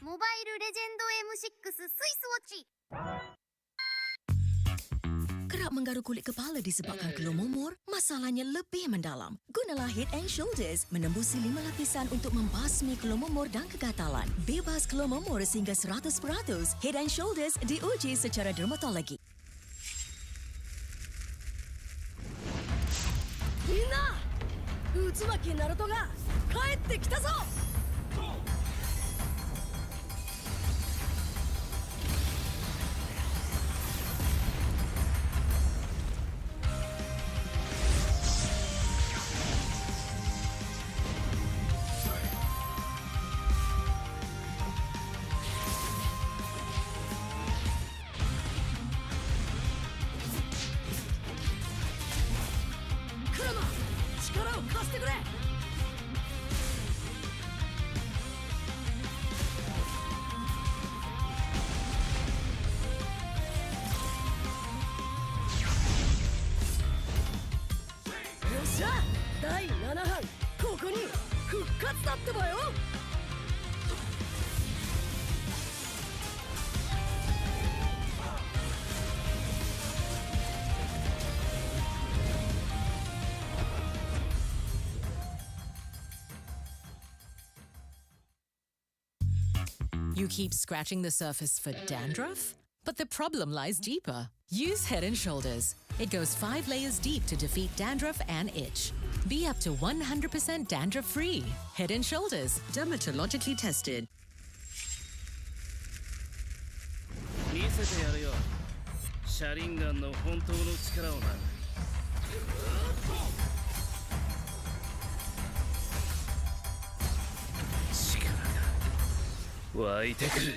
モバイルレジェンド M6 スイスウォッチ。Kerap menggaru kulit kepala disebabkan keluh momor, masalahnya lebih mendalam. Gunalah Head and Shoulders menembusi 5 lapisan untuk membasmi keluh momor dan kegatalan. Bebas keluh momor sehingga 100%. Head and Shoulders diuji secara dermatologi. Minna! Utsumaki Naruto ga kaette kita zo! You keep scratching the surface for dandruff? But the problem lies deeper. Use Head & Shoulders. It goes 5 layers deep to defeat dandruff and itch. Be up to 100% dandruff-free. Head & Shoulders, dermatologically tested. 見せてやるよ。シャリンガンの本当の力をな。力が湧いてくる。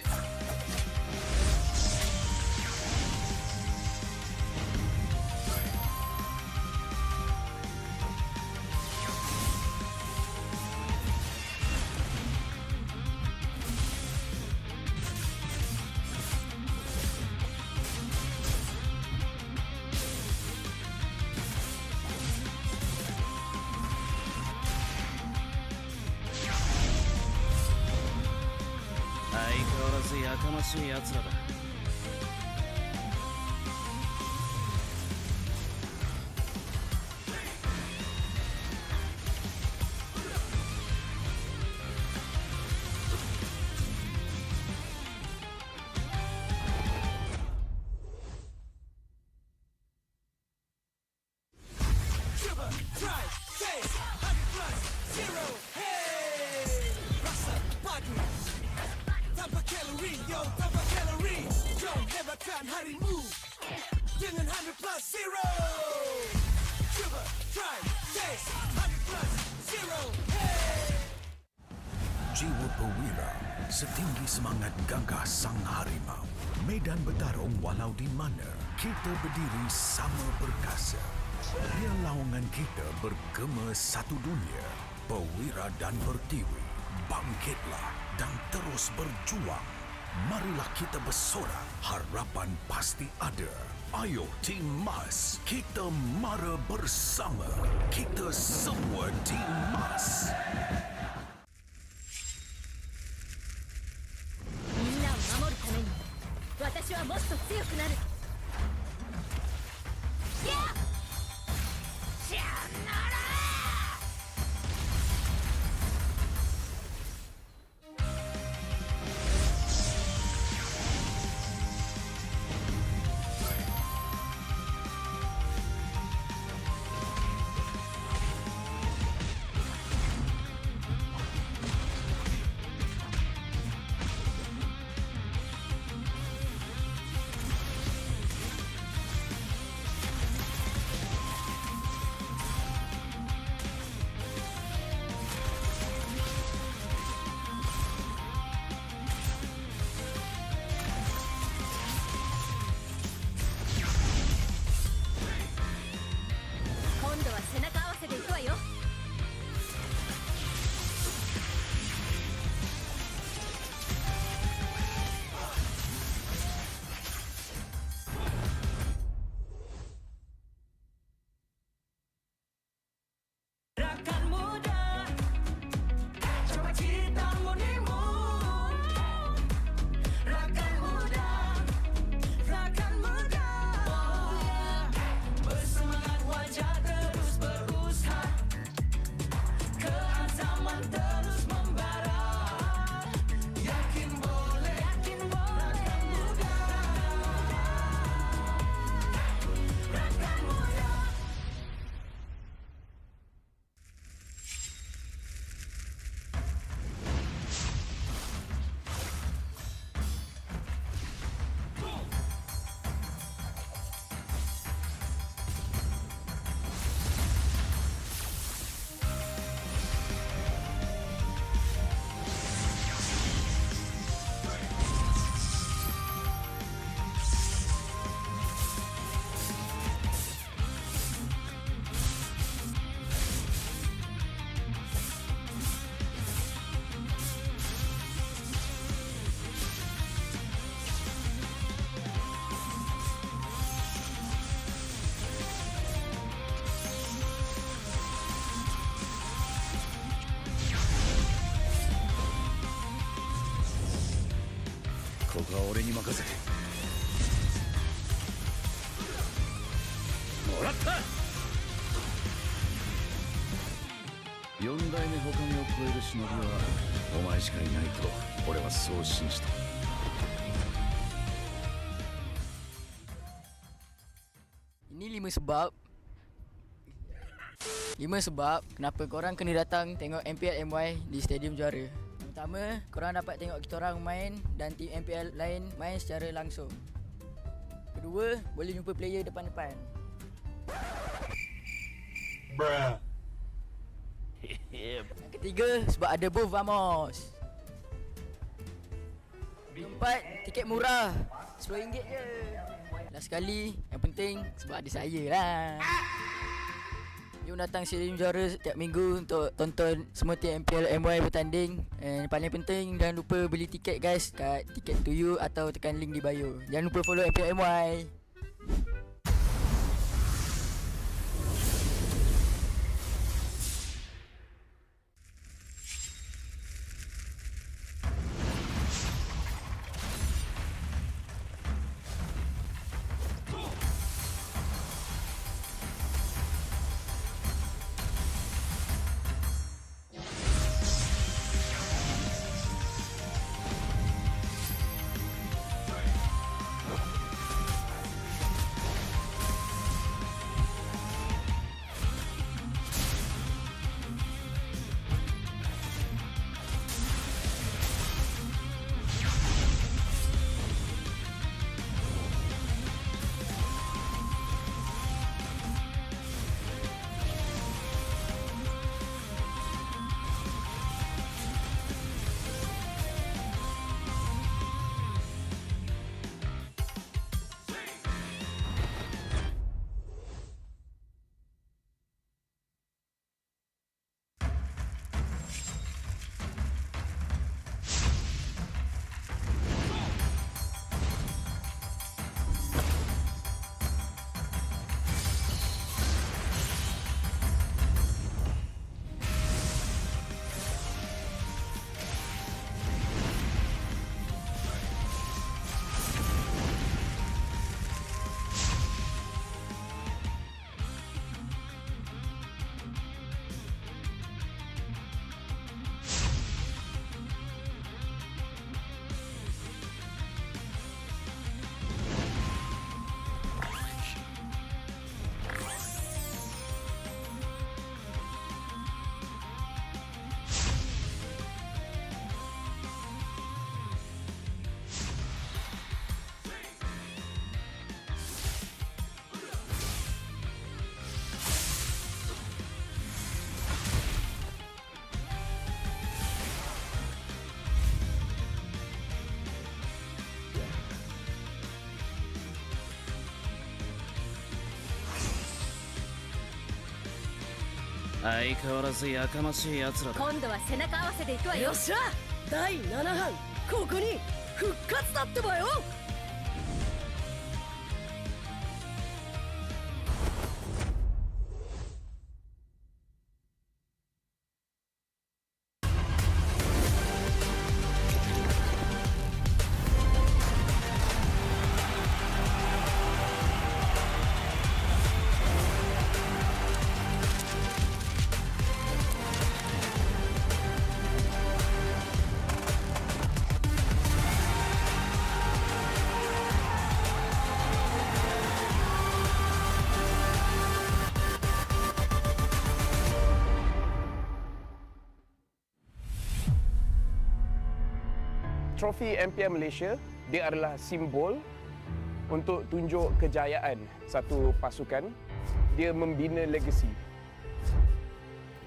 やかましい奴らだ。Jiwa perwira, setinggi semangat gagah sang harimau. Medan bertarung walau di mana, kita berdiri sama perkasa. Biar lawangan kita bergema satu dunia. Perwira dan pertiwi, bangkitlah dan terus berjuang. Marilah kita bersorak, harapan pasti ada. Ayo Tim Mas, kita mara bersama. Kita semua Tim Mas. 私はもっと強くなる。ここは俺に任せてもらった。四代目他を超える忍びはお前しかいないと俺はそう信じた。Ini 5 sebab kenapa korang kena datang tengok MPL MY di Stadium Juara. Pertama, korang dapat tengok kita orang main dan tim MPL lain main secara langsung. Kedua, boleh jumpa player depan-depan. Bruh. Yang ketiga, sebab ada booth Vamos. Keempat, tiket murah, RM10 je. Last sekali, yang penting sebab ada saya lah. Jom datang Stadium Juara setiap minggu untuk tonton semua tim MPL MY bertanding. And paling penting, jangan lupa beli tiket guys kat Ticket to You atau tekan link di bio. Jangan lupa follow MPL MY.相変わらずやかましい奴らだ。今度は背中合わせで行くわよ。よっしゃ、第7班ここに復活だってばよ。Trofi MPL Malaysia, dia adalah simbol untuk tunjuk kejayaan satu pasukan. Dia membina legasi.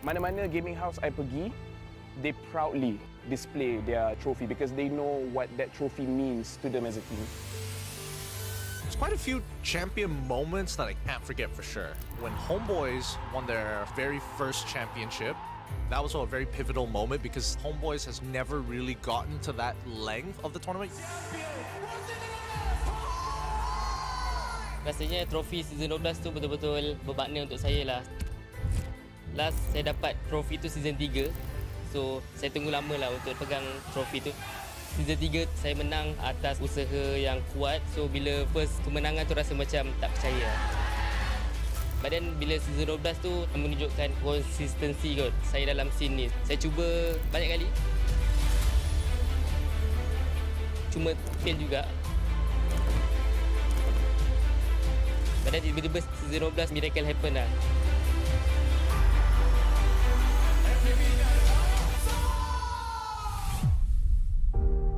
Mana-mana gaming house I pergi, they proudly display their trophy because they know what that trophy means to them as a team. There's quite a few champion moments that I can't forget for sure. When HomeBois won their very first championship, that was a very pivotal moment because HomeBois has never really gotten to that length of the tournament. Rasanya trofi season 12 tu betul-betul bermakna untuk saya lah. Last saya dapat trofi tu season 3. So saya tunggu lama lah untuk pegang trofi tu. Season 3 saya menang atas usaha yang kuat. So bila first kemenangan tu rasa macam tak percaya. But then bila season 12 tu menunjukkan konsistensi kot saya dalam scene ni. Saya cuba banyak kali. Cuma fail juga. But then tiba-tiba season 12 miracle happen lah.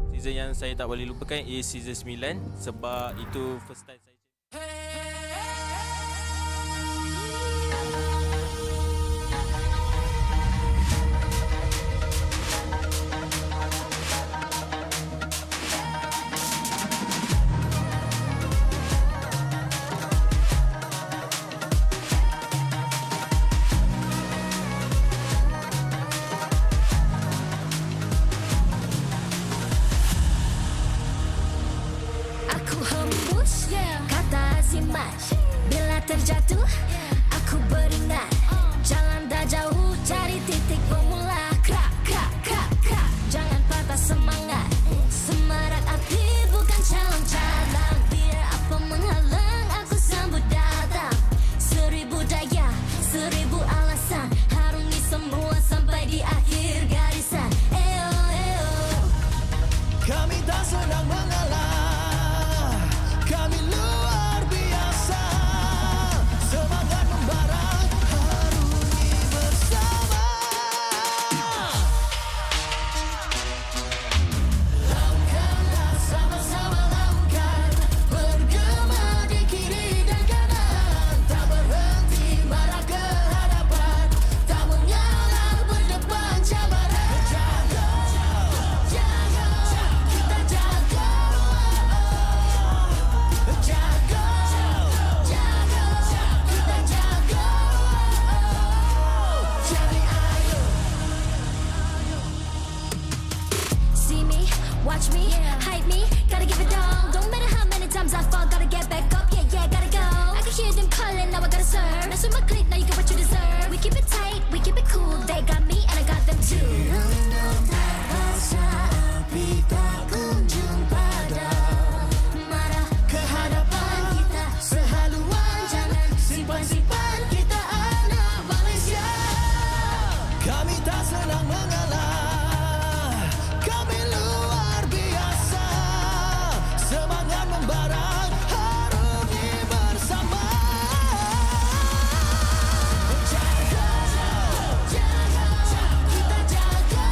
Season yang saya tak boleh lupakan is season 9 sebab itu first time saya. Aku hembus kata simas. Bila terjatuh aku beringat. Jalan dah jauh cari titik bermula. Krak, krak, krak, krak. Jangan patah semangat. Semarak api bukan calon cadangan. Biar apa menghalang aku sambut datang. 1000 daya, 1000 alasan. Harungi semua sampai di akhir garisan. Eo, eo. Kami tak sedang mengalah, kami luar biasa. Semangat membara, harungi bersama. Lakukanlah sama-sama lakukan. Bergema di kiri dan kanan. Tak berhenti marah ke hadapan. Tak mengalah berdepan cabaran. Jaga, jaga, kita jaga. Jaga, jaga, kita jaga. Jadi ayo. See me, watch me, hype me, gotta give it all. Don't matter how many times I fall, gotta get back up, yeah, yeah, gotta go. I can hear them calling, now I gotta serve. Now swim my clip, now you get what you deserve. We keep it tight, we keep it cool, they got me and I got them too. Rasa api tak kunjung padam. Marah ke hadapan kita, sehaluan jangan simpan-simpan. Kita anak Malaysia. Kami tak senang mengalah, kami luar biasa. Semangat membara, harungi bersama. Jaga, jaga, kita jaga.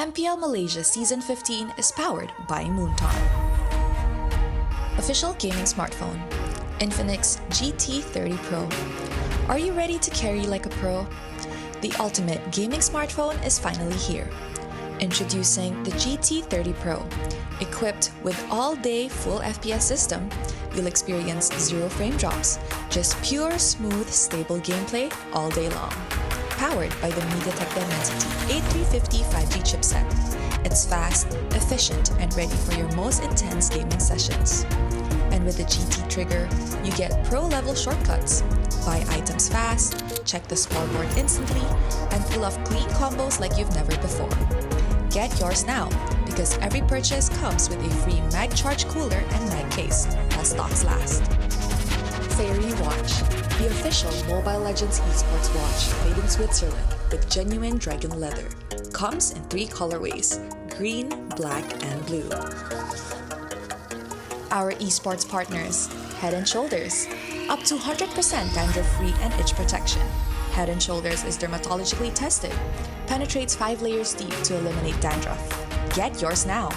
MPL Malaysia Season 15 is powered by Moonton. Official gaming smartphone, Infinix GT30 Pro. Are you ready to carry like a pro? The ultimate gaming smartphone is finally here. Introducing the GT30 Pro. Equipped with all-day full FPS system, you'll experience zero frame drops, just pure, smooth, stable gameplay all day long. Powered by the MediaTek Dimensity A350 5G chipset. It's fast, efficient, and ready for your most intense gaming sessions. And with the GT trigger, you get pro-level shortcuts. Buy items fast, check the scoreboard instantly, and pull off clean combos like you've never before. Get yours now, because every purchase comes with a free mag charge cooler and mag case, while stocks last. Fairy Watch, the official Mobile Legends Esports watch made in Switzerland with genuine dragon leather. Comes in 3 colorways, green, black, and blue. Our esports partners, Head & Shoulders, up to 100% dandruff-free and itch protection. Head & Shoulders is dermatologically tested, penetrates 5 layers deep to eliminate dandruff. Get yours now.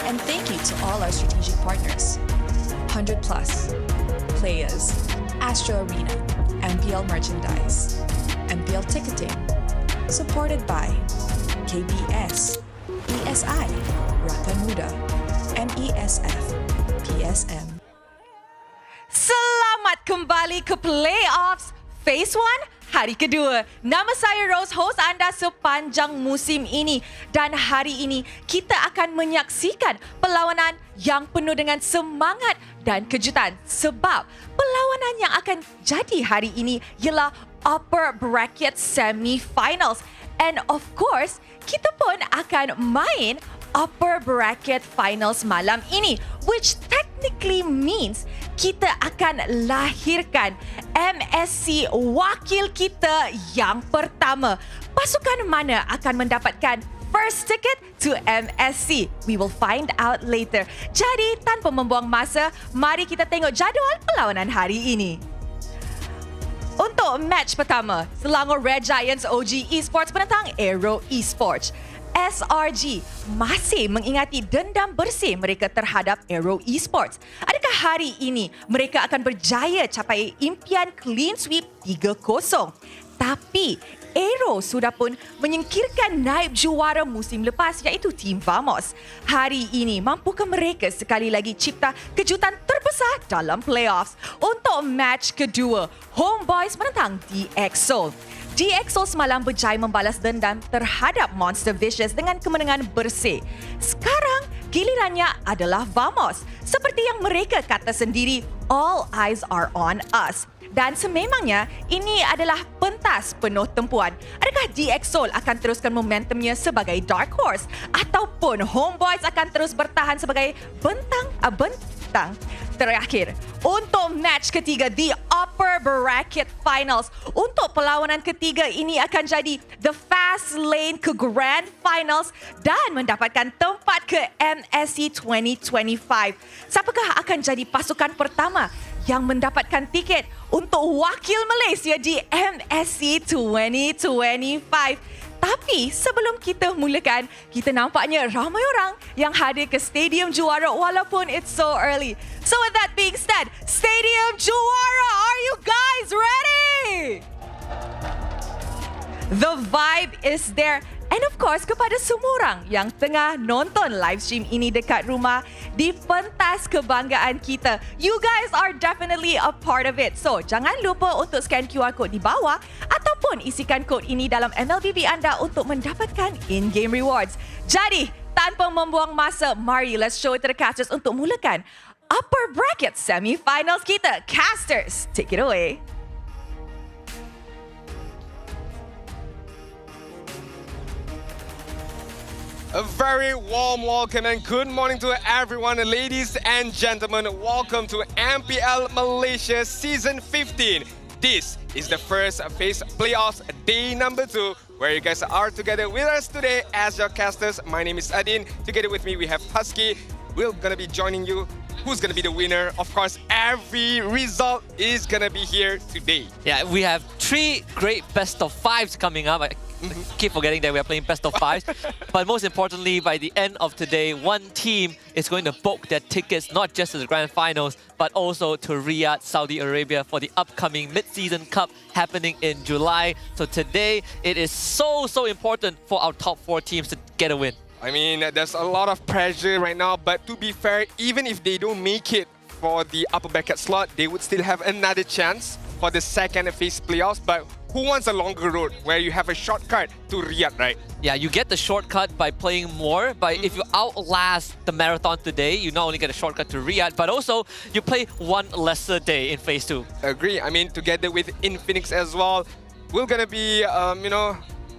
And thank you to all our strategic partners. 100 Plus, Playas, Astro Arena, MPL Merchandise, MPL Ticketing, supported by KBS, ESI, Rakan Muda, MESF, PSM. Selamat kembali ke Playoffs Phase 1 hari kedua. Nama saya Rose, host anda sepanjang musim ini. Dan hari ini kita akan menyaksikan perlawanan yang penuh dengan semangat dan kejutan. Sebab perlawanan yang akan jadi hari ini ialah Upper Bracket Semi-Finals. And of course, kita pun akan main Upper Bracket Finals malam ini, which technically means kita akan lahirkan MSC wakil kita yang pertama. Pasukan mana akan mendapatkan first ticket to MSC? We will find out later. Jadi, tanpa membuang masa, mari kita tengok jadual perlawanan hari ini. Untuk match pertama, Selangor Red Giants OG Esports menentang AERO Esports. SRG masih mengingati dendam bersih mereka terhadap AERO Esports. Adakah hari ini mereka akan berjaya capai impian clean sweep 3-0? Tapi AERO sudah pun menyingkirkan naib juara musim lepas iaitu Team Vamos. Hari ini mampukah mereka sekali lagi cipta kejutan terbesar dalam playoffs? Untuk match kedua, HomeBois menentang DXO. DXO semalam berjaya membalas dendam terhadap Monster Vicious dengan kemenangan bersih. Sekarang, gilirannya adalah Vamos. Seperti yang mereka kata sendiri, all eyes are on us. Dan sememangnya, ini adalah pentas penuh tempuan. Adakah DXO akan teruskan momentumnya sebagai Dark Horse? Ataupun HomeBois akan terus bertahan sebagai bentang terakhir? Untuk match ketiga, the Upper Bracket Finals. Untuk perlawanan ketiga ini akan jadi the fast lane ke Grand Finals dan mendapatkan tempat ke MSC 2025. Siapakah akan jadi pasukan pertama yang mendapatkan tiket untuk wakil Malaysia di MSC 2025? Tapi sebelum kita mulakan, kita nampaknya ramai orang yang hadir ke Stadium Juara walaupun it's so early. So with that being said, Stadium Juara, are you guys ready? The vibe is there. And of course, kepada semua orang yang tengah nonton live stream ini dekat rumah, di pentas kebanggaan kita, you guys are definitely a part of it. So, jangan lupa untuk scan QR code di bawah ataupun isikan kod ini dalam MLBB anda untuk mendapatkan in-game rewards. Jadi, tanpa membuang masa, mari let's show it to the casters untuk mulakan Upper Bracket Semi-Finals kita. Casters, take it away. A very warm welcome and good morning to everyone, ladies and gentlemen. Welcome to MPL Malaysia Season 15. This is the first phase playoffs, day number 2, where you guys are together with us today as your casters. My name is Adin. Together with me, we have Husky. We're going to be joining you who's going to be the winner. Of course, every result is going to be here today. Yeah, we have 3 great best of 5s coming up. I keep forgetting that we are playing best of 5s. But most importantly, by the end of today, one team is going to book their tickets not just to the grand finals, but also to Riyadh, Saudi Arabia for the upcoming mid-season cup happening in July. So today, it is so important for our top 4 teams to get a win. I mean, there's a lot of pressure right now, but to be fair, even if they don't make it for the upper bracket slot, they would still have another chance for the second phase playoffs. But who wants a longer road where you have a shortcut to Riyadh, right? Yeah, you get the shortcut by playing more, but if you outlast the marathon today, you not only get a shortcut to Riyadh, but also you play one lesser day in phase 2. Agree. I mean, together with Infinix as well, we're gonna be,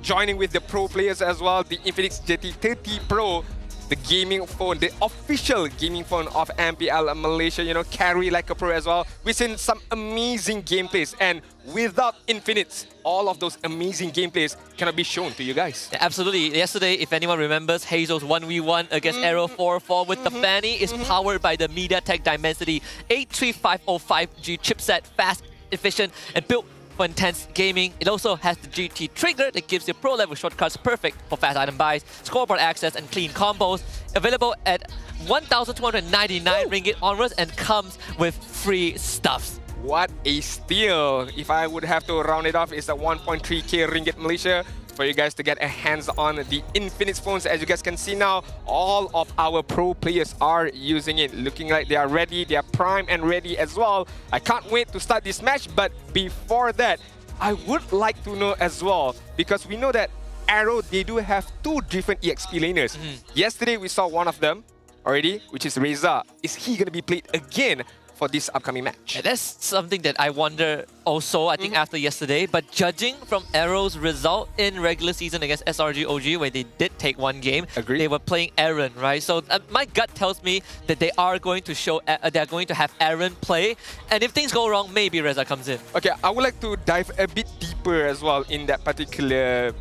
joining with the pro players as well. The Infinix GT30 Pro, the gaming phone, the official gaming phone of MPL Malaysia, carry like a pro as well. We've seen some amazing gameplays, and without Infinix, all of those amazing gameplays cannot be shown to you guys. Yeah, absolutely. Yesterday, if anyone remembers, Hazel's 1v1 against AERO 4-4 with the Fanny is powered by the MediaTek Dimensity 83505G chipset, fast, efficient, and built for intense gaming. It also has the GT trigger that gives you pro-level shortcuts perfect for fast item buys, scoreboard access, and clean combos. Available at 1,299 ringgit onwards and comes with free stuffs. What a steal! If I would have to round it off, it's a 1.3k ringgit Malaysia for you guys to get a hands on the Infinix phones. As you guys can see now, all of our pro players are using it, looking like they are ready, they are prime and ready as well. I can't wait to start this match, but before that, I would like to know as well, because we know that AERO, they do have 2 different EXP laners. Yesterday we saw one of them already, which is Reza. Is he going to be played again for this upcoming match? Yeah, that's something that I wonder also, I think, after yesterday. But judging from AERO's result in regular season against SRG OG, where they did take 1 game, they were playing Aaron, right? So my gut tells me that they are going to they are going to have Aaron play. And if things go wrong, maybe Reza comes in. Okay, I would like to dive a bit deeper as well in that particular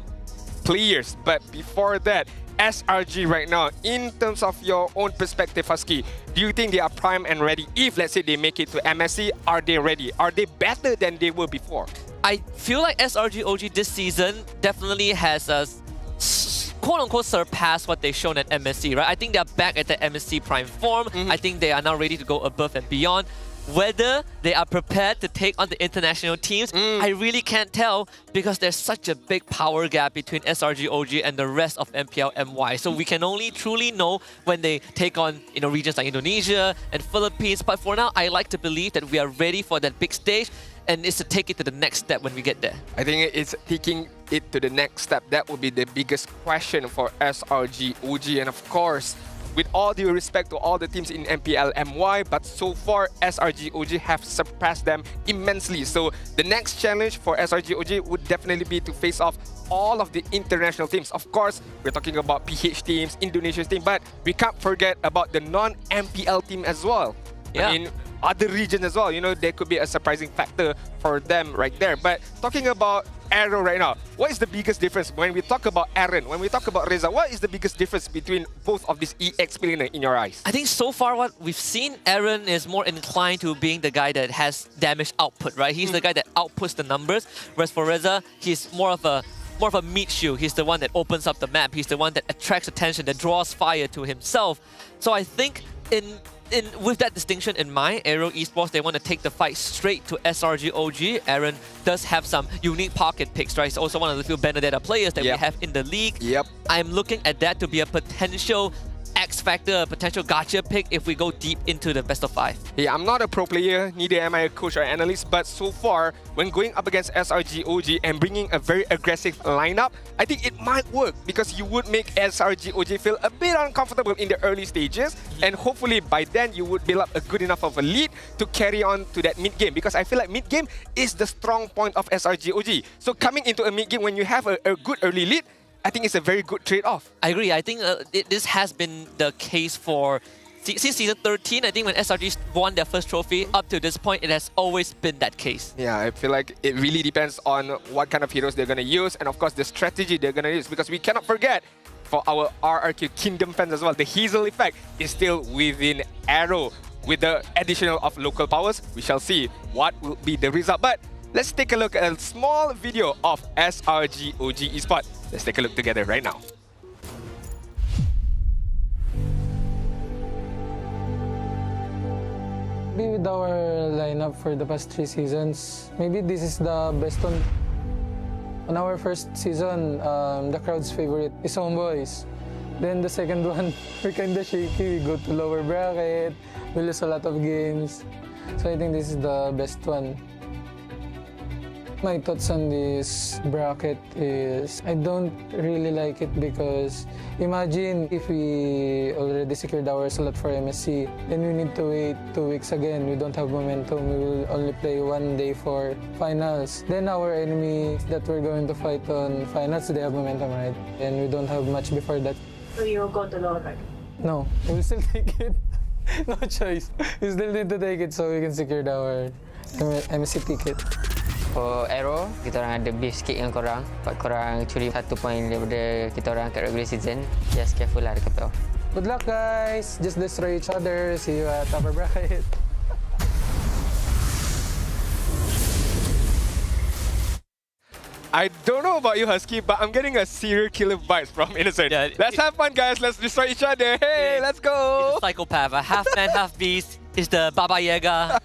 players. But before that, SRG right now, in terms of your own perspective, Husky, do you think they are prime and ready? If, let's say, they make it to MSC, are they ready? Are they better than they were before? I feel like SRG OG this season definitely has quote-unquote surpassed what they've shown at MSC, right? I think they're back at the MSC prime form. I think they are now ready to go above and beyond. Whether they are prepared to take on the international teams, I really can't tell, because there's such a big power gap between SRG OG and the rest of MPL MY. So we can only truly know when they take on regions like Indonesia and Philippines. But for now, I like to believe that we are ready for that big stage, and it's to take it to the next step when we get there. I think it's taking it to the next step. That would be the biggest question for SRG OG. And of course, with all due respect to all the teams in MPL MY, but so far SRG OG have surpassed them immensely. So the next challenge for SRG OG would definitely be to face off all of the international teams. Of course, we're talking about PH teams, Indonesia's team, but we can't forget about the non-MPL team as well. Yeah. I mean, other regions as well, there could be a surprising factor for them right there. But talking about AERO right now, what is the biggest difference when we talk about Aaron, when we talk about Reza? What is the biggest difference between both of these EXP laners in your eyes? I think so far what we've seen, Aaron is more inclined to being the guy that has damage output, right? He's the guy that outputs the numbers, whereas for Reza, he's more of a meat shield. He's the one that opens up the map. He's the one that attracts attention, that draws fire to himself. So I think with that distinction in mind, AERO Esports, they want to take the fight straight to SRG OG. Aaron does have some unique pocket picks, right? He's also one of the few Benedetta players that we have in the league. I'm looking at that to be a potential X factor, a potential gacha pick if we go deep into the best of 5. Yeah, I'm not a pro player, neither am I a coach or analyst, but so far, when going up against SRG OG and bringing a very aggressive lineup, I think it might work, because you would make SRG OG feel a bit uncomfortable in the early stages, and hopefully by then you would build up a good enough of a lead to carry on to that mid game, because I feel like mid game is the strong point of SRG OG. So coming into a mid game when you have a good early lead, I think it's a very good trade-off. I agree. I think this has been the case for since season 13. I think when SRG won their first trophy, up to this point, it has always been that case. Yeah, I feel like it really depends on what kind of heroes they're going to use, and of course the strategy they're going to use, because we cannot forget, for our RRQ Kingdom fans as well, the Hazel effect is still within AERO. with the additional of local powers, we shall see what will be the result. But let's take a look at a small video of SRG OG Esports. Let's take a look together right now. With our lineup for the past 3 seasons, maybe this is the best one. On our first season, the crowd's favorite is HomeBois. Then the second one, we're kinda shaky. We go to lower bracket, we lose a lot of games. So I think this is the best one. My thoughts on this bracket is I don't really like it because imagine if we already secured our slot for MSC, then we need to wait 2 weeks again. We don't have momentum. We will only play 1 day for finals. Then our enemies that we're going to fight on finals, they have momentum, right? And we don't have much before that. So you will go to lower bracket? No, we'll still take it. No choice. We still need to take it so we can secure our MSC ticket. For AERO, kita orang ada beef sikit dengan korang. Buat korang curi 1 point daripada kita orang kat regular season. Just careful lah dekat playoff. Good luck guys! Just destroy each other. See you at upper bracket. I don't know about you, Husky, but I'm getting a serial killer vibes from Innocent. Yeah, let's have fun, guys. Let's destroy each other. Hey, let's go! He's a psychopath, a half man, half beast. He's the Baba Yaga.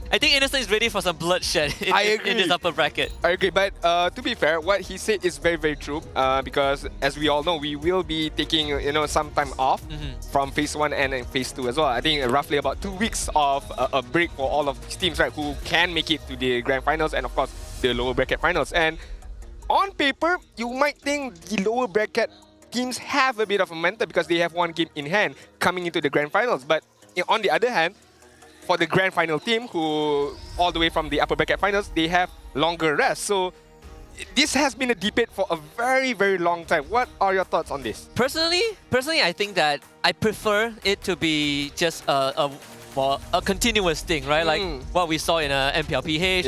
I think Innocent is ready for some bloodshed in this upper bracket. I agree, but to be fair, what he said is very, very true. Because as we all know, we will be taking some time off from phase 1 and phase 2 as well. I think roughly about 2 weeks of a break for all of these teams, right, who can make it to the grand finals and of course the lower bracket finals. And on paper, you might think the lower bracket teams have a bit of momentum because they have 1 game in hand coming into the grand finals. But on the other hand, for the grand final team, who all the way from the upper bracket finals, they have longer rest. So this has been a debate for a very, very long time. What are your thoughts on this? Personally, I think that I prefer it to be just a continuous thing, right? Like what we saw in MPL PH.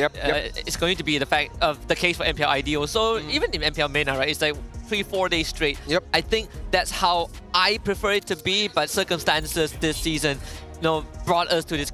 It's going to be the case for MPL IDO. So even in MPL MENA, right? It's like 3-4 days straight. I think that's how I prefer it to be. But circumstances this season, brought us to this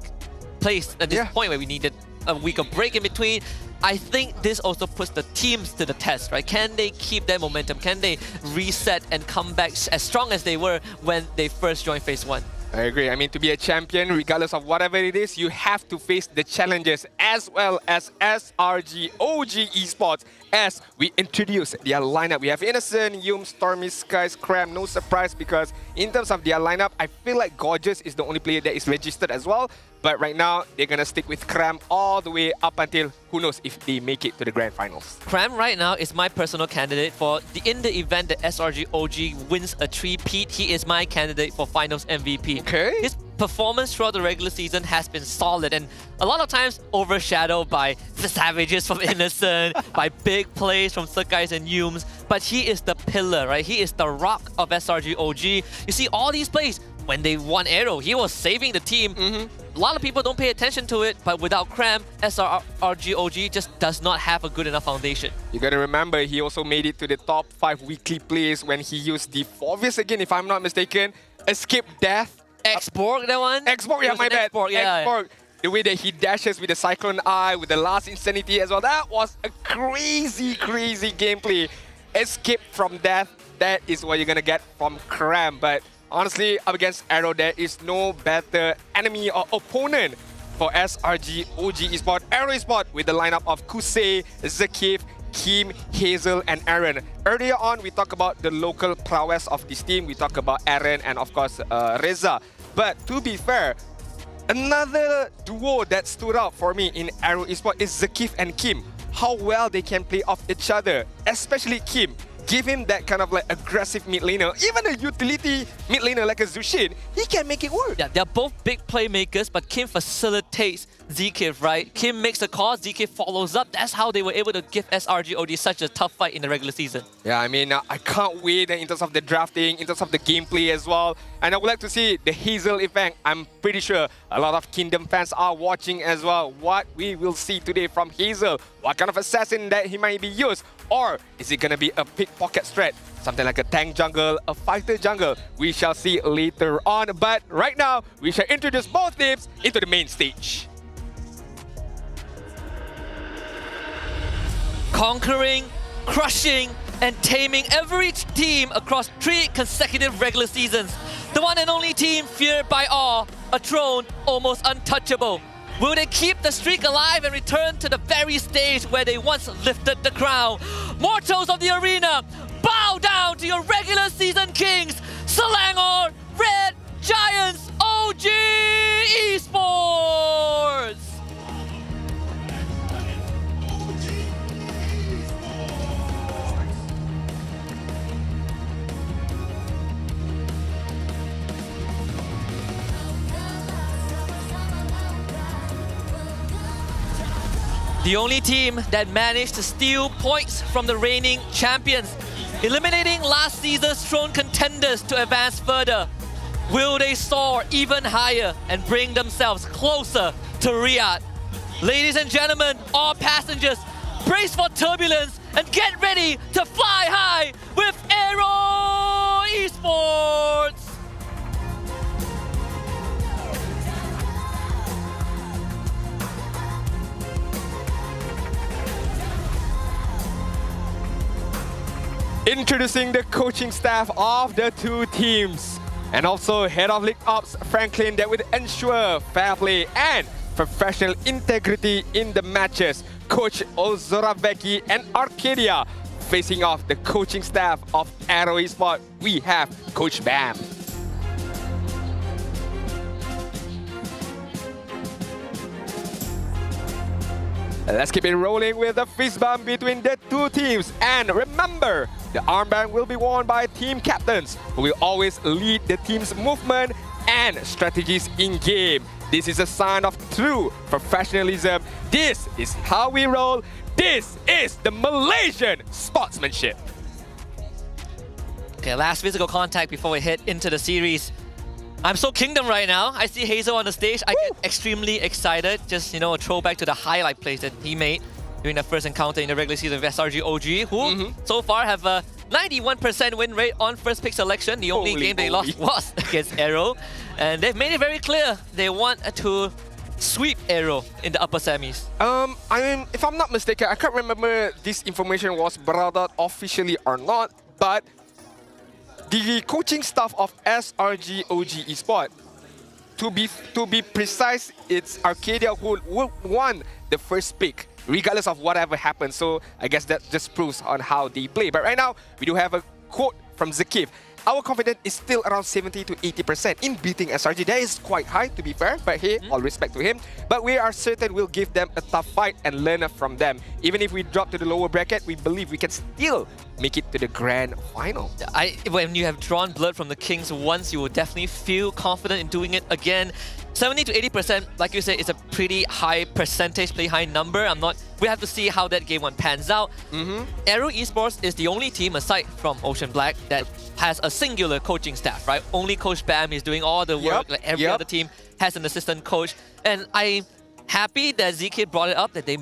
place at this point where we needed a week of break in between. I think this also puts the teams to the test, right? Can they keep their momentum? Can they reset and come back as strong as they were when they first joined phase 1? I agree. I mean, to be a champion, regardless of whatever it is, you have to face the challenges as well as SRG OG Esports. As we introduce their lineup, we have Innocent, Yum, Stormy, Skies, Cram. No surprise because in terms of their lineup, I feel like Gorgeous is the only player that is registered as well. But right now, they're going to stick with Cram all the way up until who knows if they make it to the grand finals. Cram right now is my personal candidate for in the event that SRG OG wins a 3-peat. He is my candidate for finals MVP. Okay. His performance throughout the regular season has been solid and a lot of times overshadowed by the Savages from Innocent, by big plays from Sekais and Yums. But he is the pillar, right? He is the rock of SRG OG. You see all these plays. When they won AERO, he was saving the team. A lot of people don't pay attention to it, but without Cram, SRG OG just does not have a good enough foundation. You gotta remember, he also made it to the top 5 weekly plays when he used the obvious again, if I'm not mistaken, Escape Death. X-Borg, that one? X-Borg, yeah, my bad. X-Borg, X-Borg. The way that he dashes with the Cyclone Eye, with the last Insanity as well, that was a crazy, crazy gameplay. Escape from Death, that is what you're gonna get from Cram. But honestly, up against AERO, there is no better enemy or opponent for SRG OG Esports. AERO Esports with the lineup of Kusei, Zakif, Kim, Hazel, and Aaron. Earlier on, we talked about the local prowess of this team. We talked about Aaron and, of course, Reza. But to be fair, another duo that stood out for me in AERO Esports is Zakif and Kim. How well they can play off each other, especially Kim. Give him that kind of like aggressive mid laner, even a utility mid laner like a Zushin, he can make it work. Yeah, they're both big playmakers, but Kim facilitates Zkif, right? Kim makes a call, Zkif follows up. That's how they were able to give SRG OG such a tough fight in the regular season. Yeah, I mean, I can't wait in terms of the drafting, in terms of the gameplay as well. And I would like to see the Hazel event. I'm pretty sure a lot of Kingdom fans are watching as well. What we will see today from Hazel, what kind of assassin that he might be used, Or is it gonna be a pickpocket strat? Something like a tank jungle, a fighter jungle? We shall see later on. But right now, we shall introduce both teams into the main stage. Conquering, crushing, and taming every team across 3 consecutive regular seasons. The one and only team feared by all, a throne almost untouchable. Will they keep the streak alive and return to the very stage where they once lifted the crown? Mortals of the arena, bow down to your regular season kings, Selangor Red Giants OG Esports! The only team that managed to steal points from the reigning champions, eliminating last season's throne contenders to advance further. Will they soar even higher and bring themselves closer to Riyadh? Ladies and gentlemen, all passengers, brace for turbulence and get ready to fly high with AERO Esports! Introducing the coaching staff of the two teams. And also Head of League Ops, Franklin, that would ensure fair play and professional integrity in the matches. Coach Ozoravecki and Arcadia. Facing off the coaching staff of AERO Esports, we have Coach Bam. Let's keep it rolling with the fist bump between the two teams. And remember, the armband will be worn by team captains who will always lead the team's movement and strategies in game. This is a sign of true professionalism. This is how we roll. This is the Malaysian sportsmanship. Okay, last physical contact before we head into the series. I'm so kingdom right now. I see Hazel on the stage. I get extremely excited. Just, you know, a throwback to the highlight plays that he made during the first encounter in the regular season of SRG OG, who so far have a 91% win rate on first pick selection. The only game they lost was against AERO. And they've made it very clear they want to sweep AERO in the upper semis. If I'm not mistaken, I can't remember this information was brought out officially or not, but the coaching staff of SRG OG Esports, to be precise, it's Arcadia who won the first pick, regardless of whatever happens. So I guess that just proves on how they play. But right now, we do have a quote from Zakif. Our confidence is still around 70 to 80% in beating SRG. That is quite high, to be fair, but hey, all respect to him. But we are certain we'll give them a tough fight and learn from them. Even if we drop to the lower bracket, we believe we can still make it to the grand final. When you have drawn blood from the Kings once, you will definitely feel confident in doing it again. 70 to 80%, like you said, is a pretty high percentage, play high number. We have to see how that game one pans out. AERO Esports is the only team aside from Ocean Black that has a singular coaching staff, right? Only Coach Bam is doing all the work. Like every other team has an assistant coach. And I'm happy that ZK brought it up that they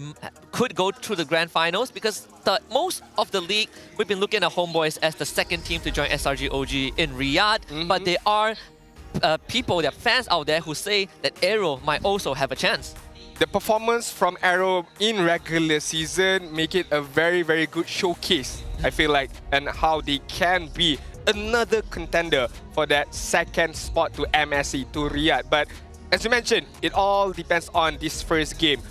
could go through the grand finals, because most of the league, we've been looking at HomeBois as the second team to join SRG OG in Riyadh. But there are people, there are fans out there who say that AERO might also have a chance. The performance from AERO in regular season make it a very, very good showcase, I feel like, and how they can be another contender for that second spot to MSC, to Riyadh. But as you mentioned, it all depends on this first game.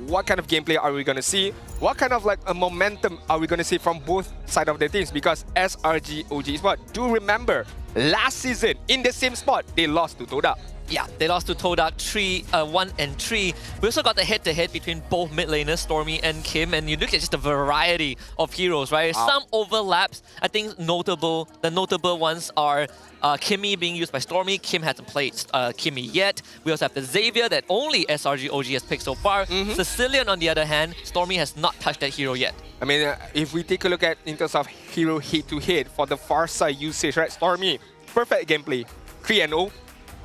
What kind of gameplay are we going to see? What kind of like a momentum are we going to see from both sides of the teams? Because SRG OG Esports, do remember, last season in the same spot, they lost to Todak. Yeah, they lost to Todak 1 and 3. We also got the head-to-head between both mid laners, Stormy and Kim, and you look at just the variety of heroes, right? Some overlaps. I think the notable ones are Kimmy being used by Stormy. Kim hasn't played Kimmy yet. We also have the Xavier that only SRG OG has picked so far. Sicilian, on the other hand, Stormy has not touched that hero yet. I mean, if we take a look at in terms of hero head-to-head for the far side usage, right? Stormy, perfect gameplay, 3-0.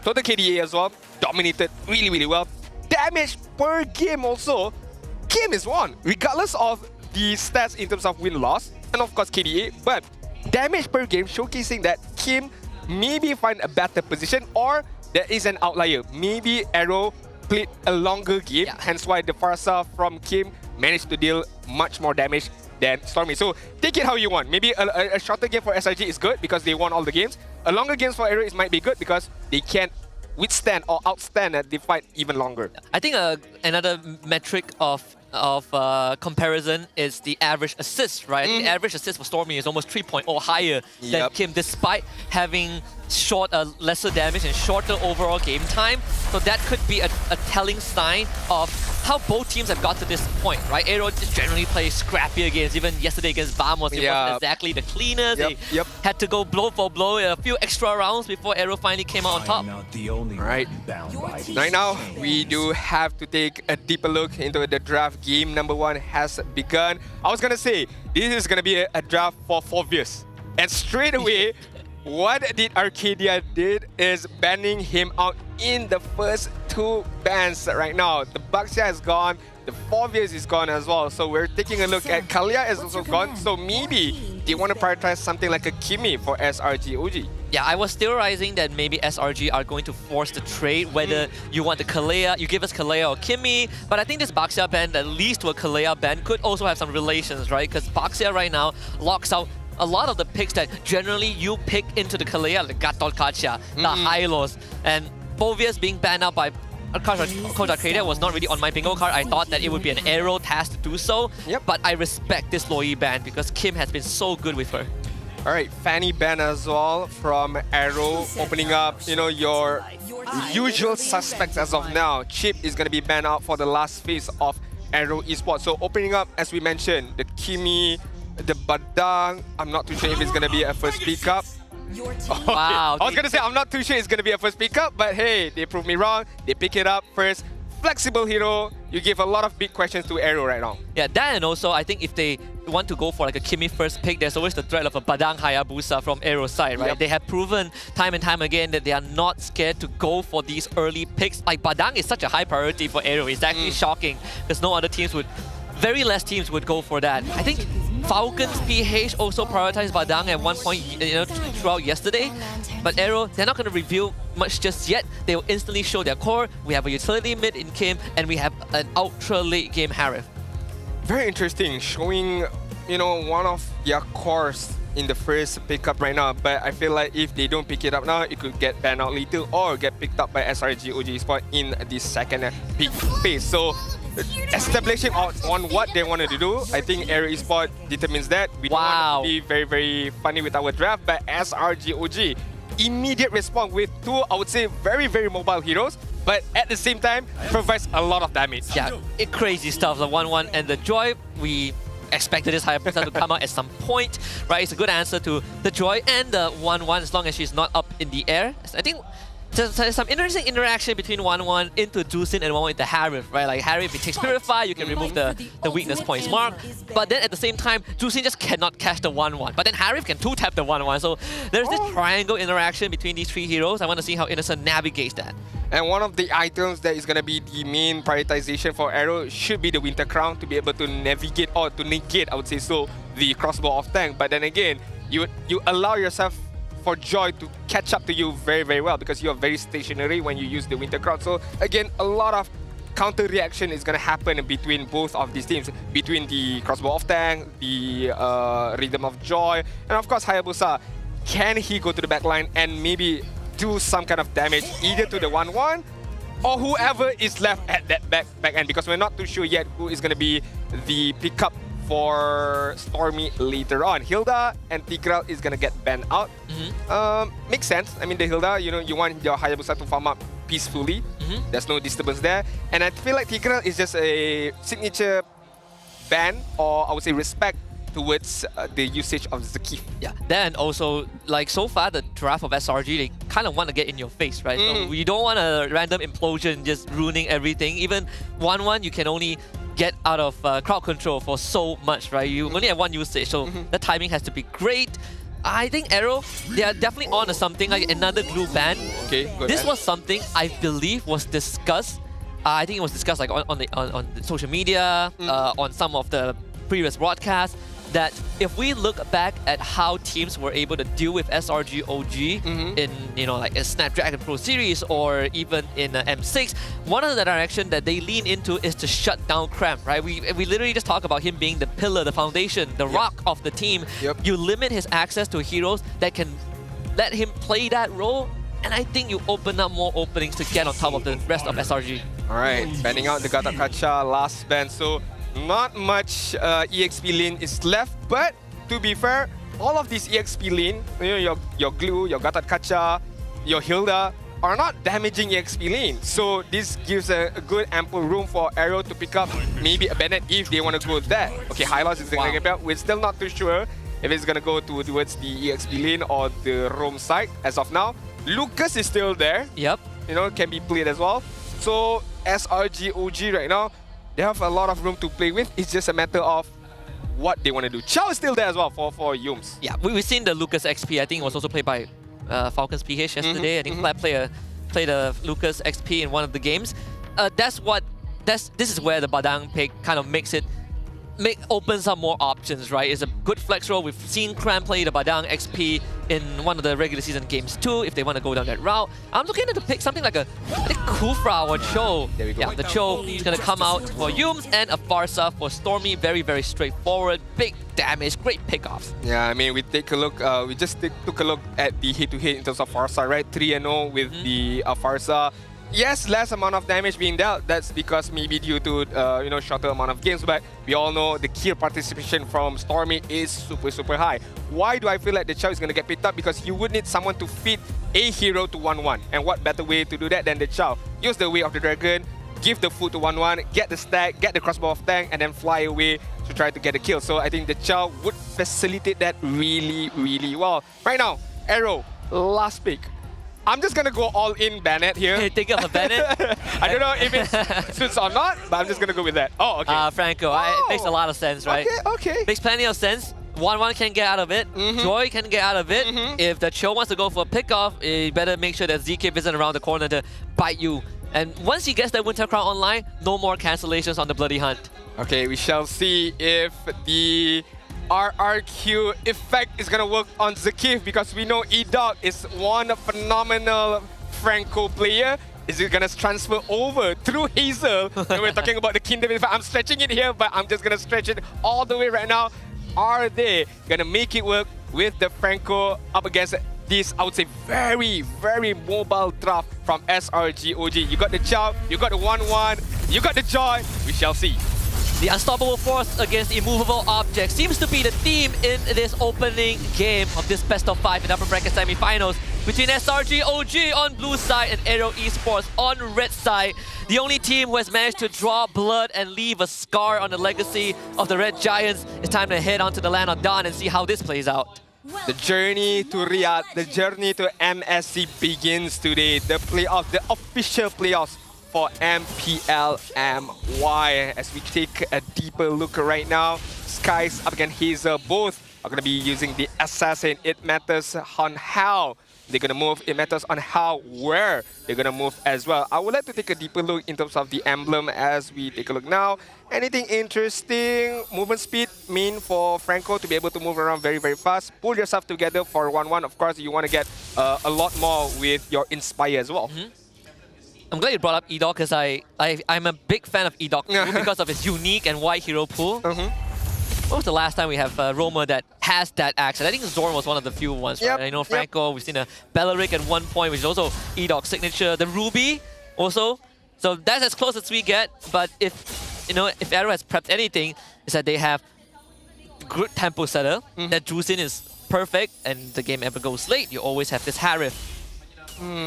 Total KDA as well, dominated really, really well. Damage per game also, Kim is one. Regardless of the stats in terms of win-loss, and of course KDA, but damage per game showcasing that Kim maybe find a better position, or there is an outlier. Maybe AERO played a longer game, hence why the Farsa from Kim managed to deal much more damage than Stormy. So take it how you want. Maybe a shorter game for SRG is good because they won all the games. A longer game for AERO might be good because they can withstand or outstand the fight even longer. I think another metric of comparison is the average assist, right? The average assist for Stormy is almost 3.0 higher than Kim, despite having lesser damage and shorter overall game time. So that could be a telling sign of how both teams have got to this point, right? AERO just generally plays scrappier games. Even yesterday against Vamos, it wasn't exactly the cleanest. They had to go blow for blow a few extra rounds before AERO finally came out on top. Right. Right now, we do have to take a deeper look into the draft. Game number 1 has begun. I was gonna say, this is gonna be a draft for Fovius. And straight away, what did Arcadia did is banning him out in the first 2 bans right now. The Baxia is gone, the Fovius is gone as well. So we're taking a look at Kalia is also gone. So maybe they want to prioritize something like a Kimi for SRG OG. Yeah, I was theorizing that maybe SRG are going to force the trade, whether you want the Kalea, you give us Kalea or Kimi, but I think this Baxia ban, at least to a Kalea ban, could also have some relations, right? Because Baxia right now locks out a lot of the picks that generally you pick into the Kalea, like Gatot Kacha, the Hylos, and Fovius being banned out by Coach Arcadia was not really on my bingo card. I thought that it would be an AERO task to do so, but I respect this Loi ban because Kim has been so good with her. Alright, Fanny ban as well from AERO, opening up, you know, your usual suspects as of now. Chip is going to be banned out for the last phase of AERO Esports. So opening up, as we mentioned, the Kimi, the Badang. I'm not too sure if it's going to be a first pickup. Wow. I was going to say I'm not too sure it's going to be a first pickup, but hey, they proved me wrong. They pick it up first. Flexible hero. You give a lot of big questions to AERO right now. Yeah, that, and also I think if they want to go for like a Kimi first pick, there's always the threat of a Badang Hayabusa from AERO's side, right? They have proven time and time again that they are not scared to go for these early picks. Like Badang is such a high priority for AERO. It's actually shocking because no other teams would, very less teams would go for that. I think Falcons PH also prioritized Badang at one point, you know, throughout yesterday. But AERO, they're not going to reveal much just yet. They will instantly show their core. We have a utility mid in Kim, and we have an ultra late game Harif. Very interesting, showing, you know, one of their cores in the first pickup right now. But I feel like if they don't pick it up now, it could get banned out later or get picked up by SRG OG Sport in the second peak phase. So establishing on what they wanted to do, I think AERO Esports determines that. We don't want to be very, very funny with our draft, but SRG OG, immediate response with 2, I would say, very, very mobile heroes, but at the same time, provides a lot of damage. Yeah, crazy stuff. The 1-1 and the Joy, we expected this Hayabusa to come out at some point, right? It's a good answer to the Joy and the 1-1 as long as she's not up in the air. I think there's some interesting interaction between 1-1 into Jusin and 1-1 into Harif, right? Like Harif, if it takes Purify, you can remove the weakness points mark. But then at the same time, Jusin just cannot catch the 1-1. But then Harif can 2-tap the 1-1. So there's this triangle interaction between these 3 heroes. I want to see how Innocent navigates that. And one of the items that is going to be the main prioritization for AERO should be the Winter Crown to be able to navigate or to negate, I would say so, the crossbow of tank. But then again, you allow yourself for Joy to catch up to you very, very well because you're very stationary when you use the Winter Crown. So again, a lot of counter reaction is going to happen between both of these teams, between the crossbow of tank, the Rhythm of Joy, and of course Hayabusa. Can he go to the back line and maybe do some kind of damage either to the 1-1 or whoever is left at that back end, because we're not too sure yet who is going to be the pickup for Stormy later on. Hilda and Tigral is gonna get banned out. Makes sense. I mean, the Hilda, you know, you want your Hayabusa to farm up peacefully. There's no disturbance there. And I feel like Tigral is just a signature ban, or I would say respect towards the usage of Zakif. Yeah, then also, like so far, the draft of SRG, they kind of want to get in your face, right? So you don't want a random implosion just ruining everything. Even 1-1, you can only get out of crowd control for so much, right? You only have one usage, so the timing has to be great. I think AERO, they are definitely on to something like another glue ban. Okay, good. This was something I believe was discussed. I think it was discussed like on the social media, on some of the previous broadcast, that if we look back at how teams were able to deal with SRG OG in, you know, like a Snapdragon Pro Series or even in M6, one of the direction that they lean into is to shut down Cram, right? We literally just talk about him being the pillar, the foundation, the rock of the team. You limit his access to heroes that can let him play that role, and I think you open up more openings to get on top of the rest of SRG. Alright, banning out the Gatot Kacha last ban, so not much EXP lane is left, but to be fair, all of these EXP lane, you know, your Glue, your Gatot Kacha, your Hilda, are not damaging EXP lane. So this gives a good ample room for AERO to pick up maybe a Bennett if they want to go that. Okay, Hylos is going to get back. We're still not too sure if it's going to go towards the EXP lane or the roam side as of now. Lucas is still there. Yep. You know, can be played as well. So SRG OG right now, they have a lot of room to play with. It's just a matter of what they want to do. Chow is still there as well for Yums. Yeah, we've seen the Lucas XP. I think it was also played by Falcons PH yesterday. I think Flap played a Lucas XP in one of the games. This is where the Badang pick kind of opens up more options, right? It's a good flex role. We've seen Cram play the Badang XP in one of the regular season games too, if they want to go down that route. I'm looking to pick something like a Kufra or Cho. There we go. Yeah, the Cho is going to come out for Yums, and a Farsa for Stormy. Very, very straightforward. Big damage, great pickoffs. Yeah, I mean, we take a look. We just took a look at the head-to-head in terms of Farsa, right? 3-0 with the Farsa. Yes, less amount of damage being dealt. That's because maybe due to you know, shorter amount of games. But we all know the kill participation from Stormy is super high. Why do I feel like the Chow is going to get picked up? Because you would need someone to feed a hero to 1-1, and what better way to do that than the Chow? Use the Way of the Dragon, give the food to 1-1, get the stack, get the crossbow of tank, and then fly away to try to get a kill. So I think the Chow would facilitate that really well. Right now, AERO, last pick. I'm just going to go all in Bennett here. Hey, think of a Bennett? I don't know if it suits or not, but I'm just going to go with that. Oh, okay. Franco. It makes a lot of sense, right? Okay. Makes plenty of sense. 1-1 can get out of it. Joy can get out of it. If the Cho wants to go for a pickoff, you better make sure that ZK isn't around the corner to bite you. And once he gets that Winter Crown online, no more cancellations on the Bloody Hunt. Okay, we shall see if the RRQ effect is going to work on Zakif, because we know E-Dog is one phenomenal Franco player. Is it going to transfer over through Hazel? And we're talking about the Kingdom effect. I'm stretching it here, but I'm just going to stretch it all the way right now. Are they going to make it work with the Franco up against this, I would say, very mobile draft from SRG OG? You got the Chow, you got the 1-1, you got the Joy. We shall see. The unstoppable force against immovable objects seems to be the theme in this opening game of this best of 5 in upper bracket semi-finals between SRG OG on blue side and AERO Esports on red side. The only team who has managed to draw blood and leave a scar on the legacy of the Red Giants. It's time to head onto the land of Dawn and see how this plays out. The journey to Riyadh, the journey to MSC begins today. The playoff, the official playoffs for MPL MY. As we take a deeper look right now, Skies up against Hazel. Both are going to be using the Assassin. It matters on how they're going to move. It matters on where they're going to move as well. I would like to take a deeper look in terms of the emblem as we take a look now. Anything interesting? Movement speed mean for Franco to be able to move around very fast. Pull yourself together for 1-1. Of course, you want to get a lot more with your Inspire as well. I'm glad you brought up E-Dog, because I'm a big fan of E-Dog because of his unique and wide hero pool. When was the last time we have Roma that has that accent? I think Zorn was one of the few ones, right? I know Franco, we've seen a Bellaric at one point, which is also E-Dog's signature. The Ruby also. So that's as close as we get. But if AERO has prepped anything, is that they have good tempo setter. That Juicin is perfect, and the game ever goes late, you always have this Harif.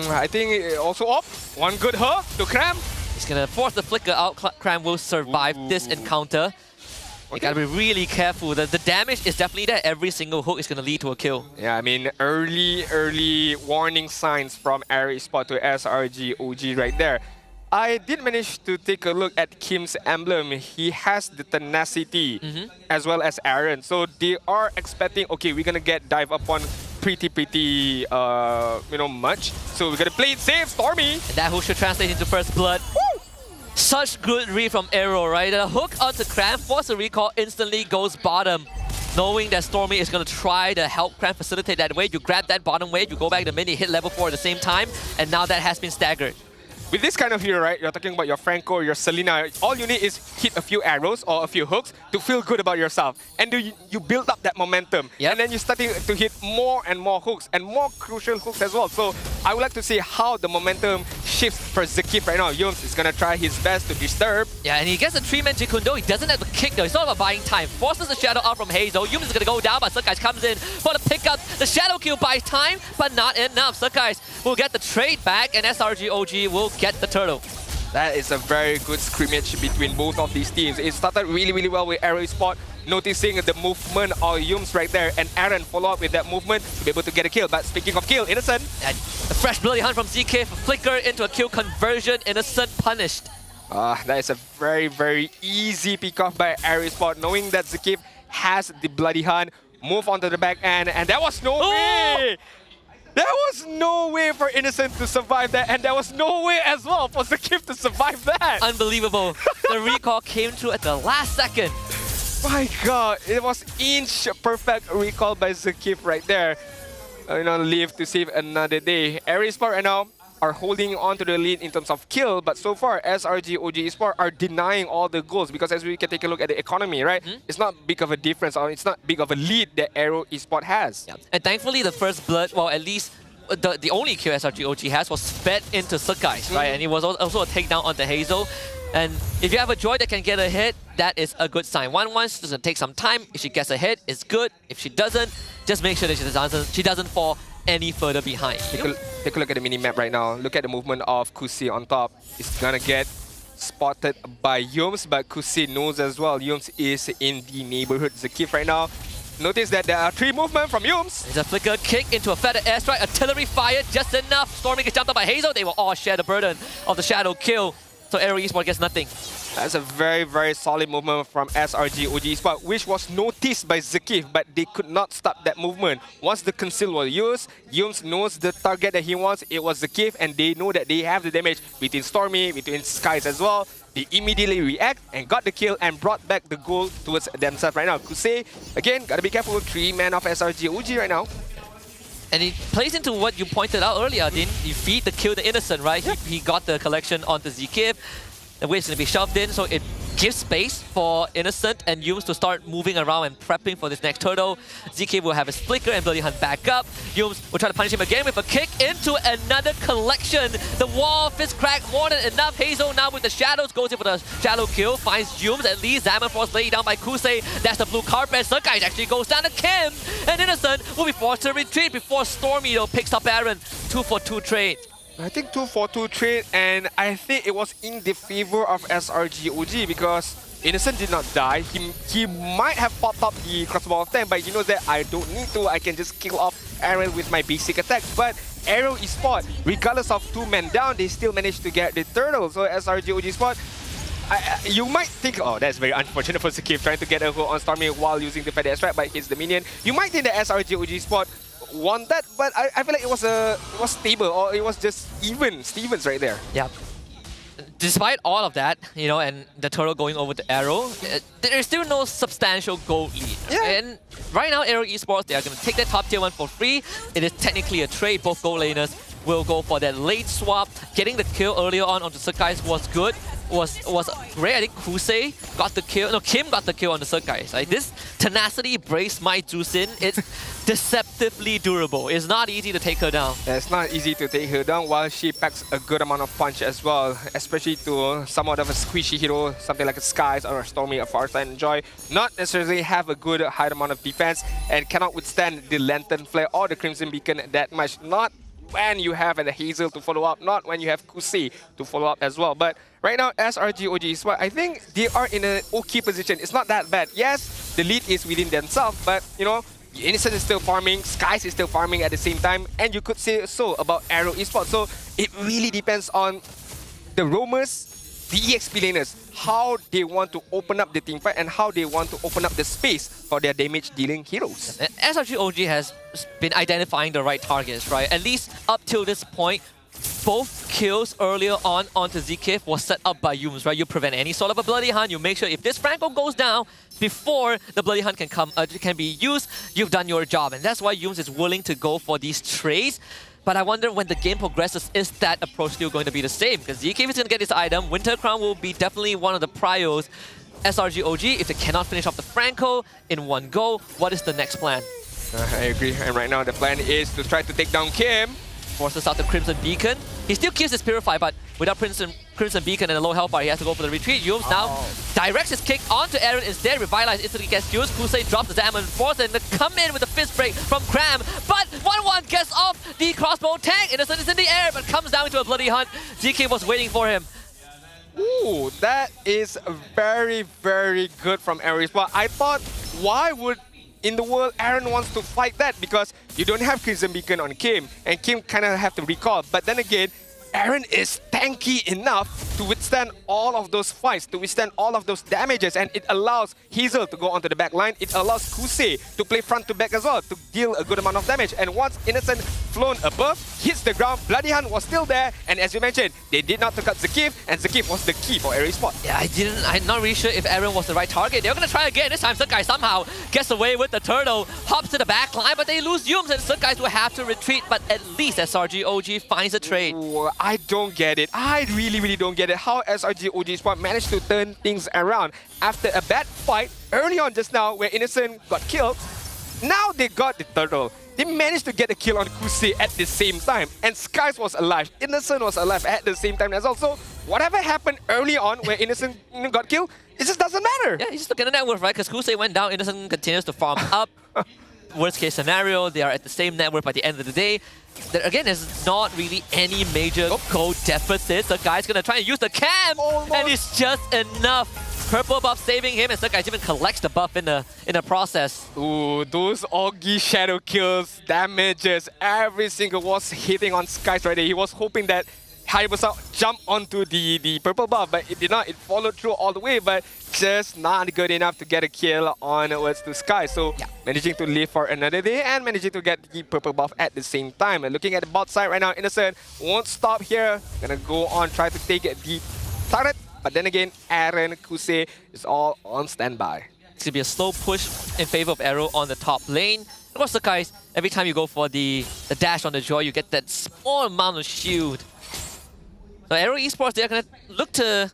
I think also off. One good hook to Cram. He's going to force the flicker out. Cram will survive this encounter. You gotta be really careful. The damage is definitely there. Every single hook is gonna lead to a kill. Yeah, I mean, early warning signs from AERO Esports to SRG OG right there. I did manage to take a look at Kim's emblem. He has the tenacity as well as Aaron. So they are expecting, okay, we're gonna get dive upon pretty much. So we're gonna play it safe, Stormy. And that hook should translate into first blood. Such good read from AERO, right? The hook onto Cram, force a recall, instantly goes bottom. Knowing that Stormy is going to try to help Cram facilitate that wave, you grab that bottom wave, you go back the mini, hit level 4 at the same time, and now that has been staggered. With this kind of hero, right, you're talking about your Franco, your Selena, all you need is hit a few arrows or a few hooks to feel good about yourself. And you build up that momentum. Yep. And then you're starting to hit more and more hooks and more crucial hooks as well. So I would like to see how the momentum shifts for Zakif right now. Yums is going to try his best to disturb. Yeah, and he gets a 3-man Jikundo. He doesn't have a kick though. It's all about buying time. Forces the shadow out from Hazel. Yums is going to go down, but Sakai's comes in for the pickup. The shadow kill buys time, but not enough. Sakai's will get the trade back, and SRG OG will get the turtle. That is a very good scrimmage between both of these teams. It started really, really well with AERO Esports, noticing the movement of Yums right there, and Aaron follow up with that movement to be able to get a kill. But speaking of kill, Innocent. And a fresh bloody hunt from ZK for flicker into a kill conversion. Innocent punished. That is a very, very easy pick off by AERO Esports, knowing that Zakif has the bloody hunt. Move onto the back end, and there was no way! There was no way for Innocent to survive that, and there was no way as well for Zakif to survive that. Unbelievable. The recall came through at the last second. My god, it was inch perfect recall by Zakif right there. Live to save another day. AERO Esports right now are holding on to the lead in terms of kill, but so far SRG OG Esports are denying all the goals, because as we can take a look at the economy, right? It's not big of a difference, or it's not big of a lead that AERO Esports has. Yeah. And thankfully the first blood, well, at least the only kill SRG OG has was fed into Sakai's, right? And it was also a takedown onto Hazel. And if you have a Joy that can get a hit, that is a good sign. 1-1 doesn't take some time. If she gets a hit, it's good. If she doesn't, just make sure that she doesn't fall any further behind. Take a look at the mini-map right now. Look at the movement of Kusi on top. It's gonna get spotted by Yums, but Kusi knows as well Yums is in the neighborhood. Zakif right now. Notice that there are 3 movements from Yums. There's a flicker kick into a feather airstrike, artillery fire, just enough. Stormy gets jumped up by Hazel. They will all share the burden of the shadow kill. So AERO Esports gets nothing. That's a very, very solid movement from SRG OG Esports, which was noticed by Zakif, but they could not stop that movement. Once the conceal was used, Yums knows the target that he wants. It was Zakif, and they know that they have the damage between Stormy, between Skies as well. They immediately react and got the kill and brought back the goal towards themselves right now. Kusei, again, gotta be careful. 3-man of SRG OG right now. And it plays into what you pointed out earlier, Din. You feed the kill to Innocent, right? Yep. He got the collection onto Zakif. The wave's going to be shoved in, so it gives space for Innocent and Yums to start moving around and prepping for this next turtle. ZK will have his flicker and Bloody Hunt back up. Yums will try to punish him again with a kick into another collection. The wall fist crack more than enough. Hazel now with the shadows goes in for the shadow kill, finds Yums at least. Diamond Force laid down by Kusei. That's the blue carpet. Sakai actually goes down to Kim, and Innocent will be forced to retreat before Stormy though picks up Aaron. 2-for-2 trade. I think 2-for-2 trade, and I think it was in the favor of SRG OG, because Innocent did not die. He might have popped up the crossbow of 10, but he knows that I don't need to. I can just kill off Aaron with my basic attack. But AERO Esports, regardless of 2 men down, they still managed to get the turtle. So SRG OG Esports, you might think, oh, that's very unfortunate for Zakif trying to get a hold on Stormy while using the feather strike, but he's the minion. You might think that SRG OG Esports won that, but I feel like it was stable, or it was just even Stevens right there. Yeah. Despite all of that, and the turtle going over to AERO, there is still no substantial gold lead. Yeah. And right now, AERO Esports, they are going to take that top tier 1 for free. It is technically a trade. Both gold laners will go for that late swap. Getting the kill earlier onto Sakai's was good. Was great. I think Kusei got the kill. No, Kim got the kill on the Sakai's. Like, this tenacity brace my Jusin. It's deceptively durable. It's not easy to take her down. Yeah, it's not easy to take her down, while she packs a good amount of punch as well, especially to somewhat of a squishy hero, something like a Skies or a Stormy, a Farsight and Joy. Not necessarily have a good high amount of defense and cannot withstand the Lantern Flare or the Crimson Beacon that much. Not when you have the Hazel to follow up, not when you have Kusei to follow up as well. But right now, SRG OG Esports, I think they are in an okay position. It's not that bad. Yes, the lead is within themselves, but Innocent is still farming, Skies is still farming at the same time, and you could say so about AERO Esports. So it really depends on the roamers, the EXP laners, how they want to open up the teamfight and how they want to open up the space for their damage-dealing heroes. SRG OG has been identifying the right targets, right? At least up till this point, both kills earlier on onto Zkif was set up by Yums, right? You prevent any sort of a Bloody Hunt. You make sure if this Franco goes down before the Bloody Hunt can be used, you've done your job. And that's why Yums is willing to go for these trades. But I wonder when the game progresses, is that approach still going to be the same? Because Zkif is going to get this item. Winter Crown will be definitely one of the prios. SRG OG, if they cannot finish off the Franco in one go, what is the next plan? I agree. And right now the plan is to try to take down Kim. Forces out the Crimson Beacon. He still keeps his Purify, but without Crimson Beacon and a low health bar, he has to go for the retreat. Yums now directs his kick onto Aaron instead. Revitalize instantly gets used. Kusei drops the Zaman Force and come in with a fist break from Cram. But 1-1 gets off the crossbow tank. Innocent is in the air, but comes down into a Bloody Hunt. ZK was waiting for him. Ooh, that is very, very good from AERO Esports. I thought, why would in the world Aaron wants to fight that? Because you don't have Crimson Beacon on Kim, and Kim kind of have to recall. But then again, Aaron is tanky enough to withstand all of those fights, to withstand all of those damages, and it allows Hazel to go onto the back line. It allows Kusei to play front to back as well, to deal a good amount of damage. And once Innocent flown above, hits the ground, Bloody Hunt was still there, and as you mentioned, they did not take out Zkif, and Zkif was the key for AERO Esports. Yeah, I'm not really sure if Aaron was the right target. They're gonna try again. This time Sukai somehow gets away with the turtle, hops to the back line, but they lose Yums, and Sukai will have to retreat, but at least SRG OG finds a trade. Ooh, I don't get it. I really don't get it. How SRG OG Esports managed to turn things around after a bad fight early on just now where Innocent got killed. Now they got the turtle. They managed to get a kill on Kusei at the same time. And Skies was alive. Innocent was alive at the same time as well. So whatever happened early on where Innocent got killed, it just doesn't matter. Yeah, you just look at the net worth, right? Because Kusei went down, Innocent continues to farm up. Worst case scenario, they are at the same net worth by the end of the day. There, again, there's not really any major gold deficits. The guy's gonna try and use the cam, and it's just enough. Purple buff saving him, and Sukai even collects the buff in the process. Ooh, those Augie shadow kills, damages, every single was hitting on Skies right there. He was hoping that Hayabusa jumped onto the purple buff, but it did not. It followed through all the way, but just not good enough to get a kill onwards to Sky. So managing to live for another day and managing to get the purple buff at the same time. And looking at the bot side right now, Innocent won't stop here. Gonna go on, try to take it deep turret. But then again, Aaron, Kusei is all on standby. It's gonna be a slow push in favor of AERO on the top lane. Of course, the guys, every time you go for the dash on the Joy, you get that small amount of shield. So AERO Esports, they're gonna look to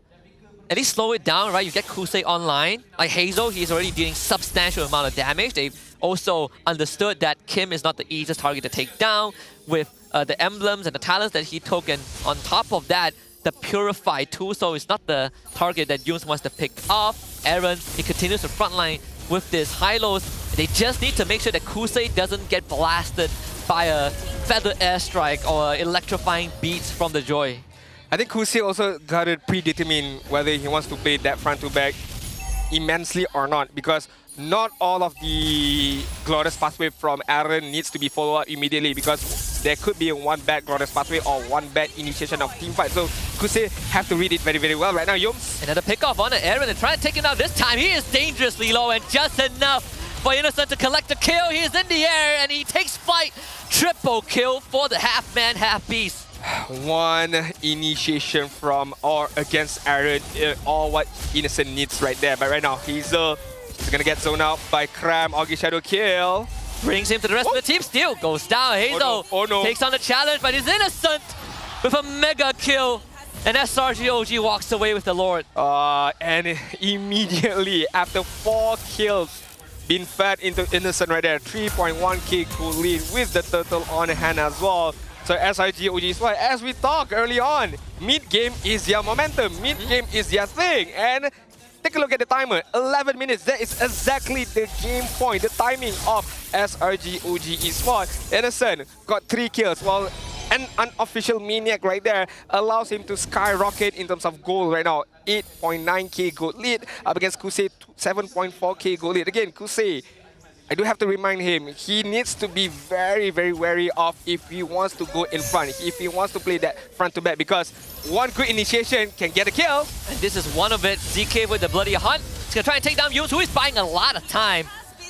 at least slow it down, right? You get Kusei online. Like Hazel, he's already dealing substantial amount of damage. They've also understood that Kim is not the easiest target to take down with the emblems and the talents that he took. And on top of that, the Purify too, so it's not the target that Yums wants to pick off. Aaron, he continues to frontline with this high-lows. They just need to make sure that Kusei doesn't get blasted by a feather airstrike or electrifying beats from the Joy. I think Kusei also got to predetermine whether he wants to play that front to back immensely or not, because not all of the Glorious Pathway from Aaron needs to be followed up immediately, because there could be one bad Glorious Pathway or one bad initiation of team fight. So Kusei have to read it very well right now. Yums. Another pick off on Aaron and trying to take him out this time. He is dangerously low and just enough for Innocent to collect the kill. He is in the air and he takes flight. Triple kill for the half-man, half-beast. One initiation from or against Aaron, all what Innocent needs right there. But right now, Hazel is gonna get zoned out by Cram. Augie Shadow kill. Brings him to the rest of the team. Still goes down. Hazel takes on the challenge, but he's Innocent with a mega kill. And SRG OG walks away with the Lord. And immediately after 4 kills being fed into Innocent right there, 3.1k gold lead with the turtle on hand as well. So SRG OG, as we talked early on, mid-game is their momentum, mid-game is their thing. And take a look at the timer, 11 minutes. That is exactly the game point, the timing of SRG OG Esports. Innocent got 3 kills, while an unofficial Maniac right there allows him to skyrocket in terms of gold right now. 8.9k gold lead up against Kusei, 7.4k gold lead. Again, Kusei, I do have to remind him, he needs to be very wary of if he wants to go in front, if he wants to play that front to back, because one good initiation can get a kill. And this is one of it. ZK with the Bloody Hunt. He's gonna try and take down Yums, who is buying a lot of time.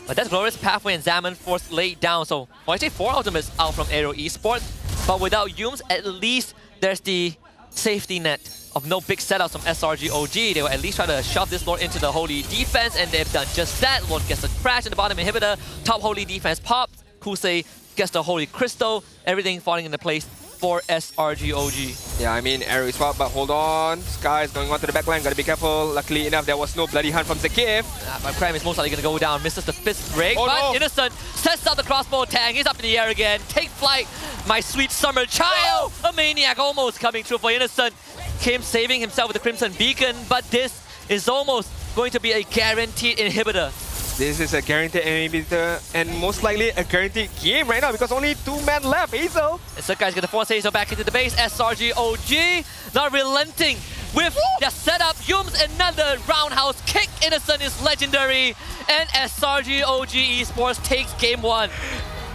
But that's Glorious Pathway and Zaman Force laid down. So, well, I say 4 ultimates out from AERO Esports. But without Yums, at least there's the safety net of no big setups from SRG OG. They will at least try to shove this Lord into the Holy defense, and they've done just that. Lord gets a crash in the bottom inhibitor, top Holy defense pops, Kusei gets the Holy Crystal, everything falling into place for SRG OG. Yeah, I mean, AERO Esports, but hold on. Sky is going on to the backline, gotta be careful. Luckily enough, there was no bloody hunt from Zakif. But Cram is most likely gonna go down, misses the fifth break, but no. Innocent sets out the crossbow tag, he's up in the air again. Take flight, my sweet summer child! A maniac almost coming through for Innocent. Kim saving himself with the Crimson Beacon, but this is almost going to be a guaranteed inhibitor. This is a guaranteed inhibitor and most likely a guaranteed game right now because only 2 men left. Hazel. And Sakai's gonna force Hazel back into the base. SRG OG not relenting with their setup. Yums another roundhouse kick. Innocent is legendary. And SRG OG Esports takes game 1.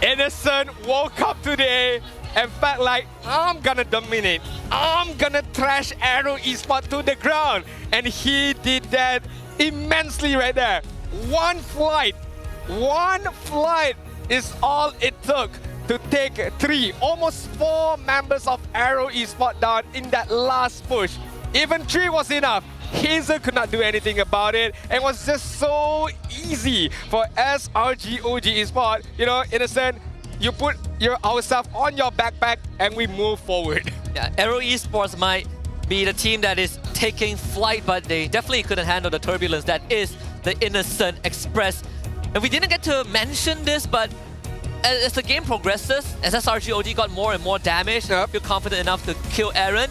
Innocent woke up today and felt like, I'm gonna dominate. I'm gonna trash AERO Esports to the ground. And he did that immensely right there. One flight is all it took to take 3, almost 4 members of AERO Esports down in that last push. Even 3 was enough. Hazel could not do anything about it, and it was just so easy for SRG OG Esports. You know, Innocent, you put our stuff on your backpack and we move forward. Yeah, AERO Esports might be the team that is taking flight, but they definitely couldn't handle the turbulence that is the Innocent Express. And we didn't get to mention this, but as the game progresses, as SRG OG got more and more damage, feel confident enough to kill Aaron.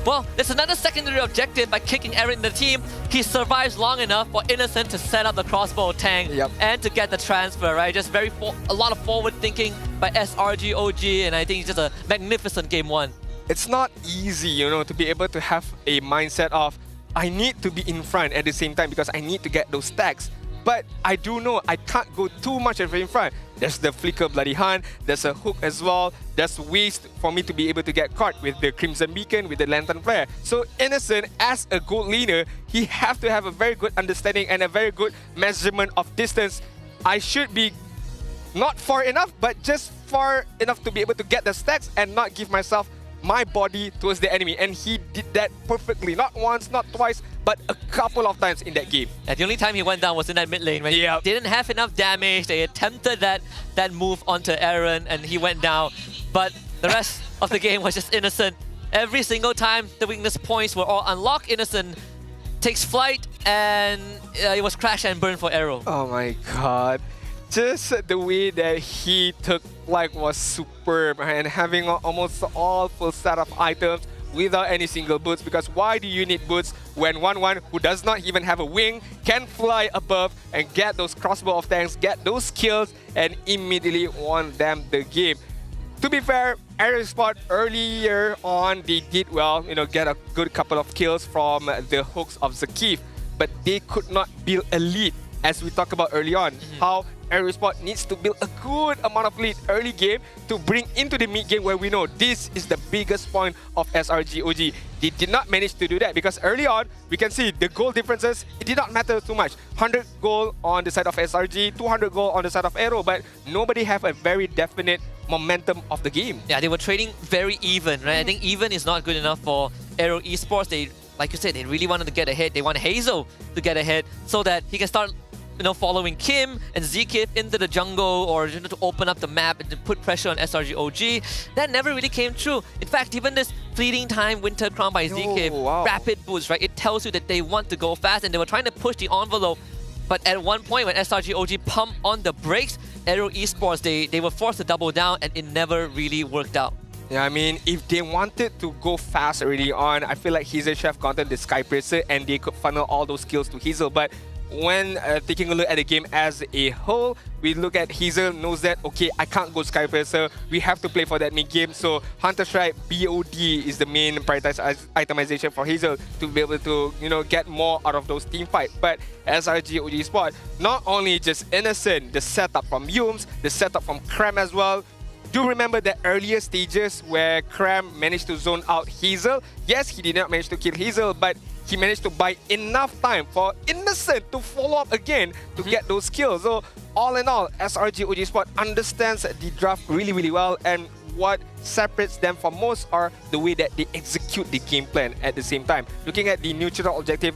Well, there's another secondary objective by kicking Aaron in the team. He survives long enough for Innocent to set up the crossbow tank and to get the transfer, right? Just a lot of forward thinking by SRG OG, and I think it's just a magnificent game 1. It's not easy, you know, to be able to have a mindset of I need to be in front at the same time because I need to get those stacks. But I do know I can't go too much in front. There's the Flicker Bloody Hunt, there's a hook as well, there's ways for me to be able to get caught with the Crimson Beacon, with the Lantern Flare. So Innocent, as a gold leader, he have to have a very good understanding and a very good measurement of distance. I should be not far enough, but just far enough to be able to get the stacks and not give myself my body towards the enemy, and he did that perfectly. Not once, not twice, but a couple of times in that game. Yeah, the only time he went down was in that mid lane when he didn't have enough damage. They attempted that move onto Aaron and he went down, but the rest of the game was just Innocent. Every single time the weakness points were all unlocked, Innocent takes flight, and it was crash and burn for AERO. Oh my god. Just the way that he took flight was superb, and having almost all full set of items without any single boots, because why do you need boots when 1-1 who does not even have a wing can fly above and get those crossbow of tanks, get those kills, and immediately won them the game. To be fair, AERO Esports earlier on, they did well, you know, get a good couple of kills from the hooks of Zakif, but they could not build a lead, as we talked about early on, how AERO Esports needs to build a good amount of lead early game to bring into the mid game, where we know this is the biggest point of SRG OG. They did not manage to do that because early on, we can see the goal differences, it did not matter too much. 100 goal on the side of SRG, 200 goal on the side of AERO, but nobody have a very definite momentum of the game. Yeah, they were trading very even, right? I think even is not good enough for AERO Esports. They, like you said, they really wanted to get ahead. They want Hazel to get ahead so that he can start, you know, following Kim and Zekif into the jungle, or, you know, to open up the map and to put pressure on SRG OG. That never really came true. In fact, even this fleeting time Winter Crown by Zekif, rapid boost, right? It tells you that they want to go fast and they were trying to push the envelope. But at one point when SRG OG pumped on the brakes, AERO Esports, they were forced to double down, and it never really worked out. Yeah, I mean, if they wanted to go fast early on, I feel like Hazel should have gotten the Skybracer and they could funnel all those kills to Hazel. But when taking a look at the game as a whole, we look at Hazel knows that, okay, I can't go Skybracer, we have to play for that mid game. So Hunter Strike BOD is the main prioritized itemization for Hazel to be able to, you know, get more out of those team fights. But SRG OG Sport, not only just Innocent, the setup from Yums, the setup from Cram as well. Do remember the earlier stages where Cram managed to zone out Hazel. Yes, he did not manage to kill Hazel, but he managed to buy enough time for Innocent to follow up again to get those kills. So all in all, SRG OG Sport understands the draft really, really well. And what separates them from most are the way that they execute the game plan at the same time. Looking at the neutral objective,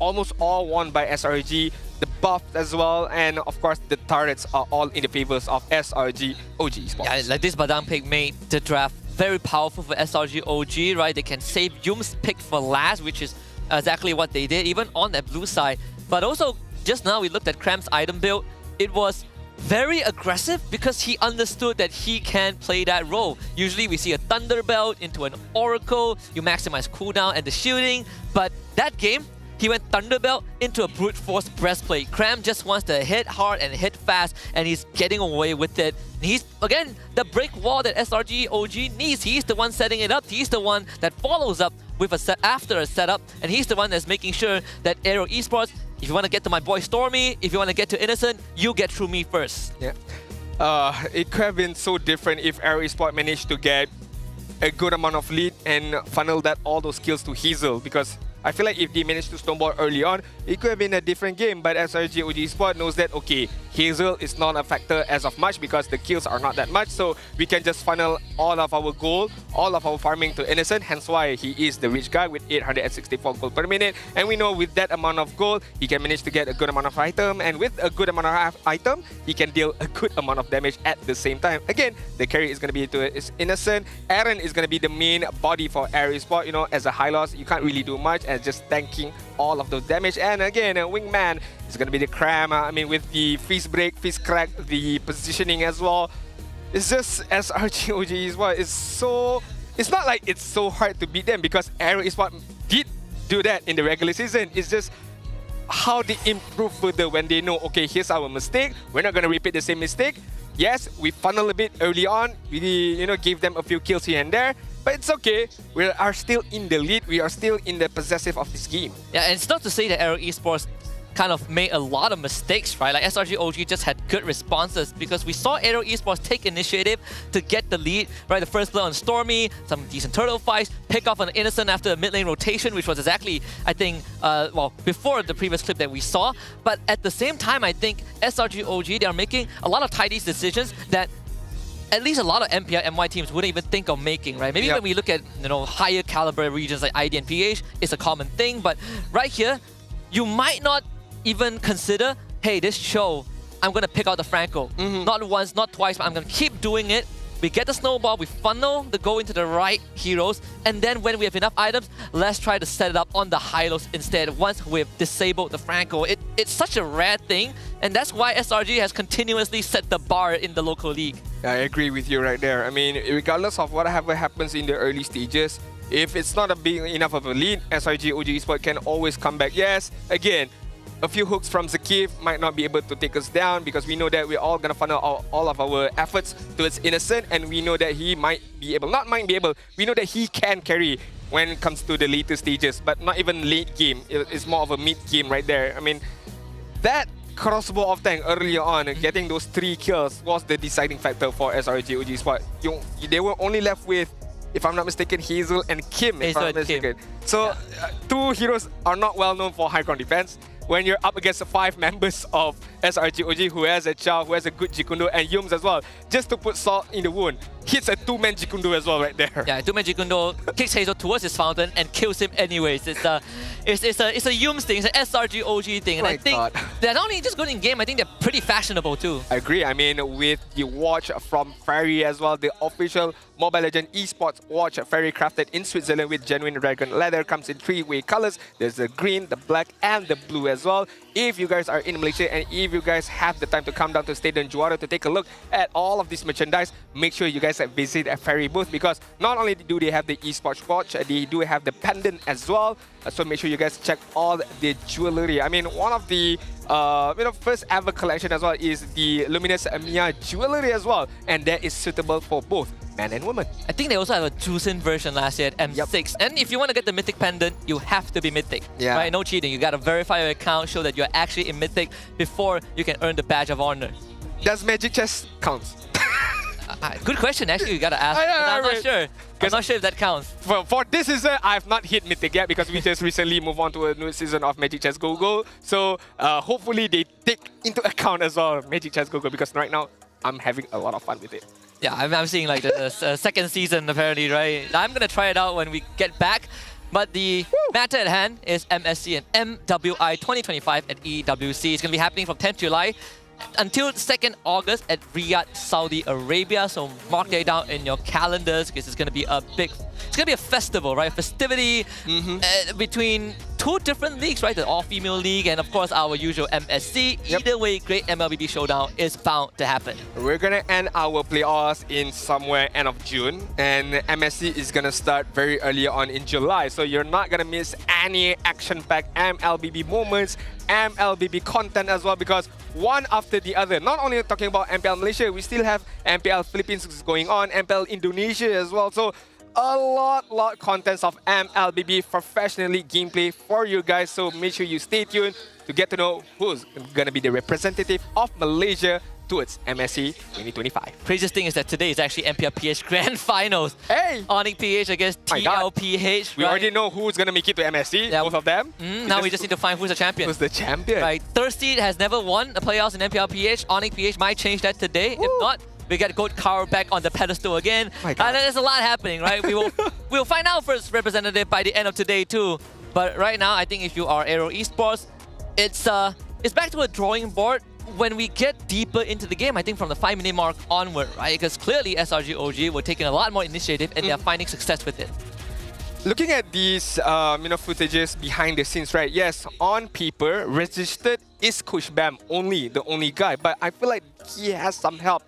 almost all won by SRG, the buff as well, and of course the turrets are all in the favors of SRG OG Esports. Yeah, like this Badang pick made the draft very powerful for SRG OG, right? They can save Yum's pick for last, which is exactly what they did, even on that blue side. But also, just now we looked at Cram's item build. It was very aggressive because he understood that he can play that role. Usually we see a Thunder Belt into an Oracle, you maximize cooldown and the shielding, but that game, he went Thunder Belt into a Brute Force Breastplate. Cram just wants to hit hard and hit fast, and he's getting away with it. He's, again, the break wall that SRG OG needs. He's the one setting it up. He's the one that follows up with a set after a setup, and he's the one that's making sure that AERO Esports, if you want to get to my boy Stormy, if you want to get to Innocent, you get through me first. Yeah. It could have been so different if AERO Esports managed to get a good amount of lead and funnel all those kills to Hazel, because I feel like if they managed to snowball early on, it could have been a different game. But SRG OG Esports knows that, okay, Hazel is not a factor as of much because the kills are not that much. So we can just funnel all of our gold, all of our farming to Innocent. Hence why he is the rich guy with 864 gold per minute. And we know with that amount of gold, he can manage to get a good amount of item. And with a good amount of item, he can deal a good amount of damage at the same time. Again, the carry is going to be to Innocent. Aaron is going to be the main body for AERO Esports. You know, as a high loss, you can't really do much as just tanking all of those damage. And again, a wingman is going to be the Cram. I mean, with the freeze break, freeze crack, the positioning as well. It's just SRG OG Esports. It's not like it's so hard to beat them because AERO Esports did do that in the regular season. It's just how they improve further when they know, okay, here's our mistake. We're not going to repeat the same mistake. Yes, we funnel a bit early on. We, gave them a few kills here and there. But it's okay. We are still in the lead. We are still in the possessive of this game. Yeah, and it's not to say that AERO Esports kind of made a lot of mistakes, right? Like SRG OG just had good responses because we saw AERO Esports take initiative to get the lead, right? The first blood on Stormy, some decent turtle fights, pick off an Innocent after a mid lane rotation, which was exactly, I think, before the previous clip that we saw. But at the same time, I think SRG OG, they are making a lot of tidy decisions that at least a lot of MPL MY teams wouldn't even think of making, right? Maybe when we look at, higher caliber regions like ID and PH, it's a common thing, but right here, you might not even consider, hey, this show, I'm going to pick out the Franco. Not once, not twice, but I'm going to keep doing it. We get the snowball, we funnel the go into the right heroes, and then when we have enough items, let's try to set it up on the Hylos instead once we've disabled the Franco. It's such a rare thing, and that's why SRG has continuously set the bar in the local league. I agree with you right there. I mean, regardless of whatever happens in the early stages, if it's not a big enough of a lead, SRG OG Esports can always come back. Yes, again, a few hooks from Zakif might not be able to take us down because we know that we're all going to funnel all of our efforts towards Innocent, and we know that he might be able, we know that he can carry when it comes to the later stages, but not even late game. It's more of a mid game right there. I mean, that crossbow off tank earlier on, getting those 3 kills was the deciding factor for SRG OG Esports. They were only left with, if I'm not mistaken, Hazel and Kim, if I'm not mistaken. So, 2 heroes are not well known for high ground defense. When you're up against 5 members of SRG OG who has a Chow, who has a good Jikundo, and Yums as well, just to put salt in the wound, hits a 2-man Jikundo as well right there. Yeah, 2-man Jikundo kicks Hazel towards his fountain and kills him anyways. It's a Yums thing, it's an SRG OG thing, and I think they're not only just good in game, I think they're pretty fashionable too. I agree. I mean, with the watch from Fairy as well, the official Mobile Legends Esports watch, Fairy crafted in Switzerland with genuine dragon leather, comes in 3-way colors. There's the green, the black, and the blue as well. If you guys are in Malaysia and if you guys have the time to come down to Stadium Juara to take a look at all of this merchandise, make sure you guys visit a Fairy booth, because not only do they have the esports watch, they do have the pendant as well. So make sure you guys check all the jewelry. I mean, one of the first ever collection as well is the Luminous Mia jewelry as well, and that is suitable for both man and woman. I think they also have a Juicing version last year at M6. And if you want to get the Mythic Pendant, you have to be Mythic. Yeah. Right? No cheating. You got to verify your account, show that you're actually in Mythic before you can earn the Badge of Honor. Does Magic Chest count? Good question, actually. You got to ask. I'm not sure. I'm not sure if that counts. For this season, I've not hit Mythic yet because we just recently moved on to a new season of Magic Chess Go-Go. So hopefully they take into account as well Magic Chess Go-Go, because right now I'm having a lot of fun with it. Yeah, I'm seeing like the second season apparently, right? I'm gonna try it out when we get back. But the matter at hand is MSC and MWI 2025 at EWC. It's gonna be happening from 10th July until 2nd August at Riyadh, Saudi Arabia. So mark that down in your calendars because it's gonna be a big, it's gonna be a festival, right? Festivity between two different leagues, right? The all-female league and of course our usual MSC. Either way, great MLBB showdown is bound to happen. We're gonna end our playoffs in somewhere end of June, and MSC is gonna start very early on in July. So you're not gonna miss any action-packed MLBB moments, MLBB content as well, because one after the other. Not only talking about MPL Malaysia, we still have MPL Philippines going on, MPL Indonesia as well. So a lot contents of MLBB professionally gameplay for you guys. So make sure you stay tuned to get to know who's gonna be the representative of Malaysia towards MSC 2025. Craziest thing is that today is actually MPL PH Grand Finals. Hey! Onyx PH against TLPH. We already know who's going to make it to MSC, both of them. Now we just need to find who's the champion. Who's the champion? Right. Thirsty has never won a playoffs in MPL PH. Onyx PH might change that today. If not, we get Gold Car back on the pedestal again. There's a lot happening, right? We'll find out first representative by the end of today too. But right now, I think if you are AERO Esports, it's back to a drawing board. When we get deeper into the game, I think from the 5-minute mark onward, right? Because clearly SRG OG were taking a lot more initiative and they're finding success with it. Looking at these footages behind the scenes, right? Yes, on paper, registered is Coach Bam the only guy. But I feel like he has some help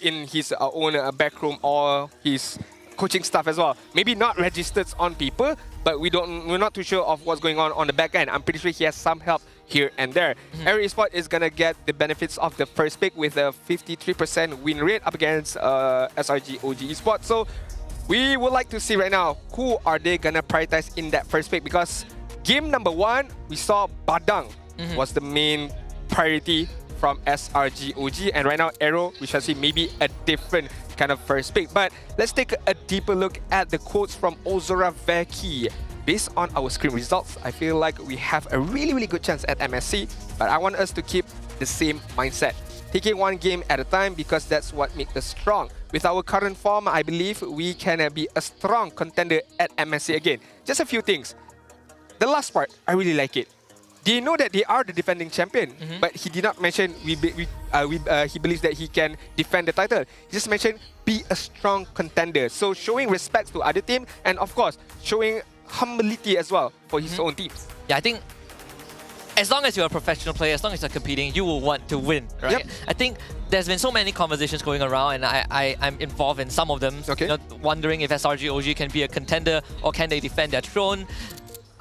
in his own backroom or his coaching staff as well. Maybe not registered on paper, but we're not too sure of what's going on the back end. I'm pretty sure he has some help here and there. AERO Esports is gonna get the benefits of the first pick with a 53% win rate up against SRG OG Esports. So we would like to see right now who are they gonna prioritize in that first pick, because game number 1 we saw Badang was the main priority from SRG OG, and right now AERO we shall see maybe a different kind of first pick. But let's take a deeper look at the quotes from Ozora Veki. Based on our screen results, I feel like we have a really good chance at MSC, but I want us to keep the same mindset. Taking one game at a time, because that's what makes us strong. With our current form, I believe we can be a strong contender at MSC again. Just a few things. The last part, I really like it. They know that they are the defending champion, but he did not mention he believes that he can defend the title. He just mentioned be a strong contender. So showing respect to other team, and of course showing humility as well for his own teams. Yeah, I think as long as you're a professional player, as long as you're competing, you will want to win, right? I think there's been so many conversations going around, and I'm involved in some of them. You know, wondering if SRG OG can be a contender or can they defend their throne.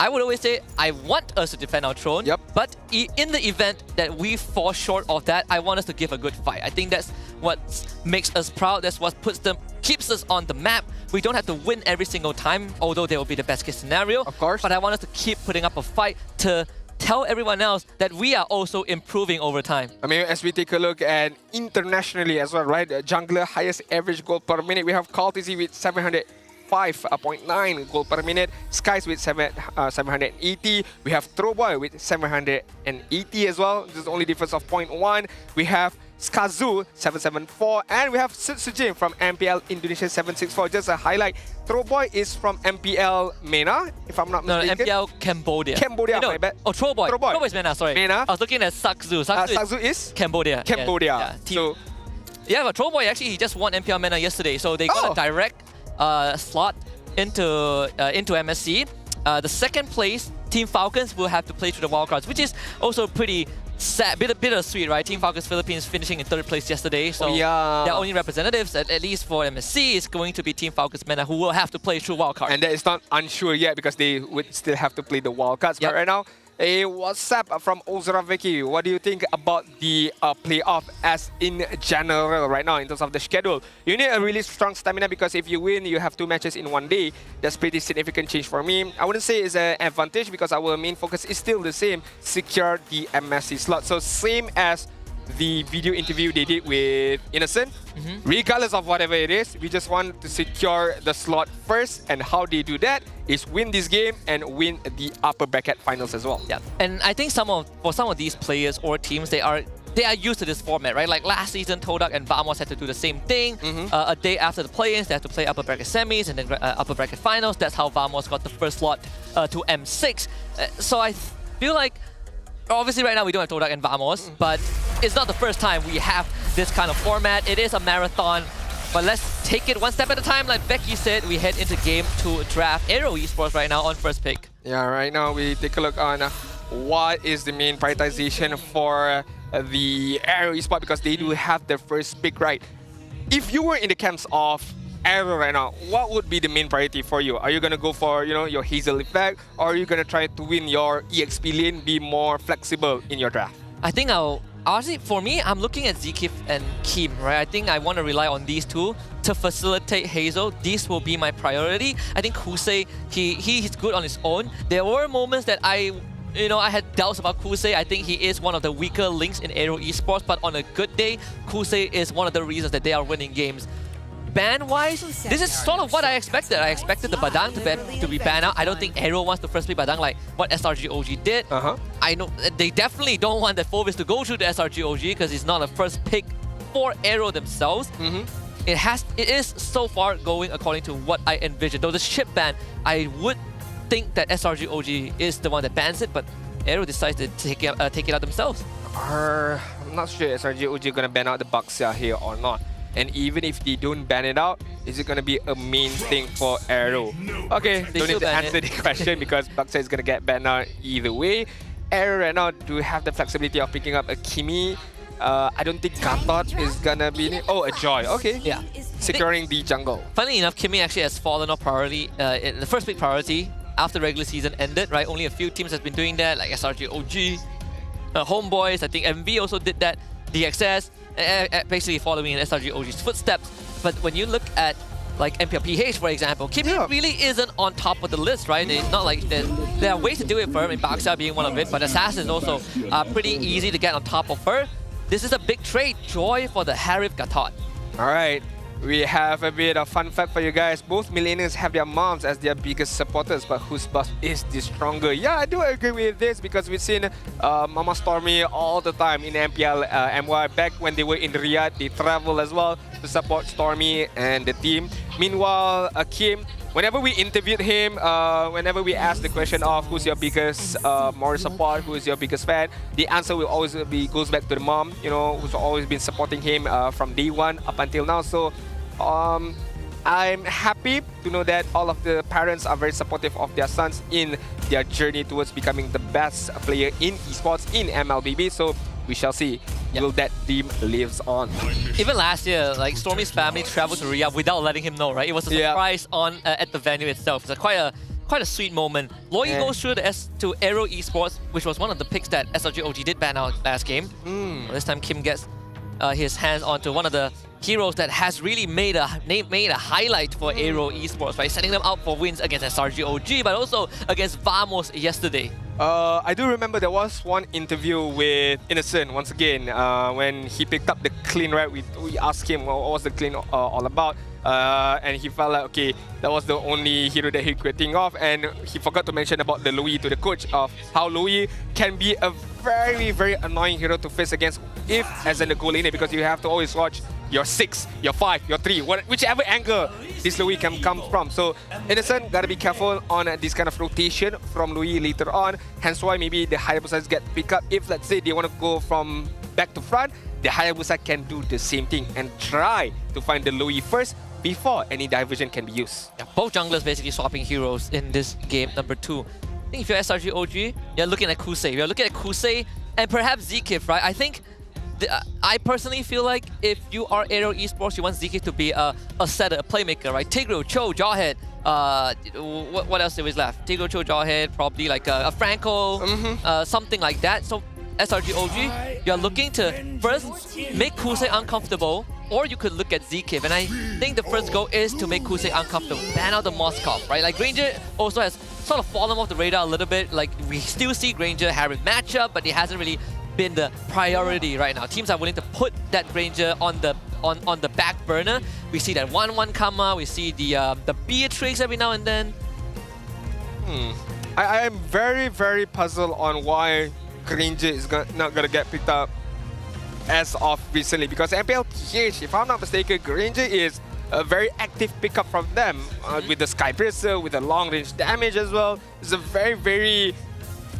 I would always say I want us to defend our throne, but in the event that we fall short of that, I want us to give a good fight. I think that's what makes us proud. That's what keeps us on the map. We don't have to win every single time, although there will be the best case scenario. Of course. But I want us to keep putting up a fight to tell everyone else that we are also improving over time. I mean, as we take a look at internationally as well, right? Jungler highest average goal per minute. We have Kaltizi with 705.9 goal per minute. Skies with 780. We have Throwboy with 780 as well. There's only difference of 0.1. We have Skazu 774, and we have Sujin from MPL Indonesia 764. Just a highlight, Throwboy is from MPL MENA, if I'm not mistaken. No, MPL Cambodia. Cambodia, my bad. Oh, Throwboy is MENA, sorry. MENA. I was looking at Sakzu. Sakzu is Cambodia. Cambodia. So, yeah, but Throwboy actually he just won MPL MENA yesterday, so they got a direct slot into MSC. The second place, Team Falcons, will have to play through the wildcards, which is also pretty sad, bittersweet, right? Team Falcons Philippines finishing in 3rd place yesterday, so their only representatives, at least for MSC, is going to be Team Falcons MENA, who will have to play through wildcard. And that is not unsure yet, because they would still have to play the wildcards. But right now, a WhatsApp from Ozora Veki. What do you think about the playoff as in general right now in terms of the schedule? You need a really strong stamina, because if you win, you have 2 matches in 1 day. That's pretty significant change for me. I wouldn't say it's an advantage, because our main focus is still the same, secure the MSC slot. So same as the video interview they did with Innocent. Regardless of whatever it is, we just want to secure the slot first, and how they do that is win this game and win the upper bracket finals as well. Yeah, and I think for some of these players or teams, they are they are used to this format, right? Like last season, Todak and Vamos had to do the same thing. A day after the play-ins, they had to play upper bracket semis and then upper bracket finals. That's how Vamos got the first slot to M6. So I feel like, obviously right now we don't have Todak and Vamos, but it's not the first time we have this kind of format. It is a marathon, but let's take it one step at a time. Like Becky said, we head into game 2 draft. AERO Esports right now on first pick. Yeah, right now we take a look on what is the main prioritization for the AERO Esports, because they do have their first pick, right? If you were in the camps of AERO right now, what would be the main priority for you? Are you going to go for, you know, your Hazel effect, or are you going to try to win your EXP lane, be more flexible in your draft? I think honestly, for me, I'm looking at Zkif and Kim, right? I think I want to rely on these two to facilitate Hazel. These will be my priority. I think Kusei, he's good on his own. There were moments that I had doubts about Kusei. I think he is one of the weaker links in AERO Esports, but on a good day, Kusei is one of the reasons that they are winning games. Ban-wise, this is sort of what I expected. I expected the Badang to be banned out. I don't think AERO wants to first pick Badang like what SRG OG did. I know they definitely don't want the Phovis to go through the SRG OG because it's not a first pick for AERO themselves. It is so far going according to what I envisioned. Though the ship ban, I would think that SRG OG is the one that bans it, but AERO decides to take it out themselves. I'm not sure SRG OG gonna ban out the Baxia here or not. And even if they don't ban it out, is it gonna be a main thing for AERO? Okay, don't need to answer the question because Baxia is gonna get banned out either way. AERO right now do have the flexibility of picking up a Kimi. I don't think Gatot is gonna be... Oh, a Joy. Okay. Yeah. Securing the jungle. Funnily enough, Kimi actually has fallen off priority in the first big priority after regular season ended, right? Only a few teams has been doing that, like SRG OG, HomeBois. I think MV also did that. DXS, basically following in SRG OG's footsteps. But when you look at like MPL PH, for example, Kimi really isn't on top of the list, right? It's not like there are ways to do it for him, in Baxia being one of it, but Assassin is also pretty easy to get on top of her. This is a big trade. Joy for the Harif Gatot. Alright, we have a bit of fun fact for you guys. Both millennials have their moms as their biggest supporters, but whose buff is the stronger? Yeah, I do agree with this because we've seen Mama Stormy all the time in MPL MY. Back when they were in Riyadh, they travel as well to support Stormy and the team. Meanwhile, Kim, whenever we interviewed him, whenever we asked the question of who's your biggest moral support, who is your biggest fan, the answer will always goes back to the mom, you know, who's always been supporting him from day one up until now. So I'm happy to know that all of the parents are very supportive of their sons in their journey towards becoming the best player in esports in MLBB. So we shall see. Will that dream lives on? Even last year, like Stormy's family traveled to Riyadh without letting him know, right? It was a surprise at the venue itself. It's quite a sweet moment. Loyi goes through to AERO Esports, which was one of the picks that SRG OG did ban out last game. This time Kim gets his hands onto one of the heroes that has really made a highlight for AERO Esports, right? Setting them out for wins against SRG OG, but also against Vamos yesterday. I do remember there was one interview with Innocent once again when he picked up the clean, right? We asked him what was the clean all about, and he felt like, okay, that was the only hero that he could think of, and he forgot to mention about the Louis to the coach of how Louis can be a very, very annoying hero to face against if as in the goal laner, because you have to always watch your 6, your 5, your 3, whichever angle this Louis can come from. So Innocent gotta be careful on this kind of rotation from Louis later on. Hence why maybe the Hayabusa get picked up. If let's say they want to go from back to front, the Hayabusa can do the same thing and try to find the Louis first before any diversion can be used. Yeah, both junglers basically swapping heroes in this game number 2. I think if you're SRG OG, you're looking at Kusei. You're looking at Kusei and perhaps Zkif, right? I think I personally feel like if you are AERO Esports, you want Zkif to be a setter, a playmaker, right? Tigro, Cho, Jawhead. What else there is left? Tigro, Cho, Jawhead, probably like a Franco, something like that. So SRG OG, you're looking to first make Kusei uncomfortable, or you could look at Zkif. And I think the first goal is to make Kusei uncomfortable. Ban out the Moskov, right? Like Granger also has sort of fallen off the radar a little bit. Like we still see Granger having matchup, but it hasn't really been the priority right now. Teams are willing to put that Granger on the back burner. We see that 1-1 Kama, we see the Beatrix every now and then. I am very, very puzzled on why Granger is not gonna get picked up as of recently, because MPL TH, if I'm not mistaken, Granger is a very active pickup from them with the Sky Piercer, with the long range damage as well. It's a very, very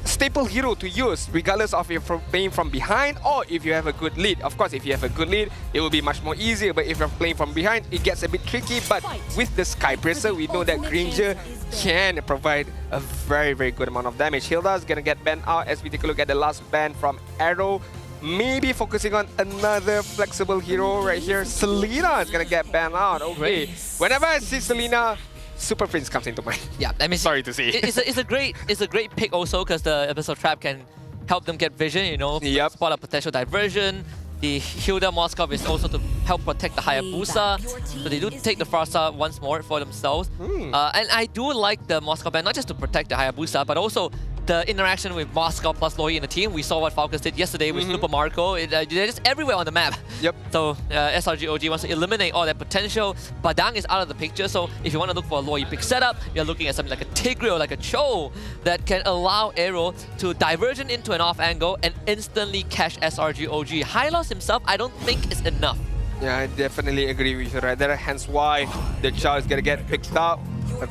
staple hero to use, regardless of if you're playing from behind or if you have a good lead. Of course, if you have a good lead, it will be much more easier, but if you're playing from behind, it gets a bit tricky. But with the Sky Piercer, we know that Granger can provide a very, very good amount of damage. Hilda is gonna get banned out as we take a look at the last ban from AERO. Maybe focusing on another flexible hero right here. Selena is gonna get banned out. Okay. Whenever I see Selena, Super Prince comes into mind. Yeah, I mean, sorry to say. It's a great pick also, because the Abyssal Trap can help them get vision, you know, spot a potential diversion. The Hilda Moskov is also to help protect the Hayabusa. So they do take the Farsa once more for themselves. And I do like the Moskov ban, not just to protect the Hayabusa, but also the interaction with Moscow plus Loi in the team. We saw what Falcons did yesterday with Super Marco. They're just everywhere on the map. Yep. So SRG OG wants to eliminate all that potential. Badang is out of the picture, so if you want to look for a Loi pick setup, you're looking at something like a Tigreal, like a Cho, that can allow AERO to diversion into an off angle and instantly catch SRG OG. High loss himself, I don't think is enough. Yeah, I definitely agree with you right there. Hence why the Chow is gonna get picked up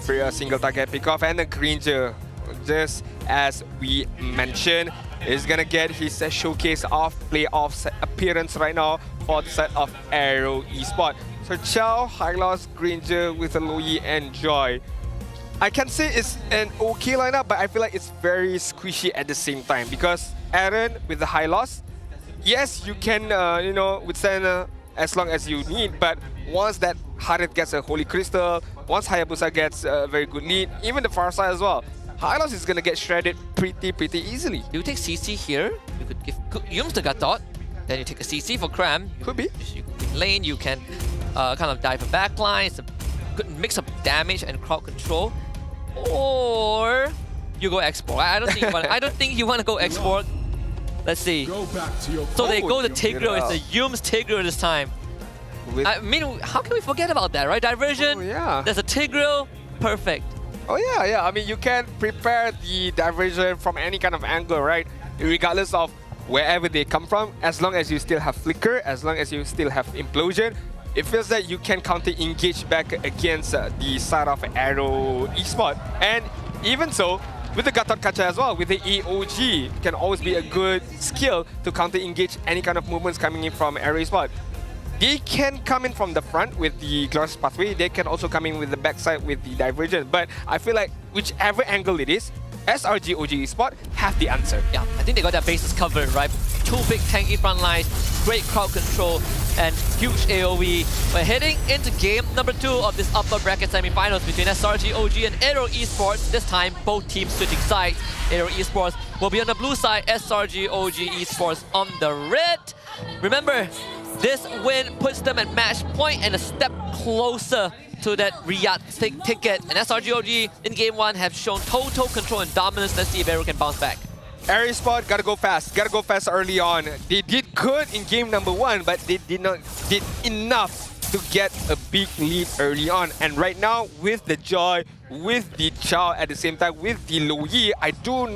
for a single target pick off, and the Granger, just as we mentioned, is gonna get his showcase of playoffs appearance right now for the side of AERO Esports. So Chow, Hylos, Granger with a Loi and Joy. I can say it's an okay lineup, but I feel like it's very squishy at the same time, because Aaron with the Hylos, yes, you can you know, withstand as long as you need, but once that Harith gets a Holy Crystal, once Hayabusa gets a very good lead, even the Farsa as well, Hylos is gonna get shredded pretty easily. You take CC here, you could give Yums the Gatot, then you take a CC for Cram. Could be. You could pick lane, you can kind of dive a backline, it's a good mix of damage and crowd control. Or you go export. I don't think you want to go export. Let's see. So they go to Tigreal. It's the Yums Tigreal this time. I mean, how can we forget about that, right? Diversion. Oh, yeah. There's a Tigreal. Perfect. Oh yeah. I mean, you can prepare the diversion from any kind of angle, right? Regardless of wherever they come from, as long as you still have Flicker, as long as you still have Implosion, it feels that you can counter-engage back against the side of AERO Esports. And even so, with the Gatot Kacha as well, with the EOG, it can always be a good skill to counter-engage any kind of movements coming in from AERO Esports. They can come in from the front with the Glorious Pathway, they can also come in with the backside with the Divergent, but I feel like whichever angle it is, SRG OG Esports have the answer. Yeah, I think they got their bases covered, right? Two big tanky front lines, great crowd control, and huge AoE. We're heading into game number 2 of this upper bracket semi-finals between SRG OG and AERO Esports. This time, both teams switching sides. AERO Esports will be on the blue side, SRG OG Esports on the red. Remember, this win puts them at match point and a step closer to that Riyadh ticket. And SRG OG in game 1 have shown total control and dominance. Let's see if AERO can bounce back. AERO Esports gotta go fast early on. They did good in game number 1, but they did not did enough to get a big lead early on. And right now, with the Joy, with the Chow at the same time, with the Loi, I do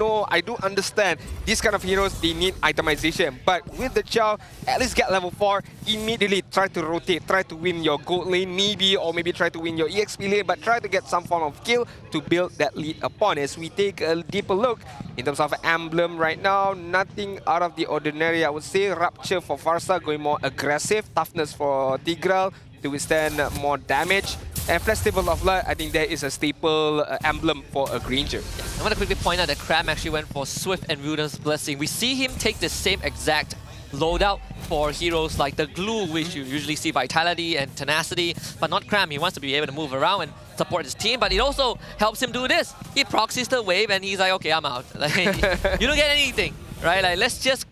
understand these kind of heroes, they need itemization. But with the Chow, at least get level 4, immediately try to rotate, try to win your gold lane maybe, or maybe try to win your EXP lane, but try to get some form of kill to build that lead upon. As we take a deeper look in terms of emblem right now, nothing out of the ordinary, I would say. Rapture for Farsa going more aggressive, toughness for Tigreal to withstand more damage. And Festival of Light, I think that is a staple emblem for a Granger. Yeah, I want to quickly point out that Cram actually went for Swift and Wilderness Blessing. We see him take the same exact loadout for heroes like the Glue, which you usually see Vitality and Tenacity, but not Cram. He wants to be able to move around and support his team, but it also helps him do this. He proxies the wave and he's like, okay, I'm out. Like, you don't get anything, right? Like, let's just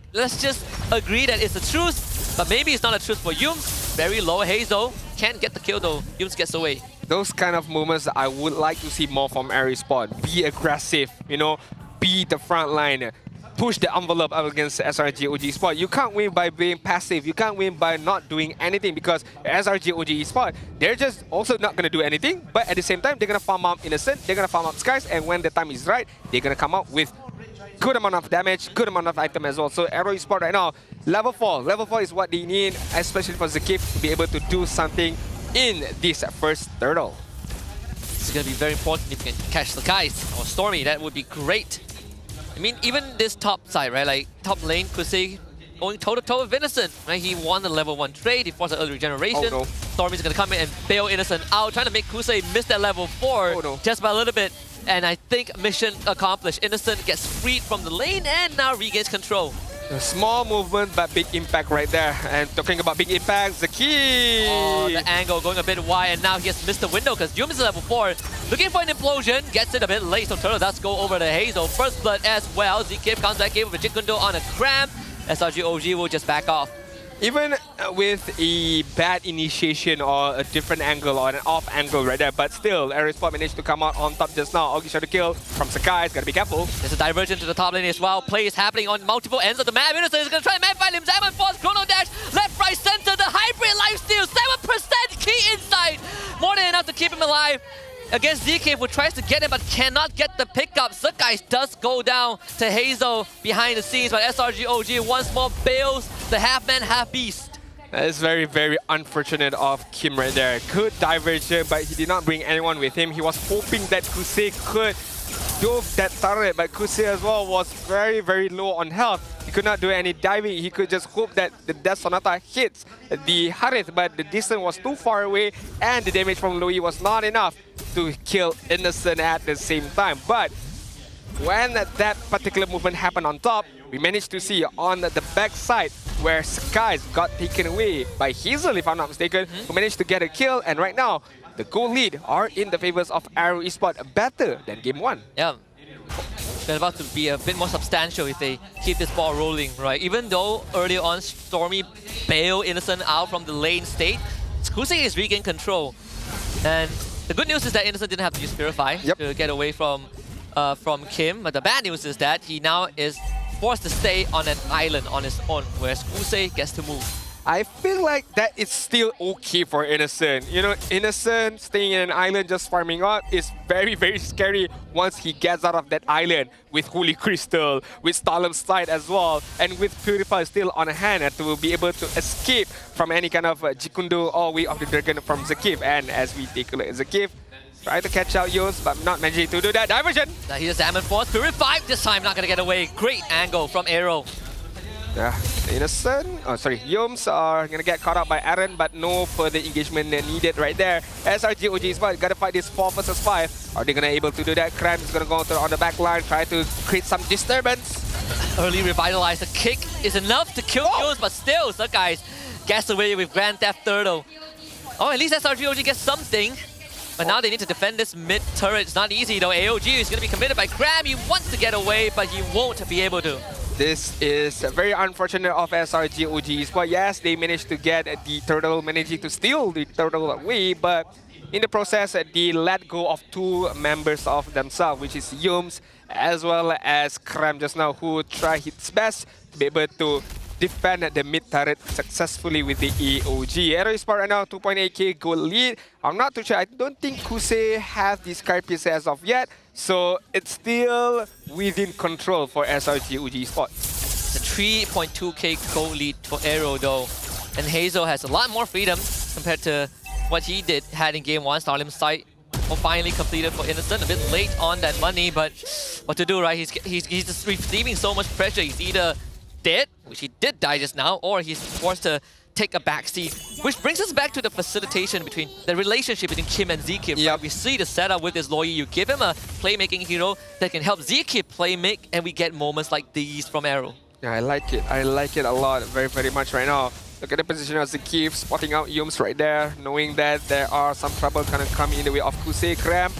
agree that it's the truth, but maybe it's not a truth for Yums. Very low haze though. Can't get the kill though. Yums gets away. Those kind of moments I would like to see more from AERO Esports. Be aggressive, you know, be the front line. Push the envelope up against SRG OG Esports. You can't win by being passive. You can't win by not doing anything, because SRG OG Esports, they're just also not going to do anything, but at the same time, they're going to farm out Innocent, they're going to farm out Skies, and when the time is right, they're going to come out with good amount of damage, good amount of item as well. So AERO Esports right now, level 4. Level 4 is what they need, especially for Zakif to be able to do something in this first turtle. This is going to be very important if you can catch the guys or Stormy. That would be great. I mean, even this top side, right? Like top lane, Kusei going toe-to-toe with Innocent, right? He won the level 1 trade, he forced an early regeneration. Oh, no. Stormy's gonna come in and bail Innocent out, trying to make Kusei miss that level 4 just by a little bit. And I think mission accomplished. Innocent gets freed from the lane and now regains control. A small movement, but big impact right there. And talking about big impact, Zaki! Oh, the angle going a bit wide, and now he has missed the window because Yum is level 4. Looking for an implosion, gets it a bit late, so Turtle does go over to Hazel. First blood as well. ZK comes back in with a Jikundo on a cram. SRG OG will just back off. Even with a bad initiation or a different angle or an off angle right there, but still, AERO Esports managed to come out on top just now. Augie shot a kill from Sakai, gotta be careful. There's a diversion to the top lane as well. Play is happening on multiple ends of the map. Innocent is gonna try and man fight him. Zaman Force, Chrono Dash, left, right, center, the hybrid lifesteal, 7% key inside. More than enough to keep him alive. Against ZK, who tries to get him but cannot get the pickup. Sakai does go down to Hazel behind the scenes, but SRG OG once more bails the half-man, half-beast. That is very, very unfortunate of Kim right there. Good diversion, but he did not bring anyone with him. He was hoping that Kusei could dove that turret, but Kusei as well was very, very low on health. He could not do any diving. He could just hope that the Death Sonata hits the Harith, but the distance was too far away and the damage from Louis was not enough to kill Innocent at the same time. But when that particular movement happened on top, we managed to see on the back side where Skies got taken away by Hazel, if I'm not mistaken, who managed to get a kill, and right now the goal lead are in the favors of AERO Esports, better than game 1. Yeah. They're about to be a bit more substantial if they keep this ball rolling, right? Even though earlier on Stormy bailed Innocent out from the lane state, Kusei is regained control. And the good news is that Innocent didn't have to use Purify to get away from Kim, but the bad news is that he now is forced to stay on an island on his own, whereas Kusei gets to move. I feel like that is still okay for Innocent. You know, Innocent staying in an island just farming out is very, very scary once he gets out of that island with Holy Crystal, with Stalem's Sight as well, and with Purify still on hand to be able to escape from any kind of Jikundo or Way of the Dragon from Zakif. And as we take a look at Zakif, try to catch out Yos, but not managing to do that. Diversion! Now here's Zaman Force, Purify, this time not gonna get away. Great angle from AERO. Yeah, Innocent, Yoms are gonna get caught up by Aaron, but no further engagement needed right there. SRG OG Esports gotta fight this 4 versus 5. Are they gonna able to do that? Kram is gonna go on the back line, try to create some disturbance. Early revitalize, the kick is enough to kill Yoms, but still, Sakai gets away with Grand Theft Turtle. Oh, at least SRG OG gets something. But now they need to defend this mid turret. It's not easy though. AOG is going to be committed by Kram. He wants to get away, but he won't be able to. This is very unfortunate of SRG OGs. But yes, they managed to get the turtle, managing to steal the turtle away. But in the process, they let go of 2 members of themselves, which is Yums as well as Kram just now, who tried his best to be able to defend the mid turret successfully with the AOG. AERO Esports right now 2.8k goal lead. I'm not too sure. I don't think Kusei has this card piece as of yet. So it's still within control for SRG OG Esports. It's a 3.2k goal lead for AERO though. And Hazel has a lot more freedom compared to what he had in game 1. Stalem's Sight finally completed for Innocent. A bit late on that money, but what to do, right? He's just receiving so much pressure. He's either dead, which he did die just now, or he's forced to take a backseat. Which brings us back to the facilitation between the relationship between Kim and ZK. Yep. Right? We see the setup with this Loyi. You give him a playmaking hero that can help ZK playmake, and we get moments like these from AERO. Yeah, I like it. I like it a lot, very, very much right now. Look at the position of Zakif, spotting out Yums right there, knowing that there are some trouble kind of coming in the way of Kusei. Kram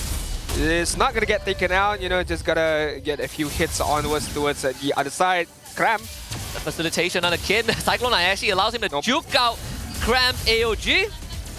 is not going to get taken out, you know, just got to get a few hits onwards towards the other side. Kram. The facilitation on the kid. Cyclone Eye actually allows him to juke out Kram AOG.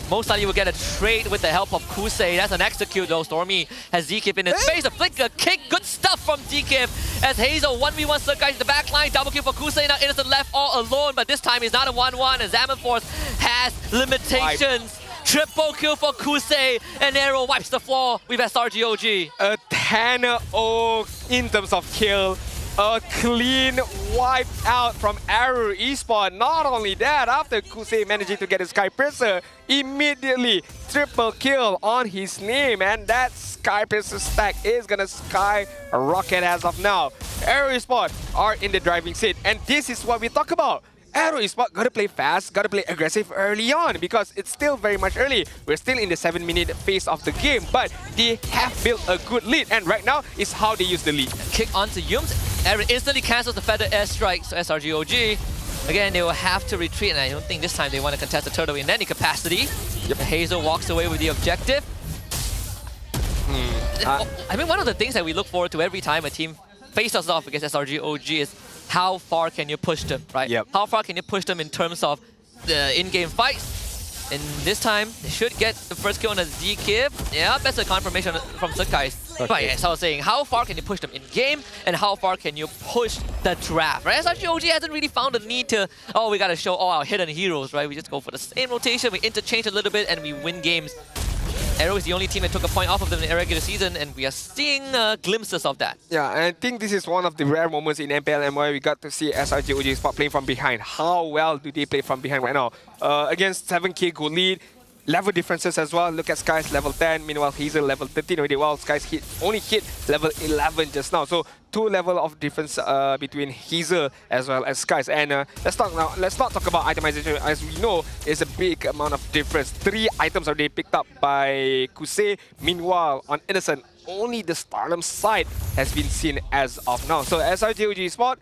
Most likely will get a trade with the help of Kusei. That's an execute though. Stormy has Zkif in his face. A flicker kick. Good stuff from Zkif. As Hazel 1v1 Sakai in the back line. Double kill for Kusei. Now Innocent left all alone. But this time he's not a 1-1. As Zaman Force has limitations. Triple kill for Kusei. And AERO wipes the floor with SRG OG. A 10-0 in terms of kill. A clean wipe out from AERO Esports. Not only that, after Kusei managing to get a Sky Piercer, immediately triple kill on his name, and that Sky Piercer stack is gonna skyrocket as of now. AERO Esports are in the driving seat, and this is what we talk about. AERO Esports gotta play fast, gotta play aggressive early on because it's still very much early. We're still in the 7-minute phase of the game, but they have built a good lead, and right now is how they use the lead. Kick onto Yums. AERO instantly cancels the feather airstrike, so SRGOG. Again, they will have to retreat, and I don't think this time they want to contest the turtle in any capacity. Yep. Hazel walks away with the objective. I mean, one of the things that we look forward to every time a team faces off against SRGOG is how far can you push them, right? Yep. How far can you push them in terms of the in-game fights? And this time, they should get the first kill on a Z-Kib. Yeah, that's a confirmation from Sakai. Okay. But yes, I was saying, how far can you push them in-game, and how far can you push the draft, right? SRGOG hasn't really found the need to, oh, we gotta show all our hidden heroes, right? We just go for the same rotation, we interchange a little bit, and we win games. AERO is the only team that took a point off of them in the regular season, and we are seeing glimpses of that. Yeah, and I think this is one of the rare moments in MPL MY we got to see SRGOG Sport playing from behind. How well do they play from behind right now? Against 7k goal lead, level differences as well. Look at Sky's level 10, meanwhile Hazel level 13 already. While Sky's only hit level 11 just now. So 2 level of difference between Hazel as well as Sky's. And let's not talk about itemization. As we know, it's a big amount of difference. 3 items already picked up by Kusei. Meanwhile, on Innocent, only the Stardom side has been seen as of now. So SRGOG Sport,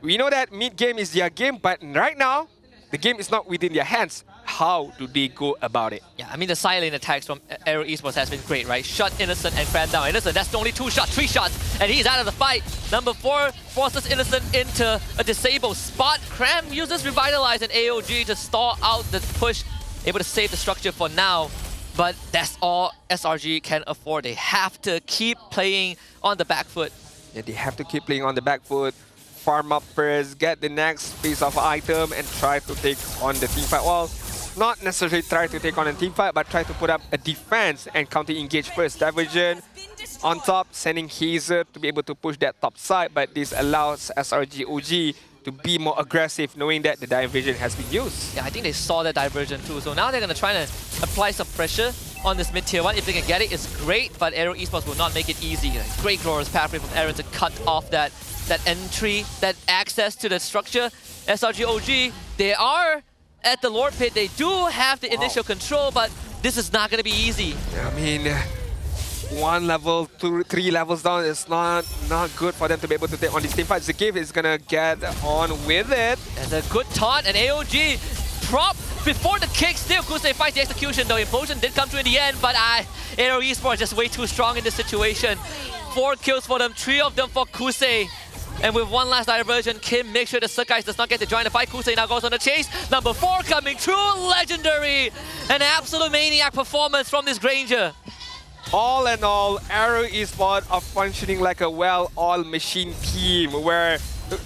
we know that mid-game is their game, but right now, the game is not within their hands. How do they go about it? Yeah, I mean, the side lane attacks from AERO Esports has been great, right? Shut Innocent and Cram down. Innocent, that's only 2 shots, 3 shots, and he's out of the fight. Number 4 forces Innocent into a disabled spot. Cram uses Revitalize and AOG to stall out the push, able to save the structure for now. But that's all SRG can afford. They have to keep playing on the back foot. Yeah, they have to keep playing on the back foot. Farm up first, get the next piece of item, and try to take on the team fight. Well, not necessarily try to take on a team fight, but try to put up a defense and counter-engage first. Diversion on top, sending Hazel to be able to push that top side, but this allows SRGOG to be more aggressive, knowing that the diversion has been used. Yeah, I think they saw that diversion too, so now they're going to try to apply some pressure on this mid-tier 1. If they can get it, it's great, but AERO Esports will not make it easy. Great glorious pathway from Aaron to cut off that entry, that access to the structure. SRGOG, they are at the Lord Pit. They do have the initial control, but this is not going to be easy. I mean, 1 level, 2, 3 levels down is not good for them to be able to take on this team fight. Zakif is going to get on with it. There's a good taunt, and AOG prop before the kick. Still, Kusei fights the execution, though. Implosion did come through in the end, but AERO Esports just way too strong in this situation. 4 kills for them, 3 of them for Kusei. And with one last diversion, Kim makes sure the Sakai does not get to join the fight. Kusei now goes on the chase. Number 4 coming through, legendary. An absolute maniac performance from this Granger. All in all, AERO Esports are functioning like a well-oiled machine team where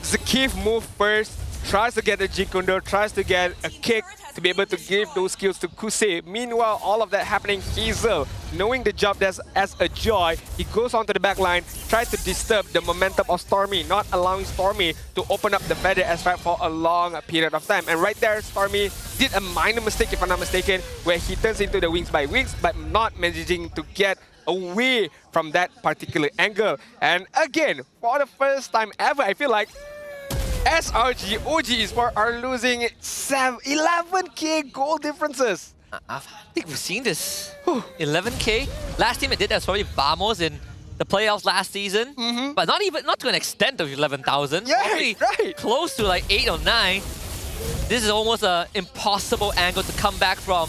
Zakif moves first, tries to get a Jikundo, tries to get a kick to be able to give those skills to Kusei. Meanwhile, all of that happening, Hazel, knowing the job as a Joy, he goes onto the back line, tries to disturb the momentum of Stormy, not allowing Stormy to open up the feather aspect for a long period of time. And right there, Stormy did a minor mistake, if I'm not mistaken, where he turns into the wings by wings, but not managing to get away from that particular angle. And again, for the first time ever, I feel like SRGOG Esports are losing 11k goal differences. I think we've seen this. 11k. Last team that did that was probably Vamos in the playoffs last season, but not to an extent of 11,000. Yeah, right. Close to like 8 or 9. This is almost an impossible angle to come back from,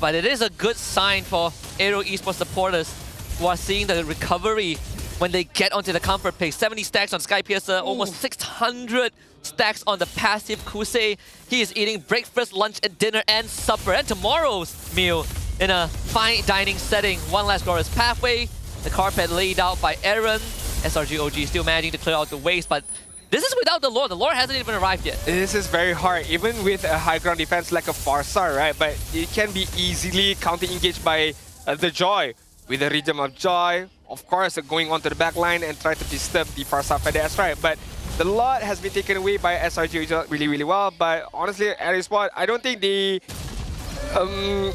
but it is a good sign for AERO Esports supporters who are seeing the recovery when they get onto the comfort pick. 70 stacks on Sky Piercer, almost 600 stacks on the passive Kusei. He is eating breakfast, lunch, and dinner, and supper, and tomorrow's meal in a fine dining setting. One last glorious pathway. The carpet laid out by Aaron. SRGOG still managing to clear out the waste, but this is without the Lord. The Lord hasn't even arrived yet. This is very hard, even with a high ground defense like a Farsar, right? But it can be easily counter-engaged by the Joy. With the Rhythm of Joy, of course, going onto the back line and try to disturb the far side for the S-Right. But the lot has been taken away by SRG really, really well. But honestly, AERO Esports, I don't think they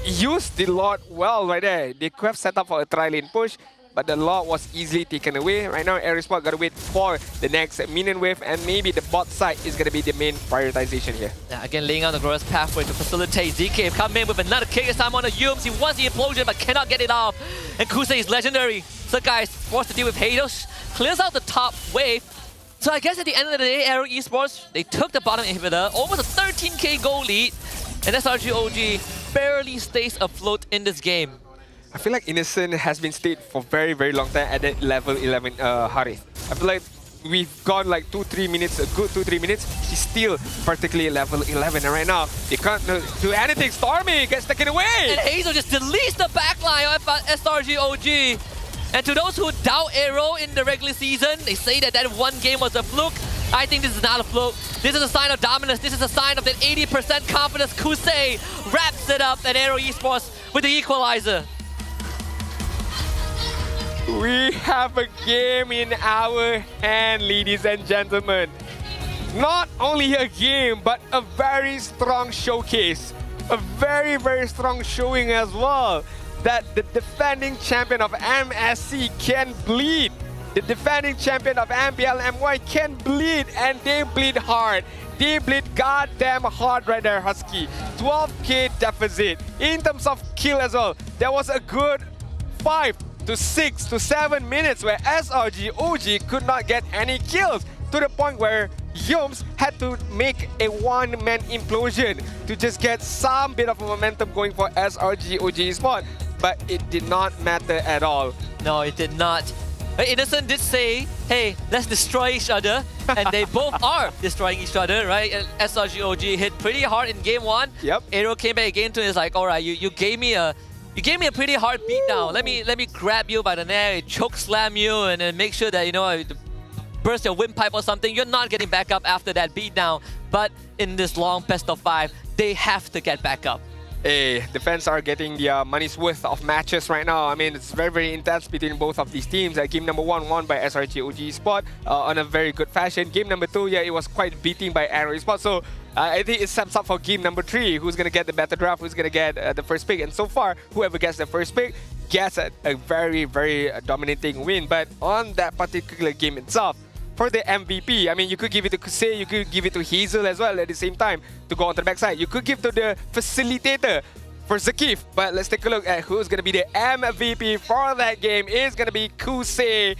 used the lot well right there. They could have set up for a tri-lane push, but the lot was easily taken away. Right now, AERO Esports gotta wait for the next minion wave, and maybe the bot side is gonna be the main prioritization here. Yeah, again, laying out the glorious pathway to facilitate ZK. Come in with another kick this time on the Yums. He wants the implosion, but cannot get it off. And Kusei is legendary. So guys, forced to deal with Hados. Clears out the top wave. So I guess at the end of the day, AERO Esports, they took the bottom inhibitor, almost a 13k goal lead, and SRG OG barely stays afloat in this game. I feel like Innocent has been stayed for very, very long time at that level 11 Harith. I feel like we've gone like 2-3 minutes, a good 2-3 minutes. He's still particularly level 11, and right now they can't do anything. Stormy gets taken away! And Hazel just deletes the backline of SRG OG. And to those who doubt AERO in the regular season, they say that that one game was a fluke. I think this is not a fluke. This is a sign of dominance. This is a sign of that 80% confidence. Kusei wraps it up at AERO Esports with the equalizer. We have a game in our hand, ladies and gentlemen. Not only a game, but a very strong showcase. A very, very strong showing as well. That the defending champion of MSC can bleed. The defending champion of MPL MY can bleed, and they bleed hard. They bleed goddamn hard right there, Husky. 12k deficit. In terms of kill as well, there was a good 5 to 6 to 7 minutes where SRG OG could not get any kills, to the point where Yums had to make a one-man implosion to just get some bit of momentum going for SRG OG Esports. But it did not matter at all. No, it did not. Innocent did say, hey, let's destroy each other. And they both are destroying each other, right? And SRG OG hit pretty hard in game 1. Yep. AERO came back again to it. It's like, all right, you gave me a pretty hard beatdown. Let me grab you by the neck, choke slam you, and then make sure that, you know, burst your windpipe or something. You're not getting back up after that beatdown. But in this long best of 5, they have to get back up. Hey, the fans are getting their money's worth of matches right now. I mean, it's very, very intense between both of these teams. Game number 1 won by SRG OG Esports on a very good fashion. Game number 2, yeah, it was quite beating by AERO Esports. So I think it sets up for game number 3. Who's going to get the better draft? Who's going to get the first pick? And so far, whoever gets the first pick gets a very, very dominating win. But on that particular game itself, for the MVP, I mean, you could give it to Kusei, you could give it to Hazel as well at the same time to go on to the backside. You could give to the facilitator for Zakif. But let's take a look at who's going to be the MVP for that game. It's going to be Kusei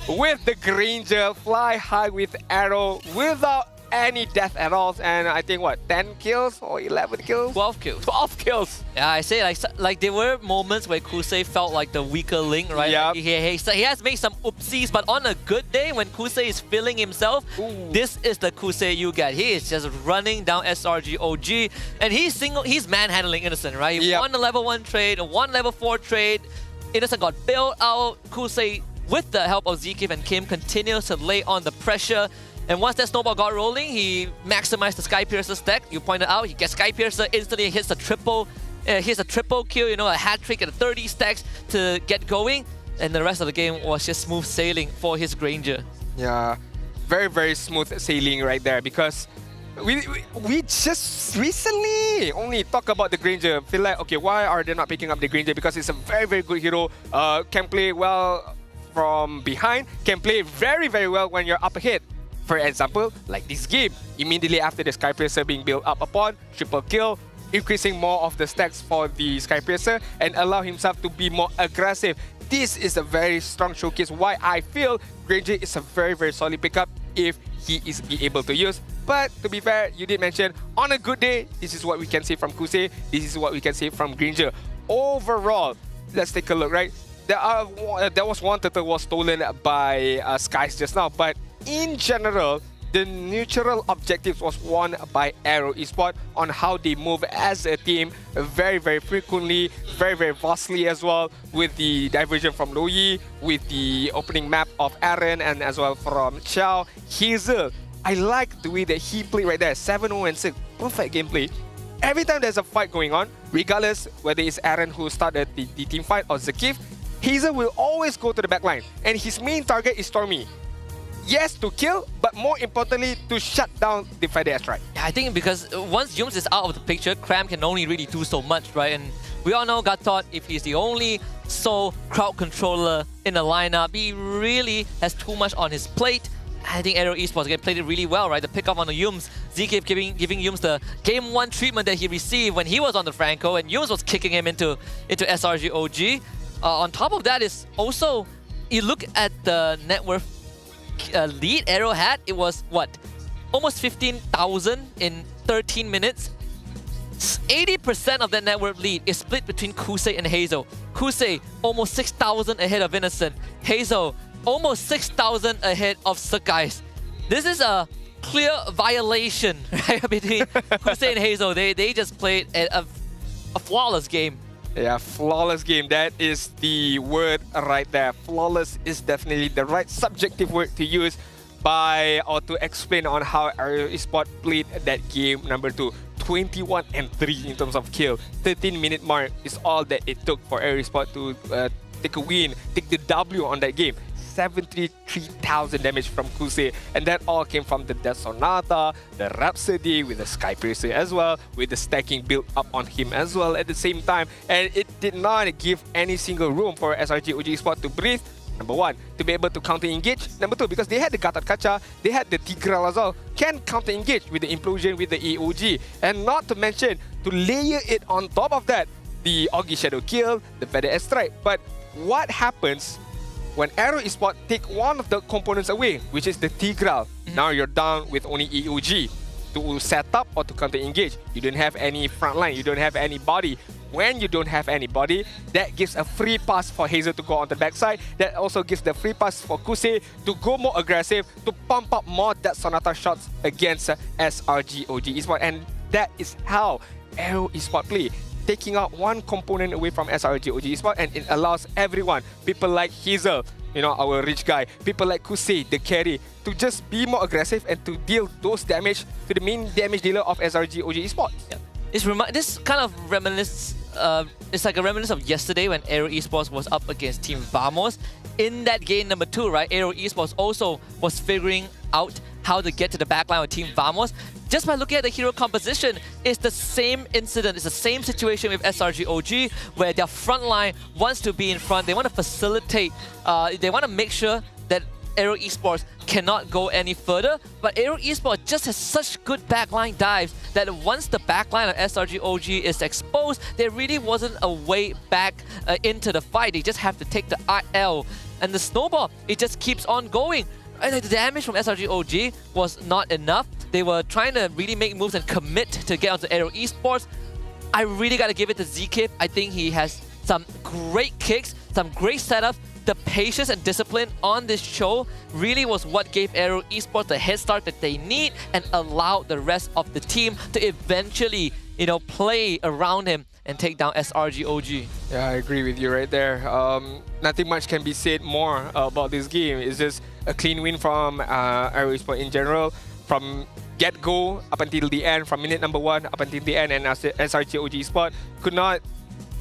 with the Granger, fly high with AERO without any death at all. And I think, what, 10 kills or 11 kills? 12 kills. 12 kills. Yeah, I say like there were moments where Kusei felt like the weaker link, right? Yep. He has made some oopsies, but on a good day when Kusei is feeling himself, this is the Kusei you get. He is just running down SRG OG, and he's manhandling Innocent, right? He won a level 1 trade, a level 4 trade. Innocent got bailed out. Kusei, with the help of Zekif and Kim, continues to lay on the pressure. And once that snowball got rolling, he maximized the Skypiercer stack. You pointed out, he gets Skypiercer, instantly hits a triple kill, you know, a hat trick at 30 stacks to get going. And the rest of the game was just smooth sailing for his Granger. Yeah, very, very smooth sailing right there, because we just recently only talk about the Granger. Feel like, okay, why are they not picking up the Granger? Because it's a very, very good hero, can play well from behind, can play very, very well when you're up ahead. For example, like this game, immediately after the Skypiercer being built up upon, triple kill, increasing more of the stacks for the Skypiercer and allow himself to be more aggressive. This is a very strong showcase why I feel Granger is a very, very solid pickup if he is be able to use. But to be fair, you did mention, on a good day, this is what we can see from Kusei, this is what we can see from Granger. Overall, let's take a look, right? There was one turtle was stolen by Skies just now, but in general, the neutral objectives was won by AERO Esports on how they move as a team very, very frequently, very, very vastly as well, with the diversion from Loyi, with the opening map of Aaron, and as well from Chao. Hazel, I like the way that he played right there, 7-0 and 6, perfect gameplay. Every time there's a fight going on, regardless whether it's Aaron who started the team fight or Zakif, Hazel will always go to the back line, and his main target is Stormy. Yes, to kill, but more importantly, to shut down the Friday Airstrike. Yeah, I think because once Yums is out of the picture, Cram can only really do so much, right? And we all know Gatot, if he's the only sole crowd controller in the lineup, he really has too much on his plate. I think AERO Esports again played it really well, right? The pick off on the Yums, ZK giving Yums the Game 1 treatment that he received when he was on the Franco, and Yums was kicking him into SRG OG. On top of that is also, you look at the net worth lead AERO had, it was what? Almost 15,000 in 13 minutes. 80% of that net worth lead is split between Kusei and Hazel. Kusei almost 6,000 ahead of Innocent. Hazel almost 6,000 ahead of Sakais. This is a clear violation, right, between Kusei and Hazel. They just played a flawless game. Yeah, flawless game. That is the word right there. Flawless is definitely the right subjective word to use or to explain on how AERO Esports played that game number 2. 21-3 in terms of kill. 13-minute mark is all that it took for AERO Esports to take a win, take the W on that game. 73,000 damage from Kusei, and that all came from the Death Sonata, the Rhapsody with the Sky Piercer as well, with the stacking built up on him as well at the same time, and it did not give any single room for SRG OG Esports to breathe. Number 1, to be able to counter-engage. Number 2, because they had the Gatot Kacha, they had the Tigral as well, can counter-engage with the Implosion, with the AOG. And not to mention, to layer it on top of that, the Augie Shadow Kill, the Feather Airstrike. But what happens when AERO Esports take one of the components away, which is the Tigral? Now you're down with only AOG to set up or to counter-engage. You don't have any front line, you don't have any body. When you don't have anybody, that gives a free pass for Hazel to go on the backside. That also gives the free pass for Kusei to go more aggressive, to pump up more Death Sonata shots against SRG OG Esports. And that is how AERO Esports play. Taking out one component away from SRG OG Esports, and it allows everyone, people like Hazel, you know, our rich guy, people like Kusei, the carry, to just be more aggressive and to deal those damage to the main damage dealer of SRG OG Esports. Yeah. This kind of it's like a reminiscence of yesterday when AERO Esports was up against Team Vamos. In that game number 2, right, AERO Esports also was figuring out how to get to the backline with Team Vamos. Just by looking at the hero composition, it's the same incident, it's the same situation with SRG OG, where their front line wants to be in front. They want to facilitate, they want to make sure that AERO Esports cannot go any further, but AERO Esports just has such good backline dives that once the backline of SRG OG is exposed, there really wasn't a way back into the fight. They just have to take the RL, and the snowball, it just keeps on going. And the damage from SRG OG was not enough. They were trying to really make moves and commit to get onto AERO Esports. I really got to give it to ZK. I think he has some great kicks, some great setups. The patience and discipline on this show really was what gave AERO Esports the head start that they need and allowed the rest of the team to eventually, you know, play around him and take down SRG OG. Yeah, I agree with you right there. Nothing much can be said more about this game. It's just a clean win from AERO Esports in general. From get-go up until the end, from minute number 1 up until the end, and SRG OG Esports could not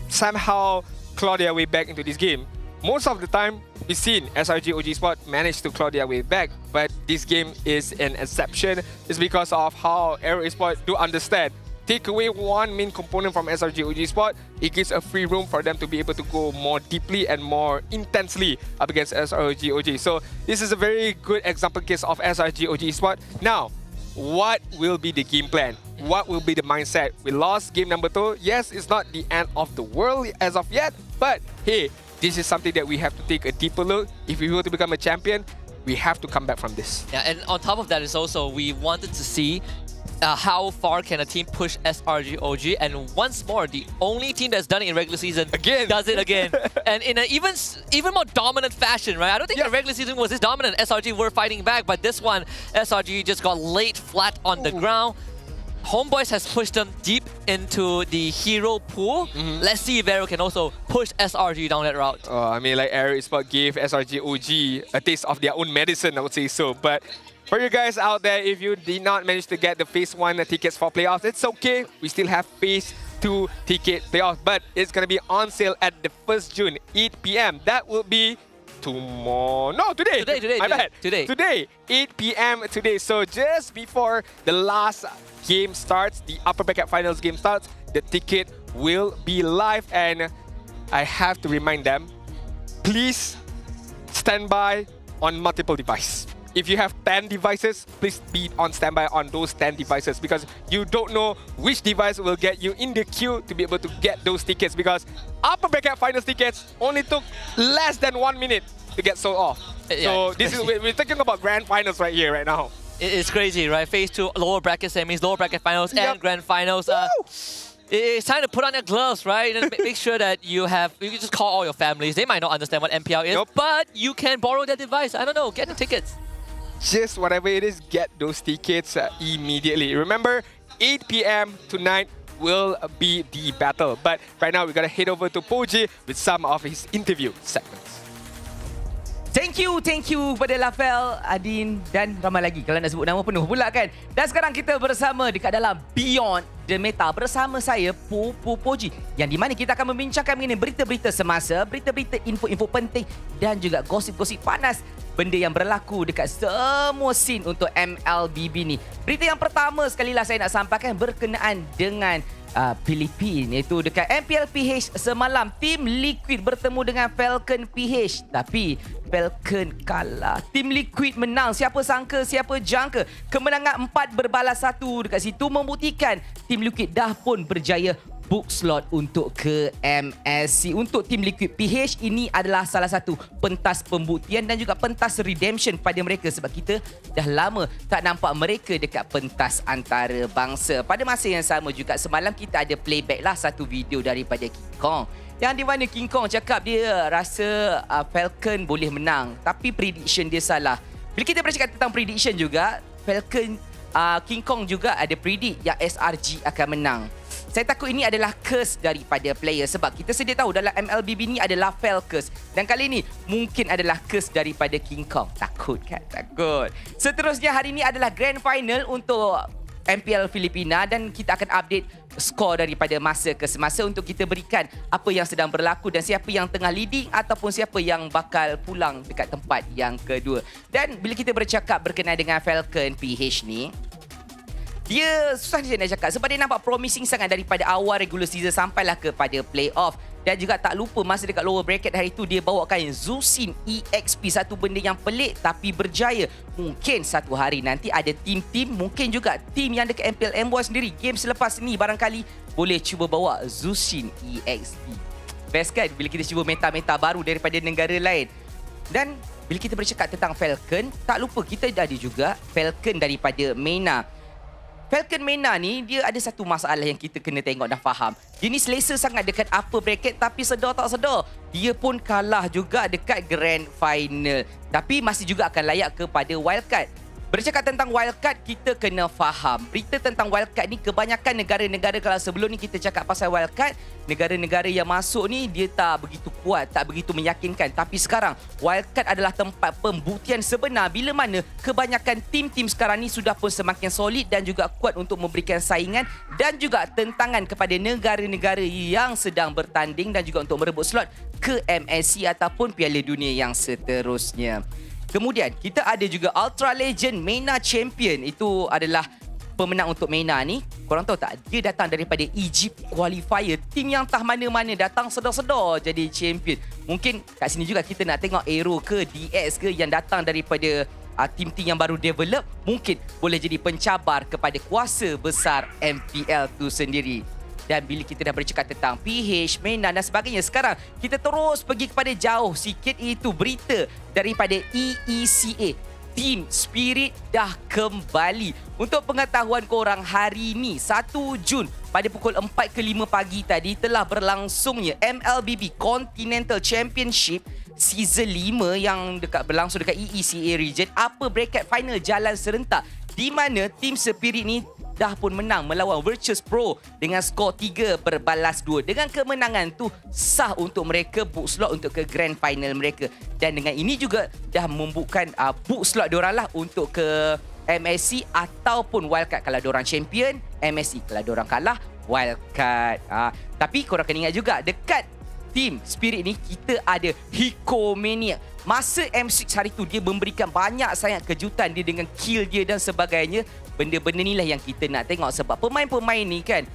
somehow claw their way back into this game. Most of the time, we've seen SRG OG Esports manage to claw their way back, but this game is an exception. It's because of how AERO Esports do understand. Take away one main component from SRG OG Esports, it gives a free room for them to be able to go more deeply and more intensely up against SRG OG. So this is a very good example case of SRG OG Esports. Now, what will be the game plan? What will be the mindset? We lost game number 2. Yes, it's not the end of the world as of yet, but hey, this is something that we have to take a deeper look. If we want to become a champion, we have to come back from this. Yeah, and on top of that is also, we wanted to see how far can a team push SRG OG, and once more, the only team that's done it in regular season does it again. And in an even more dominant fashion, right? I don't think the regular season was this dominant. SRG were fighting back, but this one, SRG just got laid flat on the ground. HomeBois has pushed them deep into the hero pool. Let's see if AERO can also push SRG down that route. I mean, like AERO Esports gave SRG OG a taste of their own medicine, I would say so. But for you guys out there, if you did not manage to get the Phase 1 tickets for playoffs, it's okay. We still have Phase 2-ticket playoff. But it's going to be on sale at the 1st June, 8 p.m. That will be tomorrow. No, today. My bad. Today, 8 p.m. today. So just before the last game starts, the upper bracket finals game starts, the ticket will be live. And I have to remind them, please stand by on multiple devices. If you have 10 devices, please be on standby on those 10 devices, because you don't know which device will get you in the queue to be able to get those tickets, because upper bracket finals tickets only took less than 1 minute to get sold off. So this is, we're talking about grand finals right here, right now. It's crazy, right? Phase 2, lower bracket semis, lower bracket finals, and grand finals. It's time to put on your gloves, right? And make sure that you can just call all your families. They might not understand what MPL is, but you can borrow their device. I don't know, get the tickets. Just whatever it is, get those tickets immediately. Remember, 8 p.m. tonight will be the battle. But right now, we're going to head over to Poji with some of his interview segments. Thank you kepada Lafel, Adin dan ramai lagi. Kalau nak sebut nama penuh pula kan. Dan sekarang kita bersama dekat dalam Beyond The Meta bersama saya, Poji. Yang di mana kita akan membincangkan mengenai berita-berita semasa, berita-berita info-info penting dan juga gosip-gosip panas. Benda yang berlaku dekat semua scene untuk MLBB ni. Berita yang pertama sekali lah saya nak sampaikan berkenaan dengan Filipina, iaitu dekat MPL PH semalam tim Liquid bertemu dengan Falcon PH, tapi Falcon kalah. Tim Liquid menang. Siapa sangka, siapa jangka. Kemenangan 4-1 dekat situ membuktikan tim Liquid dah pun berjaya book slot untuk ke MSC. Untuk tim Liquid PH, ini adalah salah satu pentas pembuktian dan juga pentas redemption pada mereka, sebab kita dah lama tak nampak mereka dekat pentas antarabangsa. Pada masa yang sama juga semalam kita ada playback lah satu video daripada King Kong, yang di mana King Kong cakap dia rasa Falcon boleh menang, tapi prediction dia salah. Bila kita bercakap tentang prediction juga, Falcon King Kong juga ada predict yang SRG akan menang. Saya takut ini adalah curse daripada player, sebab kita sedia tahu dalam MLBB ni adalah Fel curse. Dan kali ini mungkin adalah curse daripada King Kong. Takut kan? Takut. Seterusnya hari ini adalah grand final untuk MPL Filipina dan kita akan update skor daripada masa ke semasa untuk kita berikan apa yang sedang berlaku dan siapa yang tengah leading ataupun siapa yang bakal pulang dekat tempat yang kedua. Dan bila kita bercakap berkenaan dengan Falcon PH ni, dia susah dia nak cakap sebab dia nampak promising sangat daripada awal regular season sampailah kepada playoff. Dan juga tak lupa masa dekat lower bracket hari tu dia bawakan Zusin EXP, satu benda yang pelik tapi berjaya. Mungkin satu hari nanti ada tim-tim, mungkin juga tim yang dekat MPL MY sendiri game selepas ni barangkali boleh cuba bawa Zusin EXP. Best kan bila kita cuba meta-meta baru daripada negara lain. Dan bila kita bercakap tentang Falcon, tak lupa kita ada juga Falcon daripada MENA. Falcon MENA ni dia ada satu masalah yang kita kena tengok dan faham. Dia ni selesa sangat dekat upper bracket, tapi sedar tak sedar dia pun kalah juga dekat grand final. Tapi masih juga akan layak kepada wildcard. Bercakap tentang wildcard, kita kena faham berita tentang wildcard ni kebanyakan negara-negara, kalau sebelum ni kita cakap pasal wildcard, negara-negara yang masuk ni dia tak begitu kuat, tak begitu meyakinkan. Tapi sekarang wildcard adalah tempat pembuktian sebenar bila mana kebanyakan tim-tim sekarang ni sudah pun semakin solid dan juga kuat untuk memberikan saingan dan juga tentangan kepada negara-negara yang sedang bertanding dan juga untuk merebut slot ke MSC ataupun Piala Dunia yang seterusnya. Kemudian kita ada juga Ultra Legend MENA Champion. Itu adalah pemenang untuk MENA ni. Korang tahu tak, dia datang daripada Egypt Qualifier. Tim yang tak mana-mana datang sedar-sedar jadi champion. Mungkin kat sini juga kita nak tengok AERO ke DX ke yang datang daripada tim-tim yang baru develop, mungkin boleh jadi pencabar kepada kuasa besar MPL tu sendiri. Dan bila kita dah bercakap tentang PH, MENA dan sebagainya, sekarang kita terus pergi kepada jauh sikit, iaitu berita daripada EECA. Team Spirit dah kembali. Untuk pengetahuan korang, hari ni 1 Jun pada pukul 4 ke 5 pagi tadi telah berlangsungnya MLBB Continental Championship Season 5 yang berlangsung dekat EECA region. Upper bracket final jalan serentak, di mana Team Spirit ni dah pun menang melawan Virtus Pro dengan skor 3-2. Dengan kemenangan tu sah untuk mereka book slot untuk ke grand final mereka. Dan dengan ini juga dah membuka book slot diorang lah untuk ke MSC ataupun wildcard kalau diorang champion, MSC kalau diorang kalah, wildcard. Tapi korang kena ingat juga, dekat Team Spirit ni kita ada Hikomania. Masa M6 hari tu dia memberikan banyak sangat kejutan dia dengan kill dia dan sebagainya. Benda-benda ni lah yang kita nak tengok sebab pemain-pemain ni kan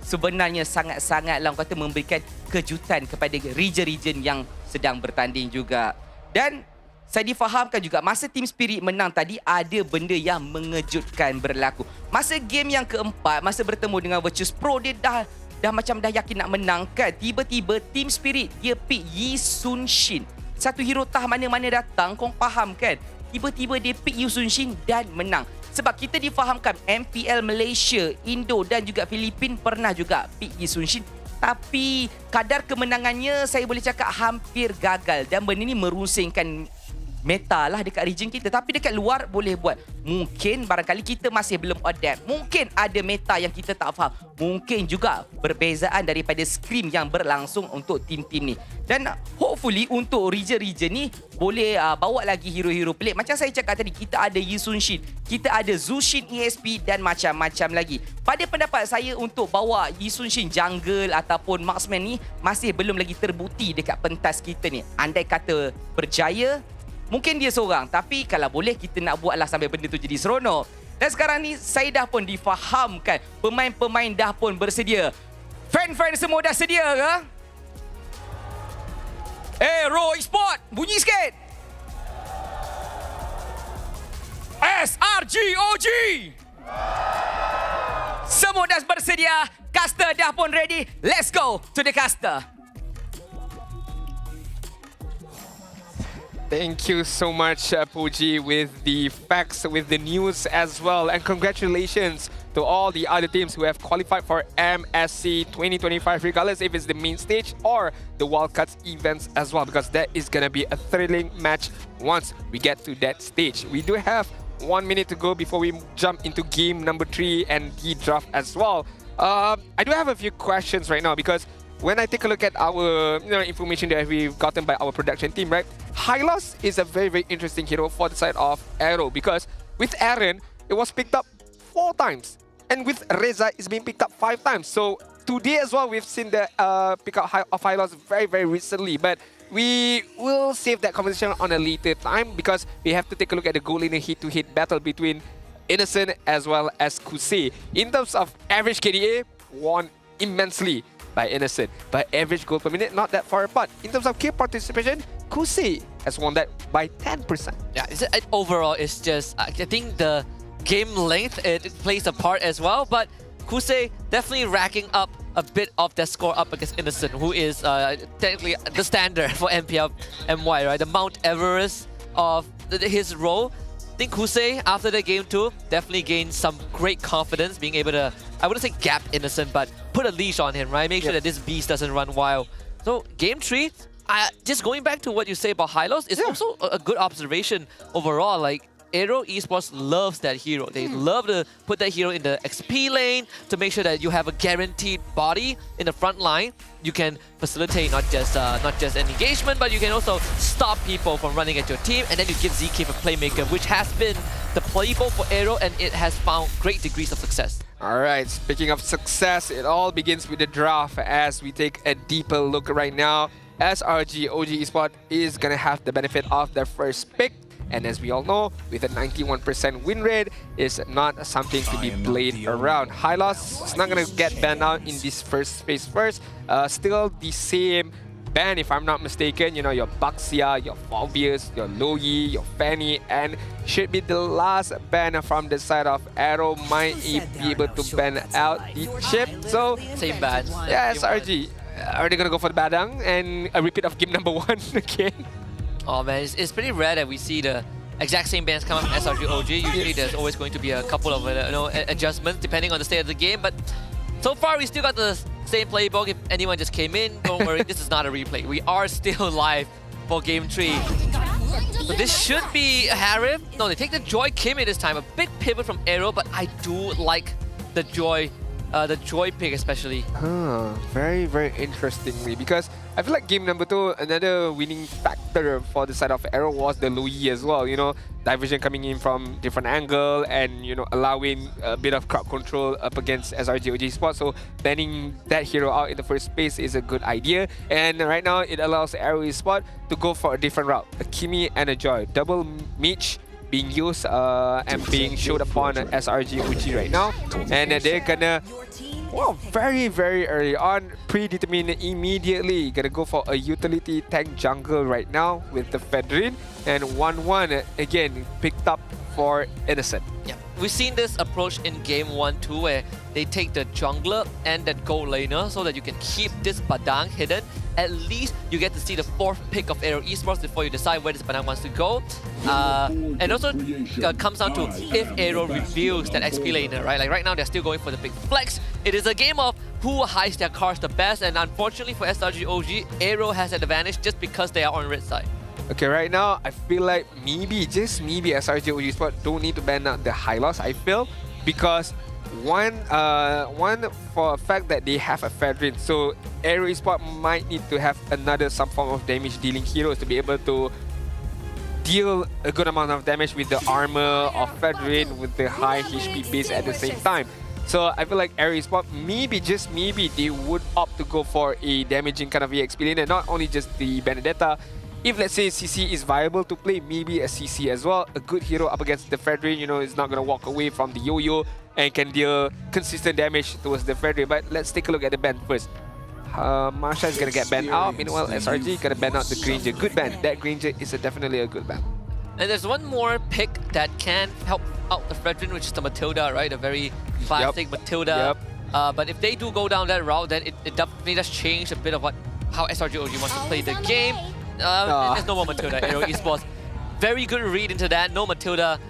sebenarnya sangat-sangat lah kata memberikan kejutan kepada region-region yang sedang bertanding juga. Dan saya difahamkan juga masa Team Spirit menang tadi ada benda yang mengejutkan berlaku. Masa game yang keempat, masa bertemu dengan Virtus Pro, dia dah macam dah yakin nak menang kan. Tiba-tiba Team Spirit dia pick Yi Sun Shin. Satu hero tah mana-mana datang, korang faham kan? Tiba-tiba dia pick Yi Sun Shin dan menang. Sebab kita difahamkan MPL Malaysia, Indo dan juga Filipin pernah juga pick Yi Sun Shin. Tapi kadar kemenangannya saya boleh cakap hampir gagal. Dan benda ni merusingkan meta lah dekat region kita. Tapi dekat luar boleh buat. Mungkin barangkali kita masih belum adapt. Mungkin ada meta yang kita tak faham. Mungkin juga perbezaan daripada scrim yang berlangsung untuk tim-tim ni. Dan hopefully untuk region-region ni boleh bawa lagi hero-hero pelik. Macam saya cakap tadi, kita ada Yi Sun Shin, kita ada Zushin ESP dan macam-macam lagi. Pada pendapat saya untuk bawa Yi Sun Shin jungle ataupun marksman ni masih belum lagi terbukti dekat pentas kita ni. Andai kata berjaya, mungkin dia seorang. Tapi kalau boleh kita nak buatlah sampai benda tu jadi seronok. Dan sekarang ni saya dah pun difahamkan. Pemain-pemain dah pun bersedia. Fan-fan semua dah sedia ke? AERO Esports, bunyi sikit. SRGOG. Semua dah bersedia. Caster dah pun ready. Let's go to the caster. Thank you so much, Puji, with the facts, with the news as well. And congratulations to all the other teams who have qualified for MSC 2025, regardless if it's the main stage or the Wildcards events as well, because that is going to be a thrilling match once we get to that stage. We do have 1 minute to go before we jump into game number 3 and the draft as well. I do have a few questions right now because when I take a look at our information that we've gotten by our production team, right? Hylos is a very, very interesting hero for the side of AERO because with Aaron, it was picked up 4 times. And with Reza, it's been picked up 5 times. So today as well, we've seen the pick-up of Hylos very, very recently. But we will save that conversation on a later time because we have to take a look at the goal in a hit-to-hit battle between Innocent as well as Kusei. In terms of average KDA, won immensely by Innocent. But average goal per minute, not that far apart. In terms of kill participation, Kusei has won that by 10%. Yeah, overall, it's just, I think the game length, it plays a part as well. But Kusei definitely racking up a bit of that score up against Innocent, who is technically the standard for MPL MY, right? The Mount Everest of his role. I think Kusei, after the game 2, definitely gained some great confidence, being able to, I wouldn't say gap Innocent, but put a leash on him, right? Make sure that this beast doesn't run wild. So game 3, just going back to what you say about Hylos, it's also a good observation overall. Like, AERO Esports loves that hero. They love to put that hero in the XP lane to make sure that you have a guaranteed body in the front line. You can facilitate not just an engagement, but you can also stop people from running at your team, and then you give ZK a playmaker, which has been the playbook for AERO, and it has found great degrees of success. Alright, speaking of success, it all begins with the draft as we take a deeper look right now. SRGOG Esports is going to have the benefit of their first pick. And as we all know, with a 91% win rate, it's not something to be played around. Hylos is not going to get banned out in this first phase first. Still the same ban, if I'm not mistaken. You know, your Baxia, your Phobius, your Loyi, your Fanny, and should be the last ban from the side of AERO. Might be able to ban out the chip. So, same ban. Yeah, SRG. Are they going to go for the Badang and a repeat of game number 1 again? Oh man, it's pretty rare that we see the exact same bans come up from SRGOG. Usually there's always going to be a couple of adjustments depending on the state of the game. But so far we still got the same playbook. If anyone just came in, don't worry, this is not a replay. We are still live for game 3. So this should be Harif. No, they take the Joy Kimmy this time. A big pivot from AERO, but I do like the Joy pick especially. Very, very interestingly, because I feel like game number 2, another winning factor for the side of AERO was the Louis as well. You know, diversion coming in from different angle and, you know, allowing a bit of crowd control up against SRG OG Esports. So banning that hero out in the first place is a good idea. And right now it allows AERO Esports to go for a different route. A Kimi and a Joy. Double Meech being used and being showed upon SRG OG right now. And they're gonna, well, very early on, predetermined immediately. Gonna go for a utility tank jungle right now with the Fedrin. And 1-1 again picked up for Innocent. Yeah, we've seen this approach in game 1-2 where they take the jungler and that gold laner so that you can keep this Padang hidden. At least you get to see the 4th pick of AERO Esports before you decide where this Padang wants to go. And also comes down to if AERO reveals that XP laner, right? Like right now they're still going for the big flex. It is a game of who hides their cards the best, and unfortunately for SRG OG, AERO has an advantage just because they are on red side. Okay, right now I feel like maybe, just maybe SRG OG Sport don't need to ban out the high loss, I feel, because one for a fact that they have a Fedrin, so AERO Esports might need to have another some form of damage dealing heroes to be able to deal a good amount of damage with the armor of Fedrin with the high HP base at the same time. So I feel like AERO Esports maybe, just maybe, they would opt to go for a damaging kind of EXP lane, and not only just the Benedetta. If let's say CC is viable to play, maybe a CC as well. A good hero up against the Fedrin, you know, is not going to walk away from the yo-yo and can deal consistent damage towards the Fedrin. But let's take a look at the ban first. Marsha is going to get banned out. Meanwhile, SRG going to ban out the Granger. Good ban. That Granger is definitely a good ban. And there's one more pick that can help out the Fredrin, which is the Matilda, right? A very classic Matilda. But if they do go down that route, then it definitely does change a bit of how SRG OG wants to play the game. There's no more Matilda, AERO Esports. Very good read into that, no Matilda.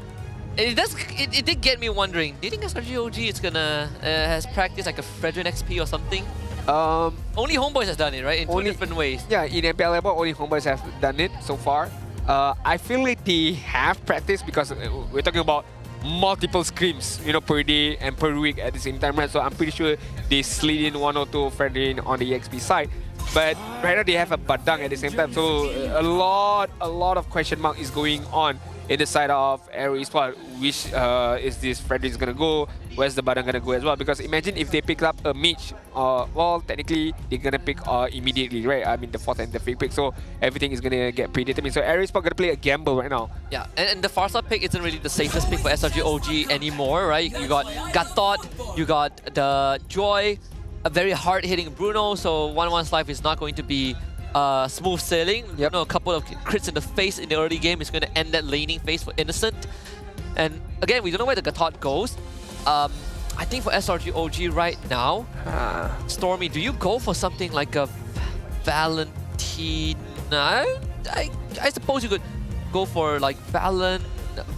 It did get me wondering, do you think SRG OG is gonna has practiced like a Fredrin XP or something? Only HomeBois has done it, right? In two different ways. Yeah, in MPL only HomeBois have done it so far. I feel like they have practiced because we're talking about multiple scrims, you know, per day and per week at the same time, right? So I'm pretty sure they slid in 1 or 2 Fredrin on the EXP side. But right now they have a Badang at the same time, so a lot of question mark is going on in the side of AERO Esports. Which is this Fredrin gonna go? Where's the Badang gonna go as well? Because imagine if they pick up a Mage, well, technically they're gonna pick immediately, right? I mean the 4th and the 5th pick, so everything is gonna get predetermined. So AERO Esports gonna play a gamble right now. Yeah, and the Farsa pick isn't really the safest pick for SRG OG anymore, right? You got Gatot, you got the Joy, a very hard-hitting Bruno, so 1-1's life is not going to be smooth sailing. You know, a couple of crits in the face in the early game is going to end that laning phase for Innocent. And again, we don't know where the Gatot goes. I think for SRG OG right now, Stormy, do you go for something like a Valentina? I suppose you could go for like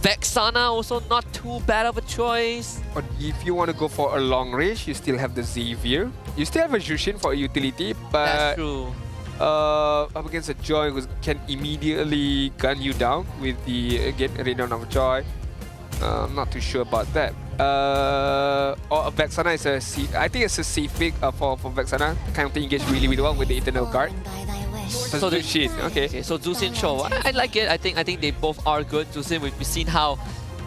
Vexana, also not too bad of a choice. But if you want to go for a long range, you still have the Xavier. You still have a Jushin for a utility, but that's true. Up against a Joy who can immediately gun you down with the, again, Renown of Joy. I'm not too sure about that. Or Vexana is I think it's a safe pick for Vexana. Kind of engage really well with the Eternal Guard. So Zushin, okay. So Zushin Show, I like it. I think they both are good. Zushin, we've seen how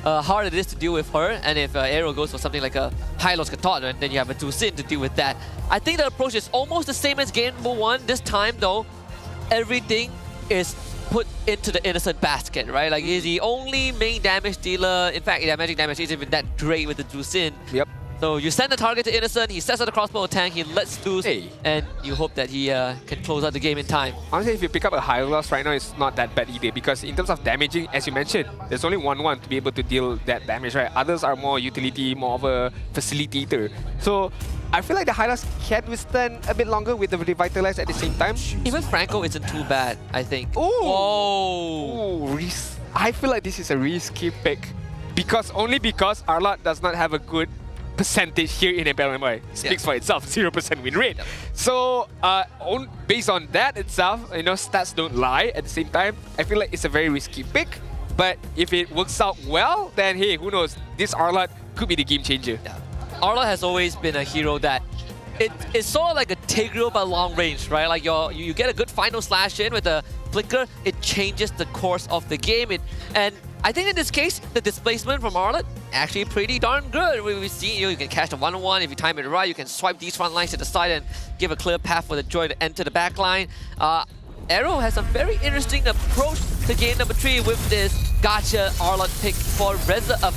hard it is to deal with her, and if AERO goes for something like a Hylos Gatot, then you have a Zushin to deal with that. I think the approach is almost the same as game number 1. This time though, everything is put into the Innocent basket, right? Like he's the only main damage dealer. In fact, their magic damage isn't even that great with the Zushin. Yep. So you send the target to Innocent, he sets out the crossbow tank, he lets loose, and you hope that he can close out the game in time. Honestly, if you pick up a high loss right now, it's not that bad either, because in terms of damaging, as you mentioned, there's only 1-1 to be able to deal that damage, right? Others are more utility, more of a facilitator. So I feel like the high loss can withstand a bit longer with the revitalize at the same time. Even Franco isn't too bad, I think. Oh, I feel like this is a risky pick, only because Arlot does not have a good percentage here in MPL MY. Speaks for itself, 0% win rate. So based on that itself, you know, stats don't lie. At the same time, I feel like it's a very risky pick. But if it works out well, then hey, who knows? This Arlot could be the game changer. Arlot has always been a hero that it's sort of like a Tigreal but long range, right? Like you get a good final slash in with a flicker, it changes the course of the game. And I think in this case, the displacement from Arlott actually pretty darn good. We see you can catch the 1-on-1 if you time it right. You can swipe these front lines to the side and give a clear path for the Joy to enter the back line. AERO has a very interesting approach to game number 3 with this gotcha Arlott pick for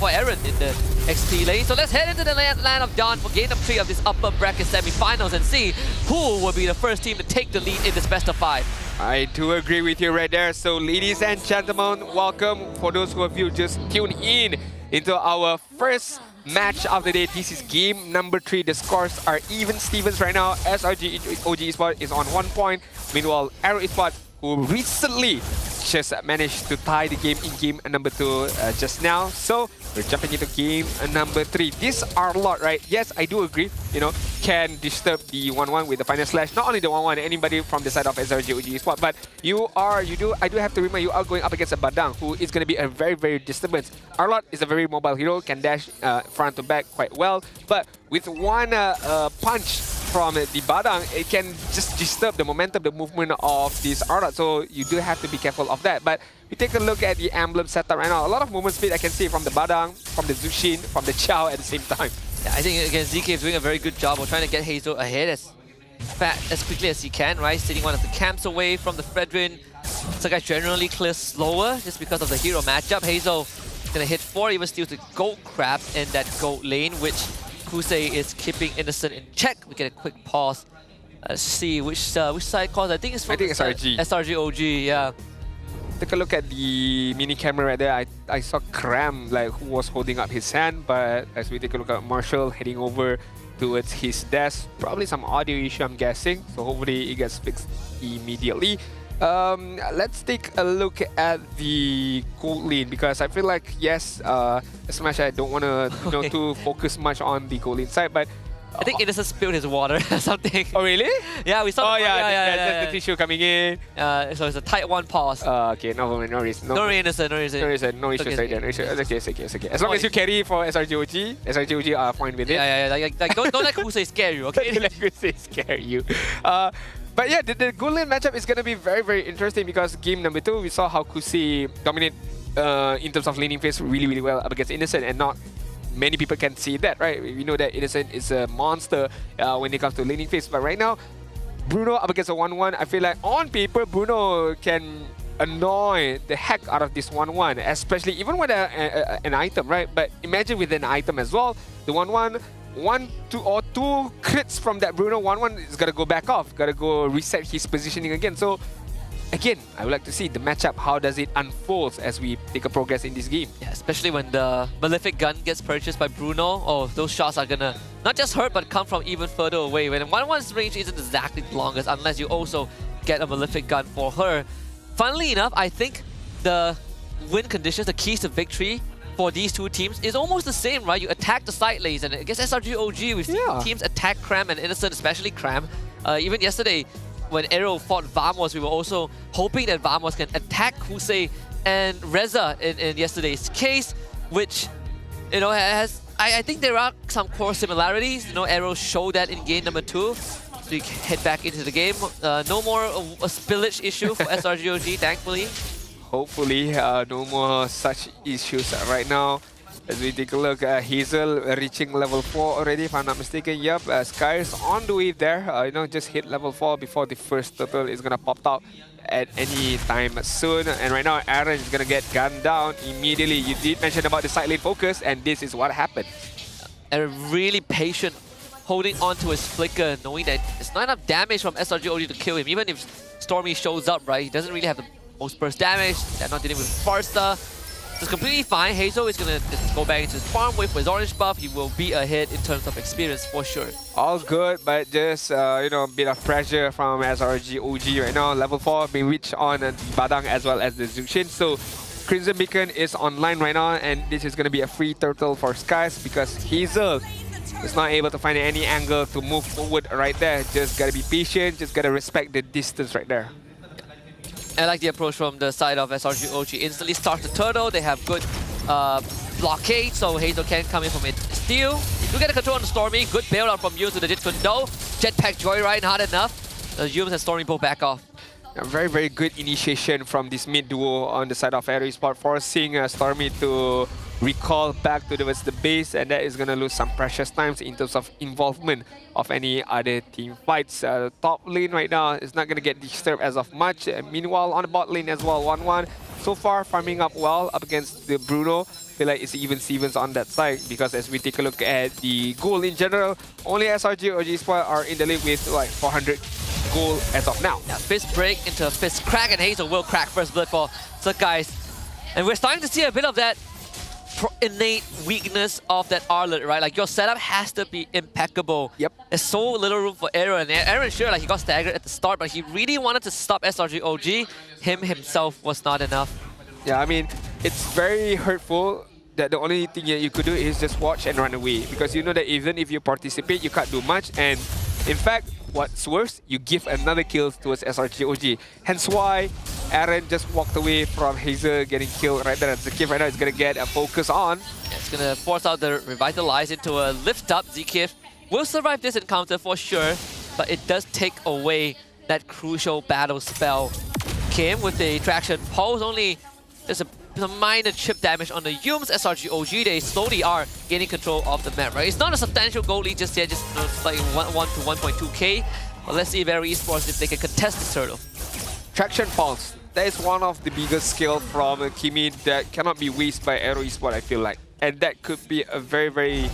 Aaron in the XP lane. So let's head into the land of Dawn for game number 3 of this upper bracket semi-finals and see who will be the first team to take the lead in this best of 5. I do agree with you right there. So ladies and gentlemen, welcome for those who have you just tuned in into our first match of the day. This is game number 3. The scores are even Stevens right now. SRG OG Esports is on 1 point. Meanwhile, AERO Esports, who recently just managed to tie the game in game number 2 just now. So we're jumping into game number 3. This Arlott, right? Yes, I do agree. You know, can disturb the 1-1 with the final slash. Not only the 1-1, anybody from the side of SRG OG Esports, but I do have to remember you are going up against a Badang, who is going to be a very, very disturbance. Arlott is a very mobile hero, can dash front to back quite well, but with one punch from the Badang, it can just disturb the momentum, the movement of this Arlott. So you do have to be careful of that. But we take a look at the emblem setup right now. A lot of movement speed I can see from the Badang, from the Zushin, from the Chow at the same time. Yeah, I think again ZK is doing a very good job of trying to get Hazel ahead as quickly as he can, right? Sitting one of the camps away from the Fredrin. Sakai generally clears slower just because of the hero matchup. Hazel gonna hit 4, even steals the gold crab in that gold lane, which Kusei is keeping Innocent in check. We get a quick pause. Let's see which side calls. I think it's from SRG. SRG OG, yeah. Take a look at the mini camera right there. I saw Kram who was holding up his hand, but as we take a look at Marshall heading over towards his desk, probably some audio issue I'm guessing. So hopefully it gets fixed immediately. Let's take a look at the gold lane, because I feel like yes, as much I don't want to to focus much on the gold lane side, but I think Innocent spilled his water or something. Oh really? Yeah, we saw. Yeah, the tissue coming in. So it's a tight 1 pause. Okay, no worries. No Innocent. No issues right there. It's okay. As long as you carry for SRG OG are fine with it. Yeah. Like don't let Kusei scare you, okay? Don't let Kusei scare you. But yeah, the gold lane matchup is going to be very, very interesting, because game number 2, we saw how Kusei dominate in terms of laning phase really, really well up against Innocent, and not many people can see that, right? We know that Innocent is a monster when it comes to laning phase, but right now, Bruno up against a 1-1, I feel like on paper, Bruno can annoy the heck out of this 1-1, especially even with an item, right? But imagine with an item as well, the 1-1, 2 crits from that Bruno 1-1 is gonna go back off, gotta go reset his positioning again. So again, I would like to see the matchup, how does it unfold as we take a progress in this game. Yeah, especially when the Malefic gun gets purchased by Bruno. Oh, those shots are gonna not just hurt, but come from even further away. When 1-1's range isn't exactly the longest, unless you also get a Malefic gun for her. Funnily enough, I think the win conditions, the keys to victory for these two teams is almost the same, right? You attack the side lanes, and against SRG OG, we've seen teams attack Kram and Innocent, especially Kram. Even yesterday, when AERO fought Vamos, we were also hoping that Vamos can attack Kusei and Reza in yesterday's case, which, you know, I think there are some core similarities. You know, AERO showed that in game number 2. So we head back into the game. No more a spillage issue for SRG OG, thankfully. Hopefully, no more such issues right now. As we take a look, Hazel reaching level 4 already, if I'm not mistaken. Yep, Sky's on the way there. Just hit level 4 before the first turtle is gonna pop out at any time soon. And right now, Aaron is gonna get gunned down immediately. You did mention about the side lane focus, and this is what happened. Aaron really patient, holding on to his flicker, knowing that it's not enough damage from SRG OG to kill him. Even if Stormy shows up, right, he doesn't really have the most burst damage. They're not dealing with Farsta. It's completely fine. Hazel is going to go back into his farm with his orange buff. He will be ahead in terms of experience for sure. All good, but just a bit of pressure from SRG OG right now. Level 4 being reached on the Badang as well as the Zushin. So Crimson Beacon is online right now, and this is going to be a free turtle for Skies, because Hazel is not able to find any angle to move forward right there. Just gotta be patient, just gotta respect the distance right there. I like the approach from the side of SRG OG. Instantly start the turtle. They have good blockade, so Hazel can come in from it. Steal. You do get a control on the Stormy. Good bailout from you to the Jeet Kune Do. Jetpack Joyride not enough. The Yums and Stormy both back off. A very, very good initiation from this mid duo on the side of AERO Esports, forcing Stormy to recall back towards the base, and that is going to lose some precious times in terms of involvement of any other team fights. Top lane right now is not going to get disturbed as of much. Meanwhile, on the bot lane as well, 1-1. So far, farming up well up against the Bruno. Feel like it's even Stevens on that side, because as we take a look at the goal in general, only SRG OG Esports are in the league with like 400 goal as of now. Yeah, fist break into a fist crack, and Hazel will crack first blood for Guys. And we're starting to see a bit of that innate weakness of that Arlet, right? Like, your setup has to be impeccable. Yep. There's so little room for error, and Aaron, sure, like, he got staggered at the start, but he really wanted to stop SRG OG. Him himself was not enough. Yeah, I mean, it's very hurtful that the only thing that you could do is just watch and run away, because you know that even if you participate, you can't do much. And in fact, what's worse, you give another kill towards SRG OG. Hence why Aaron just walked away from Hazel getting killed right there. Zekif right now is going to get a focus on. Yeah, it's going to force out the Revitalize into a lift up. Zekif will survive this encounter for sure, but it does take away that crucial battle spell. Kim with the traction pulse, only there's a minor chip damage on the Yums. SRG OG, they slowly are gaining control of the map, right? It's not a substantial goal lead just yet, just like 1 to 1.2k. But let's see if AERO Esports, if they can contest this turtle. Traction pulse. That is one of the biggest skill from Kimi that cannot be wasted by AERO Esports, I feel like. And that could be a very, very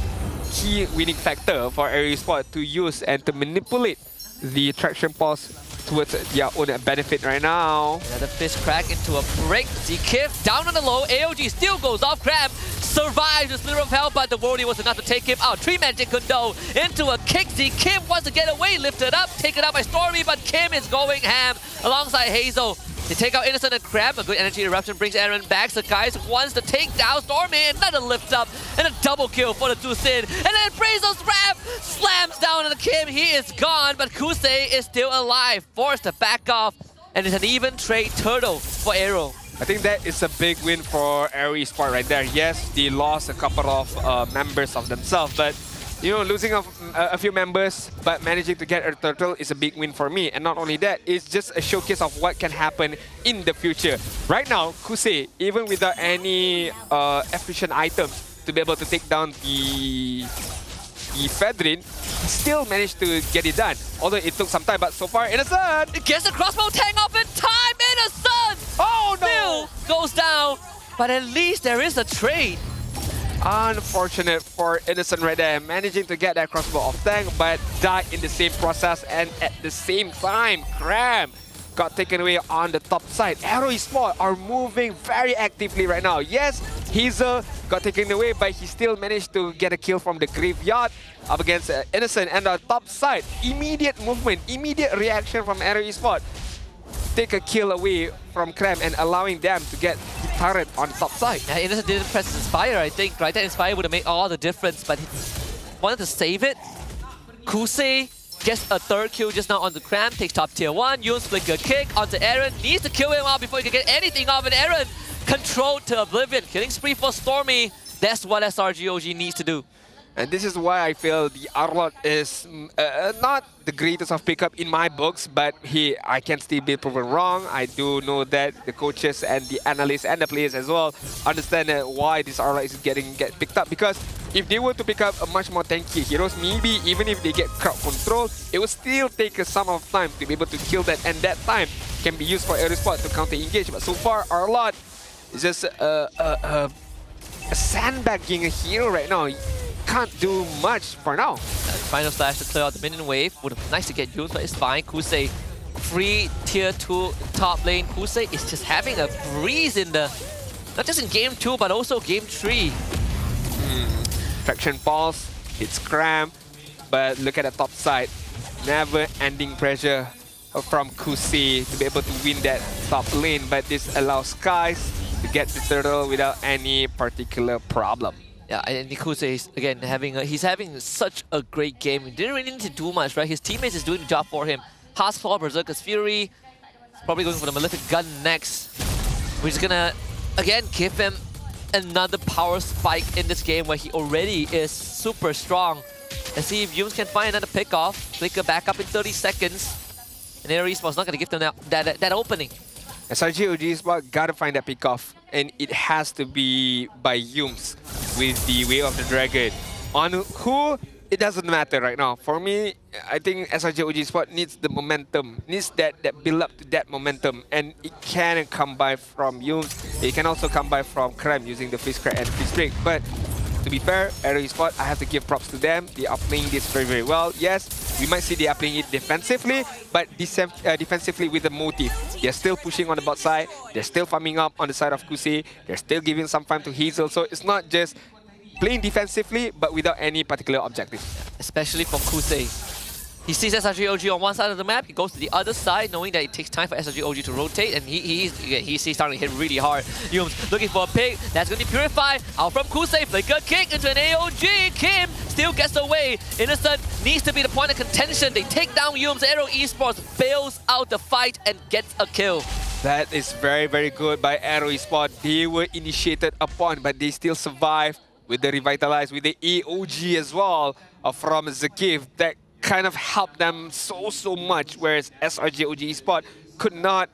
key winning factor for AERO Esports to use and to manipulate the traction pulse towards their own benefit right now. Another fist crack into a break. Zekif down on the low. AOG still goes off. Crab survives the Slither of Hell, but the Wordy was enough to take him out. Tree Magic Kundo into a kick. Zekif wants to get away, lifted up, taken out by Stormy, but Kim is going ham alongside Hazel. They take out Innocent and Crab. A good energy eruption brings Aaron back. So guys wants to take down Stormy. Another lift up and a double kill for the two Sin. And then Brazos Rap slams down on Kim. He is gone, but Kusei is still alive. Forced to back off. And it's an even trade turtle for AERO. I think that is a big win for AERO Esports right there. Yes, they lost a couple of members of themselves, but you know, losing a few members but managing to get a turtle is a big win for me. And not only that, it's just a showcase of what can happen in the future. Right now, Kusei, even without any efficient items to be able to take down the Fedrin, still managed to get it done. Although it took some time, but so far, Innocent! It gets the crossbow tank off in time! Innocent! Oh no! Still goes down, but at least there is a trade. Unfortunate for Innocent right there, managing to get that crossbow off tank, but died in the same process. And at the same time, Cram got taken away on the top side. AERO Esports are moving very actively right now. Yes, Hazel got taken away, but he still managed to get a kill from the graveyard up against Innocent. And the top side, immediate movement, immediate reaction from AERO Esports. Take a kill away from Krem and allowing them to get the turret on the top side. Yeah, Innocent didn't press Inspire, I think, right? That Inspire would have made all the difference, but he wanted to save it. Kusei gets a third kill just now on the Cram, takes top tier 1, Yoon's flicker kick onto Aaron, needs to kill him out before he can get anything off, and Aaron controlled to oblivion. Killing spree for Stormy, that's what SRGOG needs to do. And this is why I feel the Arlot is not the greatest of pickup in my books, but I can still be proven wrong. I do know that the coaches and the analysts and the players as well understand why this Arlot is getting picked up. Because if they were to pick up a much more tanky heroes, maybe even if they get crowd control, it will still take some of time to be able to kill that, and that time can be used for AERO Esports to counter engage. But so far, Arlot is just a sandbagging hero right now. Can't do much for now. Final slash to clear out the minion wave. Would have been nice to get used, but it's fine. Kusei, free tier 2 top lane. Kusei is just having a breeze in the, not just in game 2, but also game 3. Traction pulse, it's Cram, but look at the top side. Never-ending pressure from Kusei to be able to win that top lane, but this allows Skies to get the turtle without any particular problem. Yeah, and Kusei is again he's having such a great game. He didn't really need to do much, right? His teammates is doing the job for him. Haasfall, Berserker's Fury, probably going for the Malefic Gun next, which is gonna again give him another power spike in this game where he already is super strong. Let's see if Yums can find another pick-off. Flicker back up in 30 seconds. And AERO Esports not going to give them that opening. SRG OG Esports gotta find that pick-off. And it has to be by Yums with the Way of the Dragon. On who, it doesn't matter right now. For me, I think SRG OG Esports needs the momentum, needs that build up to that momentum. And it can come by from Yums. It can also come by from Krem using the Freeze Crack and Freeze Break. But to be fair, AERO Esports, I have to give props to them. They are playing this very, very well. Yes, we might see they are playing it defensively, but defensively with a motive. They're still pushing on the bot side. They're still farming up on the side of Kusei. They're still giving some time to Hazel. So it's not just playing defensively, but without any particular objective. Especially for Kusei. He sees SRG OG on one side of the map, he goes to the other side, knowing that it takes time for SRG OG to rotate, and he's starting to hit really hard. Yums looking for a pick, that's going to be purified. Out from Kusei, flicker kick into an AOG. Kim still gets away. Innocent needs to be the point of contention. They take down Yums. AERO Esports bails out the fight and gets a kill. That is very, very good by AERO Esports. They were initiated upon, but they still survive with the Revitalize, with the AOG as well from Zakif. That kind of helped them so much, whereas SRG OG Esports could not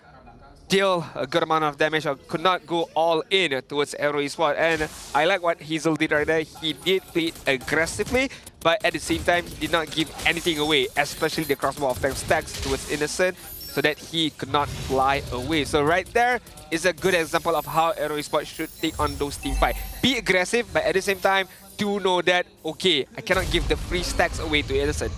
deal a good amount of damage or could not go all in towards AERO Esports. And I like what Hazel did right there. He did play aggressively, but at the same time, he did not give anything away, especially the crossbow of time stacks towards Innocent, so that he could not fly away. So right there is a good example of how AERO Esports should take on those team fight. Be aggressive, but at the same time, do know that, okay, I cannot give the free stacks away to Innocent.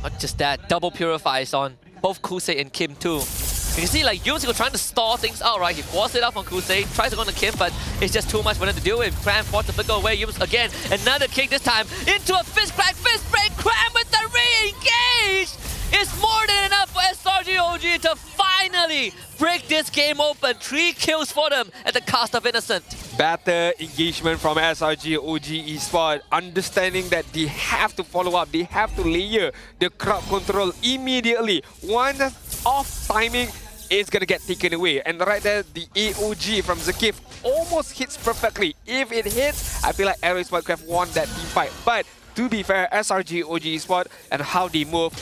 Not just that, double purifies on both Kusei and Kim too. You can see like Yums was trying to stall things out, right? He forced it out on Kusei, tries to go on Kim, but it's just too much for them to deal with. Cram forced to flicker away. Yums again, another kick this time into a fist crack, fist break. Cram with the re-engage! It's more than enough for SRG OG to finally break this game open. 3 kills for them at the cost of Innocent. Better engagement from SRG OG Esports, understanding that they have to follow up, they have to layer the crowd control immediately. One off timing is going to get taken away. And right there, the AOG from Zakif almost hits perfectly. If it hits, I feel like AERO Esports could have won that team fight. But to be fair, SRG OG Esports and how they move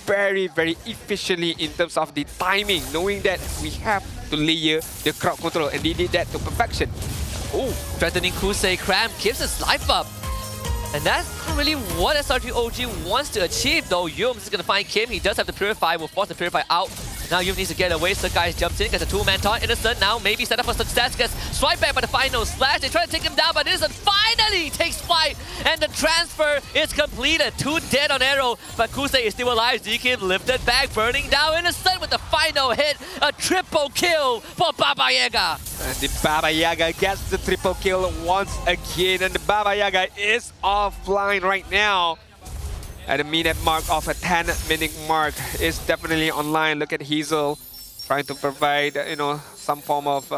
very, very efficiently in terms of the timing, knowing that we have to layer the crowd control, and they did that to perfection. Oh, threatening Kusei. Cram gives his life up. And that's not really what SRG OG wants to achieve, though. Yums is going to find Kim. He does have to purify. Will force the purify out. Now Yums needs to get away. So guys jumps in, gets a 2-man taunt. Innocent now maybe set up for some stats. Gets swiped back by the final slash. They try to take him down, but Innocent finally takes flight. And the transfer is completed. 2 dead on AERO, but Kusei is still alive. Z-Kim lifted back, burning down. Innocent with the final hit. A triple kill for Baba Yaga. And the Baba Yaga gets the triple kill once again. And the Baba Yaga is offline right now. At a minute mark of a 10-minute mark is definitely online. Look at Hazel trying to provide, some form of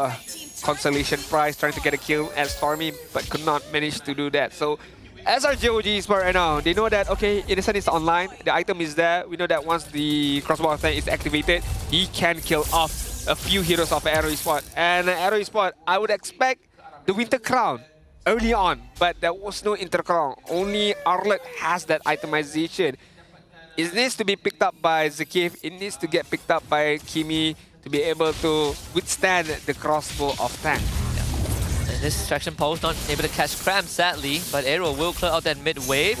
consolation prize, trying to get a kill at Stormy, but could not manage to do that. So SRG OG Esports right now, they know that, okay, Innocent is online, the item is there. We know that once the crossbow attack is activated, he can kill off a few heroes of AERO Esports. And AERO Esports, I would expect the Winter Crown early on, but there was no intercrown. Only Arlet has that itemization. It needs to be picked up by Zakif. It needs to get picked up by Kimi to be able to withstand the crossbow of tank. And this distraction pulse not able to catch Cram, sadly, but AERO will clear out that mid wave.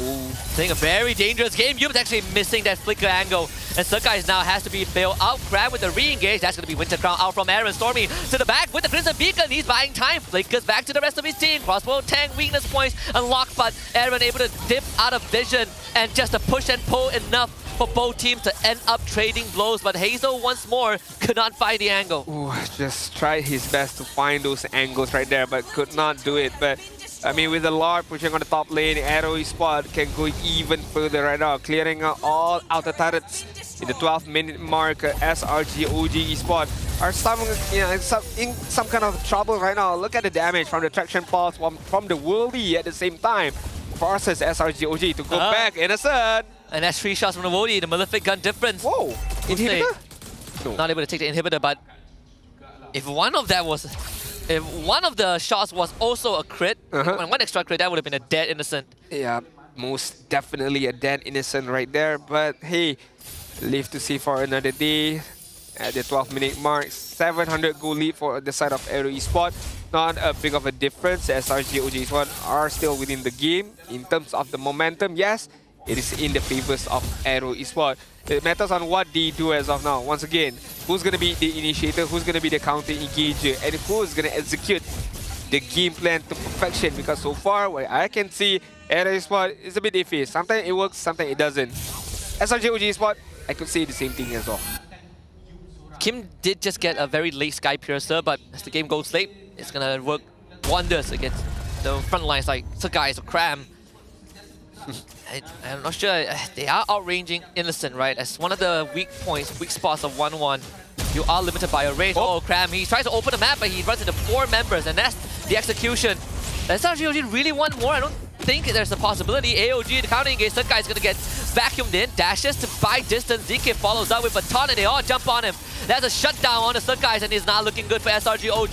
Playing a very dangerous game. Yum's actually missing that flicker angle. And Surkais now has to be bailed out. Cram with the re-engage. That's going to be Winter Crown out from Aaron. Stormy to the back with the Crimson Beacon. He's buying time. Flickers back to the rest of his team. Crossbow tank weakness points unlocked, but Aaron able to dip out of vision and just to push and pull enough for both teams to end up trading blows. But Hazel once more could not find the angle. Ooh, just tried his best to find those angles right there, but could not do it. But I mean, with the Lord pushing on the top lane, AERO Esports can go even further right now, clearing out all outer turrets. In the 12-minute mark, SRG OG Esports are in some kind of trouble right now. Look at the damage from the traction pulse from the Worldy at the same time. Forces SRG OG to go back. Innocent. And that's 3 shots from the Worldy, the Malefic gun difference. Whoa! Inhibitor? No. Not able to take the inhibitor, but if one of the shots was also a crit, one extra crit, that would have been a dead Innocent. Yeah. most definitely a Dan Innocent right there. But hey, live to see for another day. At the 12-minute mark, 700 goal lead for the side of AERO Esports. Not a big of a difference. SRG OG Esports are still within the game. In terms of the momentum, yes, it is in the favors of AERO Esports. It matters on what they do as of now. Once again, who's going to be the initiator, who's going to be the counter engager, and who's going to execute the game plan to perfection. Because so far, what I can see, AERO Esports is a bit iffy. Sometimes it works, sometimes it doesn't. SRG OG Esports, I could say the same thing as well. Kim did just get a very late Sky Piercer, but as the game goes late, it's gonna work wonders against the front lines like Sakai or Cram. I'm not sure. They are outranging Innocent, right? As one of the weak points, weak spots of 1-1. You are limited by your range. Oh, Cram, he tries to open the map, but he runs into 4 members, and that's the execution. Does SRG really want more? I don't think there's a possibility. AOG, the counter engage, Sakai is gonna get vacuumed in, dashes to buy distance. ZK follows up with Baton, and they all jump on him. There's a shutdown on the Sakai, and it's not looking good for SRG. OG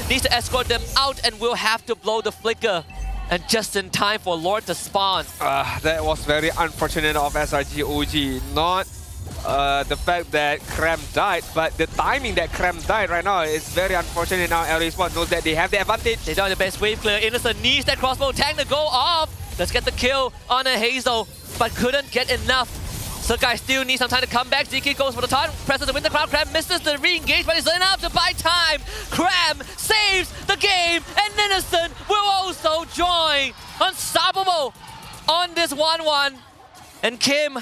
needs to escort them out and will have to blow the flicker. And just in time for Lord to spawn. That was very unfortunate of SRG OG. Not the fact that Cram died, but the timing that Cram died right now is very unfortunate. Now AERO Esports knows that they have the advantage. They done the best wave clear. Innocent needs that crossbow tank to go off. Let's get the kill on a Hazel, but couldn't get enough. Sakai still needs some time to come back. ZK goes for the taunt, presses the Winter Crown. Cram misses the re-engage, but it's enough to buy time. Cram saves the game, and Innocent will also join. Unstoppable on this 1-1. And Kim,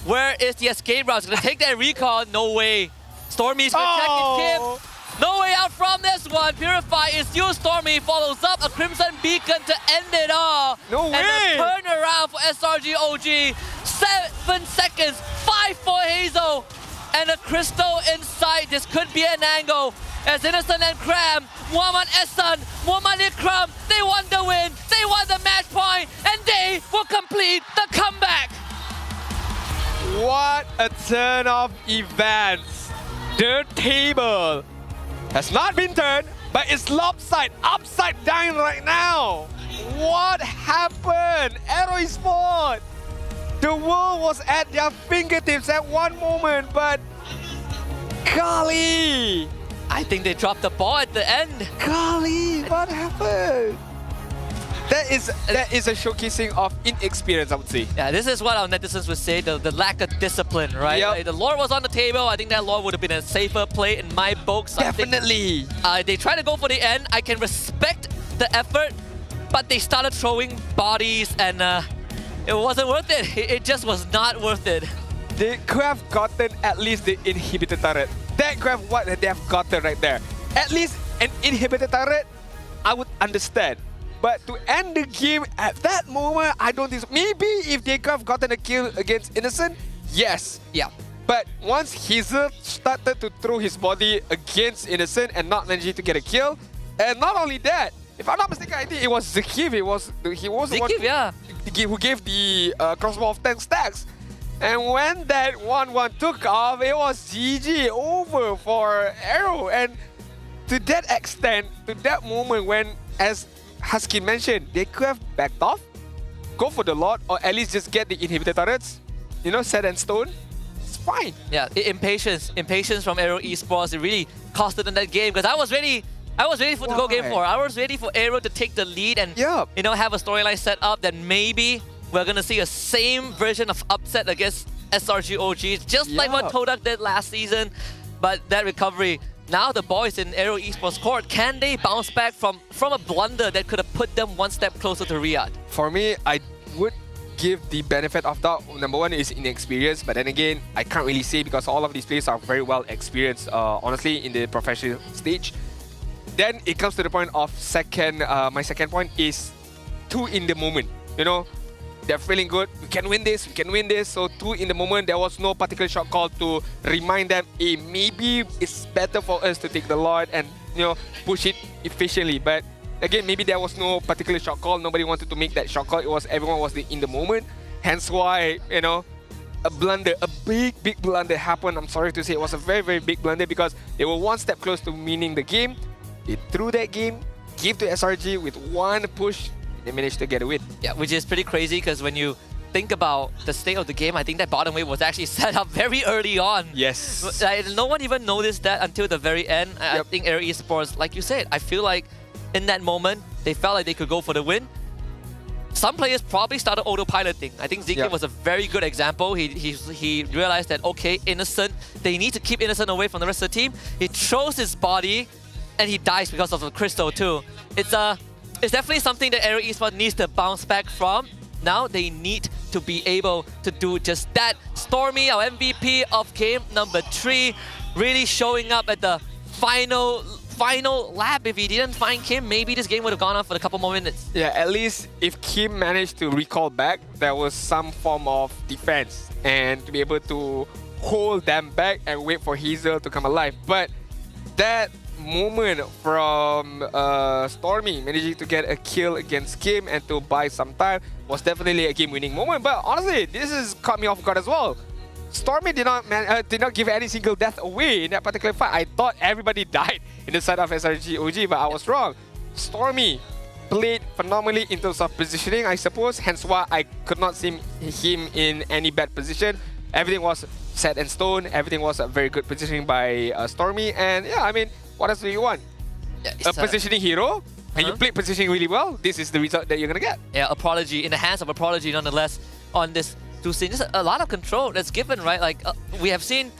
where is the escape route? He's gonna take that recall. No way. Stormy's gonna check it, Kim. No way out from this one. Purify is used. Stormy follows up a Crimson Beacon to end it all. No way. And a turnaround for SRG OG. 7 seconds. 5 for Hazel. And a crystal inside. This could be an angle. As Innocent and Cram, Muhammad Ehsan, Muhammad Ikram, they won the win. They won the match point. And they will complete the comeback. What a turn of events. The table has not been turned, but it's lopsided, upside down right now. What happened? AERO Esports. The world was at their fingertips at one moment, but golly. I think they dropped the ball at the end. Golly, what happened? That is a showcasing of inexperience, I would say. Yeah, this is what our netizens would say, the lack of discipline, right? Yep. Like, the Lord was on the table. I think that Lord would have been a safer play in my books. Definitely. They tried to go for the end. I can respect the effort, but they started throwing bodies and it wasn't worth it. It just was not worth it. They could have gotten at least the inhibitor turret. That could have what they have gotten right there. At least an inhibitor turret, I would understand. But to end the game at that moment, I don't think so. Maybe if they could have gotten a kill against Innocent, yes. Yeah. But once Hazel started to throw his body against Innocent and not managing to get a kill, and not only that, if I'm not mistaken, I think it was Zakiv. He was the one who gave the crossbow of 10 stacks. And when that 1-1 took off, it was GG over for AERO. And to that extent, to that moment when, as Husky mentioned, they could have backed off, go for the Lord, or at least just get the inhibitor turrets, you know, set and stone. It's fine. Yeah, impatience from AERO Esports, it really costed in that game because I was ready for to go game 4. I was ready for AERO to take the lead and you know, have a storyline set up that maybe we're gonna see a same version of upset against SRG OG, just like what Todak did last season. But that recovery, now the boys in AERO Esports court, can they bounce back from a blunder that could have put them one step closer to Riyadh? For me, I would give the benefit of doubt. Number one is inexperience, but then again, I can't really say because all of these players are very well experienced, honestly, in the professional stage. Then it comes to the point of my second point is 2 in the moment. You know, they're feeling good. We can win this. We can win this. So 2 in the moment. There was no particular shot call to remind them, hey, maybe it's better for us to take the Lord and, you know, push it efficiently. But again, maybe there was no particular shot call. Nobody wanted to make that shot call. Everyone was in the moment. Hence why, you know, a blunder, a big blunder happened. I'm sorry to say it was a very big blunder because they were one step close to winning the game. They threw that game, gave to SRG with one push, they managed to get a win. Yeah, which is pretty crazy because when you think about the state of the game, I think that bottom wave was actually set up very early on. Yes. No one even noticed that until the very end. I think AERO Esports, like you said, I feel like in that moment, they felt like they could go for the win. Some players probably started autopiloting. I think Zeke was a very good example. He realized that, okay, Innocent, they need to keep Innocent away from the rest of the team. He throws his body and he dies because of the crystal too. It's definitely something that AERO Esports needs to bounce back from. Now they need to be able to do just that. Stormy, our MVP of game number 3, really showing up at the final lap. If he didn't find Kim, maybe this game would have gone on for a couple more minutes. Yeah, at least if Kim managed to recall back, there was some form of defense and to be able to hold them back and wait for Hazel to come alive. But that moment from Stormy managing to get a kill against Kim and to buy some time was definitely a game-winning moment. But honestly, this has caught me off guard as well. Stormy did not give any single death away in that particular fight. I thought everybody died in the side of SRG OG, but I was wrong. Stormy played phenomenally in terms of positioning, I suppose. Hence why I could not see him in any bad position. Everything was set in stone. Everything was a very good positioning by Stormy. And yeah, I mean, what else do you want? Yeah, a positioning hero, and you play positioning really well. This is the result that you're gonna get. Yeah, a Prodigy in the hands of a Prodigy, nonetheless. On this two-scene, just a lot of control that's given, right? Like we have seen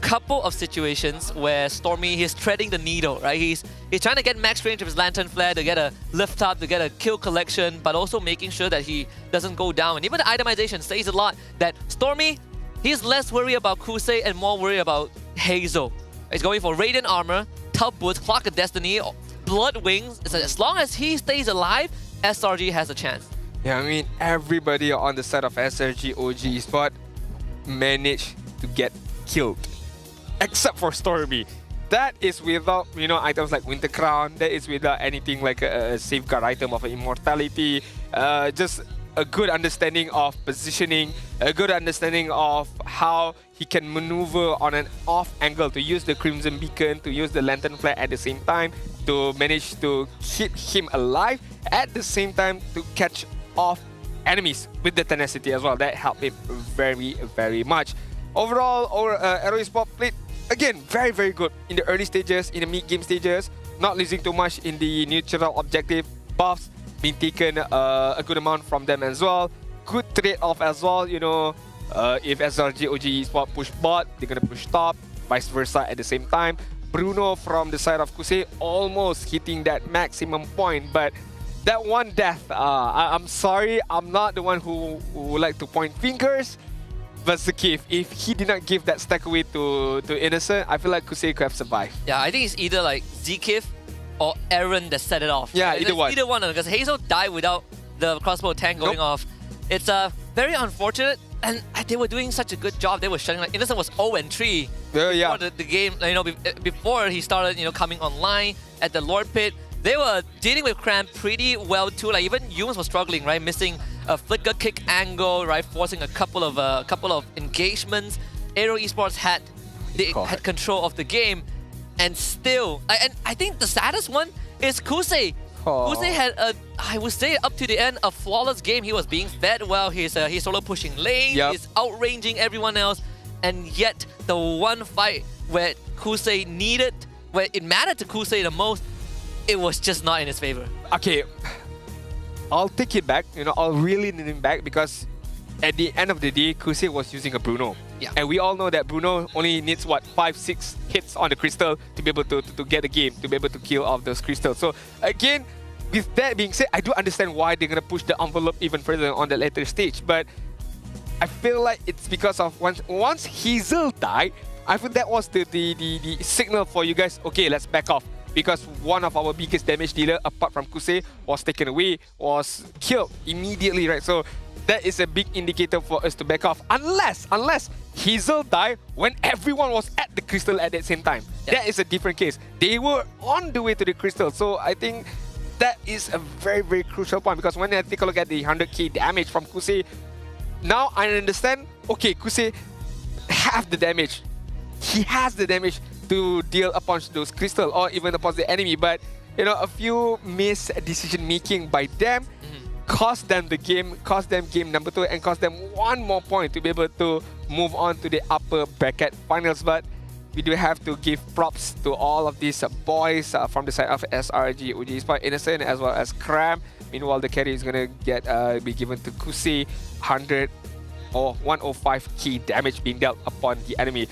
couple of situations where Stormy, he's threading the needle, right? He's trying to get max range of his Lantern Flare to get a lift up, to get a kill collection, but also making sure that he doesn't go down. And even the itemization says a lot that Stormy, he's less worried about Kusei and more worried about Hazel. He's going for Radiant Armor, Tough Boots, Clock of Destiny, Blood Wings. So as long as he stays alive, SRG has a chance. Yeah, I mean, everybody on the side of SRG OG Esports managed to get killed. Except for Stormy. That is without, items like Winter Crown. That is without anything like a safeguard item of immortality. Just a good understanding of positioning, a good understanding of how he can maneuver on an off angle to use the Crimson Beacon, to use the Lantern Flare at the same time, to manage to keep him alive, at the same time to catch off enemies with the tenacity as well. That helped him very, very much. Overall, AERO Esports played, again, very, very good in the early stages, in the mid-game stages, not losing too much in the neutral objective. Buffs being taken a good amount from them as well. Good trade-off as well, if SRG OG Esports push bot, they're going to push top, vice versa at the same time. Bruno from the side of Kusei almost hitting that maximum point, but that one death, I'm sorry, I'm not the one who would like to point fingers, but Zakif, if he did not give that stack away to Innocent, I feel like Kusei could have survived. Yeah, I think it's either like Zekif or Aaron that set it off. Yeah, either one. Either one, because Hazel died without the crossbow tank going off. It's very unfortunate, and they were doing such a good job. They were shutting, like, Innocent was 0-3 before the game, before he started, coming online at the Lord Pit. They were dealing with Cram pretty well too. Like even Humans was struggling, right? Missing a flicker kick angle, right? Forcing a couple of engagements. AERO Esports had control of the game, and still, and I think the saddest one is Kusei. Kusei had I would say up to the end, a flawless game. He was being fed well. He's solo pushing lane. He's outranging everyone else, and yet the one fight where Kusei needed, where it mattered to Kusei the most, it was just not in his favor. Okay, I'll take it back. I'll really need him back because at the end of the day, Kusei was using a Bruno. Yeah. And we all know that Bruno only needs, 5-6 hits on the crystal to be able to get the game, to be able to kill off those crystals. So again, with that being said, I do understand why they're going to push the envelope even further on the later stage. But I feel like it's because of once Hazel died, I feel that was the signal for you guys, okay, let's back off. Because one of our biggest damage dealer, apart from Kusei, was taken away, was killed immediately, right? So that is a big indicator for us to back off. Unless Hazel died when everyone was at the crystal at the same time. Yeah. That is a different case. They were on the way to the crystal. So I think that is a very, very crucial point. Because when I take a look at the 100k damage from Kusei, now I understand, okay, Kusei have the damage. He has the damage to deal upon those crystals or even upon the enemy, but a few missed decision making by them cost them the game, cost them game number 2, and cost them one more point to be able to move on to the upper bracket finals. But we do have to give props to all of these boys from the side of SRG OG Esports, Innocent as well as Cram. Meanwhile, the carry is gonna be given to Kusi, 100 or 105 key damage being dealt upon the enemy.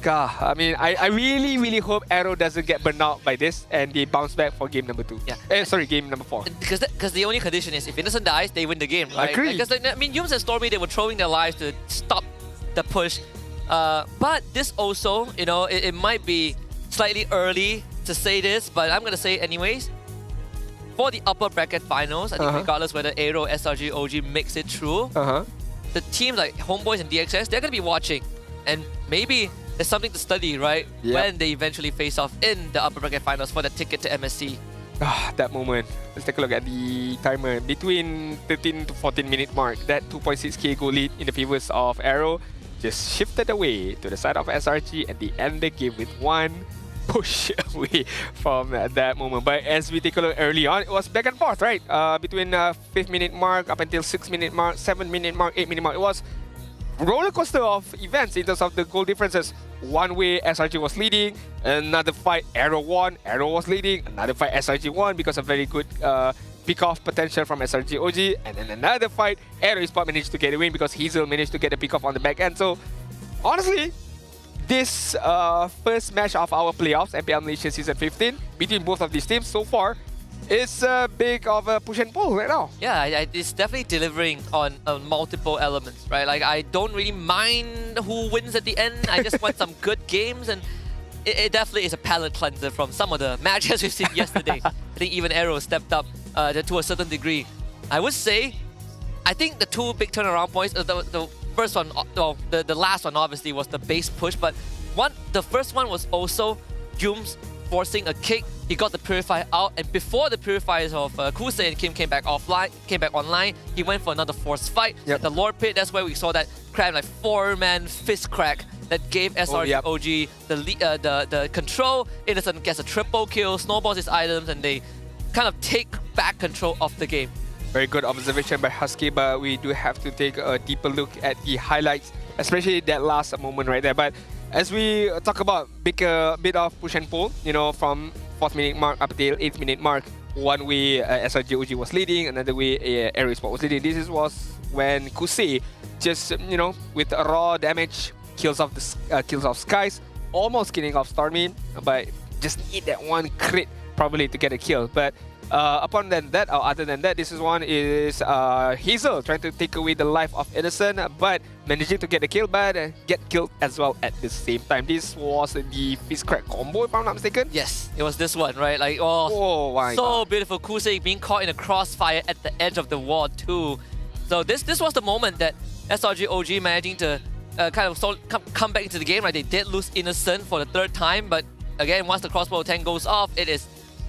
God, I mean, I really hope AERO doesn't get burned out by this and they bounce back for game number 2. Yeah. Sorry, game number 4. Because the only condition is if Innocent dies, they win the game, right? Agree. Because I mean, Yums and Stormy, they were throwing their lives to stop the push. But this also, you know, it might be slightly early to say this, but I'm gonna say it anyways. For the upper bracket finals, I think regardless whether AERO, SRG, OG makes it through, the teams like HomeBois and DXS, they're gonna be watching, and maybe there's something to study, right? Yep. When they eventually face off in the upper bracket finals for the ticket to MSC. That moment. Let's take a look at the timer. Between 13 to 14 minute mark, that 2.6k goal lead in the favors of AERO just shifted away to the side of SRG, and they end the game with one push away from that moment. But as we take a look early on, it was back and forth, right? Between 5th minute mark up until 6th minute mark, 7th minute mark, 8th minute mark. It was roller coaster of events in terms of the goal differences. One way SRG was leading, another fight AERO won, AERO was leading, another fight SRG won because of very good pick-off potential from SRG OG, and then another fight AERO Esports managed to get a win because Hazel managed to get a pick-off on the back end. So honestly, this first match of our playoffs, MPL Malaysia Season 15, between both of these teams so far, is a big of a push and pull right now. Yeah, it's definitely delivering on multiple elements, right? Like, I don't really mind who wins at the end. I just want some good games, and it definitely is a palate cleanser from some of the matches we've seen yesterday. I think even AERO stepped up to a certain degree. I would say, I think the two big turnaround points, the first one, well, the last one obviously was the base push, but the first one was also Yums forcing a kick. He got the Purifier out, and before the Purifiers of Kusei and Kim came back online, he went for another forced fight. Yep. The Lord Pit, that's where we saw that Cram, like 4-man fist crack that gave SRG OG the control. Innocent gets a triple kill, snowballs his items, and they kind of take back control of the game. Very good observation by Husky, but we do have to take a deeper look at the highlights, especially that last moment right there. But as we talk about bit of push and pull, you know, from 4th minute mark up till 8th minute mark, one way SRG OG was leading, another way AERO Esports was leading. This was when Kusei just, you know, with raw damage, kills off Skies, almost killing off Stormy, but just need that one crit probably to get a kill. But other than that, this one is Hazel trying to take away the life of Innocent, but managing to get the kill, but get killed as well at the same time. This was the fist crack combo, if I'm not mistaken. Yes, it was this one, right? Like, oh my so God. Beautiful. Kusei being caught in a crossfire at the edge of the wall too. So this was the moment that SRG OG managing to come back into the game, right? They did lose Innocent for the 3rd time, but again, once the crossbow tank goes off, it is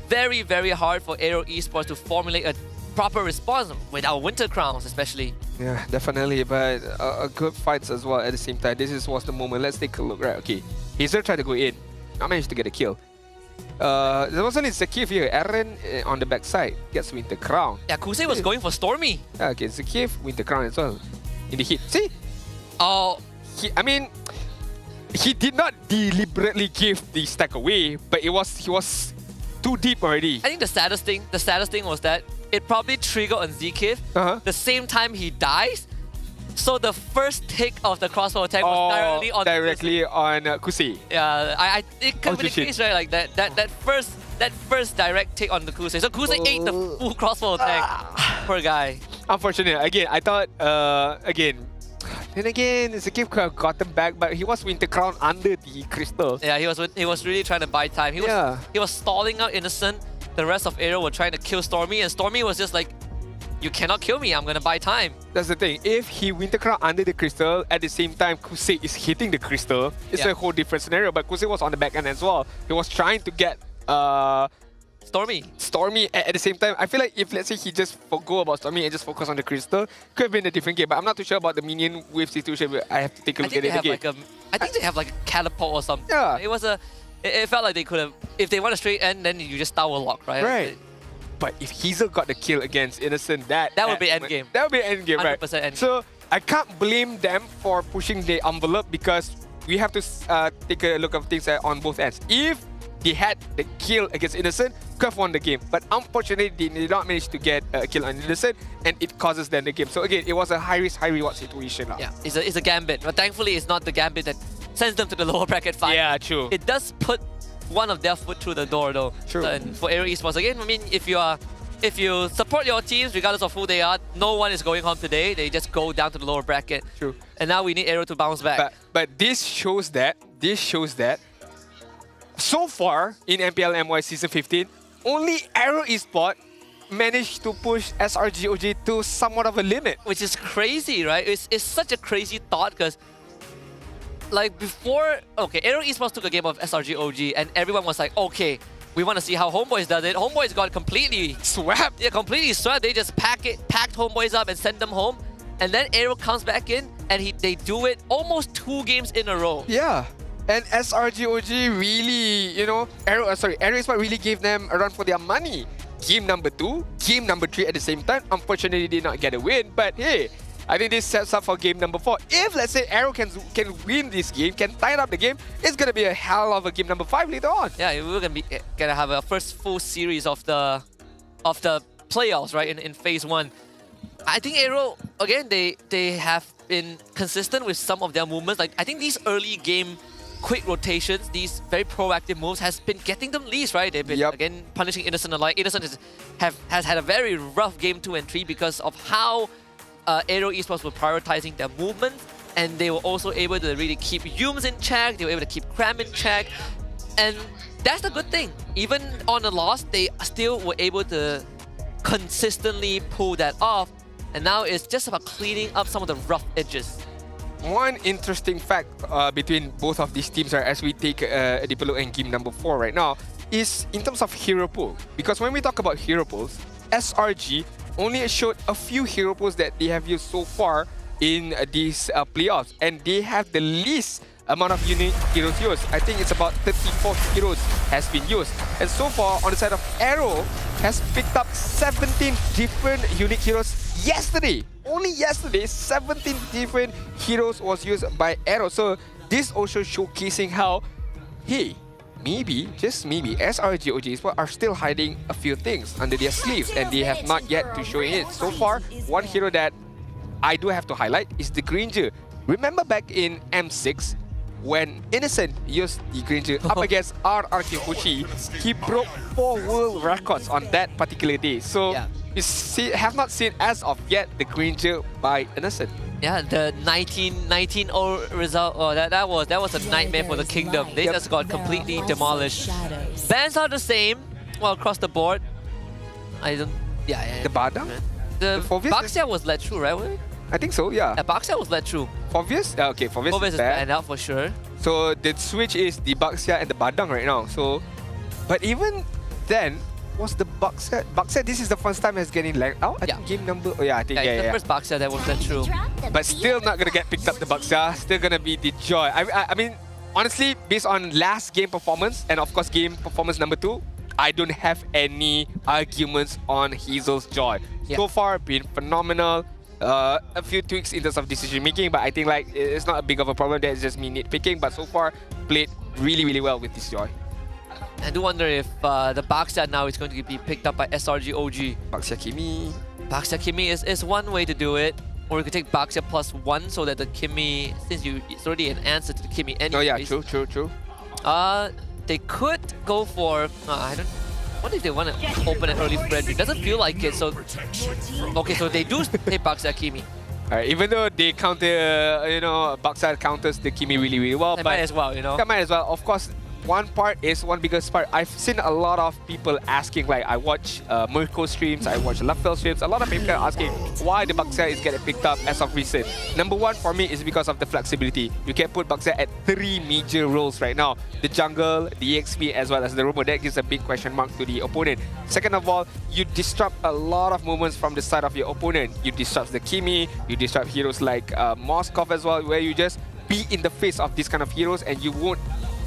very, very hard for AERO Esports to formulate a proper response with our Winter Crowns, especially. Yeah, definitely, but good fights as well at the same time. This was the moment. Let's take a look, right? Okay, Hazel tried to go in, not managed to get a kill. There wasn't Zakif here. Aaron on the backside gets Winter Crown. Yeah, Kusei was going for Stormy. Yeah, okay, Zakif, Winter Crown as well. In the hit. See? Oh, he did not deliberately give the stack away, but he was too deep already. I think the saddest thing was that it probably triggered on Zakif the same time he dies. So the first tick of the crossbow attack was directly on Kusei. Yeah, it could be the case, right? Like that first direct tick on the Kusei. So Kusei ate the full crossbow attack. Poor guy. Unfortunate. Again, I thought then again, Zakif could have gotten back, but he was Winter Crown under the crystal. Yeah, he was really trying to buy time. He was stalling out Innocent. The rest of AERO were trying to kill Stormy, and Stormy was just like, you cannot kill me, I'm gonna buy time. That's the thing. If he Winter Crown under the crystal, at the same time Kusei is hitting the crystal, it's a whole different scenario. But Kusei was on the back end as well. He was trying to get Stormy at the same time. I feel like if, let's say, he just forgo about Stormy and just focus on the crystal, could have been a different game. But I'm not too sure about the minion wave situation, but I have to take a look at it again. I think they have like a catapult or something. Yeah. It felt like they could have, if they want a straight end, then you just tower lock, right? Right. But if Hazel got the kill against Innocent, that would be endgame. That would be endgame, right? 100% endgame. So I can't blame them for pushing the envelope because we have to take a look at things on both ends. If they had the kill against Innocent, could have won the game. But unfortunately, they did not manage to get a kill on Innocent, and it causes them the game. So again, it was a high risk, high reward situation. Yeah, it's a gambit. But thankfully, it's not the gambit that sends them to the lower bracket final. Yeah, true. It does put one of their foot through the door, though. True. And for AERO Esports, again, I mean, if you support your teams, regardless of who they are, no one is going home today. They just go down to the lower bracket. True. And now we need AERO to bounce back. But this shows that so far in MPL MY Season 15, only AERO Esports managed to push SRGOG to somewhat of a limit. Which is crazy, right? It's such a crazy thought because like before, okay, AERO Esports took a game of SRGOG and everyone was like, okay, we want to see how HomeBois does it. HomeBois got completely swept. Yeah, completely swept. They just packed HomeBois up and sent them home. And then AERO comes back in and they do it almost 2 games in a row. Yeah. And SRGOG really, AERO Esports really gave them a run for their money. Game number 2, game number 3 at the same time. Unfortunately, they did not get a win. But hey, I think this sets up for game number 4. If, let's say, AERO can win this game, can tie up the game, it's going to be a hell of a game number 5 later on. Yeah, we're gonna have a first full series of the playoffs, right, in phase 1. I think AERO, again, they have been consistent with some of their movements. Like, I think these early game quick rotations, these very proactive moves has been getting them leads, right? They've been, again, punishing Innocent alike. Innocent has had a very rough game 2 and 3 because of how AERO Esports were prioritizing their movements, and they were also able to really keep Yums in check, they were able to keep Cram in check, and that's the good thing. Even on a loss, they still were able to consistently pull that off, and now it's just about cleaning up some of the rough edges. One interesting fact between both of these teams, right, as we take a deeper look in game number 4 right now, is in terms of hero pool. Because when we talk about hero pools, SRG only showed a few hero pools that they have used so far in these playoffs, and they have the least amount of unique heroes used. I think it's about 34 heroes has been used. And so far, on the side of AERO, has picked up 17 different unique heroes yesterday. Only yesterday, 17 different heroes was used by AERO. So this also showcasing how, hey, maybe, just maybe, SRGOG Esports are still hiding a few things under their sleeves and they have not yet to show it. So far, one hero that I do have to highlight is the Granger. Remember back in M6, when Innocent used the Granger up against RRQ Fuchi, he broke 4 world records on that particular day. So you have not seen as of yet the Granger by Innocent. Yeah, the 19-0 result, that was a nightmare for the Kingdom. They just got completely demolished. Bans are the same, well, across the board. The Badang? The Baxia was let through, right? I think so, yeah. Baxia was let through. Forvius? Okay, Forvius is banned out for sure. So the switch is the Baxia and the Badang right now. So, but even then, was the Baxia? Baxia, this is the first time it's getting lagged out. I think game number. Oh yeah, I think the first Baxia that was let through. But still not gonna get picked up the Baxia. Still gonna be the Joy. I mean, honestly, based on last game performance and of course game performance number 2, I don't have any arguments on Hazel's Joy. So far, been phenomenal. A few tweaks in terms of decision making, but I think like it's not a big of a problem. That's just me nitpicking. But so far, played really, really well with this Joy. I do wonder if the Baxia now is going to be picked up by SRGOG. Baxia Kimi. Baxia Kimi is one way to do it. Or you could take Baxia +1 so that the Kimi, since it's already an answer to the Kimi anyways. Oh yeah, true. They could go for, I don't, what if they want to open an early Frederick? Doesn't feel like it, so, okay, so they do take Baxia Kimi. Alright, even though they counter, Baxia counters the Kimi really, really well. They might as well, They might as well. Of course, one biggest part. I've seen a lot of people asking, like, I watch Mirko streams, I watch Lafel streams. A lot of people are asking why the Baxia is getting picked up as of recent. Number 1 for me is because of the flexibility. You can put Baxia at 3 major roles right now. The jungle, the EXP, as well as the robo. That gives a big question mark to the opponent. Second of all, you disrupt a lot of movements from the side of your opponent. You disrupt the Kimi, you disrupt heroes like Moskov as well, where you just be in the face of these kind of heroes and you won't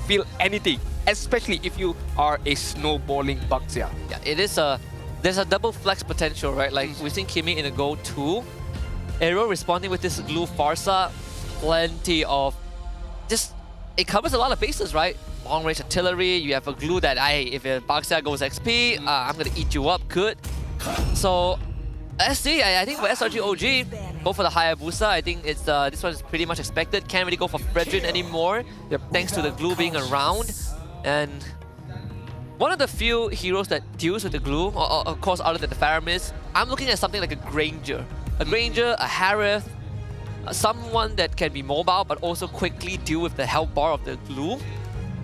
feel anything, especially if you are a snowballing Baxia. Yeah, it is a there's a double flex potential, right? Like we've seen Kimi in a go 2. AERO responding with this glue Farsa, plenty of just, it covers a lot of bases, right? Long range artillery, you have a glue that if a Baxia goes XP, I'm gonna eat you up, good. So SC, I think for SRG OG, go for the Hayabusa. I think it's this one is pretty much expected. Can't really go for Fredrin anymore, thanks to the glue being around. And one of the few heroes that deals with the glue, of course other than the Faramis, I'm looking at something like a Granger. A Granger, a Harith, someone that can be mobile but also quickly deal with the health bar of the glue.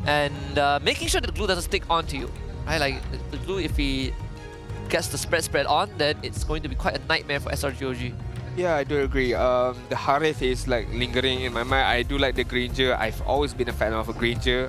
And making sure that the glue doesn't stick onto you. Right? Like the glue, if he gets the spread on, then it's going to be quite a nightmare for SRGOG. Yeah, I do agree. The Harith is like lingering in my mind. I do like the Granger. I've always been a fan of a Granger,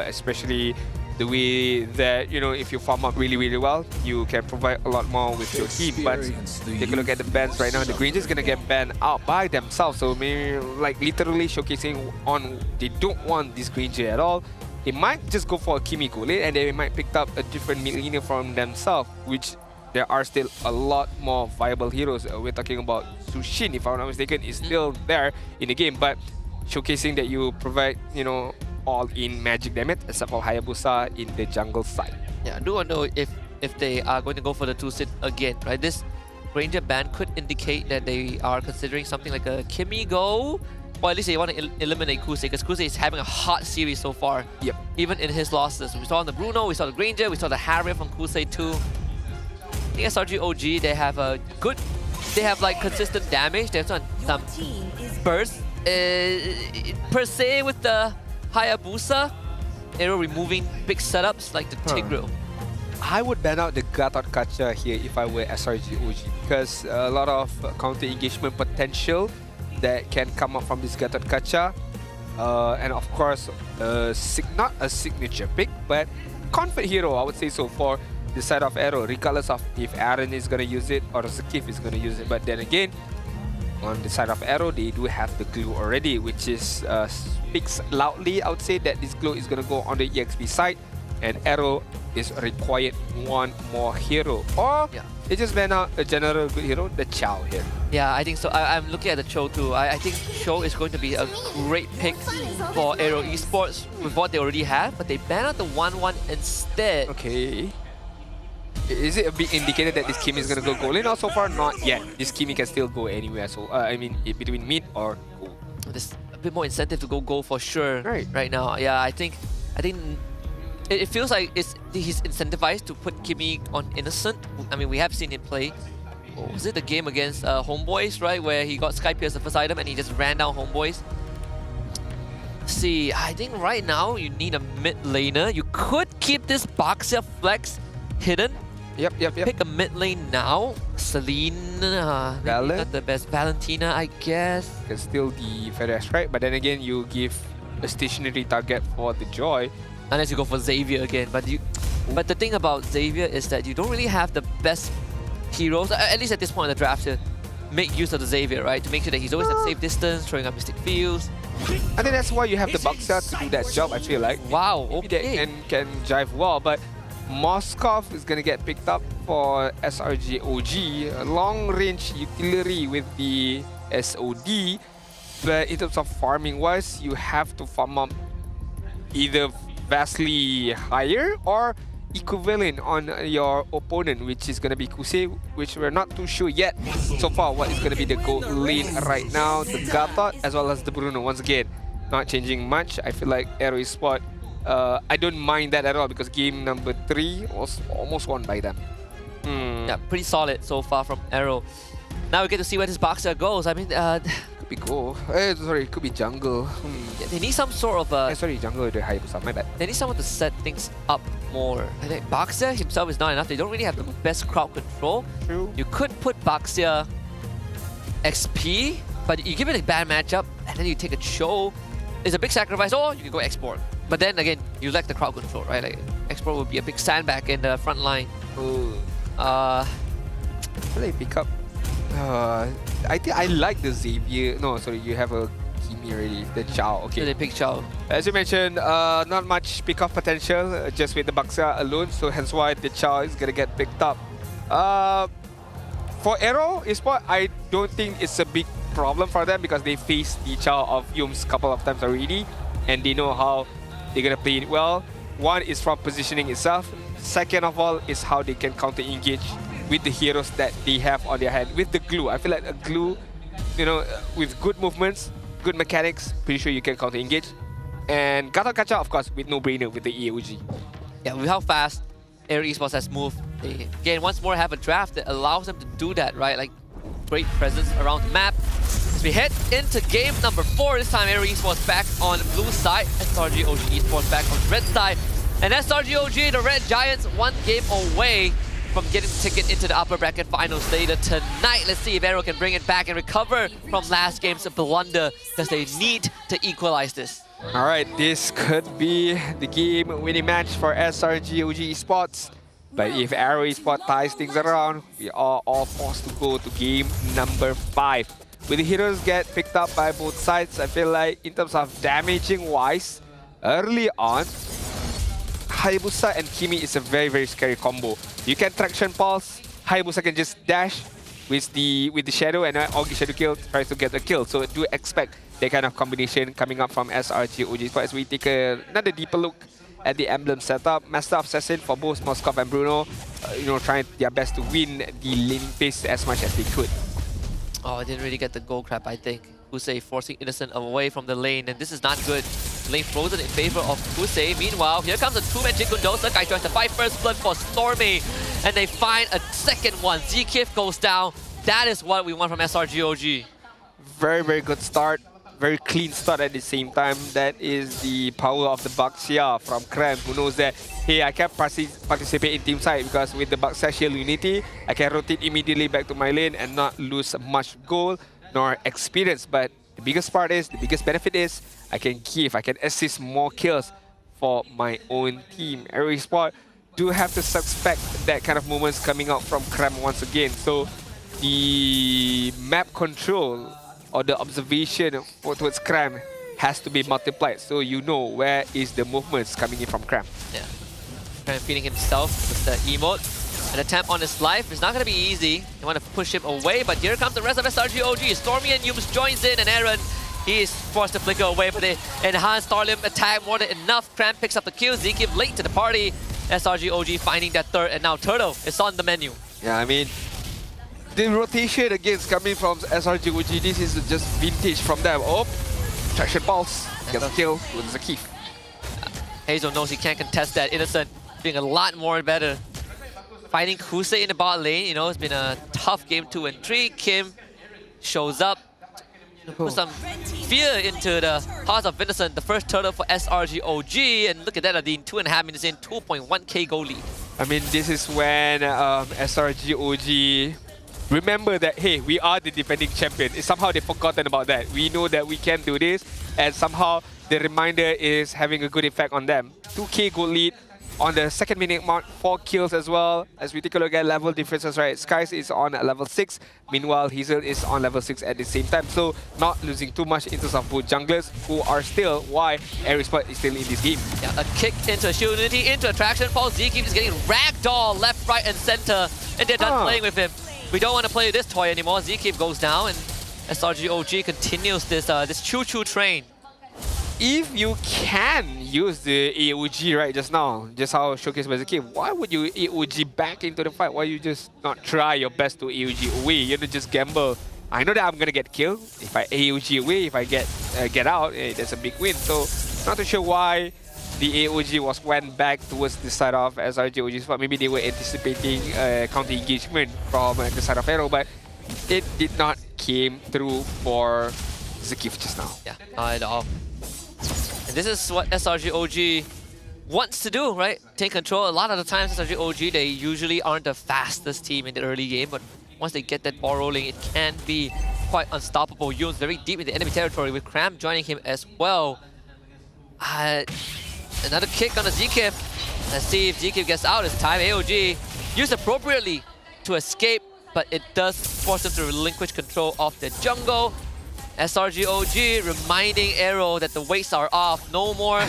especially the way that, you know, if you farm up really, really well, you can provide a lot more with your team. But take a look at the bans right now. The Granger is going to get banned out by themselves. So maybe like literally showcasing on they don't want this Granger at all. They might just go for a Kimiko late and they might pick up a different mid laner from themselves, which there are still a lot more viable heroes. We're talking about Sushin, if I'm not mistaken, is still there in the game, but showcasing that you provide, you know, all-in magic damage, except for Hayabusa in the jungle side. Yeah, I do want to know if they are going to go for the 2-sit again, right? This Ranger ban could indicate that they are considering something like a Kimi go, or at least they want to eliminate Kusei, because Kusei is having a hot series so far. Yep. Even in his losses. We saw the Bruno, we saw the Granger, we saw the Harrier from Kusei too. I think SRG OG, they have a good, they have like consistent damage. They have some burst. Per se with the Hayabusa, AERO removing big setups like the Tigreal. I would ban out the Gatot Kacha here if I were SRG OG, because a lot of counter engagement potential that can come up from this Gatot Kacha. And of course, not a signature pick, but comfort hero, I would say so, for the side of AERO, regardless of if Aaron is going to use it or Zakif is going to use it. But then again, on the side of AERO, they do have the glue already, which is speaks loudly, I would say, that this glue is going to go on the EXP side, and AERO is required one more hero. Or they just ban out a general good hero, the Chow here. Yeah, I think so. I'm looking at the Cho too. I think Cho is going to be a great pick for AERO Esports with what they already have, but they ban out the 1-1 instead. Okay. Is it a big indicator that this Kimi is going to go goal in? Or so far, not yet. This Kimi can still go anywhere. So, I mean, between mid or goal. There's a bit more incentive to go goal for sure right now. Yeah, I think it feels like he's incentivized to put Kimi on innocent. I mean, we have seen him play. Was it the game against HomeBois, right? Where he got Sky Pierce the first item and he just ran down HomeBois. See, I think right now you need a mid laner. You could keep this Baxia flex hidden. Yep. Pick a mid lane now. Celine, maybe not the best. Valentina, I guess. Can steal the Feather Strike, but then again, you give a stationary target for the Joy. Unless you go for Xavier again. But the thing about Xavier is that you don't really have the best heroes, at least at this point in the draft, to make use of the Xavier, right? To make sure that he's always at safe distance, throwing up Mystic Fields. I think that's why you have the Baxia to do that job, I feel like. Wow, okay. And can jive well, but Moskov is going to get picked up for SRG OG. A long-range utility with the SOD. But in terms of farming-wise, you have to farm up either vastly higher or equivalent on your opponent, which is going to be Kusei, which we're not too sure yet so far what is going to be the gold lane right now. The Gatot as well as the Bruno. Once again, not changing much. I feel like AERO Esports, I don't mind that at all because game number 3 was almost won by them. Yeah, pretty solid so far from AERO. Now we get to see where this Baxia goes. I mean, could be goal. Sorry, it could be jungle. Yeah, they need some sort of sorry, jungle the Hayabusa, my bad. They need someone to set things up more. I think Baxia himself is not enough. They don't really have the best crowd control. True. You could put Baxia XP, but you give it a bad matchup and then you take a Cho. It's a big sacrifice, or you can go export. But then again, you lack the crowd control, right? Like export would be a big sandbag in the front line. They pick up. I think I like the Xavier. No, sorry, you have a Kimi already. The Chow. Okay. So they pick Chow. As you mentioned, not much pick-off potential just with the Baxia alone. So hence why the Chow is gonna get picked up. For AERO Esports, I don't think it's a big problem for them because they faced the Chow of Yums a couple of times already and they know how they're going to play it well. One is from positioning itself. Second of all is how they can counter-engage with the heroes that they have on their hand. With the glue, I feel like a glue, you know, with good movements, good mechanics, pretty sure you can counter-engage. And Gato Kacha, of course, with no-brainer with the EOG. Yeah, with how fast AERO Esports has moved, they again once more have a draft that allows them to do that, right? Like great presence around the map. As we head into game number 4, this time AERO Esports back on the blue side, SRG OG Esports back on the red side. And SRG OG, the Red Giants, 1 game away from getting the ticket into the upper bracket finals later tonight. Let's see if AERO can bring it back and recover from last game's blunder because they need to equalize this. All right, this could be the game-winning match for SRG OG Esports. But if AERO Esports ties things around, we are all forced to go to game number 5. With the heroes get picked up by both sides, I feel like in terms of damaging-wise, early on, Hayabusa and Kimi is a very, very scary combo. You can traction pulse, Hayabusa can just dash with the shadow, and Augie Shadow Kill tries to get a kill. So do expect that kind of combination coming up from SRG OG Esports. As we take another deeper look at the emblem setup, Master of Assassin for both Moskov and Bruno, you know, trying their best to win the laning phase as much as they could. Oh, I didn't really get the gold crap, I think. Husei forcing Innocent away from the lane, and this is not good. Lane frozen in favor of Husei. Meanwhile, here comes a 2-man Jikundosa. Guy tries to fight first blood for Stormy, and they find a second one. Zkif goes down. That is what we want from SRG OG. Very, very good start. Very clean start at the same time. That is the power of the Baxia from Krem, who knows that, hey, I can participate in team side because with the Baxia Shield Unity, I can rotate immediately back to my lane and not lose much gold nor experience. But the biggest part is, the biggest benefit is, I can assist more kills for my own team. AERO Esports do have to suspect that kind of moments coming out from Krem once again. So the map control or the observation towards Krem has to be multiplied, so you know where is the movements coming in from Krem. Yeah, Krem feeding himself with the emote. An attempt on his life. It's not going to be easy. They want to push him away, but here comes the rest of SRG OG. Stormy and Yums joins in, and Aaron, he is forced to flicker away, but the enhanced Starlim attack more than enough. Krem picks up the kill. Zkif late to the party. SRG OG finding that third, and now Turtle is on the menu. Yeah, I mean, the rotation against coming from SRG OG, this is just vintage from them. Oh, traction pulse, gets a kill with Zkif. Hazel knows he can't contest that. Innocent doing a lot more better. Fighting Husei in the bot lane, you know, it's been a tough game 2 and 3. Kim shows up, put some fear into the hearts of Innocent. The first turtle for SRG OG, and look at that, Adine, 2.5 minutes in, 2.1k goal lead. I mean, this is when SRG OG remember that, hey, we are the defending champion. Somehow they've forgotten about that. We know that we can do this, and somehow the reminder is having a good effect on them. 2k goal lead on the second minute mark, 4 kills as well. As we take a look at level differences, right? Skies is on level 6, meanwhile Hazel is on level 6 at the same time. So not losing too much in terms of both junglers, who are still why AERO Esports is still in this game. Yeah, a kick into a Shield Unity, into a traction pulse. Zkif is getting ragdoll left, right, and center, and they're done playing with him. We don't want to play this toy anymore. Zkif goes down, and SRG OG continues this this choo-choo train. If you can use the AOG right just now, just how showcased by Zkif, why would you AOG back into the fight? Why you just not try your best to AOG away? You know, just gamble. I know that I'm gonna get killed. If I AOG away, if I get out, that's a big win. So not too sure why the AOG went back towards the side of SRG OG. But maybe they were anticipating counter engagement from the side of AERO, but it did not came through for Zkif just now. Yeah, not at all. And this is what SRG OG wants to do, right? Take control. A lot of the times, SRG OG, they usually aren't the fastest team in the early game, but once they get that ball rolling, it can be quite unstoppable. Yun's very deep in the enemy territory, with Cram joining him as well. Another kick on the Zkif. Let's see if Zkif gets out this time. AOG used appropriately to escape, but it does force him to relinquish control of the jungle. SRG OG reminding AERO that the weights are off. No more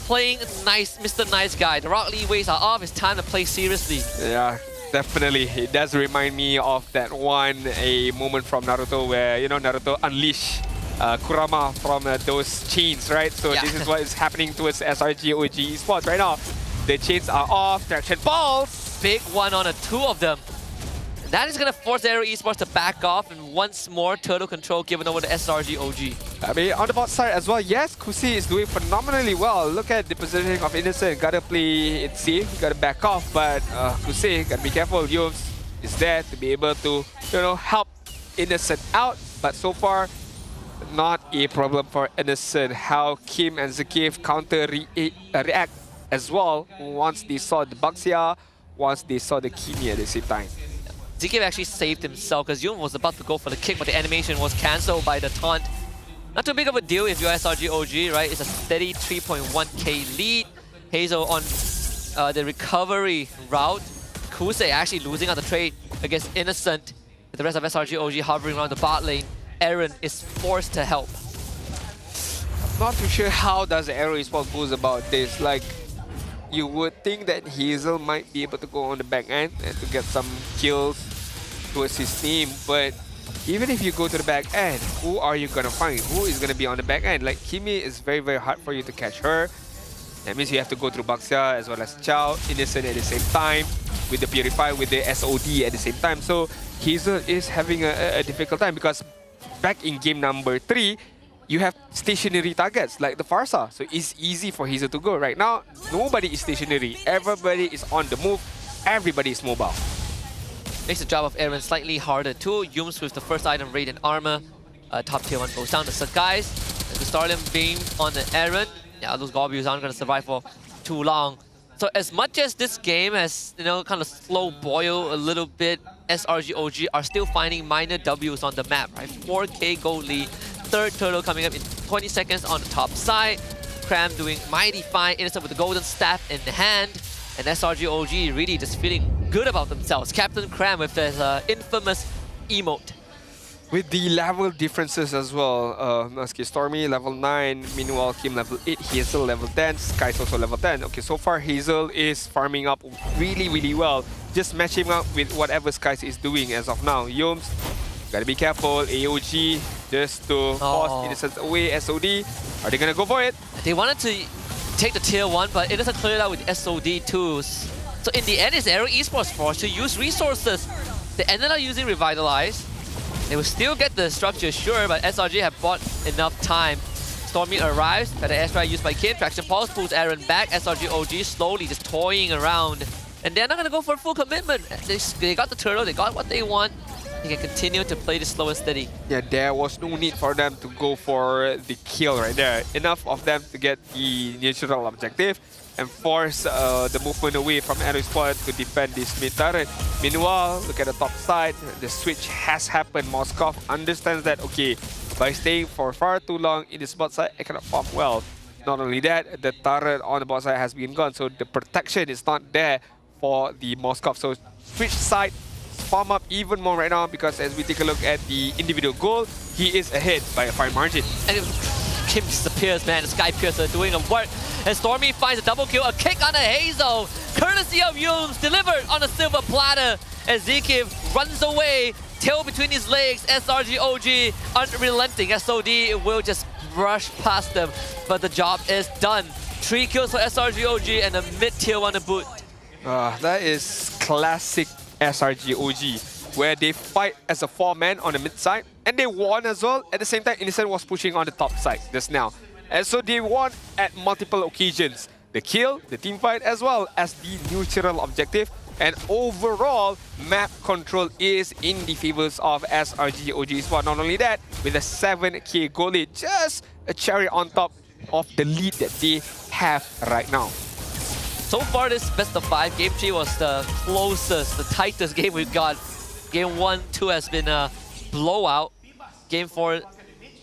playing nice, Mr. Nice Guy. The Rock Lee weights are off. It's time to play seriously. Yeah, Definitely, it does remind me of that a moment from Naruto where, you know, Naruto unleashed Kurama from those chains, right? So this is what is happening towards SRG OG Esports right now. The chains are off, traction balls. Big one on two of them. And that is going to force AERO Esports to back off, and once more turtle control given over to SRG OG. I mean, on the bot side as well, yes, Kusi is doing phenomenally well. Look at the positioning of Innocent. Gotta play it safe, gotta back off, but Kusi, gotta be careful. Yums is there to be able to, you know, help Innocent out, but so far, not a problem for Innocent. How Kim and Zakif react as well once they saw the Baxia, once they saw the Kimi at the same time. Zakif actually saved himself because Yum was about to go for the kick, but the animation was cancelled by the taunt. Not too big of a deal if you're SRG OG, right? It's a steady 3.1k lead. Hazel on the recovery route. Kusei actually losing out the trade against Innocent. With the rest of SRG OG hovering around the bot lane, Aaron is forced to help. Not too sure how does AERO Esports goes about this. Like, you would think that Hazel might be able to go on the back end and to get some kills towards his team, but even if you go to the back end, who are you gonna find? Who is gonna be on the back end? Like, Kimi is very, very hard for you to catch her. That means you have to go through Baxia as well as Chao, Innocent at the same time, with the Purify, with the SOD at the same time. So Hazel is having a difficult time because back in game number 3, you have stationary targets like the Farsa. So it's easy for Hazel to go. Right now, nobody is stationary. Everybody is on the move. Everybody is mobile. Makes the job of Aaron slightly harder too. Yums with the first item, Radiant Armor. Top tier 1 goes down to Sakai's. And the Stardom Beam on the Aaron. Yeah, those Goblins aren't going to survive for too long. So as much as this game has, you know, kind of slow boil a little bit, SRG OG are still finding minor Ws on the map, right? 4k gold lead. Third turtle coming up in 20 seconds on the top side. Cram doing mighty fine. Innocent with the golden staff in the hand. And SRG OG really just feeling good about themselves. Captain Cram with his infamous emote. With the level differences as well, Stormy level 9, meanwhile Kim level 8, Hazel level 10, Sky's also level 10. Okay, so far Hazel is farming up really, really well. Just matching up with whatever Sky is doing as of now. Yums, gotta be careful. AOG just to force Innocent away. SOD, are they gonna go for it? They wanted to take the tier 1, but Innocent cleared out with SOD too. So in the end, it's AERO Esports forced to use resources. They ended up using Revitalize. They will still get the structure, sure, but SRG have bought enough time. Stormy arrives, got an airstrike used by Kim. Traction Pulse pulls Aaron back. SRG OG slowly just toying around. And they're not going to go for a full commitment. They got the turtle, they got what they want. They can continue to play this slow and steady. Yeah, there was no need for them to go for the kill right there. Enough of them to get the neutral objective and force the movement away from AERO Esports to defend this mid turret. Meanwhile, look at the top side, the switch has happened. Moskov understands that, okay, by staying for far too long in this bot side, I cannot farm well. Not only that, the turret on the bot side has been gone, so the protection is not there for the Moskov. So switch side, farm up even more right now because as we take a look at the individual goal, he is ahead by a fine margin. And Kim disappears, man. The Sky Piercer doing a work. And Stormy finds a double kill, a kick on a Hazel. Courtesy of Yums, delivered on a silver platter. As Zekiv runs away, tail between his legs. SRG OG unrelenting. SOD will just brush past them. But the job is done. 3 kills for SRG OG and a mid-tier 1 to boot. That is classic SRG OG, where they fight as a 4-man on the mid side, and they won as well. At the same time, Innocent was pushing on the top side just now. And so they won at multiple occasions. The kill, the team fight, as well as the neutral objective. And overall, map control is in the favors of SRG OG Esports. Not only that, with a 7k goal lead, just a cherry on top of the lead that they have right now. So far, this best of 5, Game 3 was the closest, the tightest game we've got. Game 1, 2 has been a blowout. Game 4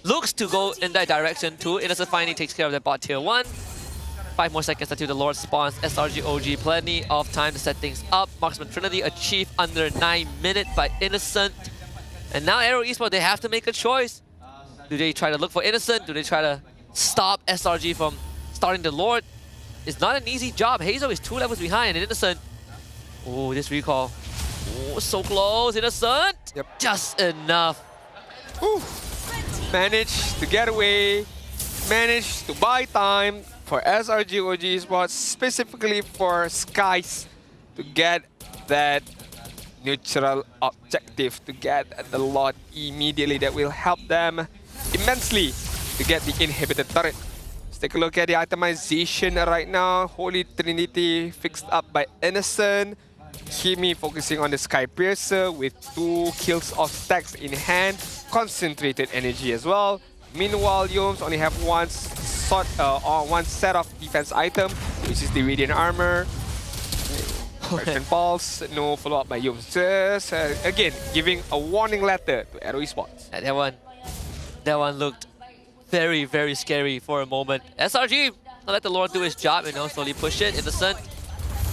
looks to go in that direction too. Innocent finally takes care of their bot tier 1. 5 more seconds until the Lord spawns. SRG OG, plenty of time to set things up. Marksman Trinity achieved under 9 minutes by Innocent. And now AERO Esports, they have to make a choice. Do they try to look for Innocent? Do they try to stop SRG from starting the Lord? It's not an easy job. Hazel is 2 levels behind and Innocent. Oh, this recall. Ooh, so close, Innocent. Yep. Just enough. Ooh. Managed to get away. Managed to buy time for SRG OG Esports, specifically for Skies, to get that neutral objective, to get the lot immediately that will help them immensely to get the inhibited turret. Let's take a look at the itemization right now. Holy Trinity fixed up by Innocent. Kimi focusing on the Sky Piercer with 2 kills of stacks in hand. Concentrated energy as well. Meanwhile, Yomes only have one set of defense item, which is the Radiant Armor. Correction Pulse, no follow-up by Yomes. Just, again, giving a warning letter to AERO Esports. That one looked very, very scary for a moment. SRG, let the Lord do his job, slowly push it. Innocent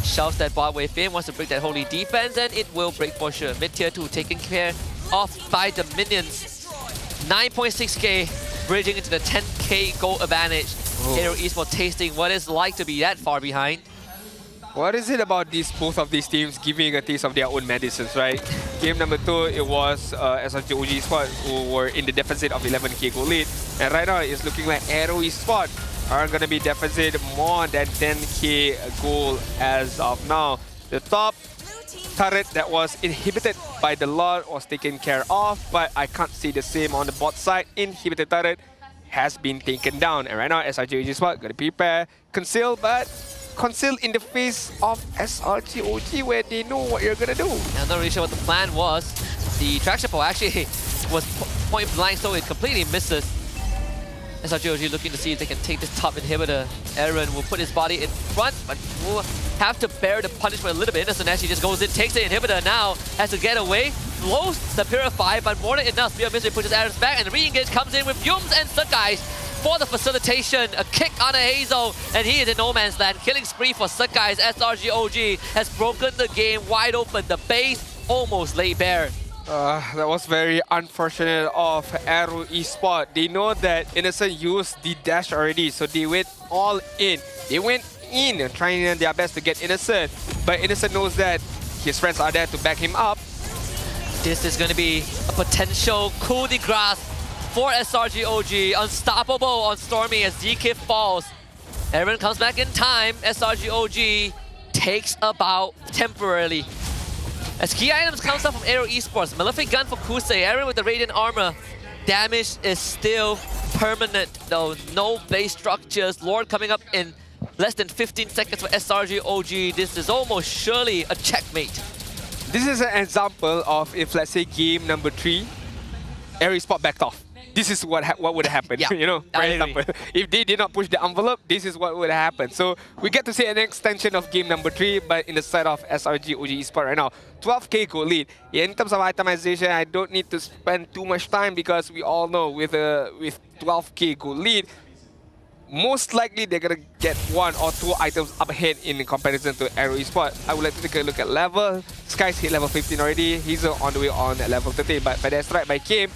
shoves that bot wave in, wants to break that holy defense, and it will break for sure. Mid-tier 2 taken care of by the minions. 9.6k, bridging into the 10k gold advantage. AERO Esports tasting what it's like to be that far behind. What is it about both of these teams giving a taste of their own medicines, right? Game number 2, it was SRG OG Esports who were in the deficit of 11k gold lead. And right now, it's looking like AERO Esports are going to be deficit more than 10k gold as of now. The top turret that was inhibited by the Lord was taken care of, but I can't see the same on the bot side. Inhibited turret has been taken down. And right now, SRG OG Esports going to prepare, conceal, but conceal in the face of SRG OG where they know what you're gonna do. I'm not really sure what the plan was. The traction pole actually was point blank, so it completely misses. SRG OG looking to see if they can take this top inhibitor. Aaron will put his body in front, but will have to bear the punishment a little bit. Innocent actually just goes in, takes the inhibitor now, has to get away, blows the Purify, but more than enough. Spear of Mystery pushes Aaron's back, and the re-engage comes in with Yums and Sakai's for the facilitation. A kick on a Hazel, and he is in no man's land. Killing spree for Sakai's. SRG OG has broken the game wide open. The base almost laid bare. That was very unfortunate of AERO Esports. They know that Innocent used the dash already, so they went all in. They went in trying their best to get Innocent, but Innocent knows that his friends are there to back him up. This is going to be a potential coup de grace for SRG OG. Unstoppable on Stormy as DK falls. Aaron comes back in time. SRG OG takes about temporarily. As key items comes up from AERO Esports. Malefic Gun for Kusei. Aaron with the Radiant Armor. Damage is still permanent though. No base structures. Lord coming up in less than 15 seconds for SRG OG. This is almost surely a checkmate. This is an example of if, let's say, game number 3, AERO Esports backed off. This is what would happen, yeah, you know, for example. If they did not push the envelope, this is what would happen. So we get to see an extension of game number 3, but in the side of SRG OG Esports right now. 12k gold lead. In terms of itemization, I don't need to spend too much time because we all know with 12k gold lead, most likely they're gonna get 1 or 2 items up ahead in comparison to AERO Esports. I would like to take a look at level. Sky's hit level 15 already. He's on the way on at level 13, but by that strike by Kim,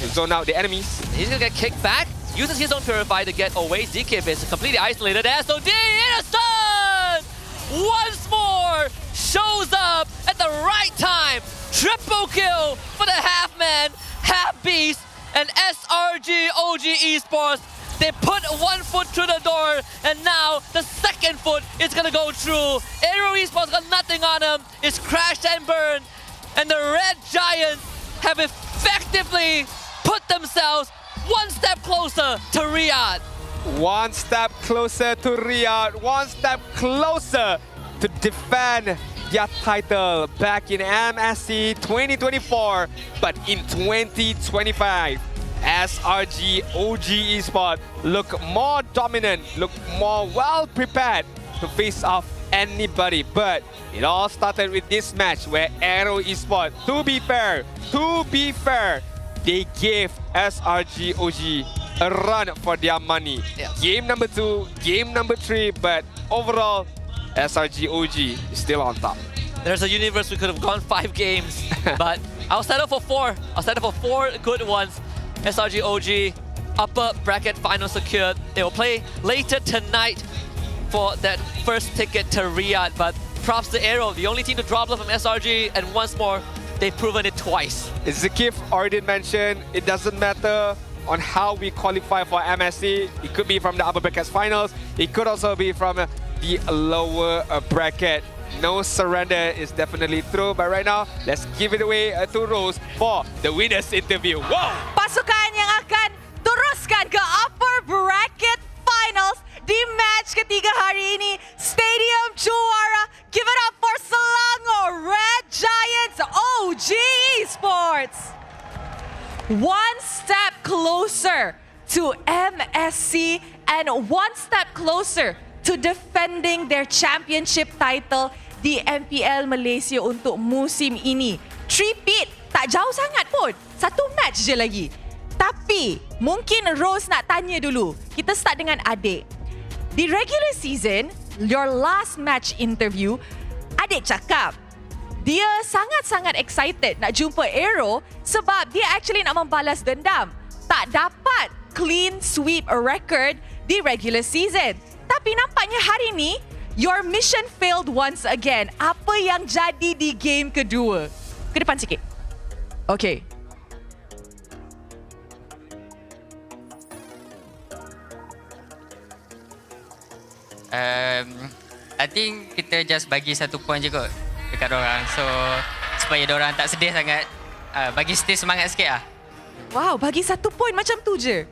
zone out the enemies. He's gonna get kicked back, uses his own Purify to get away. ZK is completely isolated. SOD Innocent! Once more shows up at the right time. Triple kill for the half-man, half-beast, and SRG OG Esports. They put one foot through the door, and now the second foot is gonna go through. AERO Esports got nothing on them. It's crashed and burned, and the Red Giants have effectively put themselves one step closer to Riyadh. One step closer to Riyadh. One step closer to defend their title back in MSC 2024. But in 2025, SRG OG Esports look more dominant, look more well prepared to face off anybody. But it all started with this match where AERO Esports, to be fair, they gave SRG OG a run for their money. Yeah. Game number 2, game number 3, but overall, SRG OG is still on top. There's a universe we could have gone 5 games, but I'll settle for 4. I'll settle for 4 good ones. SRG OG, upper bracket final secured. They will play later tonight for that first ticket to Riyadh, but props to AERO, the only team to draw blood from SRG, and once more, they've proven it twice. As Zakif already mentioned, it doesn't matter on how we qualify for MSC. It could be from the upper brackets finals. It could also be from the lower bracket. No surrender is definitely true. But right now, let's give it away to Rose for the winner's interview. Wow! Pasukan yang akan teruskan ke upper bracket finals di match ketiga hari ini. Stadium juara. Give it up for Selangor Red Giants OG Esports. One step closer to MSC and one step closer to defending their championship title di MPL Malaysia untuk musim ini. Three-peat tak jauh sangat pun. Satu match je lagi. Tapi mungkin Rose nak tanya dulu. Kita start dengan adik. Di regular season, your last match interview, adik cakap dia sangat-sangat excited nak jumpa AERO sebab dia actually nak membalas dendam. Tak dapat clean sweep record di regular season. Tapi nampaknya hari ni, your mission failed once again. Apa yang jadi di game kedua? Ke depan sikit. Okay. I think kita just bagi 1 point je kot dekat dorang. So, supaya dorang tak sedih sangat, bagi stay semangat sikit lah. Wow, bagi 1 point macam tu je.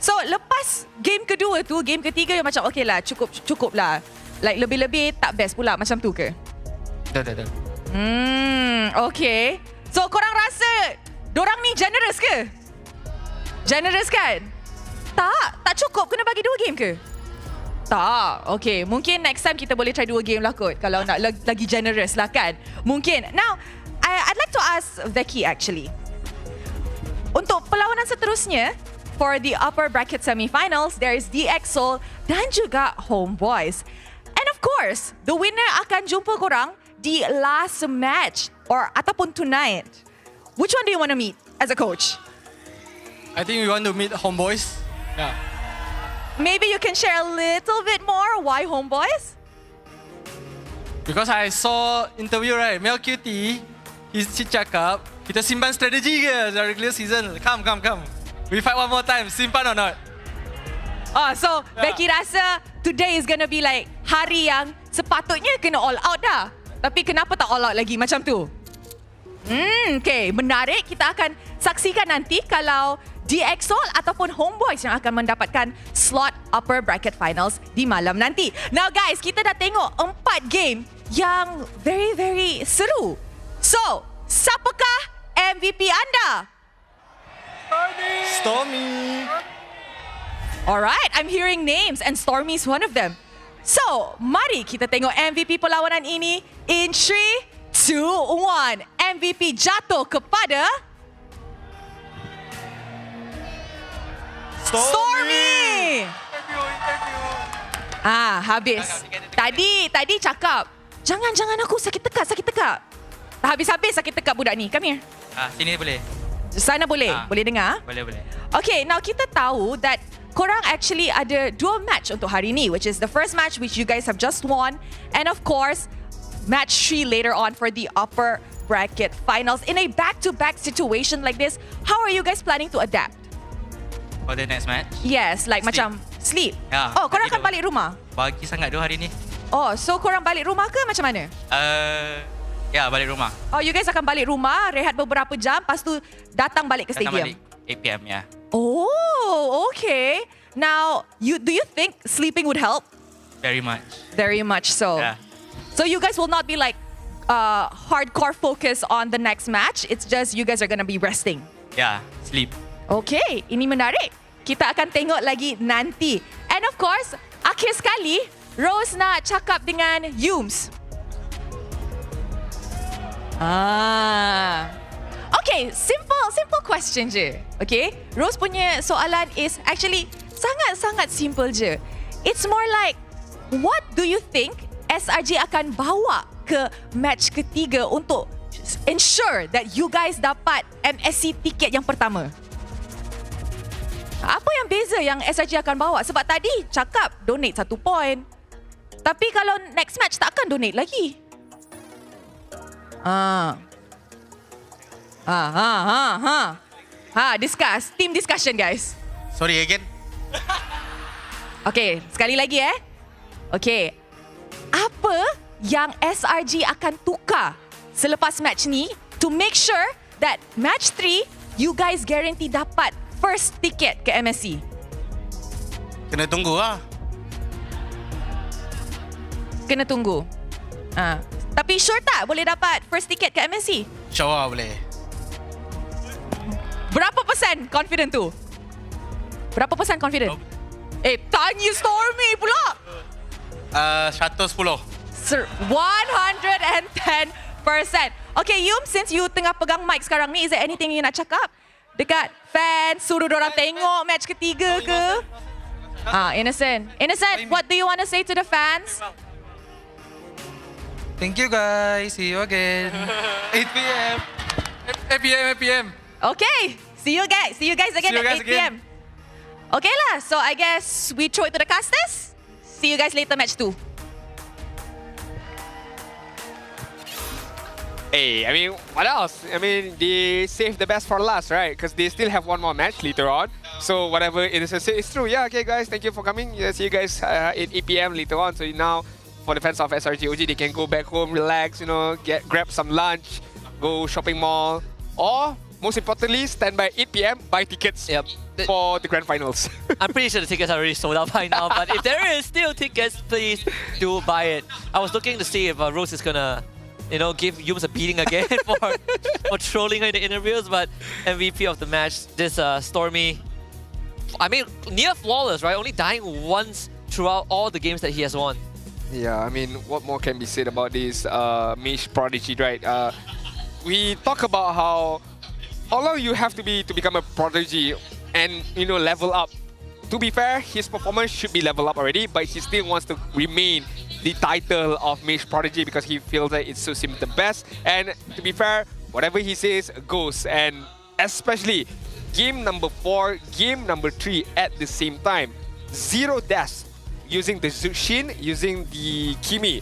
So, lepas game kedua tu, game ketiga yang macam okay lah, cukup lah. Like lebih-lebih tak best pula macam tu ke? Betul. Okay. So, korang rasa dorang ni generous ke? Generous kan? Tak cukup kena bagi 2 game ke? Tak. Okay, mungkin next time kita boleh try 2 game lah kot. Kalau nak lagi generous lah kan. Mungkin. Now, I'd like to ask Becky actually. Untuk perlawanan seterusnya, for the upper bracket semi-finals, there is DXOL dan juga HomeBois. And of course, the winner akan jumpa korang di last match ataupun tonight. Which one do you want to meet as a coach? I think we want to meet HomeBois. Yeah. Maybe you can share a little bit more why HomeBois? Because I saw interview right, Mel QT, he cakap, kita simpan strategi ke the regular season. Come. We fight one more time, simpan or not? Oh, so Becky rasa today is gonna be like hari yang sepatutnya kena all out dah. Tapi kenapa tak all out lagi macam tu? Okay, menarik. Kita akan saksikan nanti kalau DXOL ataupun HomeBois yang akan mendapatkan slot upper bracket finals di malam nanti. Now guys, kita dah tengok 4 game yang very, very seru. So, siapakah MVP anda? Stormy. Alright, I'm hearing names and Stormy is one of them. So, mari kita tengok MVP perlawanan ini in 3, 2, 1. MVP jatuh kepada Stormy. Habis. Tadi cakap, jangan aku sakit tekak. Tak habis-habis sakit tekak budak ni. Come here. Sini boleh. Sana boleh. Boleh dengar? Boleh. Okay, now kita tahu that korang actually ada 2 match untuk hari ni, which is the first match which you guys have just won, and of course, match 3 later on for the upper bracket finals. In a back-to-back situation like this, how are you guys planning to adapt? For the next match? Yes, like macam sleep. Ya, Oh, korang akan balik rumah? Bagi sangat hari ni. Oh, so korang balik rumah ke macam mana? Ya, balik rumah. Oh, you guys akan balik rumah, rehat beberapa jam, lepas tu datang balik ke stadium? Datang balik 8 PM, ya. Oh, okay. Now, do you think sleeping would help? Very much. Very much so. Yeah. So you guys will not be like hardcore focus on the next match. It's just you guys are gonna be resting. Ya, sleep. Okay, ini menarik. Kita akan tengok lagi nanti. And of course, akhir sekali, Rose nak cakap dengan Yums. Okay, simple question je. Okay, Rose punya soalan is actually sangat-sangat simple je. It's more like, what do you think SRG akan bawa ke match ketiga untuk ensure that you guys dapat MSC tiket yang pertama? Apa yang beza yang SRG akan bawa? Sebab tadi cakap donate 1 point. Tapi kalau next match tak akan donate lagi. Discuss. Team discussion, guys. Sorry again. Okay, sekali lagi Okay. Apa yang SRG akan tukar selepas match ni to make sure that match 3 you guys guarantee dapat first ticket ke MSC? Kena tunggu lah. Kena tunggu. Tapi sure tak boleh dapat first ticket ke MSC? InsyaAllah boleh. Berapa persen confident tu? Berapa persen confident? Tanya Stormy pula. 110. 110%. Okay, Yum, since you tengah pegang mic sekarang ni, is there anything you nak cakap? Dekat fans, suruh dorang tengok match ketiga ke? Innocent. Innocent, what do you want to say to the fans? Thank you guys. See you again. 8 p.m. 8 p.m. 8 p.m. Okay, see you guys again at 8 p.m. Okay lah, so I guess we throw it to the casters. See you guys later, match 2. Hey, I mean, what else? I mean, they saved the best for last, right? Because they still have one more match later on. So whatever Innocent said is true. Yeah, okay, guys, thank you for coming. Yeah, see you guys at 8 p.m. later on. So now, for the fans of SRG OG, they can go back home, relax, you know, grab some lunch, go shopping mall, or most importantly, stand by 8 p.m. buy tickets for the grand finals. I'm pretty sure the tickets are already sold out by now, but if there is still tickets, please do buy it. I was looking to see if Rose is gonna, you know, give Yums a beating again for trolling her in the interviews, but MVP of the match, this Stormy, I mean, near flawless, right? Only dying once throughout all the games that he has won. Yeah, I mean, what more can be said about this Mish Prodigy, right? We talk about how long you have to be to become a prodigy and, you know, level up. To be fair, his performance should be level up already, but he still wants to remain the title of Mish Prodigy because he feels that it suits him the best. And to be fair, whatever he says goes. And especially game number 4, game number 3 at the same time. 0 deaths using the Zushin, using the Kimi.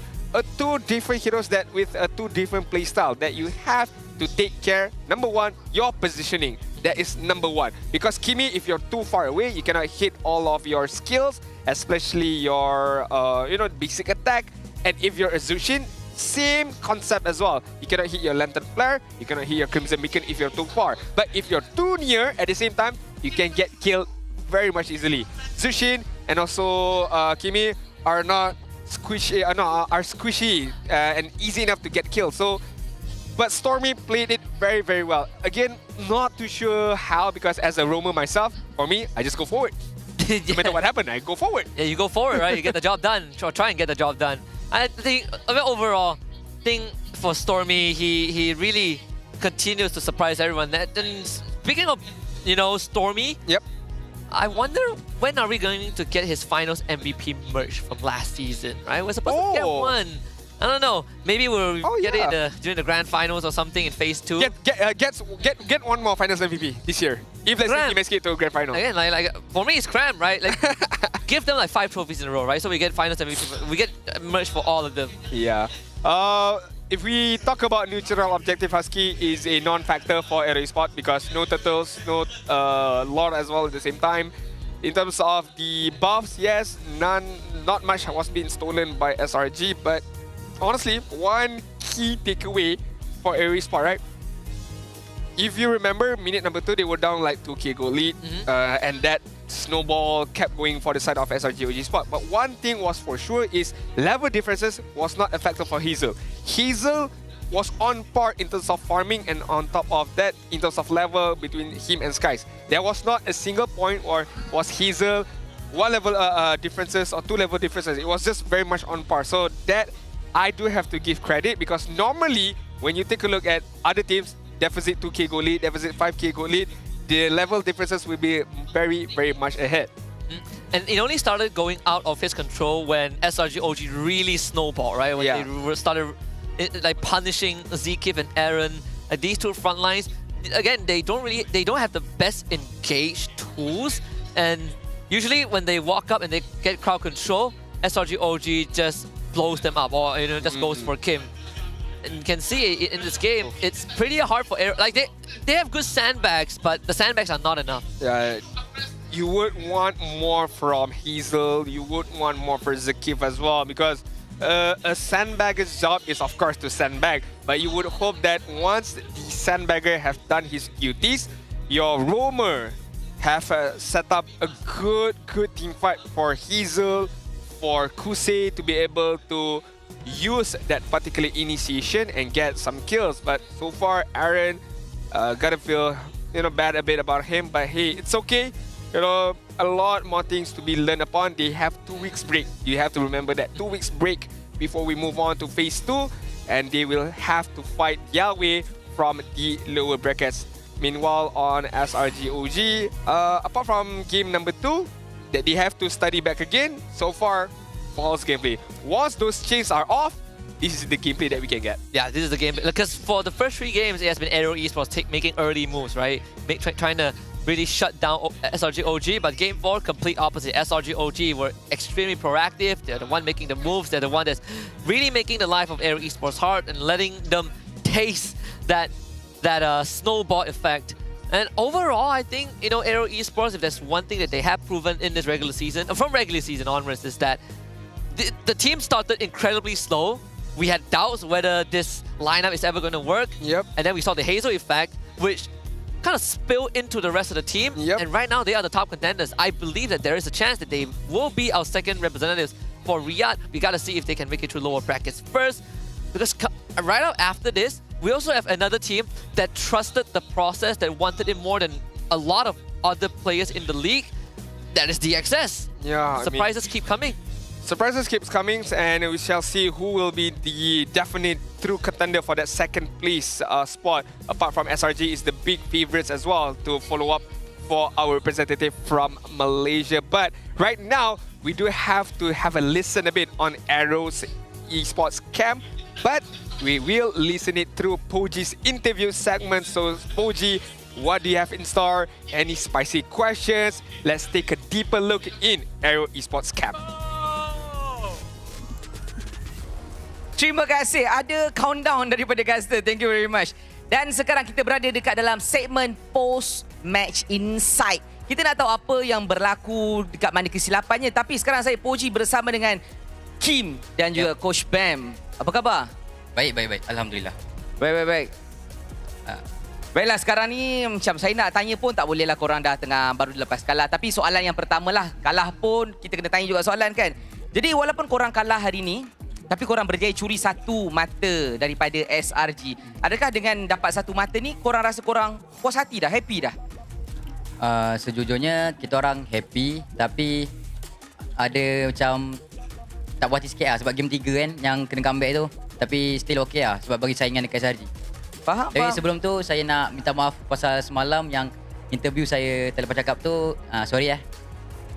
Two different heroes that with a two different playstyle that you have to take care. Number 1, your positioning. That is number 1. Because Kimi, if you're too far away, you cannot hit all of your skills, especially your you know, basic attack. And if you're a Zushin, same concept as well. You cannot hit your Lantern Flare, you cannot hit your Crimson Beacon if you're too far. But if you're too near at the same time, you can get killed very much easily. Zushin and also Kimi are not squishy, are squishy and easy enough to get killed. So, but Stormy played it very, very well. Again, not too sure how, because as a roamer myself, for me, I just go forward. No matter what happened, I go forward. Yeah, you go forward, right? You get the job done. Try and get the job done. I think overall, for Stormy, he really continues to surprise everyone. And speaking of, you know, Stormy, I wonder when are we going to get his finals MVP merch from last season, right? We're supposed to get one. I don't know. Maybe we'll get it during the grand finals or something in phase 2. Get one more finals MVP this year. If let's say he makes it to a grand final. Again, like for me, it's cram, right? Like, give them like 5 trophies in a row, right? So we get finals MVP. We get merch for all of them. Yeah. If we talk about neutral objective, Husky is a non-factor for AERO Esports because no turtles, no Lord as well at the same time. In terms of the buffs, yes, not much was being stolen by SRG, but honestly, one key takeaway for AERO Esports, right? If you remember, minute number 2, they were down like 2k goal lead, and that snowball kept going for the side of SRG OG Sport. But one thing was for sure is level differences was not a factor for Hazel. Hazel was on par in terms of farming, and on top of that, in terms of level between him and Skies. There was not a single point or was Hazel 1 level differences or 2 level differences. It was just very much on par. So that I do have to give credit, because normally when you take a look at other teams, deficit 2k goal lead, deficit 5k goal lead, the level differences will be very, very much ahead. And it only started going out of his control when SRG OG really snowballed, right? When they started like punishing Zekif and Aaron. These two front lines, again, they don't have the best engaged tools, and usually when they walk up and they get crowd control, SRG OG just blows them up, or just goes for Kim. And you can see in this game, it's pretty hard for AERO. Like they have good sandbags, but the sandbags are not enough. Yeah, you would want more from Hazel. You would want more for Zakif as well, because a sandbagger's job is of course to sandbag, but you would hope that once the sandbagger have done his duties, your roamer have set up a good team fight for Hazel, for Kusei to be able to use that particular initiation and get some kills. But so far, Aaron gotta feel bad a bit about him, but hey, it's okay. A lot more things to be learned upon. They have 2 weeks break. You have to remember that 2 weeks break before we move on to phase 2, and they will have to fight their way from the lower brackets. Meanwhile, on SRG OG, apart from game number 2, that they have to study back again, so far, false gameplay. Once those chains are off, this is the gameplay that we can get. Yeah, this is the gameplay. Because for the first 3 games, it has been AERO Esports making early moves, right? Trying to really shut down SRG OG, but game 4, complete opposite. SRG OG were extremely proactive. They're the one making the moves. They're the one that's really making the life of AERO Esports hard and letting them taste that snowball effect. And overall, I think, AERO Esports, if there's one thing that they have proven in this regular season, from regular season onwards, is that the team started incredibly slow. We had doubts whether this lineup is ever going to work. Yep. And then we saw the Hazel effect, which kind of spilled into the rest of the team. Yep. And right now, they are the top contenders. I believe that there is a chance that they will be our second representatives for Riyadh. We got to see if they can make it through lower brackets first. Because right out after this, we also have another team that trusted the process, that wanted it more than a lot of other players in the league. That is DXS. Yeah, Surprises keep coming. Surprises keeps coming, and we shall see who will be the definite true contender for that second place spot. Apart from SRG, is the big favorites as well to follow up for our representative from Malaysia. But right now, we do have to have a listen a bit on AERO's esports camp, but we will listen it through Poji's interview segment. So Poji, what do you have in store? Any spicy questions? Let's take a deeper look in AERO Esports camp. Terima kasih. Ada countdown daripada Gaster. Thank you very much. Dan sekarang kita berada dekat dalam segmen post-match insight. Kita nak tahu apa yang berlaku dekat mana kesilapannya. Tapi sekarang saya Poji bersama dengan Kim dan juga Coach Bam. Apa khabar? Baik. Alhamdulillah. Baik. Baiklah, sekarang ni macam saya nak tanya pun tak boleh lah, korang dah tengah baru lepas kalah. Tapi soalan yang pertama lah, kalah pun kita kena tanya juga soalan kan. Jadi walaupun korang kalah hari ni, tapi korang berjaya curi 1 mata daripada SRG. Adakah dengan dapat 1 mata ni, korang rasa korang puas hati dah, happy dah? Sejujurnya kita orang happy, tapi ada macam tak puas hati sikit lah sebab game 3 kan yang kena comeback tu. Tapi still okay lah sebab bagi saingan dekat SRG. Faham? Tapi sebelum tu saya nak minta maaf pasal semalam yang interview saya terlepas cakap tu. Sorry lah.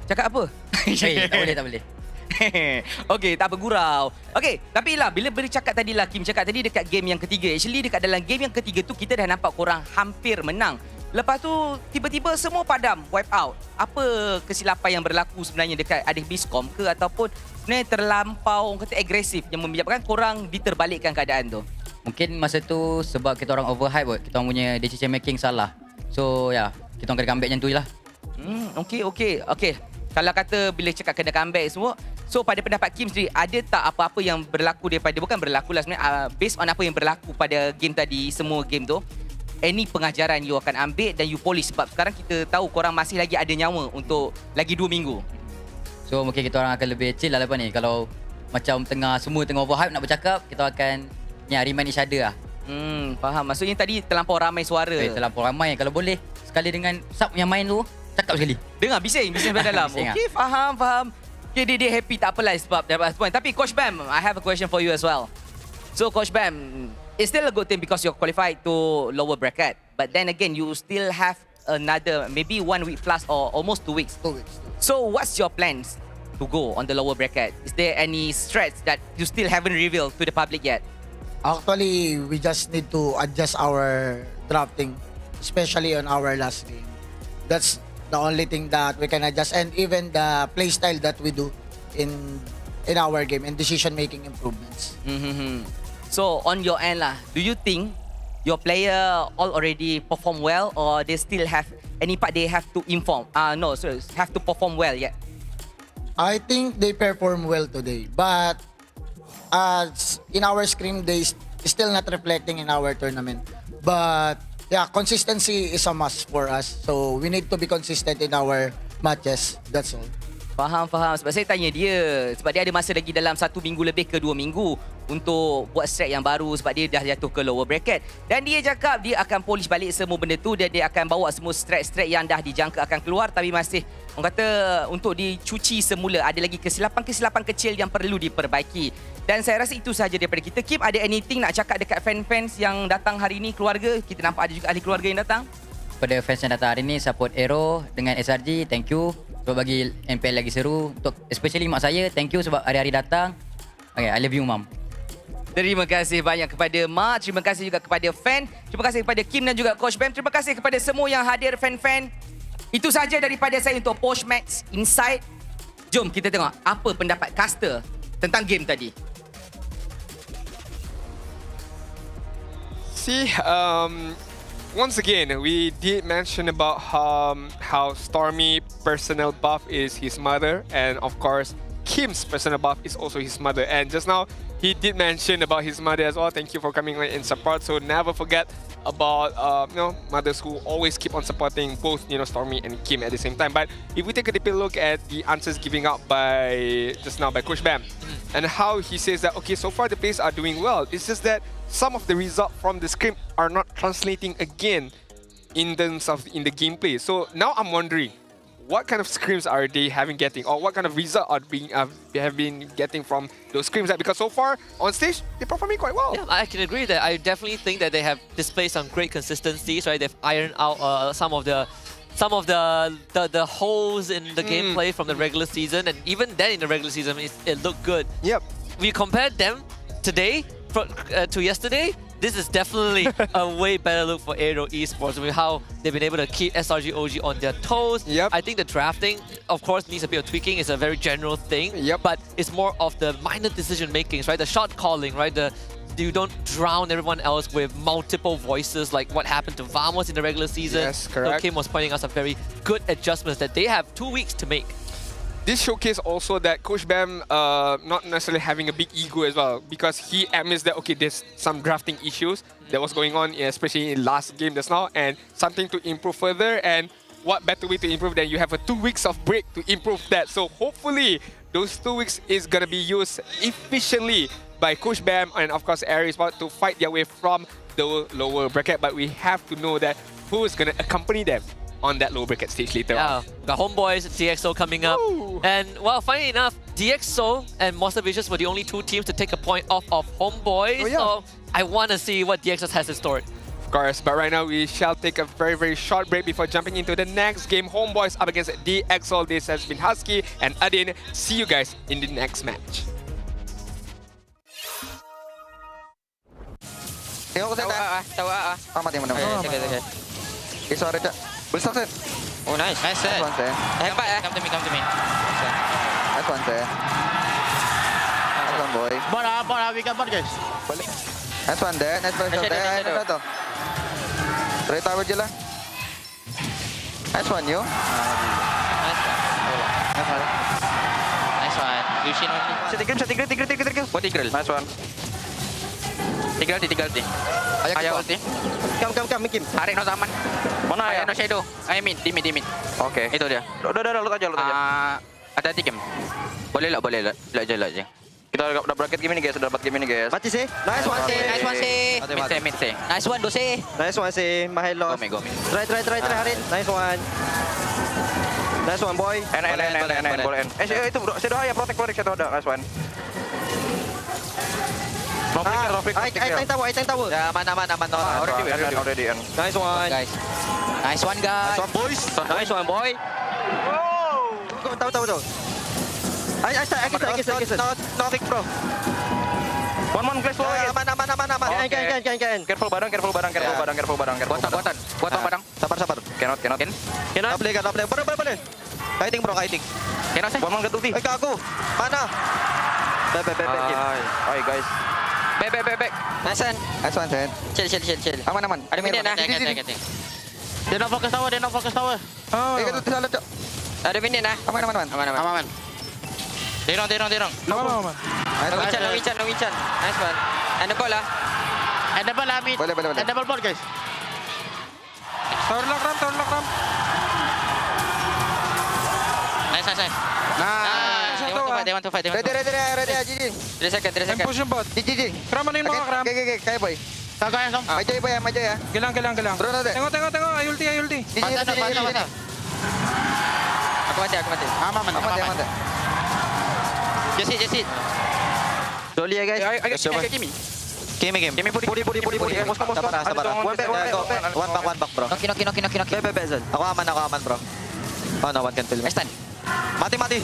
Cakap apa? Tak boleh. Okey, tak bergurau. Okey, tapi lah bila bercakap tadi lah, Kim cakap tadi dekat game yang ketiga. Actually dekat dalam game yang ketiga tu kita dah nampak korang hampir menang. Lepas tu tiba-tiba semua padam, wipe out. Apa kesilapan yang berlaku sebenarnya dekat ada miscom ke ataupun sebenarnya terlampau orang kata agresif yang menyebabkan korang diterbalikkan keadaan tu? Mungkin masa tu sebab kita orang overhype kot. Kita orang punya decision making salah. So kita orang kena comeback macam tu je lah. Okey. Kalau kata bila cakap kena comeback semua, so pada pendapat Kim sendiri, ada tak apa-apa yang berlaku daripada, bukan berlaku lah sebenarnya, based on apa yang berlaku pada game tadi, semua game tu, any pengajaran you akan ambil dan you polish, sebab sekarang kita tahu korang masih lagi ada nyawa untuk lagi 2 minggu. So mungkin kita orang akan lebih chill lah lepas ni. Kalau macam semua tengah overhype nak bercakap, kita akan remind each other lah. Faham. Maksudnya tadi terlampau ramai suara. Terlampau ramai. Kalau boleh sekali dengan sub yang main tu, cakap sekali. Dengar bising pada dalam. Okey, faham. Okay, dia happy, tak apalah sebab dapat point. Tapi Coach Bam, I have a question for you as well. So Coach Bam, it's still a good thing because you're qualified to lower bracket. But then again, you still have another maybe 1 week plus or almost 2 weeks. 2 weeks. So what's your plans to go on the lower bracket? Is there any stretch that you still haven't revealed to the public yet? Actually, we just need to adjust our drafting, especially on our last game. That's the only thing that we can adjust, and even the play style that we do in in our game and decision-making improvements. So on your end lah, do you think your player all already perform well, or they still have any part they have to have to perform well yet? I think they perform well today, but in our scrim days, still not reflecting in our tournament. But yeah, consistency is a must for us. So we need to be consistent in our matches. That's all. Faham. Sebab saya tanya dia, sebab dia ada masa lagi dalam 1 minggu lebih ke 2 minggu untuk buat strat yang baru sebab dia dah jatuh ke lower bracket. Dan dia cakap dia akan polish balik semua benda tu dan dia akan bawa semua strat-strat yang dah dijangka akan keluar, tapi masih orang kata untuk dicuci semula. Ada lagi kesilapan kecil yang perlu diperbaiki. Dan saya rasa itu sahaja daripada kita. Kim, ada anything nak cakap dekat fan-fans yang datang hari ini, keluarga? Kita nampak ada juga ahli keluarga yang datang. Pada fans yang datang hari ini, support AERO dengan SRG, thank you. Sebab bagi MPL lagi seru. Untuk especially mak saya, thank you sebab hari-hari datang. Okay, I love you, Mom. Terima kasih banyak kepada Mak. Terima kasih juga kepada fan. Terima kasih kepada Kim dan juga Coach Bam. Terima kasih kepada semua yang hadir, fan-fan. Itu sahaja daripada saya untuk Postmax Insight. Jom kita tengok apa pendapat caster tentang game tadi. Once again, we did mention about how Stormy personal buff is his mother, and of course, Kim's personal buff is also his mother. And just now, he did mention about his mother as well. Thank you for coming in support. So never forget about mothers who always keep on supporting both Stormy and Kim at the same time. But if we take a deeper look at the answers giving out by just now by Coach Bam, and how he says that okay, so far the players are doing well. It's just that some of the results from the script are not translating again in terms of in the gameplay. So now I'm wondering, what kind of scrims are they getting, or what kind of result are have been getting from those scrims? Because so far on stage they're performing quite well. Yeah, I can agree that I definitely think that they have displayed some great consistencies. Right, they've ironed out some of the holes in the gameplay from the regular season, and even then in the regular season it looked good. Yep. We compared them today to yesterday. This is definitely a way better look for AERO Esports with how they've been able to keep SRG OG on their toes. Yep. I think the drafting, of course, needs a bit of tweaking. It's a very general thing, but it's more of the minor decision makings, right? The shot calling, right? You don't drown everyone else with multiple voices like what happened to Vamos in the regular season. Yes, correct. So Kim was pointing out some very good adjustments that they have 2 weeks to make. This showcased also that Coach Bam not necessarily having a big ego as well, because he admits that okay, there's some drafting issues that was going on, especially in last game just now, and something to improve further. And what better way to improve than you have a 2 weeks of break to improve that? So hopefully those 2 weeks is gonna be used efficiently by Coach Bam and of course AERO Esports to fight their way from the lower bracket. But we have to know that who is gonna accompany them on that low bracket stage later on. Got HomeBois, DxO coming up. Ooh. And well, funny enough, DxO and Monster Vicious were the only 2 teams to take a point off of HomeBois. So I want to see what DxO has in store. Of course, but right now we shall take a very, very short break before jumping into the next game. HomeBois up against DxO. This has been Husky and Adin. See you guys in the next match. Tengok saya tahu mati mana. Okay, suara cak. Boleh start set. Oh nice set. Nice one set. Hebat come to me. Nice one set. Nice one boy. Bon, we can bon guys. Boleh. Nice one there. Nice one there. Nice one. Try tahu je lah. Nice one you. Nice one. Lucian only. Tiga. What tiga? Nice one. Tiga ulti. Ayah ulti. Come, Kim. Tarik no zaman. Mana ayah no shadow. Ayah mid. Okay. Itu dia. Udah, look aja. Hati-hati Kim. Boleh lah. Lek je. Kita udah bracket game ini guys, Mati sih. Nice one sih. Mid sih. Nice one dose. Nice one sih. Mahal loss. Go mid. Try Harin. Nice one. Nice one boy. Boleh. Itu bro, shadow ya protect shadow ada. Nice one. I tahu. Ya, mana. Already. Nice one. Guys. Nice one, guys. Nice one, boy. Wow. Tahu. I start. No kick, bro. One flash flow. Mana. Can. Careful barang. Buatan. Sabar. Cannot. Boleh. Kiting bro, kiting. Kena saya. Buang ke tubi. Ke aku. Mana? Back. Oi guys. Back. Nice one, Sen. Chill. Aman. Ada minit dah. Dia nak fokus tower. Ke tubi salah cok. Ada minit dah. Aman. Derong. Aman. No Wichan. Nice one. And the ball lah. Mid. Boleh. And double ball guys. Tower lock ram. Nice. They want to fight. Ready, Ji. 3 second. Push bot. Ji. Kram mana mau kram? Kayak boy. Kagak yang Maju ya. Gelang. Bro ada. Tengok. Ayo ulti. Ji. Aku mati. Aman. Just hit. Slowly ya guys. Kimi. Puri. Sabar. One back bro. Knock. Bezel. Aku aman bro. Oh no one can kill me. Stun. Mati.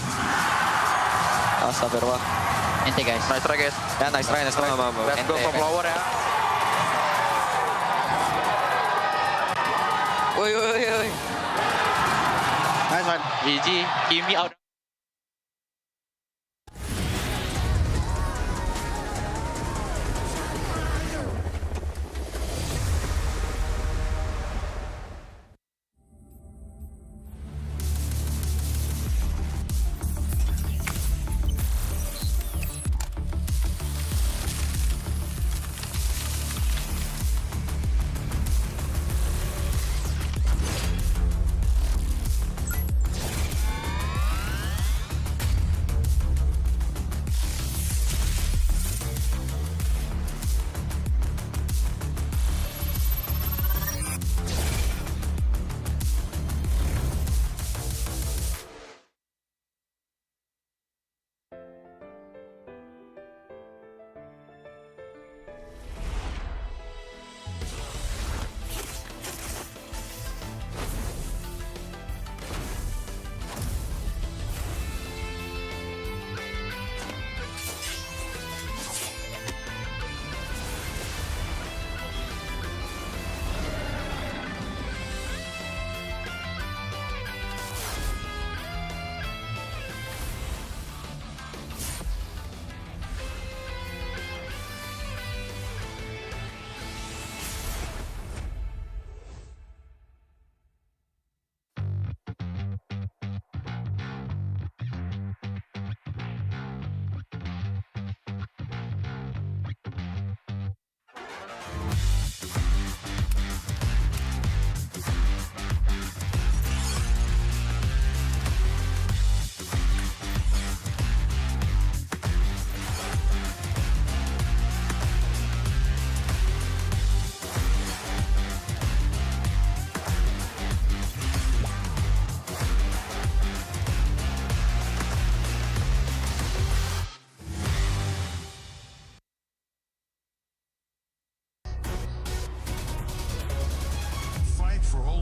Astagfirullah. Ente guys. Nice try guys. Ya nice try. Let's go for flower ya. Oi. Nice one. GG. Kimi out.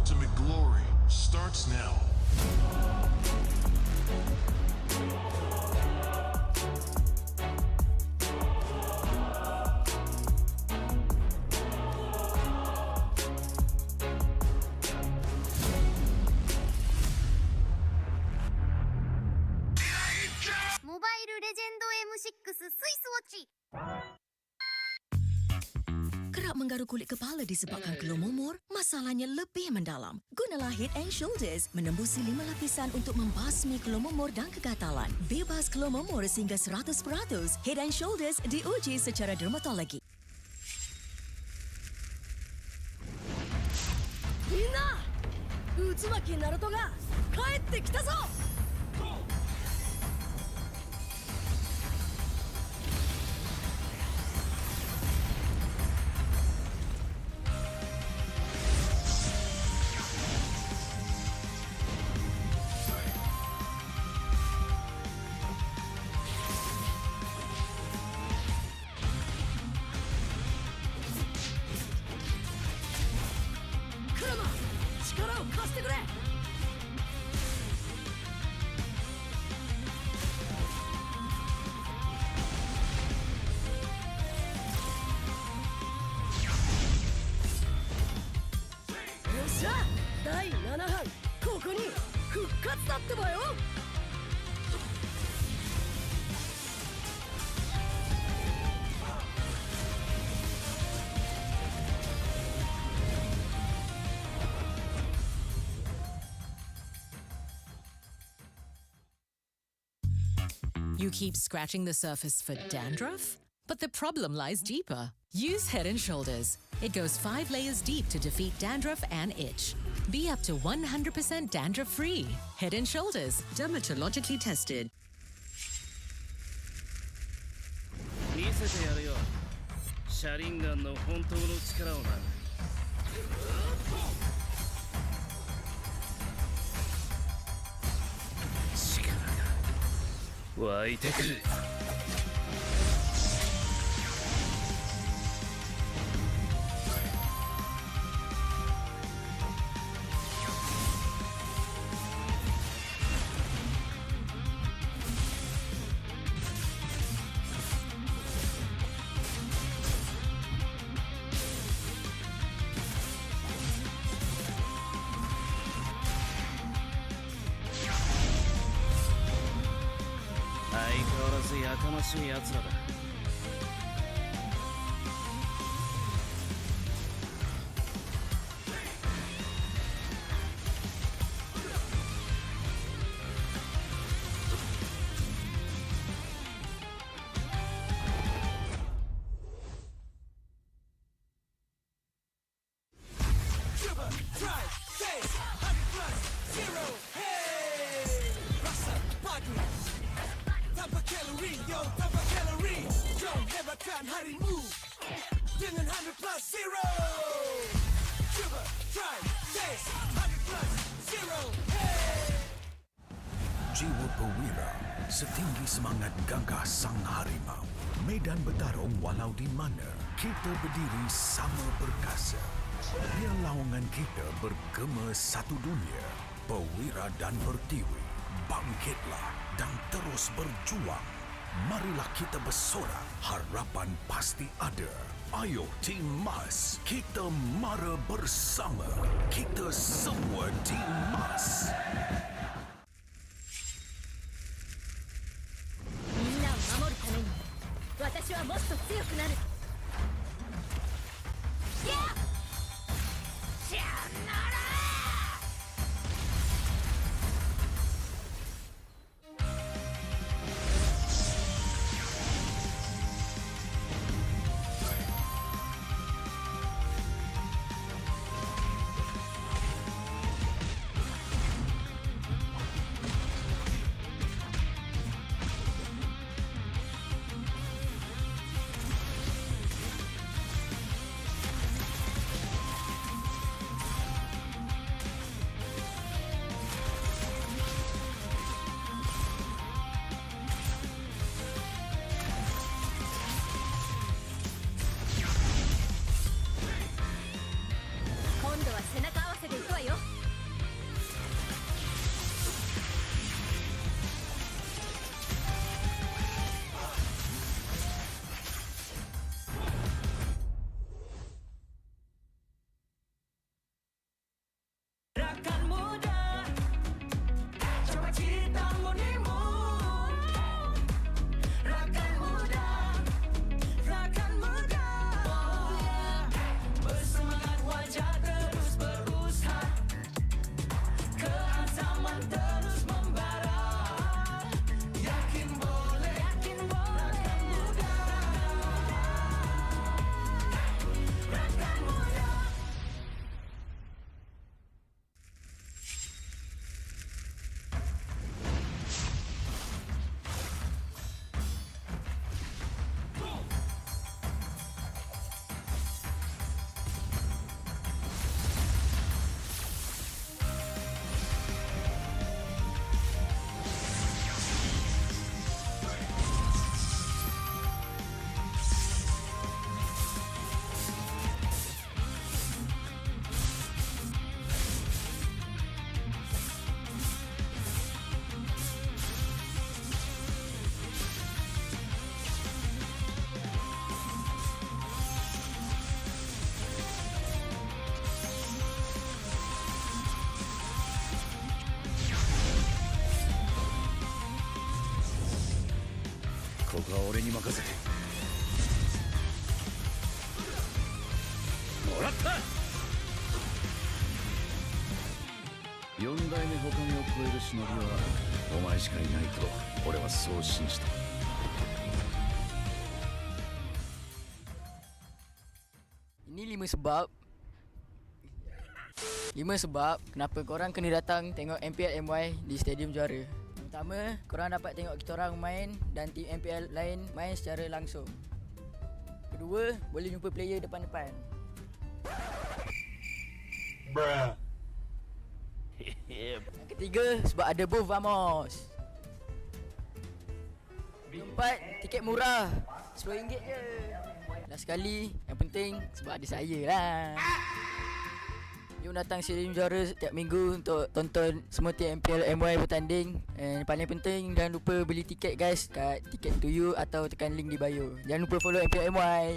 ultimate glory starts now. Mobile Legend M6 Swiss Watch. Kerap menggaru kulit kepala disebabkan kelomomor, masalahnya lebih mendalam. Gunalah Head and Shoulders menembusi 5 lapisan untuk membasmi kelomomor dan kegatalan. Bebas kelomomor sehingga 100%. Head and Shoulders diuji secara dermatologi. Minna! Utsumaki Naruto ga kaette kita zo! 復活だってばよ。 You keep scratching the surface for dandruff? But the problem lies deeper. Use Head & Shoulders. It goes 5 layers deep to defeat dandruff and itch. Be up to 100% dandruff-free. Head & Shoulders, dermatologically tested. 見せてやるよ。シャリンガンの本当の力をな。力が湧いてくる。相変わらずやかましい奴らだ。Jiwa perwira, setinggi semangat gagah sang harimau. Medan bertarung walau di mana, kita berdiri sama perkasa. Biar lawangan kita bergema satu dunia. Perwira dan pertiwi, bangkitlah dan terus berjuang. Marilah kita bersorak, harapan pasti ada. Ayo Tim Mas, kita mara bersama. Kita semua Tim Mas. みんなを守るために私はもっと強くなる。今度は背中合わせでいくわよ。は俺に任せてもらった4代目他にを超える忍びはお前しかいないと俺はそう信じた。Ini 5 sebab kenapa korang kena datang tengok MPL MY di Stadium Juara. Yang pertama, korang dapat tengok kita orang main dan tim MPL lain main secara langsung. Kedua, boleh jumpa player depan-depan. Bruh. Yang ketiga, sebab ada booth Vamos. Keempat, tiket murah, RM10 je. Last sekali, yang penting sebab ada saya lah. Jom datang Stadium Juara setiap minggu untuk tonton semua tim MPL MY bertanding. And paling penting, jangan lupa beli tiket guys kat Ticket to You atau tekan link di bio. Jangan lupa follow MPL MY.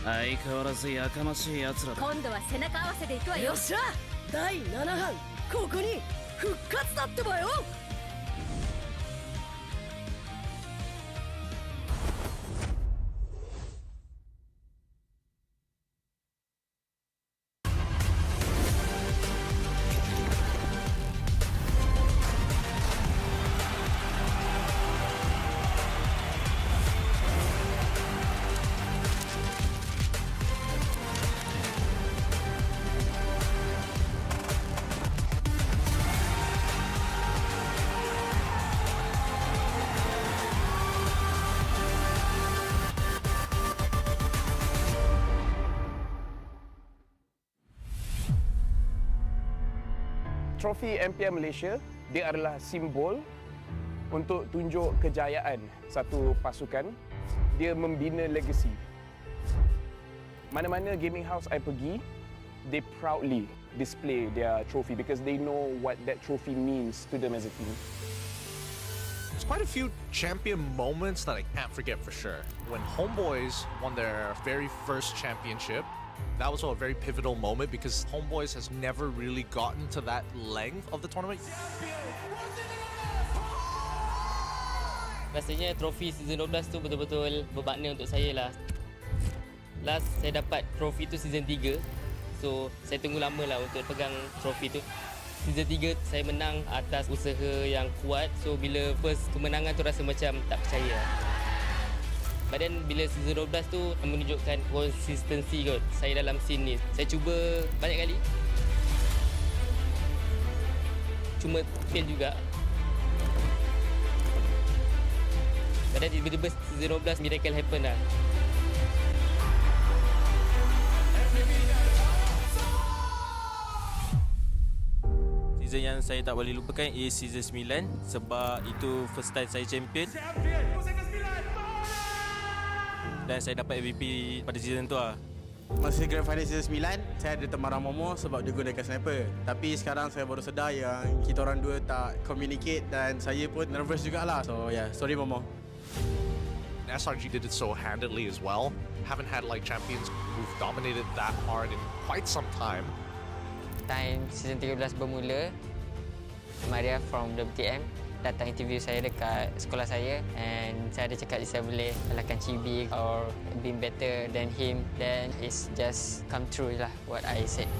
相変わらずやかましい奴らだ。今度は背中合わせで行くわよ。よっしゃ、第7班ここに復活だってばよ。Trofi MPL Malaysia, dia adalah simbol untuk tunjuk kejayaan satu pasukan. Dia membina legacy. Mana-mana gaming house I pergi, they proudly display their trophy because they know what that trophy means to them as a team. There's quite a few champion moments that I can't forget for sure. When HomeBois won their very first championship, that was a very pivotal moment because HomeBois has never really gotten to that length of the tournament. Rasanya trofi season 12 tu betul-betul bermakna untuk saya lah. Last saya dapat trofi tu season 3. So saya tunggu lama lah untuk pegang trofi tu. Season 3 saya menang atas usaha yang kuat. So bila first kemenangan tu rasa macam tak percaya. But then bila season 12 tu menunjukkan konsistensi kot saya dalam scene ni. Saya cuba banyak kali. Cuma fail juga. But then tiba-tiba season 12 miracle happen lah. Season yang saya tak boleh lupakan is season 9 sebab itu first time saya champion. Dan saya dapat MVP pada season tu lah. Masa Grand Final season 9, saya ada teman Momo sebab dia gunakan sniper. Tapi sekarang saya baru sedar yang kita orang dua tak communicate dan saya pun nervous jugalah. So yeah, sorry Momo. SRG did it so handedly as well. Haven't had like champions who've dominated that hard in quite some time. Time season 13 bermula, Maria from WTM datang interview saya dekat sekolah saya and saya ada cakap saya boleh kalahkan Chibi or being better than him, then it's just come true lah what I said.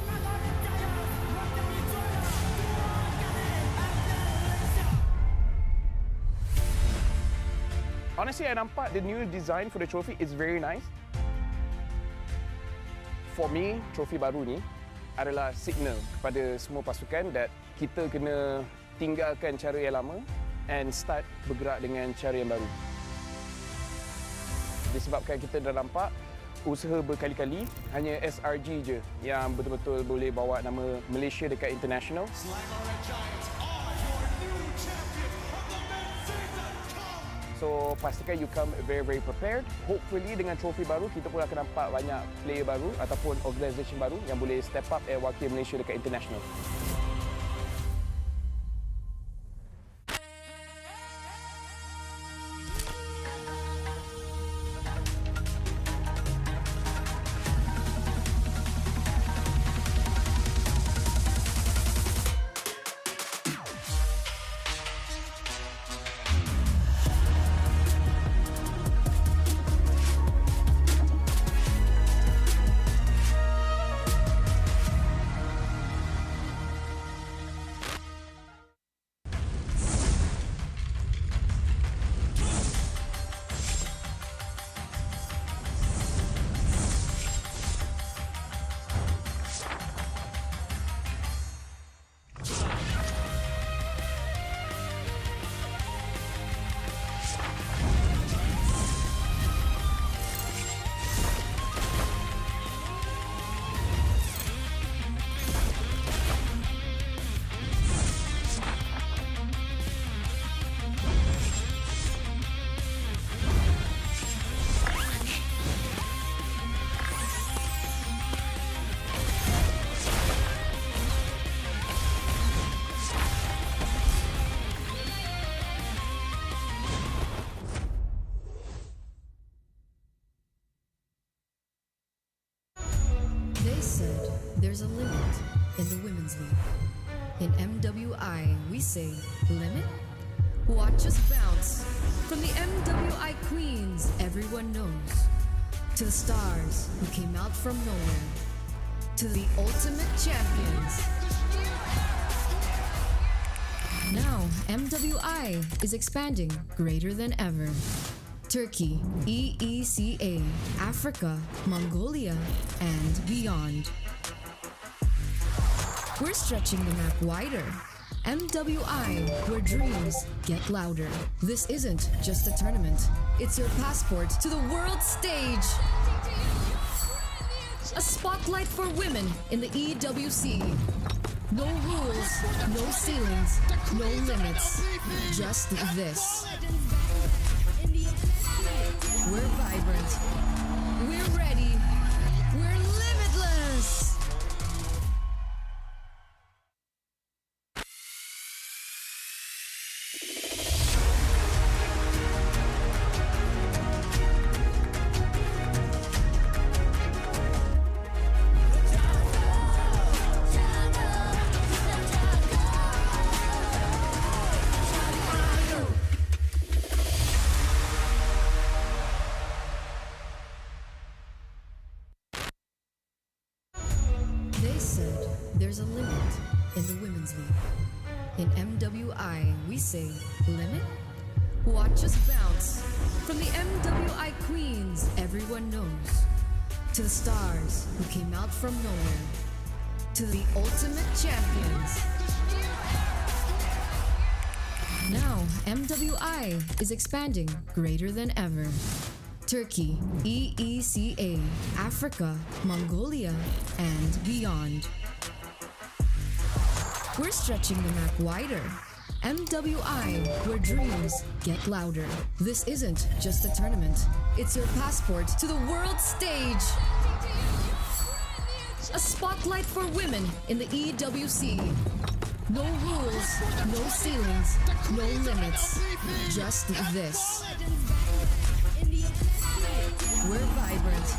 Honestly, I nampak the new design for the trophy is very nice. For me, trophy baru ni adalah signal kepada semua pasukan that kita kena tinggalkan cara yang lama and start bergerak dengan cara yang baru. Disebabkan kita dah nampak usaha berkali-kali, hanya SRG je yang betul-betul boleh bawa nama Malaysia dekat international. So pastikan you come very prepared. Hopefully dengan trofi baru kita pun akan nampak banyak player baru ataupun organisation baru yang boleh step up and wakil Malaysia dekat international. They said there's a limit in the women's league. In MWI, we say, limit? Watch us bounce. From the MWI queens everyone knows, to the stars who came out from nowhere, to the ultimate champions. Now, MWI is expanding greater than ever. Turkey, EECA, Africa, Mongolia, and beyond. We're stretching the map wider. MWI, where dreams get louder. This isn't just a tournament. It's your passport to the world stage. A spotlight for women in the EWC. No rules, no ceilings, no limits. Just this. We're vibrant. We're ready. We're limitless. They said there's a limit in the Women's League. In MWI, we say limit. Watch us bounce. From the MWI queens everyone knows, to the stars who came out from nowhere, to the ultimate champions. Now, MWI is expanding greater than ever. Turkey, EECA, Africa, Mongolia, and beyond. We're stretching the map wider. MWI, where dreams get louder. This isn't just a tournament. It's your passport to the world stage. A spotlight for women in the EWC. No rules, no ceilings, no limits. Just this. We're vibrant.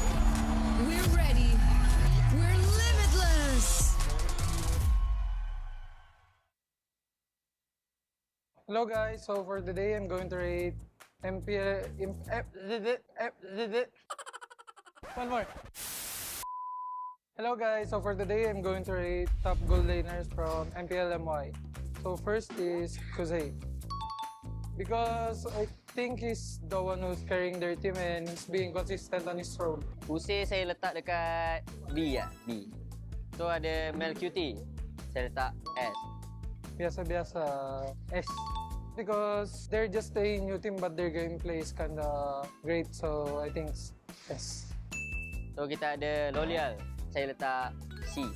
We're ready. We're limitless. Hello guys, so for today I'm going to rate MPL one more. Hello guys, so for today I'm going to rate top goal laners from MPL MY. So first is Kuzey, because I think he's the one who's carrying their team and he's being consistent on his role. Usai saya letak dekat B ya, B. So ada Mel QT, saya letak S. Biasa-biasa S. Because they're just a new team but their gameplay is kinda great, so I think S. So kita ada Lolial, saya letak C.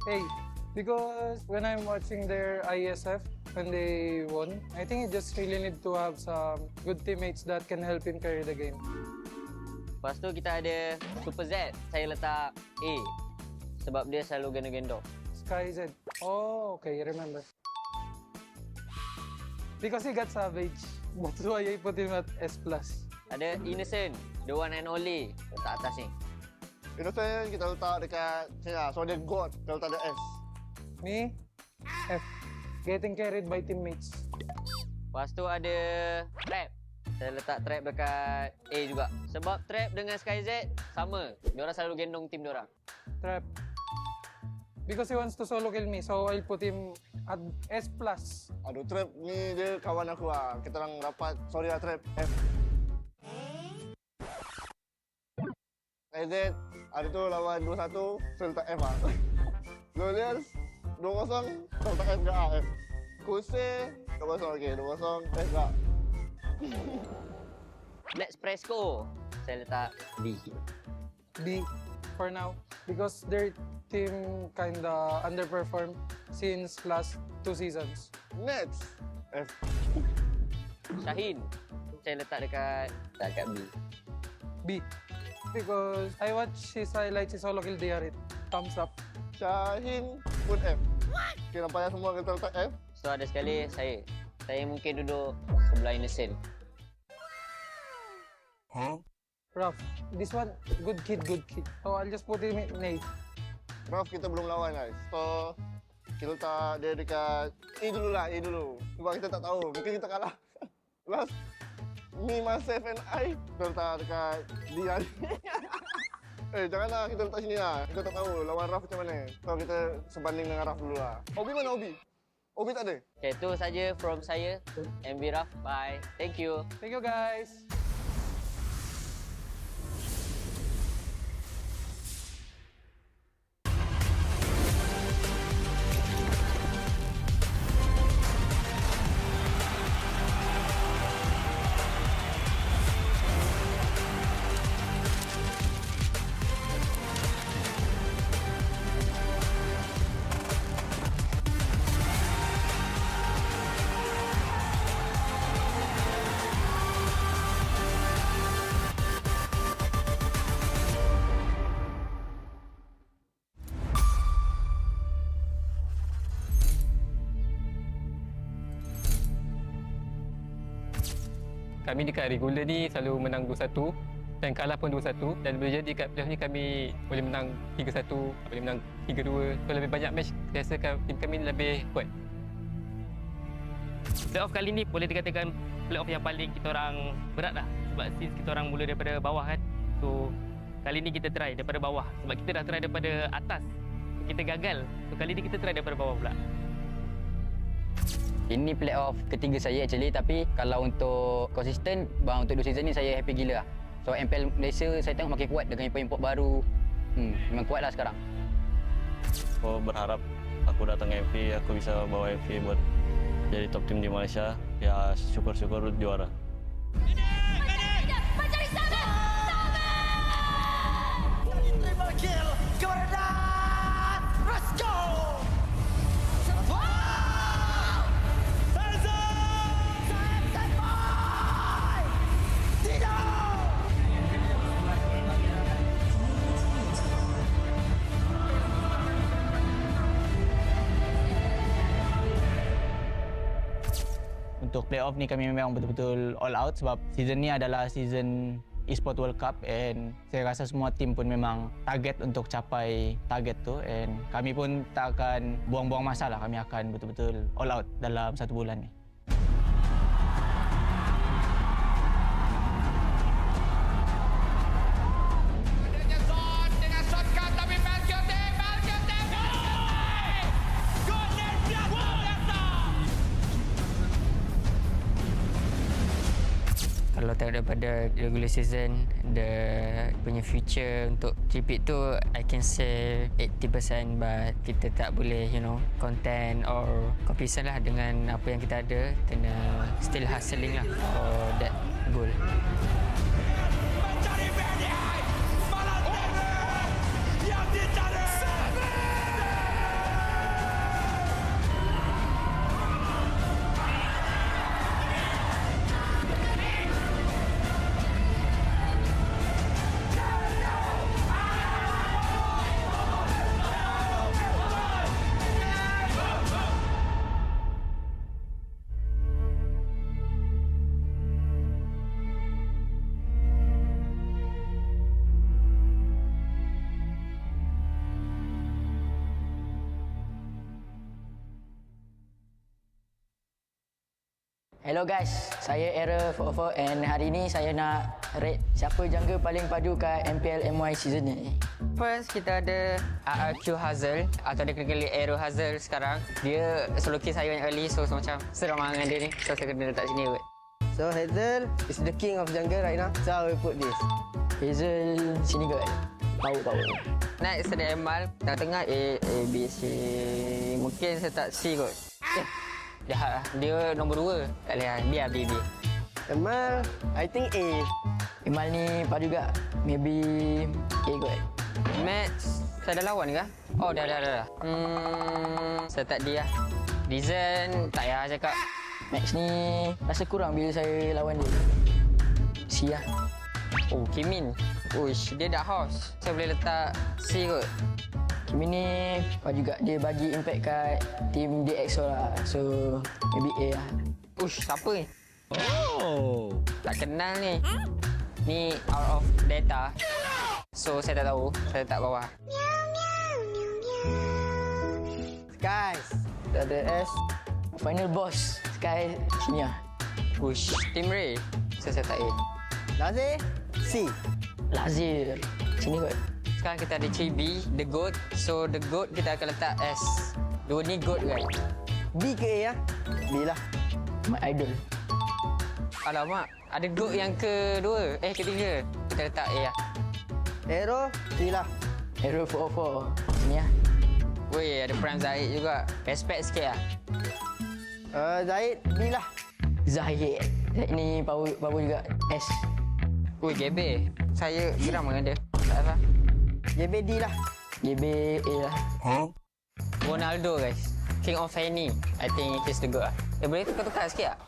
Hey, because when I'm watching their ISF, when they won, I think you just really need to have some good teammates that can help him carry the game. Lepas tu kita ada Super Z, saya letak A. Sebab dia selalu gendong-gendong. Sky Z. Oh, okay, remember. Because he got savage, that's why I put him at S+. Ada Innocent, the one and only, letak atas ni. Innocent kita letak dekat sini lah, so dia God, kita letak dia S. Me? F. Getting carried by teammates. Lepas tu ada Trap. Saya letak Trap dekat A juga. Sebab Trap dengan SkyZ sama. Diorang selalu gendong tim diorang. Trap. Because he wants to solo kill me, so I'll put him at S+. Aduh, Trap ni dia kawan aku lah. Kita orang rapat, sorry lah Trap, F. SkyZ, ada tu lawan 2-1, saya letak F lah. Lolial, 2-0, saya letak F ke A, F. Kuse, 2-0, okay, 2-0, F ke A. Let's Presco, saya letak B. B for now, because their team kinda underperformed since last 2 seasons. Next, F. Shaheen, saya letak dekat B. B, because I watch his highlights, his solo kill DRit. Thumbs up. Shaheen pun F. Okay, nampaknya semua kita letak F. So ada sekali saya. Saya mungkin duduk sebelah Innocent. Huh? Rough. This one, good kid, good kid. So I'll just put him in A. Rough kita belum lawan guys. So kita letak dia dekat A dulu lah, A dulu. Sebab kita tak tahu, mungkin kita kalah. Last, me, myself and I, kita letak dekat D lah. Janganlah kita letak sini lah. Kita tak tahu lawan Rough macam mana. So kita sebanding dengan Rough dulu lah. Obi mana Obi? Obi tak ada? Okay, itu saja from saya. MB Rough, bye. Thank you. Thank you guys. Kami dekat regular ni selalu menang 2-1 dan kalah pun 2-1, dan boleh jadi kat playoff ni kami boleh menang 3-1, boleh menang 3-2. So lebih banyak match, saya rasa tim kami lebih kuat. Playoff kali ni boleh dikatakan playoff yang paling kita orang berat lah, sebab since kita orang mula daripada bawah kan. So kali ni kita try daripada bawah, sebab kita dah try daripada atas, kita gagal. So kali ni kita try daripada bawah pula. Ini playoff ketiga saya actually, tapi kalau untuk konsisten, bang, untuk 2 season ni saya happy gila lah. So MPL Malaysia saya tengok makin kuat dengan import baru. Memang kuat lah sekarang. Aku berharap aku datang MP, aku bisa bawa MP buat jadi top team di Malaysia. Ya syukur-syukur juara. Untuk playoff ni kami memang betul-betul all out sebab season ni adalah season Esports World Cup and saya rasa semua tim pun memang target untuk capai target tu and kami pun tak akan buang-buang masa lah, kami akan betul-betul all out dalam 1 bulan ni. Kalau tengok daripada regular season, punya future untuk GP tu I can say 80%, but kita tak boleh content or competition lah dengan apa yang kita ada. Kena still hustling lah for that goal. Hello guys, saya AERO 44 and hari ni saya nak rate siapa jangga paling padu kat MPL MY season ni. First, kita ada RRQ Hazel atau dia kena kali AERO Hazel sekarang. Dia solo kill saya banyak kali, so macam seram dengan dia ni. So saya kena letak sini kot. So Hazel is the king of jungle right now. So I will put this. Hazel sini kot. Power. Next ada Emal, tengah-tengah A, B, C. Mungkin saya tak C kot. Jahat lah. Dia nombor 2. Tak boleh lah. Biar B. Emal, I think A. Emal ni padu juga. Maybe A kot. Match, saya dah lawan ke? Oh, dah. Saya tak D lah. Reason, tak payah cakap. Match ni rasa kurang bila saya lawan dia. C lah. Oh, Kimin. Uish, dia dah house. Saya boleh letak C kot. Kimin ni juga dia bagi impact kat team DXO lah. So, maybe A lah. Uish, siapa ni? Oh, tak kenal ni. Ni out of data. So, saya tak tahu. Saya letak bawah. Guys, dah ada S. Final boss. Sky sini lah. Uish, Team Ray. Saya tak A. Lazir, C. Lazir. Sini kot. Sekarang kita ada Chibi, The Goat. So, The Goat kita akan letak S. Dua ni Goat kan? B ke A ya? B lah. My idol. Alamak, ada Goat yang kedua. Ketiga. Kita letak A lah. AERO, C lah. AERO 44. Sini lah. Weh, ada Prime Zahid juga. Respect sikit lah. Zahid, B lah. Zahid ni power juga. S. Weh, GB. Saya geram dengan dia. Tak apa. JB D lah. JB A lah. Ronaldo guys. King of Fanny. I think he's the good lah. Boleh tukar-tukar sikit tak?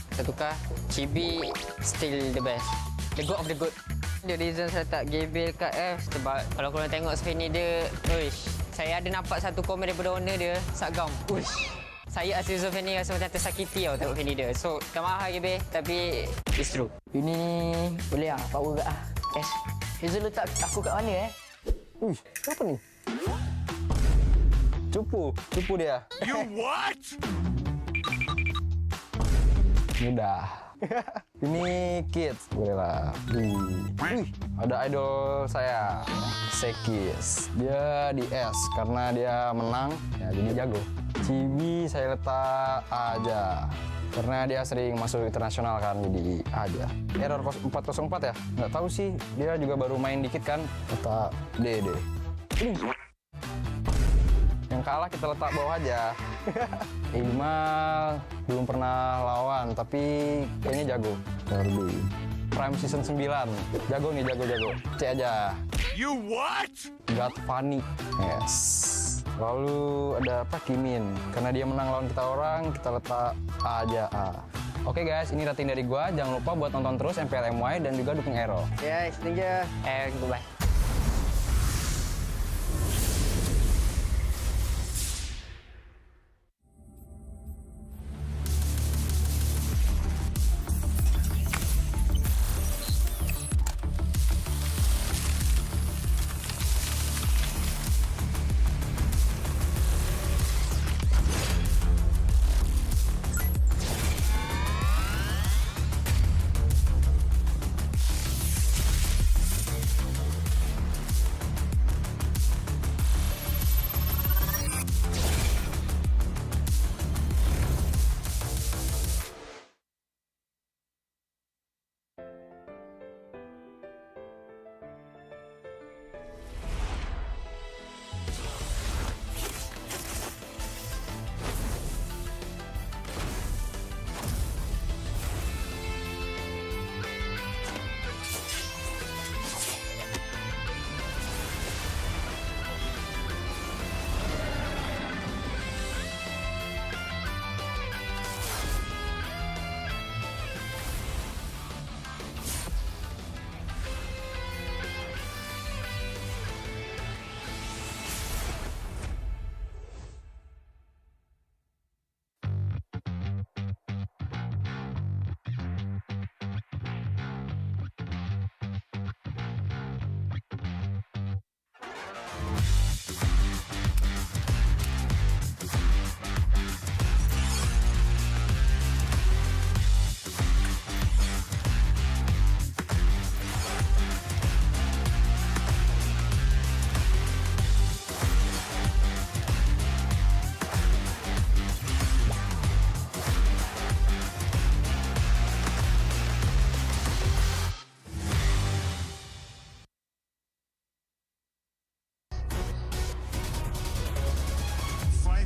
Kita tukar. Chibi still the best. The good of the good. The reason saya tak Gabriel kat F sebab kalau korang tengok Fanny dia, uish, saya ada nampak satu komen daripada owner dia, Sagam. Uish. Saya as user Fanny rasa macam tersakiti tau tengok Fanny dia. So, tak mahal GB tapi it's true. Ini boleh lah, power kat lah. S. Hazel letak aku kat mana Uish, apa ni? Cupu dia. You what? Mudah. Ini kids, boleh lah. Wih, ada idol saya, Sekis. Dia di S karena dia menang, ya jadi jago. Cibi saya letak A aja. Karena dia sering masuk internasional kan, jadi A aja. Error 404 ya? Nggak tahu sih, dia juga baru main dikit kan. Letak D deh. Yang kalah kita letak bawah aja. Iqmal belum pernah lawan, tapi kayaknya jago. Derby. Prime Season 9. Jago nih, jago. C aja. You what? God Funny. Yes. Lalu ada apa? Kimin. Karena dia menang lawan kita orang, kita letak A aja. A. Oke guys, ini rating dari gua. Jangan lupa buat nonton terus MPL MY dan juga dukung AERO. Yes, thank you. Goodbye.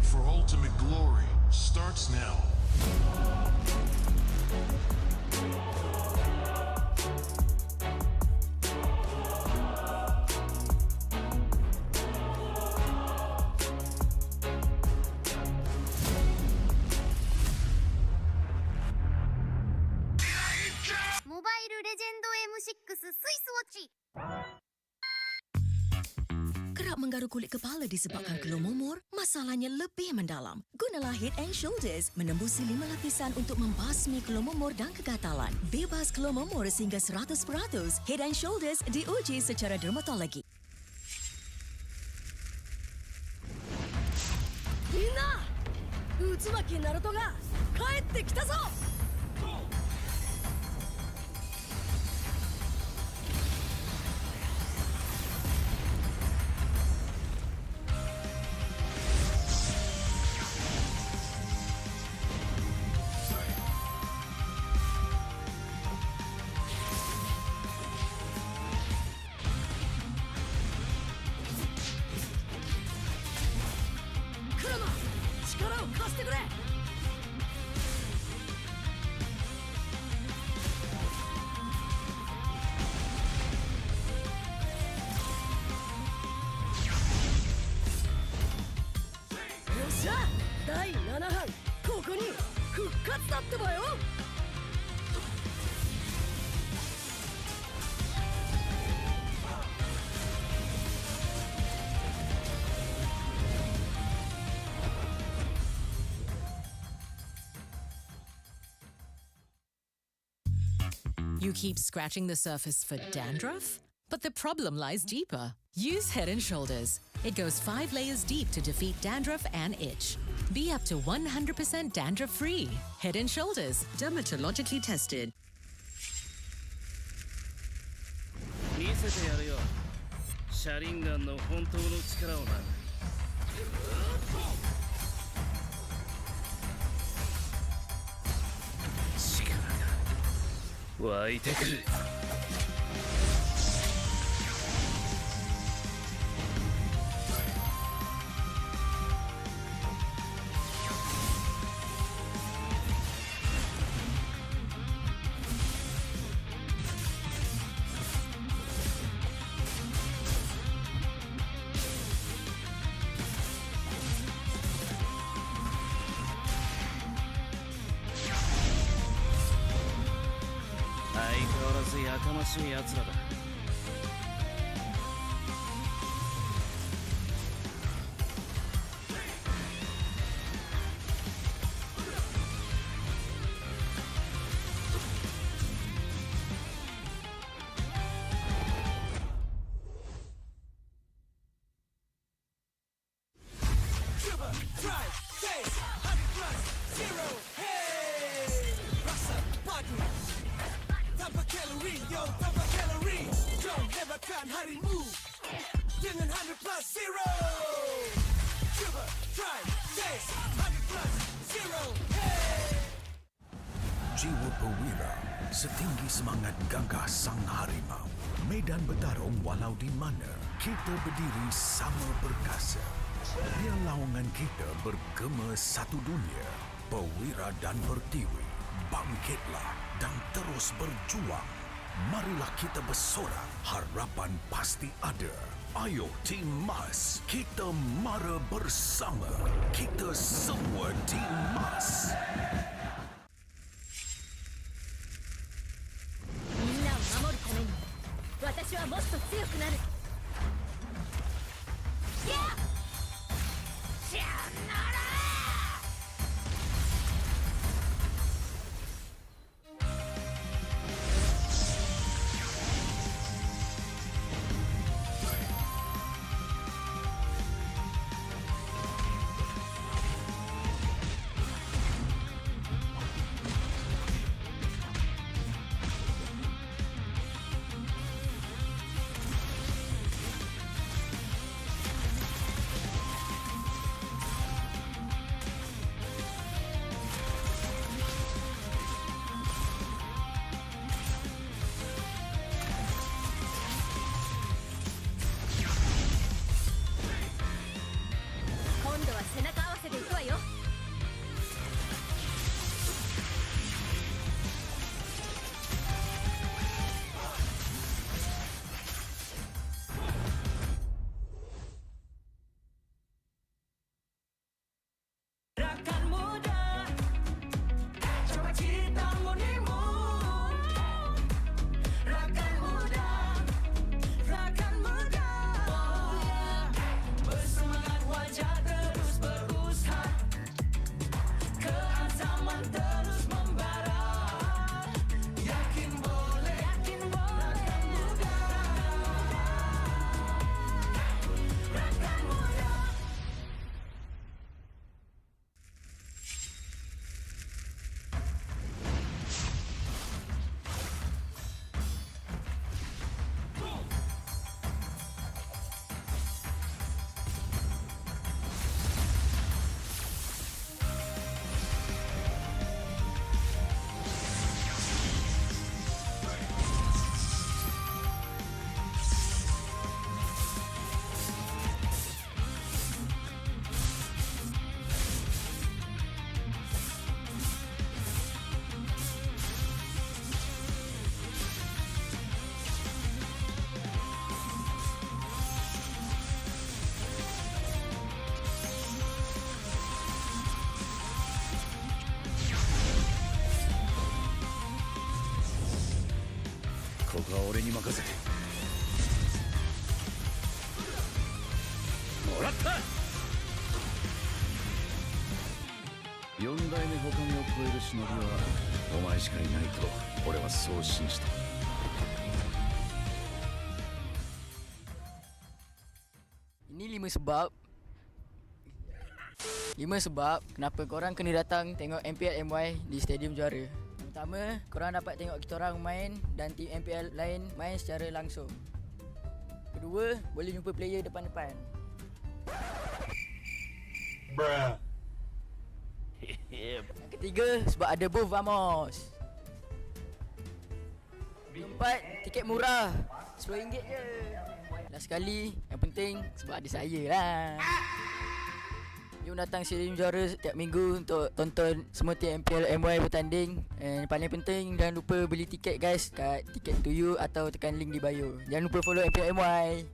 For ultimate glory starts now. Mobile Legend M6 Swiss Watch. Kerap menggaru kulit kepala disebabkan keluh momor, masalahnya lebih mendalam. Gunalah Head and Shoulders menembusi 5 lapisan untuk membasmi keluh momor dan kegatalan. Bebas keluh momor sehingga 100%. Head and Shoulders diuji secara dermatologi. Minna! Utsumaki Naruto ga kaette kita zo! You keep scratching the surface for dandruff? But the problem lies deeper. Use Head & Shoulders. It goes 5 layers deep to defeat dandruff and itch. Be up to 100% dandruff-free. Head and Shoulders, dermatologically tested. 見せてやるよ車輪ガンの本当の力をな力が湧いてくる相変わらずやかましい奴らだJiwa perwira setinggi semangat gagah sang harimau. Medan bertarung walau di mana, kita berdiri sama perkasa. Biar lawangan kita bergema satu dunia. Perwira dan pertiwi, bangkitlah dan terus berjuang. Marilah kita bersorak, harapan pasti ada. Ayo Tim Mas, kita mara bersama. Kita semua Tim Mas. 私はもっと強くなる。ここは俺に任せてもらった4代目他にを超える忍びはお前しかいないと俺はそう信じた。 Ini 5 sebab 5 sebab kenapa korang kena datang tengok MPL MY di Stadium Juara. Pertama, korang dapat tengok kita orang main dan tim MPL lain main secara langsung. Kedua, boleh jumpa player depan-depan. Bruh. Yang ketiga, sebab ada booth Vamos. Keempat, tiket murah, RM10 je. Last sekali, yang penting sebab ada saya lah. Jom datang Stadium Juara setiap minggu untuk tonton semua tim MPL MY bertanding. And paling penting, jangan lupa beli tiket guys kat Ticket to You atau tekan link di bio. Jangan lupa follow MPL MY.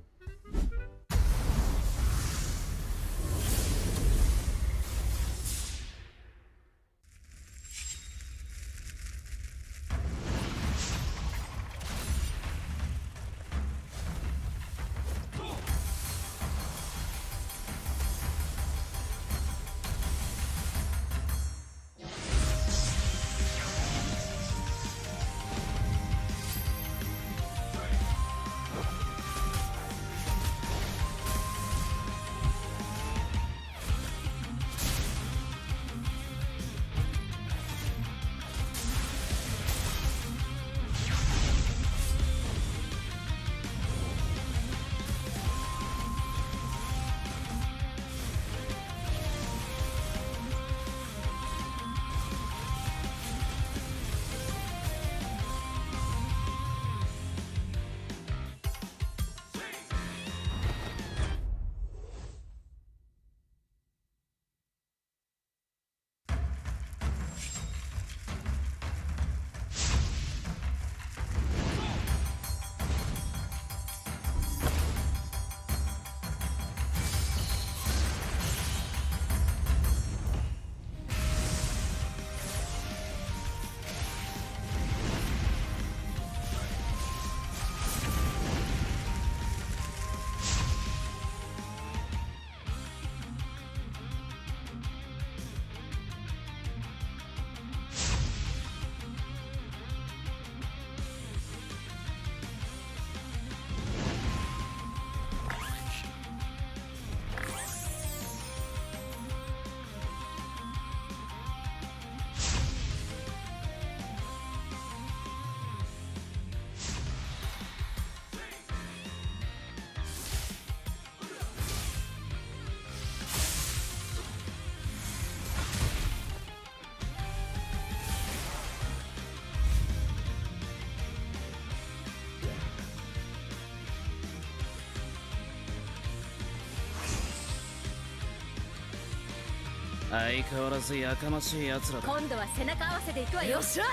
今度は背中合わせで行くわよ。よっしゃ、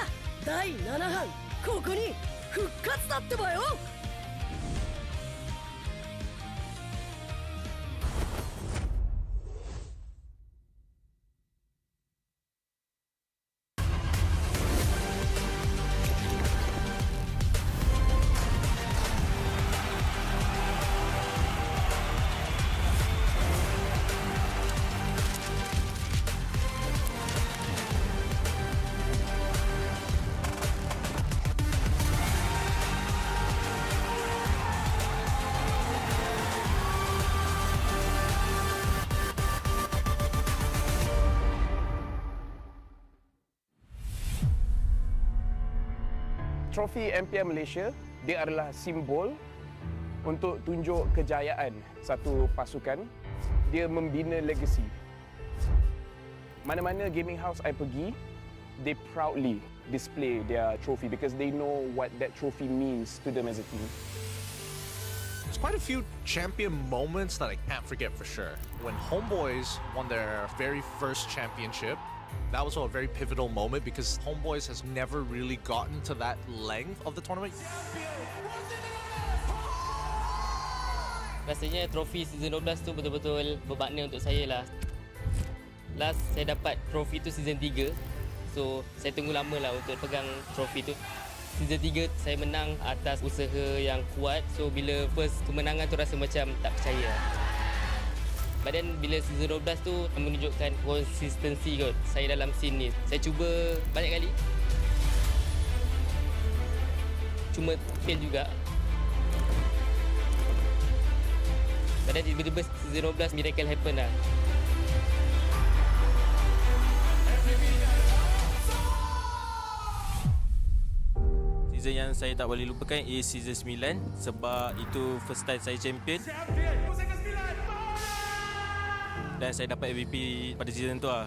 第7班ここに復活だってばよ。Trofi MPL Malaysia, dia adalah simbol untuk tunjuk kejayaan satu pasukan. Dia membina legasi. Mana-mana gaming house I pergi, they proudly display their trophy because they know what that trophy means to them as a team. There's quite a few champion moments that I can't forget for sure. When HomeBois won their very first championship, that was a very pivotal moment because HomeBois has never really gotten to that length of the tournament. Rasanya trofi season 12 tu betul-betul bermakna untuk saya lah. Last saya dapat trofi tu season 3. So saya tunggu lama lah untuk pegang trofi tu. Season 3 saya menang atas usaha yang kuat. So bila first kemenangan tu rasa macam tak percaya. But then bila season 12 tu menunjukkan konsistensi kot saya dalam scene ni. Saya cuba banyak kali. Cuma fail juga. But then tiba-tiba season 12 miracle happen lah. Season yang saya tak boleh lupakan is season 9 sebab itu first time saya champion. Dan saya dapat MVP pada season tu lah.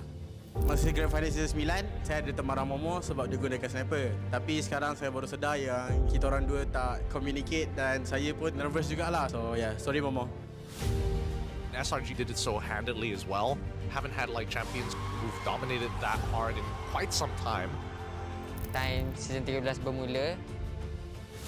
Masa Grand Final season 9, saya ada teman Momo sebab dia gunakan sniper. Tapi sekarang saya baru sedar yang kita orang dua tak communicate dan saya pun nervous jugalah. So yeah, sorry Momo. SRG did it so handedly as well. Haven't had like champions who've dominated that hard in quite some time. Time season 13 bermula,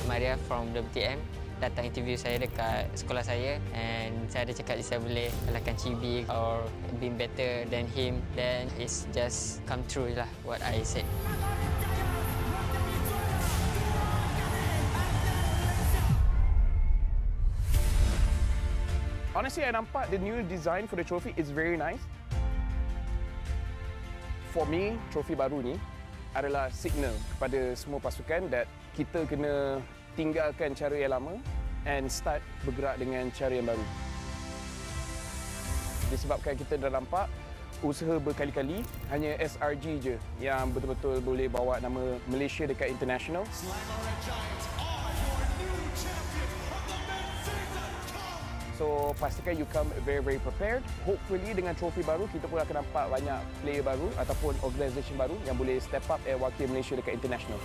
Maria from WTM datang interview saya dekat sekolah saya and saya ada cakap saya boleh kalahkan Chibi or be better than him, then it's just come true lah what I said. Honestly, I nampak the new design for the trophy is very nice. For me, trophy baru ni adalah signal kepada semua pasukan that kita kena tinggalkan cara yang lama and start bergerak dengan cara yang baru. Disebabkan kita dah nampak usaha berkali-kali, hanya SRG je yang betul-betul boleh bawa nama Malaysia dekat international. So pastikan you come very prepared. Hopefully dengan trofi baru kita pun akan nampak banyak player baru ataupun organisation baru yang boleh step up and wakil Malaysia dekat international.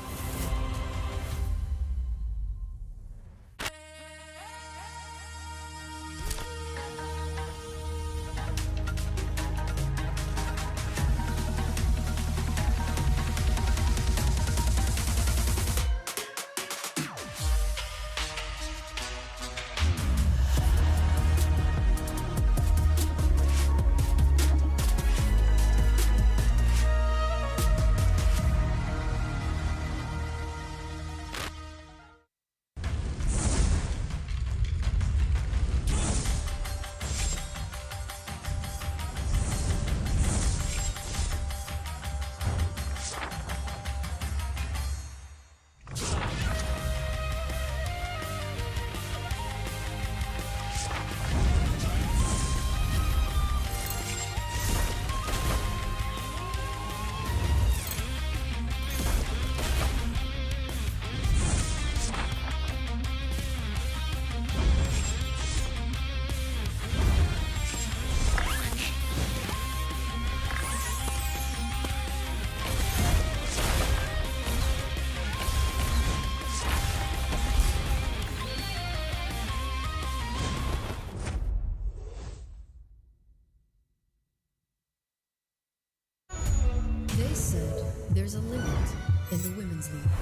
They said there's a limit in the women's league.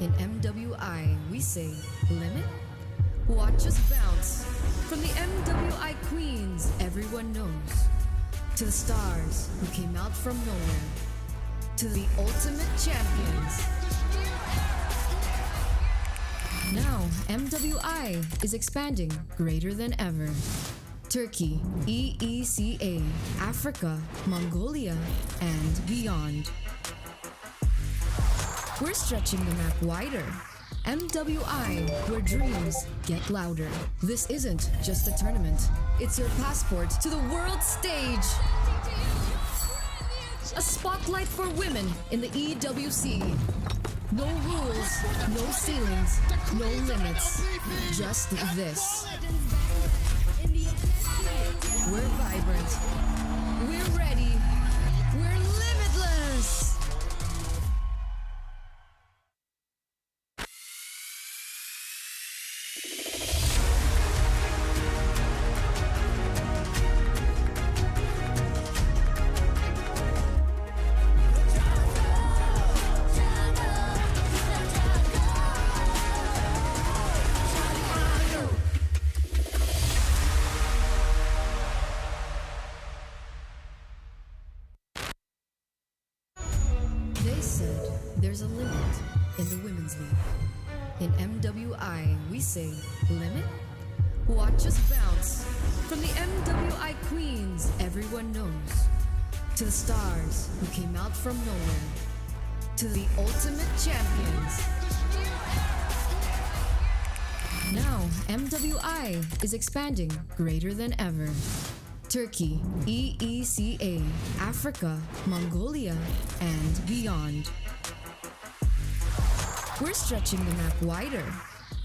In MWI, we say limit? Watch us bounce. From the MWI queens everyone knows, to the stars who came out from nowhere, to the ultimate champions. Now, MWI is expanding greater than ever. Turkey, EECA, Africa, Mongolia, and beyond. We're stretching the map wider. MWI, where dreams get louder. This isn't just a tournament. It's your passport to the world stage. A spotlight for women in the EWC. No rules, no ceilings, no limits. Just this. We're vibrant. We're ready. We're limitless. They said there's a limit in the women's league. In MWI, we say limit? Watch us bounce. From the MWI queens everyone knows, to the stars who came out from nowhere, to the ultimate champions. Now, MWI is expanding greater than ever. Turkey, EECA, Africa, Mongolia, and beyond. We're stretching the map wider.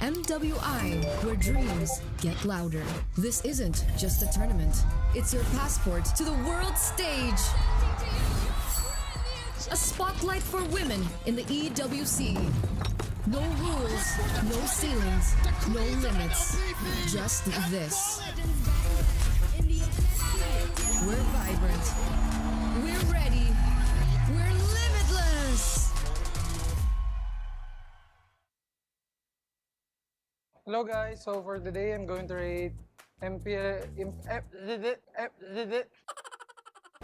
MWI, where dreams get louder. This isn't just a tournament. It's your passport to the world stage. A spotlight for women in the EWC. No rules, no ceilings, no limits. Just this. We're vibrant. We're ready. We're limitless. Hello guys, so for today I'm going to rate MPL...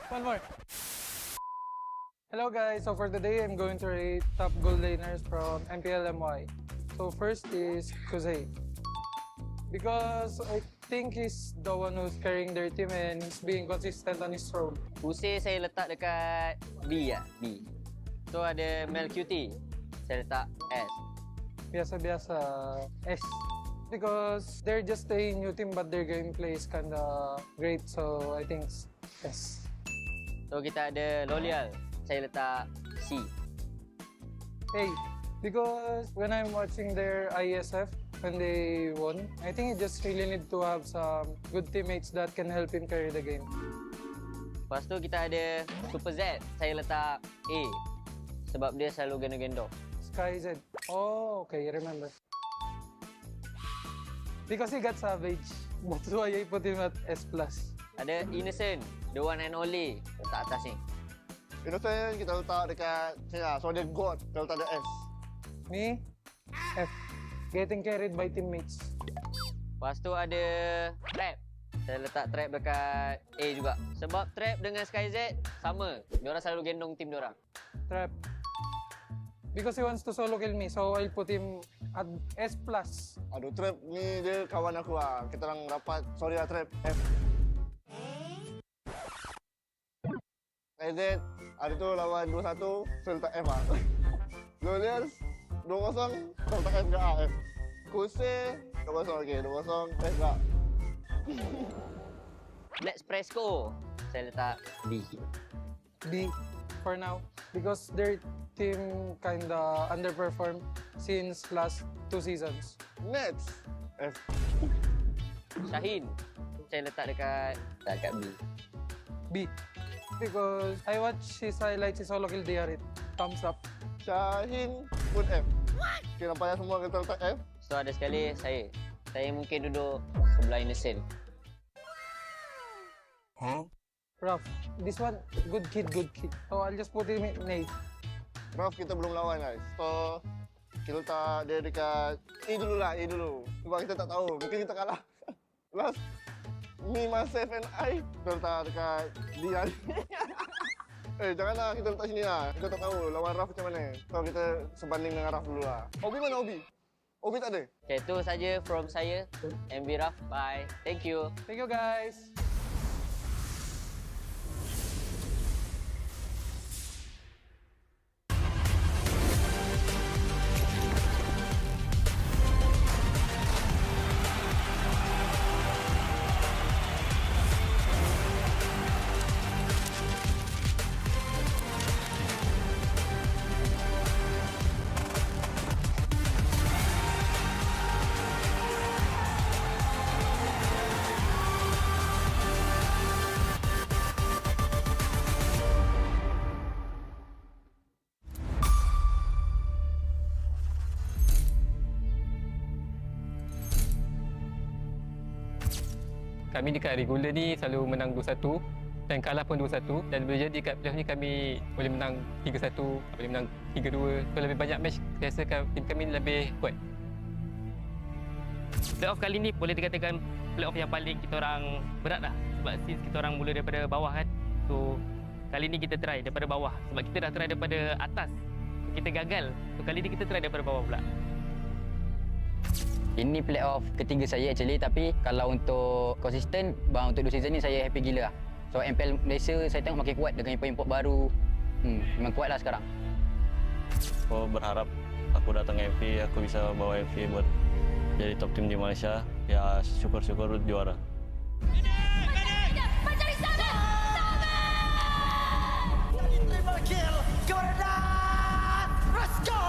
One more. Hello guys, so for today I'm going to rate top goal laners from MPL MY. So first is Kuzey. Because I think he's the one who's carrying their team and he's being consistent on his role. Kuzey saya letak dekat B lah, B. So ada Mel QT, saya letak S. Biasa-biasa S. Because they're just a new team but their gameplay is kinda great, so I think S. So kita ada Lolial, saya letak C. A. Because when I'm watching their ISF, when they won, I think he just really need to have some good teammates that can help him carry the game. Lepas tu kita ada Super Z, saya letak A. Sebab dia selalu gendong-gendong. Sky Z. Oh, okay, I remember. Because he got savage. That's why I put him at S+. Ada Innocent, the one and only. Letak atas ni. Innocent kita letak dekat sini lah. So dia God, kita letak ada S. Me? F. Getting carried by teammates. Lepas tu ada Trap. Saya letak Trap dekat A juga. Sebab Trap dengan SkyZ sama. Diorang selalu gendong tim diorang. Trap. Because he wants to solo kill me, so I'll put him at S+. Aduh, Trap ni dia kawan aku lah. Kita orang rapat. Sorry lah, Trap. F. SkyZ, ada tu lawan 2-1, saya letak F lah. Lolial, 2-0, saya letak F ke A, F. Kuzey, 2-0, okey, 2-0, F ke A. Let's Presco, saya letak B. B for now. Because their team kinda underperformed since last 2 seasons. Next, F. Shaheen, saya letak dekat B. B. Because I watch his highlights, his solo kill DRit. Thumbs up. Shaheen pun F. Okay, nampaknya semua kita letak F. So ada sekali saya mungkin duduk sebelah Innocent. Huh? Rough. This one, good kid. So I'll just put him in A. Rough kita belum lawan guys. So kita letak dia dekat E dulu lah, E dulu. Sebab kita tak tahu, mungkin kita kalah. Last Me, myself and I, kita letak dekat D lah. Janganlah kita letak sini lah. Kita tak tahu lawan Raf macam mana. So kita sebanding dengan Raf dulu lah. Obi mana Obi? Obi tak ada? Okay, itu saja from saya. MB Raf, bye. Thank you. Thank you guys. Kami dekat regular ni selalu menang 2-1 dan kalah pun 2-1, dan boleh jadi kat playoff ni kami boleh menang 3-1, boleh menang 3-2. So lebih banyak match saya rasa tim kami lebih kuat. Playoff kali ni boleh dikatakan playoff yang paling kita orang berat lah. Sebab since kita orang mula daripada bawah kan. So kali ni kita try daripada bawah. Sebab kita dah try daripada atas, kita gagal. So kali ni kita try daripada bawah pula. Ini playoff ketiga saya actually, tapi kalau untuk konsisten, bang, untuk 2 season ni saya happy gila lah. So MPL Malaysia saya tengok makin kuat dengan import baru. Memang kuat lah sekarang. Aku berharap aku datang MV, aku bisa bawa MV buat jadi top team di Malaysia. Ya syukur-syukur juara. Mencari sana! Triple kill, Jordan! Let's go!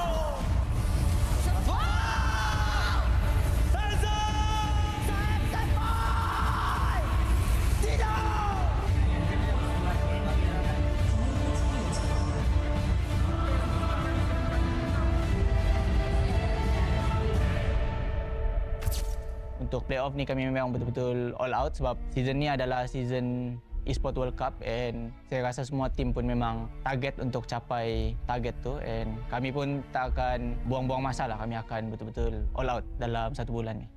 untuk playoff ni kami memang betul-betul all out sebab season ni adalah season Esports World Cup and saya rasa semua tim pun memang target untuk capai target tu and kami pun tak akan buang-buang masa lah. Kami akan betul-betul all out dalam 1 bulan ni.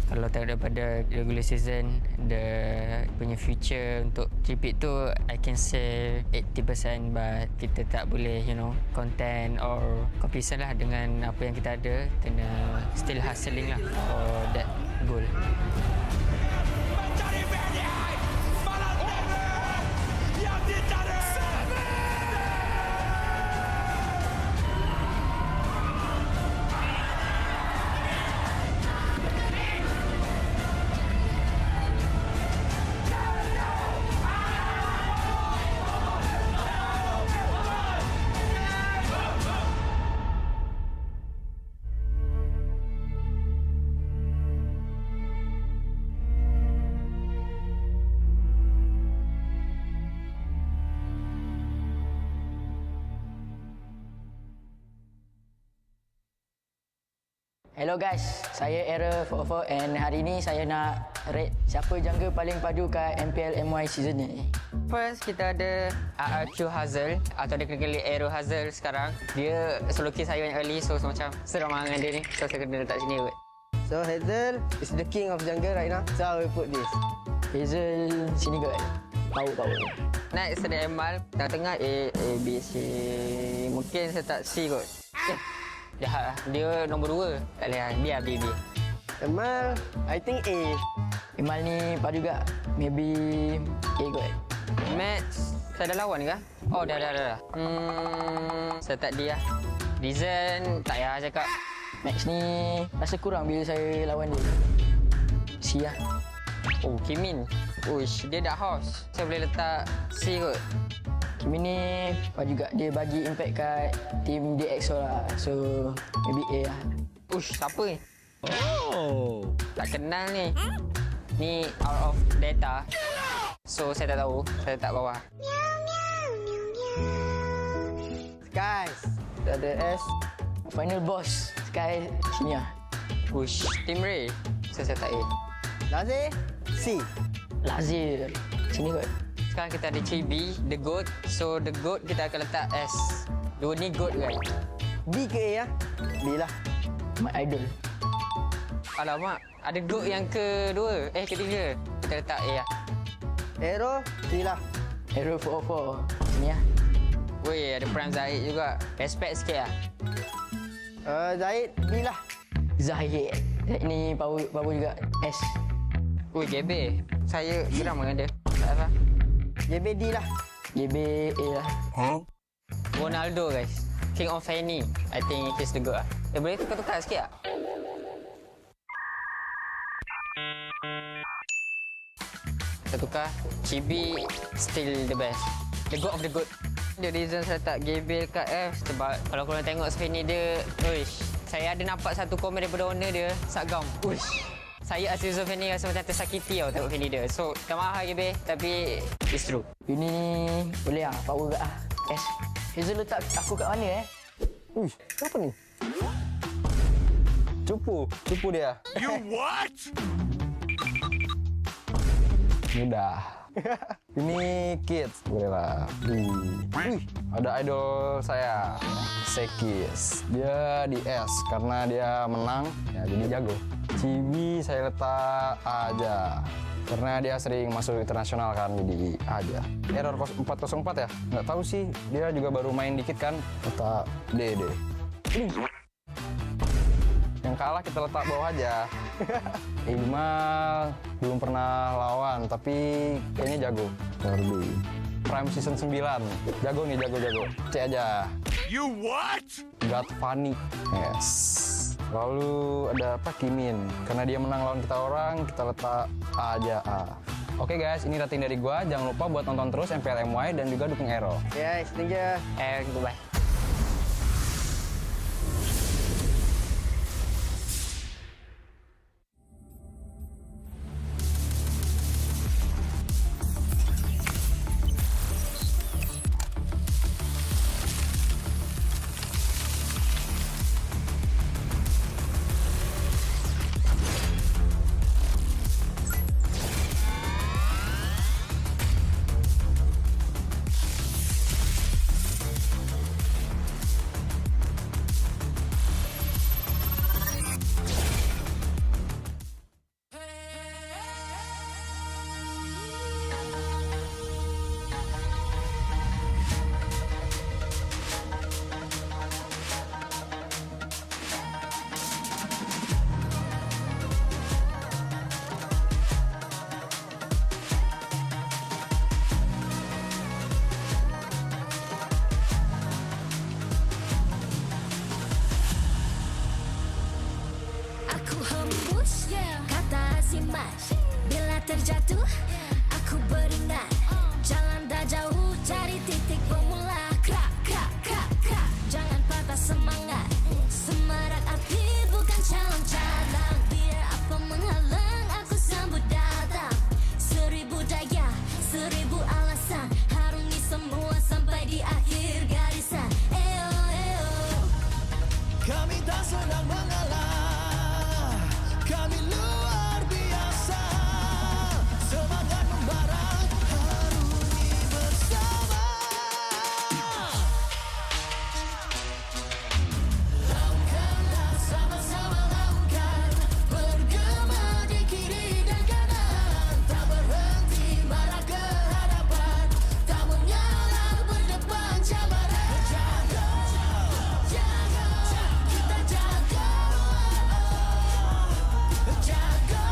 Kalau tengok daripada regular season, punya future untuk repeat tu I can say 80%, but kita tak boleh content or complacent lah dengan apa yang kita ada. Kena still hustling lah for that goal. Hello guys, saya AERO 44 and hari ni saya nak rate siapa jangga paling padu kat MPL MY season ni. First, kita ada AERO Hazel atau dia kena AERO Hazel sekarang. Dia solo kill saya yang early, so macam seram dengan dia ni. So saya kena letak sini kot. So Hazel is the king of jungle right now. So how we put this? Hazel sini kot. Tahu. Next ada Emal, tengah-tengah A, B, C. Mungkin saya tak C kot. Jahat lah. Dia nombor 2. Tak boleh lah. Biar B. Emal, I think A. Emal ni padu juga. Maybe A kot. Match, saya dah lawan ke? Oh, dah. Saya tak D lah. Reason, tak payah cakap. Match ni rasa kurang bila saya lawan dia. C lah. Oh, Kimin. Uish, dia dah house. Saya boleh letak C kot. Kimin ni juga dia bagi impact kat team DXO lah. So, maybe A lah. Uish, siapa ni? Oh. Tak kenal ni. Ni out of data. So, saya tak tahu. Saya letak bawah. Guys, ada S. Final boss. Sky sini lah. Uish, Team Ray. Saya tak A. Lazir, C. Lazir. Sini kot. Sekarang kita ada Chibi, The Goat. So, The Goat kita akan letak S. Dua ni Goat kan? B ke A lah? B lah. My idol. Alamak, ada Goat yang kedua. Ketiga. Kita letak A lah. AERO, C lah. AERO 44. Sini lah. Weh, ada Prime Zahid juga. Respect sikit lah. Zahid, B lah. Zahid. Zahid ni power juga. S. Weh, GB. Saya geram dengan dia. Tak apa. JB D lah. JB A lah. Ronaldo guys. King of Fanny. I think he's the goat lah. Boleh tukar-tukar sikit tak? Kita tukar. Chibi still the best. The goat of the goat. The reason saya tak Gabriel kat F sebab kalau korang tengok Fanny dia, uish, saya ada nampak satu komen daripada owner dia, Sagam. Uish. Saya as user Fanny rasa macam tersakiti tau tengok Fanny dia. So, tak mahal GB, tapi it's true. Ini boleh lah, power kat lah. S. Hazel letak aku kat mana Uish, apa ni? Cupu dia. You what? Mudah. Ini kids, boleh lah. Ada idol saya, Sekis. Dia di S karena dia menang, ya jadi jago. Cibi saya letak A aja. Karena dia sering masuk internasional kan, jadi A aja. Error 404 ya? Nggak tahu sih, dia juga baru main dikit kan. Letak D. Yang kalah kita letak bawah aja. Iqmal belum pernah lawan, tapi kayaknya jago. Derby. Prime Season 9. Jago nih, jago. C aja. You what? God Funny. Yes. Lalu ada apa? Kimin. Karena dia menang lawan kita orang, kita letak A aja. A. Oke guys, ini rating dari gua. Jangan lupa buat nonton terus MPL MY dan juga dukung AERO. Yes, thank you. Goodbye. Aku hembus kata si mas. Bila terjatuh aku beringat. Jalan dah jauh cari titik bermula. Krak, krak, krak, krak. Jangan patah semangat. Semarak api bukan calon cadang. Biar apa menghalang aku sambut datang. 1000 daya, 1000 alasan. Harungi semua sampai di akhir garisan. Eo, eo. Kami tak senang mengalah. Kami luar biasa. Semangat membara, harungi bersama. Laungkanlah sama-sama laungkan. Bergema di kiri dan kanan. Tak berhenti marah ke hadapan. Tak mengalah berdepan cabaran. Jaga, jaga, kita jaga. Jaga,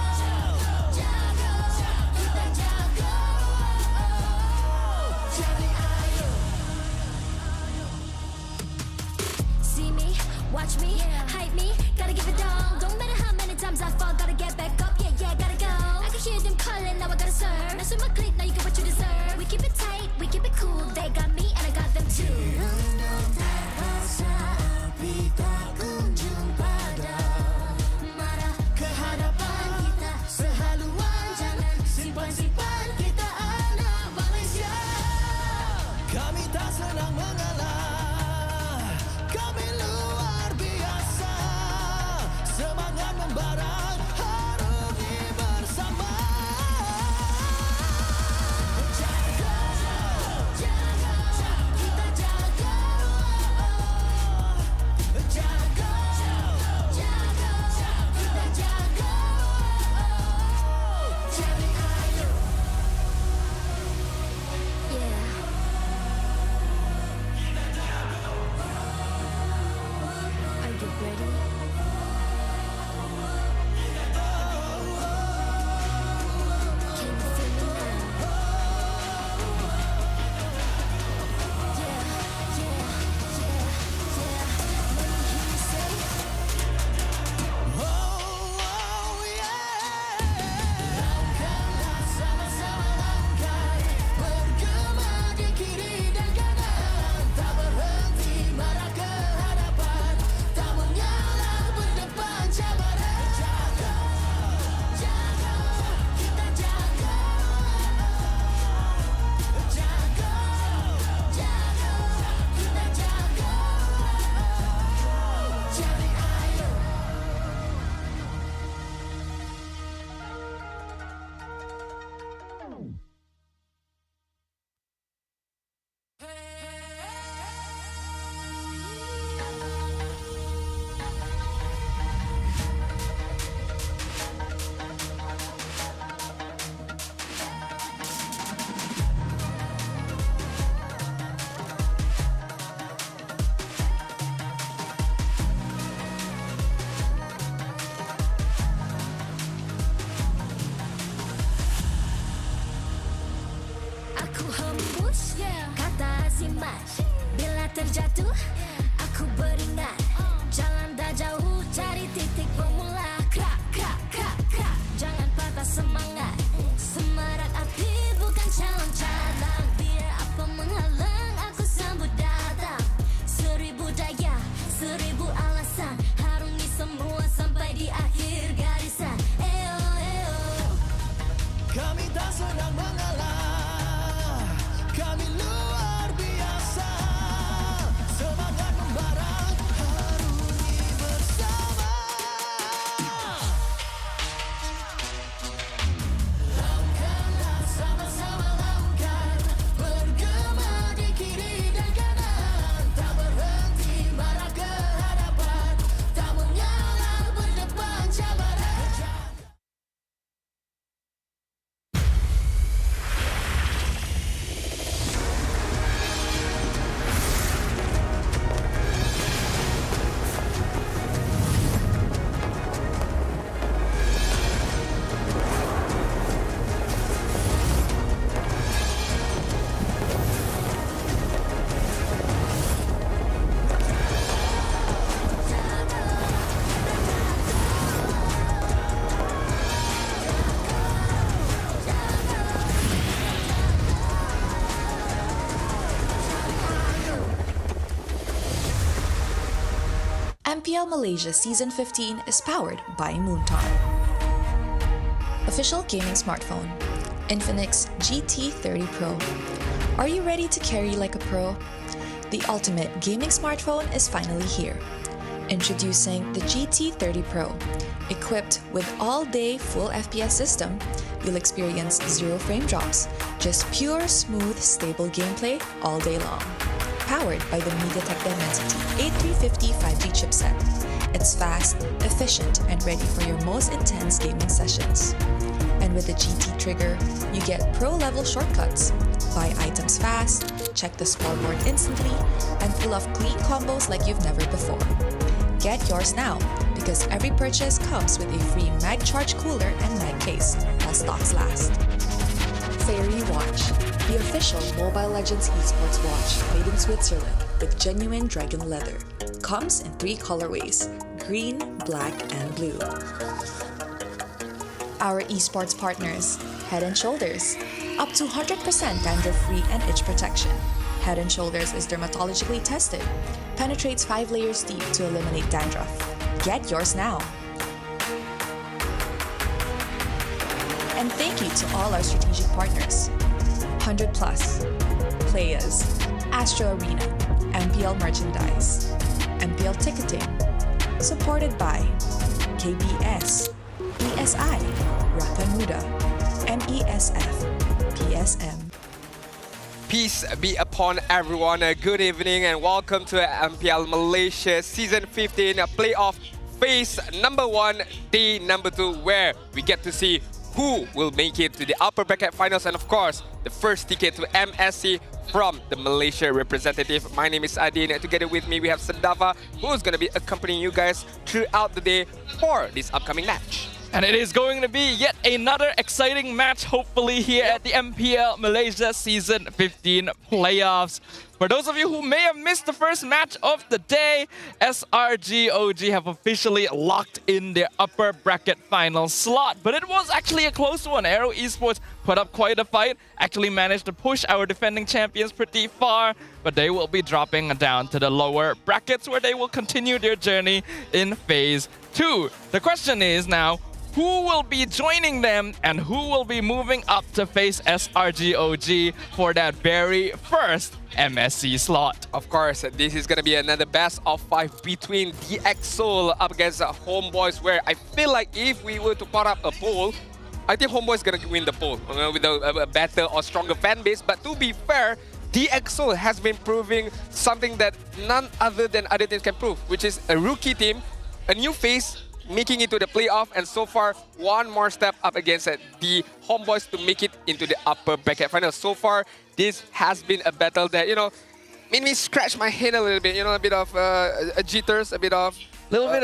jaga, kita jaga. Jadi ayo. See me, watch me, hype me, gotta give it all. Don't matter how many times I fall, gotta get back up, yeah, yeah, gotta go. I can hear them calling, now I gotta serve. Mess with my clique, now you get what you deserve. We keep it tight, we keep it cool, they got me and I got them too. Rundung terasa api tak kunjung padam. Marah ke hadapan kita sehaluan, jangan simpan-simpan kita anak Malaysia. Kami tak senang mengalah. Kami luar biasa. Semangat membara, harungi bersama. Jaga, jaga, kita jaga. Jaga, jaga, kita jaga. Jadi ayo. Yeah. Are you ready? Can you feel me now? Yeah, yeah, yeah, yeah. Let me hear you say. Laungkanlah sama-sama laungkan. Bergema di kiri dan kanan. Tak berhenti marah ke hadapan. Tak mengalah berdepan cabaran. Jaga, jaga, kita jaga. Jaga, jaga, kita jaga. Jadi ayo. Aku hembus kata si mas. Bila terjatuh aku beringat. Jalan dah jauh cari titik bermula. Krak, krak, krak, krak. Jangan patah semangat. Semarak api bukan calon cadang. Biar apa menghalang aku sambut datang. 1000 daya, 1000 alasan. Harungi semua sampai di akhir garisan. Eo, eo. Kami tak senang mengalah. Kami luar biasa. MPL Malaysia Season 15 is powered by Moonton. Official gaming smartphone, Infinix GT30 Pro. Are you ready to carry like a pro? The ultimate gaming smartphone is finally here. Introducing the GT30 Pro. Equipped with all-day full FPS system, you'll experience zero frame drops, just pure, smooth, stable gameplay all day long. Powered by the MediaTek Dimensity 8350 5G chipset. It's fast, efficient, and ready for your most intense gaming sessions. And with the GT trigger, you get pro-level shortcuts. Buy items fast, check the scoreboard instantly, and pull off clean combos like you've never before. Get yours now, because every purchase comes with a free mag charge cooler and mag case, while stocks last. Fairy Watch, the official Mobile Legends Esports watch made in Switzerland with genuine dragon leather. Comes in 3 colorways, green, black, and blue. Our esports partners, Head & Shoulders, up to 100% dandruff-free and itch protection. Head & Shoulders is dermatologically tested, penetrates 5 layers deep to eliminate dandruff. Get yours now. And thank you to all our strategic partners. 100 Plus, Playas, Astro Arena, MPL Merchandise, MPL Ticketing, supported by KBS, ESI, Rakamuda, MESF, PSM. Peace be upon everyone. Good evening and welcome to MPL Malaysia Season 15 Playoff Phase number 1, Day number 2, where we get to see who will make it to the upper bracket finals and of course, the first ticket to MSC from the Malaysia representative. My name is Adin and together with me we have Sadafa, who's going to be accompanying you guys throughout the day for this upcoming match. And it is going to be yet another exciting match, hopefully, here at the MPL Malaysia Season 15 playoffs. For those of you who may have missed the first match of the day, SRG OG have officially locked in their upper bracket final slot. But it was actually a close one. AERO Esports put up quite a fight, actually managed to push our defending champions pretty far, but they will be dropping down to the lower brackets where they will continue their journey in Phase 2. The question is now, who will be joining them and who will be moving up to face SRG OG for that very first MSC slot? Of course, this is going to be another best of 5 between DX Seoul up against HomeBois, where I feel like if we were to put up a poll, I think HomeBois is going to win the poll with a better or stronger fan base. But to be fair, DX Seoul has been proving something that none other than other teams can prove, which is a rookie team, a new face, making it to the playoff, and so far one more step up against the HomeBois to make it into the upper bracket final. So far, this has been a battle that, you know, made me scratch my head a little bit, you know, a bit of jitters, a bit of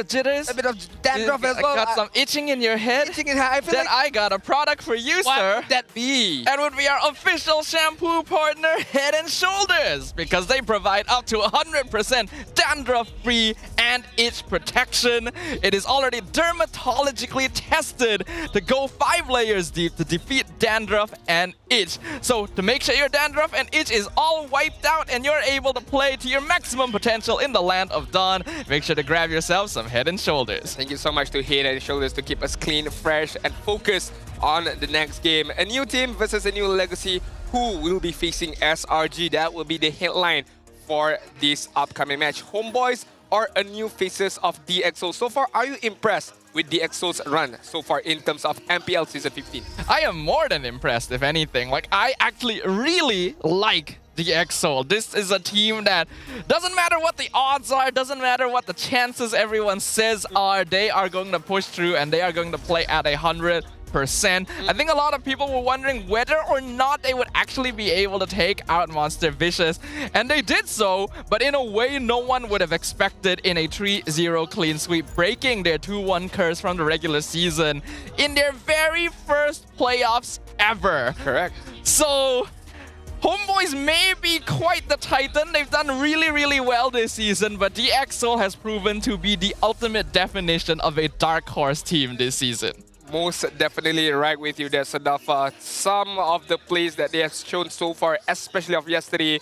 jitters, a bit of dandruff as well. Got some itching in your head. Itching in I feel then like I got a product for you, what sir. Would that be? That would be our official shampoo partner, Head & Shoulders, because they provide up to 100% dandruff-free and itch protection. It is already dermatologically tested to go 5 layers deep to defeat dandruff and itch. So to make sure your dandruff and itch is all wiped out and you're able to play to your maximum potential in the land of Dawn, make sure to grab yourself some Head & Shoulders. Thank you so much to Head & Shoulders to keep us clean, fresh, and focused on the next game. A new team versus a new legacy. Who will be facing SRG? That will be the headline for this upcoming match. HomeBois or a new faces of DXO. So far, are you impressed with DXO's run so far in terms of MPL Season 15? I am more than impressed, if anything. Like, I actually really like DXO. This is a team that doesn't matter what the odds are, doesn't matter what the chances everyone says are, they are going to push through and they are going to play at 100%. I think a lot of people were wondering whether or not they would actually be able to take out Monster Vicious, and they did so, but in a way no one would have expected in a 3-0 clean sweep, breaking their 2-1 curse from the regular season in their very first playoffs ever. Correct. So HomeBois may be quite the titan. They've done really well this season, but DX Seoul has proven to be the ultimate definition of a dark horse team this season. Most definitely right with you there, Sadafa. Some of the plays that they have shown so far, especially of yesterday,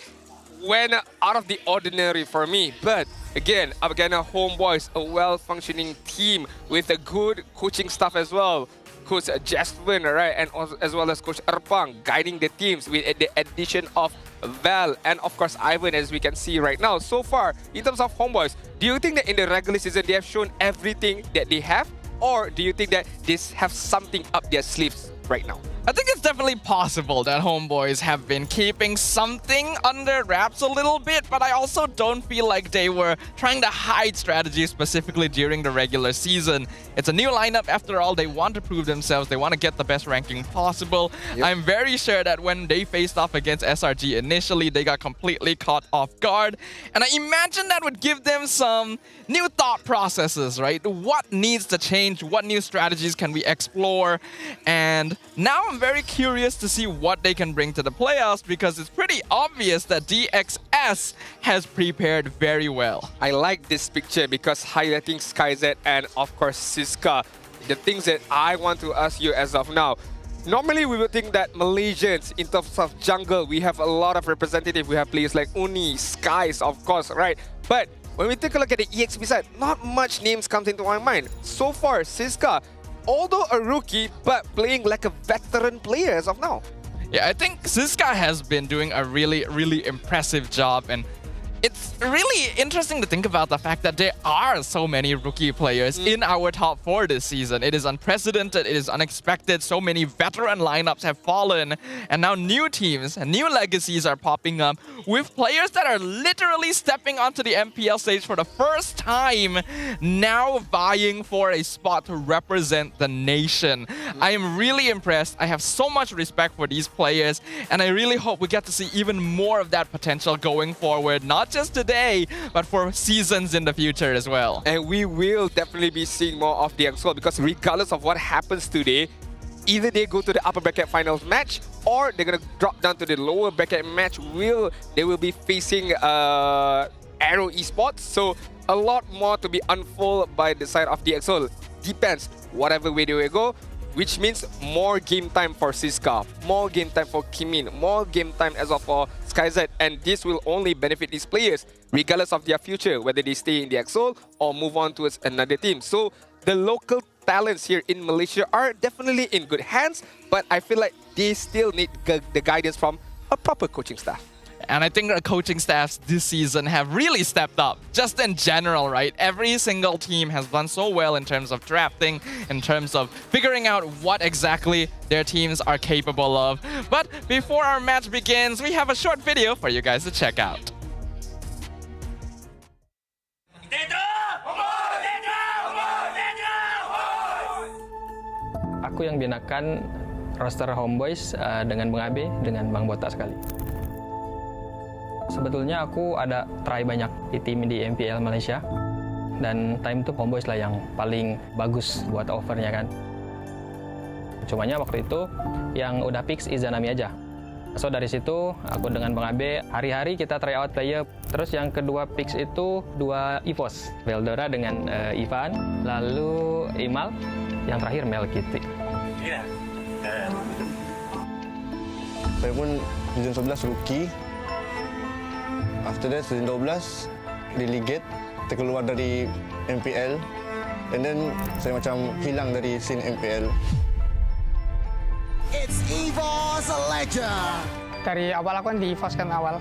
went out of the ordinary for me. But again, up against HomeBois, a well-functioning team with a good coaching staff as well. Coach Jasmine, right, and also, as well as Coach Erpang guiding the teams with the addition of Val and of course Ivan, as we can see right now. So far, in terms of HomeBois, do you think that in the regular season they have shown everything that they have, or do you think that they have something up their sleeves right now? I think it's definitely possible that HomeBois have been keeping something under wraps a little bit, but I also don't feel like they were trying to hide strategy specifically during the regular season. It's a new lineup after all. They want to prove themselves. They want to get the best ranking possible. Yep. I'm very sure that when they faced off against SRG initially, they got completely caught off guard. And I imagine that would give them some new thought processes, right? What needs to change? What new strategies can we explore? And now I'm very curious to see what they can bring to the playoffs, because it's pretty obvious that DXS has prepared very well. I like this picture because highlighting SkyZ and of course Siska. The things that I want to ask you as of now. Normally we would think that Malaysians, in terms of jungle, we have a lot of representatives. We have players like Uni, Skies, of course, right? But when we take a look at the EXP side, not much names comes into my mind. So far, Siska, although a rookie, but playing like a veteran player as of now. Yeah, I think Siska has been doing a really, really impressive job, and it's really interesting to think about the fact that there are so many rookie players in our top 4 this season. It is unprecedented, it is unexpected. So many veteran lineups have fallen, and now new teams and new legacies are popping up with players that are literally stepping onto the MPL stage for the first time, now vying for a spot to represent the nation. I am really impressed. I have so much respect for these players, and I really hope we get to see even more of that potential going forward, not just today, but for seasons in the future as well. And we will definitely be seeing more of the EXO, because regardless of what happens today, either they go to the upper bracket finals match or they're gonna drop down to the lower bracket match. They will be facing AERO Esports. So a lot more to be unfolded by the side of the EXO. Depends whatever way they will go, which means more game time for Siska, more game time for Kimin, more game time as of for SkyZ, and this will only benefit these players regardless of their future, whether they stay in the EXO or move on towards another team. So the local talents here in Malaysia are definitely in good hands, but I feel like they still need the guidance from a proper coaching staff. And I think the coaching staffs this season have really stepped up, just in general, right? Every single team has done so well in terms of drafting, in terms of figuring out what exactly their teams are capable of. But before our match begins, we have a short video for you guys to check out. Aku yang binakan roster HomeBois dengan Bang Abe, dengan Bang Botak sekali. Sebetulnya aku ada try banyak di tim di MPL Malaysia, dan time itu HomeBois lah yang paling bagus buat offernya kan. Cumanya waktu itu yang udah fix Izanami aja. So dari situ aku dengan Bang Abe hari-hari kita try out player. Terus yang kedua fix itu 2 EVOS, Veldora dengan Ivan, lalu Imal, yang terakhir Mel Kitty. Saya pun season 11 rookie. After that, season 12, delegate, terkeluar dari MPL. And then, saya macam hilang dari scene MPL. It's EVOS Legend! Dari awal aku kan di EVOS kan awal.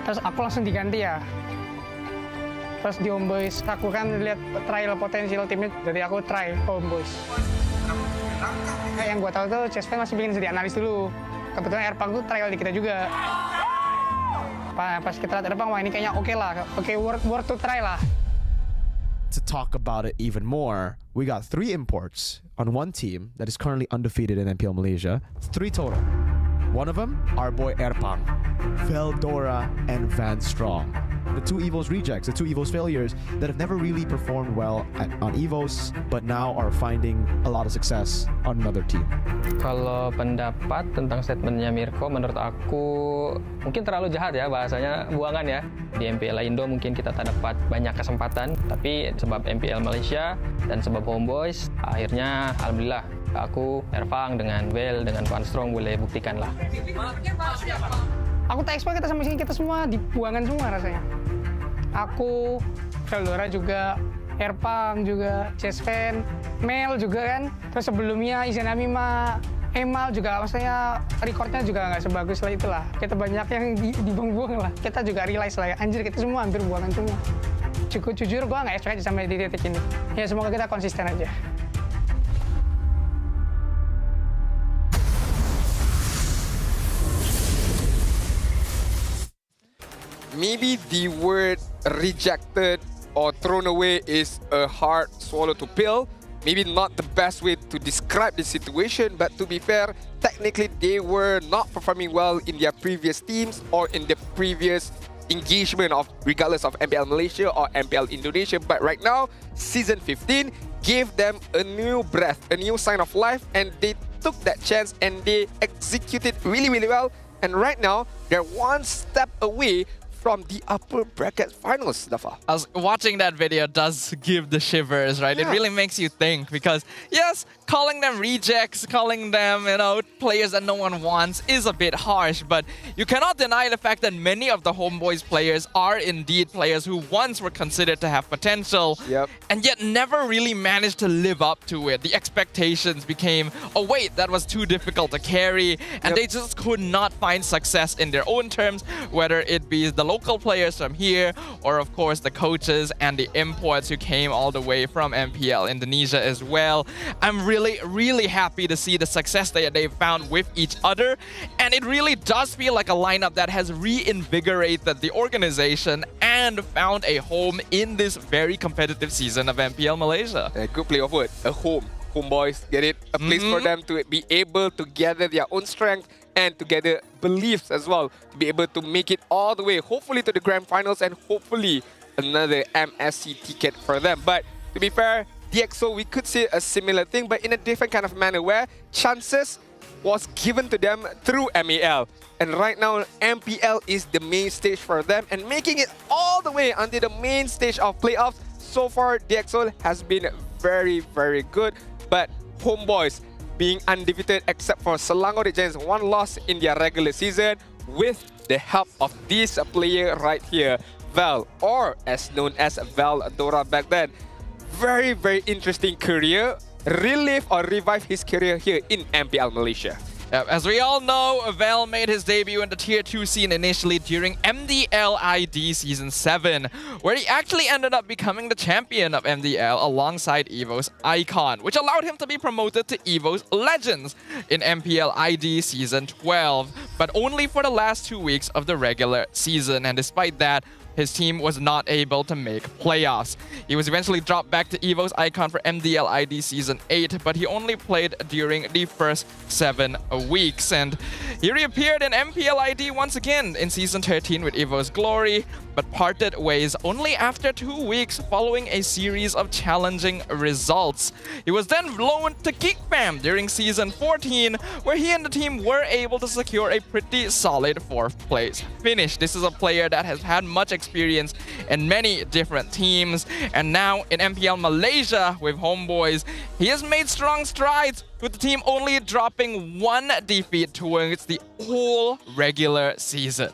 Terus aku langsung diganti ya. Terus di HomeBois, aku kan lihat trial potensial timnya, jadi aku try HomeBois. Yang gue tahu tuh, CSP masih bikin jadi analis dulu. Kebetulan Erpang tuh trial di kita juga. Pas kita lihat Erpang, wah ini kayaknya oke lah, worth to try lah. To talk about it even more, we got 3 imports on one team that is currently undefeated in MPL Malaysia. 3 total. One of them, our boy Erpang, Veldora, and Van Strong. The 2 EVOS rejects, the 2 EVOS failures that have never really performed well on EVOS, but now are finding a lot of success on another team. Kalau pendapat tentang statementnya Mirko, menurut aku mungkin terlalu jahat ya, bahasanya buangan ya. Di MPL Indo mungkin kita tak dapat banyak kesempatan, tapi sebab MPL Malaysia dan sebab HomeBois, akhirnya alhamdulillah aku, Erpang, dengan Vel, dengan Van Strong boleh buktikan lah. Aku tak expect kita sampai sini, kita semua dibuangan semua rasanya. Aku, Veldora juga, Erpang juga, Jesven, Mel juga kan. Terus sebelumnya Izanami mah Emal juga, maksudnya recordnya juga nggak sebagus lah itulah. Kita banyak yang dibuang-buang lah. Kita juga realize lah ya, anjir kita semua hampir buangan semua. Cukup jujur, gue nggak expect sampai di titik ini. Ya semoga kita konsisten aja. Maybe the word rejected or thrown away is a hard swallow to pill. Maybe not the best way to describe the situation, but to be fair, technically they were not performing well in their previous teams or in the previous engagement of regardless of MPL Malaysia or MPL Indonesia. But right now, season 15 gave them a new breath, a new sign of life, and they took that chance and they executed really, really well. And right now, they're one step away from the upper bracket finals, Dafa. Watching that video does give the shivers, right? Yeah. It really makes you think because, yes, calling them rejects, calling them, players that no one wants is a bit harsh, but you cannot deny the fact that many of the HomeBois players are indeed players who once were considered to have potential and yet never really managed to live up to it. The expectations became a weight that was too difficult to carry, and they just could not find success in their own terms, whether it be the local players from here or of course the coaches and the imports who came all the way from MPL Indonesia as well. I'm really happy to see the success that they've found with each other, and it really does feel like a lineup that has reinvigorated the organization and found a home in this very competitive season of MPL Malaysia. A good play of word, a home. HomeBois, get it? A place for them to be able to gather their own strength and to gather beliefs as well, to be able to make it all the way, hopefully to the grand finals and hopefully another MSC ticket for them. But to be fair, DxO, we could say a similar thing, but in a different kind of manner where chances was given to them through MAL. And right now, MPL is the main stage for them and making it all the way until the main stage of playoffs. So far, DxO has been very, very good. But HomeBois being undefeated except for Selangor the Giants, one loss in their regular season with the help of this player right here, Val, or as known as Veldora back then. Very, very interesting career. Relive or revive his career here in MPL Malaysia. As we all know, Val made his debut in the Tier 2 scene initially during MDL ID Season 7, where he actually ended up becoming the champion of MDL alongside EVO's Icon, which allowed him to be promoted to EVO's Legends in MPL ID Season 12, but only for the last 2 weeks of the regular season, and despite that, his team was not able to make playoffs. He was eventually dropped back to EVO's Icon for MDL ID Season 8, but he only played during the first 7 weeks. And he reappeared in MPL ID once again in Season 13 with EVO's Glory, but parted ways only after 2 weeks following a series of challenging results. He was then loaned to Geekfam during Season 14, where he and the team were able to secure a pretty solid 4th place finish. This is a player that has had much experience in many different teams, and now in MPL Malaysia with HomeBois, he has made strong strides, with the team only dropping 1 defeat towards the whole regular season.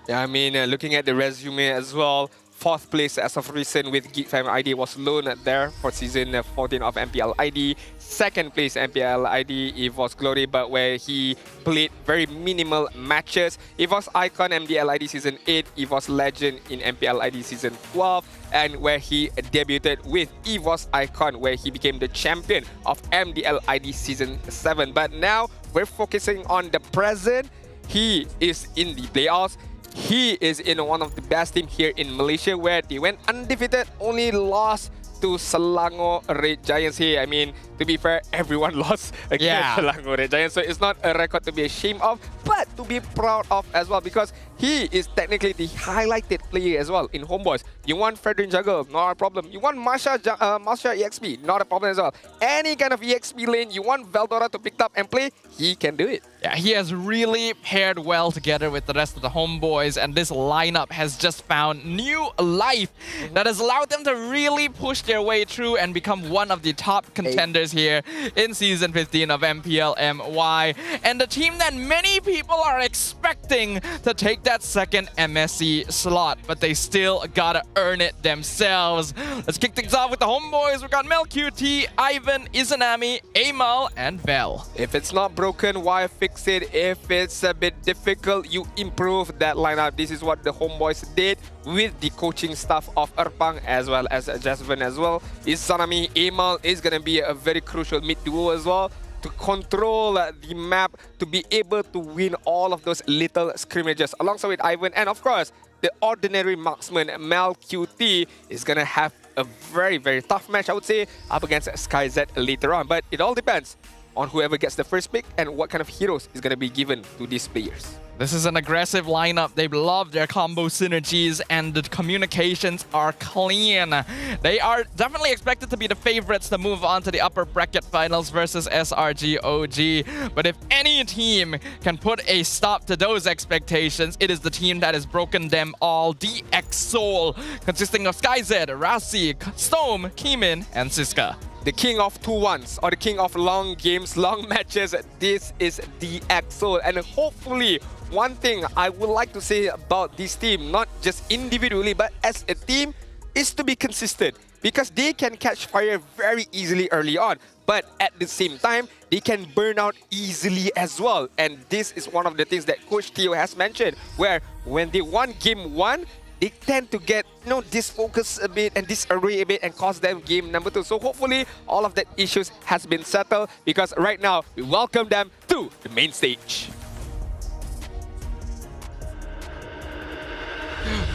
Yeah, I mean, looking at the resume as well, 4th place as of recent with Geekfam ID was loaned there for season 14 of MPL ID. 2nd place MPL ID, EVO's Glory, but where he played very minimal matches. EVO's Icon, MDL ID Season 8, EVO's Legend in MPL ID Season 12, and where he debuted with EVO's Icon, where he became the champion of MDL ID Season 7. But now we're focusing on the present. He is in the playoffs. He is in one of the best teams here in Malaysia, where they went undefeated, only lost to Selangor Red Giants here. I mean, to be fair, everyone lost against Selangor Red Giants, so it's not a record to be ashamed of, but to be proud of as well, because he is technically the highlighted player as well in HomeBois. You want Fredrin Juggle, not a problem. You want Masha EXP, not a problem as well. Any kind of EXP lane, you want Veldora to pick up and play, he can do it. Yeah, he has really paired well together with the rest of the HomeBois, and this lineup has just found new life that has allowed them to really push their way through and become one of the top contenders here in Season 15 of MPL MY. And the team that many people are expecting to take that second MSC slot, but they still gotta earn it themselves. Let's kick things off with the HomeBois. We've got Mel QT, Ivan, Izanami, Amal, and Vel. If it's not broken, why fix it? If it's a bit difficult, you improve that lineup. This is what the HomeBois did with the coaching staff of Erpang as well as Jasmine as well. Izanami, Amal is going to be a very crucial mid duo as well to control the map, to be able to win all of those little scrimmages alongside with Ivan. And of course, the ordinary marksman Mel QT is going to have a very, very tough match, I would say, up against SkyZ later on. But it all depends on whoever gets the first pick and what kind of heroes is going to be given to these players. This is an aggressive lineup. They love their combo synergies and the communications are clean. They are definitely expected to be the favorites to move on to the upper bracket finals versus SRG OG. But if any team can put a stop to those expectations, it is the team that has broken them all. DX Soul, consisting of SkyZ, Rasi, Stome, Keemin, and Siska. The king of 2-1s or the king of long games, long matches. This is DX Soul. And hopefully, one thing I would like to say about this team, not just individually, but as a team, is to be consistent. Because they can catch fire very easily early on. But at the same time, they can burn out easily as well. And this is one of the things that Coach Theo has mentioned, where when they won game 1, they tend to get, disfocus a bit and disarray a bit and cost them game number 2. So hopefully all of that issues has been settled, because right now we welcome them to the main stage.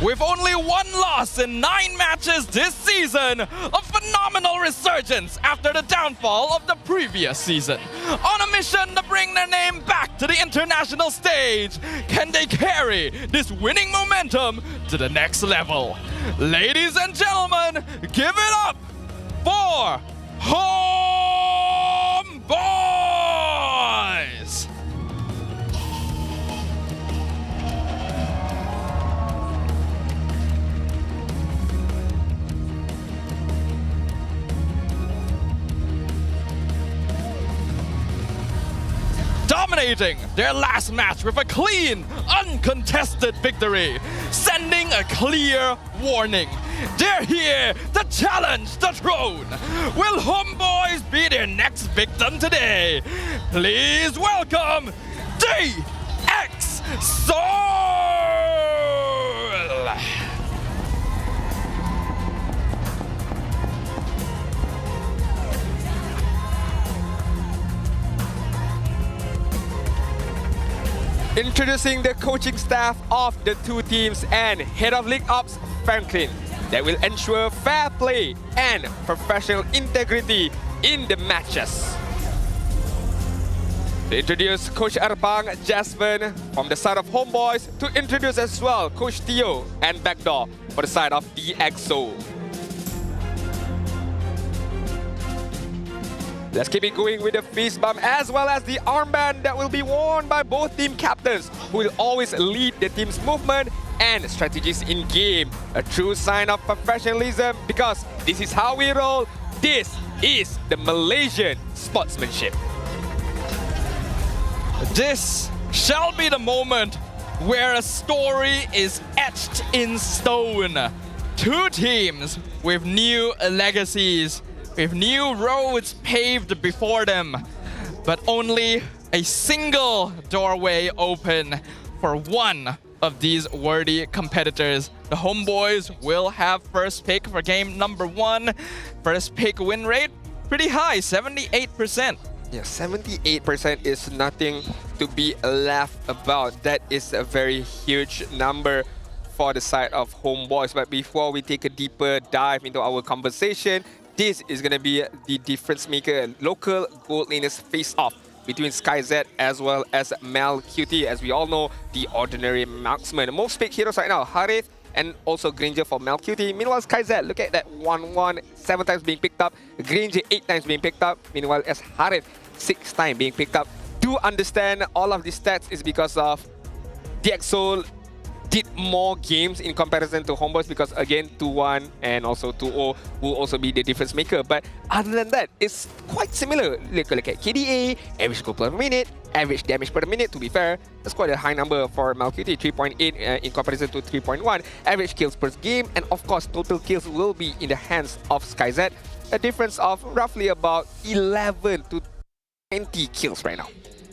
With only one loss in 9 matches this season, a phenomenal resurgence after the downfall of the previous season. On a mission to bring their name back to the international stage, can they carry this winning momentum to the next level? Ladies and gentlemen, give it up for HomeBois! Dominating their last match with a clean, uncontested victory, sending a clear warning. They're here to challenge the throne. Will HomeBois be their next victim today? Please welcome DX Soul! Introducing the coaching staff of the two teams and head of League Ops, Franklin, that will ensure fair play and professional integrity in the matches. To introduce Coach Erpang, Jasmine from the side of HomeBois, to introduce as well Coach Theo and Backdoor for the side of DX Soul. Let's keep it going with the fist bump as well as the armband that will be worn by both team captains, who will always lead the team's movement and strategies in game. A true sign of professionalism, because this is how we roll. This is the Malaysian sportsmanship. This shall be the moment where a story is etched in stone. Two teams with new legacies, with new roads paved before them, but only a single doorway open for one of these worthy competitors. The HomeBois will have first pick for game number 1. First pick win rate, pretty high, 78%. Yeah, 78% is nothing to be laughed about. That is a very huge number for the side of HomeBois. But before we take a deeper dive into our conversation, this is going to be the difference maker. Local gold laners face off between SkyZ as well as Mal QT. As we all know, the ordinary marksman. Most picked heroes right now, Harith and also Granger for Mal QT. Meanwhile, SkyZ, look at that 1-1, 7 times being picked up. Granger 8 times being picked up. Meanwhile, as Harith 6 times being picked up. Do understand all of these stats is because of DxSoul did more games in comparison to HomeBois, because again 2-1 and also 2-0 will also be the difference maker. But other than that, it's quite similar. Look at KDA, average goal per minute, average damage per minute. To be fair, that's quite a high number for Malcuti, 3.8 in comparison to 3.1. Average kills per game, and of course total kills will be in the hands of SkyZ. A difference of roughly about 11 to 20 kills right now.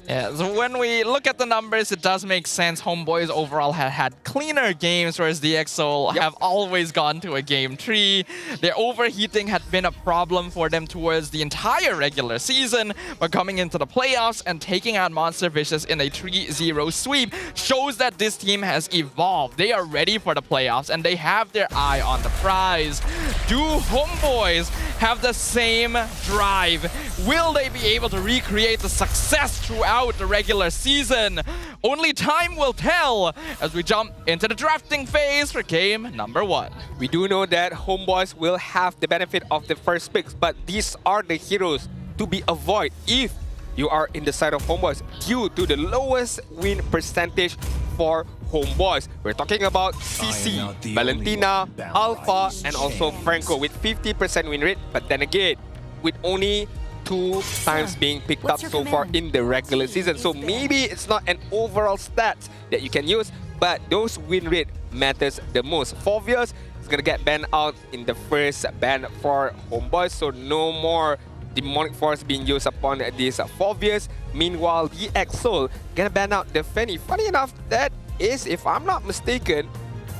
Yeah, so when we look at the numbers, it does make sense. HomeBois overall had cleaner games, whereas DxSoul have always gone to a game 3. Their overheating had been a problem for them towards the entire regular season, but coming into the playoffs and taking out Monster Vicious in a 3-0 sweep shows that this team has evolved. They are ready for the playoffs, and they have their eye on the prize. Do HomeBois have the same drive? Will they be able to recreate the success throughout the regular season? Only time will tell as we jump into the drafting phase for game number 1. We do know that HomeBois will have the benefit of the first picks, but these are the heroes to be avoided if you are in the side of HomeBois due to the lowest win percentage for HomeBois. We're talking about CC, Valentina, Alpha, and also Franco with 50% win rate, but then again, with only 2 times being picked up so far in the regular season. So maybe it's not an overall stat that you can use, but those win rate matters the most. Fovius is gonna get banned out in the first ban for HomeBois, so no more Demonic Force being used upon these Fovius. Meanwhile, DxSoul gonna ban out the Fanny. Funny enough, that is, if I'm not mistaken,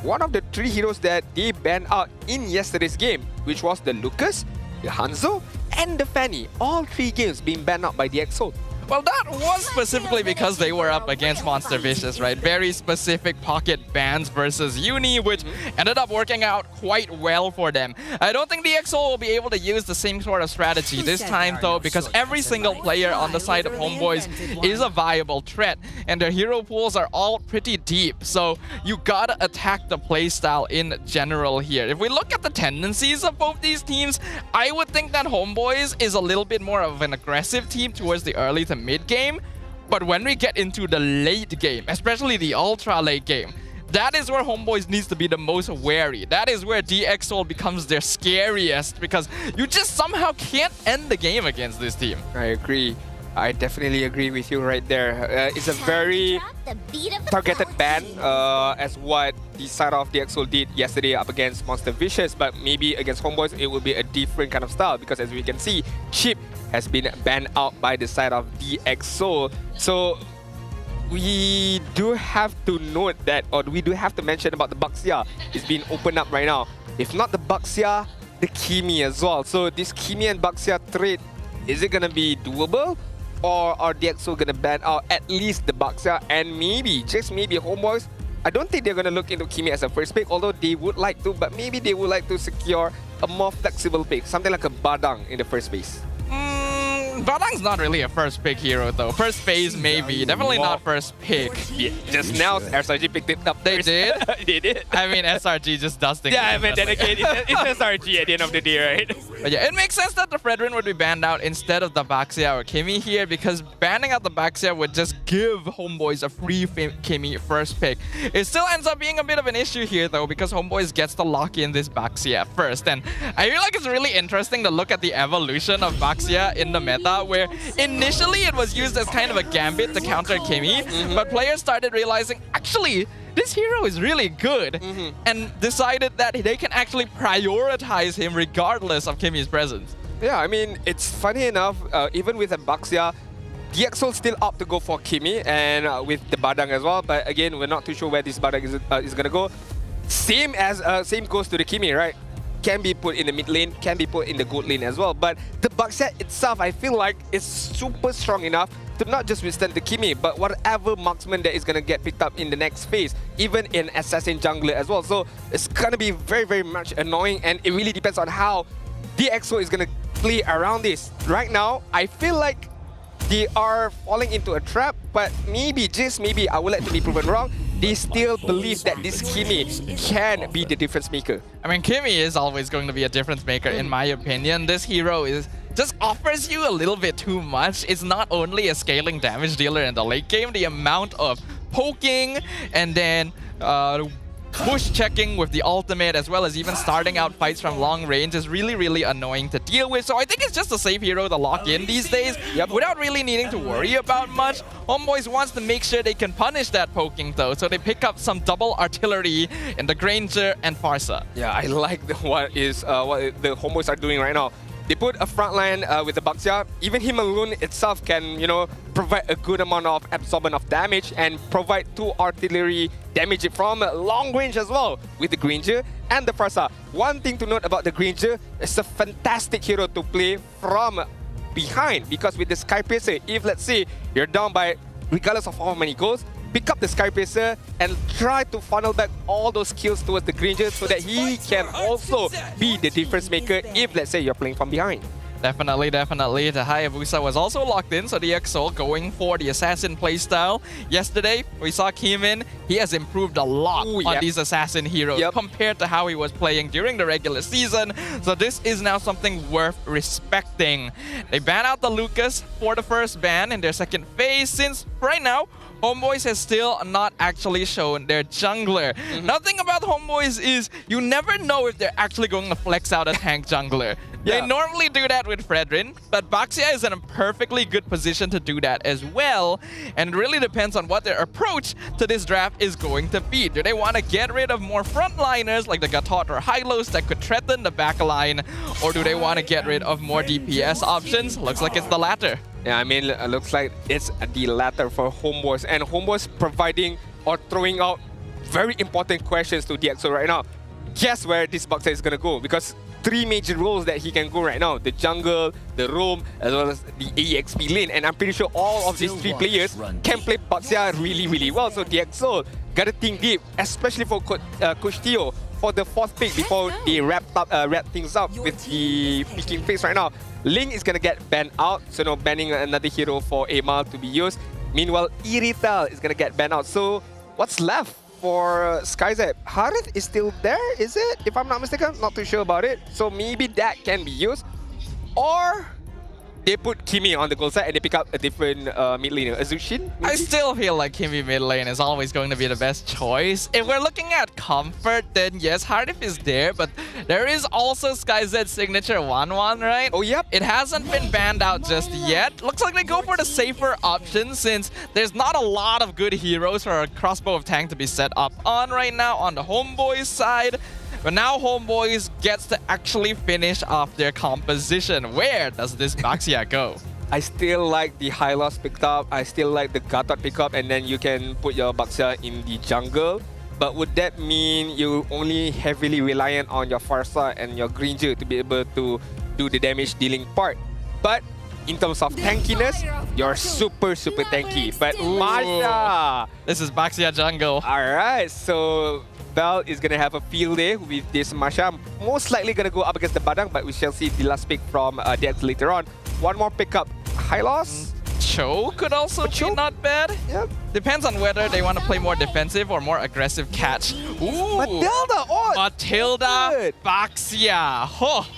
one of the 3 heroes that they banned out in yesterday's game, which was the Lucas, the Hanzo, and the Fanny. All 3 games being banned out by DxSoul. Well, that was specifically because they were up against Monster Vicious, right? Very specific pocket bans versus Uni, which ended up working out quite well for them. I don't think DxSoul will be able to use the same sort of strategy this time, though, because every single player on the side of HomeBois is a viable threat, and their hero pools are all pretty deep. So you gotta attack the playstyle in general here. If we look at the tendencies of both these teams, I would think that HomeBois is a little bit more of an aggressive team towards the early to mid game, but when we get into the late game, especially the ultra late game, that is where HomeBois needs to be the most wary. That is where DxSoul becomes their scariest, because you just somehow can't end the game against this team. I agree. I definitely agree with you right there. It's a very targeted ban as what the side of DxSoul did yesterday up against Monster Vicious, but maybe against HomeBois it will be a different kind of style, because as we can see, Chip has been banned out by the side of DxSoul. So we do have to note that, or we do have to mention about the Baxia. It's being opened up right now. If not the Baxia, the Kimi as well. So this Kimi and Baxia trade, is it gonna be doable? Or are DxSoul gonna ban out at least the Baxia and maybe, just maybe, HomeBois? I don't think they're gonna look into Kimi as a first pick, although they would like to, but maybe they would like to secure a more flexible pick, something like a Badang in the first place. Badang's not really a first pick hero though. First phase maybe, definitely not first pick. Yeah, just now SRG picked it up. They did? They did. I mean, SRG just dusting. Yeah, but then again, it's SRG at the end of the day, right? But yeah, it makes sense that the Fredrin would be banned out instead of the Baxia or Kimi here, because banning out the Baxia would just give HomeBois a free Kimi first pick. It still ends up being a bit of an issue here though, because HomeBois gets to lock in this Baxia first. And I feel like it's really interesting to look at the evolution of Baxia in the meta, where initially it was used as kind of a gambit to counter Kimi, but players started realizing, actually, this hero is really good, and decided that they can actually prioritize him regardless of Kimi's presence. Yeah, I mean, it's funny enough, even with a Baxia, DxSoul still opt to go for Kimi, and with the Badang as well, but again, we're not too sure where this Badang is gonna go. Same goes to the Kimi, right? Can be put in the mid lane, can be put in the gold lane as well. But the Baxia itself, I feel like, is super strong enough to not just withstand the Kimi, but whatever marksman that is going to get picked up in the next phase, even in Assassin Jungler as well. So it's going to be very, very much annoying, and it really depends on how DxSoul is going to play around this. Right now, I feel like they are falling into a trap, but maybe, just maybe, I would like to be proven wrong, they still believe that this Kimi can be the difference maker. I mean, Kimi is always going to be a difference maker, in my opinion. This hero just offers you a little bit too much. It's not only a scaling damage dealer in the late game, the amount of poking and then push checking with the ultimate, as well as even starting out fights from long range, is really, really annoying to deal with. So I think it's just a safe hero to lock in these days without really needing to worry about much. HomeBois wants to make sure they can punish that poking though, so they pick up some double artillery in the Granger and Farsa. Yeah, I like what the HomeBois are doing right now. They put a front line with the Baxia. Even him alone itself can, provide a good amount of absorbance of damage and provide 2 artillery damage from long range as well with the Granger and the Farsa. One thing to note about the Granger, it's a fantastic hero to play from behind, because with the Sky Piercer, if let's say you're down by regardless of how many goals, pick up the Sky Piercer and try to funnel back all those kills towards the Granger so that he can also be the difference maker if, let's say, you're playing from behind. Definitely, definitely. The Hayabusa was also locked in, so the EXO going for the Assassin playstyle. Yesterday, we saw Kimin. He has improved a lot on these Assassin heroes compared to how he was playing during the regular season. So this is now something worth respecting. They ban out the Lucas for the first ban in their second phase, since right now, HomeBois has still not actually shown their jungler. Nothing about HomeBois is you never know if they're actually going to flex out a tank jungler. They normally do that with Fredrin, but Baxia is in a perfectly good position to do that as well. And it really depends on what their approach to this draft is going to be. Do they want to get rid of more frontliners like the Gatot or Hylos that could threaten the backline? Or do they want to get rid of more DPS options? Looks like it's the latter. Yeah, I mean, it looks like it's the latter for HomeBois. And HomeBois providing or throwing out very important questions to DxO right now. Guess where this Baxia is going to go? Because 3 major roles that he can go right now: the jungle, the roam, as well as the EXP lane. And I'm pretty sure all of these 3 players can play Baxia really, really well. So DxO got to think deep, especially for Coach Theo for the 4th pick before they wrap things up with the picking phase right now. Ling is going to get banned out, so no banning another hero for Amal to be used. Meanwhile, Irital is going to get banned out. So what's left for SkyZ? Harith is still there, is it? If I'm not mistaken, not too sure about it. So maybe that can be used. Or they put Kimi on the goal side and they pick up a different mid laner, Azushin. I still feel like Kimi mid lane is always going to be the best choice. If we're looking at comfort, then yes, Hardif is there, but there is also SkyZ's signature 1-1, right? Oh, yep. It hasn't been banned out just yet. Looks like they go for the safer option, since there's not a lot of good heroes for a crossbow of tank to be set up on right now on the HomeBois side. But now HomeBois gets to actually finish off their composition. Where does this Baxia go? I still like the Hylos picked up. I still like the Gatot pick up, and then you can put your Baxia in the jungle. But would that mean you only heavily reliant on your Farsa and your Granger to be able to do the damage dealing part? But in terms of tankiness, you're super, super tanky. But Masha! This is Baxia jungle. Alright, so Bell is going to have a field day with this Masha. Most likely going to go up against the Badang, but we shall see the last pick from Dex later on. One more pickup, Hylos. Cho could also be not bad. Yep. Depends on whether they want to play more defensive or more aggressive catch. Ooh! Matilda! Oh, Matilda good. Baxia. Oh.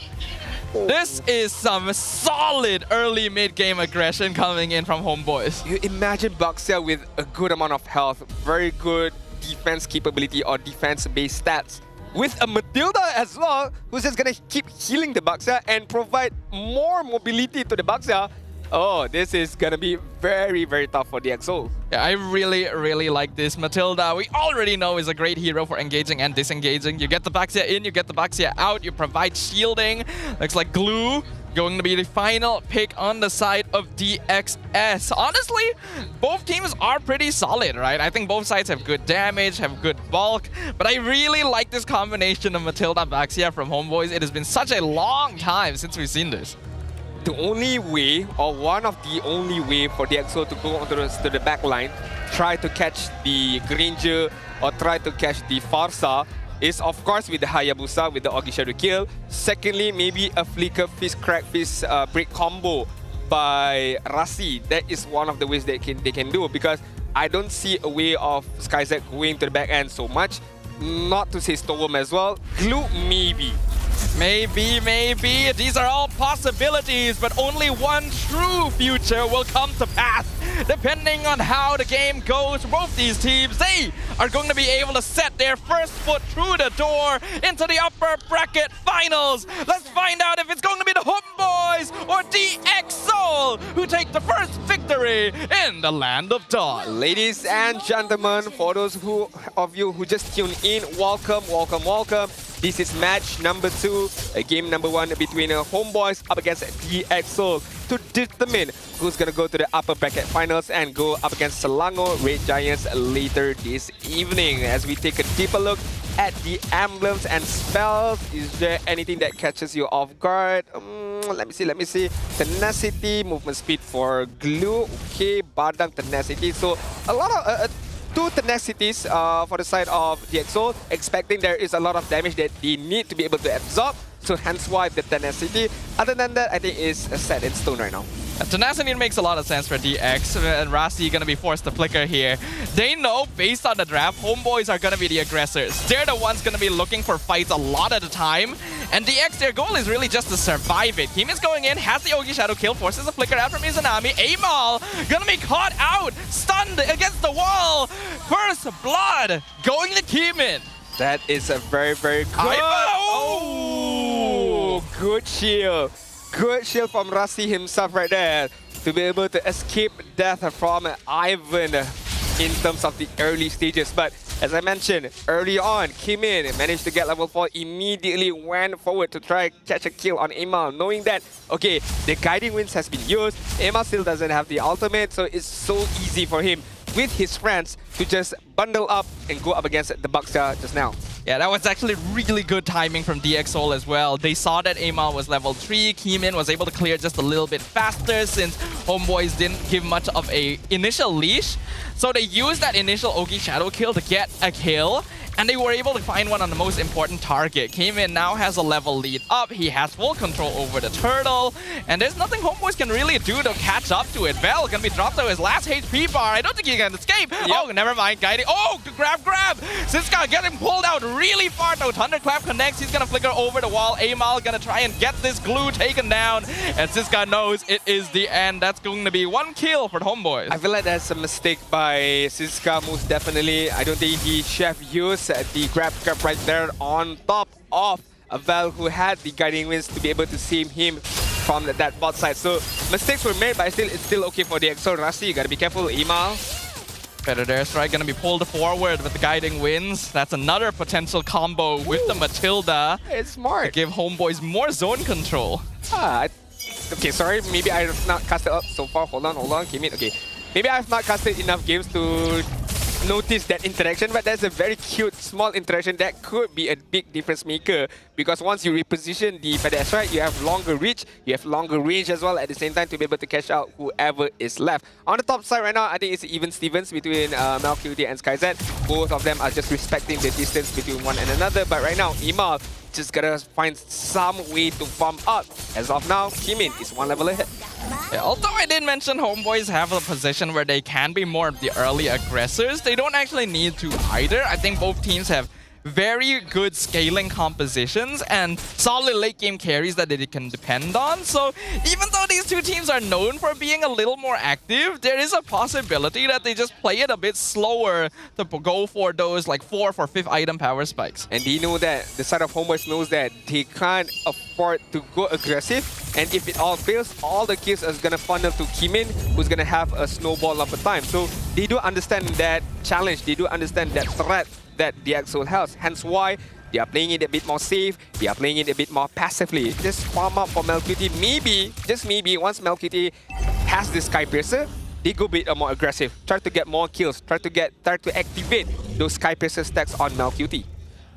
This is some solid early mid-game aggression coming in from HomeBois. You imagine Baxia with a good amount of health, very good defense capability or defense-based stats, with a Matilda as well, who's just gonna keep healing the Baxia and provide more mobility to the Baxia. Oh, this is gonna be very, very tough for DxO. Yeah, I really, really like this Matilda. We already know is a great hero for engaging and disengaging. You get the Baxia in, you get the Baxia out, you provide shielding. Looks like Glue going to be the final pick on the side of DXS. Honestly, both teams are pretty solid, right? I think both sides have good damage, have good bulk, but I really like this combination of Matilda Baxia from HomeBois. It has been such a long time since we've seen this. The only way, or one of the only way for DxO to go onto the back line, try to catch the Granger or try to catch the Farsa, is of course with the Hayabusa, with the Augie Shadow Kill. Secondly, maybe a Flicker Fist Crack Fist break combo by Rasi. That is one of the ways they can do, because I don't see a way of SkyZ going to the back end so much. Not to say Storm as well. Glue, maybe. Maybe. These are all possibilities, but only one true future will come to pass. Depending on how the game goes for both these teams, they are going to be able to set their first foot through the door into the upper bracket finals. Let's find out if it's going to be the HomeBois or DX Seoul who take the first victory in the Land of Dawn. Ladies and gentlemen, for those of you who just tuned in, welcome. This is match number 2, game number 1 between HomeBois up against DX Seoul to determine who's going to go to the upper bracket finals and go up against Selangor Red Giants later this evening. As we take a deeper look at the emblems and spells, is there anything that catches you off guard? Let me see. Tenacity, movement speed for Glue. Okay, Badang Tenacity. So a lot of 2 tenacities for the side of DX Seoul, expecting there is a lot of damage that they need to be able to absorb. So hence why the tenacity. Other than that, I think is set in stone right now. Tenacity makes a lot of sense for DX, and Rasi gonna be forced to flicker here. They know, based on the draft, HomeBois are gonna be the aggressors. They're the ones gonna be looking for fights a lot at a time. And DX, their goal is really just to survive it. Kimin's going in, has the Ogi Shadow kill, forces a flicker out from Izanami. Amal gonna be caught out, stunned against the wall. First blood going to Kimin. That is a very good. Oh, good shield. Good shield from Rasi himself right there to be able to escape death from Ivan in terms of the early stages. But as I mentioned early on, Kimin managed to get level 4, immediately went forward to try catch a kill on Amal, knowing that, okay, the guiding winds has been used. Amal still doesn't have the ultimate, so it's so easy for him with his friends to just bundle up and go up against the Buckstar just now. Yeah, that was actually really good timing from DX Seoul as well. They saw that Amal was level 3. Kimin was able to clear just a little bit faster since HomeBois didn't give much of a initial leash. So they used that initial Ogi Shadow kill to get a kill. And they were able to find one on the most important target. Kimin now has a level lead up. He has full control over the turtle. And there's nothing HomeBois can really do to catch up to it. Bell gonna be dropped to his last HP bar. I don't think he can escape. Yep. Oh, never mind. Guiding. Oh, grab. Siska getting pulled out really far though. Thunderclap connects. He's gonna flicker over the wall. Amal gonna try and get this glue taken down. And Siska knows it is the end. That's going to be 1 kill for HomeBois. I feel like that's a mistake by Siska, most definitely. I don't think he should have used the grab right there on top of Val, who had the guiding winds to be able to save him from that bot side. So mistakes were made, but it's still okay for the EXO. Rasi, you gotta be careful. Amal. Predator's right, gonna be pulled forward with the guiding winds. That's another potential combo with the Matilda. It's smart. To give HomeBois more zone control. Okay, sorry. Maybe I have not casted up so far. Hold on. Kimin. Okay. Maybe I have not casted enough games to notice that interaction, but that's a very cute small interaction that could be a big difference maker, because once you reposition the Pedes, right, you have longer reach, you have longer range as well at the same time to be able to catch out whoever is left. On the top side right now, I think it's even Stevens between Malcuity and SkyZ. Both of them are just respecting the distance between one and another, but right now, Amal just gotta find some way to farm up. As of now, Kimin is 1 level ahead. Yeah, although I did mention HomeBois have a position where they can be more of the early aggressors, they don't actually need to either. I think both teams have very good scaling compositions and solid late game carries that they can depend on. So even though these two teams are known for being a little more active, there is a possibility that they just play it a bit slower to go for those like 4th or 5th item power spikes. And they know that, the side of HomeBois knows that they can't afford to go aggressive. And if it all fails, all the kills are gonna funnel to Kimin, who's gonna have a snowball of a time. So they do understand that challenge, they do understand that threat that DX Seoul has. Hence why they are playing it a bit more safe, they are playing it a bit more passively. Just farm up for Malcuity. Maybe, just maybe, once Malcuity has this Sky Piercer, they go a bit more aggressive. Try to get more kills, try to activate those Sky Piercer stacks on Malcuity.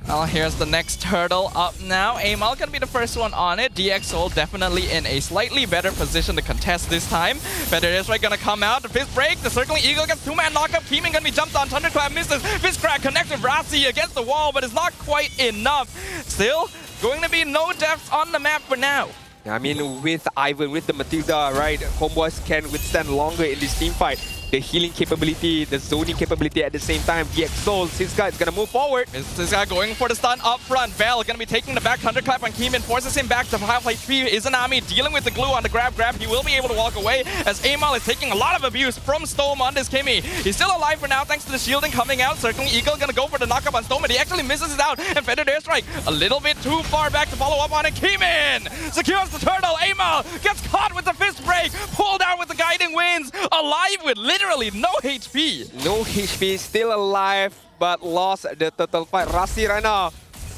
Well, here's the next hurdle up now. Amal gonna be the first one on it. DX Seoul definitely in a slightly better position to contest this time. Better is right, gonna come out. The fist break. The circling eagle gets 2-man knockup. Kimin gonna be jumped on. Thunderclap misses. Fist crack connects with Rasi against the wall, but it's not quite enough. Still, going to be no deaths on the map for now. I mean, with Ivan, with the Matilda, right, HomeBois can withstand longer in this team fight. The healing capability, the zoning capability at the same time. DxSoul, Siska is going to move forward. Siska going for the stun up front. Vel going to be taking the back thunderclap on Keeman, forces him back to half HP. Izanami dealing with the glue on the grab. He will be able to walk away as Amal is taking a lot of abuse from Stome on this Kimmy. He's still alive for now thanks to the shielding coming out. Circling Eagle going to go for the knockup on Stome, and he actually misses it out. And Feathered Airstrike a little bit too far back to follow up on it. Keeman secures the turtle. Amal gets caught with the fist break, pulled out with the guiding winds, alive with literally no HP. No HP, still alive, but lost the turtle fight. Rasi right now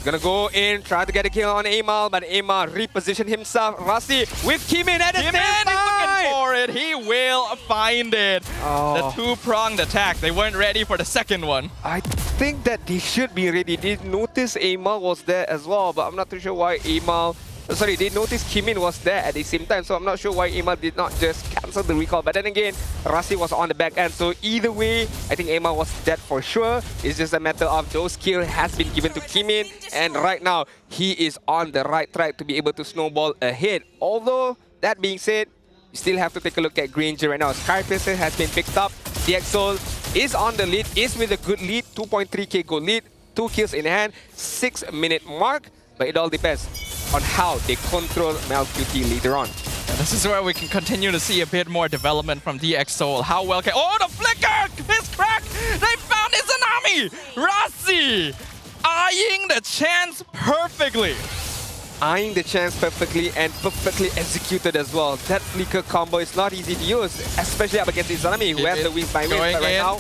gonna go in, try to get a kill on Amal, but Amal reposition himself. Rasi with Kimin at the same time. He's looking for it. He will find it. The two-pronged attack. They weren't ready for the second one. I think that they should be ready. They noticed Amal was there as well, but I'm not too sure why they noticed Kimin was there at the same time, so I'm not sure why Amal did not just cancel the recall. But then again, Rasi was on the back end, so either way, I think Amal was dead for sure. It's just a matter of those kills has been given to Kimin, and right now, he is on the right track to be able to snowball ahead. Although, that being said, you still have to take a look at Granger right now. Skypiercer has been picked up. DxSoul is on the lead, is with a good lead, 2.3k gold lead, 2 kills in hand, 6-minute mark, but it all depends on how they control MelQT later on. And this is where we can continue to see a bit more development from DxSoul. How well can... Oh, the flicker! His crack! They found Izanami! Rasi! Eyeing the chance perfectly. Eyeing the chance perfectly and perfectly executed as well. That flicker combo is not easy to use, especially up against Izanami, who has the wings by wings right now.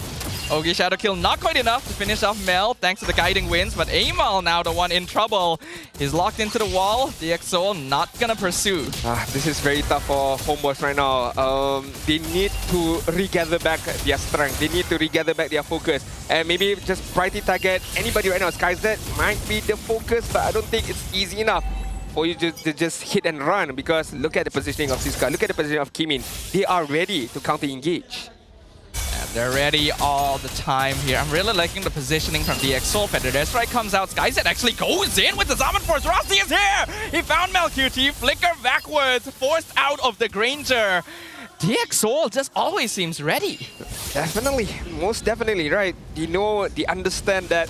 Ogi Shadow Kill not quite enough to finish off Mel thanks to the guiding winds, but Amal now the one in trouble. He's locked into the wall. DxSoul not gonna pursue. This is very tough for HomeBois right now. They need to regather back their strength. They need to regather back their focus. And maybe just priority target anybody right now. SkyZ might be the focus, but I don't think it's easy enough for you to just hit and run, because look at the positioning of Siska, look at the positioning of Kimin. They are ready to counter-engage. They're ready all the time here. I'm really liking the positioning from DxSoul. Feathered Airstrike comes out. SkyZ actually goes in with the Zaman Force. Rasi is here! He found MelQT. Flicker backwards, forced out of the Granger. DxSoul just always seems ready. Definitely, most definitely, right? They understand that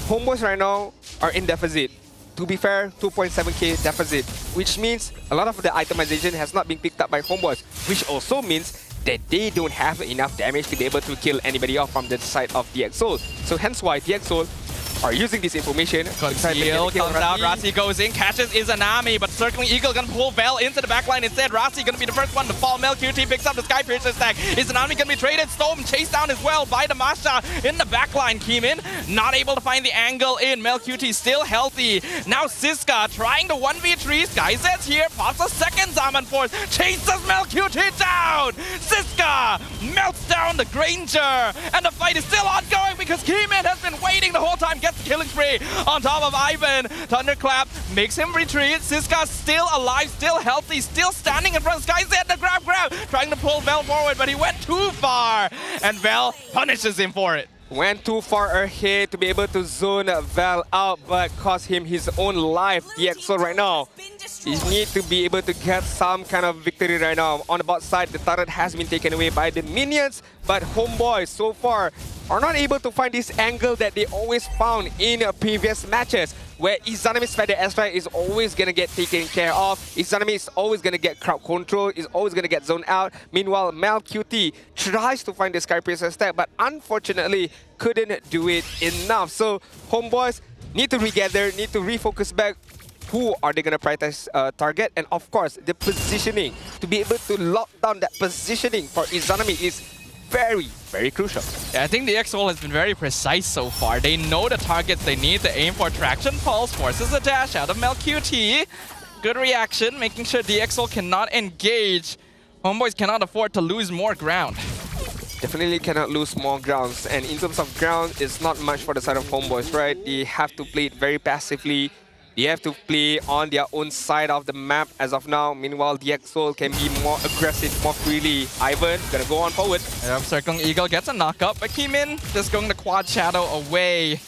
HomeBois right now are in deficit. To be fair, 2.7k deficit, which means a lot of the itemization has not been picked up by HomeBois, which also means that they don't have enough damage to be able to kill anybody off from the side of DxSoul. So hence why DxSoul are using this information. Conceal comes out, Rasi goes in, catches Izanami, but Circling Eagle gonna pull Vel into the backline instead. Rasi gonna be the first one to fall. MelQT picks up the Skypiercer stack. Izanami gonna be traded. Stone chased down as well by the Masha in the backline. Keeman not able to find the angle in. MelQT still healthy. Now Siska trying to 1v3. SkyZ's here, pops a second Zaman Force, chases MelQT down. Siska melts down the Granger, and the fight is still ongoing because Keeman has been waiting the whole time. Gets the killing spree on top of Ivan. Thunderclap makes him retreat. Siska still alive, still healthy, still standing in front of SkyZ. The grab, trying to pull Vel forward, but he went too far, and Vel punishes him for it. Went too far ahead to be able to zone Vel out, but cost him his own life. DxSoul right now, he need to be able to get some kind of victory right now. On the bot side, the turret has been taken away by the minions, but HomeBois so far are not able to find this angle that they always found in previous matches, where Izanami's Feather Airstrike is always going to get taken care of. Izanami is always going to get crowd control, is always going to get zoned out. Meanwhile, MelQT tries to find the Skypiercer stack, but unfortunately couldn't do it enough. So HomeBois need to regather, need to refocus back. Who are they going to prioritize target? And of course, the positioning. To be able to lock down that positioning for Izanami is very, very crucial. Yeah, I think the DxSoul has been very precise so far. They know the targets they need to aim for. Traction Pulse forces a dash out of MelQT. Good reaction, making sure DxSoul cannot engage. HomeBois cannot afford to lose more ground. Definitely cannot lose more grounds. And in terms of ground, it's not much for the side of HomeBois, right? They have to play it very passively. They have to play on their own side of the map as of now. Meanwhile, DxSoul can be more aggressive, more freely. Ivan gonna go on forward. Circling Eagle gets a knock up, but Keeman just going to quad shadow away.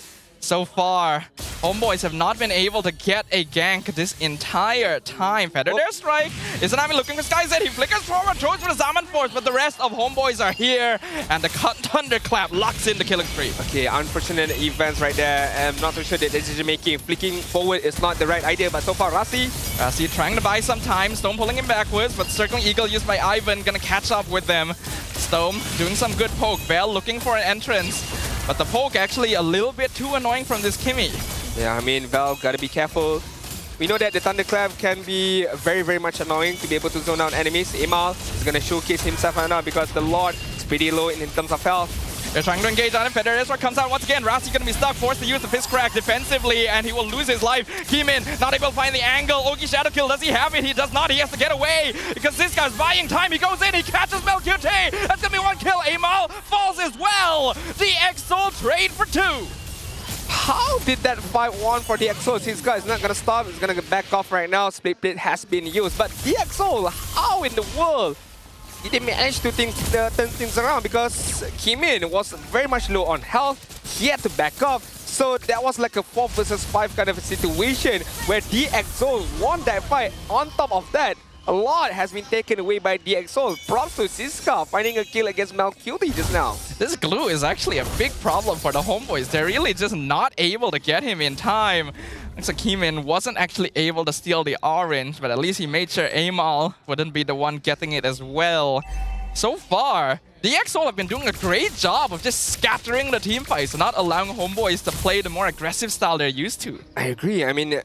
So far, HomeBois have not been able to get a gank this entire time. Feather their strike. Izanami looking for Skyzed. He flickers forward, throws for the Zaman Force, but the rest of HomeBois are here, and the Thunderclap locks in the killing spree. Okay, unfortunate events right there. I'm not too sure the decision making. Flicking forward is not the right idea, but so far, Rasi trying to buy some time. Stone pulling him backwards, but Circling Eagle used by Ivan gonna catch up with them. Stone doing some good poke. Bell looking for an entrance, but the poke actually a little bit too annoying from this Kimmy. Yeah, I mean, Val gotta be careful. We know that the Thunderclap can be very, very much annoying to be able to zone out enemies. Emal is gonna showcase himself right now because the Lord is pretty low in terms of health. They're trying to engage on him. Feather Ezra comes out once again. Rasi gonna be stuck, forced to use the Fist Crack defensively, and he will lose his life. Kimin not able to find the angle. Ogi Shadow Kill, does he have it? He does not. He has to get away because this guy's buying time. He goes in, he catches Melkute. That's gonna be one kill. Amal falls as well. The Exo trade for 2. How did that fight won for DXO? Siska is not gonna stop. He's gonna back off right now. Split Blade has been used, but DXO, how in the world did they manage to turn things around? Because Kimin was very much low on health. He had to back off. So that was like a 4 versus 5 kind of a situation where DXO won that fight. On top of that, a lot has been taken away by DXO. Props to Siska finding a kill against Melkute just now. This glue is actually a big problem for the HomeBois. They're really just not able to get him in time. Looks like Kimin wasn't actually able to steal the orange, but at least he made sure Amal wouldn't be the one getting it as well. So far, the EXO have been doing a great job of just scattering the team fights and not allowing HomeBois to play the more aggressive style they're used to. I agree. I mean,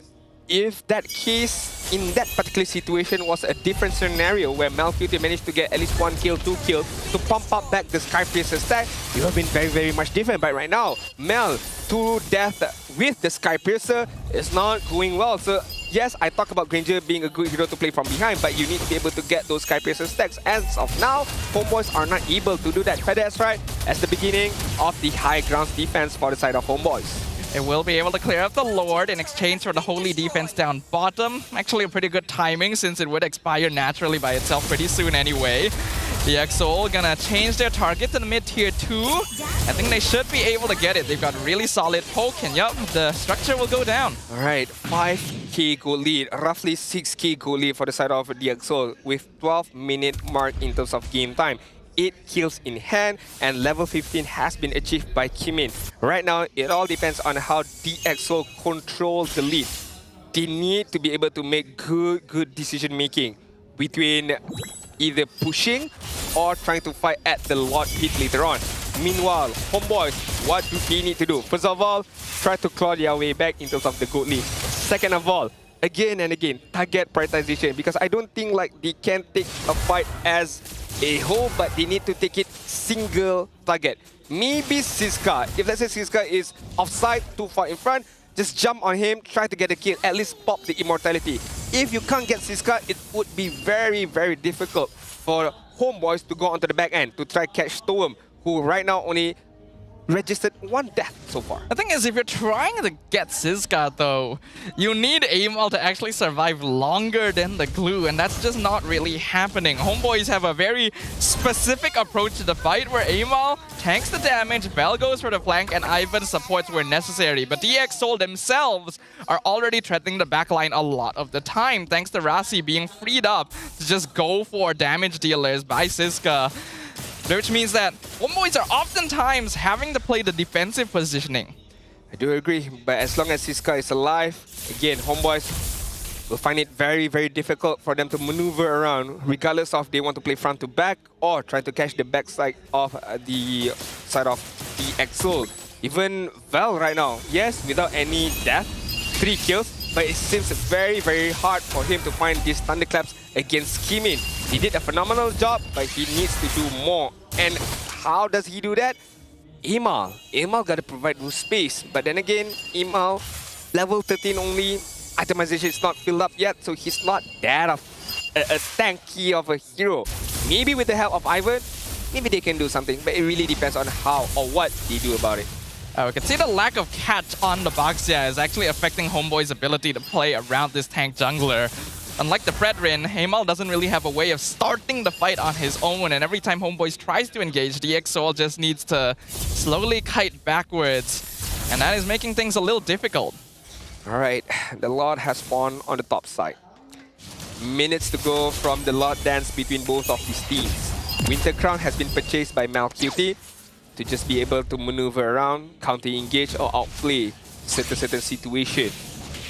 if that case in that particular situation was a different scenario where Melkute managed to get at least 1 kill, 2 kills to pump up back the Skypiercer stack, it would have been very, very much different. But right now, Mel to death with the Skypiercer is not going well. So yes, I talk about Granger being a good hero to play from behind, but you need to be able to get those Skypiercer stacks. As of now, HomeBois are not able to do that. That's right, as the beginning of the high grounds defense for the side of HomeBois. It will be able to clear up the Lord in exchange for the Holy Defense down bottom. Actually a pretty good timing since it would expire naturally by itself pretty soon anyway. The EXO gonna change their target to the mid-tier 2. I think they should be able to get it. They've got a really solid poke, and yup, the structure will go down. Alright, 5k gold lead, roughly 6k gold lead for the side of the EXO with 12-minute mark in terms of game time. 8 kills in hand, and level 15 has been achieved by Kimin. Right now, it all depends on how DXO controls the lead. They need to be able to make good decision making between either pushing or trying to fight at the Lord pit later on. Meanwhile, HomeBois, what do they need to do? First of all, try to claw their way back in terms of the gold lead. Second of all, again and again, target prioritization, because I don't think like they can take a fight as a whole, but they need to take it single target. Maybe Siska, if let's say Siska is offside, too far in front, just jump on him, try to get a kill, at least pop the immortality. If you can't get Siska, it would be very, very difficult for HomeBois to go onto the back end to try catch Storm, who right now only registered 1 death so far. The thing is, if you're trying to get Siska though, you need Amal to actually survive longer than the glue, and that's just not really happening. HomeBois have a very specific approach to the fight where Amal tanks the damage, Bell goes for the flank, and Ivan supports where necessary. But DXO themselves are already threatening the backline a lot of the time, thanks to Rasi being freed up to just go for damage dealers by Siska. Which means that HomeBois are oftentimes having to play the defensive positioning. I do agree, but as long as Siska is alive, again, HomeBois will find it very, very difficult for them to maneuver around, regardless of they want to play front to back or try to catch the backside of the side of the EXO. Even Val right now, yes, without any death, 3 kills, but it seems very, very hard for him to find these thunderclaps against Kimin. He did a phenomenal job, but he needs to do more. And how does he do that? Amal got to provide those space. But then again, Amal, level 13 only, itemization is not filled up yet, so he's not that of a tanky of a hero. Maybe with the help of Ivan, maybe they can do something, but it really depends on how or what they do about it. We can see the lack of catch on the Baxia is actually affecting HomeBois' ability to play around this tank jungler. Unlike the Fredrin, Amal doesn't really have a way of starting the fight on his own, and every time HomeBois tries to engage, DXO just needs to slowly kite backwards. And that is making things a little difficult. Alright, the Lord has spawned on the top side. Minutes to go from the Lord dance between both of these teams. Winter Crown has been purchased by Malcuti to just be able to maneuver around, counter-engage or outplay certain situation.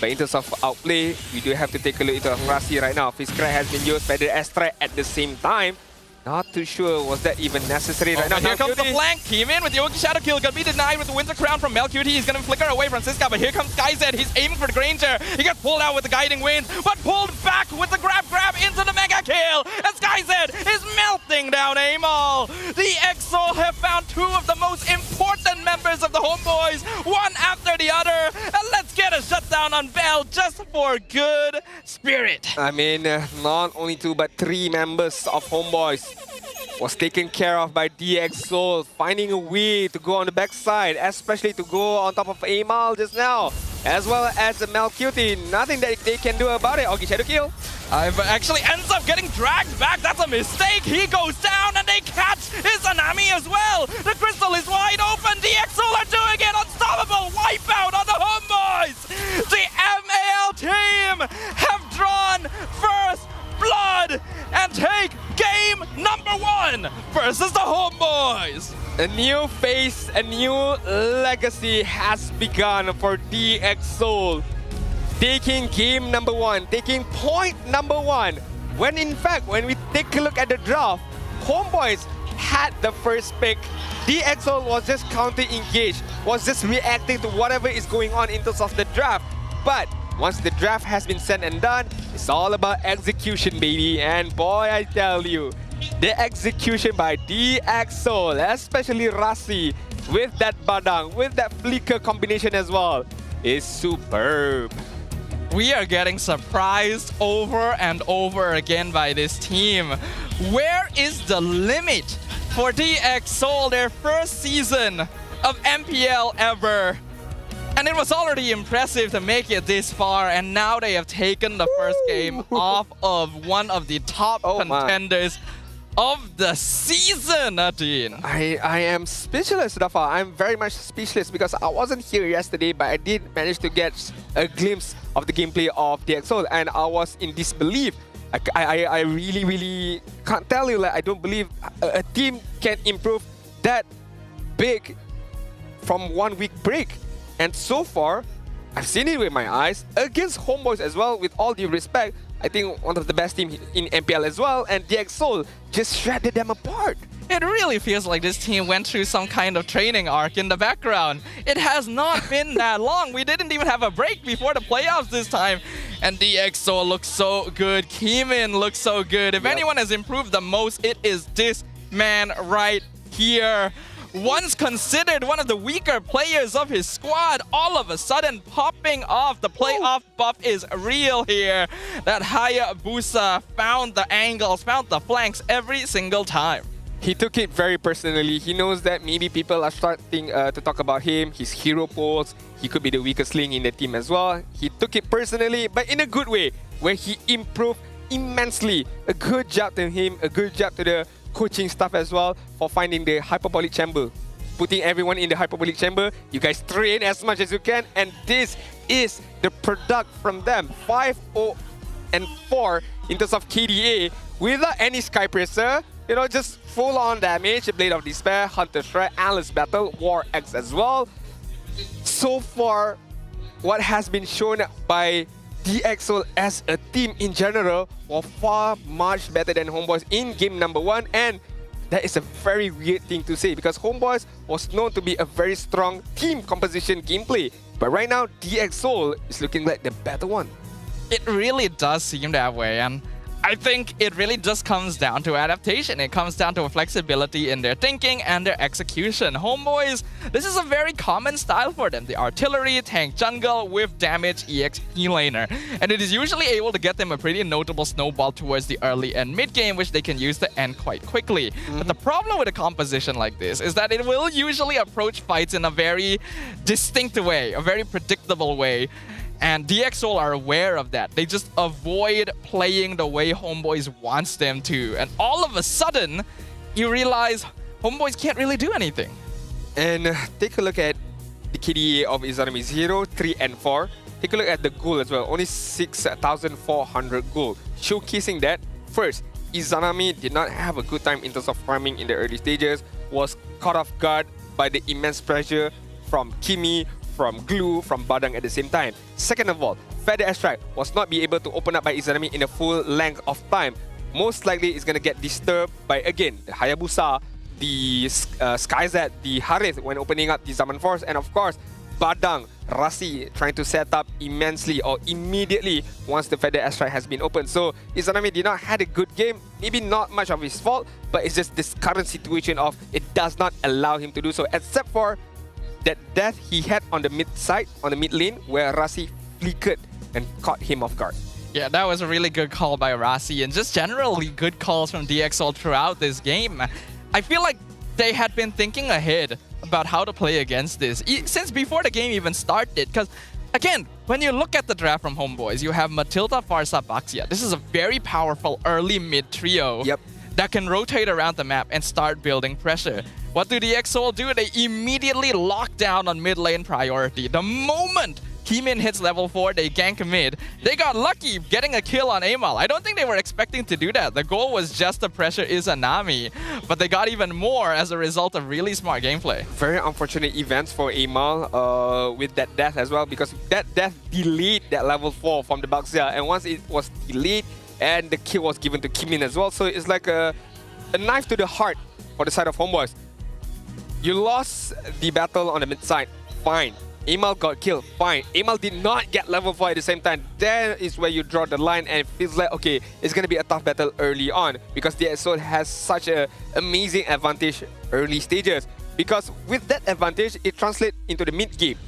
But in terms of outplay, we do have to take a look into Rasi right now. Fiskrai has been used by the Astra at the same time. Not too sure was that even necessary right now. Here comes the flank. Came in with the Yogi Shadow Kill. Gonna be denied with the Winter Crown from Melcuti. He's gonna flicker away from Siska, but here comes Skyzed. He's aiming for the Granger. He got pulled out with the Guiding Wind, but pulled back with the grab into the Mega Kill. And Skyzed is melting down Amal. The EXO have found two of the most important members of the HomeBois, one after the other. And let's get a shutdown on Bell just for good spirit. I mean, not only two, but three members of HomeBois was taken care of by DX Soul, finding a way to go on the backside, especially to go on top of Amal just now, as well as the Malcuti. Nothing that they can do about it. Ogi Shadow Kill. Actually ends up getting dragged back. That's a mistake. He goes down and they catch his Anami as well. The crystal is wide open. DX Soul are doing it. Unstoppable wipeout on the HomeBois. The MAL team have drawn first blood and take game number 1 versus the HomeBois. A new face, a new legacy has begun for DX Soul. Taking game number 1, taking point number 1. When in fact, when we take a look at the draft, HomeBois had the first pick. DX Soul was just counter-engaged, was just reacting to whatever is going on in terms of the draft. But once the draft has been said and done, it's all about execution, baby. And boy, I tell you, the execution by DX Soul, especially Rasi, with that Badang, with that flicker combination as well, is superb. We are getting surprised over and over again by this team. Where is the limit for DX Soul, their first season of MPL ever? And it was already impressive to make it this far, and now they have taken the first game off of one of the top contenders of the season, Nadine. I am speechless, Rafa. I'm very much speechless because I wasn't here yesterday, but I did manage to get a glimpse of the gameplay of DX Soul, and I was in disbelief. I really can't tell you, like, I don't believe a team can improve that big from 1 week break. And so far, I've seen it with my eyes against HomeBois as well, with all due respect. I think one of the best teams in MPL as well, and DX Soul just shredded them apart. It really feels like this team went through some kind of training arc in the background. It has not been that long. We didn't even have a break before the playoffs this time. And DX Soul looks so good. Keemin looks so good. If anyone has improved the most, it is this man right here. Once considered one of the weaker players of his squad, all of a sudden popping off. The playoff buff is real here. That Hayabusa found the angles, found the flanks every single time. He took it very personally. He knows that maybe people are starting to talk about him, his hero pulls. He could be the weakest link in the team as well. He took it personally, but in a good way, where he improved immensely. A good job to him, a good job to the coaching staff as well for finding the hyperbolic chamber, putting everyone in the hyperbolic chamber. You guys train as much as you can, and this is the product from them. 5-0-4 in terms of KDA without any Sky Presser. You know, just full on damage, Blade of Despair, Hunter Shred, Endless Battle, War X as well. So far, what has been shown by DX Soul as a team in general was far much better than HomeBois in game number 1, and that is a very weird thing to say because HomeBois was known to be a very strong team composition gameplay, but right now DX Soul is looking like the better one. It really does seem that way, and I think it really just comes down to adaptation. It comes down to flexibility in their thinking and their execution. HomeBois, this is a very common style for them. The artillery, tank jungle with damage EXP laner. And it is usually able to get them a pretty notable snowball towards the early and mid game, which they can use to end quite quickly. But the problem with a composition like this is that it will usually approach fights in a very distinct way, a very predictable way. And DX Soul are aware of that. They just avoid playing the way HomeBois wants them to. And all of a sudden, you realize HomeBois can't really do anything. And take a look at the KDA of Izanami 0, 3, and 4. Take a look at the goal as well. Only 6,400 gold. Showcasing that, first, Izanami did not have a good time in terms of farming in the early stages, was caught off guard by the immense pressure from Kimi, from Glue, from Badang at the same time. Second of all, Feather Airstrike was not be able to open up by Izanami in a full length of time. Most likely it's going to get disturbed by, again, the Hayabusa, the Skyzet, the Harith when opening up the Zaman Force, and of course, Badang, Rasi trying to set up immensely or immediately once the Feather Airstrike has been opened. So Izanami did not had a good game, maybe not much of his fault, but it's just this current situation of it does not allow him to do so, except for that death he had on the mid side, on the mid lane, where Rasi flickered and caught him off guard. Yeah, that was a really good call by Rasi, and just generally good calls from DXL throughout this game. I feel like they had been thinking ahead about how to play against this since before the game even started. Because, again, when you look at the draft from HomeBois, you have Matilda, Farsa, Baxia. This is a very powerful early mid trio that can rotate around the map and start building pressure. What do the DXL do? They immediately lock down on mid lane priority. The moment Kimin hits level 4, they gank mid. They got lucky getting a kill on Amal. I don't think they were expecting to do that. The goal was just to pressure Izanami, but they got even more as a result of really smart gameplay. Very unfortunate events for Amal with that death as well, because that death delayed that level 4 from the Baxia, and once it was delayed and the kill was given to Kimin as well, so it's like a knife to the heart for the side of HomeBois. You lost the battle on the mid side, fine. Amal got killed, fine. Amal did not get level 4 at the same time. There is where you draw the line and it feels like, okay, it's going to be a tough battle early on because the DXL has such an amazing advantage early stages. Because with that advantage, it translates into the mid game.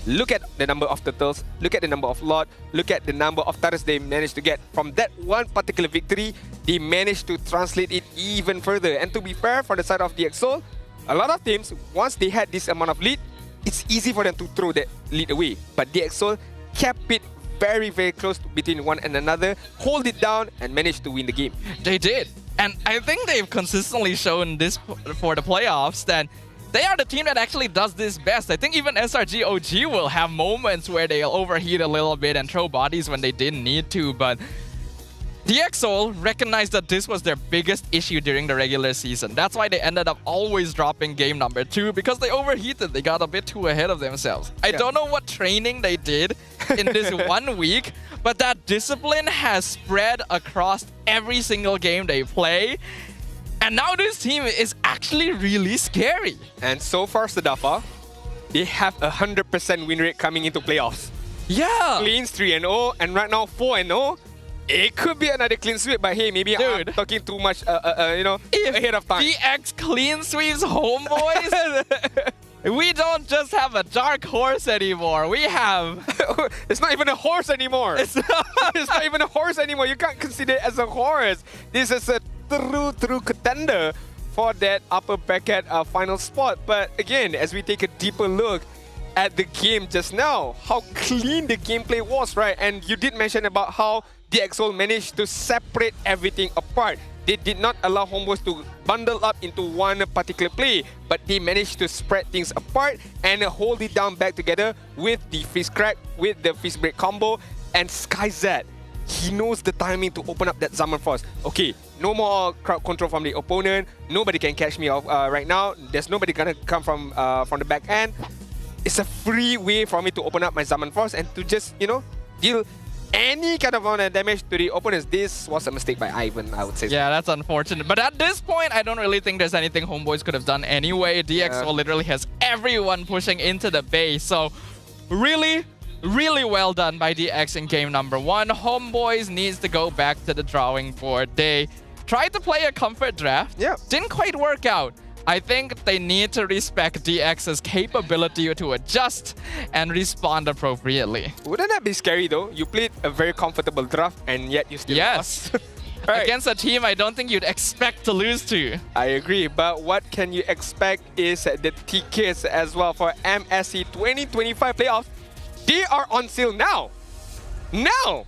Look at the number of turtles, look at the number of lot, look at the number of turrets they managed to get. From that one particular victory, they managed to translate it even further. And to be fair, for the side of the DXL, a lot of teams, once they had this amount of lead, it's easy for them to throw that lead away. But DXL kept it very, very close between one and another, hold it down, and managed to win the game. They did. And I think they've consistently shown this for the playoffs that they are the team that actually does this best. I think even SRG OG will have moments where they'll overheat a little bit and throw bodies when they didn't need to, but DXL recognized that this was their biggest issue during the regular season. That's why they ended up always dropping game number 2, because they overheated. They got a bit too ahead of themselves. I don't know what training they did in this 1 week, but that discipline has spread across every single game they play. And now this team is actually really scary. And so far, Sadafa, they have a 100% win rate coming into playoffs. Yeah! Cleans 3-0, and right now 4-0. It could be another clean sweep, but hey, maybe I'm talking too much, you know, ahead of time. DX clean sweeps HomeBois? We don't just have a dark horse anymore. We have... It's not even a horse anymore. It's not even a horse anymore. You can't consider it as a horse. This is a true contender for that upper bracket final spot. But again, as we take a deeper look at the game just now, how clean the gameplay was, right? And you did mention about how DXL managed to separate everything apart. They did not allow HomeBois to bundle up into one particular play, but they managed to spread things apart and hold it down back together with the Fist Crack, with the Fist Break combo, and Skyzet. He knows the timing to open up that Zaman Force. Okay, no more crowd control from the opponent. Nobody can catch me off right now. There's nobody gonna come from the back end. It's a free way for me to open up my Zaman Force and to just, you know, deal any kind of amount of damage to the opponents. This was a mistake by Ivan, I would say. Yeah, that's unfortunate. But at this point, I don't really think there's anything HomeBois could have done anyway. DXL literally has everyone pushing into the base. So really well done by DX in game number 1. HomeBois needs to go back to the drawing board. They tried to play a comfort draft. Yeah. Didn't quite work out. I think they need to respect DX's capability to adjust and respond appropriately. Wouldn't that be scary though? You played a very comfortable draft and yet you still lost. Right. Against a team I don't think you'd expect to lose to. I agree, but what can you expect is the tickets as well for MSC 2025 playoffs. They are on sale now. Now!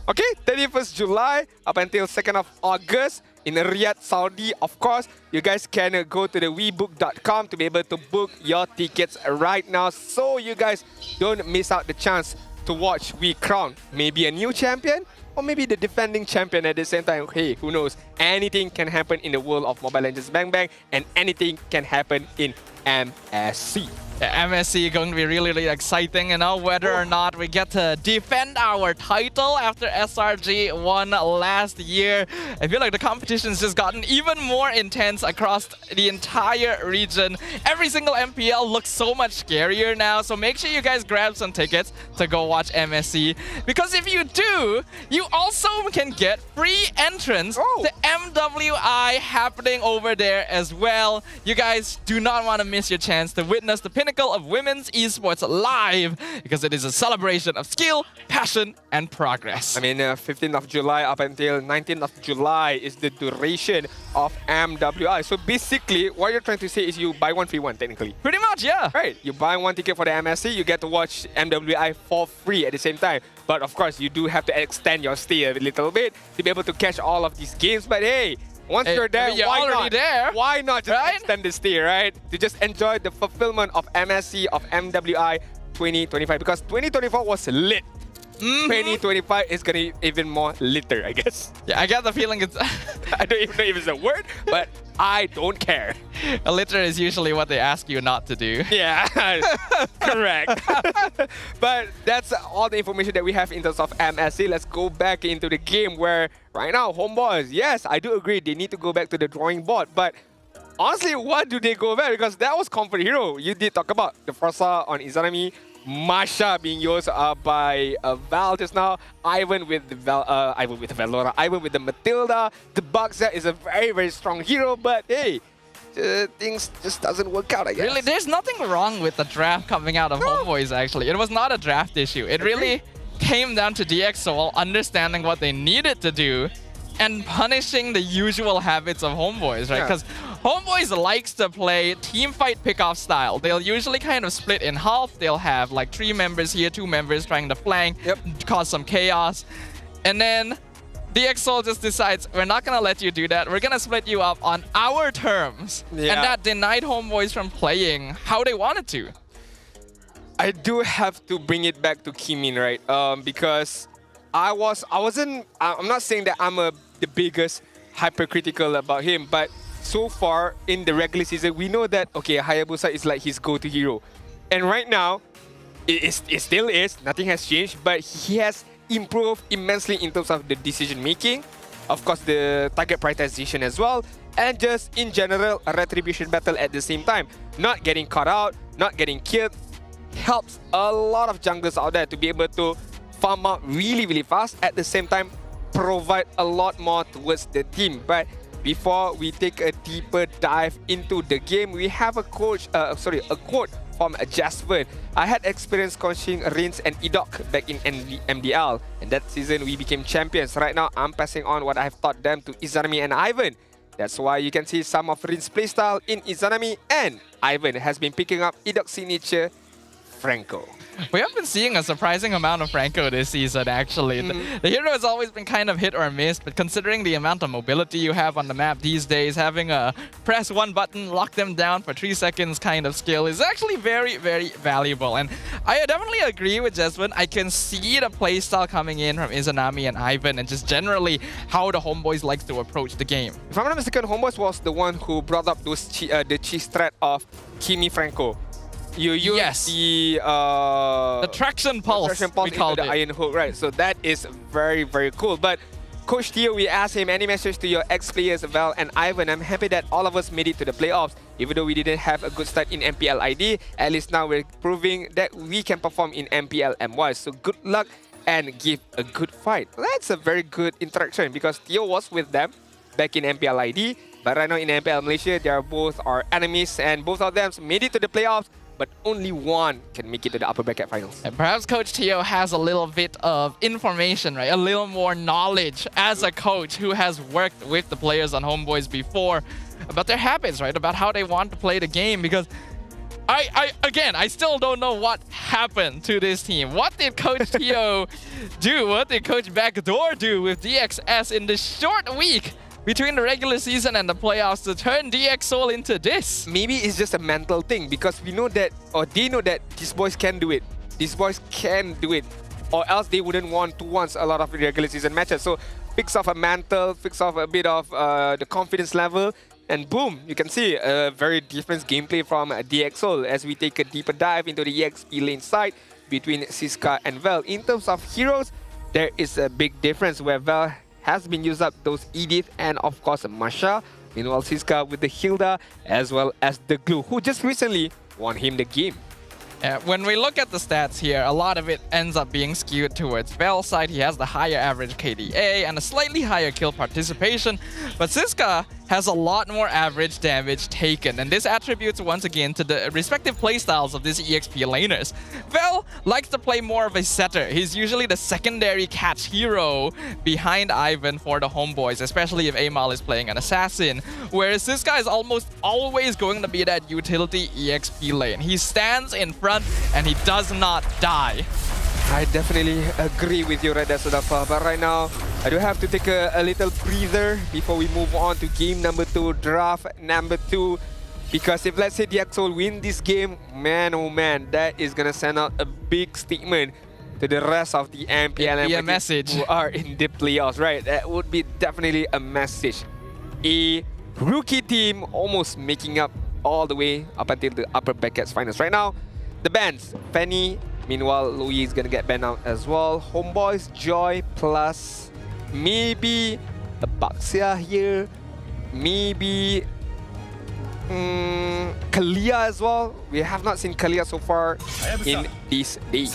Okay, 31st July up until 2nd of August. in Riyadh, Saudi. Of course, you guys can go to the webook.com to be able to book your tickets right now, so you guys don't miss out the chance to watch we crown maybe a new champion or maybe the defending champion at the same time. Hey, who knows? Anything can happen in the world of Mobile Legends Bang Bang, and anything can happen in MSC. Yeah, MSC going to be really, really exciting, you know, whether or not we get to defend our title after SRG won last year. I feel like the competition's just gotten even more intense across the entire region. Every single MPL looks so much scarier now, so make sure you guys grab some tickets to go watch MSC. Because if you do, you also can get free entrance to MWI happening over there as well. You guys do not want to miss your chance to witness the pinnacle of women's esports live, because it is a celebration of skill, passion, and progress. I mean, 15th of July up until 19th of July is the duration of MWI. So basically, what you're trying to say is you buy one, free one, technically. Pretty much, yeah. Right. You buy one ticket for the MSC, you get to watch MWI for free at the same time. But of course, you do have to extend your stay a little bit to be able to catch all of these games. But hey, once you're there, you're why already not? there. Why not just extend the stay, right? To just enjoy the fulfillment of MSC, of MWI 2025. Because 2024 was lit. 2025 is going to be even more litter, I guess. Yeah, I get the feeling it's... I don't even know if it's a word, but I don't care. A litter is usually what they ask you not to do. Yeah, correct. But that's all the information that we have in terms of MSC. Let's go back into the game where right now, HomeBois, yes, I do agree, they need to go back to the drawing board. But honestly, what do they go back? Because that was Comfort Hero. You did talk about the Frosa on Izanami, Masha being used by Val just now, Ivan with the Valora, Ivan with the Matilda. The Buxa is a very, very strong hero, but hey, things just doesn't work out, I guess. Really, there's nothing wrong with the draft coming out of HomeBois, actually. It was not a draft issue. It really came down to DxSoul understanding what they needed to do and punishing the usual habits of HomeBois, right? Because HomeBois likes to play team fight pickoff style. They'll usually kind of split in half. They'll have like 3 members here, 2 members trying to flank, cause some chaos. And then DxSoul just decides, we're not going to let you do that. We're going to split you up on our terms. And that denied HomeBois from playing how they wanted to. I do have to bring it back to Kimin, right? Because I'm not saying that I'm the biggest hypercritical about him, but so far in the regular season, we know that, okay, Hayabusa is like his go-to hero. And right now, it still is, nothing has changed, but he has improved immensely in terms of the decision-making, of course, the target prioritization as well, and just in general, a retribution battle at the same time. Not getting caught out, not getting killed, helps a lot of junglers out there to be able to farm out really, really fast, at the same time, provide a lot more towards the team. But before we take a deeper dive into the game, we have a quote from Jasper. I had experience coaching Rins and Edok back in MDL, and that season we became champions. Right now, I'm passing on what I've taught them to Izanami and Ivan. That's why you can see some of Rins' playstyle in Izanami, and Ivan has been picking up Edok's signature, Franco. We have been seeing a surprising amount of Franco this season, actually. The hero has always been kind of hit or miss, but considering the amount of mobility you have on the map these days, having a press one button, lock them down for 3 seconds kind of skill is actually very, very valuable. And I definitely agree with Jeswin. I can see the playstyle coming in from Izanami and Ivan, and just generally how the HomeBois likes to approach the game. If I'm not mistaken, HomeBois was the one who brought up those the cheese threat of Kimi Franco. You use the traction pulse, we called the Iron Hook, right? So that is very, very cool. But Coach Theo, we asked him, any message to your ex-players, Val and Ivan? I'm happy that all of us made it to the playoffs. Even though we didn't have a good start in MPL ID, at least now we're proving that we can perform in MPL MY. So good luck and give a good fight. That's a very good interaction because Theo was with them back in MPL ID. But right now in MPL Malaysia, they are both our enemies, and both of them made it to the playoffs, but only one can make it to the upper bracket finals. And perhaps Coach Theo has a little bit of information, right? A little more knowledge as a coach who has worked with the players on HomeBois before about their habits, right? About how they want to play the game, because I still don't know what happened to this team. What did Coach Theo do? What did Coach Backdoor do with DXS in this short week between the regular season and the playoffs to turn DXOL into this? Maybe it's just a mental thing because we know that, or they know that these boys can do it. These boys can do it, or else they wouldn't want to want a lot of regular season matches. So fix off a mantle, fix off a bit of the confidence level, and boom, you can see a very different gameplay from DXOL as we take a deeper dive into the EXP lane side between Siska and Vel. In terms of heroes, there is a big difference where Vel has been used up those Edith and of course Masha. Meanwhile, Siska with the Hilda as well as the Glue, who just recently won him the game. When we look at the stats here, a lot of it ends up being skewed towards Vel's side. He has the higher average KDA and a slightly higher kill participation, but Siska has a lot more average damage taken, and this attributes once again to the respective playstyles of these EXP laners. Vel likes to play more of a setter. He's usually the secondary catch hero behind Ivan for the HomeBois, especially if Amal is playing an assassin, whereas Siska is almost always going to be that utility EXP lane. He stands in front and he does not die. I definitely agree with you right there, Sudafa. But right now, I do have to take a little breather before we move on to game number 2, draft number 2. Because if let's say DXOL win this game, man oh man, that is gonna send out a big statement to the rest of the MPL message who are in the playoffs, right? That would be definitely a message. A rookie team almost making up all the way up until the upper brackets finals. Right now, the bans, Fanny. Meanwhile, Louis is gonna get banned out as well. HomeBois, Joy, plus maybe a Baxia here. Maybe Kalia as well. We have not seen Kalia so far in this day.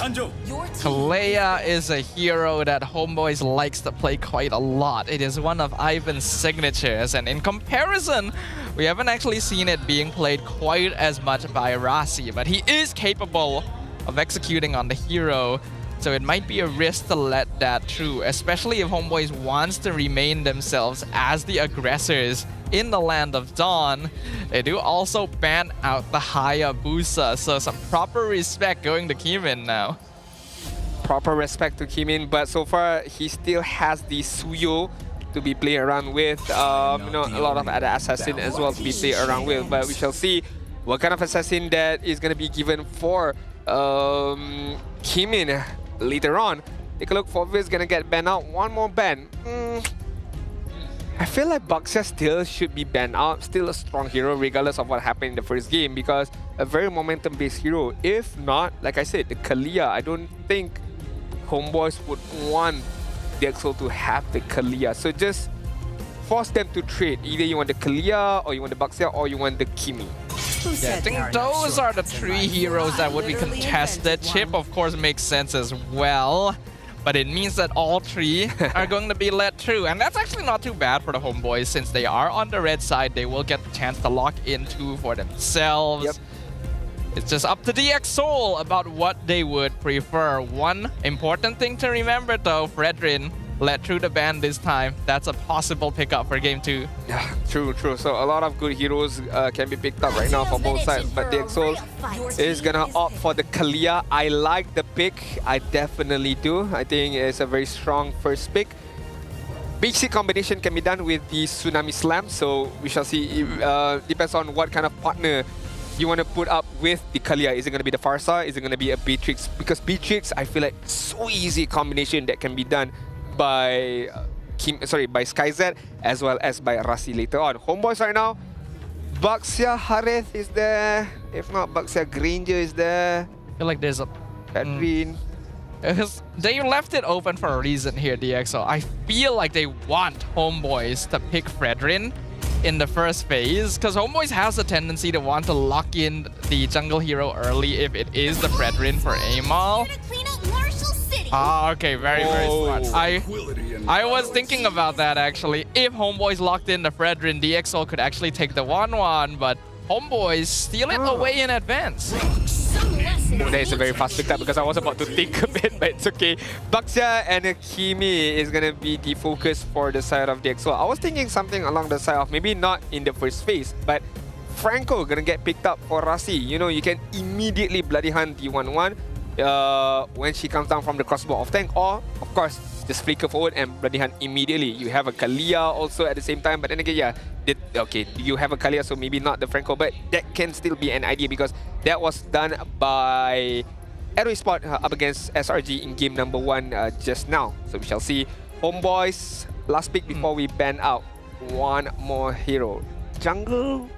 Kalia is a hero that HomeBois likes to play quite a lot. It is one of Ivan's signatures, and in comparison, we haven't actually seen it being played quite as much by Rasi, but he is capable of executing on the hero, so it might be a risk to let that through, especially if HomeBois wants to remain themselves as the aggressors in the Land of Dawn. They do also ban out the Hayabusa, so some proper respect going to Kimin now. Proper respect to Kimin, but so far he still has the Suyo to be played around with. You know, a lot of other assassin as well to be played around with, but we shall see what kind of assassin that is going to be given for Kimin later on. Take a look, Forvis gonna get banned out. One more ban. I feel like Baxia still should be banned out. Still a strong hero regardless of what happened in the first game, because a very momentum based hero. If not, like I said, the Kalia, I don't think HomeBois would want DXOL to have the Kalia. So just force them to trade. Either you want the Kalia, or you want the Baxia, or you want the Kimi. Yeah, I think those are the 3 heroes that would be contested. Chip, of course, makes sense as well, but it means that all 3 are going to be let through. And that's actually not too bad for the HomeBois, since they are on the red side. They will get the chance to lock in 2 for themselves. Yep. It's just up to DXOL about what they would prefer. One important thing to remember though, Fredrin let through the ban this time. That's a possible pickup for game 2. Yeah, true. So a lot of good heroes can be picked up right now for both sides, but DXOL is gonna opt for the Kalia. I like the pick. I definitely do. I think it's a very strong first pick. Basic combination can be done with the Tsunami Slam, so we shall see. Depends on what kind of partner you want to put up with the Kalia. Is it going to be the Farsa? Is it going to be a Beatrix? Because Beatrix, I feel like so easy combination that can be done by by SkyZ as well as by Rasi later on. HomeBois right now, Baxia Harith is there. If not, Baxia Granger is there. I feel like there's a Pedrin. They left it open for a reason here, DXO. I feel like they want HomeBois to pick Fredrin in the first phase, because HomeBois has a tendency to want to lock in the jungle hero early if it is the Fredrin for Amal. Ah, okay, very smart. I was thinking about that actually. If HomeBois locked in the Fredrin, DXO could actually take the 1-1, but HomeBois steal it away in advance. That is a very fast pick up because I was about to think a bit, but it's okay. Baxia and Kimi is going to be the focus for the side of DXO. I was thinking something along the side of maybe not in the first phase, but Franco going to get picked up for Rasi. You know, you can immediately bloody hunt the 1-1 when she comes down from the crossbow of tank, or of course just flicker forward and bloody hunt immediately. You have a Kalia also at the same time, but then again, yeah, okay, you have a Kalia, so maybe not the Franco, but that can still be an idea because that was done by AERO Esports up against SRG in game number 1 just now. So we shall see. HomeBois, last pick before we ban out one more hero. Jungle?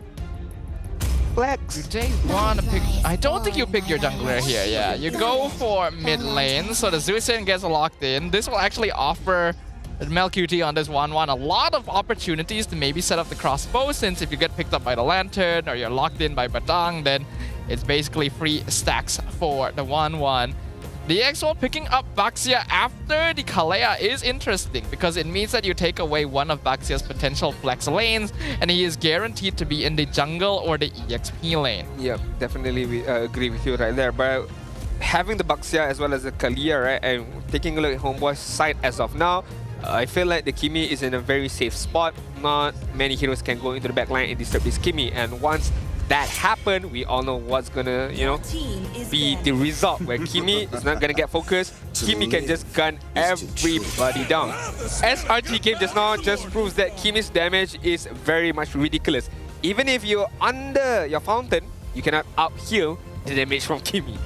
Flex? Do they want to pick... I don't think you pick your jungler here, yeah. You go for mid lane, so the Zeusyn gets locked in. This will actually offer MelQT on this 1-1 a lot of opportunities to maybe set up the crossbow, since if you get picked up by the Lantern or you're locked in by Batang, then it's basically free stacks for the 1-1. The EXO picking up Baxia after the Kalea is interesting because it means that you take away one of Baxia's potential flex lanes and he is guaranteed to be in the jungle or the EXP lane. Yeah, definitely we agree with you right there. But having the Baxia as well as the Kalea, right, and taking a look at HomeBois' side as of now, I feel like the Kimi is in a very safe spot. Not many heroes can go into the back line and disturb this Kimi. And once that happened, we all know what's gonna, be the result where Kimi is not gonna get focused. Kimi can just gun everybody down. SRG game just now just proves that Kimi's damage is very much ridiculous. Even if you're under your fountain, you cannot out-heal the damage from Kimi.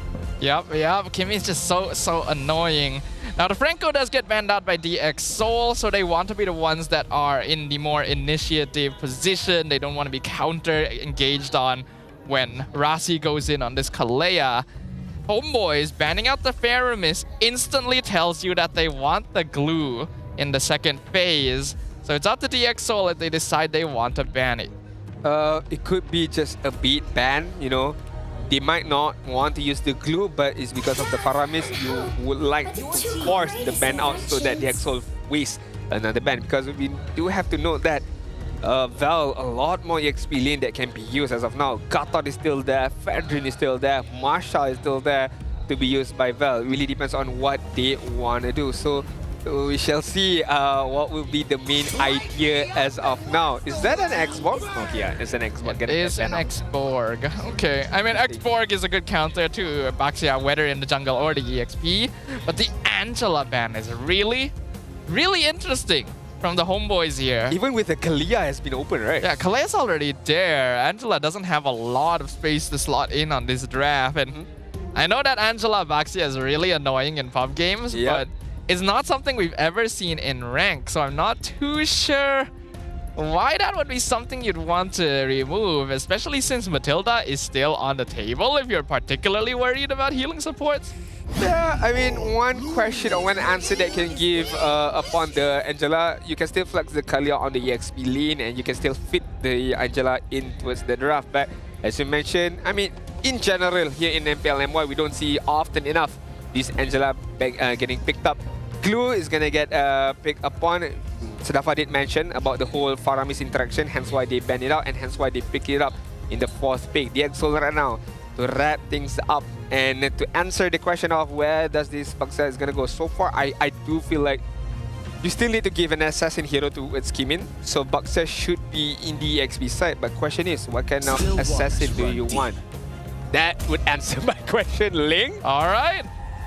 Yep, Kimi is just so annoying. Now the Franco does get banned out by DX Soul, so they want to be the ones that are in the more initiative position. They don't want to be counter-engaged on when Rasi goes in on this Kalea. HomeBois banning out the Faramis instantly tells you that they want the glue in the second phase. So it's up to DX Soul if they decide they want to ban it. It could be just a beat ban, They might not want to use the glue, but it's because of the Faramis you would like to force the ban out so that the Exol wastes another ban. Because we do have to note that Val, a lot more EXP lane that can be used as of now. Gatot is still there, Fedrin is still there, Marshall is still there to be used by Val. It really depends on what they want to do. So we shall see what will be the main idea as of now. Is that an Xborg? Oh yeah, it's an Xborg. It is an Xborg. Okay, I mean Xborg is a good counter to Baxia, whether in the jungle or the EXP. But the Angela ban is really interesting from the HomeBois here. Even with the Kalea has been open, right? Yeah, Kalea's already there. Angela doesn't have a lot of space to slot in on this draft. And I know that Angela Baxia is really annoying in pub games, but it's not something we've ever seen in rank, so I'm not too sure why that would be something you'd want to remove, especially since Matilda is still on the table if you're particularly worried about healing supports. Yeah, I mean, one question or one answer that can give upon the Angela, you can still flex the Kalia on the EXP lane and you can still fit the Angela in towards the draft. But as you mentioned, I mean, in general here in MPL MY, we don't see often enough this Angela getting picked up. Glue is gonna get picked upon. Sadafa did mention about the whole Faramis interaction, hence why they banned it out and hence why they picked it up in the 4th pick. The Exol right now to wrap things up and to answer the question of where does this Baxia is gonna go. So far, I do feel like you still need to give an assassin hero to its Kimin. So Baxia should be in the EXP side, but question is, what kind of assassin do you want? That would answer my question, Ling. All right.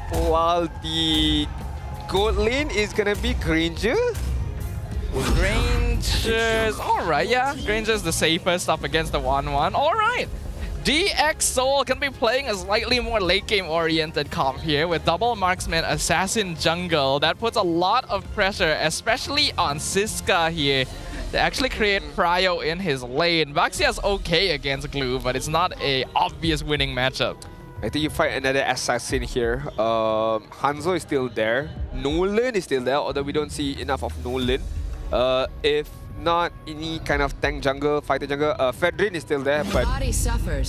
While the gold lane is gonna be Granger. Granger's alright, yeah. Granger's the safest up against the 1-1. Alright. DX Soul can be playing a slightly more late game oriented comp here with double marksman, assassin, jungle. That puts a lot of pressure, especially on Siska here, to actually create prio in his lane. Baxia's okay against Glue, but it's not a obvious winning matchup. I think you fight another assassin here. Hanzo is still there. Nolan is still there, although we don't see enough of Nolan. If not any kind of tank jungle, fighter jungle, Fedrin is still there, but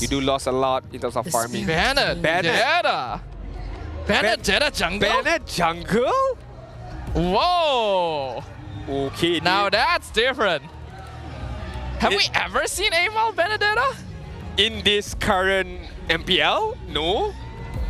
you do lose a lot in terms of farming. Benedetta jungle? Bennett jungle? Whoa! Okay, now that's different. Have we ever seen Amal Benedetta? In this current MPL? No.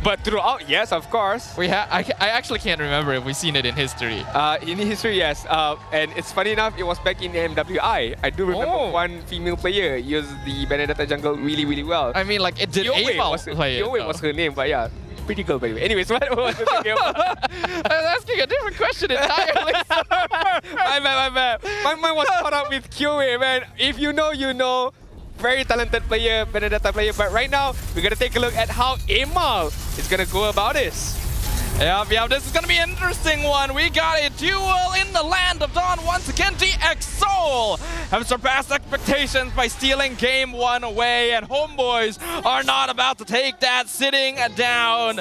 But throughout, yes, of course. I actually can't remember if we've seen it in history. In history, yes. And it's funny enough, it was back in MWI. I do remember one female player used the Benedetta jungle really well. I mean, like, it did Amal play it. Yowe was her name, but yeah. pretty girl, by the way. Anyways, what was the game? I was asking a different question entirely. my bad. My mind was caught up with QA, man. If you know, you know. Very talented player, Benedetta player. But right now, we're going to take a look at how Emal is going to go about this. Yep, this is going to be an interesting one. We got a duel in the land of Dawn once again. DX Seoul have surpassed expectations by stealing game 1 away, and HomeBois are not about to take that sitting down.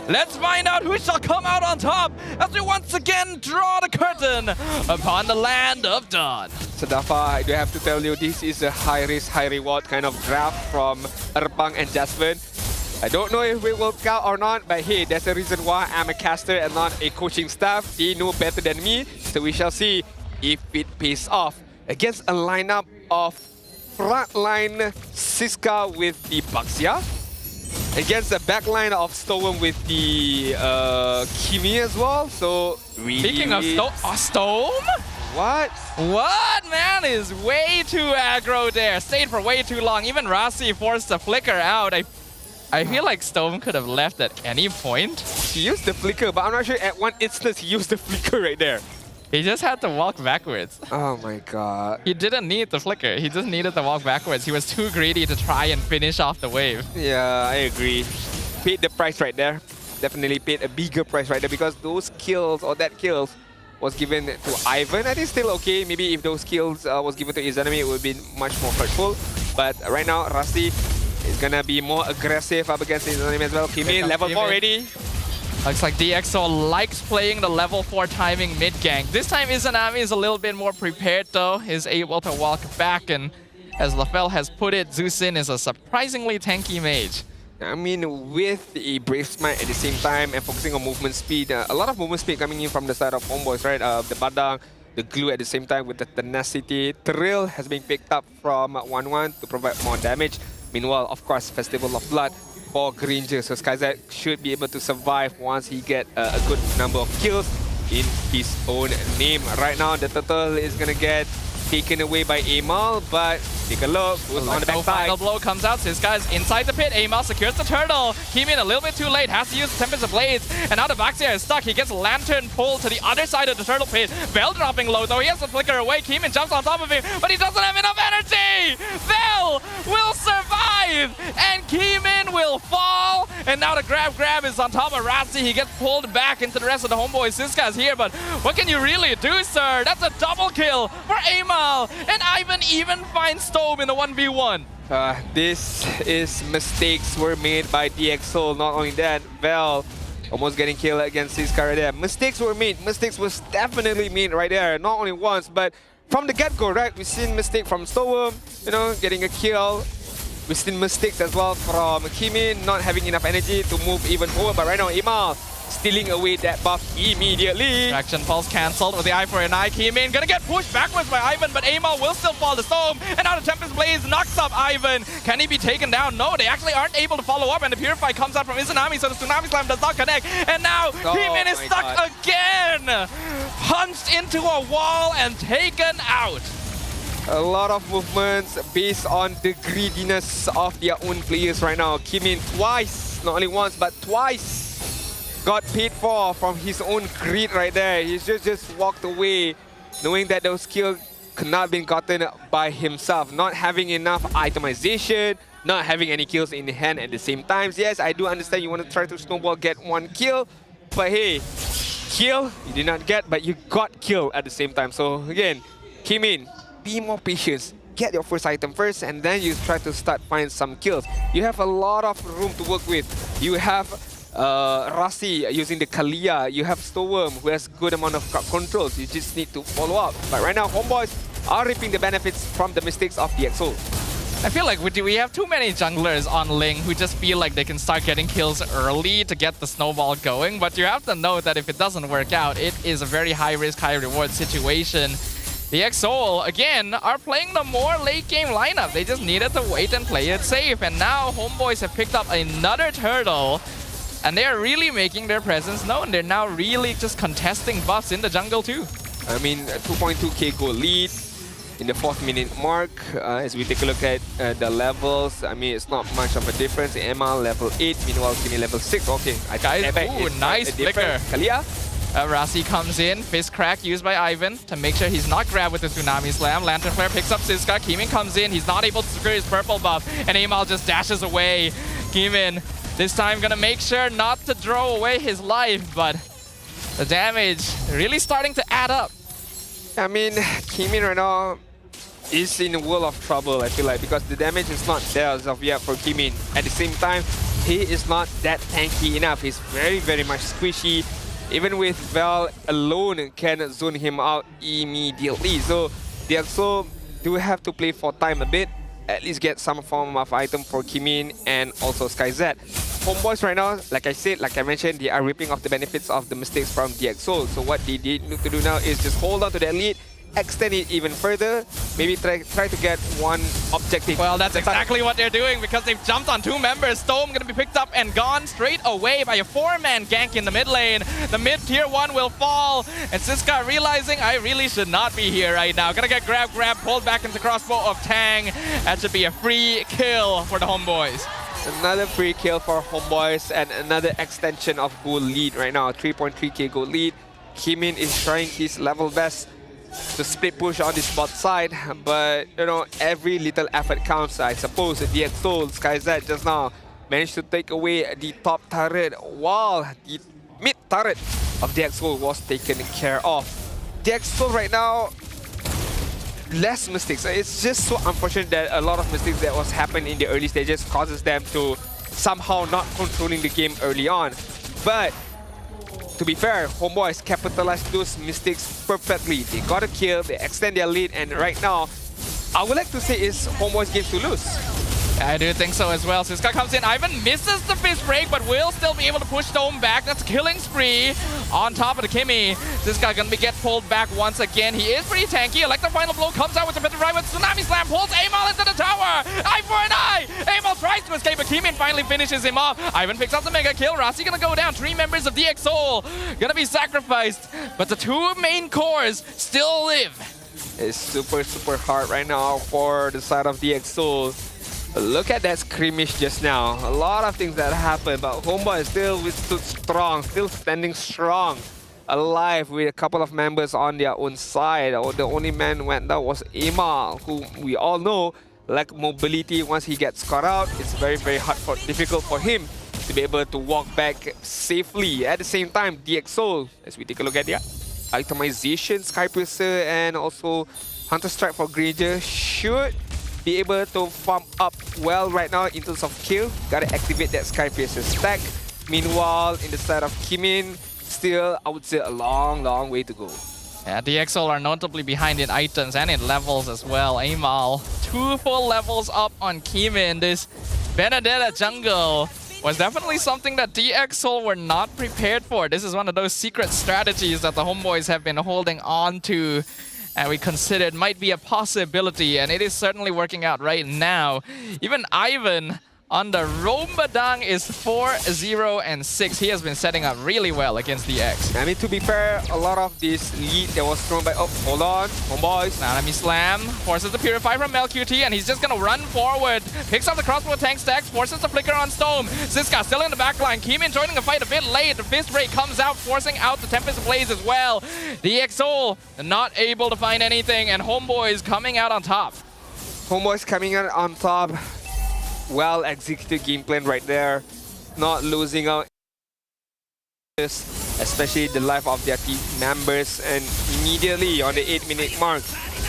Let's find out who shall come out on top as we once again draw the curtain upon the land of Dawn. So Dafa, I do have to tell you, this is a high risk, high reward kind of draft from Erpang and Jasmine. I don't know if it will count or not, but hey, that's the reason why I'm a caster and not a coaching staff. They know better than me, so we shall see if it pays off. Against a lineup of frontline Siska with the Baxia, against a backline of Storm with the Kimi as well. So really, Speaking of Storm? What? Man is way too aggro there. Stayed for way too long. Even Rasi forced the flicker out. I feel like Storm could have left at any point. He used the flicker, but I'm not sure at one instance he used the flicker right there. He just had to walk backwards. Oh my god. He didn't need the flicker. He just needed to walk backwards. He was too greedy to try and finish off the wave. Yeah, I agree. Paid the price right there. Definitely paid a bigger price right there because those kills or that kills was given to Ivan. I think still okay. Maybe if those kills was given to Izanami, it would have been much more hurtful. But right now, Rasi is gonna be more aggressive up against Izanami as well. Kimi, level 4 ready. Looks like DXO likes playing the level 4 timing mid gank. This time Izanami is a little bit more prepared though. Is able to walk back, and as Lafel has put it, Zusin is a surprisingly tanky mage. I mean, with the Brave Smite at the same time and focusing on movement speed, a lot of movement speed coming in from the side of HomeBois, right? The Badang, the glue at the same time with the tenacity. Thrill has been picked up from 1-1 to provide more damage. Meanwhile, of course, Festival of Blood for Granger. So Skyzak should be able to survive once he get a good number of kills in his own name. Right now, the turtle is going to get taken away by Emal, but take a look who's on the backside. Final blow comes out. Siska is inside the pit. Emal secures the turtle. Kimin a little bit too late. Has to use the Tempest of Blades. And now the Baxia is stuck. He gets Lantern pulled to the other side of the turtle pit. Bell dropping low though. He has to flicker away. Kimin jumps on top of him, but he doesn't have enough energy. Bell will survive, and Kimin will fall. And now the grab is on top of Rasi. He gets pulled back into the rest of the HomeBoys. Siska is here, but what can you really do, sir? That's a double kill for Emal. And Ivan even finds Storm in a 1v1. This is mistakes were made by DXO. Not only that, Vel almost getting killed against Siska right there. Mistakes were made. Mistakes was definitely made right there. Not only once, but from the get-go, right? We've seen mistake from Storm, you know, getting a kill. We've seen mistakes as well from Kimin, not having enough energy to move even forward. But right now, Emal stealing away that buff immediately. Traction pulse cancelled with the eye for an eye. Kimin gonna get pushed backwards by Ivan, but Emal will still fall to Storm. And now the Tempest Blaze knocks up Ivan. Can he be taken down? No, they actually aren't able to follow up, and the Purify comes out from Izanami, so the Tsunami Slam does not connect. And now Kimin is stuck again! Punched into a wall and taken out. A lot of movements based on the greediness of their own players right now. Kimin twice, not only once, but twice got paid for from his own greed right there. He's just walked away knowing that those kills could not be gotten by himself. Not having enough itemization, not having any kills in the hand at the same time. Yes, I do understand you want to try to snowball, get one kill, but hey, kill you did not get, but you got killed at the same time. So again, Kimin, be more patient. Get your first item first, and then you try to start find some kills. You have a lot of room to work with. You have Rasi using the Kalia. You have Storm who has good amount of crowd controls. You just need to follow up. But right now, HomeBois are reaping the benefits from the mistakes of the DXO. I feel like we have too many junglers on Ling who just feel like they can start getting kills early to get the snowball going. But you have to know that if it doesn't work out, it is a very high risk, high reward situation. The EXO, again, are playing the more late game lineup. They just needed to wait and play it safe. And now HomeBois have picked up another turtle. And they are really making their presence known. They're now really just contesting buffs in the jungle too. I mean, 2.2k gold lead. in the 4th minute mark. As we take a look at the levels, I mean, it's not much of a difference. Emma level 8, meanwhile Kimi level 6. Okay, I Guys, ooh, nice flicker. Kalia. Rasi comes in, fist crack used by Ivan to make sure he's not grabbed with the Tsunami Slam. Lantern Flare picks up Siska. Kimin comes in, he's not able to secure his purple buff, and Amal just dashes away. Kimin, this time gonna make sure not to throw away his life, but the damage really starting to add up. I mean, Kimin right now is in a world of trouble, I feel like, because the damage is not there as of yet for Kimin. At the same time, he is not that tanky enough. He's very, very much squishy. Even with Val alone can zone him out immediately. So they also do have to play for time a bit. At least get some form of item for Kimin and also SkyZ. HomeBois right now, like I said, like I mentioned, they are reaping off the benefits of the mistakes from DXO. So what they need to do now is just hold on to that lead, extend it even further, maybe try to get one objective. Well, that's exactly what they're doing because they've jumped on 2 members. Storm gonna be picked up and gone straight away by a 4-man gank in the mid lane. The mid tier 1 will fall, and Siska realizing I really should not be here right now. Gonna get grab, pulled back into crossbow of Tang. That should be a free kill for the HomeBois. Another free kill for HomeBois and another extension of gold lead right now. 3.3k gold lead. Kimin is trying his level best to split push on this bot side, but you know, every little effort counts, I suppose. DXO, SkyZ just now managed to take away the top turret while the mid turret of DXO was taken care of. DXO right now, less mistakes. It's just so unfortunate that a lot of mistakes that was happened in the early stages causes them to somehow not controlling the game early on. But to be fair, HomeBois capitalized those mistakes perfectly. They got a kill, they extend their lead, and right now, I would like to say it's HomeBois' game to lose. I do think so as well. Siska comes in. Ivan misses the fist break, but will still be able to push Dome back. That's killing spree on top of the Kimi. Siska gonna get pulled back once again. He is pretty tanky. Electro Final Blow comes out with a bit of right with Tsunami Slam. Pulls Amal into the tower. Eye for an eye. Amal tries to escape, but Kimin finally finishes him off. Ivan picks up the mega kill. Rasi gonna go down. 3 members of DXO gonna be sacrificed, but the 2 main cores still live. It's super, super hard right now for the side of DXO. Look at that skirmish just now. A lot of things that happened, but HomeBois still withstood strong, still standing strong, alive with a couple of members on their own side. The only man who went down was Amal, who we all know lack mobility. Once he gets caught out, it's very, very difficult for him to be able to walk back safely. At the same time, DXO, as we take a look at their itemization, Skypiercer and also Hunter Strike for Granger should be able to farm up well right now in terms of kill. Gotta activate that Skypiercer stack. Meanwhile, in the side of Kimin, still, I would say, a long, long way to go. Yeah, DXO are notably behind in items and in levels as well. Amal, 2 full levels up on Kimin. This Benedetta jungle was definitely something that DXO were not prepared for. This is one of those secret strategies that the HomeBois have been holding on to, and we considered might be a possibility, and it is certainly working out right now. Even Ivan on the Rombadang is 4-0-6. He has been setting up really well against DX. I mean, to be fair, a lot of this lead that was thrown by... Oh, hold on, HomeBois. Now let me slam. Forces the Purify from MelQT, and he's just gonna run forward. Picks up the crossbow tank stacks, forces the flicker on Stone. Siska still in the backline. Kimin joining the fight a bit late. The fist break comes out, forcing out the Tempest Blaze as well. DXO not able to find anything, and HomeBois coming out on top. HomeBois coming out on top. Well executed game plan right there. Not losing out, especially the life of their team members, and immediately on the 8-minute mark,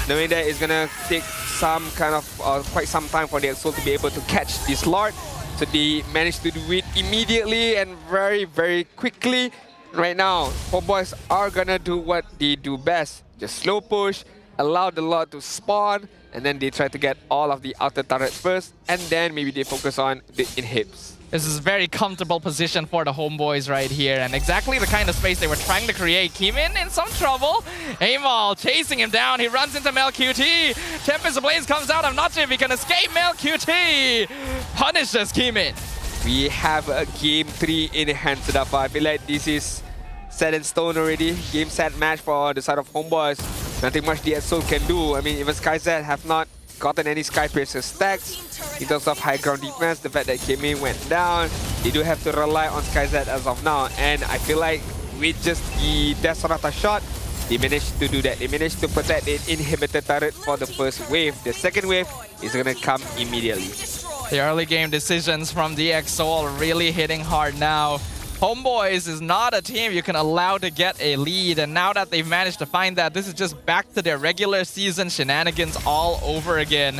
knowing that it's gonna take some kind of quite some time for the DXO to be able to catch this Lord. So they managed to do it immediately and very, very quickly. Right now, HomeBois are gonna do what they do best. Just slow push, allow the Lord to spawn, and then they try to get all of the outer turrets first, and then maybe they focus on the inhibs. This is a very comfortable position for the HomeBois right here, and exactly the kind of space they were trying to create. Kimin in some trouble. Amal chasing him down. He runs into MelQT. Tempest Blaze comes out. I'm not sure if he can escape. MelQT punishes Kimin. We have a game 3 in hand, Sudafa. I feel like this is set in stone already. Game set match for the side of HomeBois. nothing much the Soul can do. I mean, even SkyZ have not gotten any Sky Piercer stacks. In terms of high ground defense, the fact that Kimi went down, they do have to rely on SkyZ as of now. And I feel like with just the Death Sonata shot, they managed to do that. They managed to protect the inhibitor turret for the first wave. The second wave is going to come immediately. The early game decisions from DX Seoul really hitting hard now. HomeBois is not a team you can allow to get a lead, and now that they've managed to find that, this is just back to their regular season shenanigans all over again.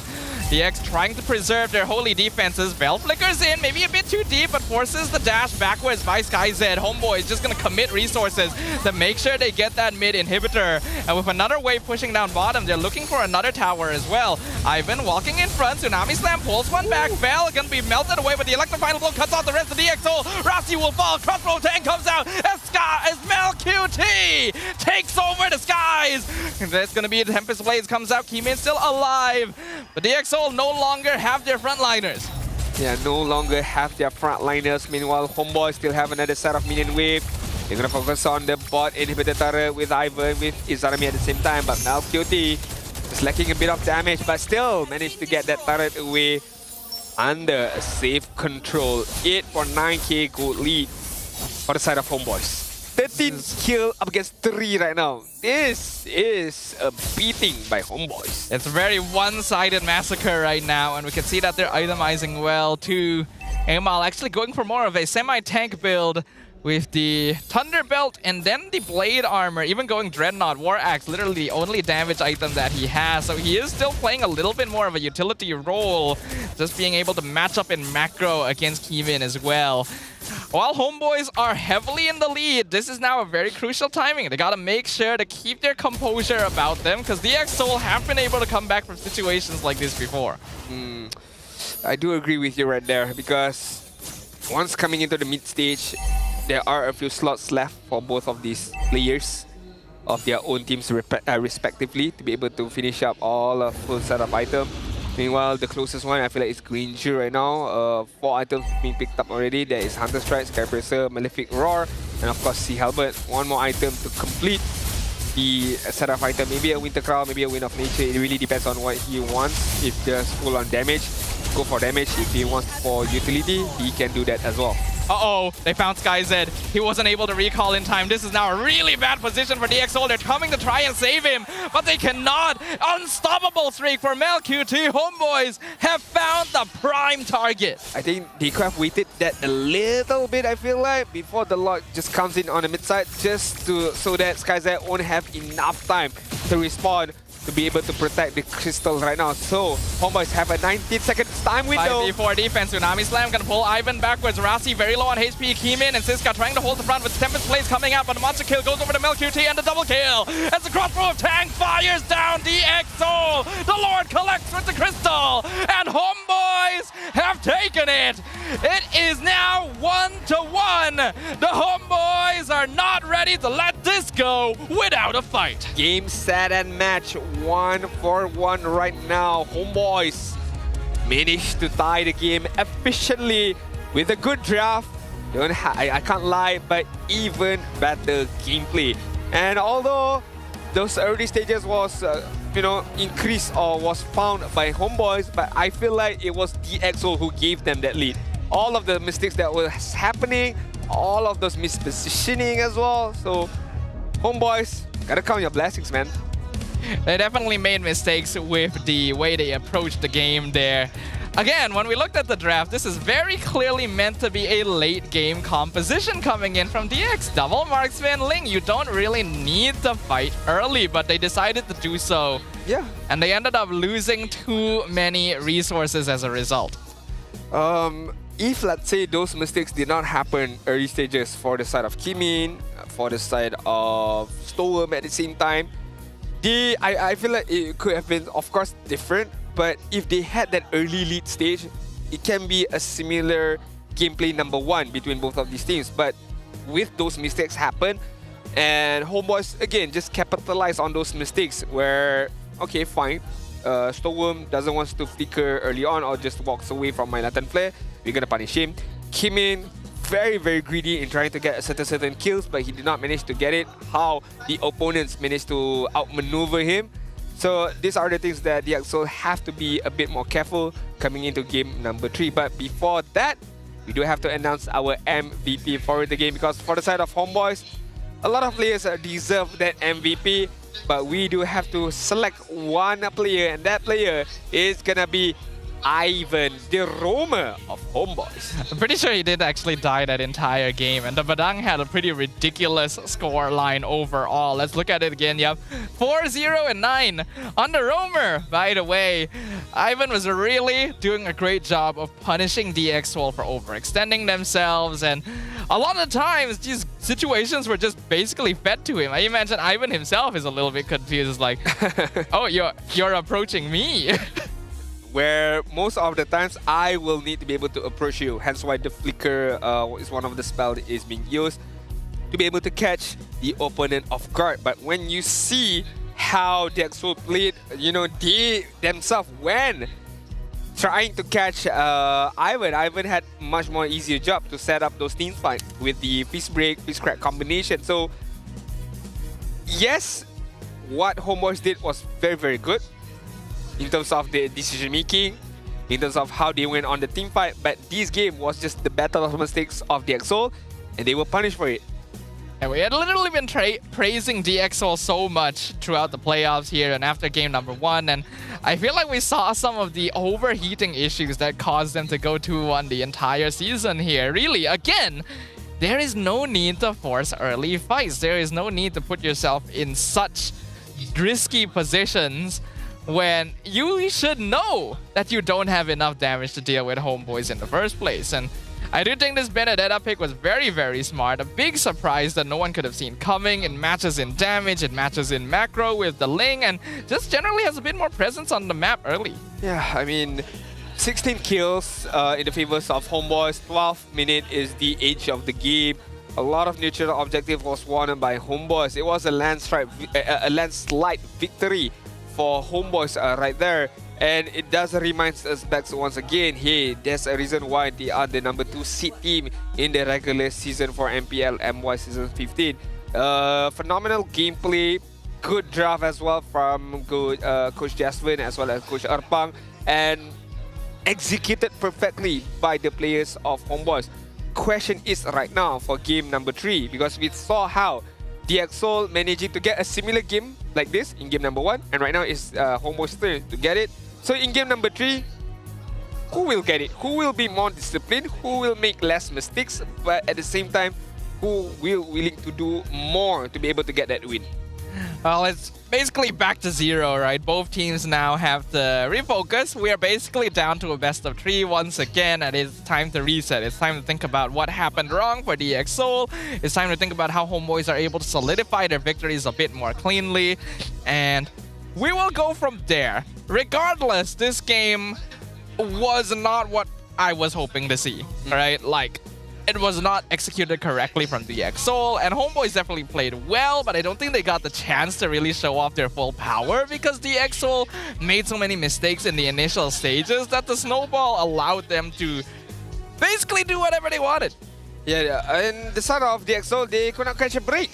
DX trying to preserve their holy defenses. Bell flickers in, maybe a bit too deep, but forces the dash backwards by SkyZ. HomeBois is just going to commit resources to make sure they get that mid inhibitor. And with another wave pushing down bottom, they're looking for another tower as well. Ivan walking in front, Tsunami Slam pulls one back. Bell going to be melted away, but the electrifying blow cuts off the rest of the DX Soul. Rossi will fall, crossbow tank comes out, as Mel QT takes over the skies. And that's going to be Tempest Blaze comes out, Keymin still alive. But DX Soul no longer have their frontliners. Yeah, no longer have their frontliners. Meanwhile, HomeBois still have another set of minion wave. They're gonna focus on the bot inhibitor turret with Ivan, with Izarami at the same time. But now QT is lacking a bit of damage, but still managed to get that turret away under a safe control. 8 for 9k gold lead for the side of HomeBois. 13 kill up against 3 right now. This is a beating by HomeBois. It's a very one-sided massacre right now, and we can see that they're itemizing well too. Amal actually going for more of a semi-tank build with the Thunderbelt and then the Blade Armor, even going Dreadnought, War Axe, literally the only damage item that he has. So he is still playing a little bit more of a utility role, just being able to match up in macro against Keymin as well. While HomeBois are heavily in the lead, this is now a very crucial timing. They gotta make sure to keep their composure about them, because DX Seoul have been able to come back from situations like this before. I do agree with you right there, because once coming into the mid stage, there are a few slots left for both of these players of their own teams respectively to be able to finish up all a full set of items. Meanwhile, the closest one I feel like is Granger right now. 4 items being picked up already. There is Hunter Strike, Skybracer, Malefic Roar, and of course Sea Helmet. One more item to complete the set of items. Maybe a Winter Crown, maybe a Wind of Nature. It really depends on what he wants. If there's full on damage, go for damage. If he wants for utility, he can do that as well. Uh-oh, they found SkyZ. He wasn't able to recall in time. This is now a really bad position for DX Seoul. They're coming to try and save him, but they cannot. Unstoppable streak for Mel QT. HomeBois have found the prime target. I think they could have waited that a little bit, I feel like, before the lock just comes in on the mid side, just so that SkyZ won't have enough time to respawn to be able to protect the crystal right now. So HomeBois have a 19-second time window. 5v4 defense. Tsunami Slam gonna pull Ivan backwards. Rasi very low on HP. Keymin and Siska trying to hold the front with Tempest Blaze coming out, but the monster kill goes over to Mel QT and the double kill as the crossbow of Tank fires down DX Seoul. The Lord collects with the crystal, and HomeBois have taken it. It is now 1-1. The HomeBois are not ready to let this go without a fight. Game, set, and match. 1-1 right now. HomeBois managed to tie the game efficiently with a good draft. I can't lie, but even better gameplay. And although those early stages was, increased or was found by HomeBois, but I feel like it was DX Seoul who gave them that lead. All of the mistakes that was happening, all of those mispositioning as well. So HomeBois, gotta count your blessings, man. They definitely made mistakes with the way they approached the game there. Again, when we looked at the draft, this is very clearly meant to be a late game composition coming in from DX. Double Marksman Ling, you don't really need to fight early, but they decided to do so. Yeah. And they ended up losing too many resources as a result. If, let's say, those mistakes did not happen early stages for the side of Keymin, for the side of Storm at the same time, I feel like it could have been, of course, different. But if they had that early lead stage, it can be a similar gameplay #1 between both of these teams. But with those mistakes happen, and HomeBois, again, just capitalize on those mistakes where, okay, fine, Storm doesn't want to flicker early on or just walks away from my Lantern Flare, we're gonna punish him. Keymin very, very greedy in trying to get certain kills, but he did not manage to get it. How the opponents managed to outmaneuver him. So these are the things that the EXO have to be a bit more careful coming into game number 3. But before that, we do have to announce our MVP for the game, because for the side of HomeBois, a lot of players deserve that MVP, but we do have to select one player, and that player is gonna be Ivan, the roamer of HomeBois. I'm pretty sure he did actually die that entire game, and the Badang had a pretty ridiculous score line overall. Let's look at it again. Yep, 4-0-9 on the roamer. By the way, Ivan was really doing a great job of punishing DXOL for overextending themselves, and a lot of times these situations were just basically fed to him. I imagine Ivan himself is a little bit confused, like, oh, you're approaching me. Where most of the times I will need to be able to approach you. Hence why the flicker is one of the spells that is being used to be able to catch the opponent off guard. But when you see how DXO played, you know, they themselves when trying to catch Ivan had much more easier job to set up those team fights with the fist break, fist crack combination. So yes, what HomeBois did was very, very good in terms of the decision making, in terms of how they went on the team fight, but this game was just the battle of mistakes of DXOL, and they were punished for it. And we had literally been praising DXOL so much throughout the playoffs here and after game number 1, and I feel like we saw some of the overheating issues that caused them to go 2-1 the entire season here. Really, again, there is no need to force early fights. There is no need to put yourself in such risky positions when you should know that you don't have enough damage to deal with HomeBois in the first place. And I do think this Benedetta pick was very, very smart. A big surprise that no one could have seen coming. It matches in damage, it matches in macro with the Ling, and just generally has a bit more presence on the map early. Yeah, I mean, 16 kills in the favors of HomeBois. 12th minute is the age of the game. A lot of neutral objective was won by HomeBois. It was a landslide victory for HomeBois right there, and it does remind us back once again, hey, there's a reason why they are the number 2 seed team in the regular season for MPL MY Season 15. Phenomenal gameplay, good draft as well from Coach Jasmine as well as Coach Erpang, and executed perfectly by the players of HomeBois. Question is right now for game number 3, because we saw how DXOL managing to get a similar game like this in game number 1, and right now it's HomeBois' turn to get it. So in game number 3, who will get it? Who will be more disciplined? Who will make less mistakes? But at the same time, who will willing to do more to be able to get that win? Well, it's basically back to 0, right? Both teams now have to refocus. We are basically down to a best of 3 once again, and it's time to reset. It's time to think about what happened wrong for DXOL. It's time to think about how HomeBois are able to solidify their victories a bit more cleanly, and we will go from there. Regardless, this game was not what I was hoping to see, right? Like, it was not executed correctly from DXOL, and HomeBois definitely played well, but I don't think they got the chance to really show off their full power because DXOL made so many mistakes in the initial stages that the snowball allowed them to basically do whatever they wanted. Yeah, and the side of DXOL, they could not catch a break.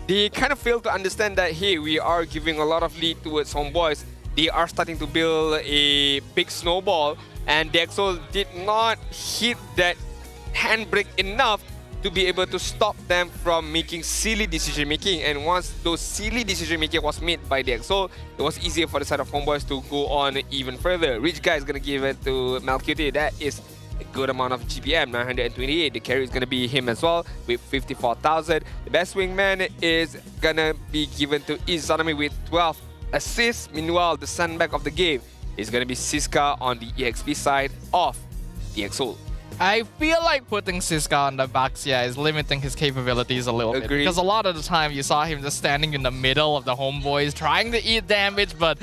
They kind of failed to understand that, hey, we are giving a lot of lead towards HomeBois. They are starting to build a big snowball, and DXOL did not hit that handbrake enough to be able to stop them from making silly decision making. And once those silly decision making was made by DXOL, it was easier for the side of HomeBois to go on even further. Rich Guy is gonna give it to Malcuti. That is a good amount of GPM, 928. The carry is gonna be him as well with 54,000. The best wingman is gonna be given to Izanami with 12 assists. Meanwhile, the sandbag of the game is gonna be Siska on the EXP side of DXOL. I feel like putting Siska on the Baxia is limiting his capabilities a little bit. Because a lot of the time you saw him just standing in the middle of the HomeBois trying to eat damage, but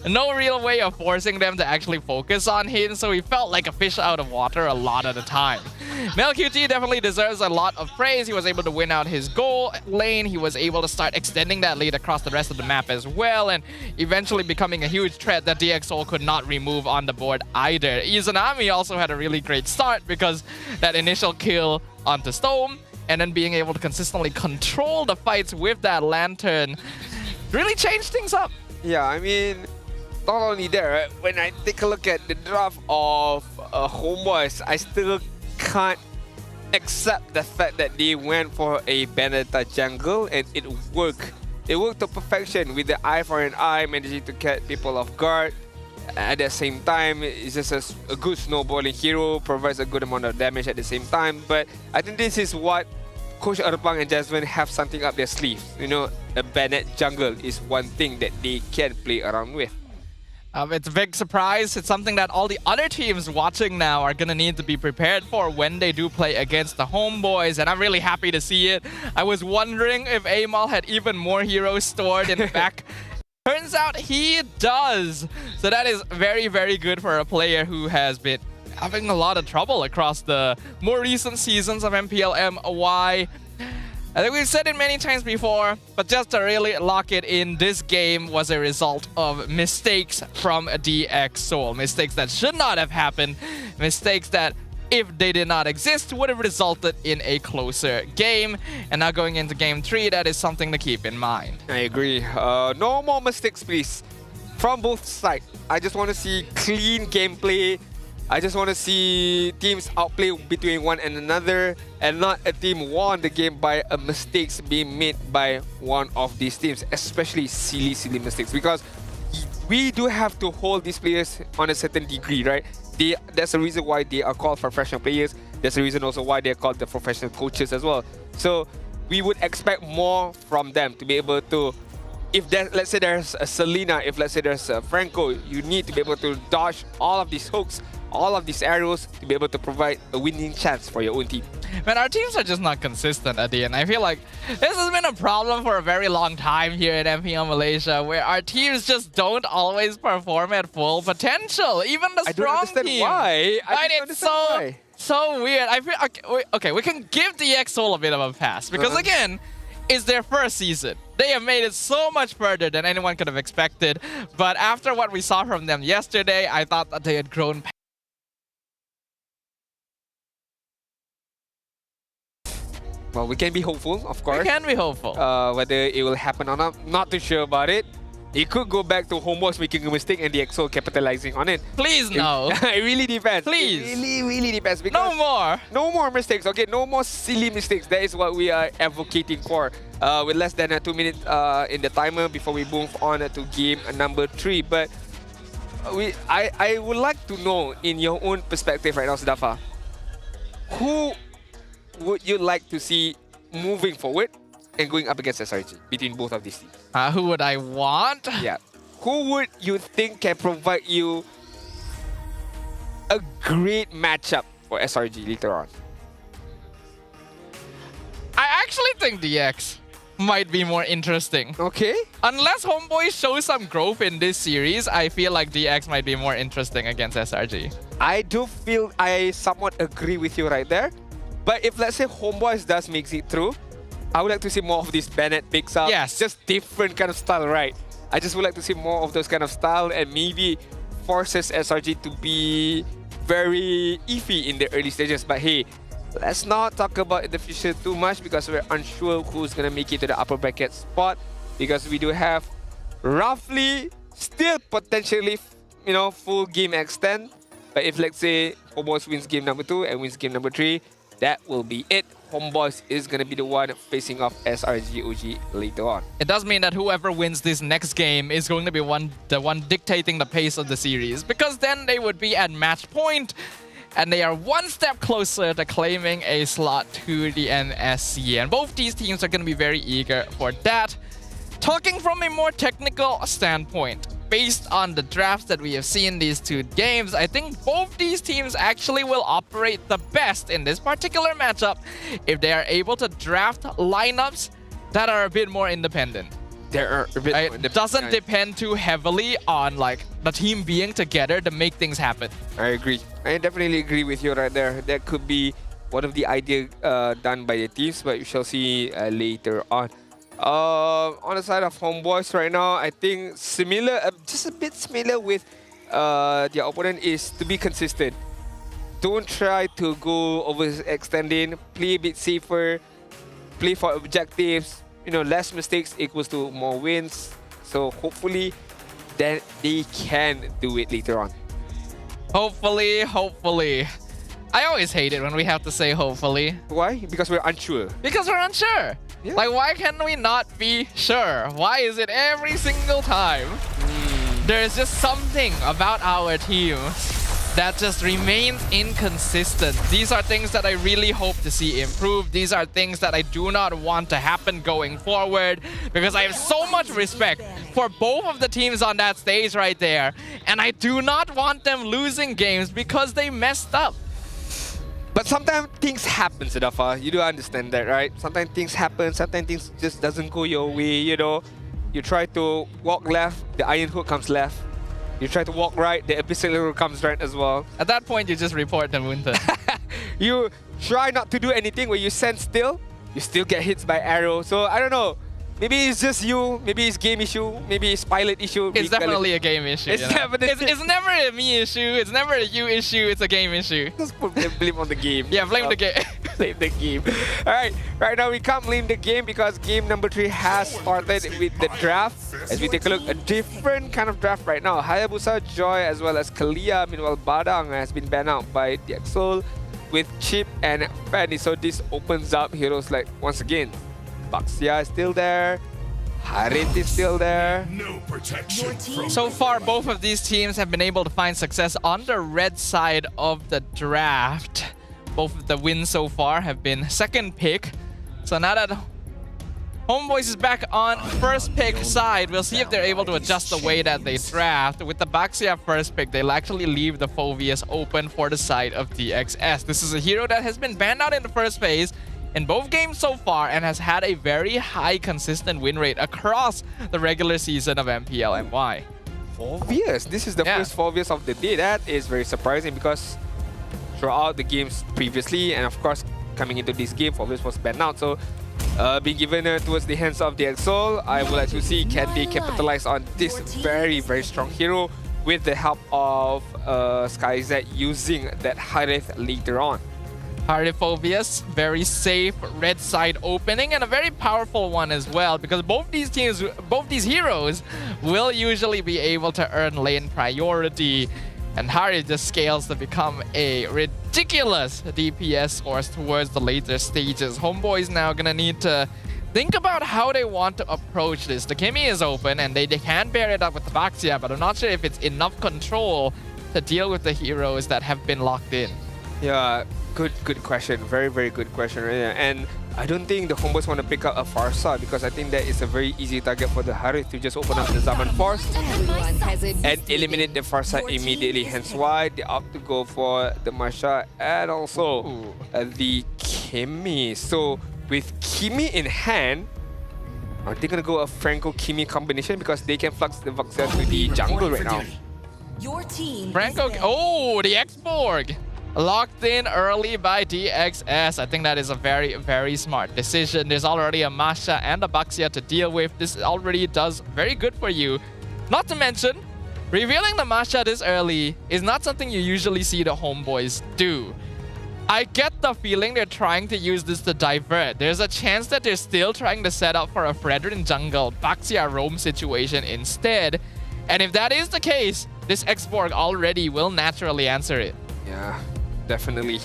no real way of forcing them to actually focus on him, so he felt like a fish out of water a lot of the time. MelQT definitely deserves a lot of praise. He was able to win out his goal lane. He was able to start extending that lead across the rest of the map as well, and eventually becoming a huge threat that DXOL could not remove on the board either. Izanami also had a really great start because because that initial kill onto Storm and then being able to consistently control the fights with that lantern really changed things up. Yeah, I mean, not only there, when I take a look at the draft of HomeBois, I still can't accept the fact that they went for a Benedetta jungle and it worked. It worked to perfection with the eye for an eye, managing to catch people off guard. At the same time, it's just a good snowballing hero, provides a good amount of damage at the same time. But I think this is what Coach Erpang and Jasmine have something up their sleeve. You know, a Bennett jungle is one thing that they can play around with. It's a big surprise. It's something that all the other teams watching now are going to need to be prepared for when they do play against the HomeBois, and I'm really happy to see it. I was wondering if Amal had even more heroes stored in the back. Turns out he does. So that is very, very good for a player who has been having a lot of trouble across the more recent seasons of MPL MY. I think we've said it many times before, but just to really lock it in, this game was a result of mistakes from DX Seoul. Mistakes that should not have happened. Mistakes that, if they did not exist, would have resulted in a closer game. And now going into game 3, that is something to keep in mind. I agree. No more mistakes, please. From both sides. I just want to see clean gameplay. I just want to see teams outplay between one and another, and not a team won the game by mistakes being made by one of these teams, especially silly mistakes, because we do have to hold these players on a certain degree, right? That's the reason why they are called professional players. That's the reason also why they are called the professional coaches as well. So we would expect more from them to be able to, if there, let's say there's a Selena, if let's say there's a Franco, you need to be able to dodge all of these hooks, all of these arrows to be able to provide a winning chance for your own team. Man, our teams are just not consistent at the end. I feel like this has been a problem for a very long time here in MPL Malaysia, where our teams just don't always perform at full potential. Even the strong I don't understand teams. why. It's so weird. I feel okay, we can give DX Seoul a bit of a pass because again, it's their first season. They have made it so much further than anyone could have expected. But after what we saw from them yesterday, I thought that they had grown. Well, we can be hopeful, of course. We can be hopeful. Whether it will happen or not too sure about it. It could go back to HomeBois making a mistake and the EXO capitalizing on it. Please no. It really depends. Please. It really depends. No more. No more mistakes. Okay, no more silly mistakes. That is what we are advocating for. With less than 2 minutes in the timer before we move on to game number 3. But I would like to know, in your own perspective right now, Sidafa, who would you like to see moving forward and going up against SRG between both of these teams? Who would I want? Yeah. Who would you think can provide you a great matchup for SRG later on? I actually think DX might be more interesting. Okay. Unless HomeBois show some growth in this series, I feel like DX might be more interesting against SRG. I do feel I somewhat agree with you right there. But if let's say HomeBois does make it through, I would like to see more of this Bennett picks up. Yes. Just different kind of style, right? I just would like to see more of those kind of style and maybe forces SRG to be very iffy in the early stages. But hey, let's not talk about the future too much because we're unsure who's going to make it to the upper bracket spot, because we do have roughly still potentially, full game extent. But if let's say HomeBois wins game number 2 and wins game number 3, that will be it. HomeBois is going to be the one facing off SRG OG later on. It does mean that whoever wins this next game is going to be the one dictating the pace of the series, because then they would be at match point and they are one step closer to claiming a slot to the NSC. And both these teams are going to be very eager for that. Talking from a more technical standpoint, based on the drafts that we have seen these 2 games, I think both these teams actually will operate the best in this particular matchup if they are able to draft lineups that are a bit more independent. It doesn't depend too heavily on the team being together to make things happen. I agree. I definitely agree with you right there. That could be one of the ideas done by the teams, but we shall see later on. On the side of HomeBois right now, I think similar, just a bit similar with their opponent, is to be consistent. don't try to go overextending. Play a bit safer. Play for objectives. You know, less mistakes equals to more wins. So hopefully, that they can do it later on. Hopefully, hopefully. I always hate it when we have to say hopefully. Why? Because we're unsure. Because we're unsure. Yeah. Like, why can we not be sure? Why is it every single time? There's just something about our team that just remains inconsistent. These are things that I really hope to see improve. These are things that I do not want to happen going forward, because I have so much respect for both of the teams on that stage right there. And I do not want them losing games because they messed up. But sometimes things happen, Sadafa. You do understand that, right? Sometimes things happen. Sometimes things just doesn't go your way, you know. You try to walk left, the iron hook comes left. You try to walk right, the epicenter comes right as well. At that point, you just report them, Winter. You try not to do anything where you stand still, you still get hit by arrow. So I don't know. Maybe it's just you, maybe it's game issue, maybe it's pilot issue. It's definitely a game issue. It's definitely. It's never a me issue, it's never a you issue, it's a game issue. Just put blame on the game. Yeah, blame the game. Blame the game. Alright, right now we can't blame the game because game number 3 has started with the draft. As we take a look, a different kind of draft right now. Hayabusa, Joy, as well as Kalia. Meanwhile, Badang has been banned out by the Exol with Chip and Fanny. So this opens up heroes like, once again, Baxia is still there. Harith is still there. No protection. So far, both of these teams have been able to find success on the red side of the draft. Both of the wins so far have been second pick. So now that HomeBois is back on first pick side, we'll see if they're able to adjust the way that they draft. With the Baxia first pick, they'll actually leave the Phoveus open for the side of DXS. This is a hero that has been banned out in the first phase in both games so far and has had a very high consistent win rate across the regular season of MPL MY. Phoveus. This is the first Phoveus of the day. That is very surprising because throughout the games previously, and of course coming into this game, Phoveus was banned out. So being given towards the hands of the Exol, I would like to see can they capitalize on this very, very strong hero with the help of SkyZ using that Harith later on. Harith Phoveus, very safe red side opening and a very powerful one as well, because both these teams, both these heroes will usually be able to earn lane priority, and Harith just scales to become a ridiculous DPS source towards the later stages. HomeBois now gonna need to think about how they want to approach this. The Kimi is open and they can pair it up with the Baxia, but I'm not sure if it's enough control to deal with the heroes that have been locked in. Yeah, good question. Very, very good question right there. And I don't think the HomeBois want to pick up a Farsa because I think that is a very easy target for the Harith to just open up the Zaman Force and eliminate the Farsa immediately. Hence why they opt to go for the Masha and also the Kimi. So with Kimi in hand, are they going to go a Franco-Kimi combination because they can flux the Vuxia to the jungle right now? Franco, oh, the X-Borg! Locked in early by DXS. I think that is a very, very smart decision. There's already a Masha and a Baxia to deal with. This already does very good for you. Not to mention, revealing the Masha this early is not something you usually see the HomeBois do. I get the feeling they're trying to use this to divert. There's a chance that they're still trying to set up for a Fredrin jungle Baxia roam situation instead. And if that is the case, this X-Borg already will naturally answer it. Yeah. Definitely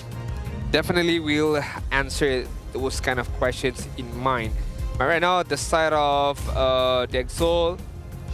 will answer those kind of questions in mind. But right now, the side of the Exol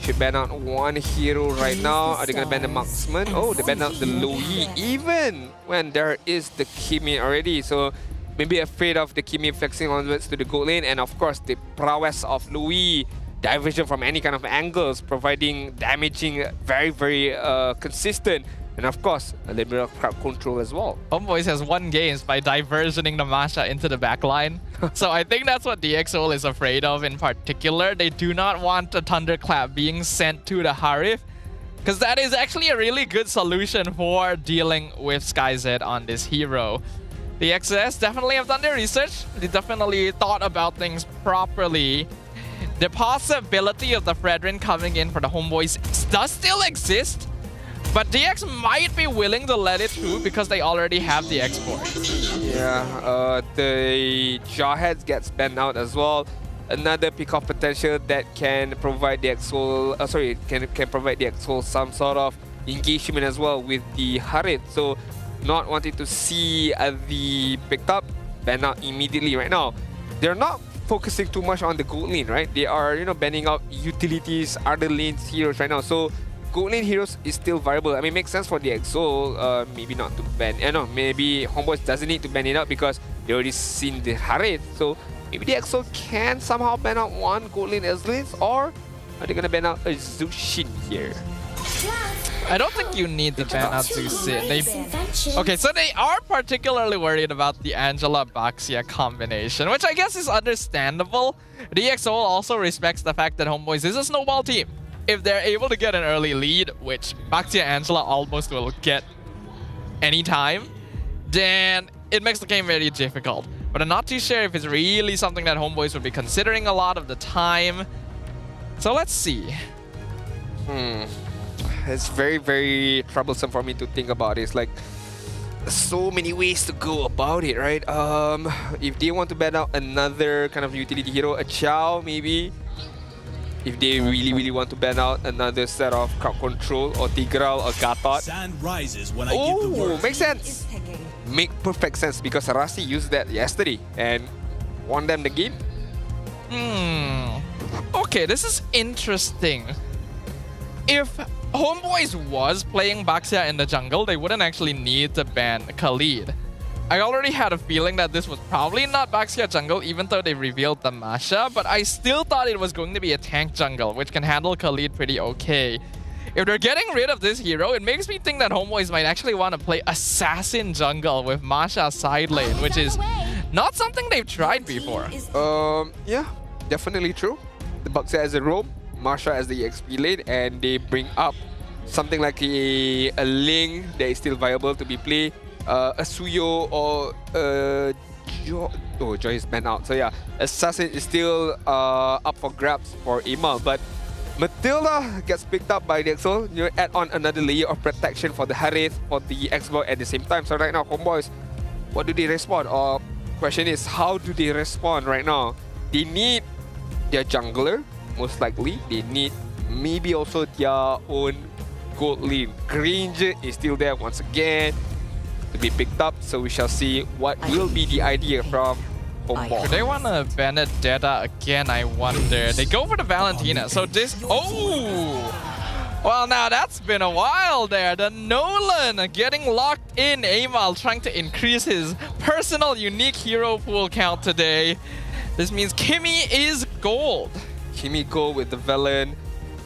should ban out one hero right now. Are they gonna ban the marksman? Oh, they ban out the Louis even when there is the Kimi already. So maybe afraid of the Kimi flexing onwards to the gold lane, and of course the prowess of Louis, diversion from any kind of angles, providing damaging, very, very consistent. And of course, a little bit of crowd control as well. HomeBois has won games by diversioning the Masha into the backline. So I think that's what DXO is afraid of in particular. They do not want a Thunderclap being sent to the Harith, because that is actually a really good solution for dealing with SkyZ on this hero. The XS definitely have done their research. They definitely thought about things properly. The possibility of the Fredrin coming in for the HomeBois does still exist. But DX might be willing to let it through because they already have the export. Yeah, the Jawheads gets banned out as well. Another pick of potential that can provide the Exol, can provide the Exol some sort of engagement as well with the Harith. So not wanting to see the picked up, ban out immediately right now. They're not focusing too much on the gold lane, right? They are, banning out utilities, other lanes, heroes right now. So gold lane heroes is still viable. I mean, it makes sense for the Exol, maybe not to ban. Maybe HomeBois doesn't need to ban it out because they already seen the Harith. So maybe the Exol can somehow ban out one gold lane as lanes, or are they gonna ban out a Zushin here? I don't think you need to ban out Zushin. Okay, so they are particularly worried about the Angela-Baxia combination, which I guess is understandable. The EXO also respects the fact that HomeBois is a snowball team. If they're able to get an early lead, which Baxia Angela almost will get anytime, then it makes the game very difficult. But I'm not too sure if it's really something that HomeBois would be considering a lot of the time. So let's see. It's very, very troublesome for me to think about. It's like so many ways to go about it, right? If they want to ban out another kind of utility hero, a Chow maybe. If they really, really want to ban out another set of crowd control or Tigral or Gatot. Sand rises when I give the word. Makes sense. Make perfect sense because Rasi used that yesterday and won them the game. Okay, this is interesting. If HomeBois was playing Baxia in the jungle, they wouldn't actually need to ban Khalid. I already had a feeling that this was probably not Baxia jungle, even though they revealed the Masha, but I still thought it was going to be a tank jungle, which can handle Khalid pretty okay. If they're getting rid of this hero, it makes me think that HomeBois might actually want to play Assassin jungle with Masha side lane, which is not something they've tried before. Yeah, definitely true. The Baxia as a roam, Masha as the XP lane, and they bring up something like a Ling that is still viable to be played. A Suyo or Joy is banned out. So yeah, Assassin is still up for grabs for Imal, but Matilda gets picked up by the Exo. You add on another layer of protection for the Harith, for the Xbox at the same time. So right now, HomeBois, what do they respond? Or question is, how do they respond right now? They need their jungler, most likely. They need maybe also their own gold lane. Granger is still there once again to be picked up. So we shall see what will be the idea from HomeBois. Do they want to Benedetta again, I wonder? They go for the Valentina. So this... Oh! Well, now that's been a while there. The Nolan getting locked in. Amal trying to increase his personal unique hero pool count today. This means Kimmy is gold. Kimmy gold with the Velen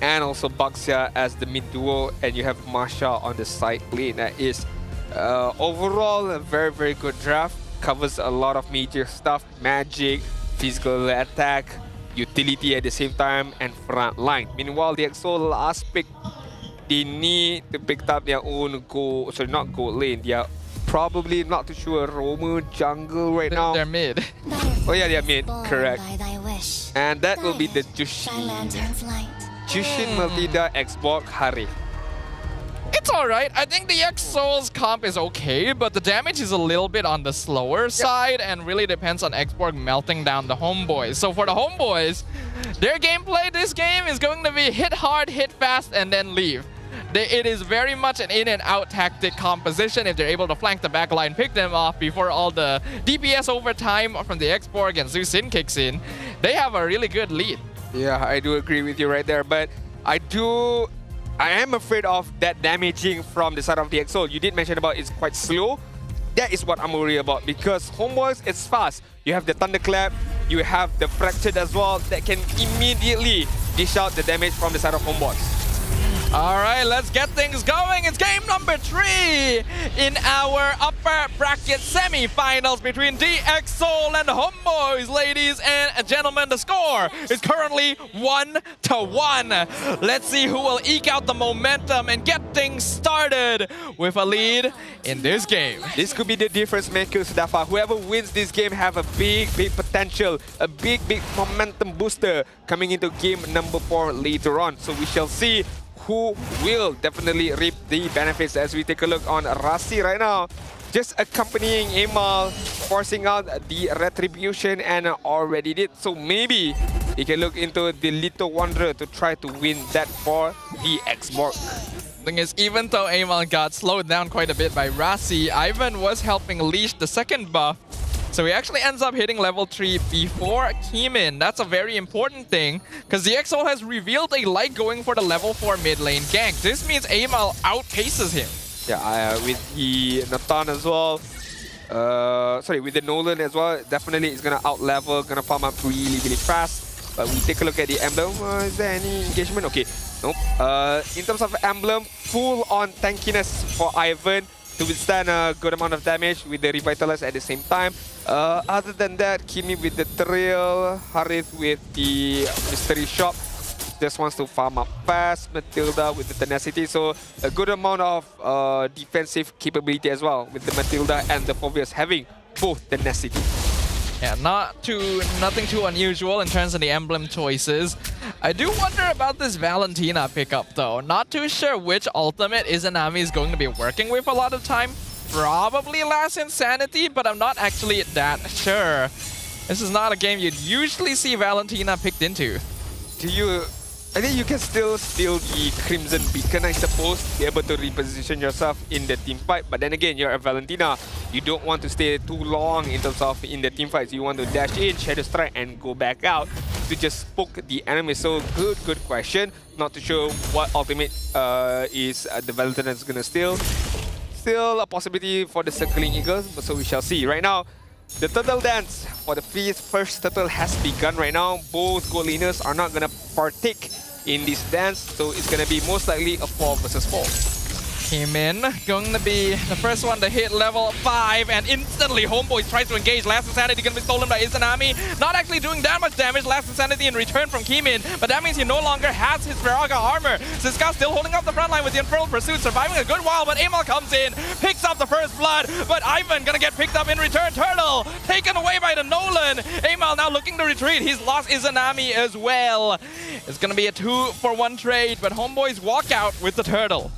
and also Baxia as the mid duo. And you have Masha on the side lane. That is overall a very, very good draft. Covers a lot of major stuff. Magic, physical attack, utility at the same time, and front line. Meanwhile, the Exo last pick, they need to pick up their own gold, sorry, not gold lane. They are probably not too sure Roamer jungle right now. They're mid. Oh yeah, they're mid, correct. And that will be the Jushin. Jushin Matilda Xbox Hari. It's alright. I think the Exol's comp is okay, but the damage is a little bit on the slower side and really depends on Xborg melting down the HomeBois. So for the HomeBois, their gameplay this game is going to be hit hard, hit fast, and then leave. It is very much an in and out tactic composition. If they're able to flank the backline, pick them off before all the DPS over time from the Xborg and Zusin kicks in, they have a really good lead. Yeah, I do agree with you right there, but I am afraid of that damaging from the side of the Exo. You did mention about it's quite slow. That is what I'm worried about because HomeBois is fast. You have the Thunderclap, you have the Fractured as well that can immediately dish out the damage from the side of HomeBois. Alright, let's get things going. It's game number 3 in our upper bracket semi-finals between DXOL and HomeBois. Ladies and gentlemen, the score is currently 1-1. Let's see who will eke out the momentum and get things started with a lead in this game. This could be the difference maker, Sudafa. Whoever wins this game have a big potential, a big momentum booster coming into game number 4 later on. So we shall see who will definitely reap the benefits as we take a look on Rasi right now. Just accompanying Emal, forcing out the retribution and already did. So maybe he can look into the Little Wanderer to try to win that for the Xborg. Thing is, even though Emal got slowed down quite a bit by Rasi, Ivan was helping leash the second buff. So he actually ends up hitting level 3 before Kimin. That's a very important thing, because the EXO has revealed a light going for the level 4 mid lane gank. This means Emal outpaces him. Yeah, with the Nathan as well. With the Nolan as well, definitely it's gonna out-level, gonna farm up really, really fast. But we take a look at the emblem. Is there any engagement? Okay, nope. In terms of emblem, full on tankiness for Ivan to withstand a good amount of damage with the Revitalize at the same time. Other than that, Kimi with the Thrill, Harith with the Mystery Shop. Just wants to farm up fast, Matilda with the Tenacity, so a good amount of defensive capability as well with the Matilda and the Phobias having both Tenacity. Yeah, nothing too unusual in terms of the emblem choices. I do wonder about this Valentina pickup though. Not too sure which ultimate Izanami is going to be working with a lot of time. Probably Last Insanity, but I'm not actually that sure. This is not a game you'd usually see Valentina picked into. I think you can still steal the Crimson Beacon, I suppose, be able to reposition yourself in the team fight. But then again, you're a Valentina. You don't want to stay too long in terms of in the team fights. You want to dash in, Shadow Strike, and go back out to just poke the enemy. So good question. Not too sure what ultimate is the Valentina is gonna steal. Still a possibility for the Circling Eagles, but so we shall see. Right now, the turtle dance for the first turtle has begun right now. Both gold laners are not gonna partake in this dance, so it's gonna be most likely a 4 versus 4. Kimin going to be the first one to hit level 5, and instantly HomeBois tries to engage. Last Insanity going to be stolen by Izanami. Not actually doing that much damage. Last Insanity in return from Kimin, but that means he no longer has his Viraga armor. Siska still holding up the front line with the Infernal Pursuit, surviving a good while, but Emal comes in, picks up the first blood, but Ivan gonna get picked up in return. Turtle taken away by the Nolan. Emal now looking to retreat. He's lost Izanami as well. It's gonna be a 2-for-1 trade, but HomeBois walk out with the Turtle.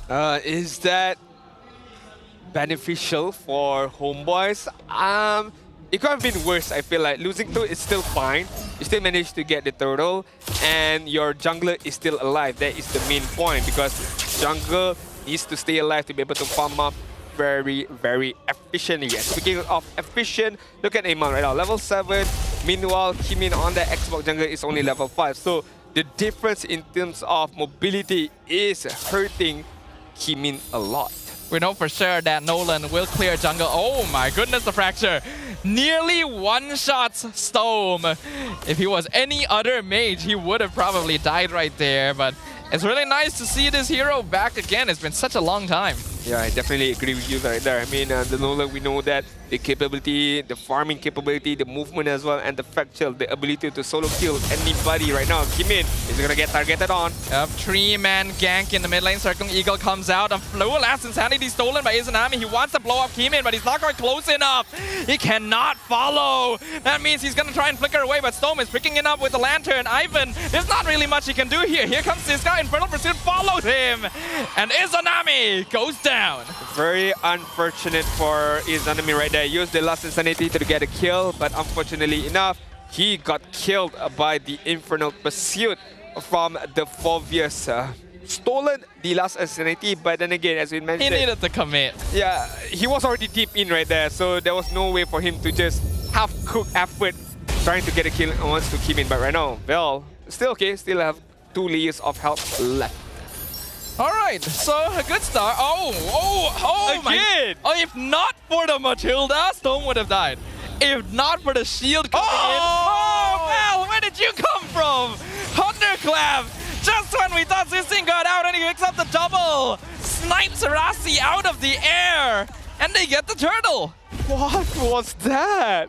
Is that beneficial for HomeBois? It could have been worse, I feel like. Losing 2 is still fine. You still managed to get the turtle, and your jungler is still alive. That is the main point, because jungle needs to stay alive to be able to farm up very, very efficiently. And speaking of efficient, look at Emal right now, level 7. Meanwhile, Kimin on the Xbox jungle is only level 5. So the difference in terms of mobility is hurting Kimin a lot. We know for sure that Nolan will clear jungle. Oh my goodness, the fracture. Nearly one-shots Storm. If he was any other mage, he would have probably died right there. But it's really nice to see this hero back again. It's been such a long time. Yeah, I definitely agree with you right there. I mean, the Nolan, we know that the capability, the farming capability, the movement as well, and the fracture, the ability to solo kill anybody right now. Kimin is gonna get targeted on. Yep, 3-man gank in the mid lane. Circling Eagle comes out. A flow Last Insanity stolen by Izanami. He wants to blow up Kimin, but he's not quite close enough. He cannot follow. That means he's gonna try and flicker away, but Storm is picking it up with the lantern. Ivan, there's not really much he can do here. Here comes Siska. Infernal Pursuit follows him, and Izanami goes down. Very unfortunate for Izanami right there. Used the Last Insanity to get a kill, but unfortunately enough, he got killed by the Infernal Pursuit from the Phobias. Stolen the Last Insanity, but then again, as we mentioned, he needed to commit. Yeah, he was already deep in right there, so there was no way for him to just half-cook effort trying to get a kill once to Kimin. But right now, well, still okay, still have 2 layers of health left. All right, so a good start. Oh again! Oh, if not for the Matilda, Storm would have died. If not for the shield coming in. Oh, Mel, where did you come from? Thunderclap! Just when we thought this thing got out and he picks up the double. Snipes Rasi out of the air, and they get the turtle. What was that?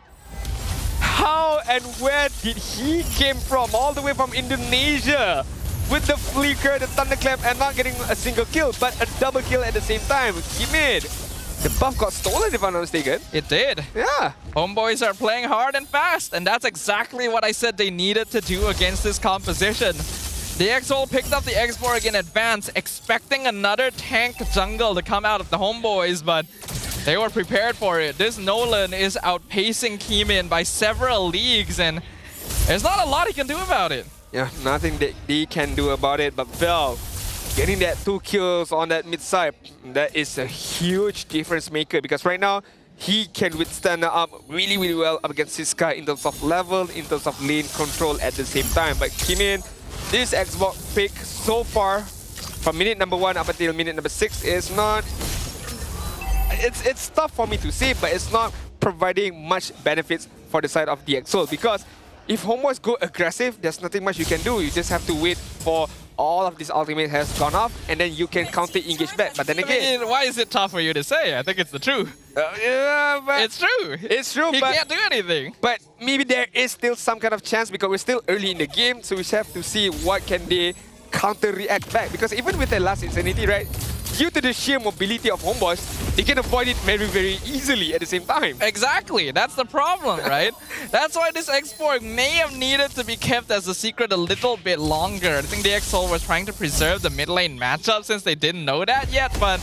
How and where did he came from? All the way from Indonesia. With the flicker, the thunderclap, and not getting a single kill, but a double kill at the same time. Kimin, the buff got stolen if I'm not mistaken. It did. Yeah. HomeBois are playing hard and fast, and that's exactly what I said they needed to do against this composition. The XOL picked up the X-Borg in advance, expecting another tank jungle to come out of the HomeBois, but they were prepared for it. This Nolan is outpacing Keemin by several leagues, and there's not a lot he can do about it. Yeah, nothing that he can do about it, but Vel getting that 2 kills on that mid side, that is a huge difference maker, because right now, he can withstand up really, really well up against Siska in terms of level, in terms of lane control at the same time. But Keemin, this Xbox pick so far, from minute number 1 up until minute number 6, is not... It's tough for me to say, but it's not providing much benefits for the side of the DxSoul, because if HomeBois go aggressive, there's nothing much you can do. You just have to wait for all of this ultimate has gone off, and then you can counter engage back. But then again, I mean, why is it tough for you to say? I think it's the truth. Yeah, but it's true. It's true. He but can't do anything. But maybe there is still some kind of chance, because we're still early in the game, so we have to see what can they counter-react back. Because even with the last Insanity, right, due to the sheer mobility of HomeBois, they can avoid it very, very easily at the same time. Exactly. That's the problem, right? That's why this X-Borg may have needed to be kept as a secret a little bit longer. I think the XOL was trying to preserve the mid lane matchup since they didn't know that yet, but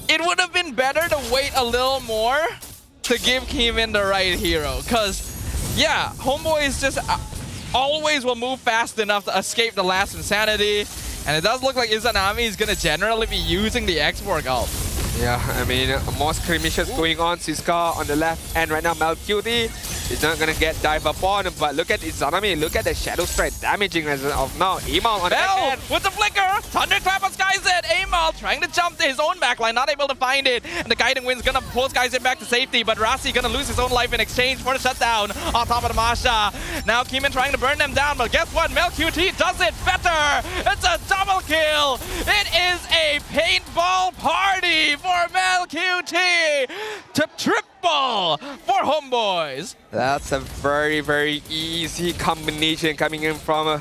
it would have been better to wait a little more to give Keemin the right hero. Because, yeah, HomeBois just always will move fast enough to escape the last Insanity. And it does look like Izanami is going to generally be using the X-Borg ult. Yeah, I mean, more skirmishes going on. Siska on the left end right now. Malcutie is not going to get dive upon, but look at Izanami. Look at the Shadow Strike damaging as of now. Amal on the back end. With the flicker! Thunderclap on SkyZ! Amal trying to jump to his own backline, not able to find it. And the Guiding Wind's going to pull SkyZ back to safety, but Rasi going to lose his own life in exchange for the shutdown on top of the Masha. Now Keemin trying to burn them down, but guess what? Malcutie does it better! It's a double kill! It is a paintball party for Malcutie to triple for HomeBois. That's a very, very easy combination coming in from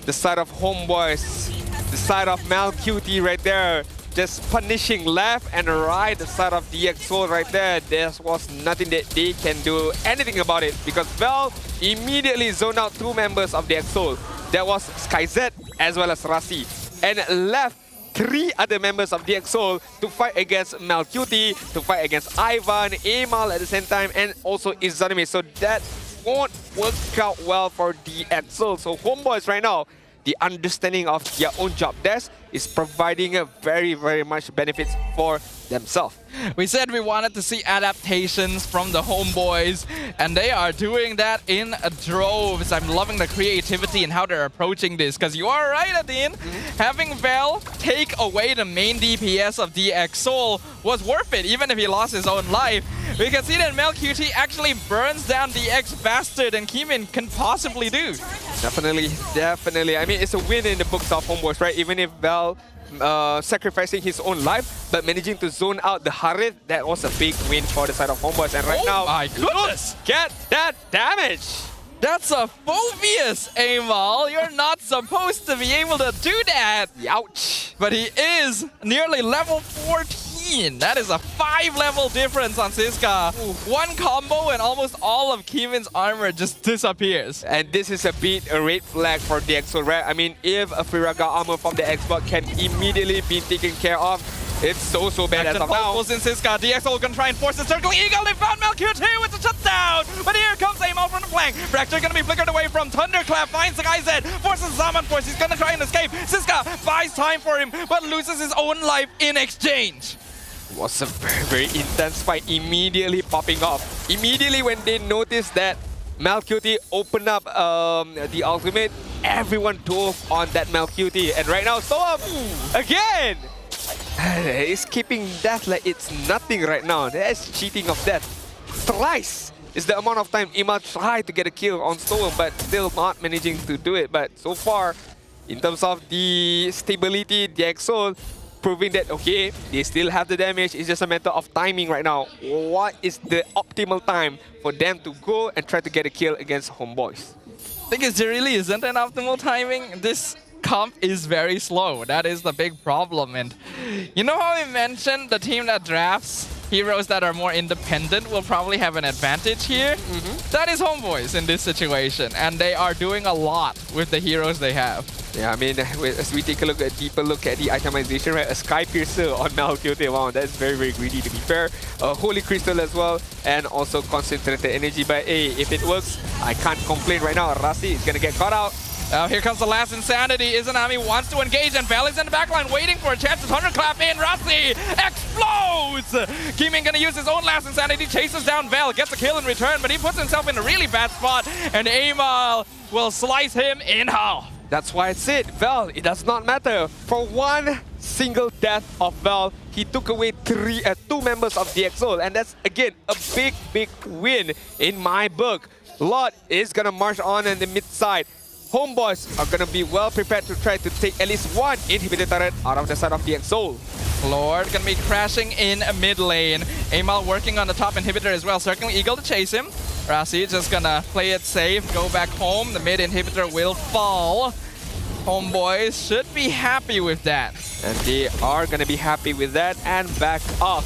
the side of HomeBois. The side of Malcutie right there. Just punishing left and right, the side of DxSoul right there. There was nothing that they can do anything about it, because Vel immediately zoned out 2 members of DxSoul. That was SkyZ as well as Rasi, and left 3 other members of DxSoul to fight against Malcutie, to fight against Ivan, Amal at the same time, and also Izanami. So that won't work out well for DxSoul. So HomeBois right now, the understanding of their own job desk is providing a very, very much benefits for themselves. We said we wanted to see adaptations from the HomeBois, and they are doing that in droves. I'm loving the creativity and how they're approaching this, because you are right, Adin. Having Vel take away the main DPS of DxSoul was worth it, even if he lost his own life. We can see that Malcutie actually burns down DX faster than Keemin can possibly do. Definitely, definitely. I mean, it's a win in the books of HomeBois, right? Even if Vel sacrificing his own life, but managing to zone out the Harith, that was a big win for the side of HomeBois. And right now, my goodness, get that damage! That's a phobious Amal. You're not supposed to be able to do that. Ouch. But he is nearly level 14. That is a 5-level difference on Siska. One combo and almost all of Keemin's armor just disappears. And this is a red flag for DxSoul, right? I mean, if a Firaga armor from the Xbox can immediately be taken care of, it's so bad as of now. In Siska. DxSoul can try and force the circle eagle. They found Malcutie with the shutdown. But here comes Amal from the flank. Fracture gonna be flickered away from Thunderclap. Finds the Skyz. Forces Zaman Force. He's gonna try and escape. Siska buys time for him, but loses his own life in exchange. It was a very, very intense fight immediately popping off. Immediately when they noticed that Malcutie opened up the ultimate, everyone dove on that Malcutie. And right now, Storm again! He's keeping death like it's nothing right now. That's cheating of death. Thrice is the amount of time Ima tried to get a kill on Storm, but still not managing to do it. But so far, in terms of the stability, DxSoul proving that, okay, they still have the damage. It's just a matter of timing right now. What is the optimal time for them to go and try to get a kill against HomeBois? I think there really isn't an optimal timing. This comp is very slow. That is the big problem. And you know how we mentioned the team that drafts heroes that are more independent will probably have an advantage here. That is HomeBois in this situation, and they are doing a lot with the heroes they have. Yeah, I mean, as we take a deeper look at the itemization, right? A Sky Piercer on Malkyote, wow, that's very, very greedy to be fair. A Holy Crystal as well, and also Concentrated Energy. But hey, if it works, I can't complain right now. Rasi is gonna get caught out. Here comes the last Insanity. Izanami wants to engage, and Vel is in the backline waiting for a chance to thunderclap in. Rasi explodes! Kimin gonna use his own last Insanity, chases down Vel, gets a kill in return, but he puts himself in a really bad spot, and Amal will slice him in half. That's why I said, Vel, it does not matter. For one single death of Vel, he took away two members of DXO, and that's, again, a big, big win in my book. Lot is gonna march on in the mid side. HomeBois are gonna be well prepared to try to take at least one inhibitor turret out of the side of DXO. Lord gonna be crashing in a mid lane. Amal working on the top inhibitor as well, circling Eagle to chase him. Rasi just gonna play it safe, go back home. The mid inhibitor will fall. HomeBois should be happy with that. And they are gonna be happy with that and back off.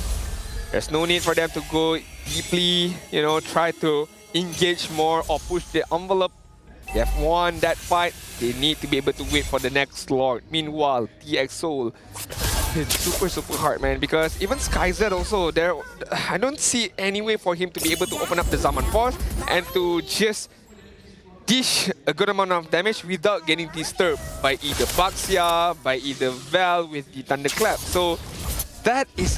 There's no need for them to go deeply, you know, try to engage more or push the envelope. They have won that fight. They need to be able to wait for the next Lord. Meanwhile, DXO, it's super hard, man, because even SkyZ also, I don't see any way for him to be able to open up the Zaman Force and to just dish a good amount of damage without getting disturbed by either Baxia, by either Vel with the Thunderclap. So that is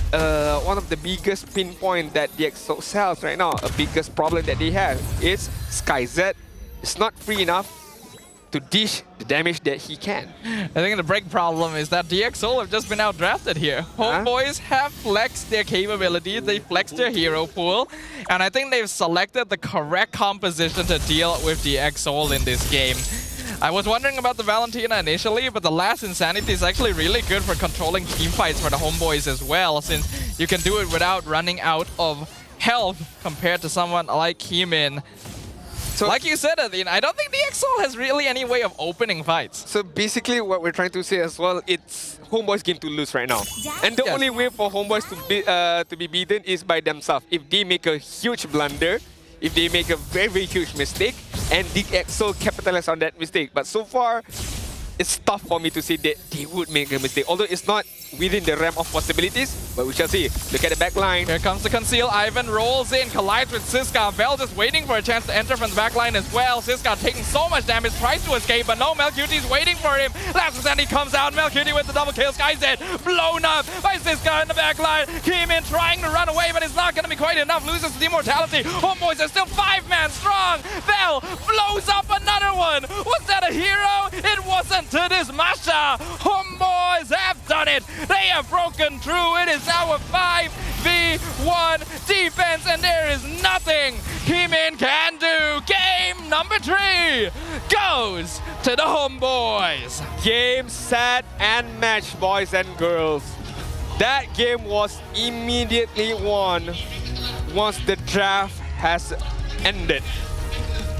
one of the biggest pinpoint that DXO sells right now. A biggest problem that they have is SkyZ is not free enough to dish the damage that he can. I think the big problem is that DXO have just been outdrafted here. HomeBois have flexed their capabilities, they flexed their hero pool, and I think they've selected the correct composition to deal with DXO in this game. I was wondering about the Valentina initially, but the last Insanity is actually really good for controlling teamfights for the HomeBois as well, since you can do it without running out of health compared to someone like Kimin. So, like you said, Adin, I don't think DXO has really any way of opening fights. So basically what we're trying to say as well, it's HomeBois game to lose right now. And the only way for HomeBois to be beaten is by themselves. If they make a huge blunder, if they make a very, very huge mistake, and DXO capitalize on that mistake. But so far, it's tough for me to say that they would make a mistake. Although it's not within the realm of possibilities, but we shall see. Look at the back line. Here comes the conceal. Ivan rolls in, collides with Siska. Vel just waiting for a chance to enter from the back line as well. Siska taking so much damage, tries to escape, but no, Melcute's waiting for him. Last Insanity comes out. Melcute with the double kill. SkyZ blown up by Siska in the back line. Kimin trying to run away, but it's not going to be quite enough. Loses the immortality. HomeBois are still 5-man strong. Vel blows up another one. Was that a hero? It wasn't to this Masha. HomeBois have done it. They have broken through. It is now a 5v1 defense, and there is nothing Kimin can do. Game number 3 goes to the HomeBois. Game, set, and match, boys and girls. That game was immediately won once the draft has ended.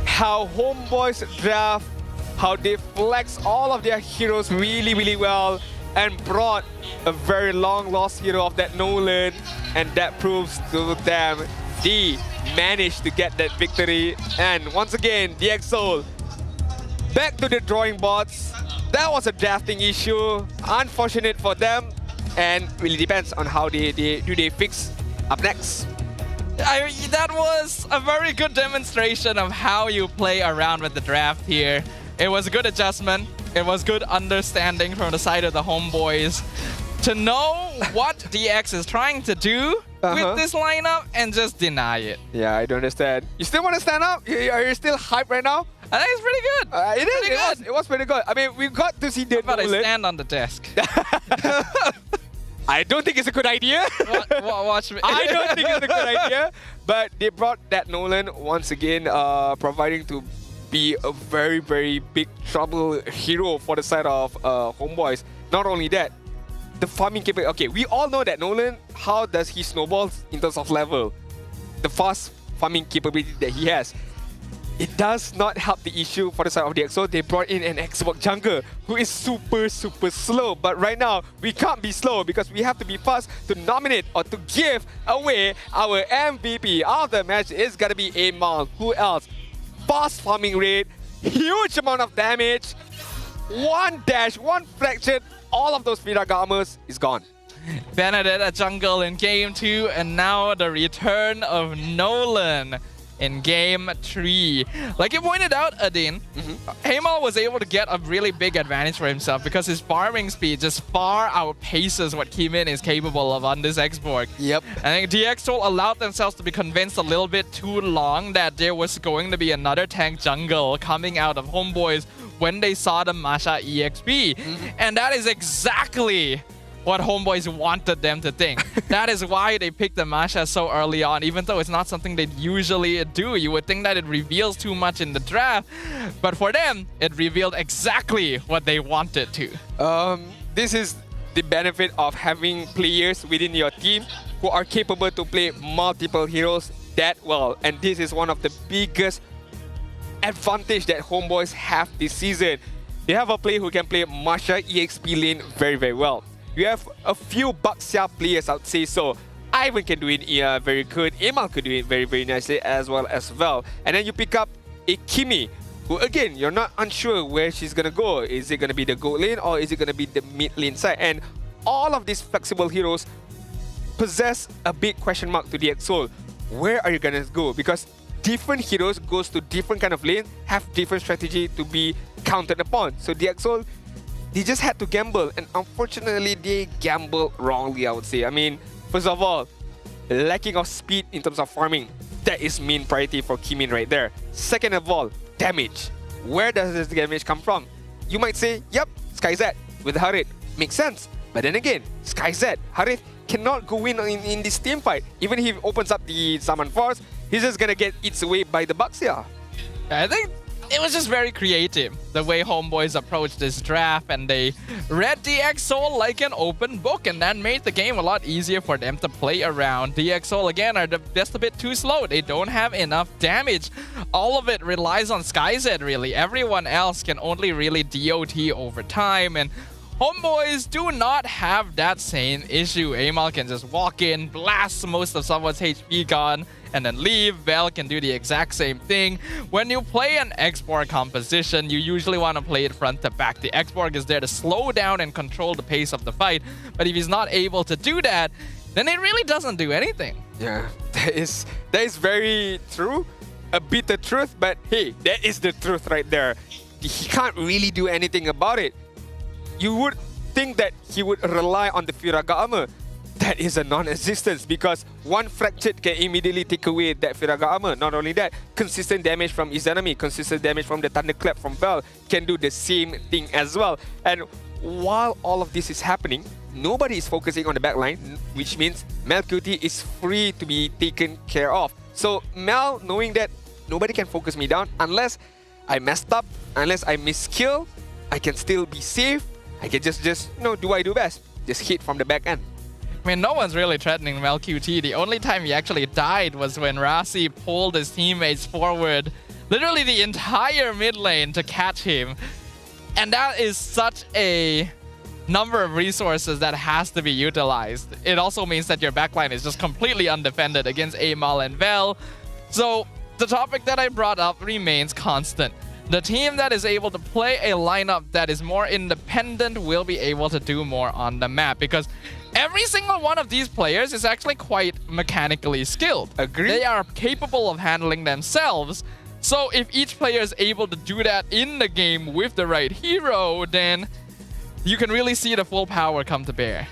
How HomeBois draft, how they flex all of their heroes really, really well and brought a very long lost hero of that Nolan, and that proves to them they managed to get that victory. And once again, DXO back to the drawing boards. That was a drafting issue, unfortunate for them, and really depends on how they fix up next. That was a very good demonstration of how you play around with the draft here. It was a good adjustment. It was good understanding from the side of the HomeBois to know what DX is trying to do with this lineup and just deny it. Yeah, I don't understand. You still want to stand up? Are you still hyped right now? I think it's pretty good. It was pretty good. I mean, we got to see the Nolan. I stand on the desk. I don't think it's a good idea. Watch me. I don't think it's a good idea. But they brought that Nolan once again, providing to be a very, very big trouble hero for the side of HomeBois. Not only that, the farming capability. Okay, we all know that Nolan, how does he snowball in terms of level? The fast farming capability that he has. it does not help the issue for the side of the EXO. They brought in an Xbox jungler who is super slow. But right now, we can't be slow because we have to be fast to nominate or to give away our MVP of the match. It's gonna be Amal. Who else? Fast farming rate, huge amount of damage, one dash, one fraction, all of those Viraga armors is gone. Benedetta jungle in game 2, and now the return of Nolan in game 3. Like you pointed out, Adin, Amal was able to get a really big advantage for himself because his farming speed just far outpaces what Kimin is capable of on this Xborg. Yep. I think DxSoul allowed themselves to be convinced a little bit too long that there was going to be another tank jungle coming out of HomeBois when they saw the Masha EXP. And that is exactly what HomeBois wanted them to think. That is why they picked the Masha so early on, even though it's not something they usually do. You would think that it reveals too much in the draft, but for them, it revealed exactly what they wanted to. This is the benefit of having players within your team who are capable to play multiple heroes that well. And this is one of the biggest advantage that HomeBois have this season. They have a player who can play Masha EXP lane very well. You have a few Baxia players, I would say so. Ivan can do it very good. Amal could do it very nicely as well. And then you pick up a Kimi, who again, you're not unsure where she's gonna go. Is it gonna be the gold lane or is it gonna be the mid lane side? And all of these flexible heroes possess a big question mark to DxSoul. Where are you gonna go? Because different heroes goes to different kind of lane, have different strategy to be counted upon. So DxSoul, they just had to gamble, and unfortunately, they gambled wrongly, I would say. I mean, first of all, lacking of speed in terms of farming, that is main priority for Kimin right there. Second of all, damage. Where does this damage come from? You might say, yep, SkyZ with Harith. Makes sense. But then again, SkyZ, Harith cannot go in this team fight. Even if he opens up the Summon Force, he's just gonna get eaten away by the Baxia. I think it was just very creative, the way HomeBois approached this draft, and they read DxSoul like an open book, and that made the game a lot easier for them to play around. DxSoul, again, are just a bit too slow. They don't have enough damage. All of it relies on SkyZ, really. Everyone else can only really DOT over time, and HomeBois do not have that same issue. Amal can just walk in, blast most of someone's HP gone, and then leave. Vel can do the exact same thing. When you play an Xborg composition, you usually want to play it front to back. The Xborg is there to slow down and control the pace of the fight. But if he's not able to do that, then it really doesn't do anything. Yeah, that is very true. A bitter truth, but hey, that is the truth right there. He can't really do anything about it. You would think that he would rely on the Viraga armor. That is a non-existence because one fractured can immediately take away that Viraga armor. Not only that, consistent damage from Izanami, consistent damage from the Thunderclap from Vel can do the same thing as well. And while all of this is happening, nobody is focusing on the backline, which means Mel QT is free to be taken care of. So Mel, knowing that nobody can focus me down unless I messed up, unless I miskill, I can still be safe. I can just do what I do best. Just hit from the back end. I mean, no one's really threatening Mel QT. The only time he actually died was when Rasi pulled his teammates forward, literally the entire mid lane to catch him. And that is such a number of resources that has to be utilized. It also means that your backline is just completely undefended against Amal and Vel. So the topic that I brought up remains constant. The team that is able to play a lineup that is more independent will be able to do more on the map, because every single one of these players is actually quite mechanically skilled. Agree. They are capable of handling themselves. So if each player is able to do that in the game with the right hero, then you can really see the full power come to bear.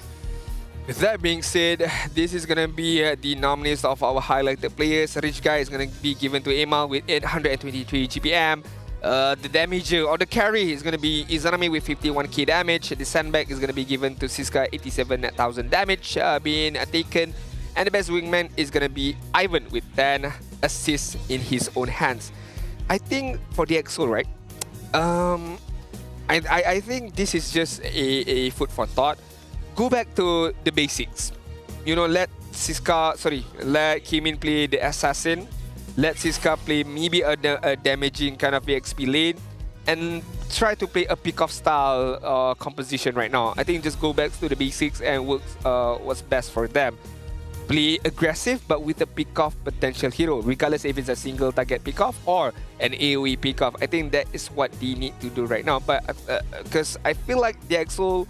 With that being said, this is going to be the nominees of our highlighted players. Rich Guy is going to be given to Amal with 823 GPM. The damager or the carry is going to be Izanami with 51k damage. The sandbag is going to be given to Siska, 87,000 damage being taken. And the best wingman is going to be Ivan with 10 assists in his own hands. I think for DxSoul, right? I think this is just a food for thought. Go back to the basics. You know, let Kimin play the assassin. let Siska play maybe a damaging kind of EXP lane and try to play a pick-off style composition right now. I think just go back to the basics and works what's best for them. Play aggressive but with a pick-off potential hero, regardless if it's a single target pick-off or an AoE pick-off. I think that is what they need to do right now. But because I feel like the EXO,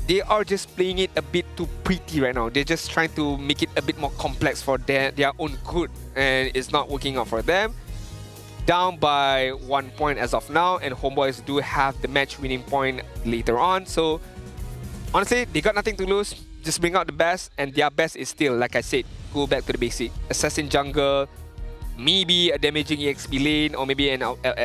they are just playing it a bit too pretty right now. They're just trying to make it a bit more complex for their own good, and it's not working out for them. Down by 1 point as of now, and HomeBois do have the match-winning point later on. So honestly, they got nothing to lose. Just bring out the best, and their best is still, like I said, go back to the basic. Assassin jungle, maybe a damaging EXP lane, or maybe an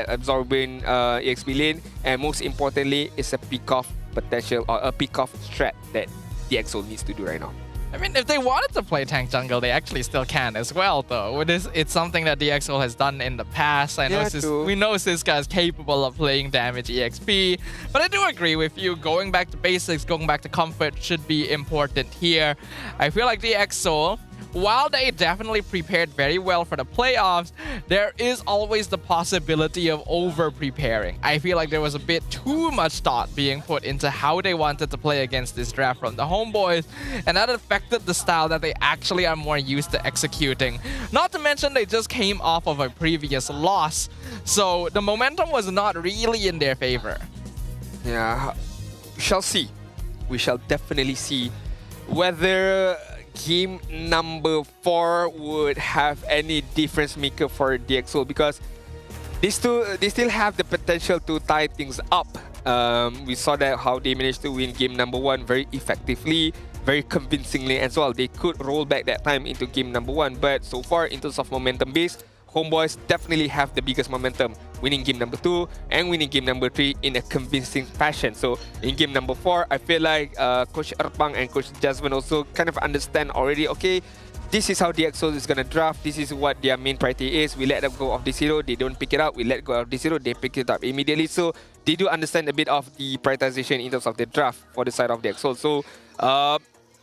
absorbing EXP lane, and most importantly, it's a pick-off potential or a pick-off strat that the EXO needs to do right now. I mean, if they wanted to play tank jungle, they actually still can as well, though. It's something that DXO has done in the past. We know Siska is capable of playing damage EXP, but I do agree with you. Going back to basics, going back to comfort should be important here. I feel like DXO, while they definitely prepared very well for the playoffs, there is always the possibility of over-preparing. I feel like there was a bit too much thought being put into how they wanted to play against this draft from the HomeBois, and that affected the style that they actually are more used to executing. Not to mention they just came off of a previous loss, so the momentum was not really in their favor. Yeah, we shall see. We shall definitely see whether game number 4 would have any difference maker for DXO, because they still have the potential to tie things up. We saw that how they managed to win game number 1 very effectively, very convincingly as well. They could roll back that time into game number 1, but so far in terms of momentum base, HomeBois definitely have the biggest momentum, winning game number 2 and winning game number 3 in a convincing fashion. So in game number 4, I feel like Coach Erpang and Coach Jasmine also kind of understand already, okay, this is how DXO is going to draft, this is what their main priority is. We let them go of this hero, they don't pick it up. We let go of this hero, they pick it up immediately. So they do understand a bit of the prioritization in terms of the draft for the side of DXO. So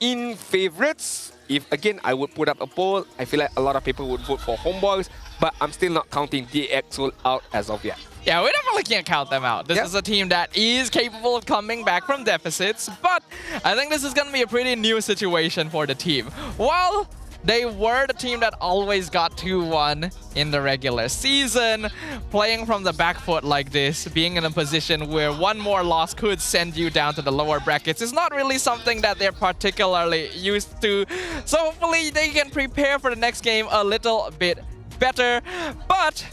in favorites, if again I would put up a poll, I feel like a lot of people would vote for HomeBois, but I'm still not counting DXO out as of yet. Yeah, we definitely can't count them out. This is a team that is capable of coming back from deficits, but I think this is going to be a pretty new situation for the team. While they were the team that always got 2-1 in the regular season, playing from the back foot like this, being in a position where one more loss could send you down to the lower brackets is not really something that they're particularly used to. So hopefully they can prepare for the next game a little bit better. But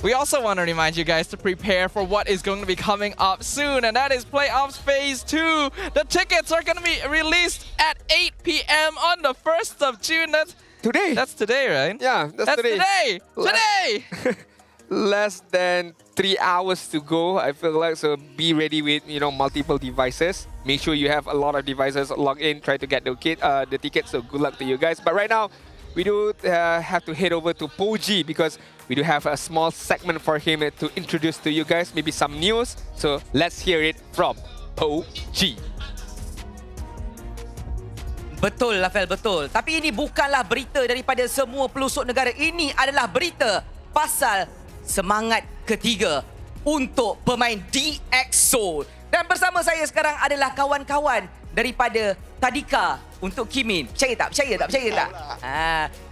we also want to remind you guys to prepare for what is going to be coming up soon, and that is Playoffs Phase 2. The tickets are going to be released at 8 p.m. on the 1st of June. That's today, right? Yeah, that's today. Today! Less than 3 hours to go, I feel like, so be ready with multiple devices. Make sure you have a lot of devices logged in, try to get the tickets, so good luck to you guys. But right now, we do have to head over to Poji because we do have a small segment for him to introduce to you guys, maybe some news. So let's hear it from Poji. Betul, Lafel, betul. Tapi ini bukanlah berita daripada semua pelosok negara. Ini adalah berita pasal semangat ketiga untuk pemain DXO. Dan bersama saya sekarang adalah kawan-kawan daripada Tadika untuk Kimin. Percaya tak? Percaya tak?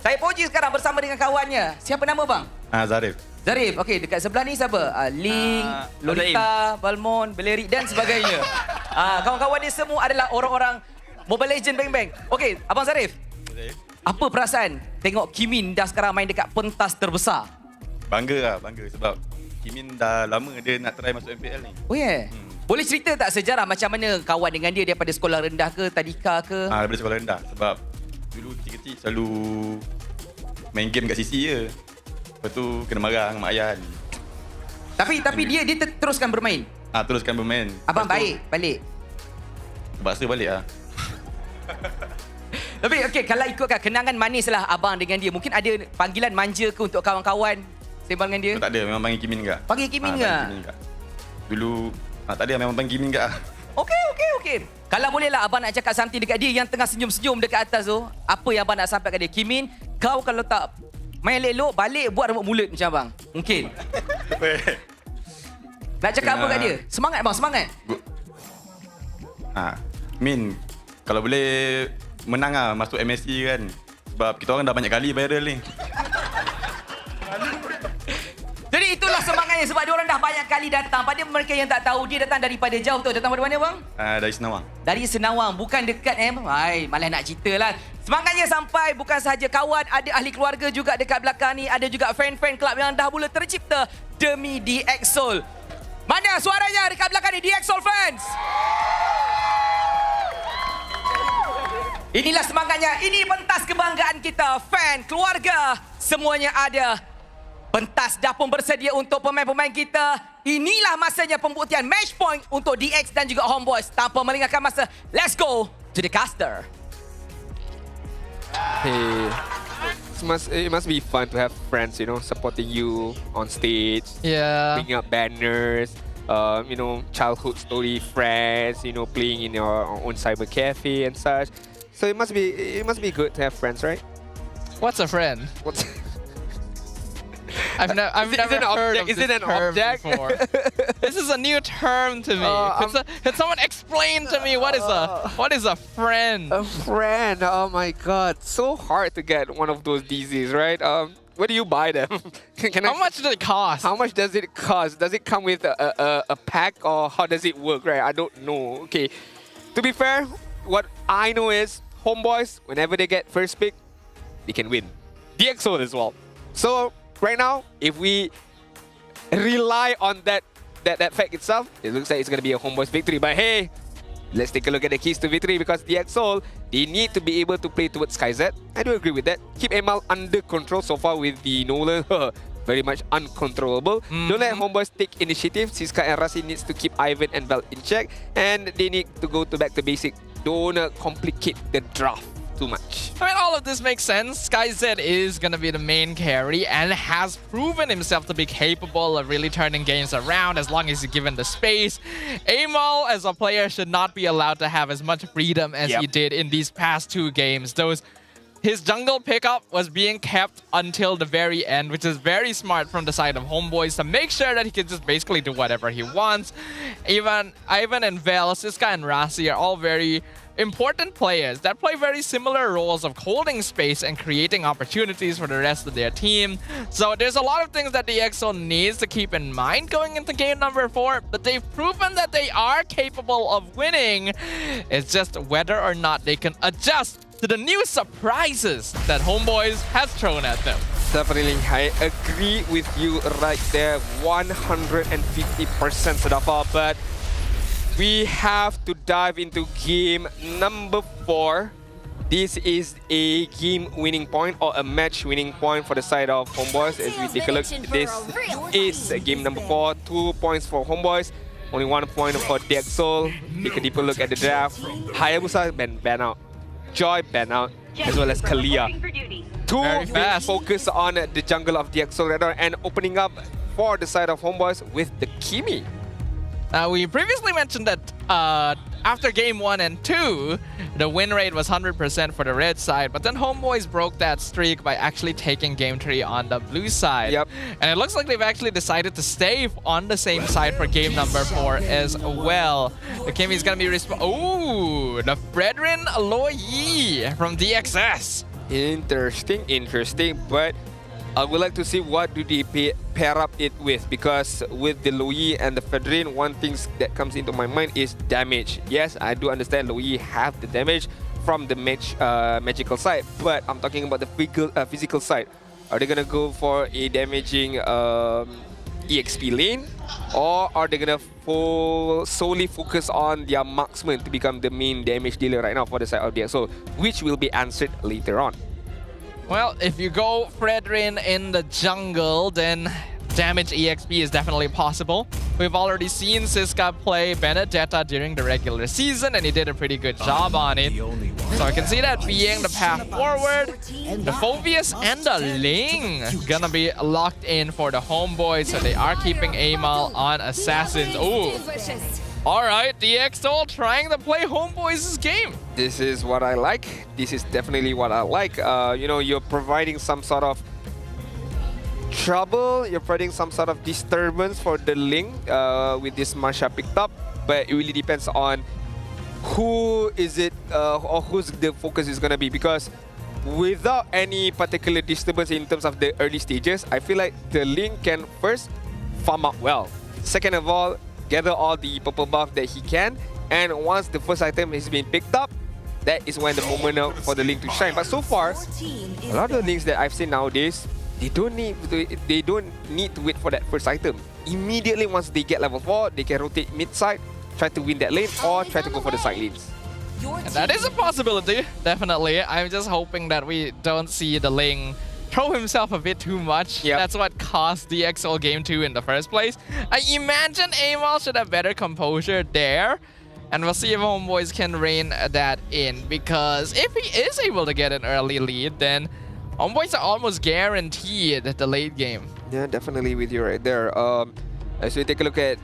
Saya Poji sekarang bersama dengan kawannya. Siapa nama bang? Zarif. Zarif. Okey, dekat sebelah ni siapa? Ling, Lolita, Balmon, Belerik dan sebagainya. Kawan-kawan dia semua adalah orang-orang Mobile Legend bang-bang. Okey, Abang Zarif. Apa perasaan tengok Kimin dah sekarang main dekat pentas terbesar? Bangga sebab Kimin dah lama dia nak try masuk MPL ni. Oh ya? Yeah. Boleh cerita tak sejarah macam mana kawan dengan dia daripada sekolah rendah ke, Tadika ke? Daripada sekolah rendah. Sebab dulu kecil-kecil selalu main game kat CC je. Lepas tu kena marah dengan mak ayah ni. Tapi dia teruskan bermain? Teruskan bermain. Abang baik balik? Terpaksa balik lah. Tapi okey, kalau ikutkan kenangan manis lah abang dengan dia. Mungkin ada panggilan manja ke untuk kawan-kawan sembang dengan dia? Tak ada, memang panggil Kimin ke. Panggil Kimin ke? Dulu tak ada, memang panggil Kimin ke. Okey. Kalau bolehlah abang nak cakap something dekat dia yang tengah senyum-senyum dekat atas tu. Apa yang abang nak sampaikan dia? Kimin, kau kalau tak Main elok-elok, balik buat rambut mulut macam abang. Mungkin. Nak cakap apa kat dia? Semangat bang, semangat. Min, kalau boleh menang lah masuk MSC kan. Sebab kita orang dah banyak kali viral ni. Jadi itulah semangatnya sebab dia orang dah banyak kali datang. Pada mereka yang tak tahu, dia datang daripada jauh tu. Datang dari mana bang? Dari Senawang. Dari Senawang, bukan dekat malah nak cerita lah. Semangatnya sampai bukan sahaja kawan, ada ahli keluarga juga dekat belakang ni. Ada juga fan-fan kelab yang dah mula tercipta demi DXsoul. Mana suaranya dekat belakang ni, DXsoul fans? Inilah semangatnya, ini pentas kebanggaan kita. Fan, keluarga, semuanya ada. Pentas dah pun bersedia untuk pemain-pemain kita. Inilah masanya pembuktian match point untuk DX dan juga HomeBois. Tanpa melengahkan masa, let's go to the caster. Hey, it must be fun to have friends, you know, supporting you on stage. Yeah. Bringing up banners, you know, childhood story friends, you know, playing in your own cyber cafe and such. So it must be good to have friends, right? What's a friend? I've never heard of this term before. This is a new term to me. Could someone explain to me what is a friend? A friend. Oh my God, so hard to get one of those DZs, right? Where do you buy them? How much does it cost? How much does it cost? Does it come with a pack, or how does it work? Right? I don't know. Okay. To be fair, what I know is HomeBois, whenever they get first pick, they can win. DXsoul as well. So right now, if we rely on that fact itself, it looks like it's going to be a HomeBois victory. But hey, let's take a look at the keys to victory, because DXsoul, they need to be able to play towards SkyZ. I do agree with that. Keep Emal under control so far with the Nolan. Very much uncontrollable. Don't let HomeBois take initiative. Siska and Rasi needs to keep Ivan and Belt in check. And they need to go back to basic. Don't complicate the draft too much. I mean, all of this makes sense. SkyZ is going to be the main carry and has proven himself to be capable of really turning games around as long as he's given the space. Amal, as a player, should not be allowed to have as much freedom as he did in these past 2 games. His jungle pickup was being kept until the very end, which is very smart from the side of HomeBois to make sure that he can just basically do whatever he wants. Even Ivan and Vel, Siska and Rasi are all very important players that play very similar roles of holding space and creating opportunities for the rest of their team. So there's a lot of things that the DXsoul needs to keep in mind going into game number 4, but they've proven that they are capable of winning. It's just whether or not they can adjust to the new surprises that HomeBois has thrown at them. Definitely, I agree with you right there, 150% Sadafa, but we have to dive into game number 4. This is a game winning point or a match winning point for the side of HomeBois. As we take a look, this is game number 4. 2 points for HomeBois, only 1 point for DXsoul. Take a deeper look at the draft. Hayabusa ban out. Joy ban out, as well as Kalia. 2 big focus on the jungle of DXsoul Radar and opening up for the side of HomeBois with the Kimi. We previously mentioned that after game 1 and 2, the win rate was 100% for the red side, but then HomeBois broke that streak by actually taking game 3 on the blue side. And it looks like they've actually decided to stay on the same side for game number 4 as well. The Kimi's gonna be the Fredrin Loyi from DXS. Interesting, but I would like to see what do they pair up it with, because with the Loyi and the Fedrin, one thing that comes into my mind is damage. Yes, I do understand Loyi have the damage from the magical side, but I'm talking about the physical side. Are they gonna go for a damaging EXP lane, or are they gonna solely focus on their marksman to become the main damage dealer right now for the side of DXsoul, which will be answered later on? Well, if you go Fredrin in the jungle, then damage EXP is definitely possible. We've already seen Siska play Benedetta during the regular season, and he did a pretty good job on it. So I can see that being the path forward. The Phobius and the Ling gonna be locked in for the HomeBois, so they are keeping Amal on Assassins. Ooh. Alright, DXsoul trying to play HomeBois' game. This is what I like. This is definitely what I like. You know, you're providing some sort of trouble. You're providing some sort of disturbance for the link with this Marsha picked up. But it really depends on who is it or who's the focus is going to be. Because without any particular disturbance in terms of the early stages, I feel like the link can first farm up well. Second of all, gather all the purple buff that he can. And once the first item has been picked up, that is when the moment for the link to shine. But so far, a lot of the links that I've seen nowadays, they don't need to wait for that first item. Immediately once they get level 4, they can rotate mid-side, try to win that lane, or try to go for the side lanes. And that is a possibility, definitely. I'm just hoping that we don't see the Ling throw himself a bit too much. Yep. That's what cost the EXO Game 2 in the first place. I imagine Amal should have better composure there. And we'll see if HomeBois can rein that in. Because if he is able to get an early lead, then HomeBois are almost guaranteed the late game. Yeah, definitely with you right there. As we take a look at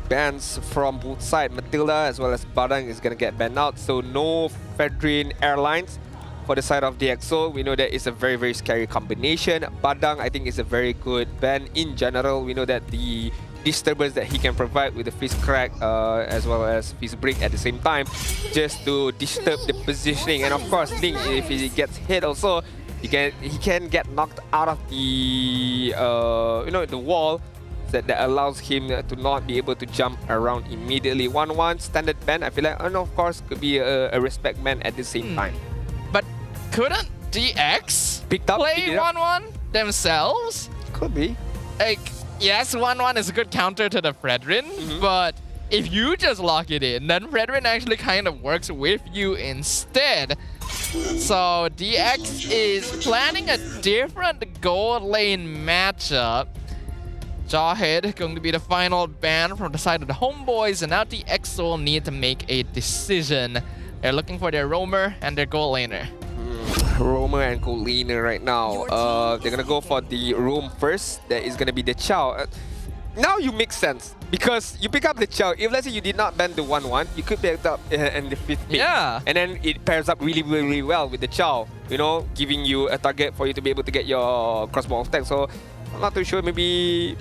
bans from both sides, Matilda as well as Badang is going to get banned out. So no Fedrin Airlines for the side of DXO. We know that it's a very, very scary combination. Badang, I think, is a very good ban in general. We know that the disturbance that he can provide with the Fizz Crack as well as Fizz Break at the same time, just to disturb the positioning. And of course, Link, if he gets hit also, he can get knocked out of the the wall that allows him to not be able to jump around immediately. 1-1 standard ban, I feel like, and of course could be a respect ban at the same time. But couldn't DX play 1-1 themselves? Could be. Like, yes, 1-1 is a good counter to the Fredrin, but if you just lock it in, then Fredrin actually kind of works with you instead. So DX is planning a different gold lane matchup. Jawhead going to be the final ban from the side of the HomeBois, and now the EXO need to make a decision. They're looking for their roamer and their gold laner. Roamer and gold laner right now. They're gonna go for the roam first. That is gonna be the Chow. Now you make sense because you pick up the Chow. If let's say you did not ban the 1-1, you could pick it up in the 5th pick. Yeah. And then it pairs up really, really well with the Chow. You know, giving you a target for you to be able to get your crossbow attack. So I'm not too sure. Maybe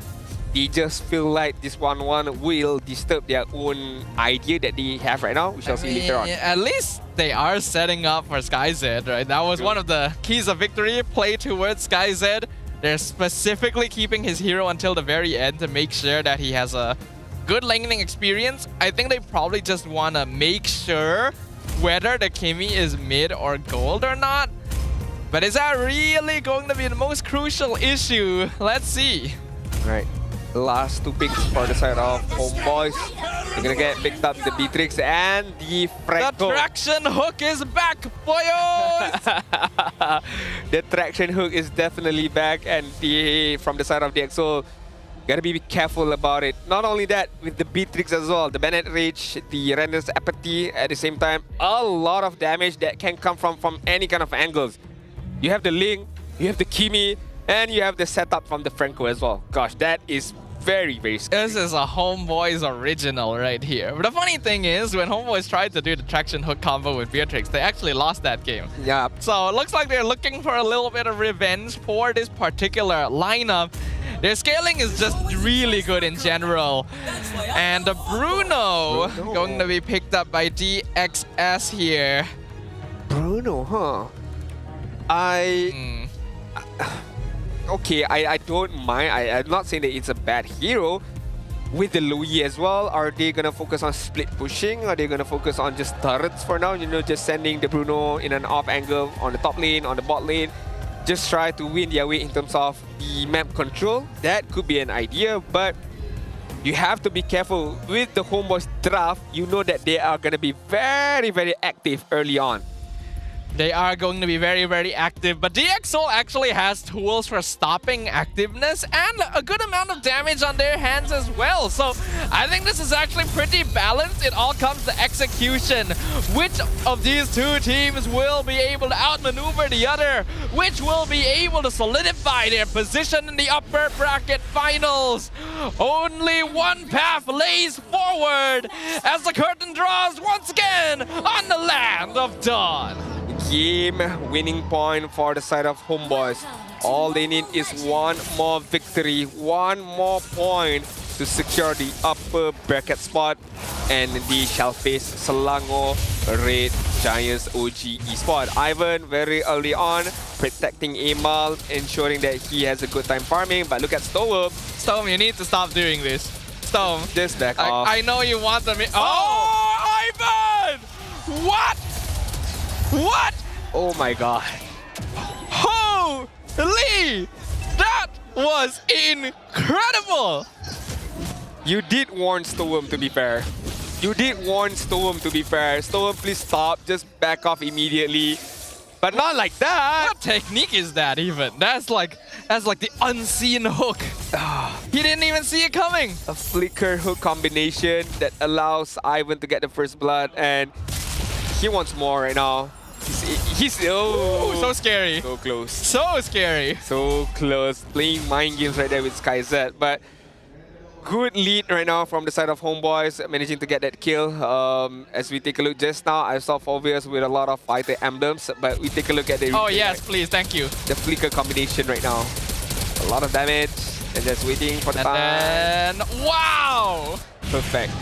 they just feel like this 1-1 will disturb their own idea that they have right now. We shall see later on. At least they are setting up for SkyZ, right? That was one of the keys of victory. Play towards SkyZ. They're specifically keeping his hero until the very end to make sure that he has a good laning experience. I think they probably just want to make sure whether the Kimi is mid or gold or not. But is that really going to be the most crucial issue? Let's see. Right. Last 2 picks for the side of HomeBois. They're gonna get picked up the Beatrix and the Franco. The traction hook is back, boyos! The traction hook is definitely back, and from the side of the EXO, gotta be careful about it. Not only that, with the Beatrix as well, the Bennett Rage, the Render's Apathy at the same time, a lot of damage that can come from any kind of angles. You have the Ling, you have the Kimi, and you have the setup from the Franco as well. Gosh, that is very, very scary. This is a HomeBois original right here. But the funny thing is, when HomeBois tried to do the traction hook combo with Beatrix, they actually lost that game. Yeah. So it looks like they're looking for a little bit of revenge for this particular lineup. Their scaling is just really good in general. And the Bruno going to be picked up by DXS here. Bruno, huh? Okay, I don't mind. I'm not saying that it's a bad hero. With the Louis as well, are they going to focus on split pushing? Are they going to focus on just turrets for now? You know, just sending the Bruno in an off angle on the top lane, on the bot lane. Just try to win their way in terms of the map control. That could be an idea, but you have to be careful. With the HomeBois draft, you know that they are going to be very, very active early on. They are going to be very, very active, but DXO actually has tools for stopping activeness and a good amount of damage on their hands as well. So I think this is actually pretty balanced. It all comes to execution. Which of these two teams will be able to outmaneuver the other? Which will be able to solidify their position in the upper bracket finals? Only one path lays forward as the curtain draws once again on the land of Dawn. Game winning point for the side of HomeBois. All they need is one more victory, one more point to secure the upper bracket spot, and they shall face Selangor Red Giants OG Esports. Ivan very early on protecting Amal, ensuring that he has a good time farming, but look at Storm. Storm, you need to stop doing this. Storm, just back off. I know you want them. Oh, Ivan! What? What? Oh my god. Holy! That was incredible! You did warn Storm, to be fair. You did warn Storm, to be fair. Storm, please stop. Just back off immediately. But not like that. What technique is that even? That's like the unseen hook. He didn't even see it coming. A flicker hook combination that allows Ivan to get the first blood, and he wants more right now. He's Ooh, so scary. So close. So scary. So close. Playing mind games right there with SkyZ. But good lead right now from the side of HomeBois, managing to get that kill. As we take a look just now, I saw Fovius with a lot of fighter emblems, but we take a look at the Oh yes, please, thank you. The flicker combination right now. A lot of damage, and just waiting for the time. And then, wow! Perfect.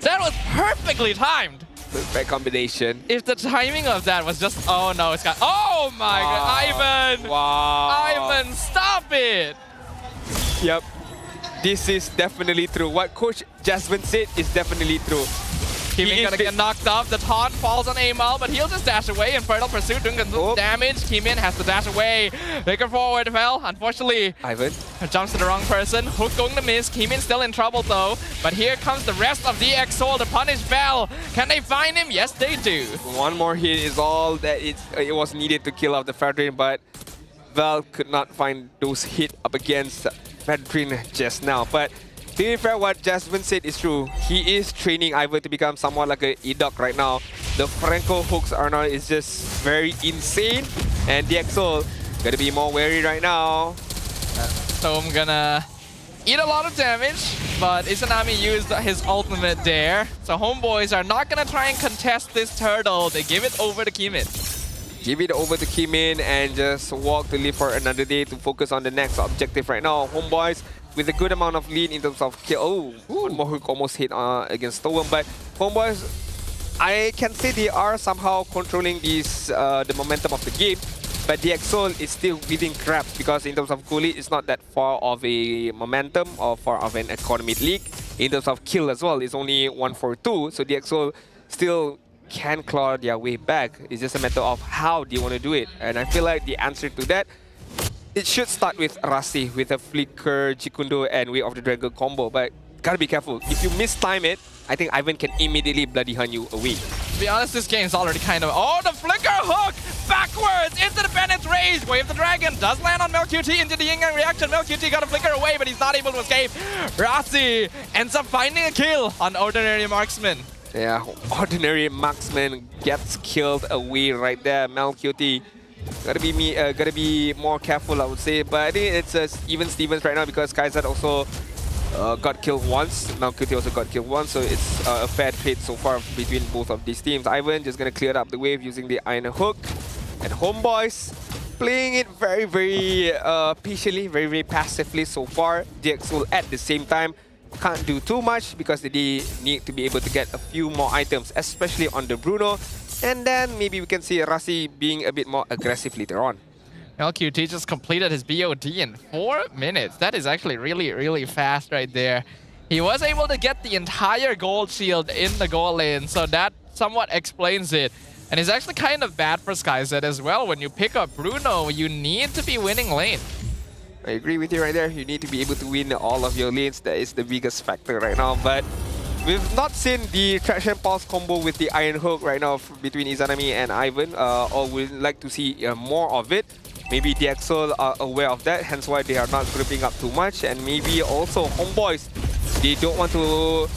That was perfectly timed. Perfect combination. If the timing of that was just, oh no, it's got, oh my god, Ivan! Wow. Ivan, stop it! Yep. This is definitely true. What Coach Jasmine said is definitely true. Kimin gonna get knocked off. The taunt falls on Amal, but he'll just dash away. Infernal Pursuit doing some damage. Kimin has to dash away. Maker forward fell. Unfortunately, Ivan jumps to the wrong person. Hook going to miss. Kimin still in trouble though. But here comes the rest of the EXO to punish Val. Can they find him? Yes, they do. One more hit is all that it was needed to kill off the Fedrin, but Val could not find those hits up against Fedrin just now. But to be fair, what Jasmine said is true. He is training Ivan to become somewhat like a E-Duck right now. The Franco hooks are now is just very insane, and the EXO gonna be more wary right now. So I'm gonna eat a lot of damage, but Izanami used his ultimate there. So HomeBois are not gonna try and contest this turtle. They give it over to Kimin. Give it over to Kimin and just walk to live for another day to focus on the next objective right now. HomeBois with a good amount of lead in terms of kill. Oh, one more hook almost hit against Storm, but HomeBois, I can say they are somehow controlling this the momentum of the game, but the EXO is still within grabs because in terms of goal lead, it's not that far of a momentum or far of an economic league. In terms of kill as well, it's only 1-4-2, so the EXO still can claw their way back. It's just a matter of how they want to do it. And I feel like the answer to that, it should start with Rasi with a Flicker, Jikundo, and Way of the Dragon combo. But gotta be careful. If you mistime it, I think Ivan can immediately bloody hunt you away. To be honest, this game's already kind of... Oh, the Flicker hook! Backwards into the Bennett's Rage! Way of the Dragon does land on MelQT into the yin-yang reaction. MelQT got a Flicker away, but he's not able to escape. Rasi ends up finding a kill on Ordinary Marksman. Yeah, Ordinary Marksman gets killed away right there. MelQT gotta be more careful, I would say. But I think it's even Stevens right now because Kaiser also got killed once. MelQT also got killed once, so it's a fair trade so far between both of these teams. Ivan just gonna clear up the wave using the Iron Hook, and HomeBois playing it very, very patiently, very, very passively so far. DXO at the same time can't do too much because they need to be able to get a few more items, especially on the Bruno. And then maybe we can see Rasi being a bit more aggressive later on. MelQT just completed his BOD in 4 minutes. That is actually really, really fast right there. He was able to get the entire gold shield in the goal lane, so that somewhat explains it. And it's actually kind of bad for SkyZ as well. When you pick up Bruno, you need to be winning lane. I agree with you right there. You need to be able to win all of your lanes. That is the biggest factor right now. But we've not seen the Traction Pulse combo with the Iron Hook right now between Izanami and Ivan. Or we'd like to see more of it. Maybe the EXO are aware of that, hence why they are not gripping up too much. And maybe also HomeBois, they don't want to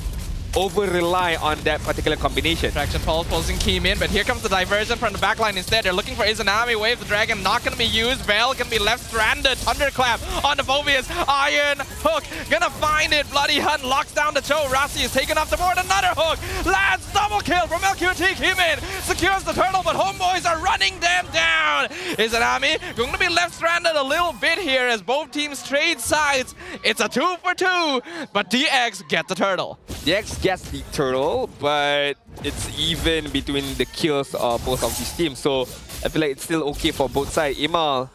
over-rely on that particular combination. Traction Pulse pulsing Kimin, but here comes the diversion from the backline instead. They're looking for Izanami. Wave the Dragon not going to be used. Vel can be left stranded. Thunderclap on the Phobius. Iron Hook gonna find it. Bloody Hunt locks down the Cho. Rasi is taken off the board. Another hook. Lands double kill from MelQT. Kimin secures the turtle, but HomeBois are running them down. but Izanami going to be left stranded a little bit here as both teams trade sides. It's a 2 for 2, but DX get the turtle. DX gets the turtle, but it's even between the kills of both of these teams. So I feel like it's still okay for both sides. Imal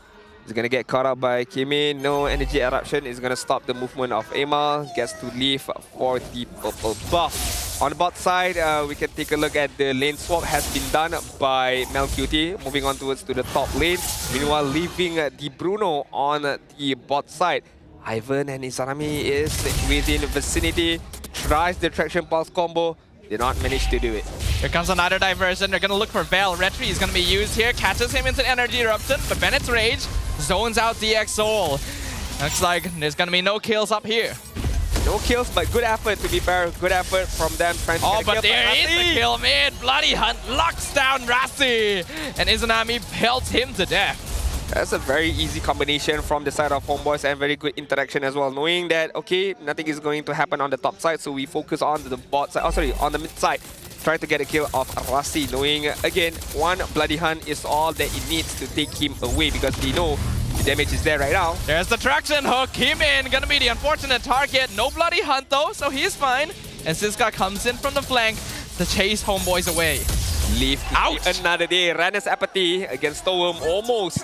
is going to get caught up by Kimin. No energy eruption is going to stop the movement of Imal. Gets to leave for the purple buff. On the bot side, we can take a look at the lane swap has been done by MelQT, moving on towards to the top lane. Meanwhile, leaving the Bruno on the bot side. Ivan and Izanami is within the vicinity. Tries the traction pulse combo. Did not manage to do it. Here comes another diversion. They're going to look for Vel. Retri is going to be used here. Catches him into energy eruption, but Bennett's rage zones out DX Soul. Looks like there's going to be no kills up here. No kills, but good effort to be fair. Good effort from them trying to get a but kill. there is the kill mid. Bloody Hunt locks down Rasi, and Izanami pelts him to death. That's a very easy combination from the side of HomeBois and very good interaction as well. Knowing that, okay, nothing is going to happen on the top side, so we focus on the bot side, on the mid side. Try to get a kill of Rasi, knowing, again, one Bloody Hunt is all that it needs to take him away because they know the damage is there right now. There's the traction hook. Kimin gonna be the unfortunate target. No Bloody Hunt though, so he's fine. And Siska comes in from the flank to chase HomeBois away. Live to see another day. Ranna's apathy against Storm almost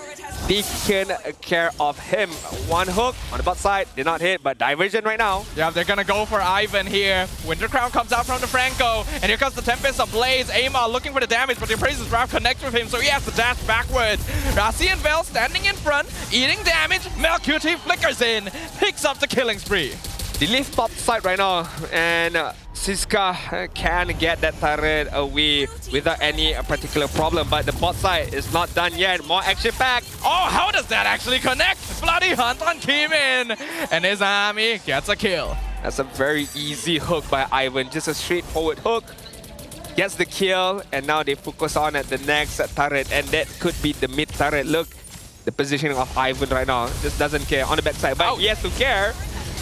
taken care of him. One hook on the bot side, did not hit, but diversion right now. Yeah, they're gonna go for Ivan here. Winter Crown comes out from the Franco, and here comes the Tempest of Blades. Amal looking for the damage, but the Appraiser's Wrath connects with him, so he has to dash backwards. Rasi and Vel standing in front, eating damage. MelQT flickers in, picks up the killing spree. They leave top side right now, and Siska can get that turret away without any particular problem, but the bot side is not done yet. More action pack. Oh, how does that actually connect? Bloody Hunt on Kimin, and Izanami gets a kill. That's a very easy hook by Ivan, just a straightforward hook. Gets the kill, and now they focus on at the next turret, and that could be the mid turret. Look, the positioning of Ivan right now just doesn't care on the backside, but he has to care.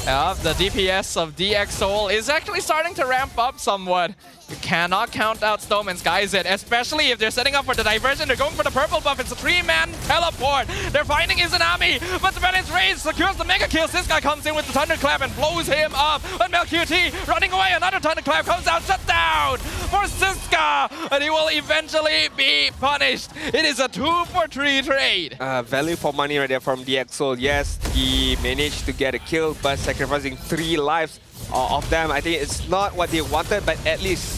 The DPS of DX Soul is actually starting to ramp up somewhat. You cannot count out Storm and Skyzed, especially if they're setting up for the diversion. They're going for the purple buff. It's a 3-man teleport. They're finding Izanami, but the Bennett's Rage secures the mega kill. This guy comes in with the Thunderclap and blows him up. But MelQT running away. Another Thunderclap comes out, shut down for Siska, and he will eventually be punished. It is a 2 for 3 trade. Value for money right there from DX Soul. Yes, he managed to get a kill, but sacrificing 3 lives of them. I think it's not what they wanted, but at least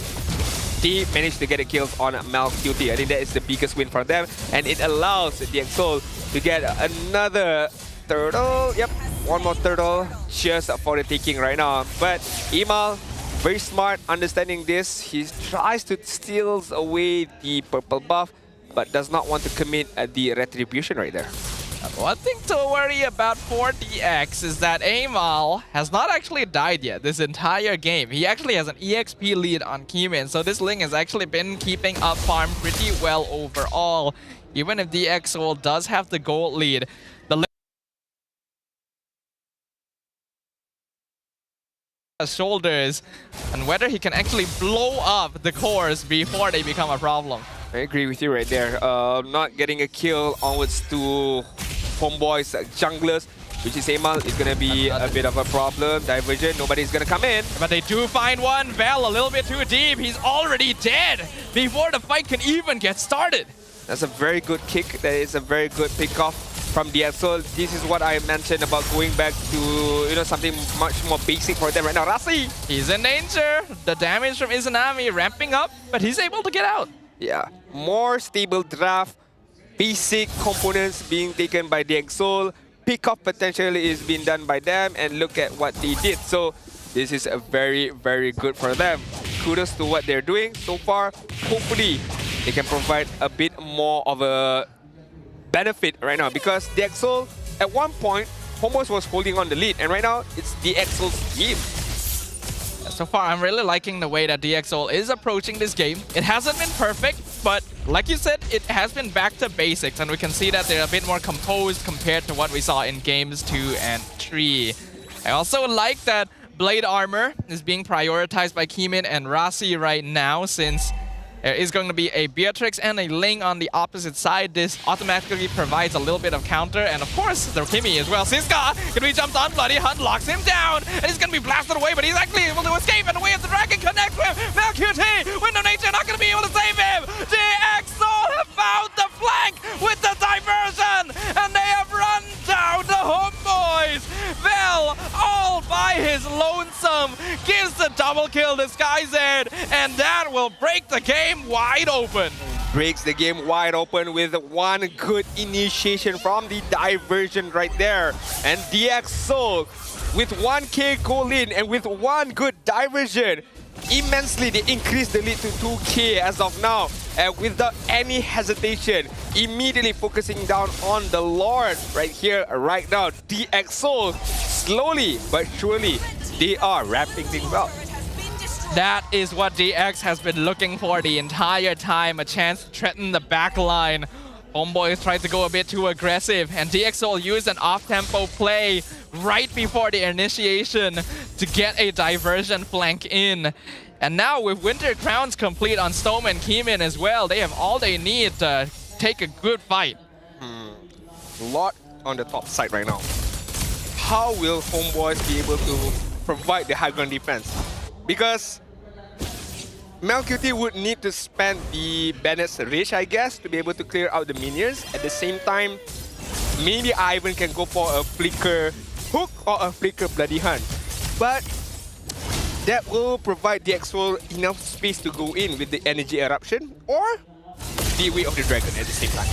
they managed to get a kill on MelQT. I think that is the biggest win for them, and it allows DX Soul to get another turtle. Yep, one more turtle just for the taking right now. But Imal, very smart, understanding this. He tries to steal away the purple buff, but does not want to commit the retribution right there. One thing to worry about for DX is that Amal has not actually died yet this entire game. He actually has an EXP lead on Kimin, so this Ling has actually been keeping up farm pretty well overall. Even if DX Soul does have the gold lead, the shoulders, and whether he can actually blow up the cores before they become a problem. I agree with you right there. Not getting a kill onwards to HomeBois junglers, which is Amal, is going to be a bit of a problem. Diversion, nobody's going to come in. But they do find one. Vel a little bit too deep. He's already dead before the fight can even get started. That's a very good kick. That is a very good pick-off from DX Soul. This is what I mentioned about going back to something much more basic for them right now. Rasi! He's in danger. The damage from Izanami ramping up, but he's able to get out. Yeah, more stable draft, basic components being taken by DX Soul, pick-off potential is being done by them, and look at what they did. So this is a very, very good for them. Kudos to what they're doing so far. Hopefully, they can provide a bit more of a benefit right now, because DX Soul, at one point, HomeBois was holding on the lead, and right now, it's DX Soul's game. So far, I'm really liking the way that DX Soul is approaching this game. It hasn't been perfect, but like you said, it has been back to basics, and we can see that they're a bit more composed compared to what we saw in games 2 and 3. I also like that Blade Armor is being prioritized by Kimin and Rasi right now, since There is going to be a Beatrix and a Ling on the opposite side. This automatically provides a little bit of counter, and of course, the Kimi as well. Siska can be jumped on, Bloody Hunt locks him down, and he's going to be blasted away, but he's actually able to escape, and away as the Dragon connects with MelQT. Wind of Nature not going to be able to save him. DXOL have found the flank with the diversion, and they have run down the HomeBois. Vel, all by his lonesome, gives the double kill to SkyZ, and that will break the game wide open. Breaks the game wide open with one good initiation from the diversion right there. And DXOL with 1k goal in and with one good diversion, immensely they increase the lead to 2k as of now. And without any hesitation, immediately focusing down on the Lord right here, right now. DXOL, slowly but surely, they are wrapping things up. That is what DX has been looking for the entire time, a chance to threaten the back line. HomeBois tried to go a bit too aggressive, and DXOL used an off-tempo play right before the initiation to get a diversion flank in. And now with Winter Crowns complete on Stome and Keeman as well, they have all they need to take a good fight. Lot on the top side right now. How will HomeBois be able to provide the high ground defense? Because MelQT would need to spend the Bennett's Rage, I guess, to be able to clear out the minions. At the same time, maybe Ivan can go for a Flicker Hook or a Flicker Bloody Hunt. But that will provide DXOL enough space to go in with the Energy Eruption or the Way of the Dragon at the same time.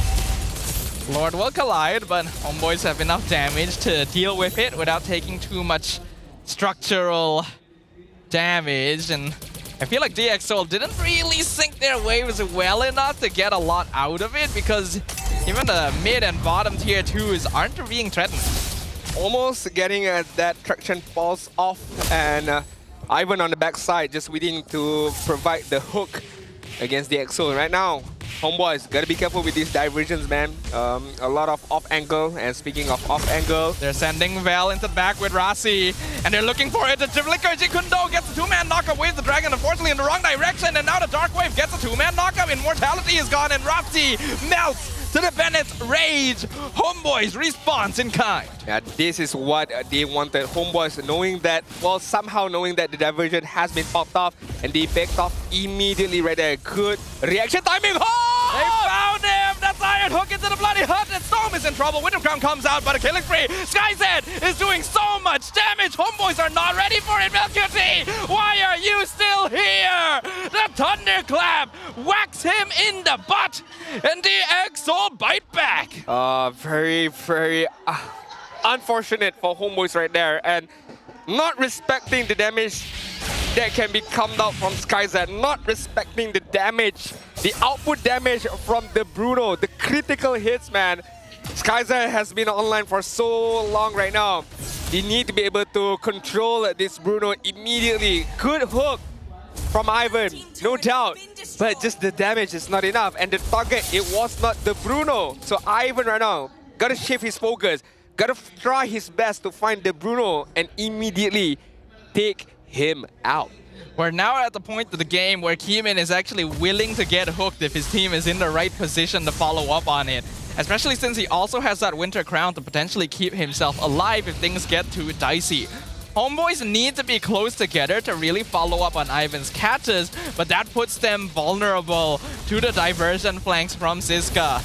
Lord will collide, but HomeBois have enough damage to deal with it without taking too much structural damage, and I feel like DXOL didn't really sync their waves well enough to get a lot out of it, because even the mid and bottom tier 2s aren't being threatened. Almost getting that traction falls off, and Ivan on the backside just waiting to provide the hook against DXOL. Right now, HomeBois, gotta be careful with these diversions, man. A lot of off-angle, and speaking of off-angle, they're sending Vel into the back with Rasi, and they're looking for it. The Flicker Jikundo gets a two-man knockup, waves the Dragon, unfortunately in the wrong direction, and now the Dark Wave gets a two-man knockup. Immortality is gone, and Rasi melts to the Bennett's Rage. HomeBois response in kind. Yeah, this is what they wanted. HomeBois knowing that, well, somehow knowing that the diversion has been popped off, and they backed off immediately right there. Good reaction timing. Oh! They found him! That's Iron Hook into the Bloody Hunt, and Storm is in trouble. Winter Crown comes out, but a killing spree. SkyZ is doing so much damage. HomeBois are not ready for it. MelQT, why are you still here? The Thunderclap whacks him in the butt, and the DXOL bite back. Very, very unfortunate for HomeBois right there, and not respecting the damage that can be comed out from SkyZ, not respecting the damage, the output damage from the Bruno, the critical hits, man. SkyZ has been online for so long right now. They need to be able to control this Bruno immediately. Good hook from Ivan, no doubt, but just the damage is not enough, and the target, it was not the Bruno. So Ivan right now, gotta shift his focus, gotta try his best to find the Bruno and immediately take him out. We're now at the point of the game where Keeman is actually willing to get hooked if his team is in the right position to follow up on it. Especially since he also has that Winter Crown to potentially keep himself alive if things get too dicey. HomeBois need to be close together to really follow up on Ivan's catches, but that puts them vulnerable to the diversion flanks from Siska.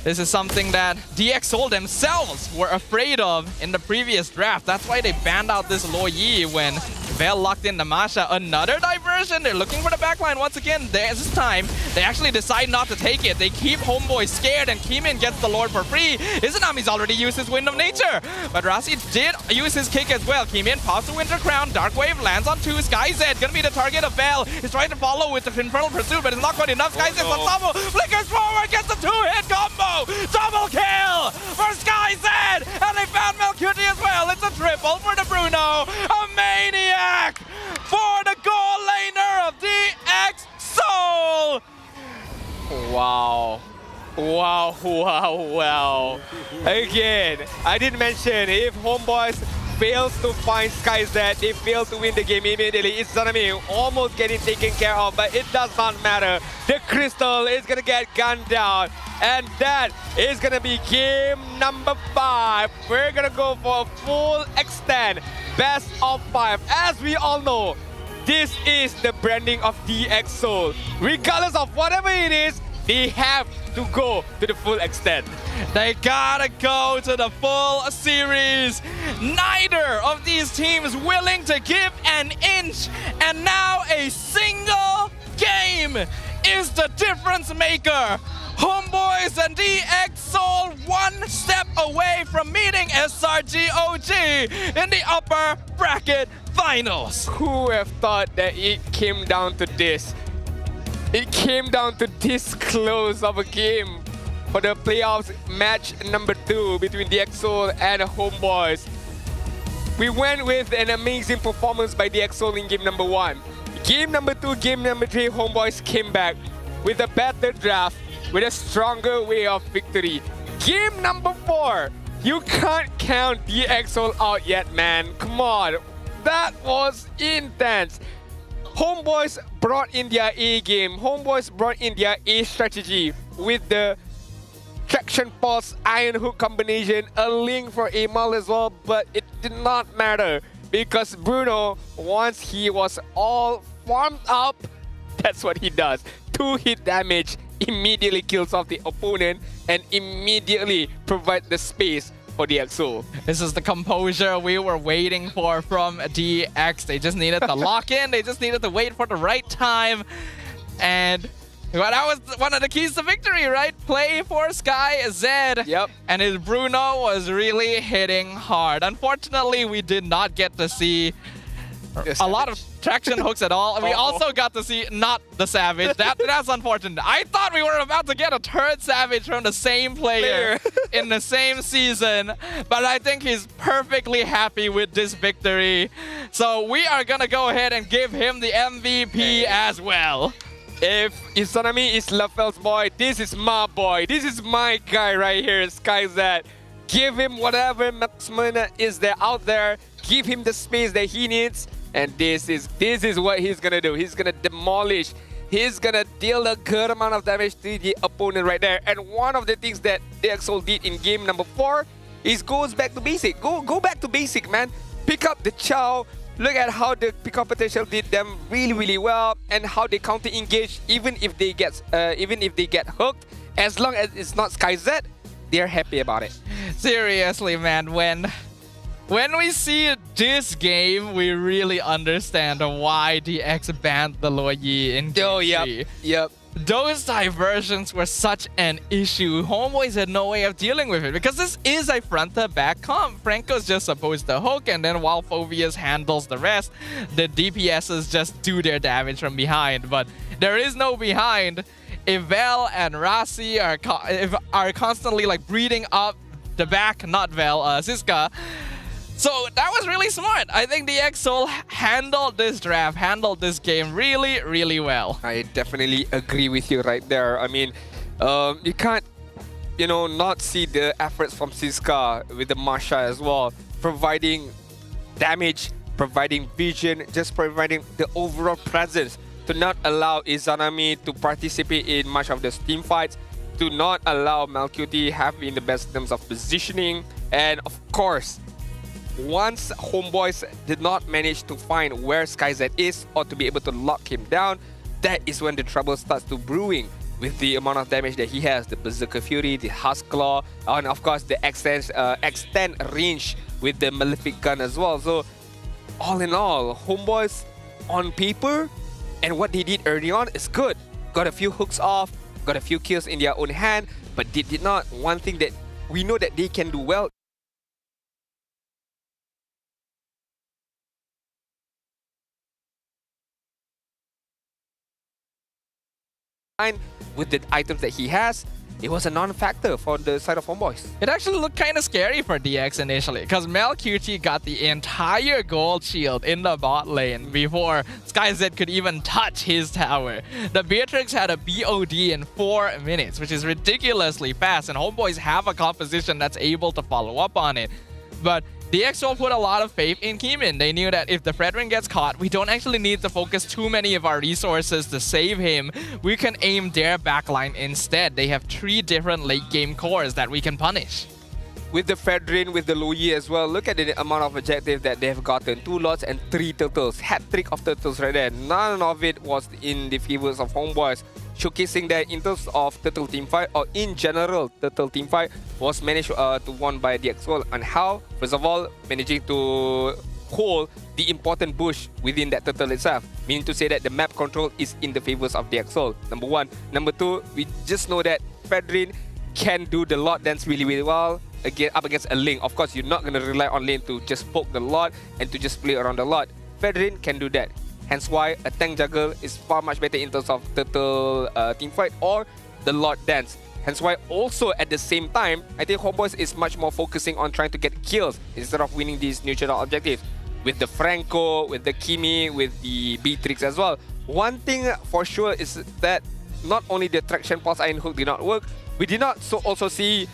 This is something that DXOL themselves were afraid of in the previous draft. That's why they banned out this Lo Yi when Vel locked in the Masha. Another diversion. They're looking for the backline once again. This time, they actually decide not to take it. They keep HomeBois scared, and Keeman gets the Lord for free. Izanami's already used his Wind of Nature, but Rasi did use his kick as well. Keeman pops the Winter Crown. Dark Wave lands on 2. SkyZ gonna be the target of Vel. He's trying to follow with the Infernal Pursuit, but it's not quite enough. SkyZ on top, flickers forward, gets a 2-hit combo. Double kill for SkyZ, and they found MelQT as well. It's a triple for the Bruno. A maniac for the goal laner of DXOL. Wow. Wow, wow, wow. Again, I did mention if HomeBois fails to find SkyZ. They fail to win the game immediately. It's Izanami almost getting taken care of, but it does not matter. The Crystal is gonna get gunned down, and that is gonna be game number 5. We're gonna go for a full extend, best of 5. As we all know, this is the branding of DX Soul. Regardless of whatever it is, they have to go to the full extent. They gotta go to the full series. Neither of these teams willing to give an inch, and now a single game is the difference maker. HomeBois and DX Soul one step away from meeting SRGOG in the upper bracket finals. Who would have thought that it came down to this? It came down to this close of a game for the playoffs match number 2 between DX Soul and HomeBois. We went with an amazing performance by DX Soul in game number 1. Game number 2, game number 3, HomeBois came back with a better draft, with a stronger way of victory. Game number 4, you can't count DX Soul out yet, man. Come on, that was intense. HomeBois brought in their A game. HomeBois brought in their A strategy with the traction pulse iron hook combination, a link for Amal as well, but it did not matter because Bruno, once he was all formed up, that's what he does. 2-hit damage, immediately kills off the opponent and immediately provide the space for DX Soul. This is the composure we were waiting for from DX. They just needed to lock in. They just needed to wait for the right time. And well, that was one of the keys to victory, right? Play for SkyZ. Yep. And his Bruno was really hitting hard. Unfortunately, we did not get to see a lot of traction hooks at all. We also got to see not the Savage. That's unfortunate. I thought we were about to get a third Savage from the same player in the same season, but I think he's perfectly happy with this victory. So we are gonna go ahead and give him the MVP as well. If Izanami is LaFell's boy, this is my boy. This is my guy right here, SkyZ. Give him whatever maximum is there out there. Give him the space that he needs. And this is what he's gonna do. He's gonna demolish. He's gonna deal a good amount of damage to the opponent right there. And one of the things that DX Soul did in game number 4 is goes back to basic. Go back to basic, man. Pick up the Chow. Look at how the pickup potential did them really well, and how they counter engage even if they get hooked. As long as it's not SkyZ, they're happy about it. Seriously, man, when we see this game, we really understand why DX banned the Luoyi in game 3. Yep. Those diversions were such an issue. HomeBois had no way of dealing with it because this is a front-to-back comp. Franco's just supposed to hook, and then while Phobius handles the rest, the DPSs just do their damage from behind. But there is no behind. If Vel and Rasi are constantly like breeding up the back, not Vel, Siska. So that was really smart. I think DX Soul handled this draft, handled this game really well. I definitely agree with you right there. I mean, you can't, not see the efforts from Siska with the Masha as well, providing damage, providing vision, just providing the overall presence to not allow Izanami to participate in much of the team fights, to not allow Malcuti having the best in terms of positioning, and of course, once HomeBois did not manage to find where SkyZ is or to be able to lock him down, that is when the trouble starts to brewing with the amount of damage that he has. The Berserker Fury, the Husk Claw, and of course the extend range with the Malefic Gun as well. So all in all, HomeBois on paper and what they did early on is good. Got a few hooks off, got a few kills in their own hand, but they did not. One thing that we know that they can do well with the items that he has, it was a non-factor for the side of HomeBois. It actually looked kind of scary for DX initially because Malcuti got the entire gold shield in the bot lane before SkyZ could even touch his tower. The Beatrix had a BOD in 4 minutes, which is ridiculously fast, and HomeBois have a composition that's able to follow up on it. But DXO put a lot of faith in Keemin. They knew that if the Fredrin gets caught, we don't actually need to focus too many of our resources to save him. We can aim their backline instead. They have 3 different late game cores that we can punish. With the Fredrin, with the Loyi as well, look at the amount of objective that they have gotten. 2 lots and 3 turtles. Hat-trick of turtles right there. None of it was in the favors of HomeBois. Showcasing that in terms of turtle team fight, or in general, turtle team fight was managed to won by DXO. And how? First of all, managing to hold the important bush within that turtle itself. Meaning to say that the map control is in the favors of DXO. Number 1. Number 2, we just know that Fredrin can do the lot dance really, really well. Again, up against a lane. Of course, you're not going to rely on lane to just poke the lot and to just play around the lot. Fredrin can do that. Hence why a tank juggle is far much better in terms of turtle team fight or the lot dance. Hence why also at the same time, I think HomeBois is much more focusing on trying to get kills instead of winning these neutral objectives. With the Franco, with the Kimi, with the Beatrix as well. One thing for sure is that not only the traction pulse Iron Hook did not work, we did not also see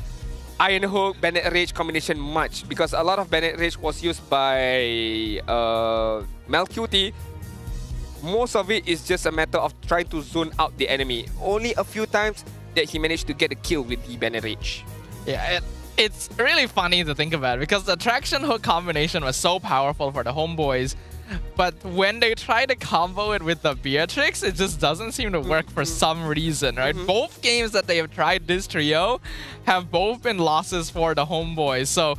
Iron Hook, Bennett Rage combination much, because a lot of Bennett Rage was used by Malcuti. Most of it is just a matter of trying to zone out the enemy. Only a few times that he managed to get a kill with the Bennett Rage. Yeah, it's really funny to think about because the traction hook combination was so powerful for the HomeBois. But when they try to combo it with the Beatrix, it just doesn't seem to work for some reason, right? Both games that they have tried this trio have both been losses for the HomeBois. So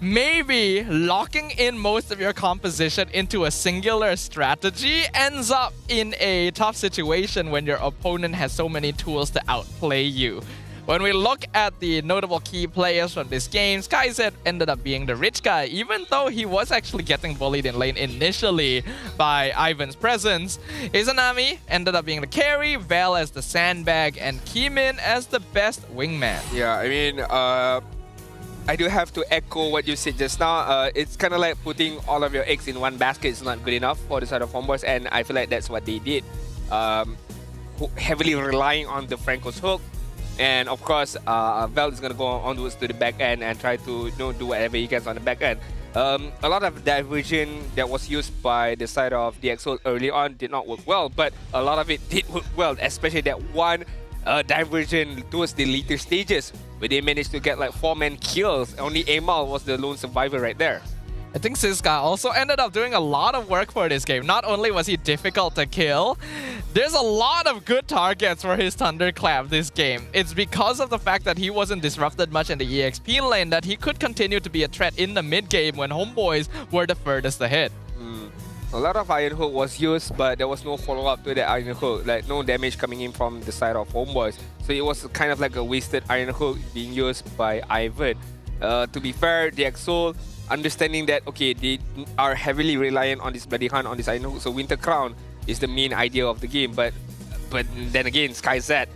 maybe locking in most of your composition into a singular strategy ends up in a tough situation when your opponent has so many tools to outplay you. When we look at the notable key players from this game, SkyZ ended up being the rich guy, even though he was actually getting bullied in lane initially by Ivan's presence. Izanami ended up being the carry, Vel as the sandbag, and Keemin as the best wingman. Yeah, I mean, I do have to echo what you said just now. It's kind of like putting all of your eggs in one basket is not good enough for the side of HomeBois, and I feel like that's what they did. Heavily relying on the Franco's hook. And of course, Vel is going to go onwards to the back end and try to do whatever he can on the back end. A lot of diversion that was used by the side of DXO early on did not work well, but a lot of it did work well, especially that one diversion towards the later stages where they managed to get like 4-man kills. Only Amal was the lone survivor right there. I think Siska also ended up doing a lot of work for this game. Not only was he difficult to kill, there's a lot of good targets for his Thunderclap this game. It's because of the fact that he wasn't disrupted much in the EXP lane that he could continue to be a threat in the mid game when HomeBois were the furthest ahead. A lot of Iron Hook was used, but there was no follow-up to that Iron Hook, like no damage coming in from the side of HomeBois. So it was kind of like a wasted Iron Hook being used by Ivan. To be fair, DXO understanding that, okay, they are heavily reliant on this Bloody Hunt, on this Iron Hook, so Winter Crown is the main idea of the game. But then again, SkyZ,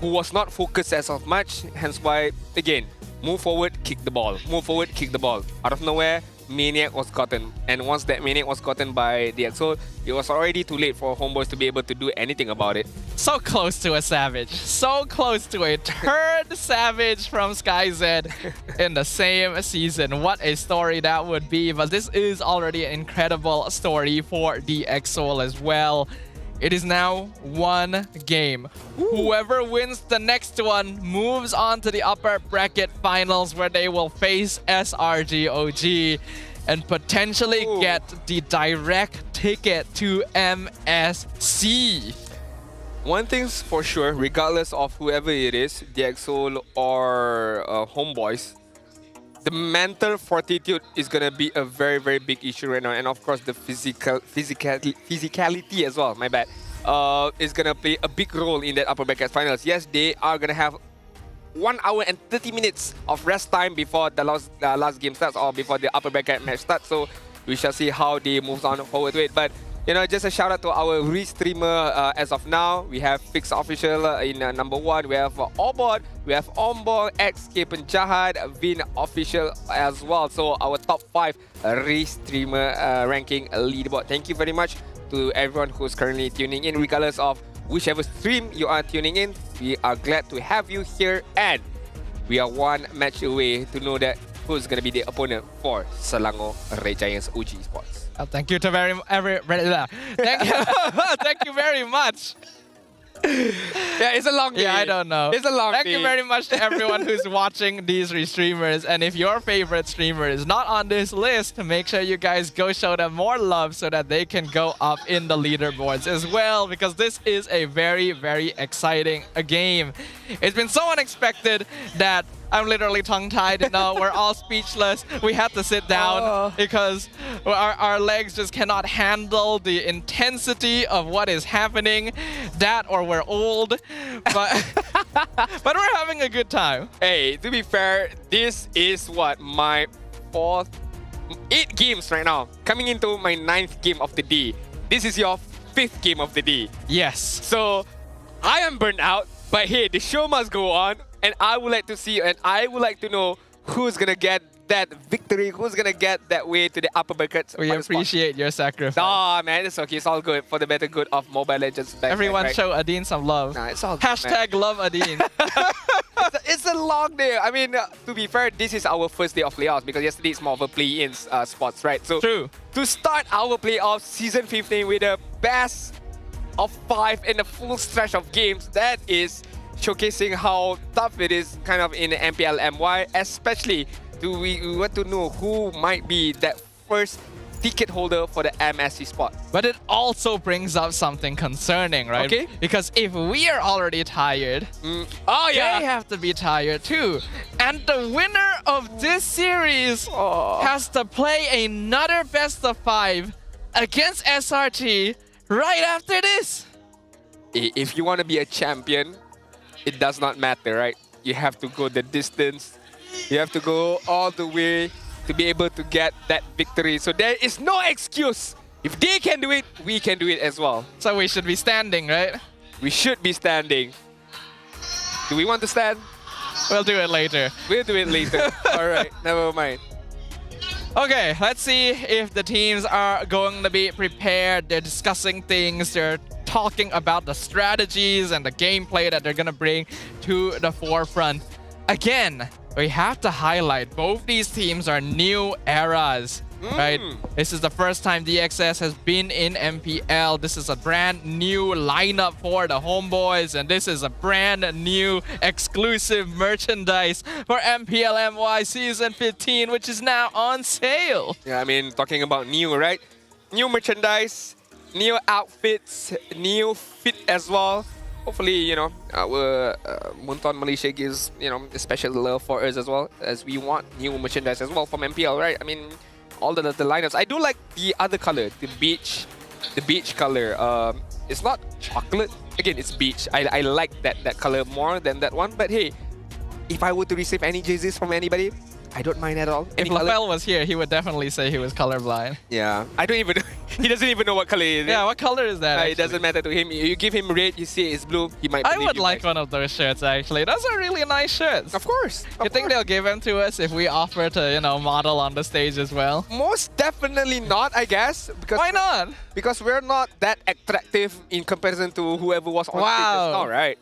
who was not focused as of much, hence why, again, move forward, kick the ball. Move forward, kick the ball. Out of nowhere, Maniac was gotten. And once that Maniac was gotten by DXO, it was already too late for HomeBois to be able to do anything about it. So close to a Savage. So close to a third Savage from SkyZ in the same season. What a story that would be. But this is already an incredible story for DXO as well. It is now one game. Whoever wins the next one moves on to the upper bracket finals where they will face SRGOG and potentially get the direct ticket to MSC. One thing's for sure, regardless of whoever it is, DXO or HomeBois, the mental fortitude is gonna be a very, very big issue right now, and of course the physicality as well. My bad. Is gonna play a big role in that upper bracket finals. Yes, they are gonna have 1 hour and 30 minutes of rest time before the last game starts or before the upper bracket match starts. So we shall see how they move on forward to it. But you know, just a shout out to our re-streamer as of now. We have Fix Official in number 1. We have Obot, we have Ombong, XK Penjahat, Vin Official as well. So our top 5 re-streamer ranking leaderboard. Thank you very much to everyone who's currently tuning in, regardless of whichever stream you are tuning in. We are glad to have you here, and we are one match away to know that who's going to be the opponent for Selangor Red Giants OG Esports. Thank you to thank you, thank you very much. Yeah, it's a long day. Yeah, I don't know. It's a long Thank day. you very much to everyone who's watching these streamers. And if your favorite streamer is not on this list, make sure you guys go show them more love so that they can go up in the leaderboards as well, because this is a very, very exciting game. It's been so unexpected that I'm literally tongue-tied. No, we're all speechless. We had to sit down because our legs just cannot handle the intensity of what is happening. That or we're old, but but we're having a good time. Hey, to be fair, this is what my 8 games right now. Coming into my 9th game of the day. This is your 5th game of the day. Yes. So I am burnt out, but hey, the show must go on. And I would like to see, and I would like to know who's gonna get that victory, who's gonna get that way to the upper brackets. We appreciate your sacrifice. Oh man, it's okay. It's all good for the better good of Mobile Legends. Everyone right? show Adin some love. Nah, it's all good, Hashtag love Adin. It's a long day. I mean, to be fair, this is our first day of playoffs because yesterday it's more of a play-in spots, right? So true. To start our playoffs season 15 with the best of 5 in the full stretch of games, that is showcasing how tough it is kind of in the MPL MY, especially we want to know who might be that first ticket holder for the MSC spot. But it also brings up something concerning, right? Okay. Because if we are already tired, oh yeah, they have to be tired too. And the winner of this series has to play another best of 5 against SRT right after this. If you want to be a champion, it does not matter, right? You have to go the distance. You have to go all the way to be able to get that victory. So there is no excuse. If they can do it, we can do it as well. So we should be standing, right? We should be standing. Do we want to stand? We'll do it later. We'll do it later. All right, never mind. Okay, let's see if the teams are going to be prepared. They're discussing things. They're talking about the strategies and the gameplay that they're going to bring to the forefront. Again, we have to highlight both these teams are new eras, right? This is the first time DXS has been in MPL. This is a brand new lineup for the HomeBois, and this is a brand new exclusive merchandise for MPL MY Season 15, which is now on sale. Yeah, I mean, talking about new, right? New merchandise, new outfits, new fit as well. Hopefully, you know, our Munton Malaysia gives, you know, a special love for us as well, as we want new merchandise as well from MPL, right? I mean, all the lineups. I do like the other color, the beach color. It's not chocolate. Again, it's beach. I like that color more than that one. But hey, if I were to receive any jerseys from anybody, I don't mind at all. If Lafel was here, he would definitely say he was colorblind. Yeah, I don't even know. He doesn't even know what color it is. Yeah, what color is that? It doesn't matter to him. You give him red, you see it's blue, he might I believe would you like guys. one of those shirts, actually. Those are really nice shirts. Of course. You think they'll give them to us if we offer to, you know, model on the stage as well? Most definitely not, I guess. Because why not? Because we're not that attractive in comparison to whoever was on stage just now, right?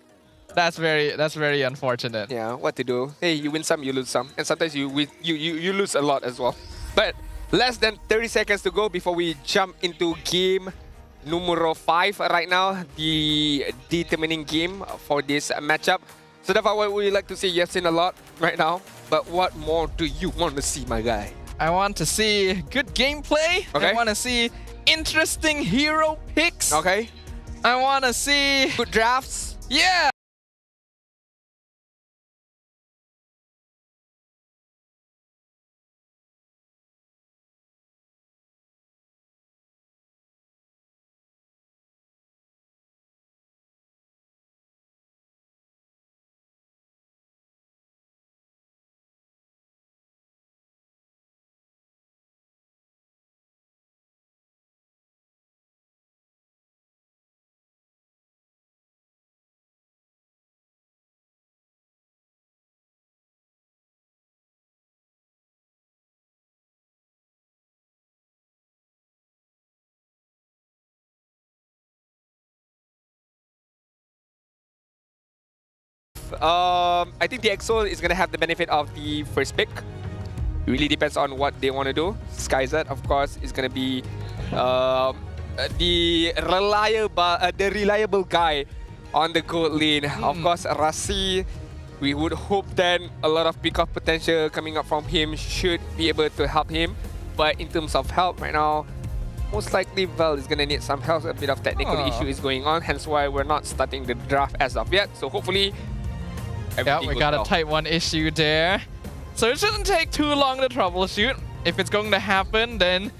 That's very unfortunate. Yeah, what to do? Hey, you win some, you lose some, and sometimes you lose a lot as well. But less than 30 seconds to go before we jump into game numero 5 right now, the determining game for this matchup. So that's what we like to see. You've seen a lot right now, but what more do you want to see, my guy? I want to see good gameplay. Okay. I want to see interesting hero picks. Okay. I want to see good drafts. Yeah. I think the EXO is gonna have the benefit of the first pick. It really depends on what they want to do. Skyzet, of course, is going to be the reliable guy on the gold lane. Of course, Rasi, we would hope then a lot of pick-off potential coming up from him should be able to help him. But in terms of help right now, most likely Val is going to need some help. A bit of technical issue is going on, hence why we're not starting the draft as of yet. So hopefully, Yeah, we got a type 1 issue there. So it shouldn't take too long to troubleshoot. If it's going to happen, then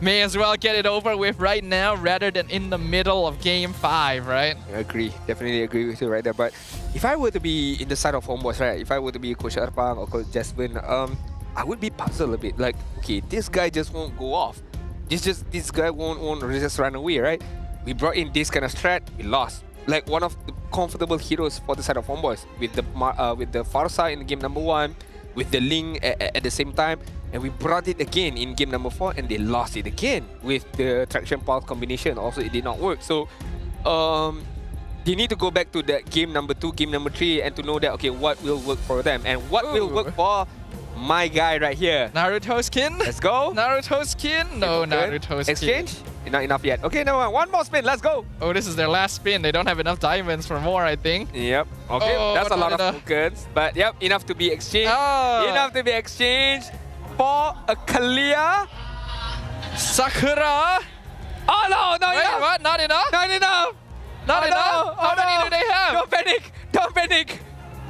may as well get it over with right now rather than in the middle of game 5, right? I agree. Definitely agree with you right there. But if I were to be in the side of HomeBois, right? If I were to be Coach Erpang or Coach Jasmine, I would be puzzled a bit. Like, okay, this guy just won't go off. This guy won't just run away, right? We brought in this kind of strat, we lost. Like one of the comfortable heroes for the side of HomeBois with the Farsa in game number 1, with the Ling at the same time, and we brought it again in game number 4, and they lost it again with the traction pulse combination. Also, it did not work. So, they need to go back to that game number 2, game number 3, and to know that okay, what will work for them and what will work for my guy right here. Naruto skin. Let's go. Naruto skin. No, Naruto skin. Exchange. Not enough yet. Okay, no, one more spin. Let's go. Oh, this is their last spin. They don't have enough diamonds for more, I think. Yep. Okay, that's a lot of tokens. But yep, enough to be exchanged. Enough to be exchanged for a Kalia. Sakura. Oh no, not Wait, enough. what? Not enough? Not enough. Not enough? How many do they have? Don't panic. Don't panic.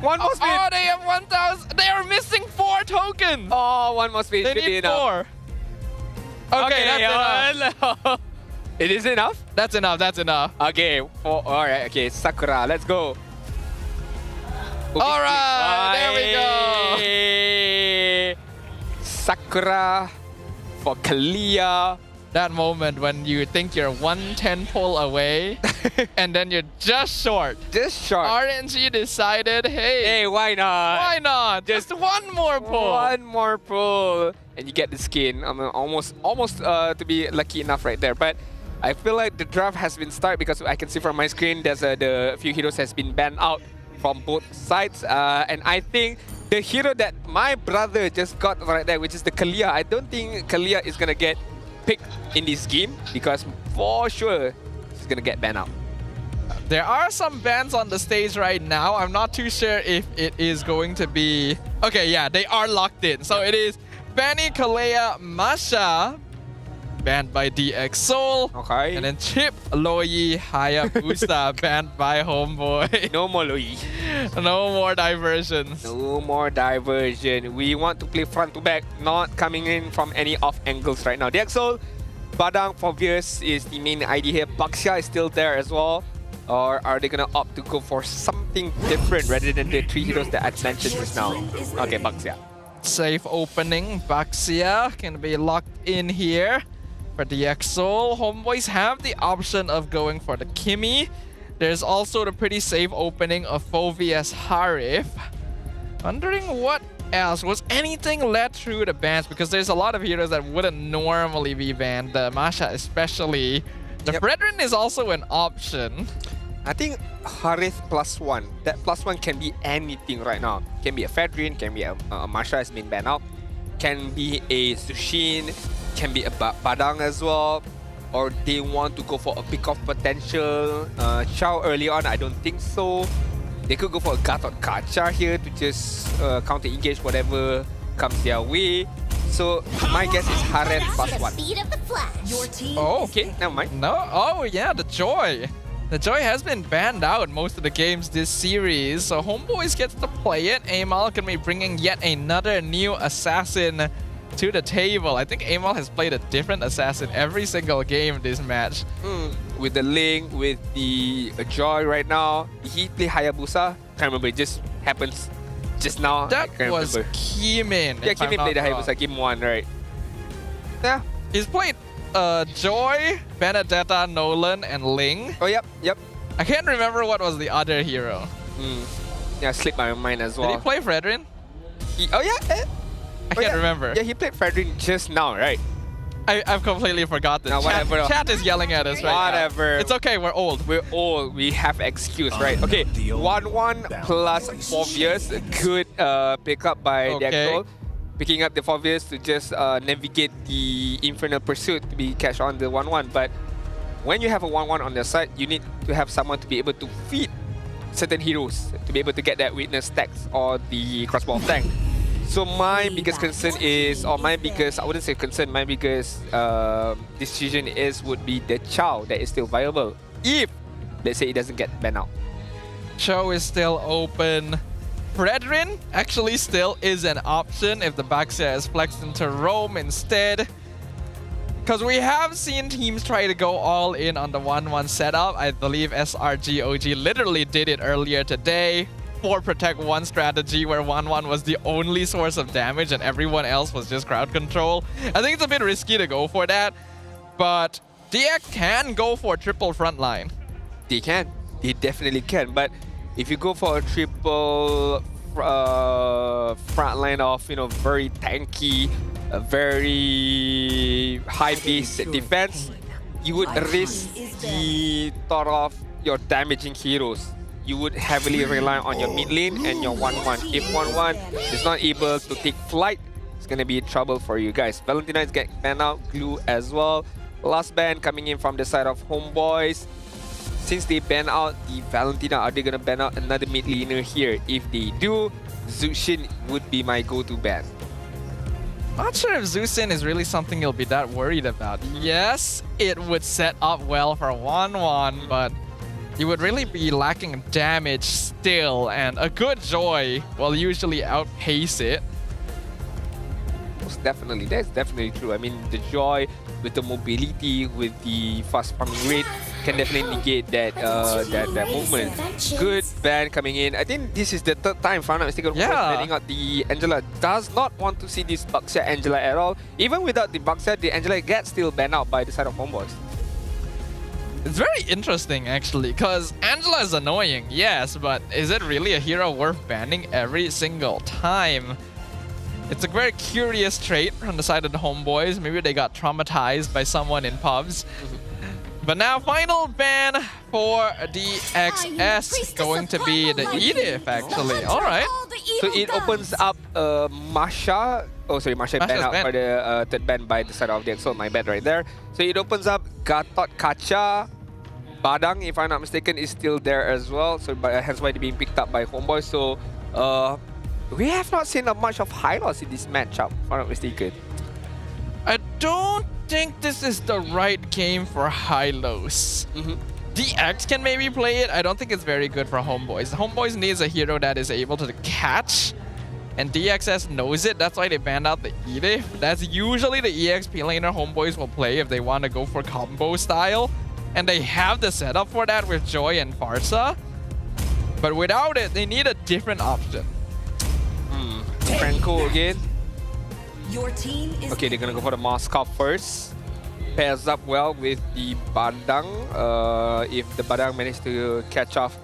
One more spin. Oh, they have 1,000. They are missing 4 tokens. Oh, one more spin. They Should be need enough. 4. Okay, that's enough. It is enough? That's enough, that's enough. Okay, alright, okay, Sakura, let's go. Alright, there we go. Sakura for Kalia. That moment when you think you're 110 pull away and then you're just short. Just short. RNG decided, hey, why not? Why not? Just one more pull. One more pull. And you get the skin. I'm almost to be lucky enough right there. But I feel like the draft has been started because I can see from my screen there's the few heroes has been banned out from both sides. And I think the hero that my brother just got right there, which is the Kalia, I don't think Kalia is going to get picked in this game because for sure she's going to get banned out. There are some bans on the stage right now. I'm not too sure if it is going to be... Okay, yeah, they are locked in. So it is Benny, Kalea, Masha, banned by DX Soul. Okay. And then Chip, Loyi, Hayabusa, banned by HomeBois. No more Loyi. No more diversions. No more diversion. We want to play front to back, not coming in from any off angles right now. DX Soul, Badang for Viers is the main idea here. Baxia is still there as well. Or are they going to opt to go for something different rather than the 3 heroes that I mentioned just now? Okay, Baxia. Safe opening. Baxia can be locked in here. For the EXO, HomeBois have the option of going for the Kimi. There's also the pretty safe opening of Fovias Harif. Wondering what else. Was anything led through the bans? Because there's a lot of heroes that wouldn't normally be banned. Masha especially. The Brethren is also an option. I think Harith +1. That +1 can be anything right now. Can be a Fedrin, can be a Masha has been banned out. Can be a Sushin, can be a Badang as well. Or they want to go for a pick-off potential. Chow early on, I don't think so. They could go for a Gatot Kacha here to just counter-engage whatever comes their way. So my guess is Harith +1. Oh, okay, never mind. No, oh yeah, the Joy. The Joy has been banned out most of the games this series, so HomeBois gets to play it. Amal can be bringing yet another new assassin to the table. I think Amal has played a different assassin every single game this match. With the Link, with the Joy right now. Did he play Hayabusa? Can't remember, it just happens just now. That was Kimin. Yeah, Kimin played the Hayabusa game 1, right? Yeah. He's played Joy, Benedetta, Nolan, and Ling. Oh, yep. I can't remember what was the other hero. Yeah, slipped my mind as well. Did he play Fredrin? Oh, yeah. I can't remember. Yeah, he played Fredrin just now, right? I've completely forgotten. No, whatever. Chat is yelling at us right Whatever. now. It's okay, we're old. We're old. We have excuse, right? Okay, 1-1 plus 4 years. Good pick up by DXO. picking up the obvious to just navigate the Infernal Pursuit to be catch on the 1-1. But when you have a 1-1 on their side, you need to have someone to be able to feed certain heroes to be able to get that witness stacks or the crossbow of tank. So my biggest concern is, or my biggest, I wouldn't say concern, my biggest decision would be the Chow that is still viable if, let's say, it doesn't get banned out. Chow is still open. Brethren actually still is an option if the Baxia is flexed into Rome instead. Because we have seen teams try to go all in on the 1-1 setup. I believe SRG OG literally did it earlier today. 4 protect 1 strategy where 1-1 was the only source of damage and everyone else was just crowd control. I think it's a bit risky to go for that, but DX can go for triple frontline. They can. They definitely can. But if you go for a triple frontline of, very tanky, very high base defense, you would risk the thought of your damaging heroes. You would heavily rely on your mid lane and your 1-1. If 1-1 is not able to take flight, it's going to be trouble for you guys. Valentina is getting banned out, Glue as well. Last ban coming in from the side of HomeBois. Since they ban out the Valentina, are they going to ban out another mid laner here? If they do, Zushin would be my go-to ban. Not sure if Zushin is really something you'll be that worried about. Yes, it would set up well for 1-1, but you would really be lacking damage still, and a good Joy will usually outpace it. Most definitely, that's definitely true. I mean, the Joy with the mobility, with the fast farming rate, can definitely negate that that movement. Good ban coming in. I think this is the 3rd time, if I'm not mistaken, banning out the Angela. Does not want to see this Baxia Angela at all. Even without the Baxia, the Angela gets still banned out by the side of HomeBois. It's very interesting, actually, because Angela is annoying, yes, but is it really a hero worth banning every single time? It's a very curious trait from the side of the HomeBois. Maybe they got traumatized by someone in pubs. But now, final ban for DXS going to be the Edith, actually. All right. So it opens up Masha. Oh, sorry, Masha banned out for the 3rd ban by the side of the EXO. My bad right there. So it opens up Gatot Kacha. Badang, if I'm not mistaken, is still there as well. So hence why they're being picked up by HomeBois. So we have not seen much of Hylos in this matchup, if I'm not mistaken. I don't think this is the right game for Hylos. DX can maybe play it. I don't think it's very good for HomeBois. HomeBois needs a hero that is able to catch, and DXS knows it. That's why they banned out the Edith. That's usually the EXP laner HomeBois will play if they want to go for combo style, and they have the setup for that with Joy and Farsa. But without it, they need a different option. Franco again. Your team is okay, they're gonna go for the Moskov first. Pairs up well with the Badang. If the Badang manages to catch off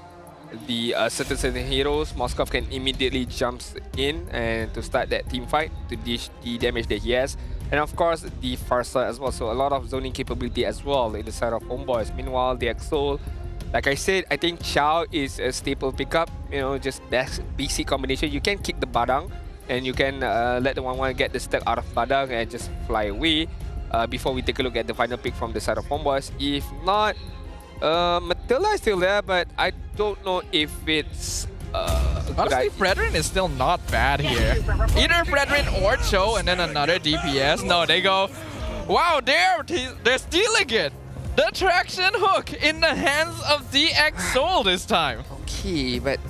the certain heroes, Moskov can immediately jump in and to start that team fight to dish the damage that he has. And of course, the Farsa as well. So a lot of zoning capability as well in the side of HomeBois. Meanwhile, the Exol, like I said, I think Chow is a staple pickup. Just basic combination. You can kick the Badang, and you can let the 1-1 get the stack out of Badang and just fly away before we take a look at the final pick from the side of HomeBois. If not, Matilda is still there, but I don't know if it's honestly, Fredrin is still not bad here. Either Fredrin or Cho and then another DPS. No, they go, wow, they're stealing it. The traction hook in the hands of DX Soul this time. Okay, but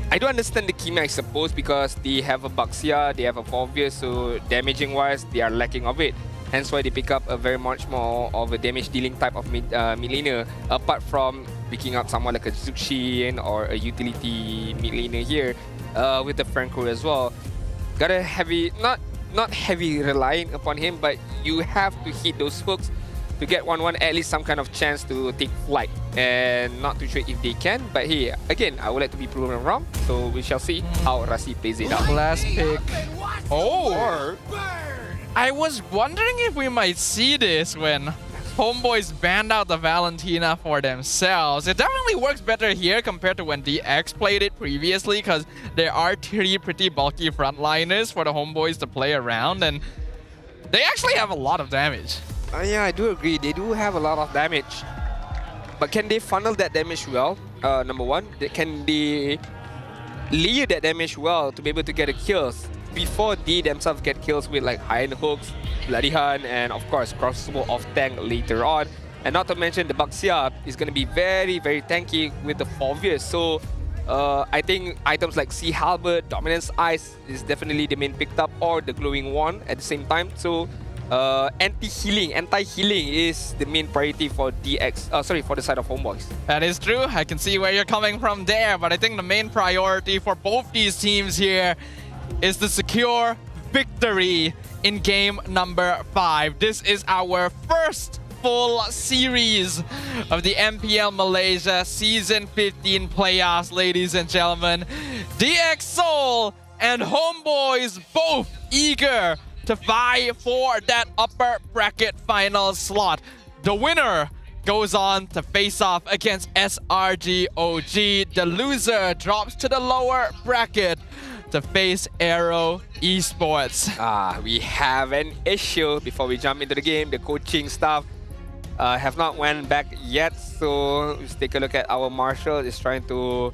I do understand the Kimi, I suppose, because they have a Baxia, they have a Forvius, so damaging-wise, they are lacking of it. Hence why they pick up a very much more of a damage-dealing type of mid laner, apart from picking up someone like a Zuxin or a utility mid laner here with the Franco as well. Got a heavy, not heavy relying upon him, but you have to hit those hooks to get 1-1 at least some kind of chance to take flight. And not too sure if they can, but hey, again, I would like to be proven wrong, so we shall see how Rasi plays it out. Last pick. Oh! I was wondering if we might see this when HomeBois banned out the Valentina for themselves. It definitely works better here compared to when DX played it previously, because there are 3 pretty bulky frontliners for the HomeBois to play around, and they actually have a lot of damage. Yeah, I do agree. They do have a lot of damage. But can they funnel that damage well? Number one, can they layer that damage well to be able to get the kills before they themselves get kills with like high-end hooks, Bloody Hunt, and of course crossbow off tank later on. And not to mention the Baxia is going to be very, very tanky with the Fovius. So I think items like Sea Halberd, Dominance Ice is definitely the main picked up, or the Glowing Wand at the same time. So anti-healing is the main priority for for the side of HomeBois. That is true. I can see where you're coming from there, but I think the main priority for both these teams here is to secure victory in game number 5. This is our first full series of the MPL Malaysia Season 15 playoffs, ladies and gentlemen. DX Seoul and HomeBois both eager to vie for that upper bracket final slot. The winner goes on to face off against SRG OG. The loser drops to the lower bracket to face AERO Esports. We have an issue before we jump into the game. The coaching staff have not went back yet, so let's take a look at our Marshall is trying to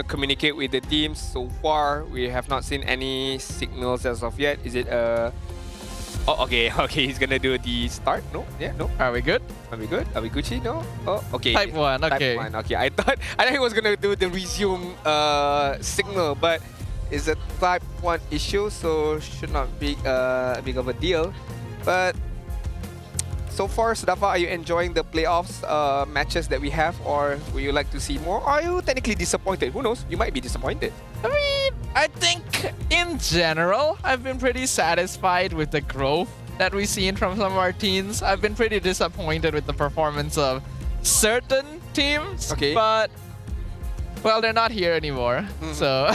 communicate with the teams. So far we have not seen any signals as of yet. Is it oh, okay, he's gonna do the start. No, Are we good? Are we Gucci? No. Oh, okay. Type 1. Okay. Type 1. Okay. I thought he was gonna do the resume signal, but it's a type 1 issue, so should not be big of a deal. But so far, Sudafa, are you enjoying the playoffs matches that we have, or would you like to see more? Are you technically disappointed? Who knows? You might be disappointed. I mean, I think in general, I've been pretty satisfied with the growth that we've seen from some of our teams. I've been pretty disappointed with the performance of certain teams, but well, they're not here anymore, so...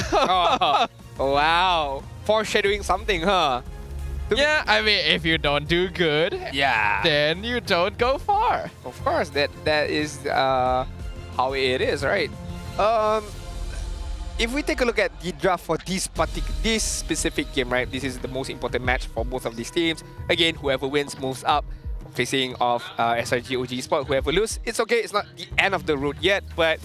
Wow. Foreshadowing something, huh? Yeah, I mean, if you don't do good, then you don't go far. Of course, that is how it is, right? If we take a look at the draft for this specific game, right? This is the most important match for both of these teams. Again, whoever wins moves up, facing off SRG OG Esports. Whoever loses, it's okay. It's not the end of the road yet, but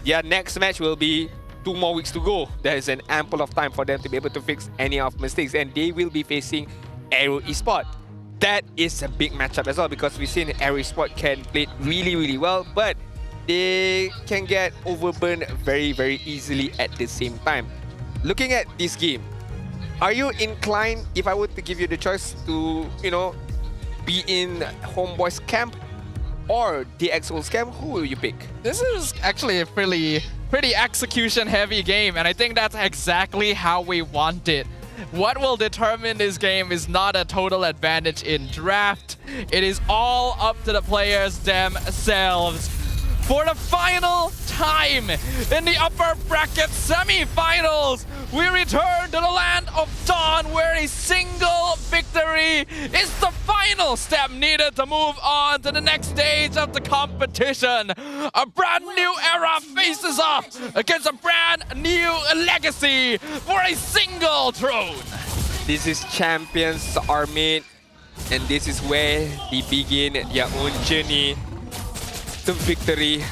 their next match will be 2 more weeks to go. There is an ample of time for them to be able to fix any of mistakes, and they will be facing AERO Esports. That is a big matchup as well, because we've seen AERO Esports can play really, really well, but they can get overburned very, very easily at the same time. Looking at this game, are you inclined, if I were to give you the choice, to be in HomeBois camp or DX Seoul's camp? Who will you pick? This is actually a pretty execution-heavy game, and I think that's exactly how we want it. What will determine this game is not a total advantage in draft. It is all up to the players themselves. For the final time in the upper bracket semi-finals, we return to the land of Dawn, where a single victory is the final step needed to move on to the next stage of the competition. A brand new era faces off against a brand new legacy for a single throne. This is Champions Army, and this is where they begin their own journey to victory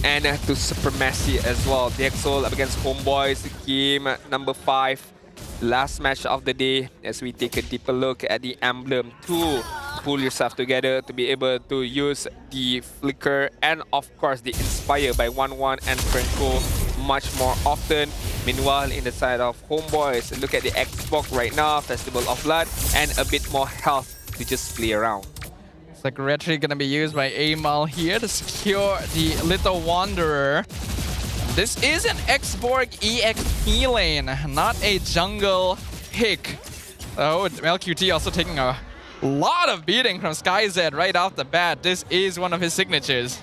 and to supremacy as well. DX Seoul up against HomeBois, game number 5. Last match of the day, as we take a deeper look at the emblem to pull yourself together to be able to use the Flicker and of course the Inspire by 1-1 and Franco much more often. Meanwhile, in the side of HomeBois, look at the Xbox right now, Festival of Blood, and a bit more health to just play around. Like Retri gonna be used by Amal here to secure the Little Wanderer. This is an Xborg EXP lane, not a jungle pick. Oh, LQT also taking a lot of beating from SkyZ right off the bat. This is one of his signatures.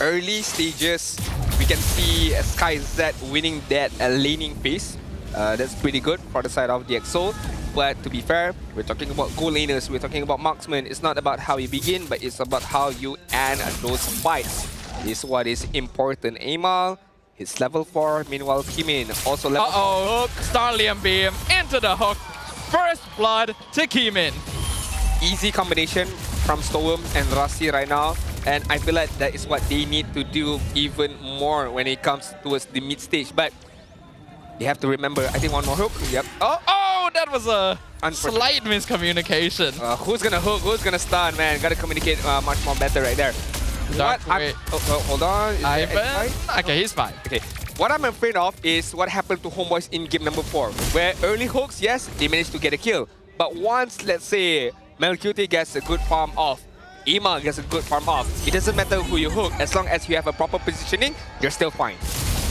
Early stages, we can see SkyZ winning that laning phase. That's pretty good for the side of DxSoul. But to be fair, we're talking about goal laners, we're talking about marksmen. It's not about how you begin, but it's about how you end those fights. This is what is important. Amal, he's level 4. Meanwhile, Kimin also level 4. Hook, Starlium Beam into the hook. First blood to Kimin. Easy combination from Storm and Rasi right now. And I feel like that is what they need to do even more when it comes towards the mid stage. But you have to remember, I think one more hook. Yep. Oh, that was a slight miscommunication. Who's gonna hook? Who's gonna stun, man? Gotta communicate much more better right there. Hold on. Ivan? Okay, he's fine. Okay. What I'm afraid of is what happened to HomeBois in game number 4. Where early hooks, yes, they managed to get a kill. But once, let's say, Melcuti gets a good farm off, Ima gets a good farm off, it doesn't matter who you hook. As long as you have a proper positioning, you're still fine.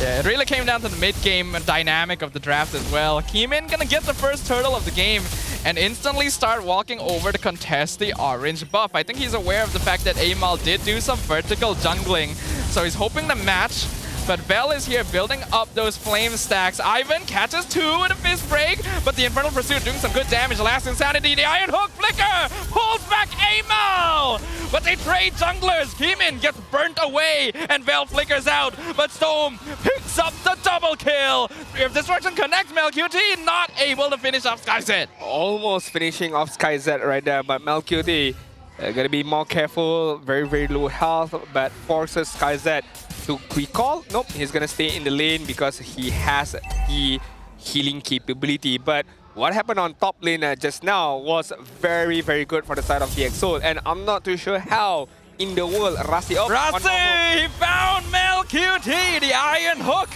Yeah, it really came down to the mid-game dynamic of the draft as well. Kimin gonna get the first turtle of the game and instantly start walking over to contest the orange buff. I think he's aware of the fact that Amal did do some vertical jungling, so he's hoping to match. But Vel is here building up those flame stacks. Ivan catches 2 with a fist break, but the Infernal Pursuit doing some good damage. Last Insanity, the Iron Hook flicker pulls back Amal! But they trade junglers. Kimin gets burnt away, and Vel flickers out. But Storm picks up the double kill. If Destruction connects, Melcuti not able to finish off SkyZ. Almost finishing off SkyZ right there, but Melcuti gotta be more careful. Very, very low health, but forces SkyZ to quick call. Nope, he's gonna stay in the lane because he has the healing capability. But what happened on top lane just now was very, very good for the side of DxSoul, and I'm not too sure how in the world Rasi he found Melcuti. The Iron Hook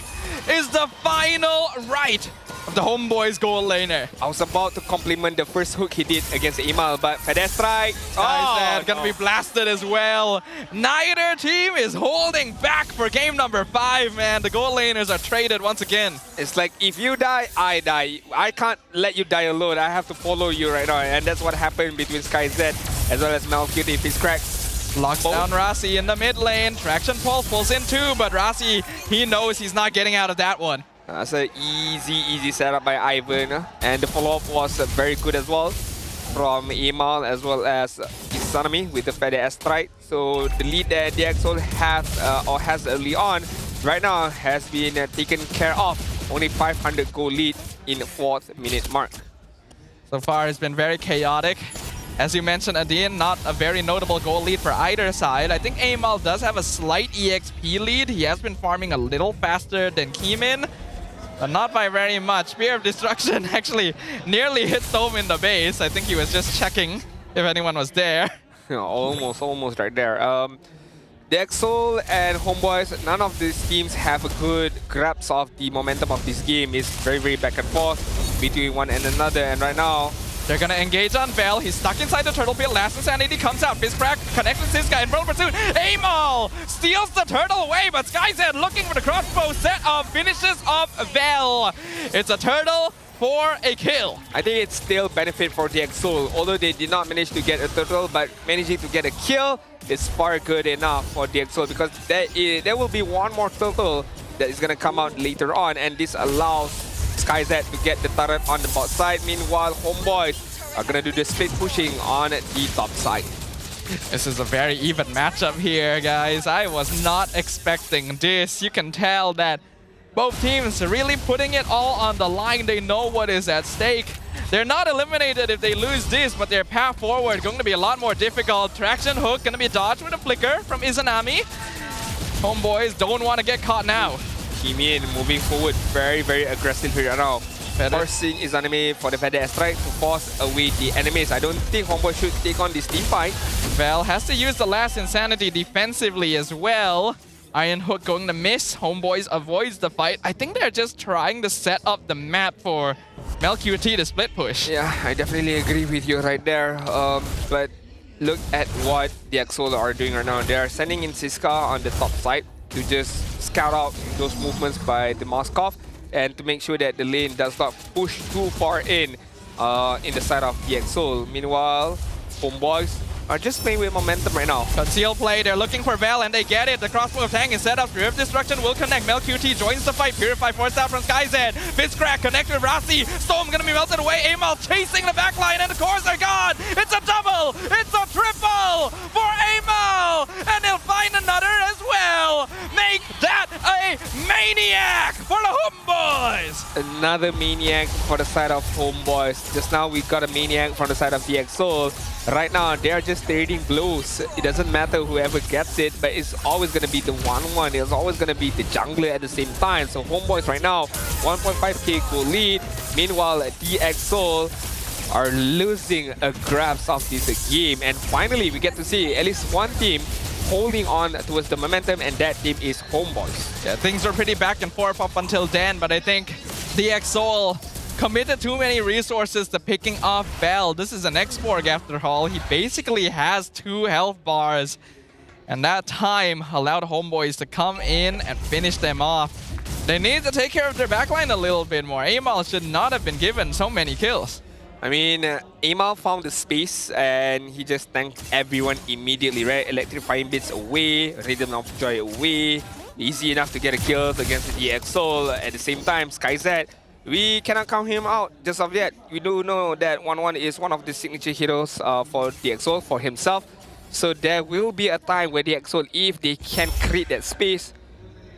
is the final right of the HomeBois goal laner. I was about to compliment the first hook he did against Amal, but Pedestrike, gonna be blasted as well. Neither team is holding back for game number 5, man. The goal laners are traded once again. It's like, if you die, I die. I can't let you die alone. I have to follow you right now. And that's what happened between SkyZ as well as Melcuti. If he's cracked, locks down Rasi in the mid lane. Traction Pulse pulls in too, but Rasi, he knows he's not getting out of that one. That's an easy setup by Ivan, and the follow-up was very good as well from Amal as well as Isanami with the Feather Strike. So the lead that DxSoul has early on right now has been taken care of. Only 500 goal lead in the 4th minute mark. So far it's been very chaotic. As you mentioned, Adin, not a very notable goal lead for either side. I think Amal does have a slight EXP lead. He has been farming a little faster than Kimin, but not by very much. Spear of Destruction actually nearly hit Storm in the base. I think he was just checking if anyone was there. Almost right there. DxSoul and HomeBois, none of these teams have a good grasp of the momentum of this game. It's very, very back and forth between one and another. And right now, they're gonna engage on Vel. He's stuck inside the turtle pit. Last Insanity comes out. Fist crack connects with Siska in front of pursuit. Amal steals the turtle away, but SkyZ looking for the crossbow set of finishes of Vel. It's a turtle for a kill. I think it's still benefit for DxSoul. Although they did not manage to get a turtle, but managing to get a kill is far good enough for DxSoul, because there will be one more turtle that is gonna come out later on, and this allows SkyZ to get the turret on the bot side. Meanwhile, HomeBois are gonna do the split pushing on the top side. This is a very even matchup here, guys. I was not expecting this. You can tell that both teams are really putting it all on the line. They know what is at stake. They're not eliminated if they lose this, but their path forward going to be a lot more difficult. Traction Hook going to be dodged with a flicker from Izanami. HomeBois don't want to get caught now. Kimin moving forward very, very aggressive here now. Forcing Izanami for the Feather Strike to force away the enemies. I don't think HomeBois should take on this team fight. Vel has to use the last Insanity defensively as well. Iron Hook going to miss. HomeBois avoids the fight. I think they're just trying to set up the map for Melcuti to split push. Yeah, I definitely agree with you right there. But look at what DxSoul are doing right now. They are sending in Siska on the top side to just scout out those movements by the Moskov and to make sure that the lane does not push too far in the side of DxSoul. Meanwhile, HomeBois are just playing with momentum right now. Conceal play, they're looking for Vel and they get it. The crossbow of Tang is set up. Rift Destruction will connect. MelQT joins the fight. Purify forced out from SkyZ. Fizzcrack connect with Rasi. Storm gonna be melted away. Amal chasing the backline and the cores are gone. It's a double. It's a triple for Amal. And they'll find another as well. Make that a maniac for the HomeBois. Another maniac for the side of HomeBois. Just now we got a maniac from the side of DxSoul. Right now they're just trading blows. It doesn't matter whoever gets it, but it's always going to be the 1-1. It's always going to be the jungler at the same time. So HomeBois right now 1.5k goal lead. Meanwhile DxSoul are losing a grasp of this game, and finally we get to see at least one team holding on towards the momentum, and that team is HomeBois. Yeah, things were pretty back and forth up until then, but I think DxSoul committed too many resources to picking off Bell. This is an Exborg after all. He basically has 2 health bars, and that time allowed HomeBois to come in and finish them off. They need to take care of their backline a little bit more. Amal should not have been given so many kills. I mean, Amal found the space and he just tanked everyone immediately, right? Electrifying bits away, Rhythm of Joy away. Easy enough to get a kill against the DxSoul. At the same time, SkyZ, we cannot count him out just of yet. We do know that 1-1 is one of the signature heroes for DxSoul, for himself. So there will be a time where DxSoul, if they can create that space,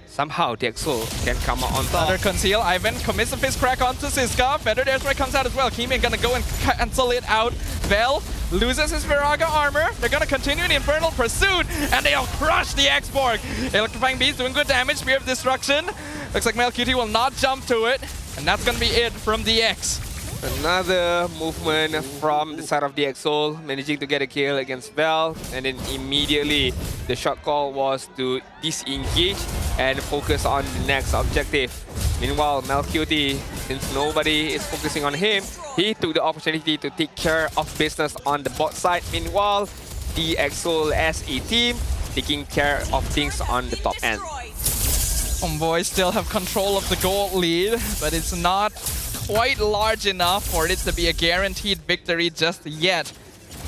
somehow DxSoul can come out on top. Another conceal. Ivan commits a Fizzcrack onto Siska. Feathered Airstrike comes out as well. Kimi gonna go and cancel it out. Vel loses his Viraga armor. They're gonna continue the Infernal Pursuit, and they'll crush the Exborg. Electrifying Beast doing good damage. Spear of Destruction. Looks like MelQT will not jump to it, and that's gonna be it from DX. Another movement from the side of DxSoul, managing to get a kill against Vel, and then immediately the shot call was to disengage and focus on the next objective. Meanwhile, MelQT, since nobody is focusing on him, he took the opportunity to take care of business on the bot side. Meanwhile, DxSoul as a team taking care of things on the top end. HomeBois still have control of the gold lead, but it's not quite large enough for it to be a guaranteed victory just yet.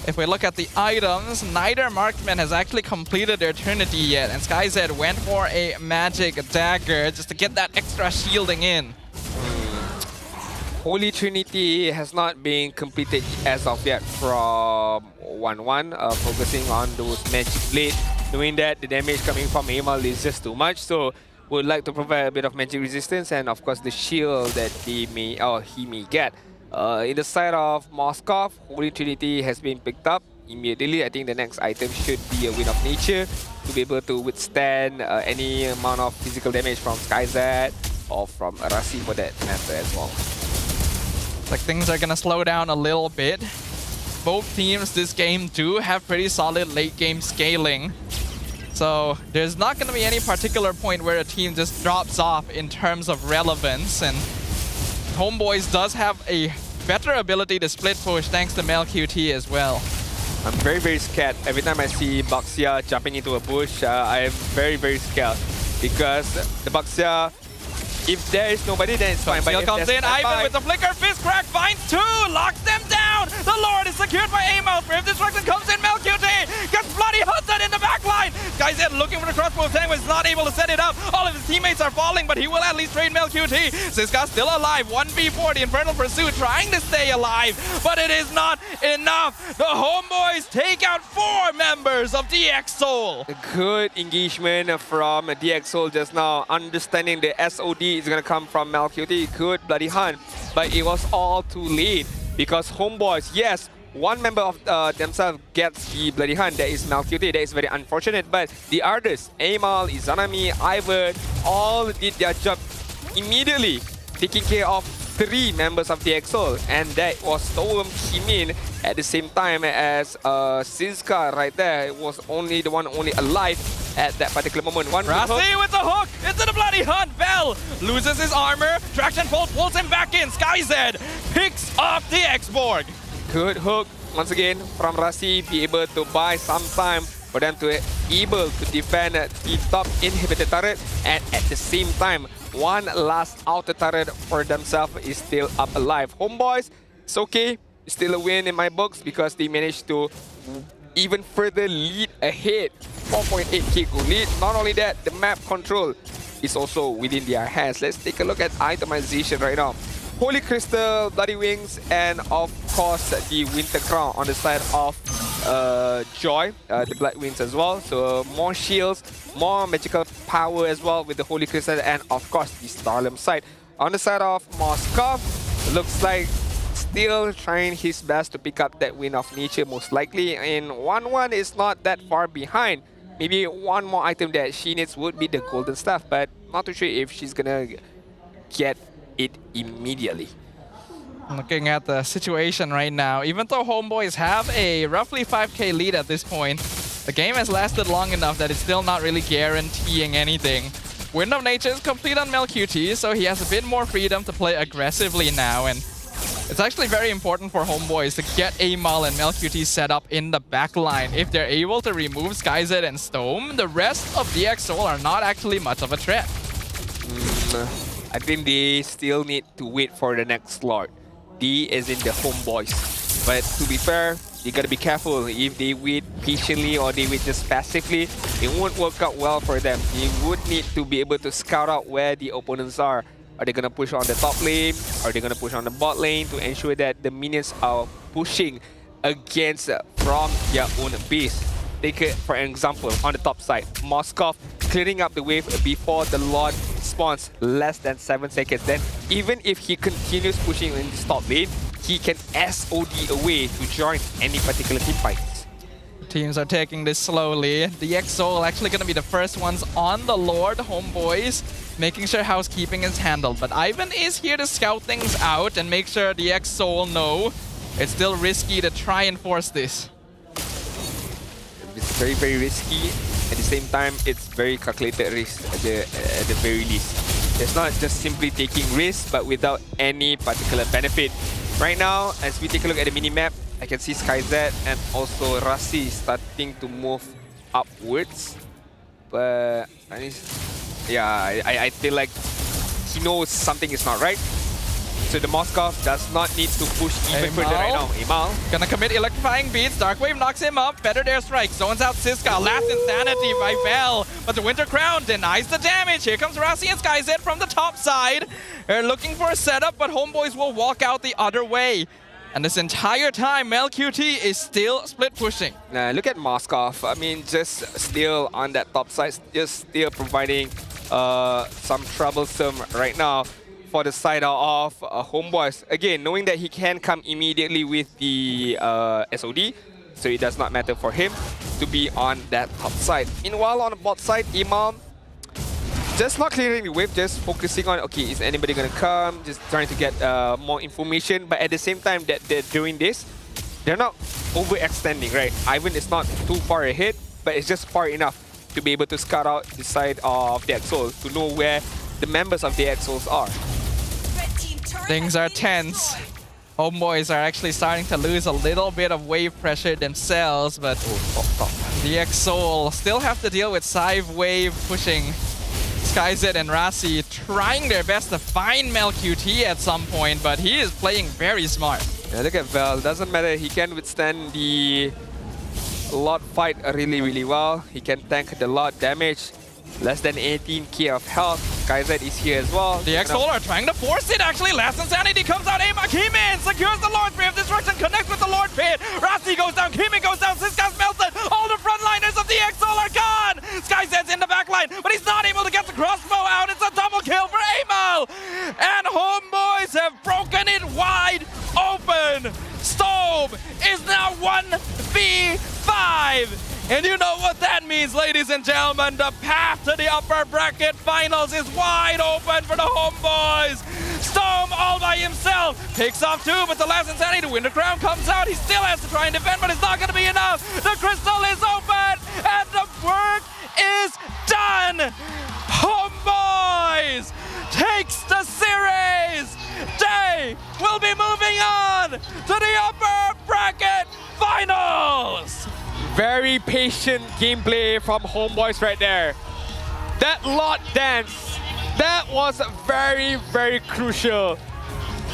If we look at the items, neither marksman has actually completed their Eternity yet, and SkyZ went for a Magic Dagger just to get that extra shielding in. Holy Trinity has not been completed as of yet from 1-1, focusing on those Magic Blade, knowing that the damage coming from Amal is just too much, so would like to provide a bit of magic resistance and of course the shield that he may get. In the side of Moskov, Holy Trinity has been picked up immediately. I think the next item should be a Wind of Nature to be able to withstand any amount of physical damage from SkyZ or from Rasi for that matter as well. Like things are gonna slow down a little bit. Both teams this game do have pretty solid late game scaling. So there's not going to be any particular point where a team just drops off in terms of relevance, and HomeBois does have a better ability to split push thanks to MelQT as well. I'm very, very scared. Every time I see Baxia jumping into a bush, I am very, very scared because the Baxia, if there is nobody, then it's fine. But Conceal comes in, Ivan with the flicker, Fizzcrack finds 2, locks them down! The Lord is secured by Amal, Brave Destruction comes in, MelQT gets bloody hunted in the backline! SkyZ looking for the crossbow tank, but is not able to set it up. All of his teammates are falling, but he will at least trade MelQT. Siska still alive, 1v4, the Infernal Pursuit trying to stay alive, but it is not enough! The HomeBois take out 4 members of DxSoul! Good engagement from DxSoul just now, understanding the SOD is going to come from MelQT. Good bloody hunt, but it was all too late because HomeBois, yes, one member of themselves gets the bloody hunt. That is MelQT. That is very unfortunate, but the others, Amal, Izanami, Ivan, all did their job immediately, taking care of 3 members of DxSoul, and that was Storm Kimin at the same time as Siska right there. It was only the one alive at that particular moment. Rasi with the hook into the bloody hunt. Vel loses his armor. Traction Pulse pulls him back in. SkyZ picks up the Exborg. Good hook once again from Rasi, be able to buy some time for them to be able to defend the top inhibitor turret, and at the same time, one last outer turret for themselves is still up alive. HomeBois, it's okay. Still a win in my books because they managed to even further lead ahead. 4.8k goal lead. Not only that, the map control is also within their hands. Let's take a look at itemization right now. Holy Crystal, Bloody Wings, and of course the Winter Crown on the side of Joy, the Blood Wings as well. So more shields, more magical power as well with the Holy Crystal, and of course the Starlam side. On the side of Moskov, looks like still trying his best to pick up that win of nature most likely, and 1-1 is not that far behind. Maybe one more item that she needs would be the golden staff, but not too sure if she's gonna get it immediately. Looking at the situation right now, even though HomeBois have a roughly 5k lead at this point, the game has lasted long enough that it's still not really guaranteeing anything. Wind of Nature is complete on MelQT, so he has a bit more freedom to play aggressively now, and it's actually very important for HomeBois to get Amal and MelQT set up in the backline. If they're able to remove SkyZ and Stome, the rest of DxSoul are not actually much of a threat. I think they still need to wait for the next slot. D is in the HomeBois. But to be fair, you gotta be careful. If they wait patiently or they wait just passively, it won't work out well for them. You would need to be able to scout out where the opponents are. Are they gonna push on the top lane? Are they gonna push on the bot lane to ensure that the minions are pushing against from their own base? Take it for example on the top side, Moskov clearing up the wave before the Lord spawns, less than 7 seconds. Then even if he continues pushing in the top lane, he can SOD away to join any particular team fight. Teams are taking this slowly. The DxSoul actually going to be the first ones on the Lord. HomeBois making sure housekeeping is handled. But Ivan is here to scout things out and make sure the DxSoul know it's still risky to try and force this. It's very, very risky. At the same time, it's very calculated risk at the very least. It's not just simply taking risks, but without any particular benefit. Right now, as we take a look at the mini-map, I can see SkyZ and also Rasi starting to move upwards. But I feel like he knows something is not right. So the Moskov does not need to push even further right now. Amal gonna commit electrifying beats. Darkwave knocks him up. Better Dare Strike. Zones out Siska. Last Insanity by Vel. But the Winter Crown denies the damage. Here comes Rasi and SkyZ from the top side. They're looking for a setup, but HomeBois will walk out the other way. And this entire time, MelQT is still split pushing. Look at Moskov. I mean, just still on that top side, just still providing some troublesome right now for the side of HomeBois. Again, knowing that he can come immediately with the SOD, so it does not matter for him to be on that top side. Meanwhile, on the bot side, Imam just not clearing the wave, just focusing on, okay, is anybody gonna come? Just trying to get more information, but at the same time that they're doing this, they're not overextending, right? Ivan is not too far ahead, but it's just far enough to be able to scout out the side of the DxSoul, to know where the members of the DxSouls are. Things are tense. HomeBois are actually starting to lose a little bit of wave pressure themselves, but the DxSoul still have to deal with Scythe wave pushing SkyZ and Rasi, trying their best to find MelQT at some point, but he is playing very smart. Yeah, look at Vel. Doesn't matter. He can withstand the Lord fight really, really well. He can tank the Lord damage. Less than 18k of health. SkyZ is here as well. The DxSoul are trying to force it actually. Last Insanity comes out. Aima Kimin secures the Lord Ray of Destruction, connects with the Lord Pit. Rasi goes down, Kimin goes down, Siska's melted. All the frontliners of the DxSoul are gone. SkyZ's in the backline, but he's not able to get the crossbow out. It's a double kill for Amal. And HomeBois have broken it wide open. Stove is now 1v5. And you know what that means, ladies and gentlemen. The path to the upper bracket finals is wide open for the HomeBois. Stome all by himself. Picks off two, but the last Insanity, the Winter Crown comes out. He still has to try and defend, but it's not going to be enough. The crystal is open, and the work is done. HomeBois takes the series. They will be moving on to the upper bracket finals. Very patient gameplay from HomeBois right there. That Lord dance, that was very, very crucial.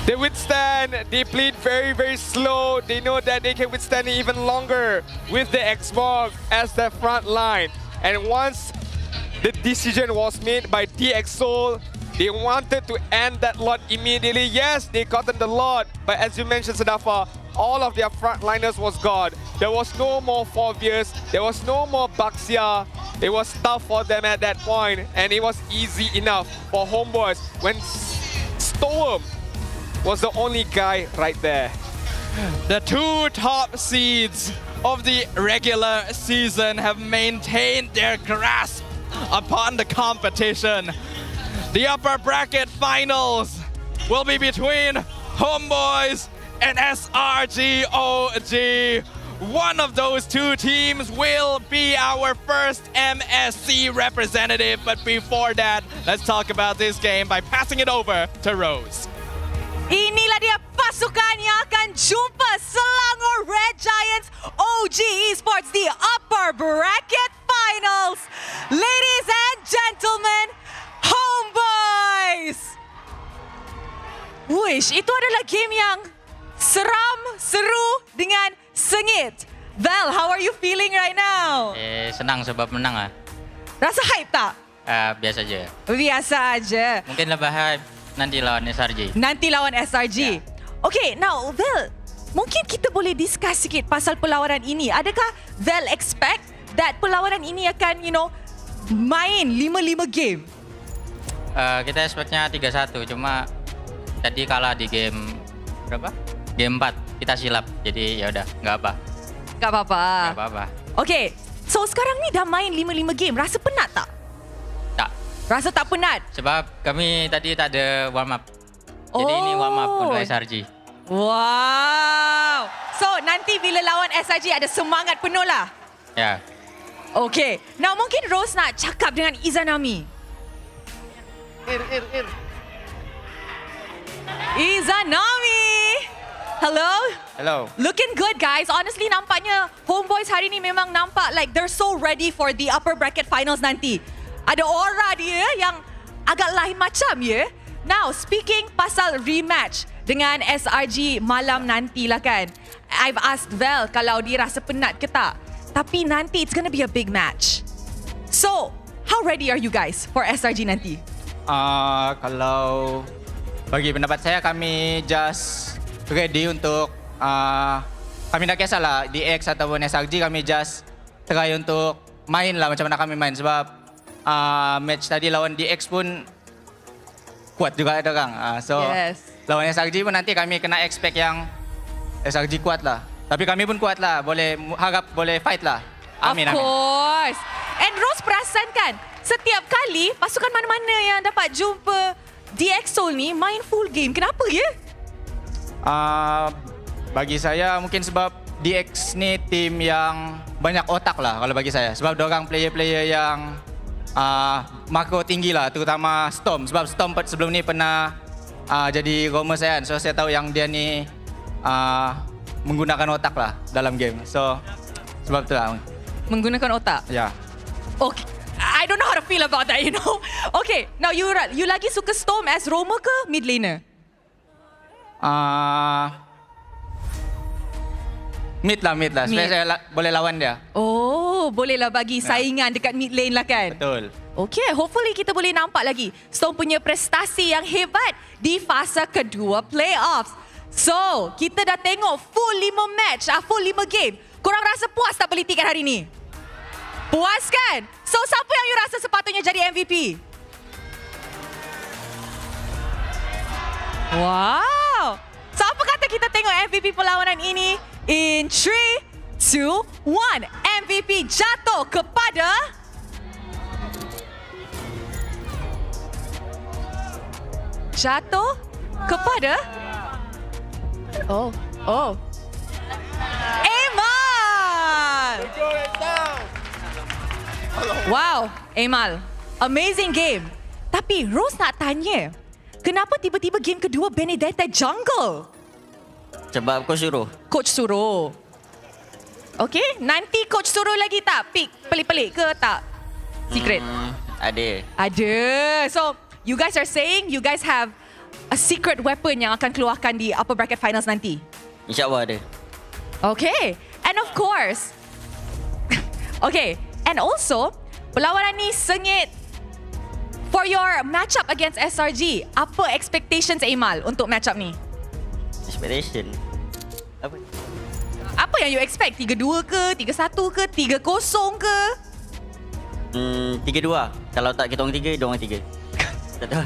They withstand, they bleed very, very slow. They know that they can withstand it even longer with the Xbox as their front line. And once the decision was made by DXOL, they wanted to end that lot immediately. Yes, they gotten the lot, but as you mentioned, Sadafa, all of their frontliners was gone. There was no more Forvius, there was no more Baxia. It was tough for them at that point, and it was easy enough for HomeBois when Storm was the only guy right there. The two top seeds of the regular season have maintained their grasp upon the competition. The upper bracket finals will be between HomeBois and SRGOG. One of those two teams will be our first MSC representative. But before that, let's talk about this game by passing it over to Rose. Inilah dia pasukan yang akan jumpa Selangor Red Giants OG Esports di upper bracket finals. Ladies and gentlemen, HomeBois. Wish, itu adalah game yang seram, seru dengan sengit. Val, how are you feeling right now? Senang sebab menang lah. Rasa hype tak? Biasa aja. Biasa aja. Mungkin lebih hype nanti lawan SRG. Nanti lawan SRG. Okay, now Val, mungkin kita boleh discuss sikit pasal perlawanan ini. Adakah Val expect that perlawanan ini akan, main 5-5 game? Kita expectnya 3-1, cuma tadi kalah di game berapa? Game 4, kita silap. Jadi ya udah, nggak apa. Nggak apa-apa. Nggak apa-apa. Okay, so sekarang ni dah main 5-5 game. Rasa penat tak? Tak. Rasa tak penat? Sebab kami tadi tak ada warm up. Jadi ini warm up untuk SRG. Wow. So nanti bila lawan SRG ada semangat penuh lah. Ya. Okay. Now mungkin Rose nak cakap dengan Izanami. Izanami. Hello. Hello. Looking good, guys. Honestly, nampaknya HomeBois hari ni memang nampak like they're so ready for the upper bracket finals nanti. Ada aura dia yang agak lain macam ya. Now, speaking pasal rematch dengan SRG malam nanti lah kan. I've asked Val kalau dia rasa penat ke tak. Tapi nanti it's gonna be a big match. So, how ready are you guys for SRG nanti? Kalau bagi pendapat saya, kami just ready untuk kami nak kisahlah di X ataupun SRG, kami just try untuk main lah macam mana kami main. Sebab match tadi lawan DX pun kuat juga ada orang. So lawan SRG pun nanti kami kena expect yang SRG kuat lah. Tapi kami pun kuat lah, boleh harap boleh fight lah. Amin, of course. And Rose perasan kan, setiap kali pasukan mana-mana yang dapat jumpa DXOL ni main full game. Kenapa ya? Bagi saya mungkin sebab DX ni tim yang banyak otak lah kalau bagi saya. Sebab diorang player-player yang makro tinggi lah, terutama Storm. Sebab Storm sebelum ni pernah jadi roamer saya kan. So saya tahu yang dia ni menggunakan otak lah dalam game. So sebab tu lah. Menggunakan otak? Ya. Okay. I don't know how to feel about that, you know. Okay, now you lagi suka Storm as roamer ke mid laner? Mid lah. Supaya saya boleh lawan dia. Oh, bolehlah bagi saingan dekat mid lane lah kan? Betul. Okay, hopefully kita boleh nampak lagi Storm punya prestasi yang hebat di fasa kedua playoffs. So, kita dah tengok full 5 match, full 5 game. Korang rasa puas tak beli tiket hari ni? Puas kan? So, siapa yang you rasa sepatutnya jadi MVP? Wow! So, apa kata kita tengok MVP perlawanan ini? In 3, 2, 1. MVP jatuh kepada... Oh. Emal! Wow, Emal. Amazing game. Tapi Rose nak tanya, kenapa tiba-tiba game kedua Benedetta jungle? Sebab Coach suruh. Okay, nanti coach suruh lagi tak pick pelik-pelik ke tak? Secret? Ada. So, you guys are saying you guys have a secret weapon yang akan keluarkan di upper bracket finals nanti? InsyaAllah ada. Okay. And of course, okay. And also, perlawanan ni sengit. For your matchup against SRG, apa expectations Aimal untuk matchup ni? Expectation? Apa? Apa yang you expect? 3-2 ke? 3-1 ke? 3-0 ke? 3-2 lah. Kalau tak kita orang 3, dia orang 3. Tak tahu.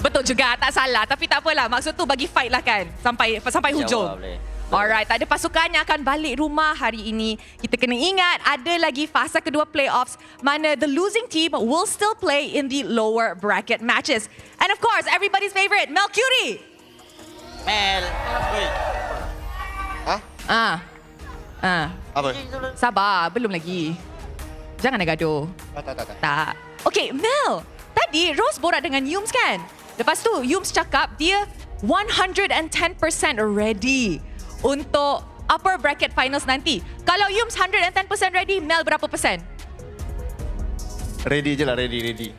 Betul juga, tak salah. Tapi tak apalah, maksud tu bagi fight lah kan. Sampai hujung. Alright, tak ada pasukan yang akan balik rumah hari ini. Kita kena ingat ada lagi fasa kedua playoffs mana the losing team will still play in the lower bracket matches. And of course, everybody's favorite, Mel Curie. Mel. Apa? Sabar, belum lagi. Jangan nak gaduh. Tak. Okay, Mel. Tadi Rose borak dengan Yums kan? Lepas tu, Yums cakap dia 110% ready untuk upper bracket finals nanti. Kalau Yums 110% ready, Mel berapa persen? Ready je lah, ready.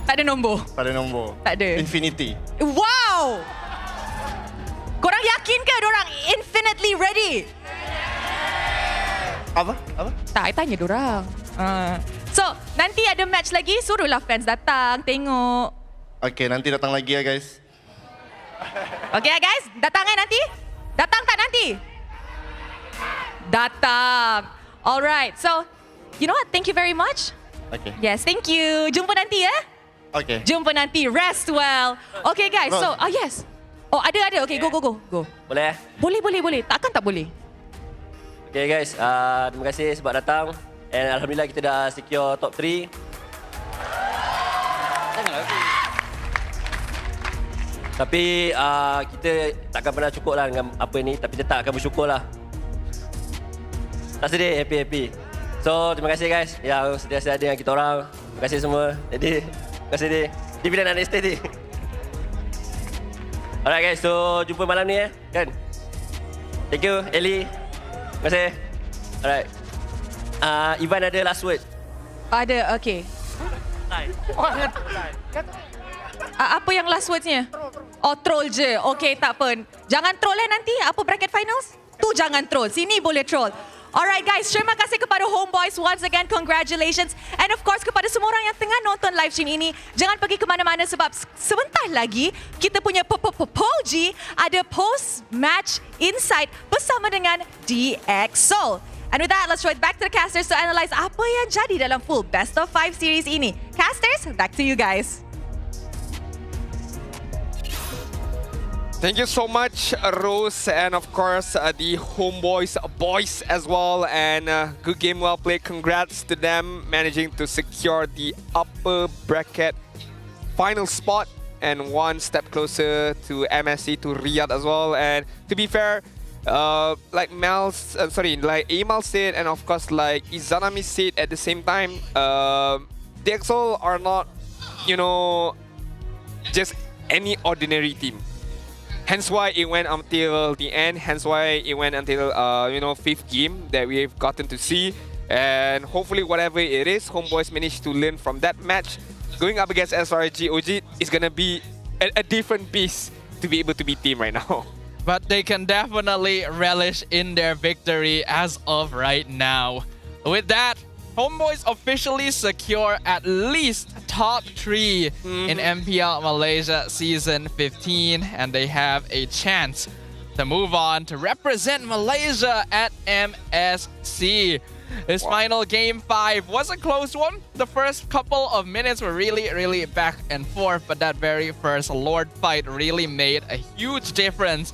Tak ada nombor? Tak ada nombor. Tak ada? Infinity. Wow! Korang yakin ke diorang infinitely ready? Apa? Tak, I tanya diorang. So, nanti ada match lagi, suruhlah fans datang, tengok. Okay, nanti datang lagi ya guys. Okay guys, datang nanti? Datang tak nanti? Datang. Alright, so you know what? Thank you very much. Okay. Yes, thank you. Jumpa nanti ya. Okay. Jumpa nanti. Rest well. Okay guys, so yes. Oh ada. Okay, go. Boleh? Boleh. Takkan tak boleh? Okay guys, terima kasih sebab datang. And Alhamdulillah kita dah secure top 3. Tapi kita takkan pernah cukup lah dengan apa ni. Tapi tetap akan bersyukur lah. Tak sedih, happy. So, terima kasih guys yang sedia-sedia dengan kita orang. Terima kasih semua. Jadi, terima kasih dia. Dia bila nak next day. Alright guys, so jumpa malam ni kan. Thank you, Ellie. Terima kasih. Alright. Ivan ada last word. Ada, okay. Apa yang last words-nya? Oh, troll je. Okay, tak apa. Jangan troll nanti. Apa bracket finals? Tu jangan troll. Sini boleh troll. Alright guys, terima kasih kepada HomeBois. Once again, congratulations. And of course, kepada semua orang yang tengah nonton live stream ini, jangan pergi ke mana-mana sebab sebentar lagi, kita punya Poji ada post-match insight bersama dengan DXO. And with that, let's throw it back to the casters to analyze apa yang jadi dalam full Best of 5 series ini. Casters, back to you guys. Thank you so much, Rose, and of course the HomeBois boys as well. And good game, well played. Congrats to them managing to secure the upper bracket final spot and one step closer to MSC, to Riyadh as well. And to be fair, like Aimal said, and of course like Izanami said at the same time, DXO are not, just any ordinary team. Hence why it went until the end. Hence why it went until 5th game that we've gotten to see. And hopefully whatever it is, HomeBois managed to learn from that match. Going up against SRG OG is gonna be a different beast to be able to beat team right now. But they can definitely relish in their victory as of right now. With that, HomeBois officially secure at least top 3 in MPL Malaysia Season 15, and they have a chance to move on to represent Malaysia at MSC. This final Game 5 was a close one. The first couple of minutes were really back and forth, but that very first Lord fight really made a huge difference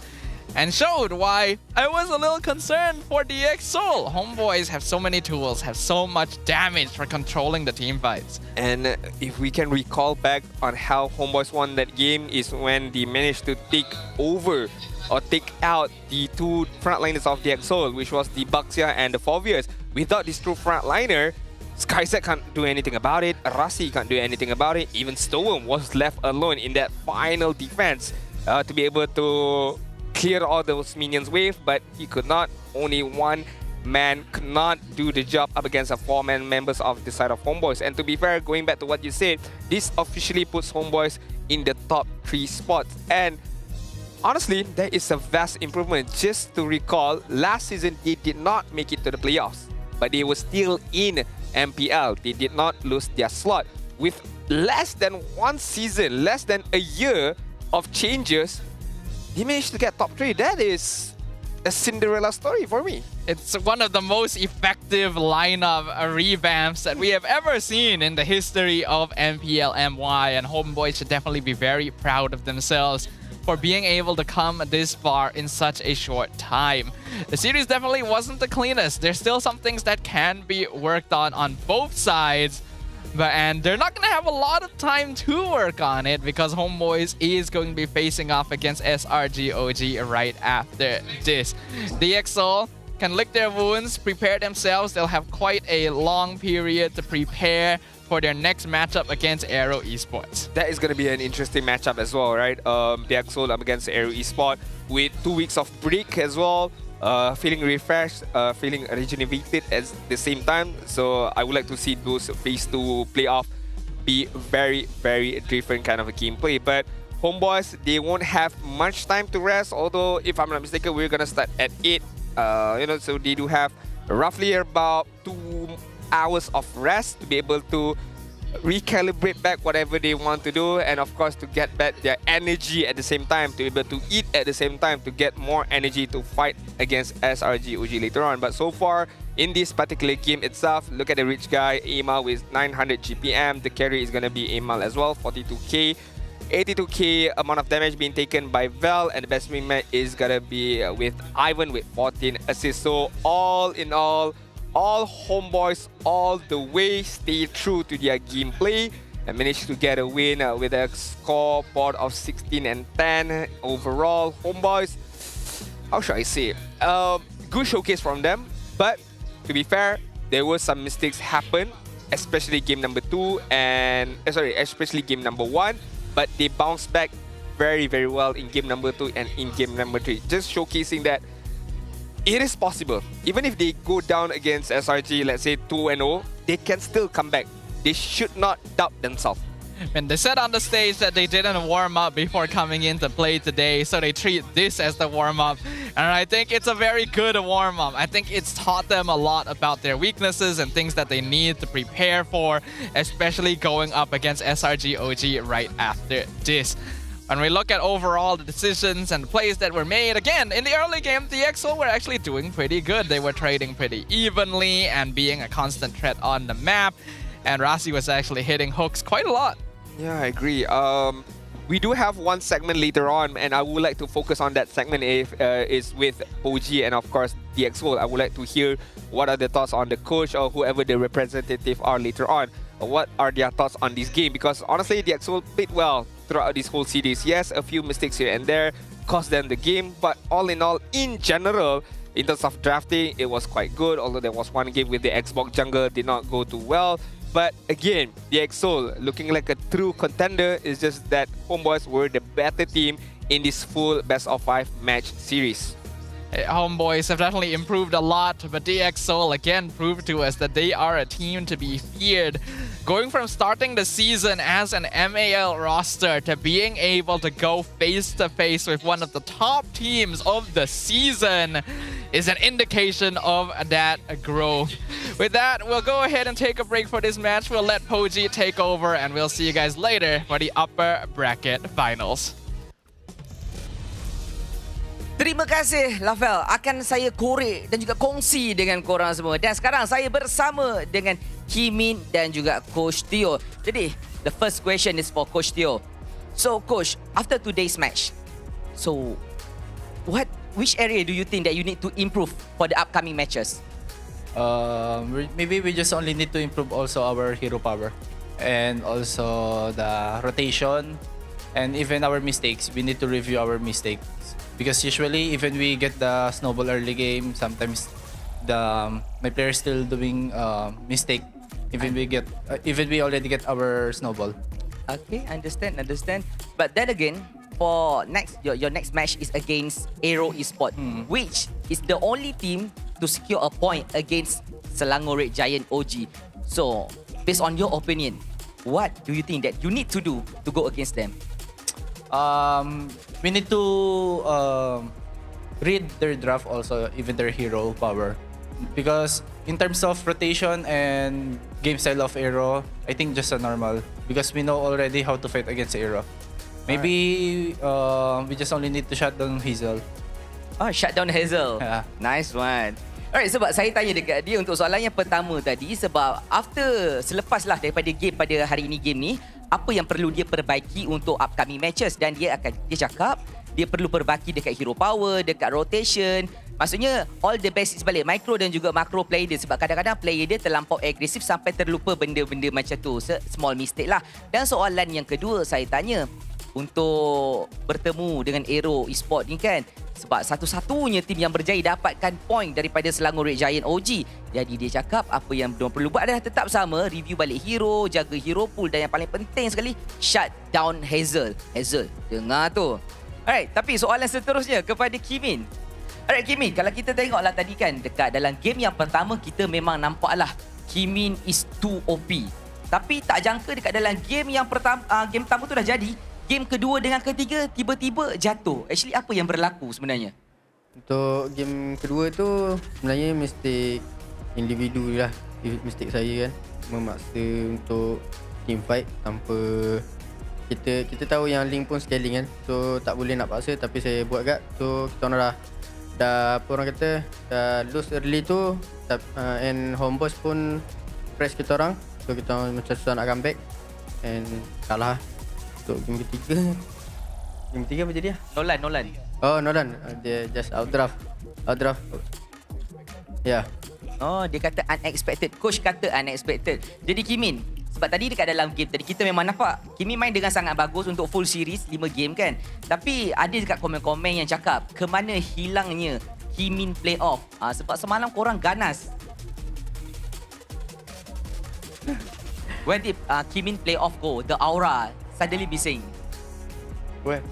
and showed why I was a little concerned for DXO. HomeBois have so many tools, have so much damage for controlling the team fights. And if we can recall back on how HomeBois won that game is when they managed to take over or take out the two frontliners of DXO, which was the Baxia and the Foviers. Without this true frontliner, Skyset can't do anything about it, Rasi can't do anything about it, even Stowem was left alone in that final defense to be able to clear all those minions wave, but he could not. Only one man could not do the job up against the 4-man members of the side of HomeBois. And to be fair, going back to what you said, this officially puts HomeBois in the top 3 spots. And honestly, there is a vast improvement. Just to recall, last season they did not make it to the playoffs, but they were still in MPL. They did not lose their slot. With less than 1 season, less than a year of changes, they managed to get top 3. That is a Cinderella story for me. It's one of the most effective lineup revamps that we have ever seen in the history of MPL MY, and HomeBois should definitely be very proud of themselves for being able to come this far in such a short time. The series definitely wasn't the cleanest. There's still some things that can be worked on both sides. And they're not going to have a lot of time to work on it because HomeBois is going to be facing off against SRG OG right after this. DXL can lick their wounds, prepare themselves. They'll have quite a long period to prepare for their next matchup against AERO Esports. That is going to be an interesting matchup as well, right? DXL up against AERO Esports with 2 weeks of break as well. Feeling refreshed, feeling rejuvenated at the same time. So I would like to see those phase 2 playoff be very, very different kind of a gameplay. But HomeBois, they won't have much time to rest. Although, if I'm not mistaken, we're gonna start at 8. So they do have roughly about 2 hours of rest to be able to recalibrate back whatever they want to do, and of course to get back their energy at the same time, to be able to eat at the same time, to get more energy to fight against SRG OG later on. But so far in this particular game itself, look at the rich guy Amal with 900 GPM. The carry is going to be Amal as well, 42k. 82k amount of damage being taken by Vel, and the best wingman is going to be with Ivan with 14 assists. So all in all HomeBois all the way stay true to their gameplay and managed to get a win with a scoreboard of 16 and 10 overall. HomeBois, how should I say? Good showcase from them, but to be fair, there were some mistakes happen, especially game number 2 and especially game number 1, but they bounced back very, very well in game number 2 and in game number 3, just showcasing that it is possible. Even if they go down against SRG, let's say 2-0, they can still come back. They should not doubt themselves. And they said on the stage that they didn't warm up before coming into play today, so they treat this as the warm-up. And I think it's a very good warm-up. I think it's taught them a lot about their weaknesses and things that they need to prepare for, especially going up against SRG OG right after this. When we look at overall the decisions and the plays that were made, again, in the early game, the DXL were actually doing pretty good. They were trading pretty evenly and being a constant threat on the map. And Rasi was actually hitting hooks quite a lot. Yeah, I agree. We do have one segment later on, and I would like to focus on that segment is with OG and of course DXL. I would like to hear what are the thoughts on the coach or whoever the representative are later on. What are their thoughts on this game? Because honestly, DXL played well throughout this whole series. Yes, a few mistakes here and there cost them the game, but all in all, in general, in terms of drafting, it was quite good. Although there was one game with the Xbox jungle did not go too well. But again, DXL looking like a true contender. It's just that HomeBois were the better team in this full best of 5 match series. HomeBois have definitely improved a lot, but DXL again proved to us that they are a team to be feared. Going from starting the season as an MAL roster to being able to go face-to-face with one of the top teams of the season is an indication of that growth. With that, we'll go ahead and take a break for this match. We'll let Poji take over, and we'll see you guys later for the upper bracket finals. Terima kasih Lavel, akan saya korek dan juga kongsi dengan korang semua. Dan sekarang saya bersama dengan Kimin dan juga Coach Teo. Jadi, the first question is for Coach Teo. So Coach, after today's match, so which area do you think that you need to improve for the upcoming matches? Maybe we just only need to improve also our hero power and also the rotation and even our mistakes. We need to review our mistakes. Because usually, even we get the snowball early game, sometimes my player is still doing mistake. Even we already get our snowball. Okay, understand. But then again, for your next match is against AERO Esports, which is the only team to secure a point against Selangor Red Giant OG. So, based on your opinion, what do you think that you need to do to go against them? We need to read their draft also, even their hero power. Because in terms of rotation and game style of AERO, I think just a normal. Because we know already how to fight against AERO. Maybe we just only need to shut down Hazel. Oh, shut down Hazel. Yeah. Nice one. Alright, sebab saya tanya dekat dia untuk soalan yang pertama tadi, sebab selepas lah daripada game pada hari ini game ni, apa yang perlu dia perbaiki untuk upcoming matches, dan dia cakap dia perlu perbaiki dekat hero power, dekat rotation. Maksudnya all the basics balik, micro dan juga macro player dia, sebab kadang-kadang player dia terlampau agresif sampai terlupa benda-benda macam tu. Small mistake lah. Dan soalan yang kedua saya tanya, untuk bertemu dengan AERO Esports ni kan, sebab satu-satunya tim yang berjaya dapatkan point daripada Selangor Red Giant OG. Jadi dia cakap apa yang diorang perlu buat adalah tetap sama, review balik hero, jaga hero pool, dan yang paling penting sekali, shut down Hazel. Hazel, dengar tu. Alright, tapi soalan seterusnya kepada Kimin. Alright Kimin, kalau kita tengoklah tadi kan, dekat dalam game yang pertama kita memang nampaklah Kimin is too OP. Tapi tak jangka dekat dalam game yang game pertama tu dah jadi, game kedua dengan ketiga tiba-tiba jatuh. Actually apa yang berlaku sebenarnya? Untuk game kedua tu sebenarnya mistake individu lah. Mistake saya kan, memaksa untuk team fight tanpa kita tahu yang link pun scaling kan. So tak boleh nak paksa, tapi saya buat kat. So kita orang dah apa orang kata, dah lose early tu, and HomeBois pun press kita orang. So kita orang macam susah nak comeback and kalah. Untuk game ketiga, apa jadi lah? Nolan. Oh, Nolan. Dia just outdraft. Ya. Yeah. Oh, dia kata unexpected. Coach kata unexpected. Jadi Kimin, sebab tadi dekat dalam game tadi kita memang nampak Kimin main dengan sangat bagus untuk full series 5 game kan. Tapi ada dekat komen-komen yang cakap kemana hilangnya Kimin playoff. Sebab semalam korang ganas. When did Kimin playoff go? The aura suddenly missing. Well,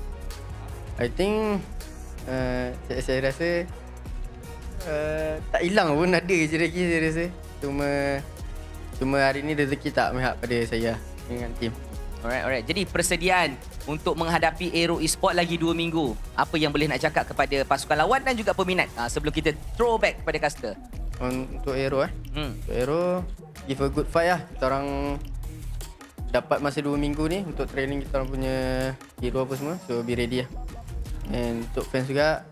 I think saya rasa tak hilang pun, ada je lagi saya rasa. Cuma hari ni rezeki tak mihak pada saya dengan tim. Alright. Jadi persediaan untuk menghadapi AERO Esports lagi 2 minggu. Apa yang boleh nak cakap kepada pasukan lawan dan juga peminat sebelum kita throwback kepada caster? Untuk AERO Untuk AERO, give a good fight lah. Kita orang dapat masa 2 minggu ni untuk training kita orang punya hero apa semua. So be ready lah. And untuk fans juga,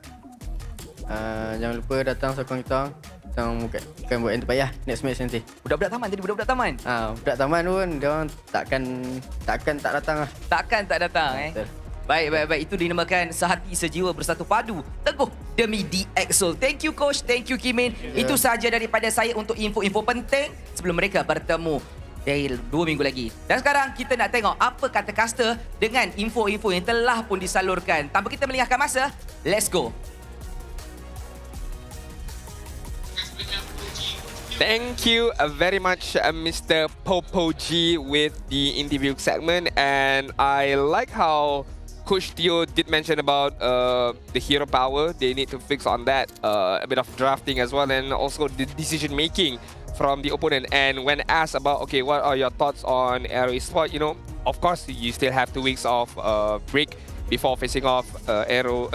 jangan lupa datang sokong kita orang. Kita orang bukan buat yang terbaik lah next match nanti. Budak-budak taman tadi, budak-budak taman? Budak taman pun dia orang takkan tak datang lah. Takkan tak datang Betul. Baik. Itu dinamakan sehati sejiwa bersatu padu, teguh demi DXO. Thank you coach, thank you Kimin. Itu sahaja daripada saya untuk info-info penting sebelum mereka bertemu 2 minggu lagi. Dan sekarang kita nak tengok apa kata caster dengan info-info yang telah pun disalurkan. Tanpa kita melengahkan masa, let's go. Thank you very much, Mr. Popo G, with the interview segment. And I like how Coach Theo did mention about the hero power. They need to fix on that. A bit of drafting as well, and also the decision making from the opponent. And when asked about, okay, what are your thoughts on AERO Esports, of course you still have 2 weeks of break before facing off AERO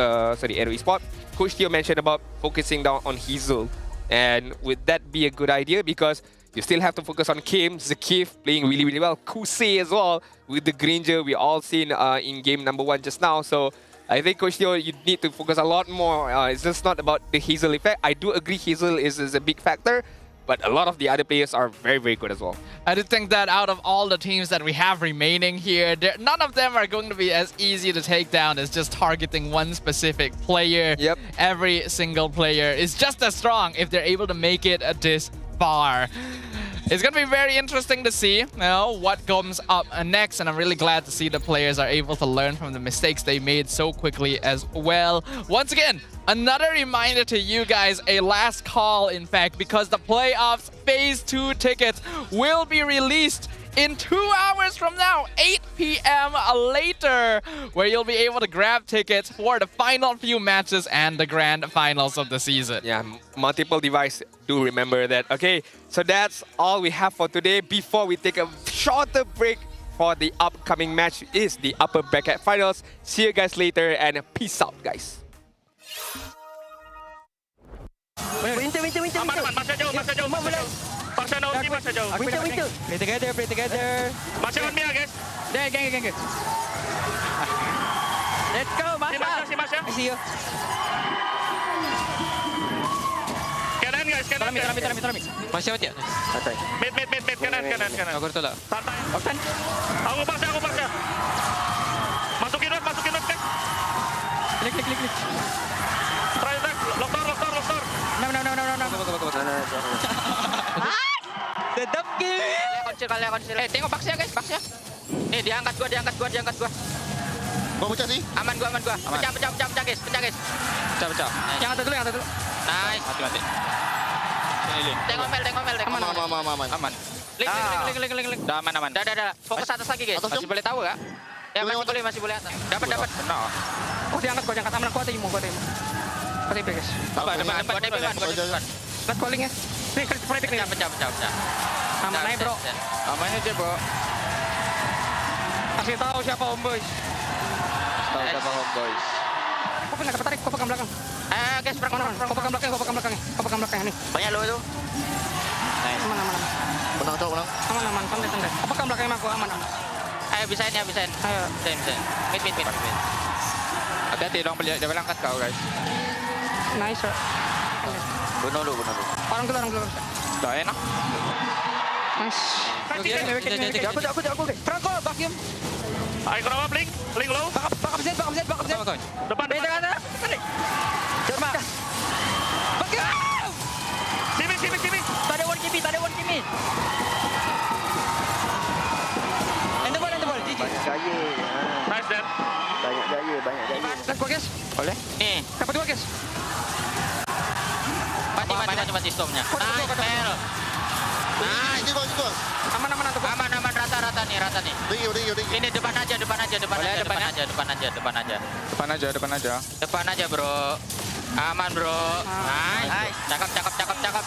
Esports. Coach Theo mentioned about focusing down on Hazel, and would that be a good idea? Because you still have to focus on Kim, Zakif playing really, really well, Kusei as well with the Granger we all seen in game number 1 just now. So I think Coach Theo, you need to focus a lot more. It's just not about the Hazel effect. I do agree Hazel is a big factor, but a lot of the other players are very, very good as well. I do think that out of all the teams that we have remaining here, none of them are going to be as easy to take down as just targeting one specific player. Yep. Every single player is just as strong if they're able to make it this far. It's going to be very interesting to see what comes up next, and I'm really glad to see the players are able to learn from the mistakes they made so quickly as well. Once again, another reminder to you guys, a last call in fact, because the playoffs phase 2 tickets will be released in 2 hours from now, 8 p.m. later, where you'll be able to grab tickets for the final few matches and the grand finals of the season. Yeah, multiple device. Do remember that. Okay, so that's all we have for today. Before we take a shorter break for the upcoming match is the upper bracket finals. See you guys later and peace out, guys. Winter. Masa jauh. Paksa Naomi, masa jauh. Winter. Play together. Masih on me, guys. Gang. Let's go, Masya. Si Masya. I see you. Kanan, guys. Kanan. Tarami. Masih out ya? Santai. Mid. Kanan. Aku tolak. Santai. Aku paksa. Masukin rot, guys. Klik. Try. Lock door. No. Tetap kalian kecil. Tengok box ya guys, box ya. Nih diangkat gua. Gua pecah sih. Aman gua. Pecah guys. Pecah. Yang atas dulu. Nice. Mati. Sini. Tengok Mel. Aman. Link. Dah aman. Dah. Fokus atas lagi guys. Masih boleh tahu enggak? Ya masih boleh atas. Dapat. Oh diangkat aman kuat aja mau. Pasti guys. Depan. Let calling ya. Nih kritik nih. Pecah. Aman aja bro. Aman aja bro. Kasih tahu siapa HomeBois. Tahu siapa HomeBois. Kau pernah ketarik, kau pegang belakang. Guys, perang. Kau pegang belakang nih. Banyak lo itu. Nice. Aman. Menang. Aman, santai. Kau pegang belakang aku, aman. Ayo bisain. Ayo. Bisa. Mid. Hati-hati dong, dia berangkat kau guys. Nice. Bunuh lu. Orang dulu. Dah enak. Nice. Aku. Franco, vacuum. Ayo kenapa blink low. Bakap Z. Depan. Coba. Vacuum. Simi. Tadi one kimi. End the ball. GG. Banyak gaya. Nice Dan. Banyak gaya. Let's go guys. Boleh? Nih, Dapat 2 guys. mati stormnya. Nice, Mel. Ini gua. Aman tuh. Aman rata nih. Ring. Ini depan aja. Depan aja, bro. Aman, bro. Nice. Cakep.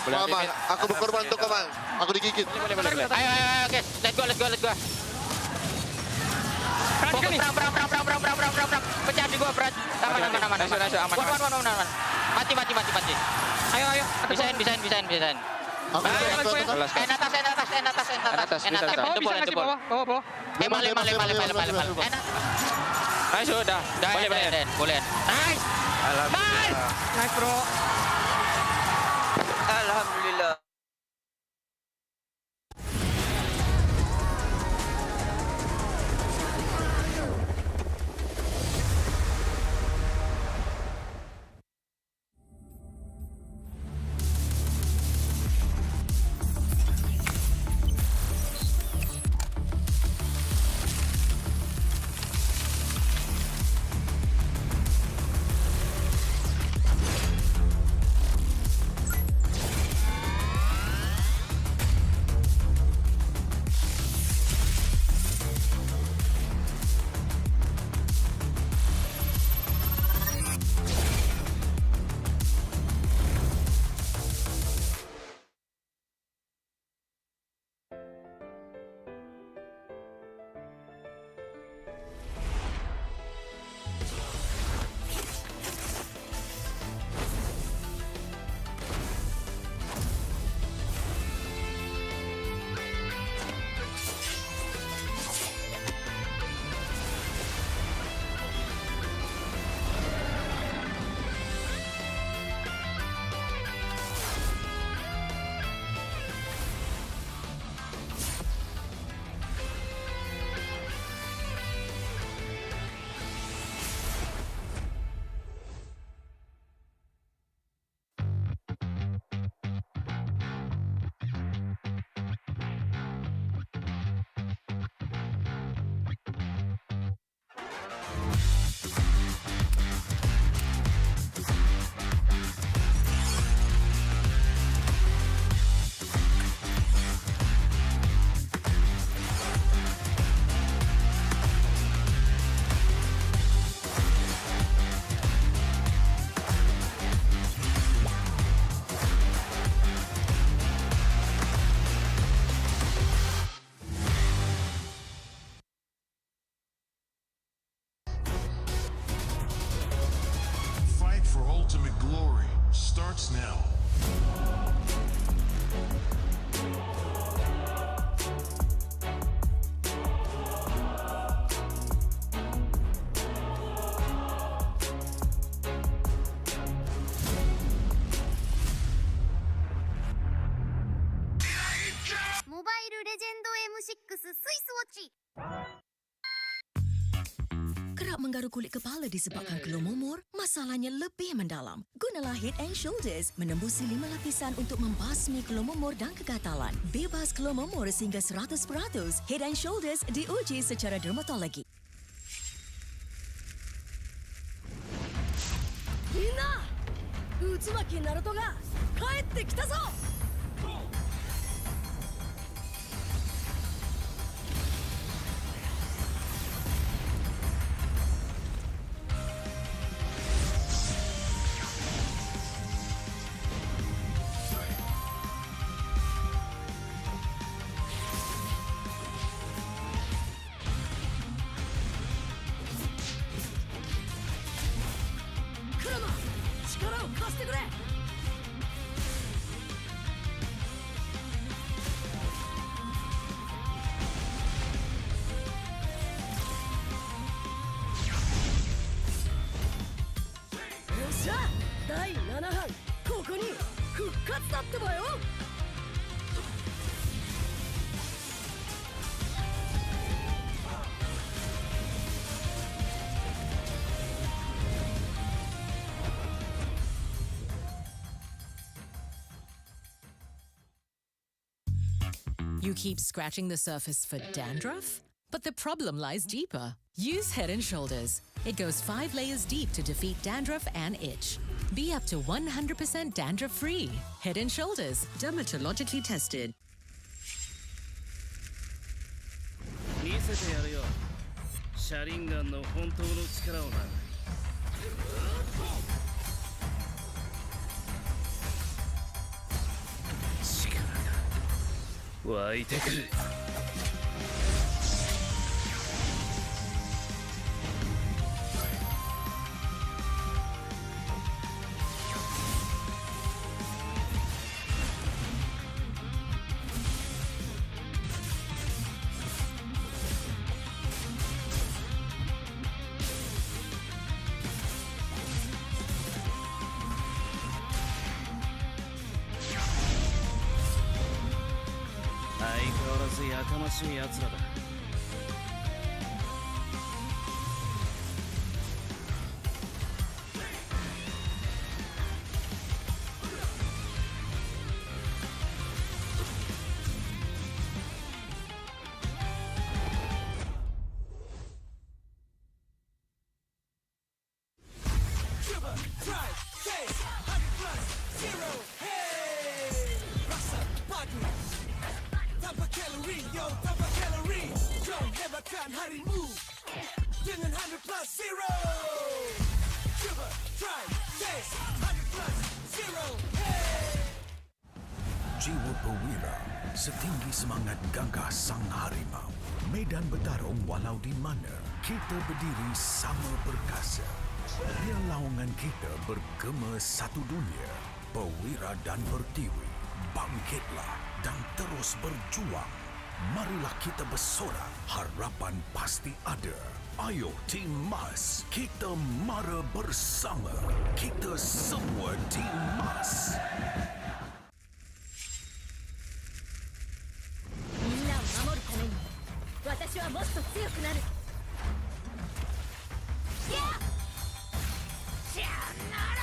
Aman. Aku berkorban untuk aman. Aku digigit. Boleh. Ayo, guys. Let's go. Fokus perang. Pecah di gua, Brad. Aman. Aman. Mati. Ayo. Bisain. Aku Atas. Bisa bawah. Enak. Nice sudah. Boleh. Nice. Nice bro. Alhamdulillah. Kerap menggaru kulit kepala disebabkan keluh mumur, masalahnya lebih mendalam. Gunalah Head and Shoulders menembusi 5 lapisan untuk membasmi keluh mumur dan kegatalan. Bebas keluh mumur sehingga 100%. Head and Shoulders diuji secara dermatologi. Minna! Utsumaki Naruto ga kaette kita zo! You keep scratching the surface for dandruff? But the problem lies deeper. Use Head & Shoulders. It goes 5 layers deep to defeat dandruff and itch. Be up to 100% dandruff-free. Head & Shoulders, dermatologically tested. 見せてやるよ。シャリンガンの本当の力をな。力が湧いてくる。やかましい奴らだ。Jiwa perwira, setinggi semangat gagah sang harimau. Medan bertarung walau di mana, kita berdiri sama perkasa. Biar lawangan kita bergema satu dunia. Perwira dan pertiwi, bangkitlah dan terus berjuang. Marilah kita bersorak, harapan pasti ada. Ayo Tim Mas, kita mara bersama. Kita semua Tim Mas. 私はもっと強くなる。やっ！さよなら！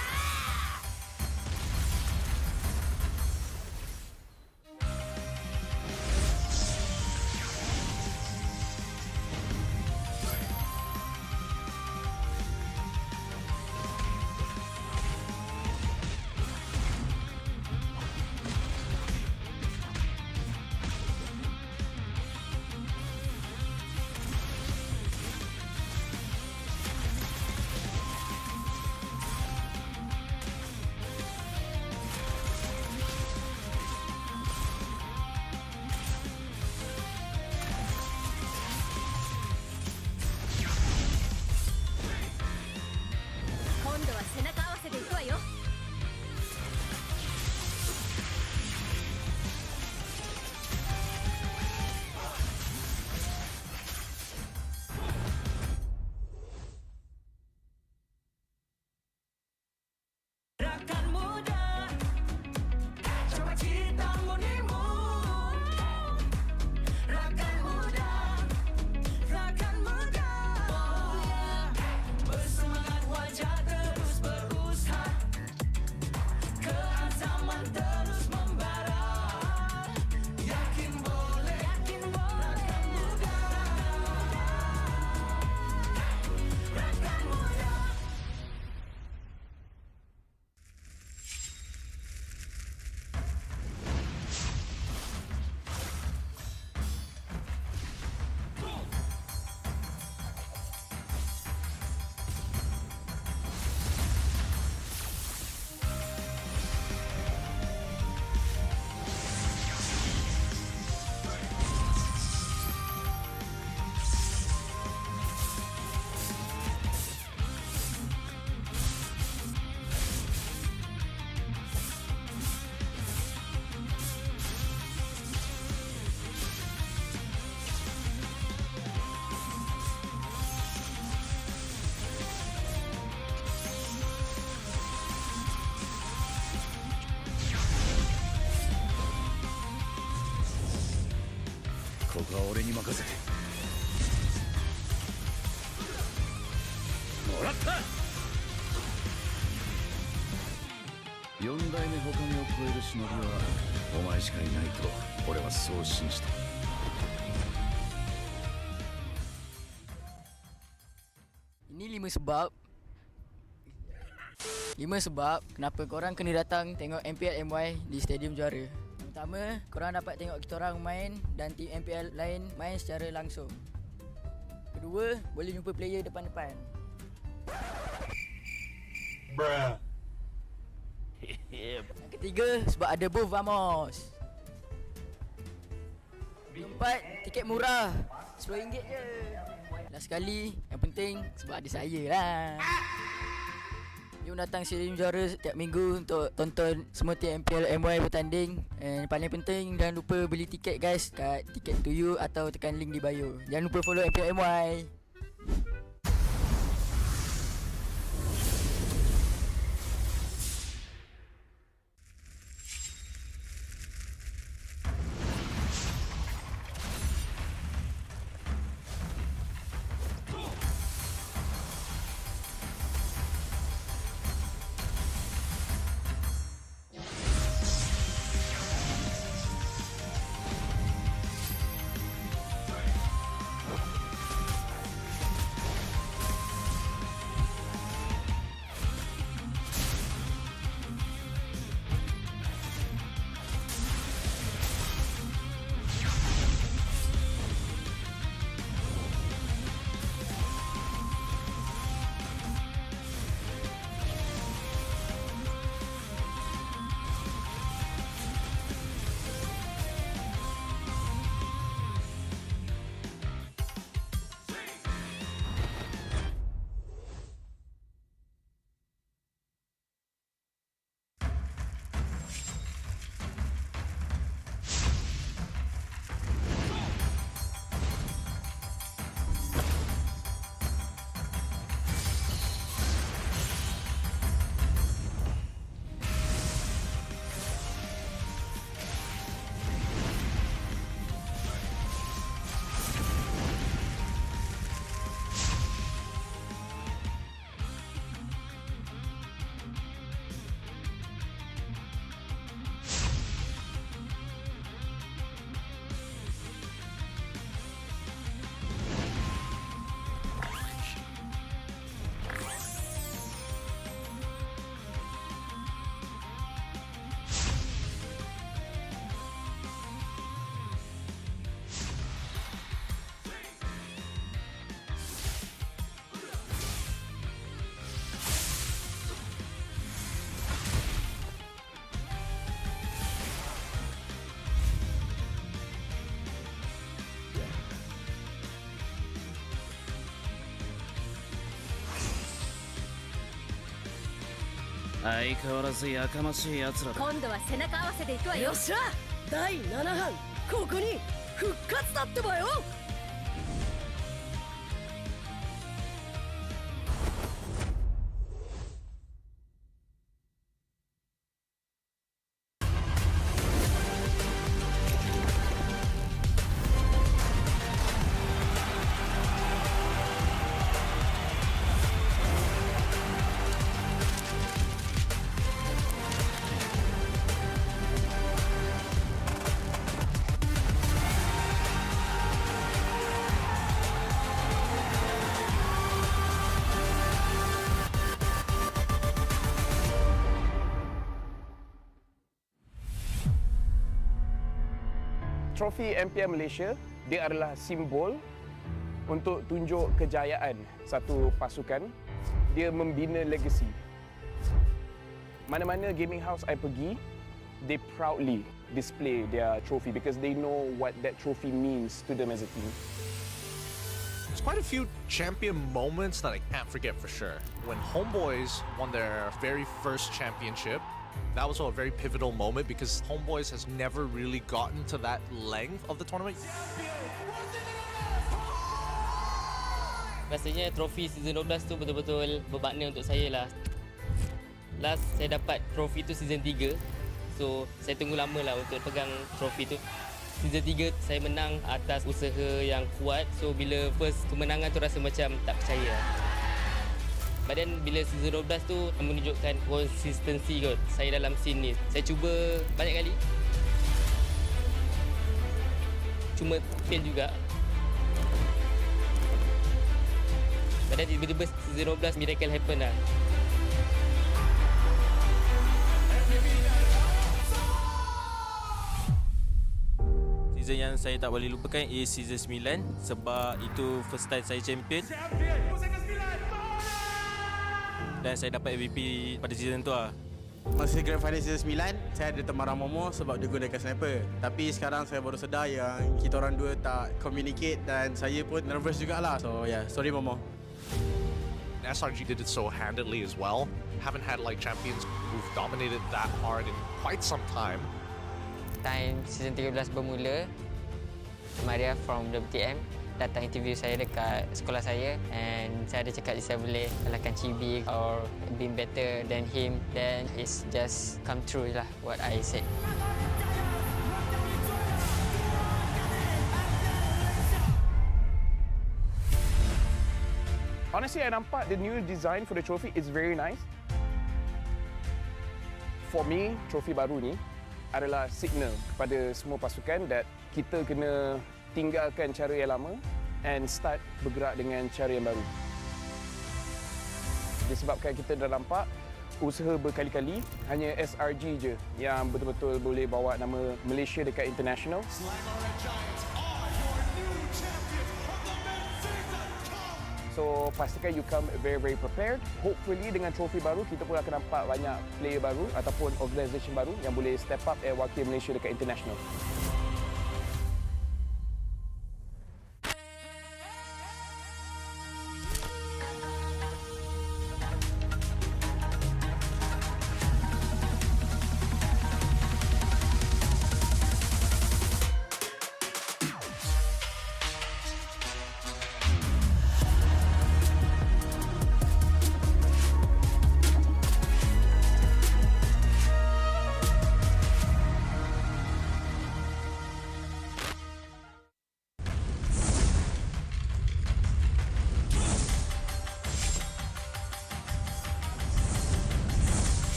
ここは俺に任せてもらった。4代目他目を超える忍びはお前しかいないと俺はそう信じた。Ini 5 sebab kenapa korang kena datang tengok MPL MY di Stadium Juara. Pertama, korang dapat tengok kita orang main dan tim MPL lain main secara langsung. Kedua, boleh jumpa player depan-depan. Bruh. Yang ketiga, sebab ada booth Vamos. Keempat, tiket murah, RM10 je. Last sekali, yang penting sebab ada saya lah. Jom datang Stadium Juara setiap minggu untuk tonton semua tim MPL MY bertanding. And paling penting, jangan lupa beli tiket guys kat Ticket to You atau tekan link di bio. Jangan lupa follow MPL MY.相変わらずやかましい奴らだ。今度は背中合わせで行くわよ。よっしゃ、第7班ここに復活だってばよ。trofi MPL Malaysia, dia adalah simbol untuk tunjuk kejayaan satu pasukan. Dia membina legasi. Mana-mana gaming house I pergi, they proudly display their trophy because they know what that trophy means to them as a team. There's quite a few champion moments that I can't forget for sure. When HomeBois won their very first championship, that was a very pivotal moment because HomeBois has never really gotten to that length of the tournament. Rasanya trofi season 12 tu betul-betul bermakna untuk saya lah. Last saya dapat trofi tu season 3. So saya tunggu lama lah untuk pegang trofi tu. Season 3 saya menang atas usaha yang kuat. So bila first kemenangan tu rasa macam tak percaya. But then bila season 12 tu menunjukkan konsistensi kot saya dalam scene ni. Saya cuba banyak kali. Cuma fail juga. But then tiba-tiba season 12 miracle happen lah. Season yang saya tak boleh lupakan is season 9 sebab itu first time saya champion. Dan saya dapat MVP pada season tu lah. Masa Grand Final season 9, saya ada teman Momo sebab dia gunakan sniper. Tapi sekarang saya baru sedar yang kita orang dua tak communicate dan saya pun nervous jugalah. So yeah, sorry Momo. SRG did it so handedly as well. Haven't had like champions who've dominated that hard in quite some time. Time season 13 bermula, Maria from WTM datang interview saya dekat sekolah saya and saya ada cakap saya boleh kalahkan Chibi or being better than him, then it's just come true lah what I said. Honestly, I nampak the new design for the trophy is very nice. For me, trofi baru ni adalah signal kepada semua pasukan that kita kena tinggalkan cara yang lama and start bergerak dengan cara yang baru. Disebabkan kita dah nampak usaha berkali-kali, hanya SRG je yang betul-betul boleh bawa nama Malaysia dekat international. So pastikan you come very prepared. Hopefully dengan trofi baru kita pun akan nampak banyak player baru ataupun organisation baru yang boleh step up and wakil Malaysia dekat international.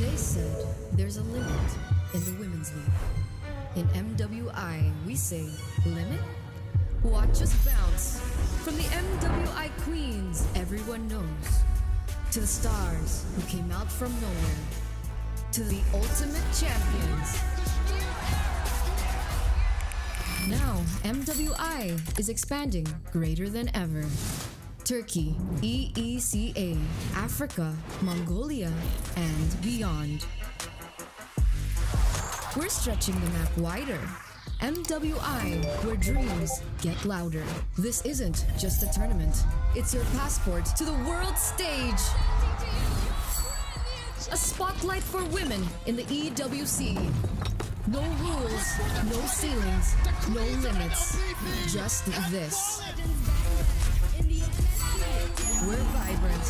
They said there's a limit in the Women's League. In MWI, we say, limit? Watch us bounce. From the MWI queens everyone knows, to the stars who came out from nowhere, to the ultimate champions. Now, MWI is expanding greater than ever. Turkey, EECA, Africa, Mongolia, and beyond. We're stretching the map wider. MWI, where dreams get louder. This isn't just a tournament. It's your passport to the world stage. A spotlight for women in the EWC. No rules, no ceilings, no limits. Just this. We're vibrant.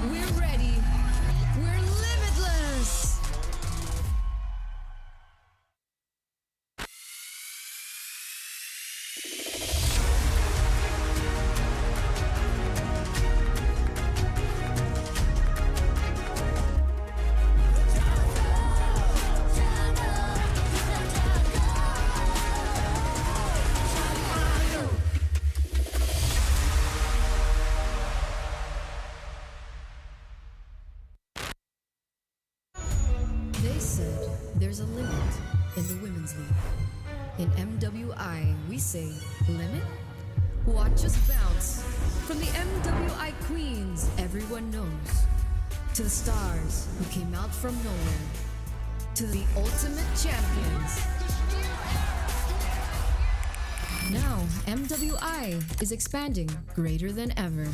We're ready. We're limitless. They said there's a limit in the women's league. In MWI, we say limit? Watch us bounce. From the MWI queens everyone knows, to the stars who came out from nowhere, to the ultimate champions. Now, MWI is expanding greater than ever.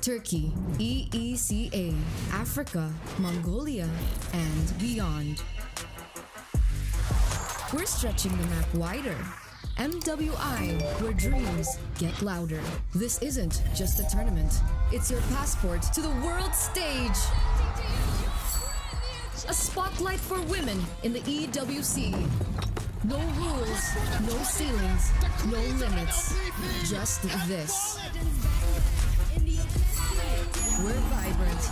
Turkey, EECA, Africa, Mongolia, and beyond. We're stretching the map wider. MWI, where dreams get louder. This isn't just a tournament. It's your passport to the world stage. A spotlight for women in the EWC. No rules, no ceilings, no limits. Just this. We're vibrant.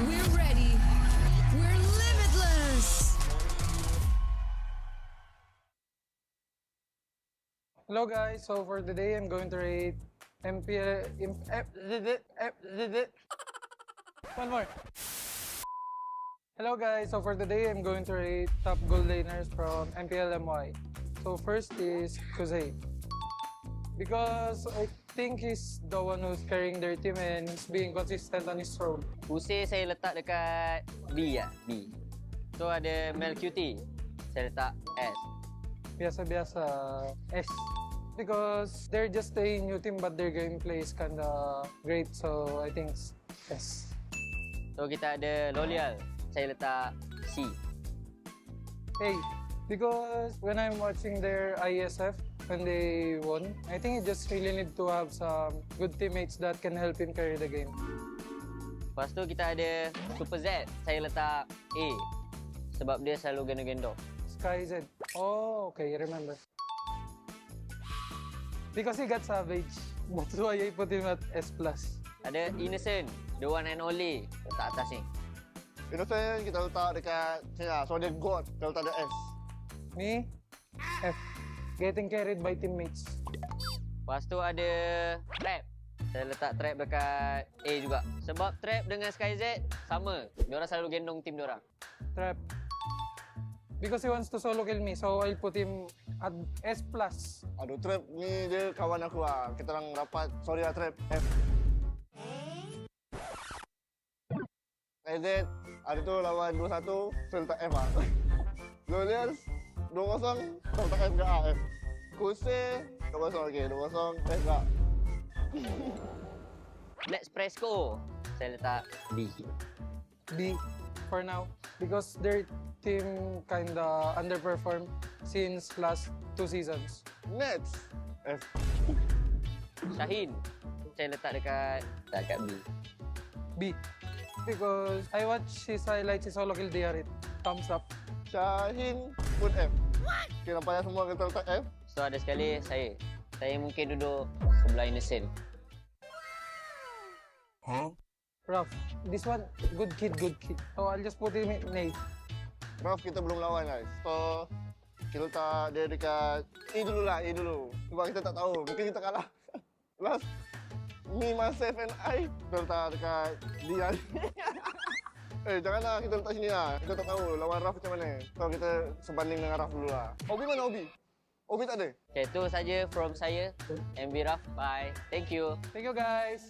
We're ready. We're limitless. Hello guys, so for today I'm going to rate MPL... One more. Hello guys, so for today I'm going to rate top goal laners from MPL MY. So first is Kuzey. Because I think he's the one who's carrying their team and he's being consistent on his role. Usir saya letak dekat B lah, B. So ada Mel QT, saya letak S. Biasa-biasa S. Because they're just a new team but their gameplay is kinda great, so I think it's S. So kita ada Lolial, saya letak C. Hey, because when I'm watching their ISF, when they won, I think you just really need to have some good teammates that can help him carry the game. Lepas tu kita ada Super Z, saya letak A. Sebab dia selalu gendong-gendong. Sky Z. Oh, okay, remember. Because he got savage. That's why I put him at S+. Ada Innocent, the one and only. Letak atas ni. Innocent kita letak dekat sini lah. So dia God, kita letak dia S. Me? F. Getting carried by teammates. Lepas tu ada Trap. Saya letak Trap dekat A juga. Sebab Trap dengan SkyZ sama. Diorang selalu gendong tim diorang. Trap. Because he wants to solo kill me, so I'll put him at S+. Aduh, Trap ni dia kawan aku lah. Kita orang rapat. Sorry lah, Trap. F. SkyZ, ada tu lawan 2-1, saya letak F lah. Lolials, 2-0, saya letak F ke A, F. Kuse, 2-0, okey, 2-0, F ke A. Let's press go. Saya letak B. B for now. Because their team kinda underperformed since last 2 seasons. Next, F. Shaheen, saya letak dekat B. B. Because I watch his highlights, his solo kill DRit. Thumbs up. Shaheen pun F. Okay, nampaknya semua kita letak F. So ada sekali saya. Saya mungkin duduk sebelah Innocent. Huh? Rough. This one, good kid, good kid. So I'll just put him in A. Rough kita belum lawan guys. So kita letak dia dekat A dulu lah, A dulu. Sebab kita tak tahu, mungkin kita kalah. Last Me, myself and I kita letak dekat dia. Janganlah kita letak sini lah. Kita tak tahu lawan Raf macam mana. So kita sebanding dengan Raf dulu lah. Obi mana Obi? Obi tak ada? Okay, itu saja from saya. MB Raf, bye. Thank you. Thank you guys.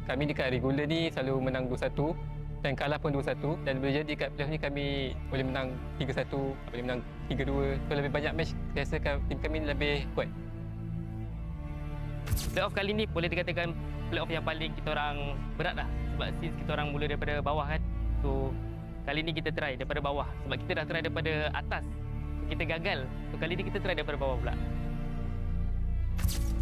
Kami dekat regular ni selalu menang 2-1 dan kalah pun 2-1, dan boleh jadi kat playoff ni kami boleh menang 3-1, boleh menang 3-2. So lebih banyak match, saya rasa tim kami lebih kuat. Playoff kali ni boleh dikatakan playoff yang paling kita orang berat lah, sebab since kita orang mula daripada bawah kan. So kali ni kita try daripada bawah, sebab kita dah try daripada atas, so, kita gagal. So kali ni kita try daripada bawah pula.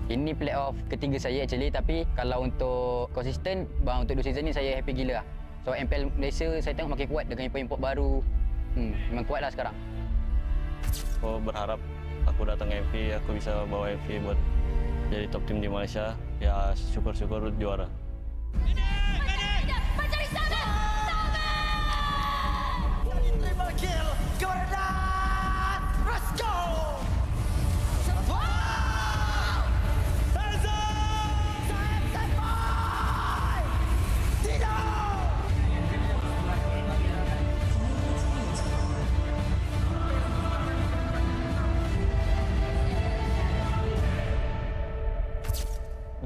Ini playoff ketiga saya actually, tapi kalau untuk konsisten, bang, untuk 2 season ni saya happy gila lah. So MPL Malaysia saya tengok makin kuat dengan import-import baru. Memang kuat lah sekarang. Aku berharap aku datang MP, aku bisa bawa MP buat jadi top tim di Malaysia. Ya syukur-syukur juara. Mencari sana! Triple kill, Jordan! Let's go!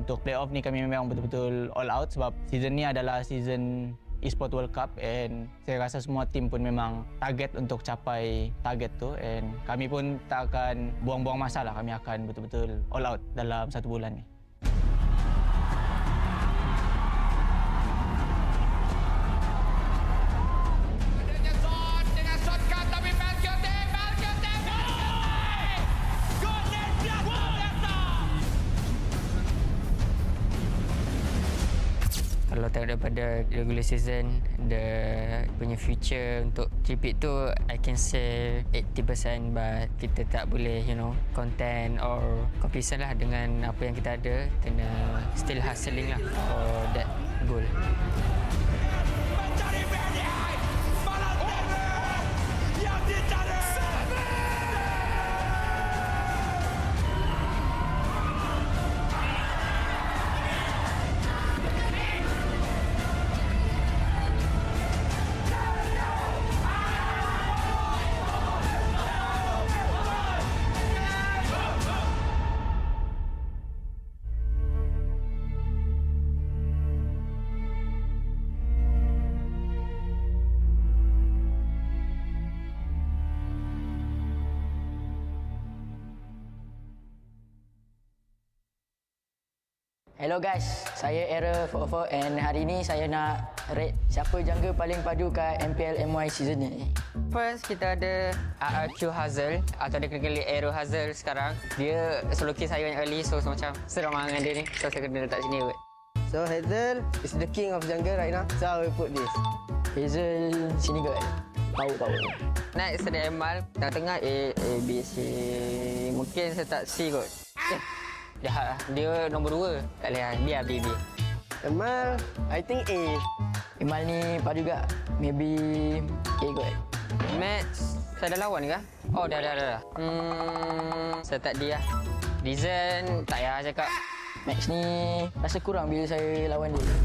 Untuk playoff ni kami memang betul-betul all out sebab season ni adalah season Esports World Cup, and saya rasa semua tim pun memang target untuk capai target tu, and kami pun tak akan buang-buang masa lah, kami akan betul-betul all out dalam 1 bulan ni. Kalau tengok daripada regular season, punya future untuk repeat tu, I can say 80%, but kita tak boleh, content or complacent lah dengan apa yang kita ada. Kena still hustling lah for that goal. Hello guys, saya AERO 44 and hari ni saya nak rate siapa jungler paling padu kat MPL MY season ni. First, kita ada RRQ Hazel, atau dia kena panggil AERO Hazel sekarang. Dia solo kill saya yang early, so macam seram dengan dia ni. So saya kena letak sini kot. So Hazel is the king of jungle right now. So I will put this. Hazel sini kot. Tahu. Next ada Emal, tengah-tengah A, B, C. Mungkin saya tak C kot. Jahat lah. Dia nombor 2. Tak boleh lah. Biar B. Emal, I think A. Emal ni padu juga. Maybe A kot. Match, saya dah lawan ke? Oh, dah. Saya tak D lah. Reason, tak payah cakap. Match ni rasa kurang bila saya lawan dia.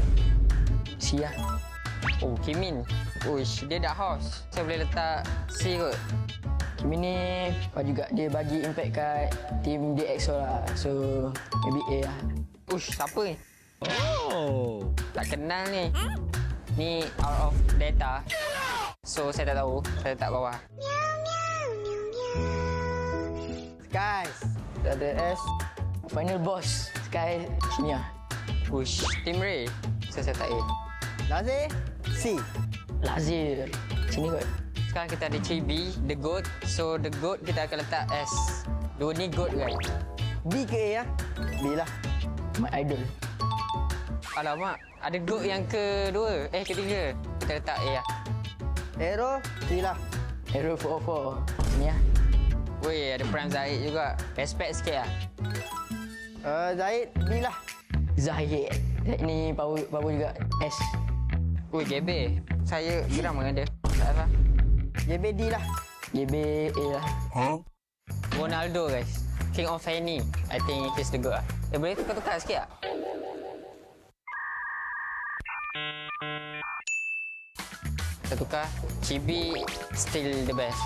C lah. Oh, Kimin. Uish, dia dah host. Saya boleh letak C kot. Kimi ni juga dia bagi impact kat tim DXO lah. So maybe A lah. Ush, siapa ni? Oh, tak kenal ni. Ni out of data. So saya tak tahu. Saya letak bawah. Guys, ada S. Final boss Sky sini lah. Ush, Team Ray. Saya tak A. Lazir, C. Lazir sini kot. Sekarang kita ada Chibi, The Goat. So The Goat kita akan letak S. Dua ni Goat kan? B ke A ya? B lah. My idol. Alamak, ada Goat yang kedua. Ketiga. Kita letak A lah. AERO, C lah. AERO 44. Sini lah. Weh, ada Prime Zahid juga. Respect sikit lah. Zahid, B lah. Zahid ni power juga. S. Weh, GB. Saya geram dengan dia. Tak apa. JB D lah. JB A lah. Ronaldo guys. King of Fanny. I think he's the goat lah. Boleh tukar-tukar sikit tak? Kita tukar. Chibi still the best.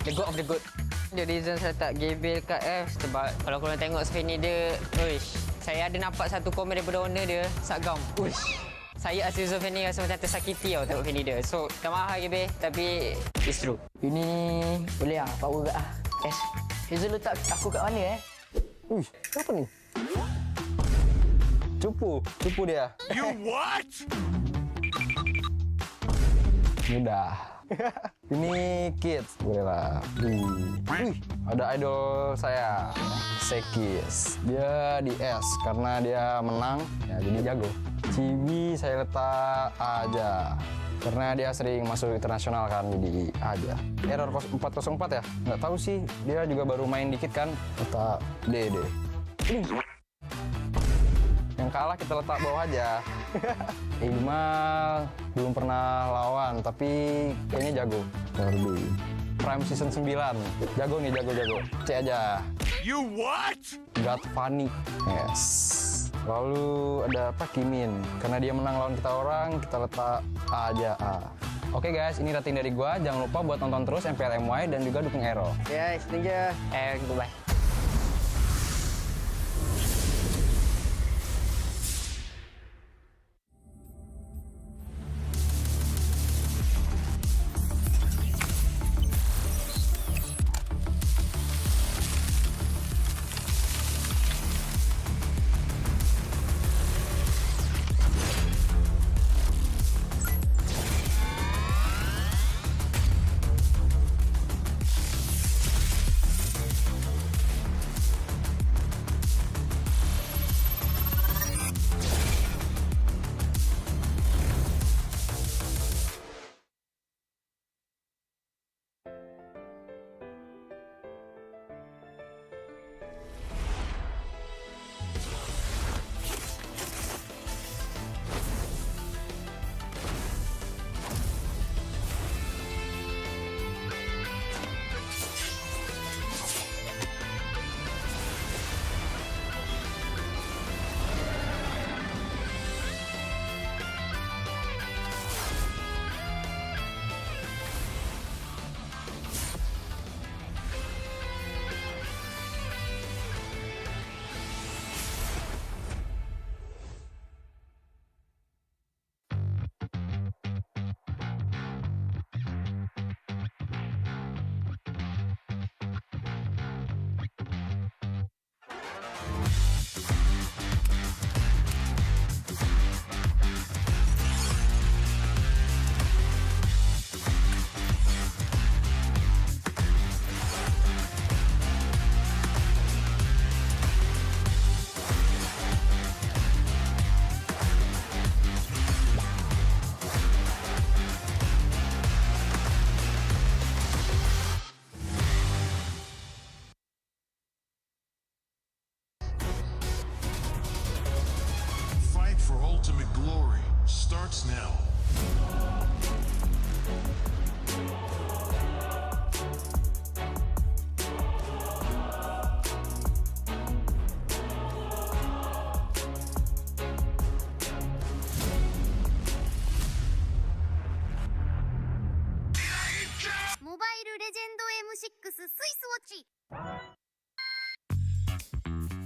The goat of the goat. The reason saya tak Gabriel kat F sebab kalau korang tengok Fanny dia, uish. Saya ada nampak satu komen daripada owner dia, Sagam. Uish. saya asli Zul Fendi rasa macam tersakiti tau tengok Fendi dia. So, tak mahal ke be, tapi it's true. Ini boleh lah, power kat lah. Yes. Hazel letak aku kat mana Uish, apa ni? Cupu dia. You what? Mudah. Ini kids, boleh lah. Wih, ada idol saya, Sekis. Dia di S karena dia menang, ya jadi jago. Cibi saya letak A aja. Karena dia sering masuk internasional kan, jadi A aja. Error 404 ya? Nggak tahu sih, dia juga baru main dikit kan. Letak D. Yang kalah kita letak bawah aja. Iqmal belum pernah lawan, tapi kayaknya jago. Derby. Prime Season 9. Jago nih, jago. C aja. You what? God Funny. Yes. Lalu ada apa? Kimin. Karena dia menang lawan kita orang, kita letak A aja. A. Oke guys, ini rating dari gua. Jangan lupa buat nonton terus MPL MY dan juga dukung AERO. Yes, thank you. Goodbye.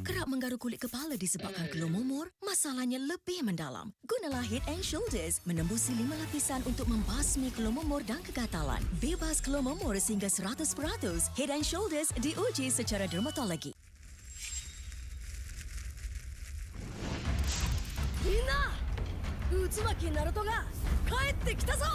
Kerap menggaru kulit kepala disebabkan kelumumur, masalahnya lebih mendalam. Gunalah Head and Shoulders menembusi 5 lapisan untuk membasmi kelumumur dan kegatalan. Bebas kelumumur sehingga 100%. Head and Shoulders diuji secara dermatologi. Minna! Utsumaki Naruto ga kaette kita zo!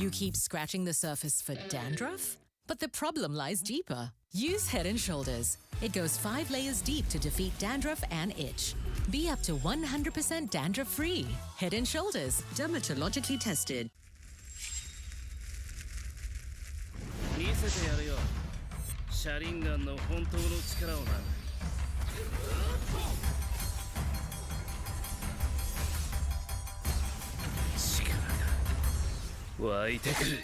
You keep scratching the surface for dandruff? But the problem lies deeper. Use Head & Shoulders. It goes 5 layers deep to defeat dandruff and itch. Be up to 100% dandruff-free. Head & Shoulders, dermatologically tested. 見せてやるよ。シャリンガンの本当の力をな。力が湧いてくる。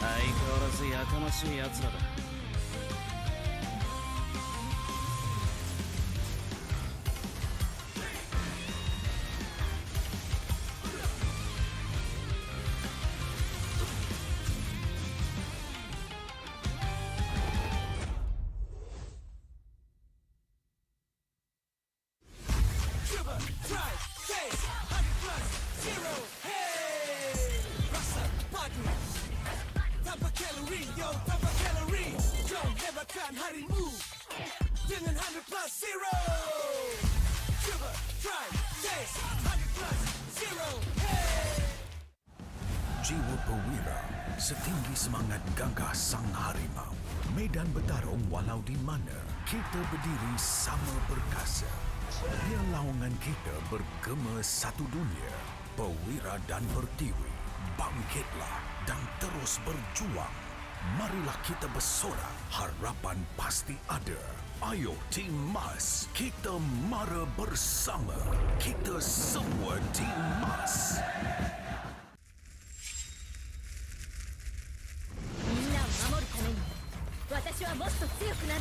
相変わらずやかましい奴らだ。Jiwa perwira, setinggi semangat gagah sang harimau. Medan bertarung walau di mana, kita berdiri sama perkasa. Biar lawangan kita bergema satu dunia. Perwira dan pertiwi, bangkitlah dan terus berjuang. Marilah kita bersorak, harapan pasti ada. Ayo Tim Mas, kita mara bersama. Kita semua Tim Mas. 私はもっと強くなる。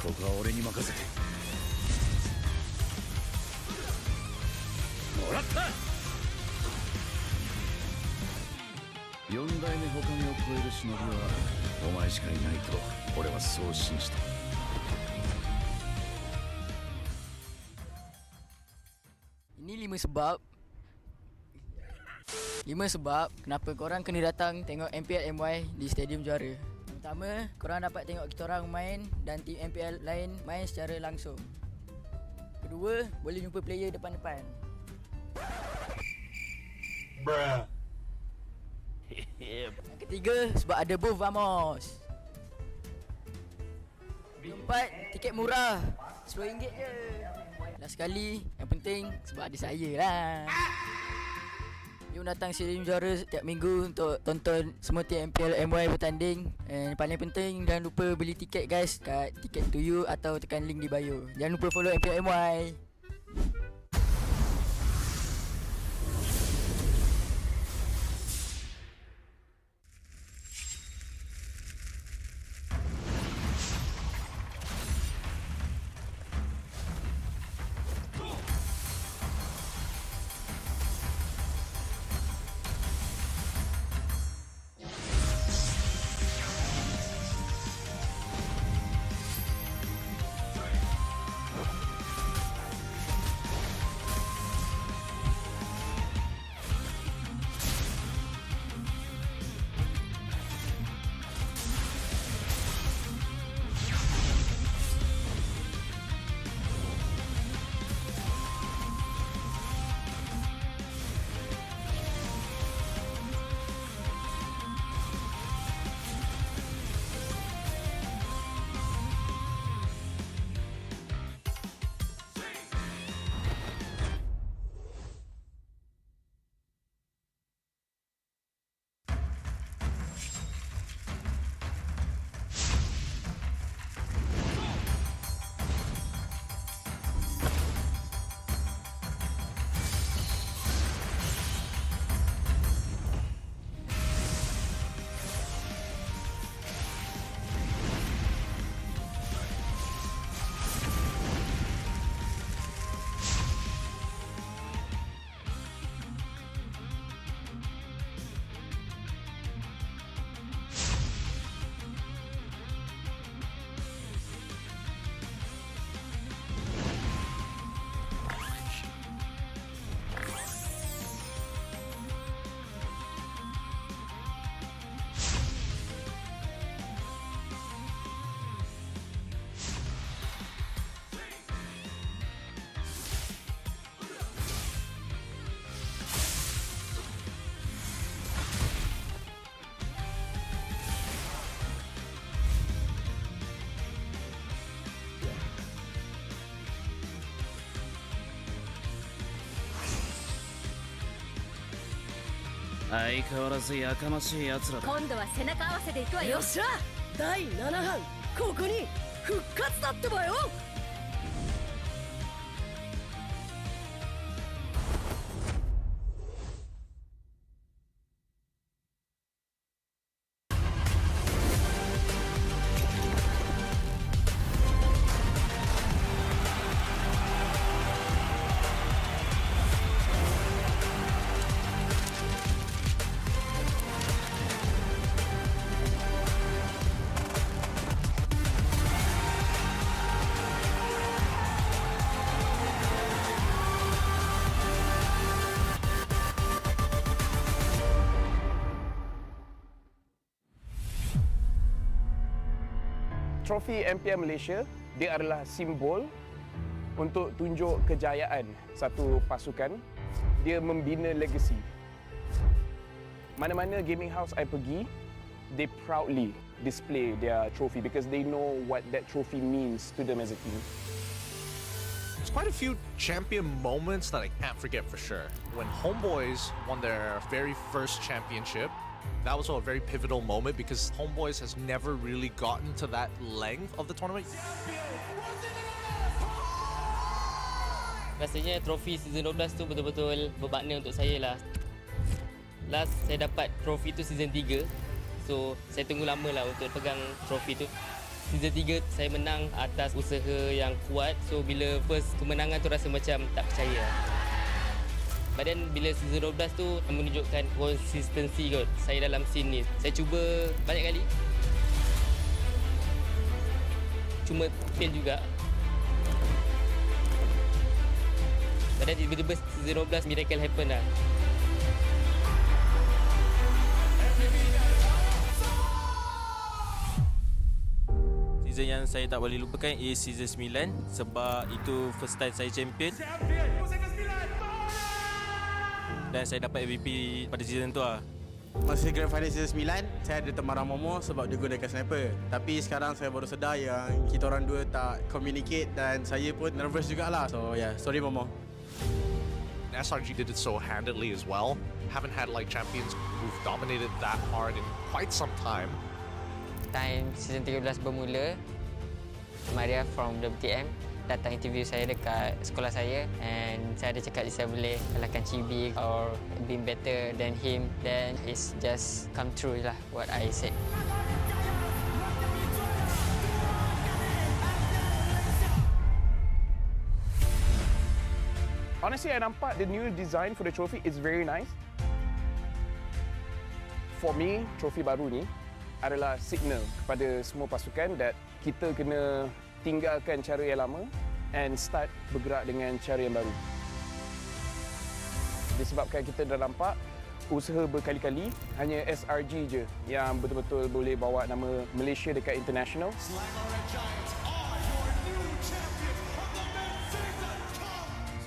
ここは俺に任せてもらった4代目他を超える忍びはお前しかいないと俺はそう信じた。Ini 5 sebab. 5 sebab kenapa korang kena datang tengok MPL MY di Stadium Juara. Pertama, korang dapat tengok kita orang main dan tim MPL lain main secara langsung. Kedua, boleh jumpa player depan-depan. Bruh. Yang ketiga, sebab ada booth Vamos. Keempat, tiket murah, RM10 je. Last sekali, yang penting sebab ada saya lah. Jom datang Stadium Juara setiap minggu untuk tonton semua tim MPL MY bertanding. And paling penting, jangan lupa beli tiket guys kat Ticket to You atau tekan link di bio. Jangan lupa follow MPL MY.相変わらずやかましい奴らだ。今度は背中合わせで行くわよ。よっしゃ、第7班ここに復活だってばよ。Trofi MPL Malaysia, dia adalah simbol untuk tunjuk kejayaan satu pasukan. Dia membina legasi. Mana-mana gaming house I pergi, they proudly display their trophy because they know what that trophy means to them as a team. There's quite a few champion moments that I can't forget for sure. When HomeBois won their very first championship, that was a very pivotal moment because HomeBois has never really gotten to that length of the tournament. Rasanya trofi season 12 tu betul-betul bermakna untuk saya lah. Last saya dapat trofi tu season 3. So saya tunggu lama lah untuk pegang trofi tu. Season 3 saya menang atas usaha yang kuat. So bila first kemenangan tu rasa macam tak percaya. But then bila season 12 tu menunjukkan konsistensi kot saya dalam scene ni. Saya cuba banyak kali. Cuma fail juga. But then tiba-tiba season 12 miracle happen lah. Season yang saya tak boleh lupakan is season 9 sebab itu first time saya champion. Dan saya dapat MVP pada season tu lah. Masa Grand Final season 9, saya ada teman Momo sebab dia gunakan sniper. Tapi sekarang saya baru sedar yang kita orang dua tak communicate dan saya pun nervous jugalah. So yeah, sorry Momo. SRG did it so handedly as well. Haven't had like champions who've dominated that hard in quite some time. Time season 13 bermula, Maria from WTM datang interview saya dekat sekolah saya and saya ada cakap saya boleh kalahkan Chibi or be better than him, then it's just come true lah what I said. Honestly, I nampak the new design for the trophy is very nice. For me, trophy baru ni adalah signal kepada semua pasukan that kita kena tinggalkan cara yang lama and start bergerak dengan cara yang baru. Disebabkan kita dah nampak usaha berkali-kali, hanya SRG je yang betul-betul boleh bawa nama Malaysia dekat international.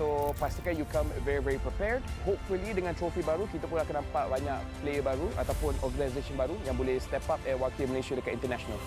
So pastikan you come very prepared. Hopefully dengan trofi baru kita pun akan nampak banyak player baru ataupun organisation baru yang boleh step up and wakil Malaysia dekat international.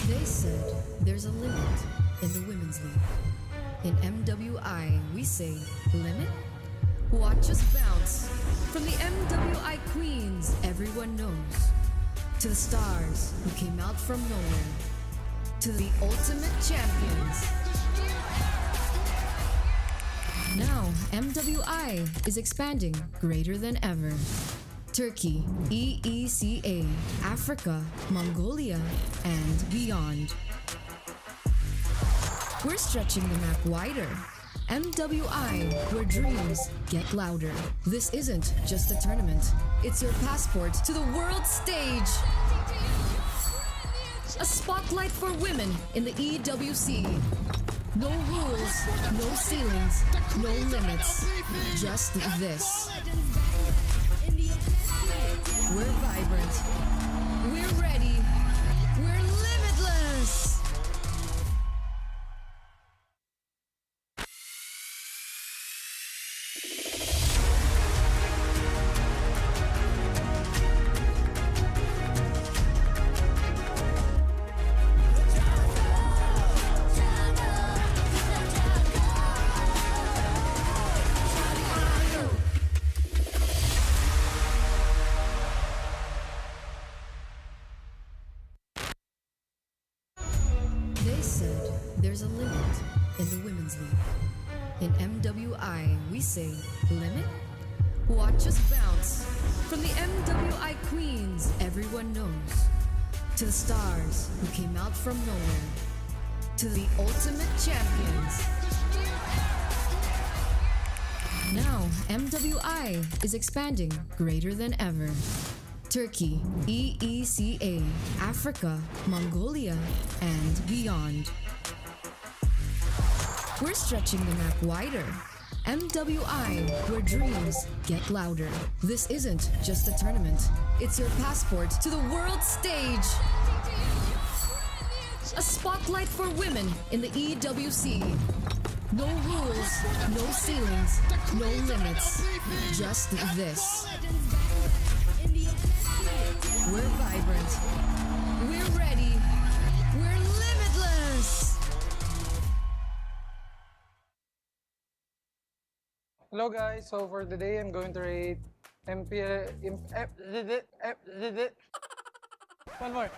They said there's a limit in the women's league. In MWI, we say limit? Watch us bounce. From the MWI queens everyone knows, to the stars who came out from nowhere, to the ultimate champions. Now, MWI is expanding greater than ever. Turkey, EECA, Africa, Mongolia, and beyond. We're stretching the map wider. MWI, where dreams get louder. This isn't just a tournament. It's your passport to the world stage. A spotlight for women in the EWC. No rules, no ceilings, no limits. Just this. We're vibrant. We're ready. We're limitless. There's a limit in the women's league. In MWI, we say limit? Watch us bounce. From the MWI queens everyone knows, to the stars who came out from nowhere, to the ultimate champions. Now, MWI is expanding greater than ever. Turkey, EECA, Africa, Mongolia, and beyond. We're stretching the map wider. MWI, where dreams get louder. This isn't just a tournament. It's your passport to the world stage. A spotlight for women in the EWC. No rules, no ceilings, no limits. Just this. We're vibrant. We're ready. We're limitless. Hello guys, so for today I'm going to rate MPL One more.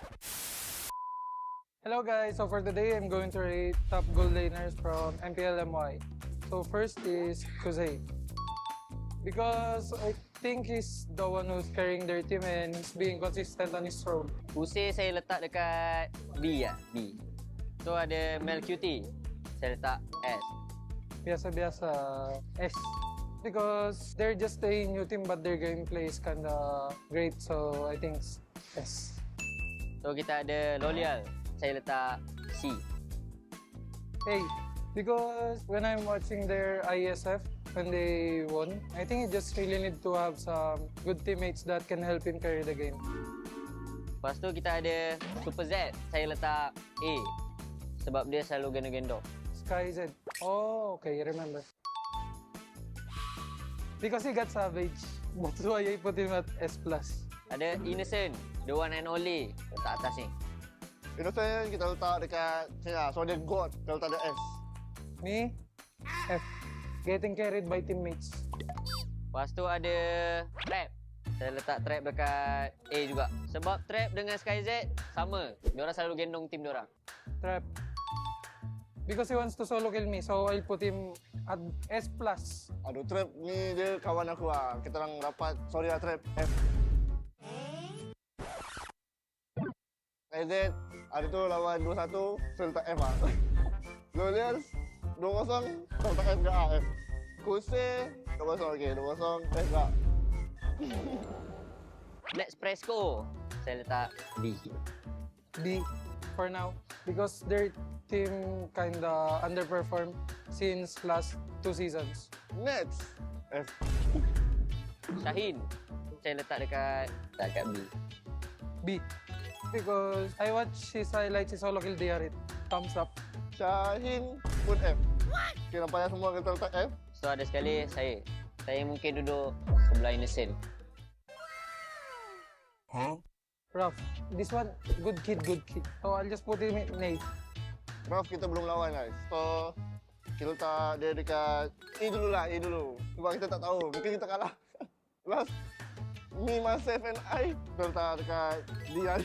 Hello guys, so for today I'm going to rate top goal laners from MPL MY. So first is Kuzey, because I think he's the one who's carrying their team and he's being consistent on his role. Usai saya letak dekat B lah, B. So ada Mel QT, saya letak S. Biasa-biasa S. Because they're just a new team but their gameplay is kinda great, so I think S. So kita ada Lolial, saya letak C. Hey, because when I'm watching their ISF, when they won, I think you just really need to have some good teammates that can help him carry the game. Lepas tu kita ada Super Z, saya letak A. Sebab dia selalu gendong-gendong. Sky Z. Oh, okay, remember. Because he got savage, that's why I put him at S+. Ada Innocent, the one and only, letak atas ni. Innocent kita letak dekat sini lah, so dia God, kita letak dia S. Me? F. Getting carried by teammates. Lepas tu ada Trap. Saya letak Trap dekat A juga. Sebab Trap dengan SkyZ sama. Diorang selalu gendong tim diorang. Trap. Because he wants to solo kill me, so I'll put him at S+. Aduh, Trap ni dia kawan aku lah. Kita orang rapat, sorry lah Trap, F. SkyZ, ada tu lawan 2-1, saya letak F lah. Lolial, 2-0, saya letak F ke A, F. Kuse, 2-0, okay, 2-0, F ke A. Let's Presco, saya letak B. B for now, because their team kinda underperformed since last 2 seasons. Next, F. Shaheen, saya letak dekat B. B. Because I watch his highlights, his solo kill DRit. Thumbs up. Shaheen pun F. Okay, nampaknya semua kita letak F. So ada sekali saya. Saya mungkin duduk sebelah Innocent. Huh? Rough. This one, good kid, good kid. So I'll just put him in A. Rough kita belum lawan guys. So kita letak dia dekat A dulu lah, A dulu. Sebab kita tak tahu, mungkin kita kalah. Last, me, myself and I, kita letak dekat D lah.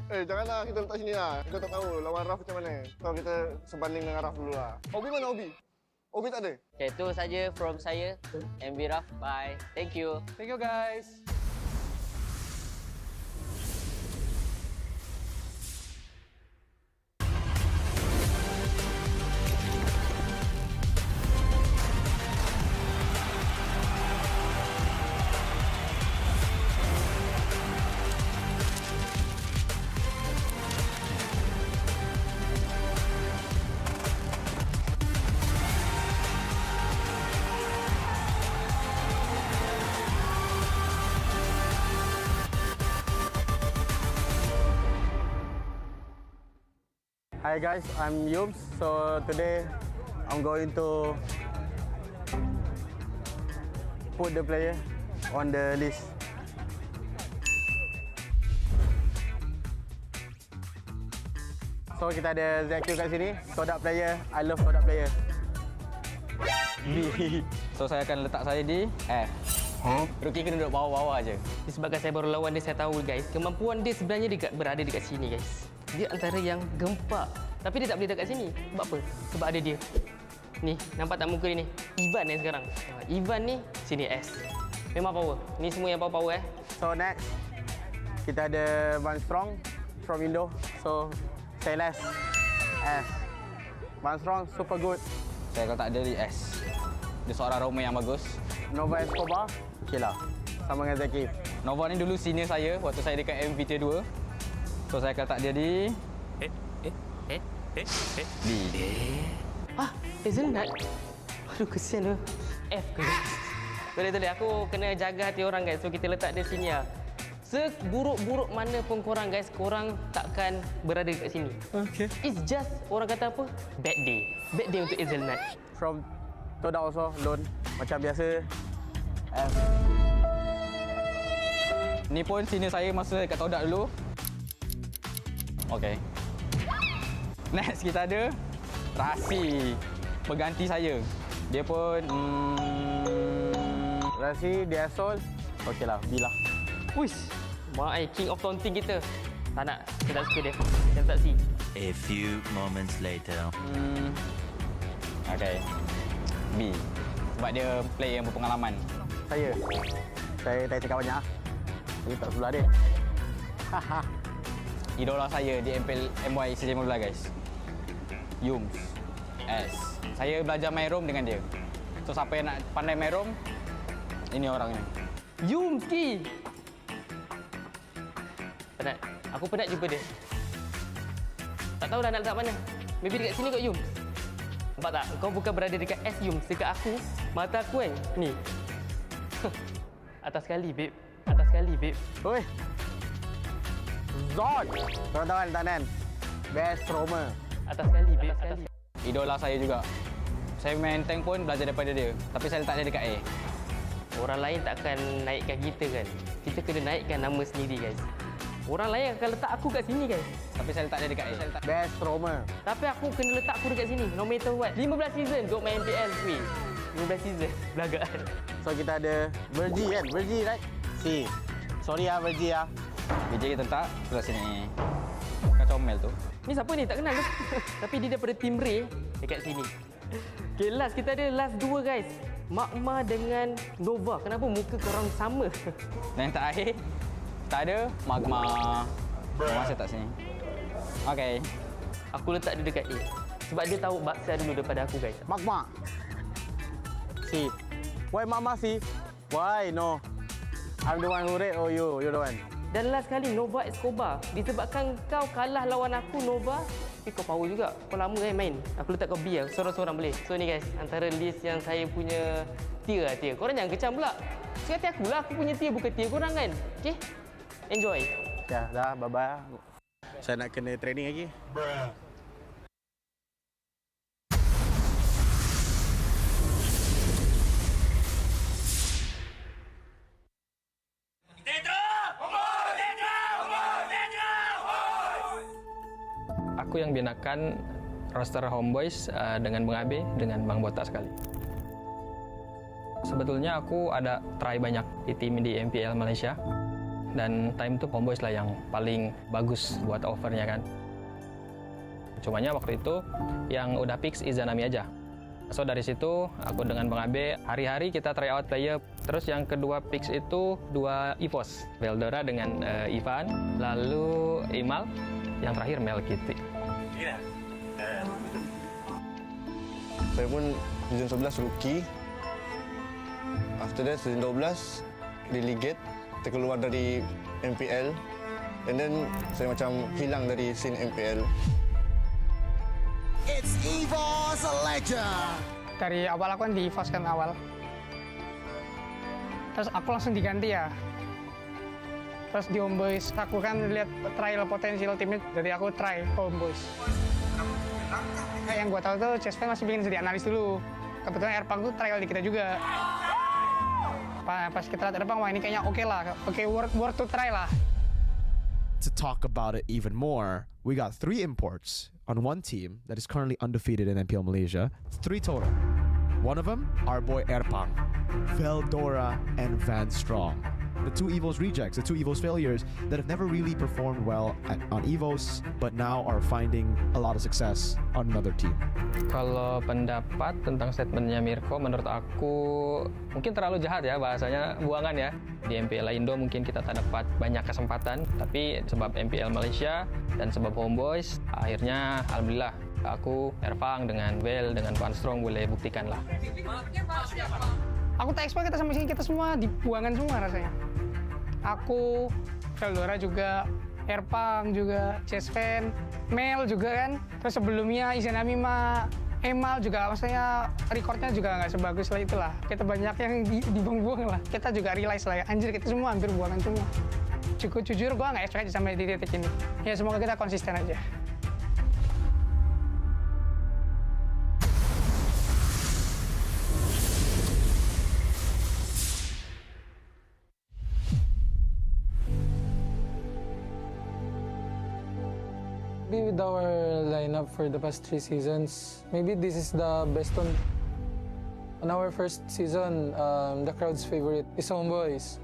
Janganlah kita letak sini lah. Kita tak tahu lawan Rough macam mana. So kita sebanding dengan Rough dulu lah. Obi mana Obi? Obi tak ada? Okay, itu saja from saya. MB Raf, bye. Thank you. Thank you guys. Hi guys, I'm Yums. So today I'm going to put the player on the list. So kita ada ZQ kat sini, Kodak player. I love Kodak player. B. So saya akan letak saya di F. Rookie kena duduk bawah-bawah aje. Disebabkan saya baru lawan dia, saya tahu guys, kemampuan dia sebenarnya berada dekat sini guys. Dia antara yang gempak. Tapi dia tak boleh dekat sini. Sebab apa? Sebab ada dia. Ni, nampak tak muka dia ni? Ivan ni sekarang. Ivan ni, sini S. Memang power. Ni semua yang power So next, kita ada Van Strong from Indo. So, say less. S. Van Strong, super good. Saya kalau tak ada di S. Dia seorang Roma yang bagus. Nova Escobar, okey lah. Sama dengan Zaki. Nova ni dulu senior saya waktu saya dekat MPT 2. So saya akan letak dia di B. Hazelnut. Aduh, kesian tu. F ke? Boleh. Aku kena jaga hati orang, guys. So kita letak dia sini lah. Seburuk-buruk mana pun korang, guys, korang takkan berada kat sini. Okay. It's just, orang kata apa? Bad day. Bad day untuk Hazelnut. From Toda also, Lone. Macam biasa. F. Ni pun senior saya masa dekat Toda dulu. Okay. Next kita ada Rasi. Pengganti saya. Dia pun Rasi, dia Sol. Okey lah, B lah. Wish. King of taunting kita. Tak nak. Saya tak suka dia. Saya tak si. A few moments later. Okay. B. Sebab dia player yang berpengalaman. Saya tak cakap banyak. Saya tak sebelah dia. Idola saya di MPL MY S15, guys. Yums. S. Saya belajar main roam dengan dia. So siapa yang nak pandai main roam, ini orangnya. Yumski. Penat. Aku penat jumpa dia. Tak tahulah nak letak mana. Maybe dekat sini kot Yum. Nampak tak? Kau bukan berada dekat S Yum. Dekat aku, mata aku kan. Ni. Atas sekali, babe. Atas sekali, babe. Oi. Zod. Korang tahu kan tanan? Best Roma. Atas sekali, babe. Atas sekali. Idola saya juga. Saya main tank pun belajar daripada dia. Tapi saya letak dia dekat A. Orang lain takkan naikkan kita kan. Kita kena naikkan nama sendiri, guys. Orang lain akan letak aku kat sini, guys. Tapi saya letak dia dekat A. Best Roma. Tapi aku kena letak aku dekat sini. No matter what. 15 season untuk main MPL. Weh. 15 season. Belagak. So kita ada Virgie kan? Virgie, right? Si. Sorry ya, Virgie ya. VJ kita letak sebelah sini. Kacau Mel tu. Ni siapa ni? Tak kenal tu. Tapi dia daripada tim Ray dekat sini. Okay, last. Kita ada last dua, guys. Magma dengan Nova. Kenapa muka korang sama? Dan yang terakhir, kita ada Magma. Magma saya letak sini. Okay. Aku letak dia dekat A. Sebab dia tahu baksa dulu daripada aku, guys. Magma. Si. Why Magma si? Why? No. I'm the one who rate or you're the one? Dan last kali Nova Escobar. Disebabkan kau kalah lawan aku, Nova. Tapi kau power juga. Kau lama main. Aku letak kau B lah. Sorang-sorang boleh. So ni guys, antara list yang saya punya tier lah tier. Korang jangan kecam pula. Suka hati aku lah. Aku punya tier bukan tier korang kan. Okay? Enjoy. Ya, dah. Bye-bye. Saya nak kena training lagi. Aku yang binakan roster HomeBois dengan Bang Abe, dengan Bang Botak sekali. Sebetulnya aku ada try banyak di tim di MPL Malaysia. Dan time tu HomeBois lah yang paling bagus buat offernya kan. Cumanya waktu itu yang udah fix Izanami aja. So dari situ aku dengan Bang Abe hari-hari kita try out player. Terus yang kedua fix itu 2 EVOS. Veldora dengan Ivan, lalu Imal, yang terakhir Mel Kitty. Saya pun season 11 rookie. After that season 12 delegate, terkeluar dari MPL. And then saya macam hilang dari scene MPL. It's EVOS Legend. Dari awal aku kan di EVOS kan awal. Terus aku langsung diganti ya. Terus di HomeBois, aku kan lihat trial potensial timnya, jadi aku try HomeBois. Yang gue tahu tuh, CSP masih bikin jadi analis dulu. Kebetulan Erpang tuh trial di kita juga. Pas kita lihat Erpang, wah ini kayaknya oke lah. Oke, worth to try lah. To talk about it even more, we got 3 imports on one team that is currently undefeated in MPL Malaysia. 3 total. One of them, our boy Erpang, Veldora, and Van Strong. the two EVOS rejects, the two EVOS failures that have never really performed well on EVOS, but now are finding a lot of success on another team. Kalau pendapat tentang statementnya Mirko, menurut aku mungkin terlalu jahat ya, bahasanya buangan ya. Di MPL Indo mungkin kita tak dapat banyak kesempatan, tapi sebab MPL Malaysia dan sebab HomeBois, akhirnya alhamdulillah aku, Ervang, dengan Well, dengan Van Strong boleh buktikan lah. Aku tak expect kita sampai sini, kita semua dibuangan semua rasanya. Aku, Veldora juga, Ervang juga, Chesven, Mel juga kan. Terus sebelumnya Izanami mah Emal juga, maksudnya recordnya juga nggak sebagus lah itulah. Kita banyak yang dibuang-buang lah. Kita juga realize lah, anjir kita semua hampir buangan semua. Cukup jujur, gue nggak expect sampai di titik ini. Ya semoga kita konsisten aja. With our lineup for the past 3 seasons, maybe this is the best one. On our first season, the crowd's favorite is HomeBois.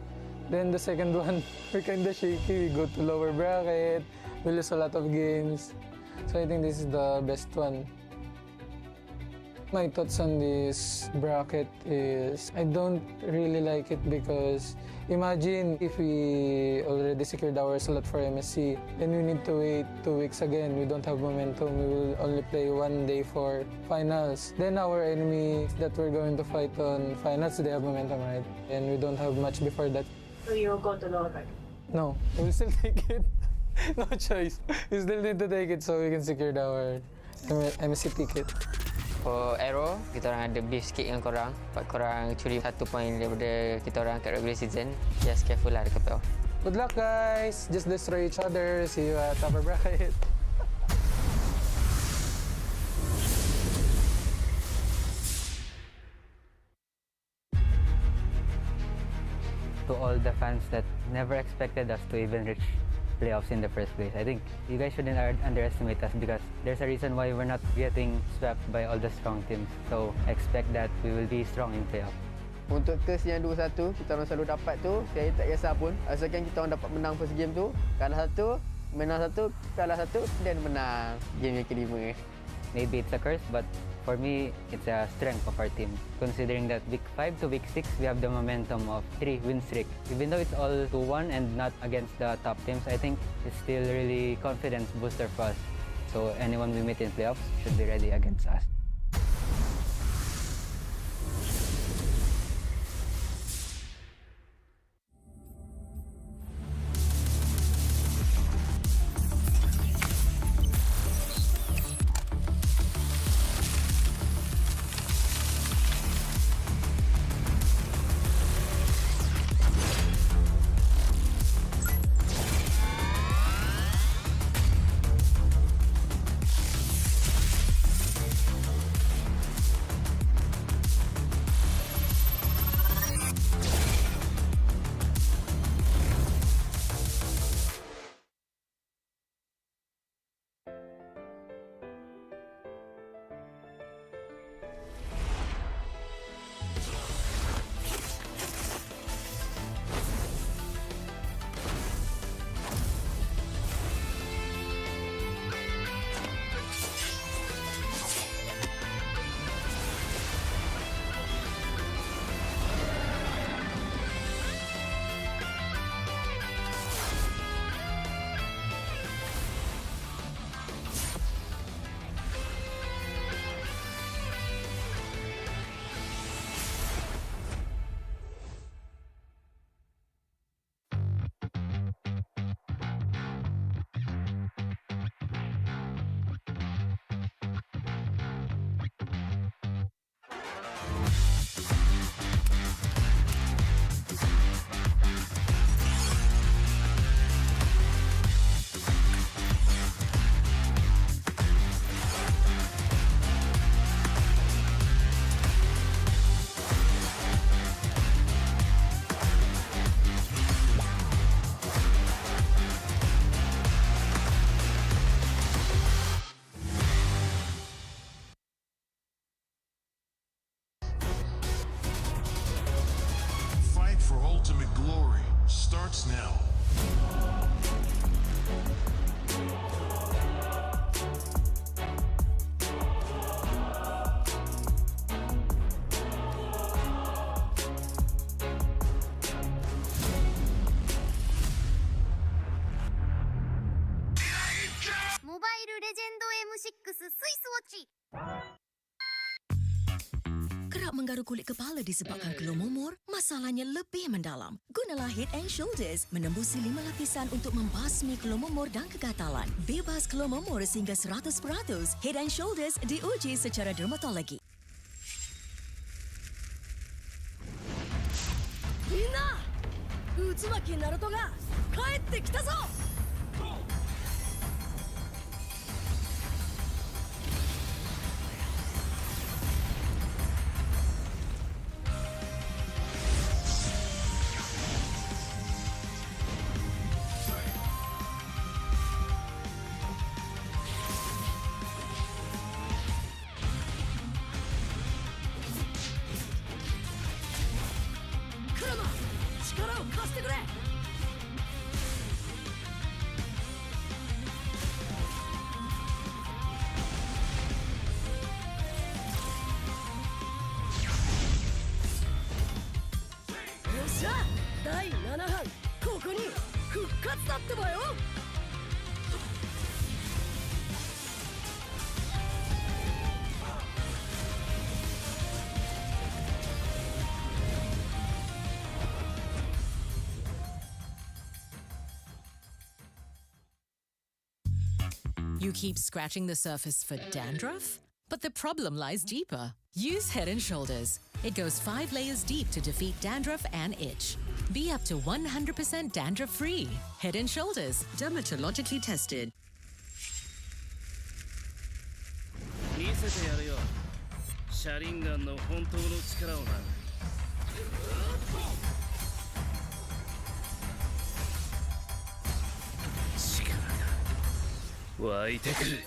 Then the second one, we're kinda shaky. We go to lower bracket, we lose a lot of games. So I think this is the best one. My thoughts on this bracket is I don't really like it because imagine if we already secured our slot for MSC, then we need to wait 2 weeks again. We don't have momentum. We will only play 1 day for finals. Then our enemies that we're going to fight on finals, they have momentum, right? And we don't have much before that. So you will go to lower bracket? No, we'll still take it. No choice. We still need to take it so we can secure our MSC ticket. For AERO, kita orang ada beef sikit dengan korang. Buat korang curi 1 point daripada kita orang kat regular season. Just careful lah dekat playoff. Good luck guys! Just destroy each other. See you at upper bracket. To all the fans that never expected us to even reach playoffs in the first place, I think you guys shouldn't underestimate us because there's a reason why we're not getting swept by all the strong teams. So expect that we will be strong in playoff. Untuk test yang 2-1, kita orang selalu dapat tu, saya tak kisah pun. Asalkan kita orang dapat menang first game tu, kalah 1, menang 1, kalah 1, dan menang game yang kelima. Maybe it's a curse, but for me, it's a strength of our team. Considering that week 5 to week 6, we have the momentum of 3 win streak. Even though it's all 2-1 and not against the top teams, I think it's still really confidence booster for us. So anyone we meet in playoffs should be ready against us. starts now. Mobile Legend M6 Swiss Watch. Kerap menggaru kulit kepala disebabkan kelomomor, masalahnya lebih mendalam. Gunalah Head and Shoulders menembusi 5 lapisan untuk membasmi kelomomor dan kegatalan. Bebas kelomomor sehingga 100%. Head and Shoulders diuji secara dermatologi. Minna! Utsumaki Naruto ga kaette kita zo! Kurama! 力を貸してくれ! Yosha! 第7班、ここに復活だってばよ! You keep scratching the surface for dandruff? But the problem lies deeper. Use Head & Shoulders. It goes 5 layers deep to defeat dandruff and itch. Be up to 100% dandruff-free. Head & Shoulders, dermatologically tested. 見せてやるよ。シャリンガンの本当の力をな。力が湧いてくる。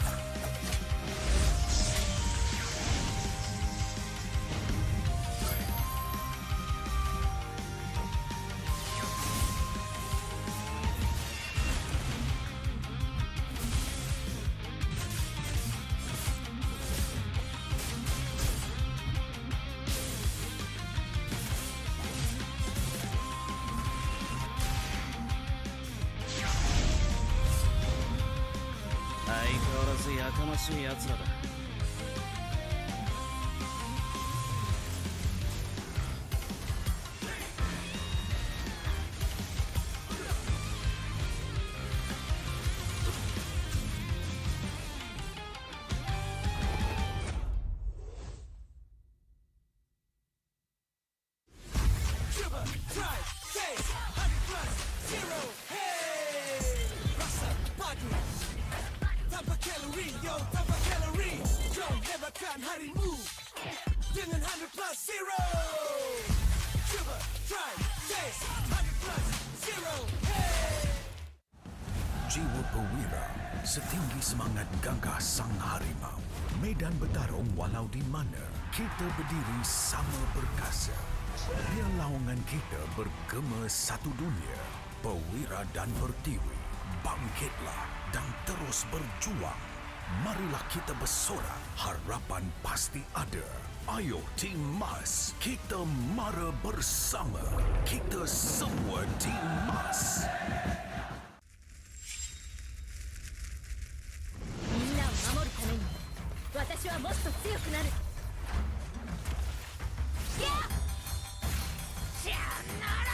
相変わらずやかましい奴らだ。Tanpa kalori, yo, tanpa kalori. Yo, lebarkan harimu dengan 100 plus zero. Coba, try, taste, 100 plus zero. Hey! Jiwa perwira, setinggi semangat gagah sang harimau. Medan bertarung walau di mana, kita berdiri sama perkasa. Biar lawangan kita bergema satu dunia. Perwira dan pertiwi, bangkitlah dan terus berjuang. Marilah kita bersorak, harapan pasti ada. Ayo Tim Mas, kita mara bersama. Kita semua Tim Mas. みんなを守るために私はもっと強くなる。やっ！さよなら！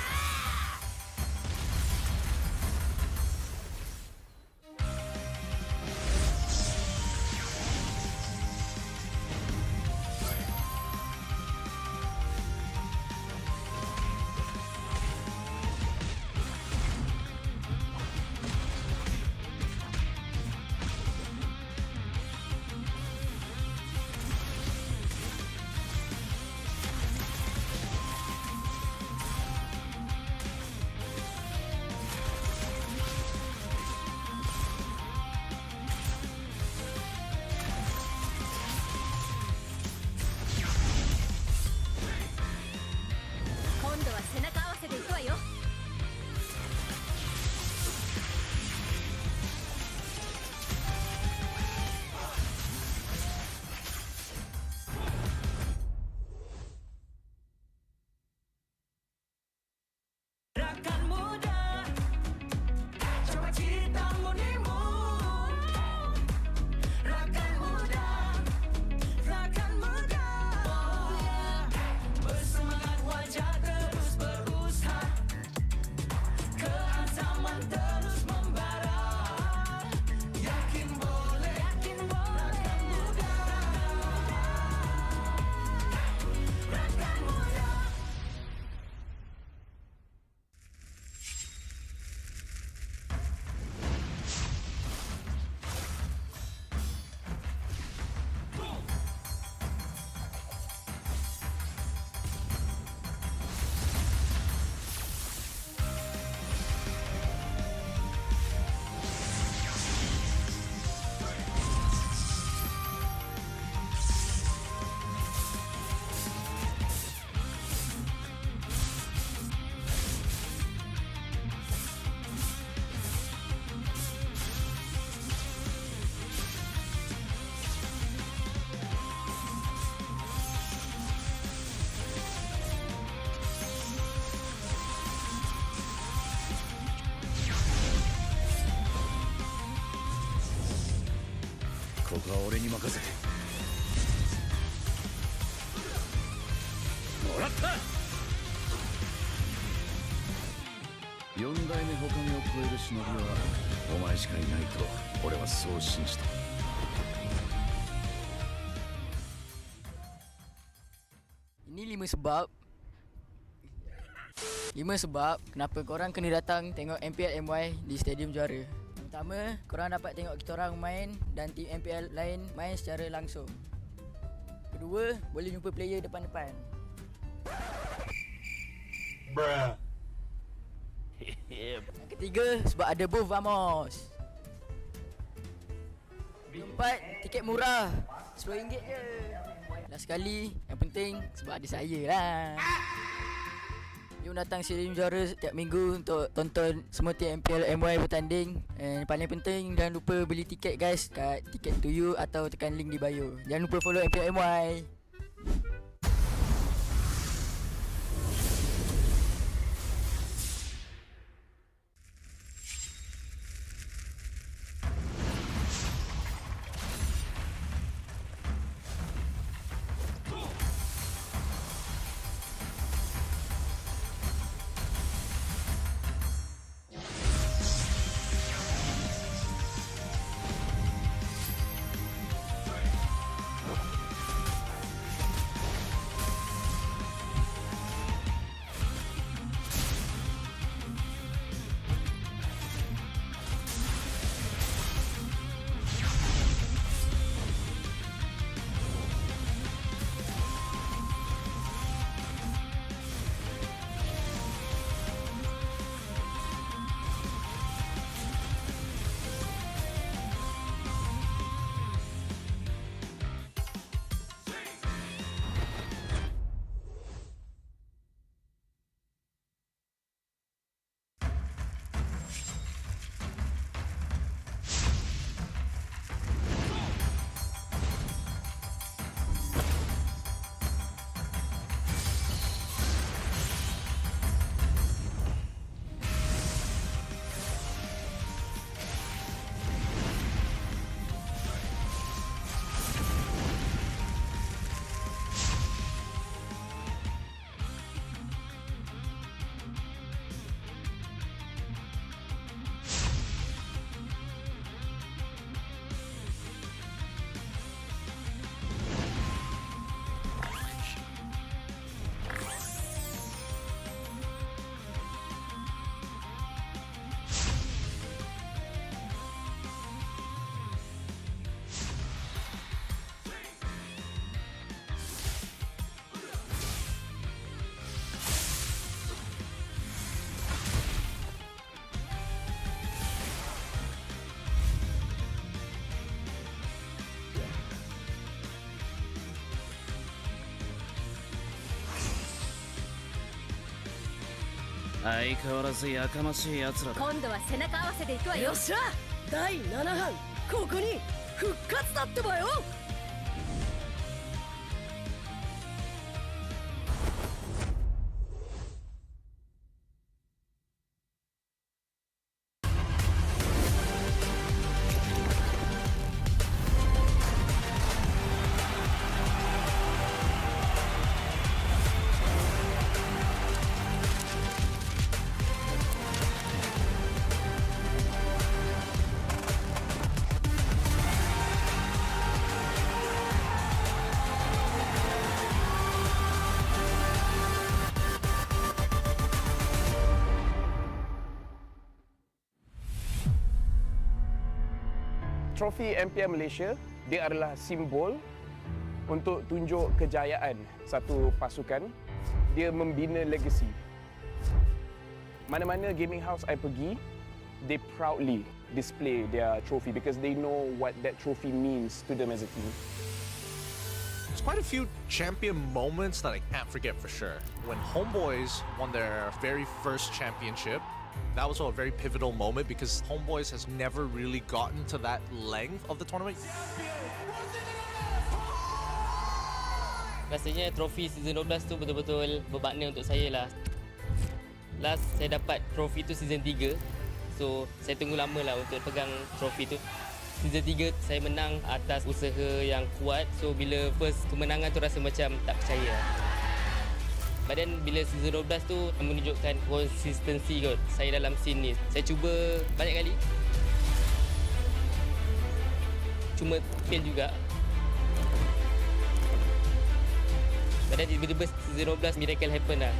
は俺に任せてもらった。4代目他目を超える忍びはお前しかいないと俺はそう信じた。Ini 5 sebab kenapa korang kena datang tengok MPL MY di Stadium Juara. Yang pertama, korang dapat tengok kita orang main dan tim MPL lain main secara langsung. Kedua, boleh jumpa player depan-depan. Bruh. Yang ketiga, sebab ada booth Vamos. Keempat, tiket murah, RM10 je. Last sekali, yang penting sebab ada saya lah. Jom datang Stadium Juara setiap minggu untuk tonton semua tim MPL MY bertanding. And paling penting, jangan lupa beli tiket guys kat Ticket to You atau tekan link di bio. Jangan lupa follow MPL MY.相変わらずやかましい奴らだ。今度は背中合わせで行くわよ。よっしゃ、第7班ここに復活だってばよ。Trofi MPL Malaysia, dia adalah simbol untuk tunjuk kejayaan satu pasukan. Dia membina legasi. Mana-mana gaming house I pergi, they proudly display their trophy because they know what that trophy means to them as a team. There's quite a few champion moments that I can't forget for sure. When HomeBois won their very first championship, that was a very pivotal moment because HomeBois has never really gotten to that length of the tournament. Rasanya trofi season 12 tu betul-betul bermakna untuk saya lah. Last saya dapat trofi tu season 3. So saya tunggu lama lah untuk pegang trofi tu. Season 3 saya menang atas usaha yang kuat. So bila first kemenangan tu rasa macam tak percaya. But then bila season 12 tu menunjukkan konsistensi kot saya dalam scene ni. Saya cuba banyak kali. Cuma fail juga. But then tiba-tiba season 12 miracle happen lah.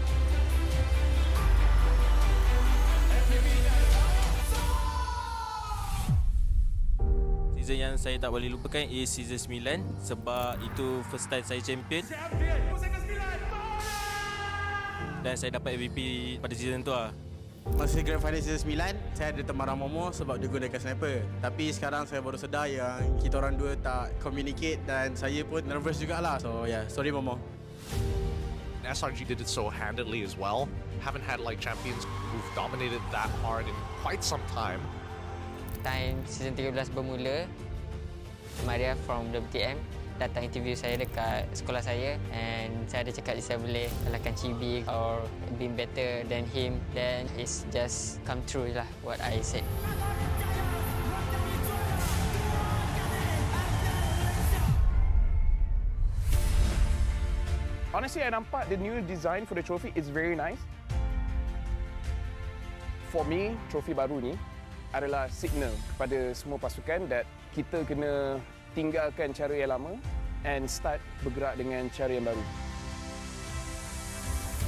Season yang saya tak boleh lupakan is season 9 sebab itu first time saya champion. Dan saya dapat MVP pada season tu lah. Masa Grand Final season 9, saya ada teman Momo sebab dia gunakan sniper. Tapi sekarang saya baru sedar yang kita orang dua tak communicate dan saya pun nervous jugalah. So yeah, sorry Momo. SRG did it so handedly as well. Haven't had like champions who've dominated that hard in quite some time. Time season 13 bermula, Maria from WTM datang interview saya dekat sekolah saya and saya ada cakap saya boleh kalahkan Chibi or be better than him, then it's just come true lah what I said. Honestly, I nampak the new design for the trophy is very nice. For me, trophy baru ni adalah signal kepada semua pasukan that kita kena tinggalkan cara yang lama and start bergerak dengan cara yang baru.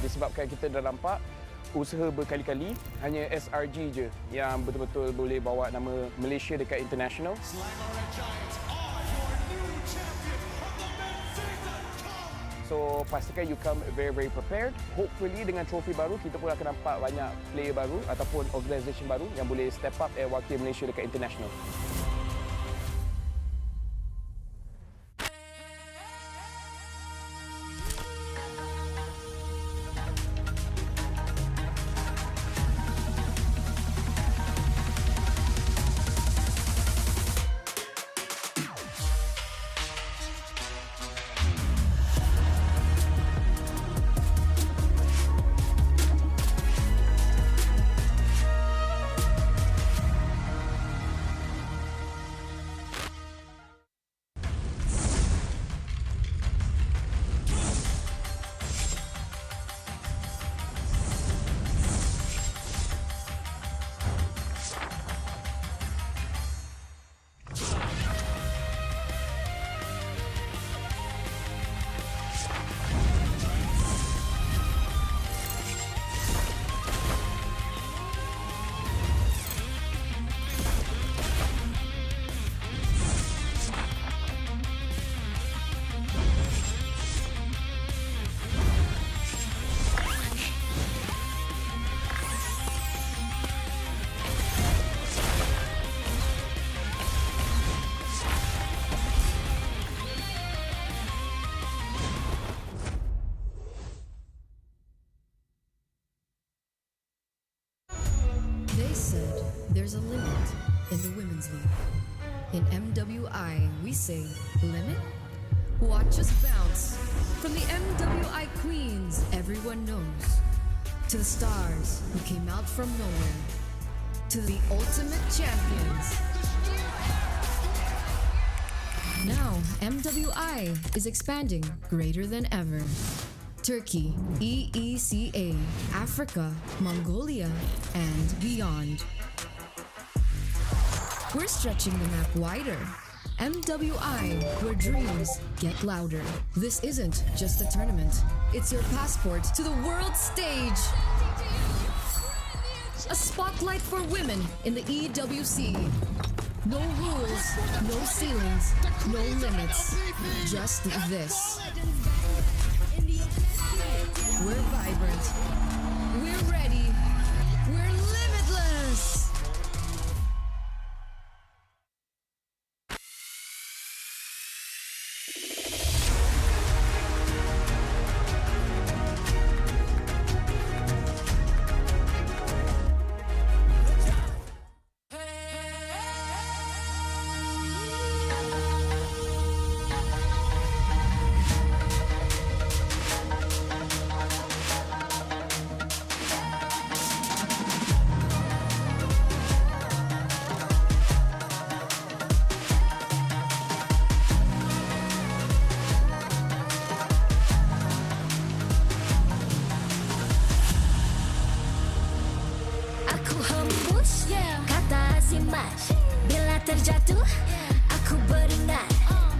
Disebabkan kita dah nampak usaha berkali-kali, hanya SRG je yang betul-betul boleh bawa nama Malaysia dekat international. So pastikan you come very prepared. Hopefully dengan trofi baru kita pun akan nampak banyak player baru ataupun organisation baru yang boleh step up and wakil Malaysia dekat international. They said there's a limit in the women's league. In MWI, we say limit? Watch us bounce. From the MWI queens everyone knows, to the stars who came out from nowhere, to the ultimate champions. Now, MWI is expanding greater than ever. Turkey, EECA, Africa, Mongolia, and beyond. We're stretching the map wider. MWI, where dreams get louder. This isn't just a tournament. It's your passport to the world stage. A spotlight for women in the EWC. No rules, no ceilings, no limits. Just this. We're vibrant. We're ready. We're limitless. Kata si Mas, bila terjatuh aku beringat.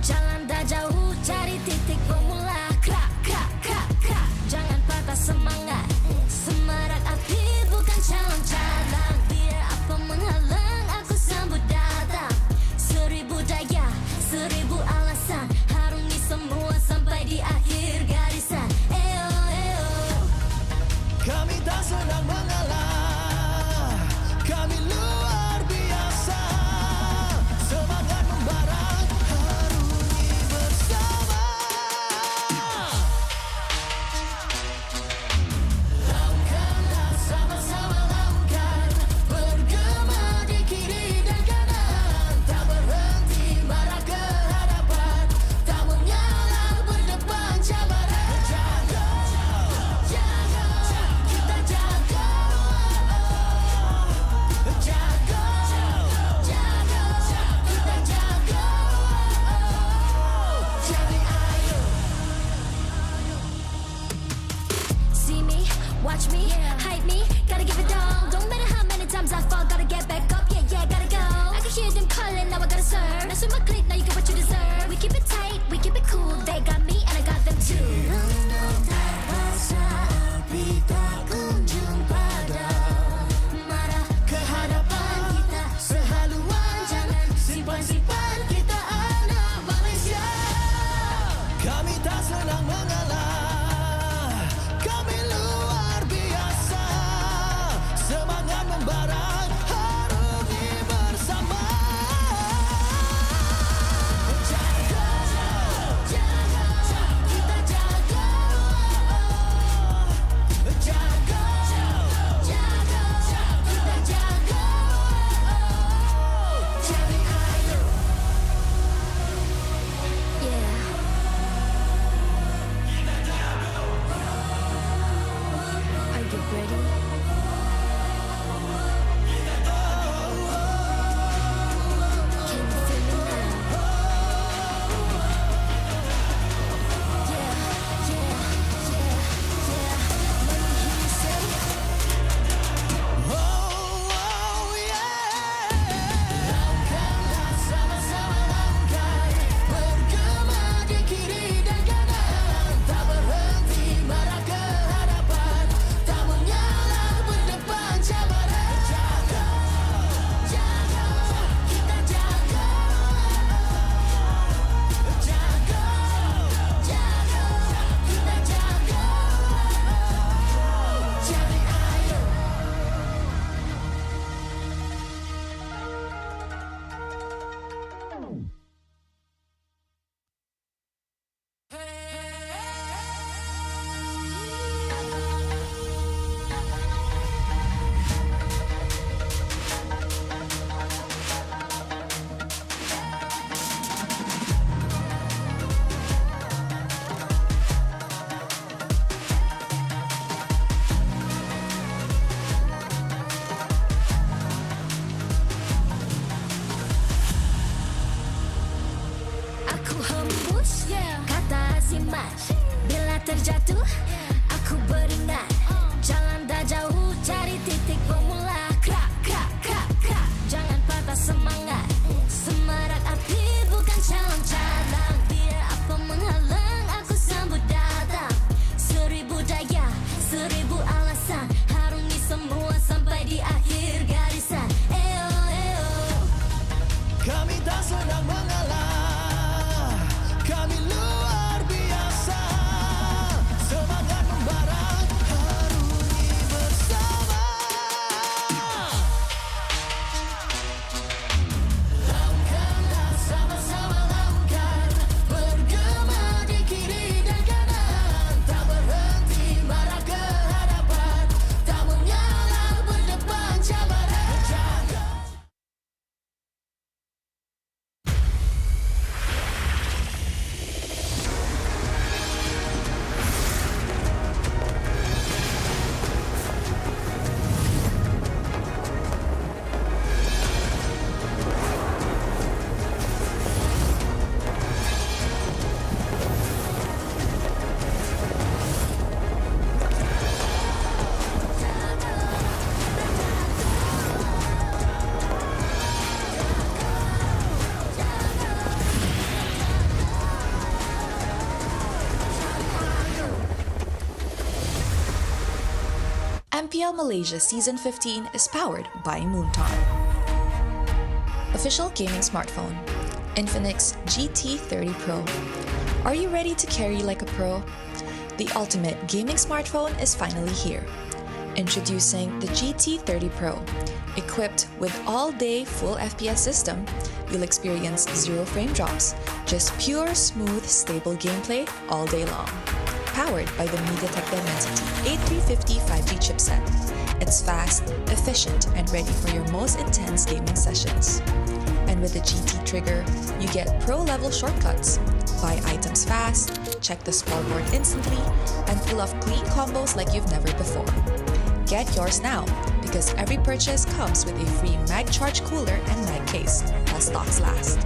Jalan dah jauh, cari titik bermula. Krak, krak, krak, krak. Jangan patah semangat. Semarak api bukan calon cadangan. Biar apa menghalang, aku sambut datang. 1000 daya, 1000 alasan. Harungi semua sampai di akhir garisan. Eo, eo. Kami tak senang mengalah, kami luar biasa. Semangat membara, harungi bersama. Lakukanlah sama-sama lakukan, bergema di kiri dan kanan. Tak berhenti marah ke hadapan, tak mengalah berdepan cabaran. Jaga, jaga, kita jaga. Jaga, jaga, kita jaga. Jadi ayo. See me, watch me, hype me, gotta give it all. Don't matter how many times I fall, gotta get back up, yeah, yeah, gotta go. I can hear them calling, now I gotta serve. Now swim my click, now you get what you deserve. We keep it tight, we keep it cool, they got me and I got them too. Api tak kunjung padam. Marah ke hadapan kita, sehaluan jangan simpan-simpan. Kita anak Malaysia. Kami tak senang mengalah, kami luar biasa. Semangat membara, harungi bersama. Jaga, jaga, kita jaga. Jaga, jaga, kita jaga. Jadi ayo. Yeah. Are you ready? Can you feel me now? Yeah, yeah, yeah, yeah. Let me hear you say. Lakukanlah sama-sama lakukan, bergema di kiri dan kanan. Tak berhenti marah ke hadapan, tak mengalah berdepan cabaran. Jaga, jaga, kita jaga. Jaga, jaga, kita jaga. Jadi ayo. Aku hembus, kata si Mas. Bila terjatuh, aku beringat. Jalan dah jauh, cari titik bermula. Krak, krak, krak, krak. Jangan patah semangat. Semarak api bukan calon cadangan. Biar apa menghalang, aku sambut datang. 1000 daya, 1000 alasan. Harungi semua sampai di akhir garisan. Eo, eo. Kami tak senang mengalah, kami luar biasa. MPL Malaysia Season 15 is powered by Moonton. Official gaming smartphone, Infinix GT30 Pro. Are you ready to carry like a pro? The ultimate gaming smartphone is finally here. Introducing the GT30 Pro. Equipped with all-day full FPS system, you'll experience 0 frame drops, just pure, smooth, stable gameplay all day long. Powered by the MediaTek Dimensity 8350 5G chipset. It's fast, efficient, and ready for your most intense gaming sessions. And with the GT trigger, you get pro-level shortcuts. Buy items fast, check the scoreboard instantly, and pull off clean combos like you've never before. Get yours now, because every purchase comes with a free mag charge cooler and mag case, while stocks last.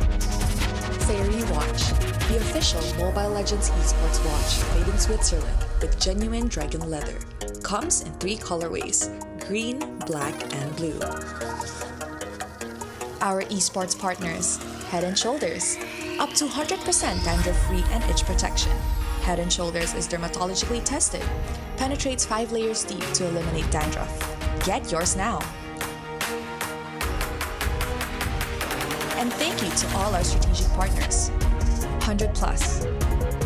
Fairy Watch, the official Mobile Legends Esports watch made in Switzerland with genuine dragon leather. Comes in 3 colorways, green, black, and blue. Our esports partners, Head & Shoulders, up to 100% dandruff-free and itch protection. Head & Shoulders is dermatologically tested, penetrates 5 layers deep to eliminate dandruff. Get yours now. And thank you to all our strategic partners. 100 Plus,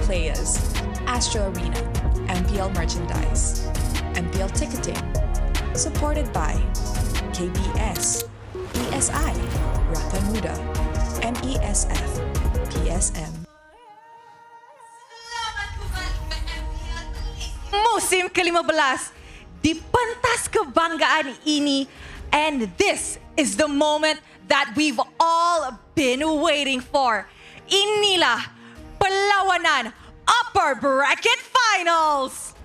Players, Astro Arena, MPL Merchandise, MPL Ticketing, supported by KBS, ESI, Raka Muda, MESF, PSM. Musim ke-15 di pentas kebanggaan ini, and this is the moment that we've all been waiting for. Inilah perlawanan Upper Bracket Finals.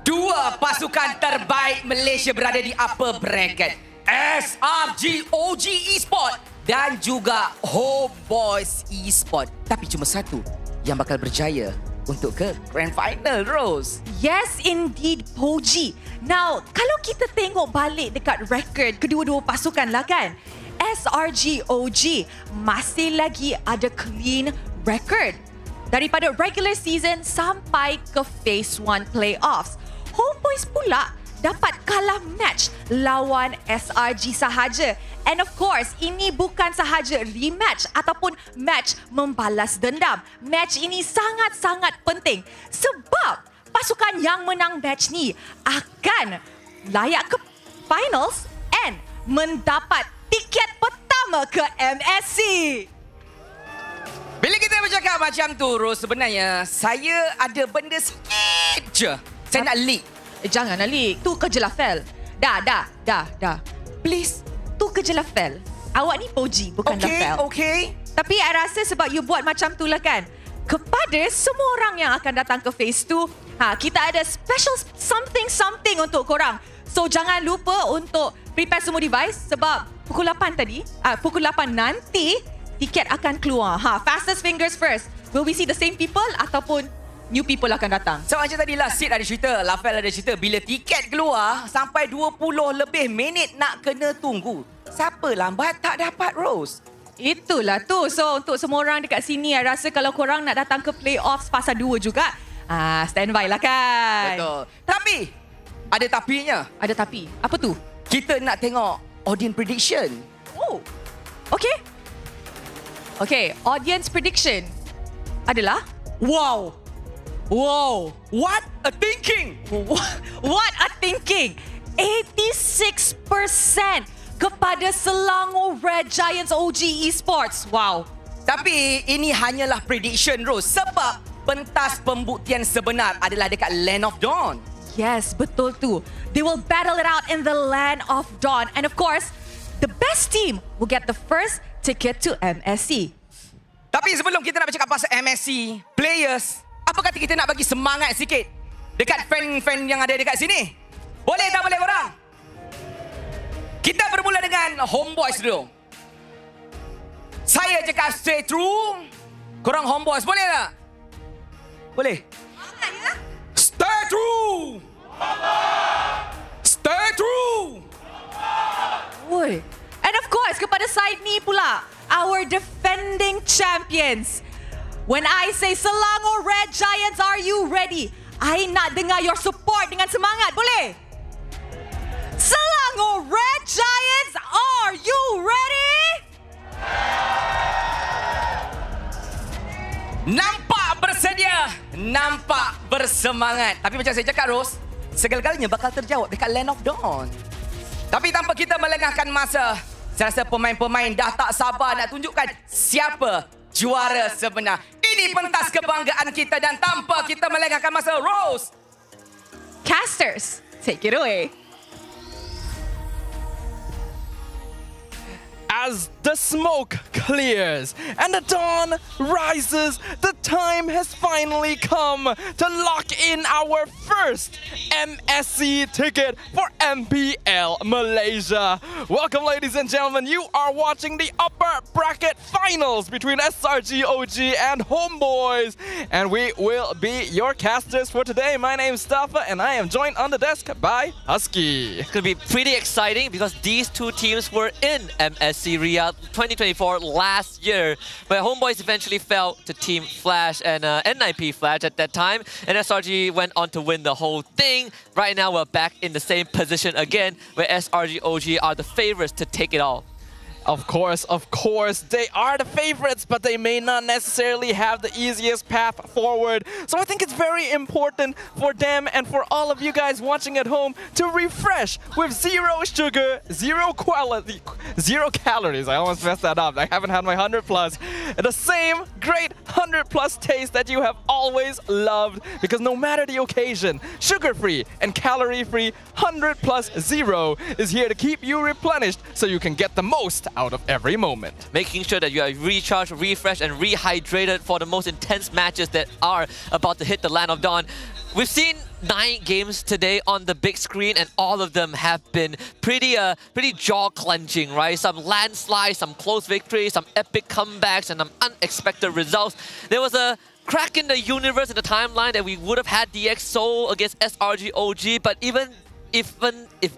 Dua pasukan terbaik Malaysia berada di Upper Bracket, SRG OG Esports dan juga HomeBois Esports. Tapi cuma satu yang bakal berjaya untuk ke Grand Final, Rose. Yes, indeed, Poji. Now, kalau kita tengok balik dekat record kedua-dua pasukan lah kan, SRG OG masih lagi ada clean record daripada regular season sampai ke Phase 1 playoffs. HomeBois pula dapat kalah match lawan SRG sahaja. And of course, ini bukan sahaja rematch ataupun match membalas dendam. Match ini sangat-sangat penting sebab pasukan yang menang match ni akan layak ke finals and mendapat tiket pertama ke MSC. Bila kita bercakap macam tu, Rose, sebenarnya saya ada benda sikit je. Saya nak leak. Janganlah leak. Tu kerja lah, Fel. Dah. Please, tu kerja lah, Fel. Awak ni Poji, bukan lah, Fel. Okay. Tapi I rasa sebab you buat macam tu lah kan, kepada semua orang yang akan datang ke Phase 2, kita ada special something untuk korang. So, jangan lupa untuk prepare semua device sebab pukul 8 tadi, pukul 8 nanti, tiket akan keluar. Fastest fingers first. Will we see the same people ataupun new people akan datang? So macam tadi lah, Sid ada cerita, Lafel ada cerita, bila tiket keluar sampai 20 lebih minit nak kena tunggu. Siapa lambat tak dapat, Rose? Itulah tu. So untuk semua orang dekat sini, I rasa kalau korang nak datang ke playoffs fasa 2 juga, standby lah kan. Betul. Tapi ada tapinya. Ada tapi. Apa tu? Kita nak tengok audience prediction. Oh. Okay, audience prediction adalah wow. What a thinking. What a thinking. 86% kepada Selangor Red Giants OG Esports. Wow. Tapi ini hanyalah prediction, Rose, sebab pentas pembuktian sebenar adalah dekat Land of Dawn. Yes, betul tu. They will battle it out in the Land of Dawn. And of course, the best team will get the first ticket to MSC. Tapi sebelum kita nak bercakap pasal MSC, players, apa kata kita nak bagi semangat sikit dekat fan-fan yang ada dekat sini? Boleh tak boleh korang? Kita bermula dengan HomeBois dulu. Saya cakap stay true. Korang HomeBois boleh tak? Boleh? Stay true! Stay true! Oi. And of course, kepada side ni pula, our defending champions. When I say Selangor Red Giants, are you ready? I nak dengar your support dengan semangat, boleh? nampak bersemangat. Tapi macam saya cakap, Ros, segala-galanya bakal terjawab dekat Land of Dawn. Tapi tanpa kita melengahkan masa, saya rasa pemain-pemain dah tak sabar nak tunjukkan siapa juara sebenar. Ini pentas kebanggaan kita dan tanpa kita melengahkan masa, Rose. Casters, take it away. As the smoke clears and the dawn rises, the time has finally come to lock in our first MSC ticket for MPL Malaysia. Welcome, ladies and gentlemen. You are watching the upper bracket finals between SRGOG and HomeBois, and we will be your casters for today. My name is Stafa, and I am joined on the desk by Husky. It's going to be pretty exciting because these two teams were in MSC Riyadh 2024 last year, but HomeBois eventually fell to Team Flash and NIP Flash at that time, and SRG went on to win the whole thing. Right now we're back in the same position again, where SRGOG are the favorites to take it all. Of course, they are the favorites, but they may not necessarily have the easiest path forward. So I think it's very important for them and for all of you guys watching at home to refresh with zero sugar, zero calories. I almost messed that up. I haven't had my 100+. The same great 100+ taste that you have always loved, because no matter the occasion, sugar-free and calorie-free 100+ zero is here to keep you replenished so you can get the most out of every moment. Making sure that you are recharged, refreshed, and rehydrated for the most intense matches that are about to hit the Land of Dawn. We've seen 9 games today on the big screen, and all of them have been pretty jaw-clenching, right? Some landslides, some close victories, some epic comebacks, and some unexpected results. There was a crack in the universe, in the timeline, that we would have had DX Seoul against SRGOG, but even if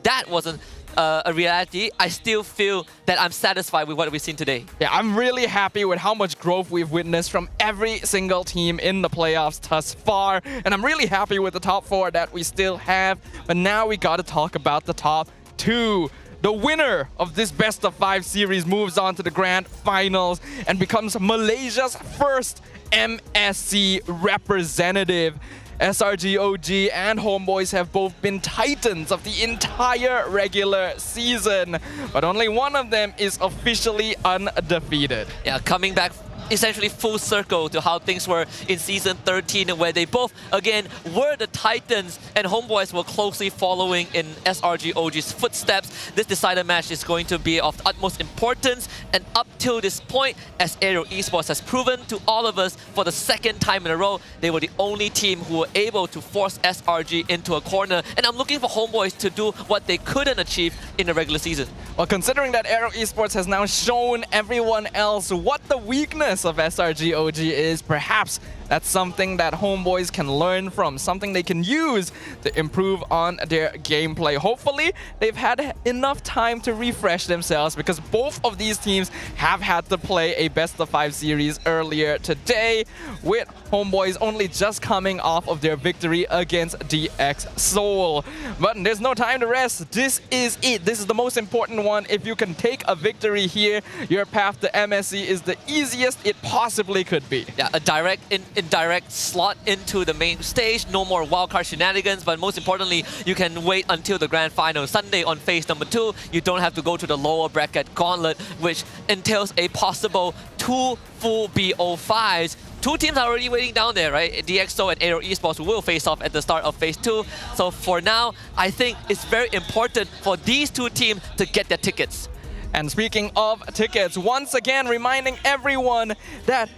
that wasn't a reality, I still feel that I'm satisfied with what we've seen today. Yeah, I'm really happy with how much growth we've witnessed from every single team in the playoffs thus far, and I'm really happy with the top 4 that we still have. But now we got to talk about the top 2. The winner of this best of 5 series moves on to the grand finals and becomes Malaysia's first MSC representative. SRGOG and HomeBois have both been titans of the entire regular season, but only one of them is officially undefeated. Yeah, coming back essentially full circle to how things were in Season 13, where they both, again, were the titans, and HomeBois were closely following in SRGOG's footsteps. This decided match is going to be of utmost importance, and up till this point, as AERO Esports has proven to all of us for the second time in a row, they were the only team who were able to force SRG into a corner, and I'm looking for HomeBois to do what they couldn't achieve in the regular season. Well, considering that AERO Esports has now shown everyone else what the weakness of SRGOG is, perhaps that's something that HomeBois can learn from, something they can use to improve on their gameplay. Hopefully, they've had enough time to refresh themselves, because both of these teams have had to play a best of 5 series earlier today, with HomeBois only just coming off of their victory against DX Seoul. But there's no time to rest. This is it. This is the most important one. If you can take a victory here, your path to MSC is the easiest it possibly could be. Yeah, a direct slot into the main stage. No more wildcard shenanigans, but most importantly, you can wait until the grand final Sunday on phase number 2. You don't have to go to the lower bracket gauntlet, which entails a possible 2 full BO5s. 2 teams are already waiting down there, right? DxO and AERO Esports will face off at the start of phase 2. So for now, I think it's very important for these 2 teams to get their tickets. And speaking of tickets, once again reminding everyone that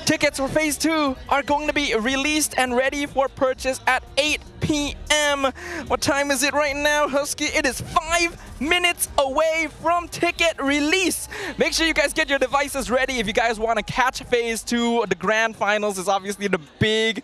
tickets for phase 2 are going to be released and ready for purchase at 8 p.m. What time is it right now, Husky? It is 5 minutes away from ticket release. Make sure you guys get your devices ready if you guys want to catch phase 2. The grand finals is obviously the big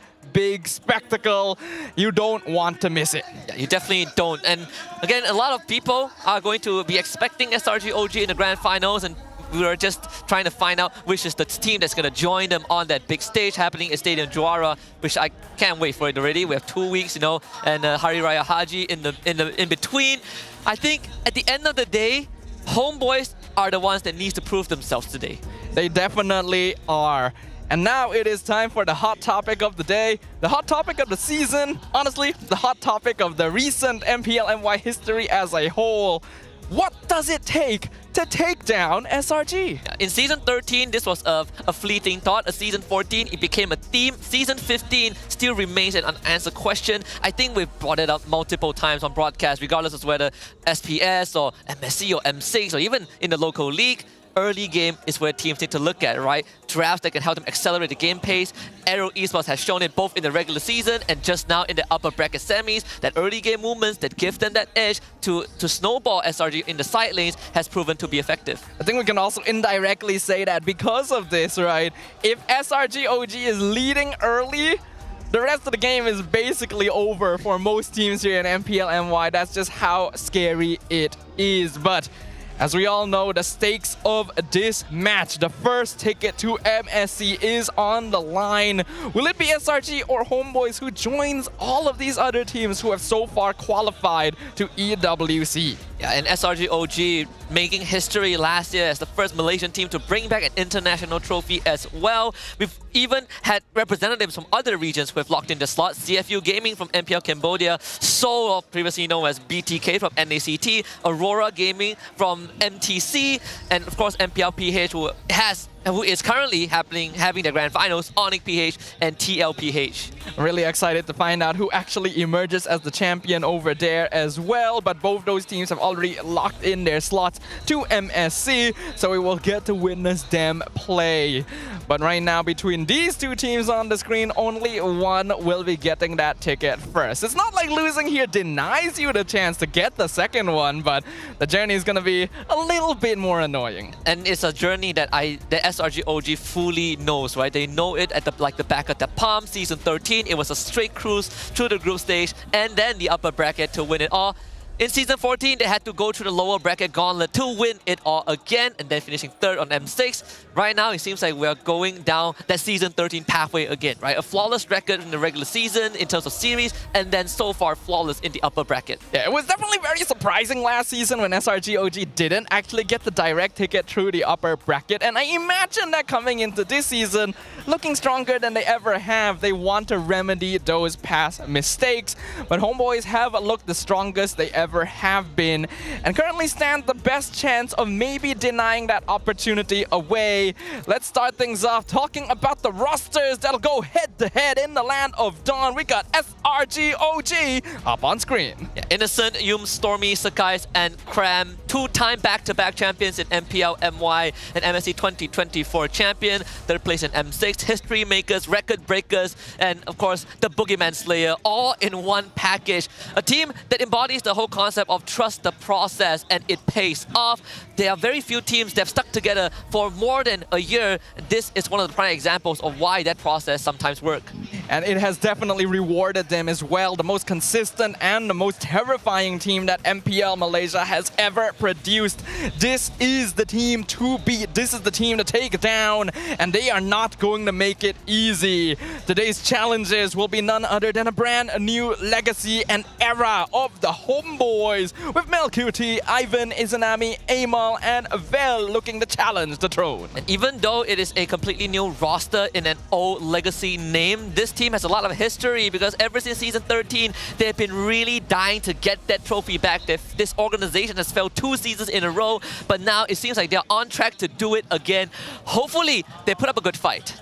spectacle. You don't want to miss it. Yeah, you definitely don't. And again, a lot of people are going to be expecting SRGOG in the grand finals, and we were just trying to find out which is the team that's going to join them on that big stage happening at Stadium Juara, which I can't wait for it already. We have 2 weeks, you know, and Hari Raya Haji in between. I think at the end of the day, HomeBois are the ones that need to prove themselves today. They definitely are. And now it is time for the hot topic of the day, the hot topic of the season, honestly, the hot topic of the recent MPL MY history as a whole. What does it take to take down SRG? In Season 13, this was a fleeting thought. A Season 14, it became a theme. Season 15 still remains an unanswered question. I think we've brought it up multiple times on broadcast, regardless of whether SPS or MSC or M6 or even in the local league. Early game is where teams need to look at, right? Drafts that can help them accelerate the game pace. AERO Esports has shown it both in the regular season and just now in the upper bracket semis. That early game movements that give them that edge to snowball SRG in the side lanes has proven to be effective. I think we can also indirectly say that because of this, right? If SRG OG is leading early, the rest of the game is basically over for most teams here in MPL MY. That's just how scary it is. But as we all know, the stakes of this match, the first ticket to MSC is on the line. Will it be SRG or HomeBois who joins all of these other teams who have so far qualified to EWC? Yeah, and SRG OG making history last year as the first Malaysian team to bring back an international trophy as well. We've even had representatives from other regions who have locked in the slot. CFU Gaming from MPL Cambodia, Seoul, previously known as BTK from NACT, Aurora Gaming from MTC, and of course MPL PH who is currently having the grand finals, Onyx PH and TLPH. I'm really excited to find out who actually emerges as the champion over there as well, but both those teams have already locked in their slots to MSC, so we will get to witness them play. But right now, between these two teams on the screen, only one will be getting that ticket first. It's not like losing here denies you the chance to get the second one, but the journey is going to be a little bit more annoying. And it's a journey that SRG OG fully knows, right? They know it at the back of the palm. Season 13, it was a straight cruise through the group stage and then the upper bracket to win it all. In Season 14, they had to go through the lower bracket gauntlet to win it all again and then finishing third on M6. Right now, it seems like we're going down that Season 13 pathway again, right? A flawless record in the regular season in terms of series and then so far flawless in the upper bracket. Yeah, it was definitely very surprising last season when SRG OG didn't actually get the direct ticket through the upper bracket. And I imagine that coming into this season, looking stronger than they ever have, they want to remedy those past mistakes. But HomeBois have looked the strongest they ever have been and currently stand the best chance of maybe denying that opportunity away. Let's start things off talking about the rosters that'll go head-to-head in the land of Dawn. We got SRG OG up on screen. Yeah, Innocent, Yum, Stormy, Sakais, and Cram, two-time back-to-back champions in MPL MY and MSC 2024 champion. Third place in M6, history makers, record breakers, and of course the Boogeyman Slayer, all in one package. A team that embodies the whole concept of trust the process, and it pays off. There are very few teams that have stuck together for more than a year. This is one of the prime examples of why that process sometimes works. And it has definitely rewarded them as well. The most consistent and the most terrifying team that MPL Malaysia has ever produced. This is the team to beat. This is the team to take down. And they are not going to make it easy. Today's challenges will be none other than a brand new legacy and era of the HomeBois, with Melkuti, Ivan, Izanami, Amal, and Vel looking to challenge the throne. And even though it is a completely new roster in an old legacy name, this team has a lot of history because ever since Season 13, they've been really dying to get that trophy back. This organization has failed 2 seasons in a row, but now it seems like they're on track to do it again. Hopefully, they put up a good fight.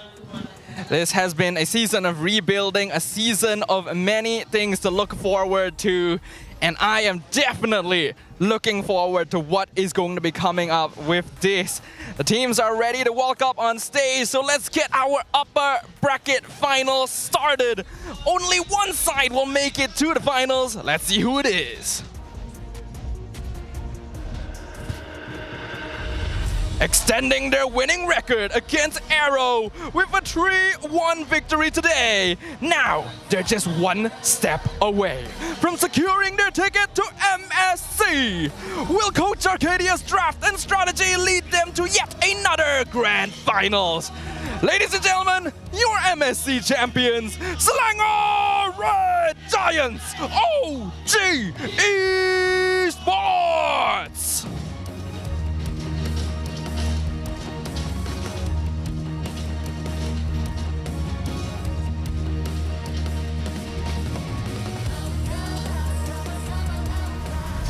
This has been a season of rebuilding, a season of many things to look forward to. And I am definitely looking forward to what is going to be coming up with this. The teams are ready to walk up on stage, so let's get our upper bracket finals started. Only one side will make it to the finals. Let's see who it is. Extending their winning record against AERO with a 3-1 victory today. Now, they're just one step away from securing their ticket to MSC. Will Coach Arcadia's draft and strategy lead them to yet another grand finals? Ladies and gentlemen, your MSC champions, Selangor Red Giants, OG Esports!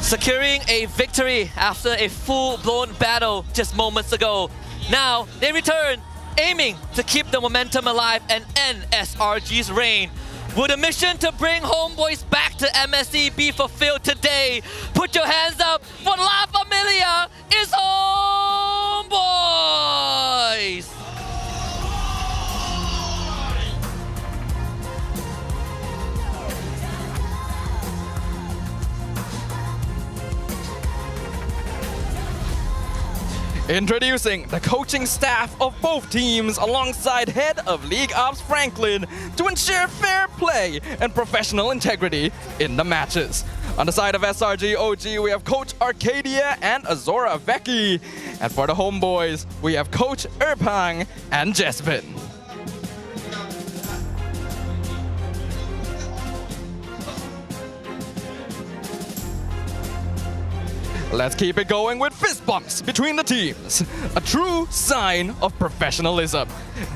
securing a victory after a full-blown battle just moments ago. Now, they return, aiming to keep the momentum alive and end SRG's reign. Will the mission to bring HomeBois back to MSC be fulfilled today? Put your hands up for La Familia is HomeBois! Introducing the coaching staff of both teams alongside Head of League Ops Franklin to ensure fair play and professional integrity in the matches. On the side of SRG OG, we have Coach Arcadia and Azora Vecchi. And for the HomeBois, we have Coach Erpang and Jesvin. Let's keep it going with fist bumps between the teams. A true sign of professionalism.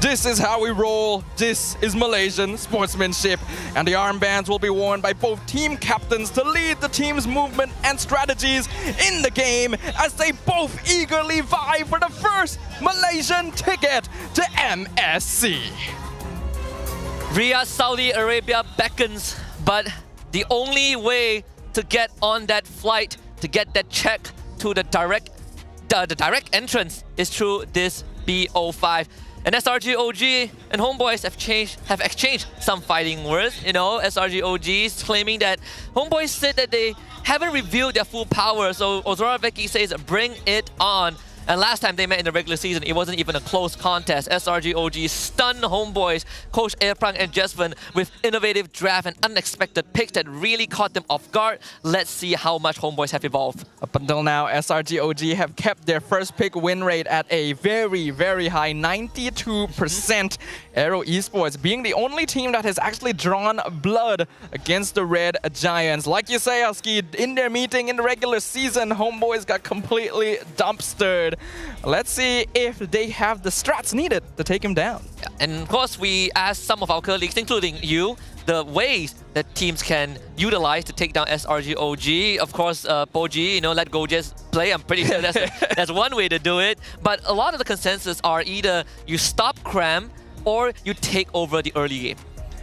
This is how we roll. This is Malaysian sportsmanship. And the armbands will be worn by both team captains to lead the team's movement and strategies in the game as they both eagerly vie for the first Malaysian ticket to MSC. Riyadh, Saudi Arabia beckons, but the only way to get on that flight, to get that check to the direct entrance is through this BO5. And SRG OG and HomeBois have exchanged some fighting words. You know, SRG OG is claiming that HomeBois said that they haven't revealed their full power. So Ozora Vecchi says, bring it on. And last time they met in the regular season, it wasn't even a close contest. SRG OG stunned HomeBois, Coach Erprang and Jesvin with innovative draft and unexpected picks that really caught them off guard. Let's see how much HomeBois have evolved. Up until now, SRG OG have kept their first pick win rate at a very, very high 92%. AERO Esports being the only team that has actually drawn blood against the Red Giants. Like you say, Husky, in their meeting in the regular season, HomeBois got completely dumpstered. Let's see if they have the strats needed to take him down. Yeah, and of course, we asked some of our colleagues, including you, the ways that teams can utilize to take down SRG OG. Of course, Poji, you know, let Go just play. I'm pretty sure that's one way to do it. But a lot of the consensus are either you stop Cram or you take over the early game.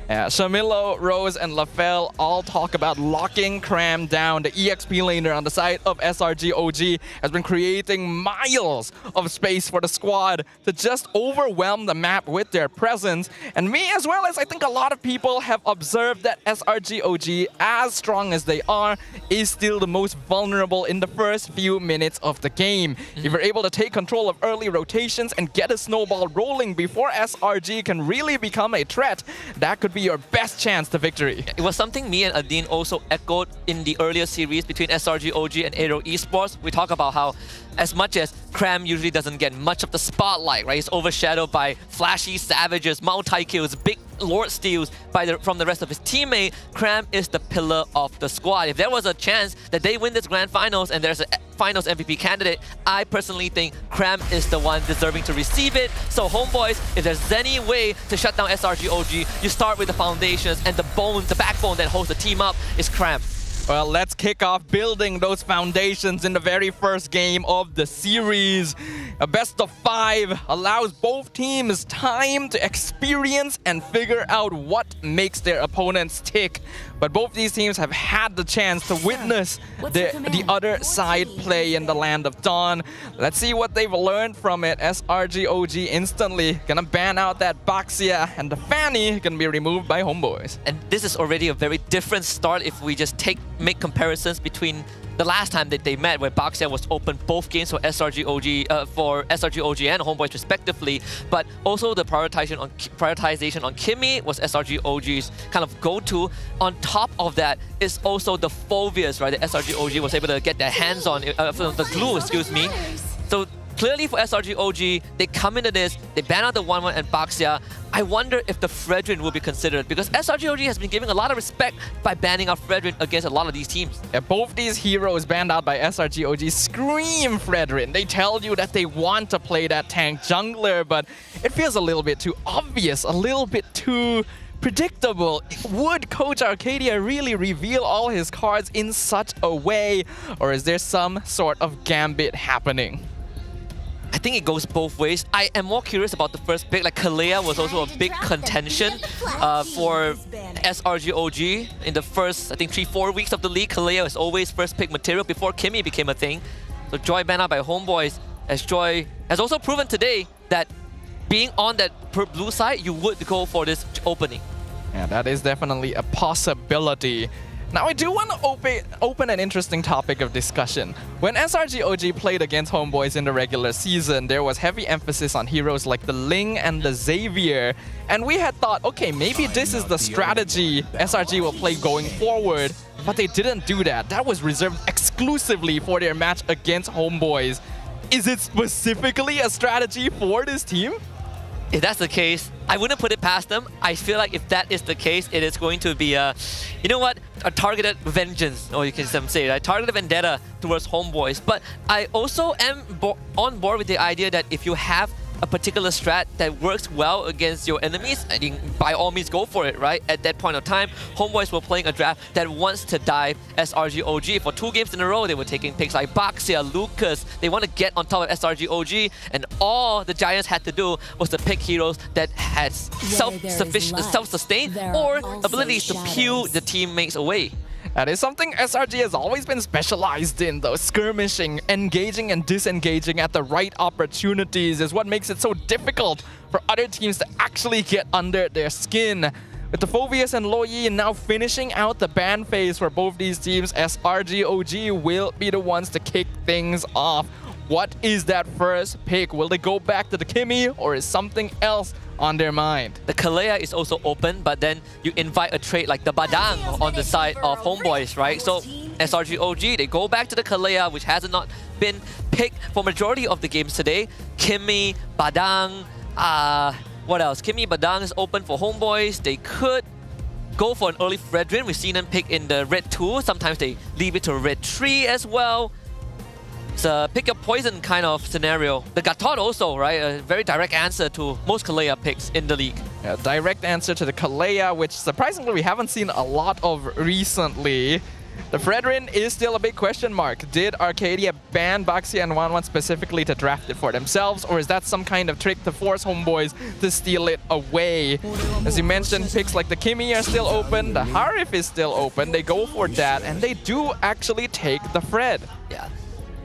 Yeah, Shamilo, Rose, and LaFell all talk about locking Cram down. The EXP laner on the side of SRG OG has been creating miles of space for the squad to just overwhelm the map with their presence. And me, as well as I think a lot of people, have observed that SRG OG, as strong as they are, is still the most vulnerable in the first few minutes of the game. If you're able to take control of early rotations and get a snowball rolling before SRG can really become a threat, that could be your best chance to victory. It was something me and Adin also echoed in the earlier series between SRG OG and AERO Esports. We talk about how as much as Cram usually doesn't get much of the spotlight, right? He's overshadowed by flashy savages, multi-kills, big Lord steals from the rest of his teammate. Cram is the pillar of the squad. If there was a chance that they win this grand finals and there's a finals MVP candidate, I personally think Cram is the one deserving to receive it. So HomeBois, if there's any way to shut down SRG OG, you start with the foundations, and the backbone that holds the team up is Cram. Well, let's kick off building those foundations in the very first game of the series. A best of 5 allows both teams time to experience and figure out what makes their opponents tick. But both these teams have had the chance to witness the other side play in the Land of Dawn. Let's see what they've learned from it. SRG OG instantly gonna ban out that Baxia, and the Fanny gonna be removed by HomeBois. And this is already a very different start if we just make comparisons between the last time that they met, where Baxia was open both games for SRG OG and HomeBois respectively, but also the prioritization on Kimmy was SRG OG's kind of go-to. On top of that is also the Phobias, right? The SRG OG was able to get their hands on, the glue, excuse me. So clearly for SRG OG, they come into this, they ban out the 1-1 and Baxia. I wonder if the Fredrin will be considered, because SRG OG has been giving a lot of respect by banning out Fredrin against a lot of these teams. Yeah, both these heroes banned out by SRG OG scream Fredrin. They tell you that they want to play that tank jungler, but it feels a little bit too obvious, a little bit too predictable. Would Coach Arcadia really reveal all his cards in such a way, or is there some sort of gambit happening? I think it goes both ways. I am more curious about the first pick. Like Kalea was also a big contention for SRGOG in the first, I think, 3-4 weeks of the league. Kalea was always first pick material before Kimmy became a thing. So Joy banned out by HomeBois, as Joy has also proven today that being on that blue side, you would go for this opening. Yeah, that is definitely a possibility. Now, I do want to open an interesting topic of discussion. When SRGOG played against HomeBois in the regular season, there was heavy emphasis on heroes like the Ling and the Xavier. And we had thought, okay, maybe this is the strategy SRG will play going forward. But they didn't do that. That was reserved exclusively for their match against HomeBois. Is it specifically a strategy for this team? If that's the case, I wouldn't put it past them. I feel like if that is the case, it is going to be a, you know what, a targeted vengeance, or you can say a targeted vendetta towards HomeBois. But I also am on board with the idea that if you have a particular strat that works well against your enemies, I think by all means go for it, right? At that point of time, HomeBois were playing a draft that wants to dive SRGOG. For 2 games in a row, they were taking picks like Baxia, Lucas. They want to get on top of SRGOG, and all the Giants had to do was to pick heroes that had self-sustained or abilities to peel the teammates away. That is something SRG has always been specialized in, though. Skirmishing, engaging and disengaging at the right opportunities is what makes it so difficult for other teams to actually get under their skin. With the Phobius and Loyi now finishing out the ban phase for both these teams, SRGOG will be the ones to kick things off. What is that first pick? Will they go back to the Kimmy, or is something else on their mind? The Kalea is also open, but then you invite a trade like the Badang on the side of HomeBois, right? So SRGOG, they go back to the Kalea, which has not been picked for majority of the games today. Kimmy, Badang, what else? Kimmy, Badang is open for HomeBois. They could go for an early Fredrin. We've seen them pick in the red 2. Sometimes they leave it to red 3 as well. It's a pick your poison kind of scenario. The Gatot also, right? A very direct answer to most Kalea picks in the league. Yeah, direct answer to the Kalea, which surprisingly we haven't seen a lot of recently. The Fredrin is still a big question mark. Did Arcadia ban Baxia and 1-1 specifically to draft it for themselves, or is that some kind of trick to force HomeBois to steal it away? As you mentioned, picks like the Kimmy are still open, the Harif is still open, they go for that, and they do actually take the Fred. Yeah.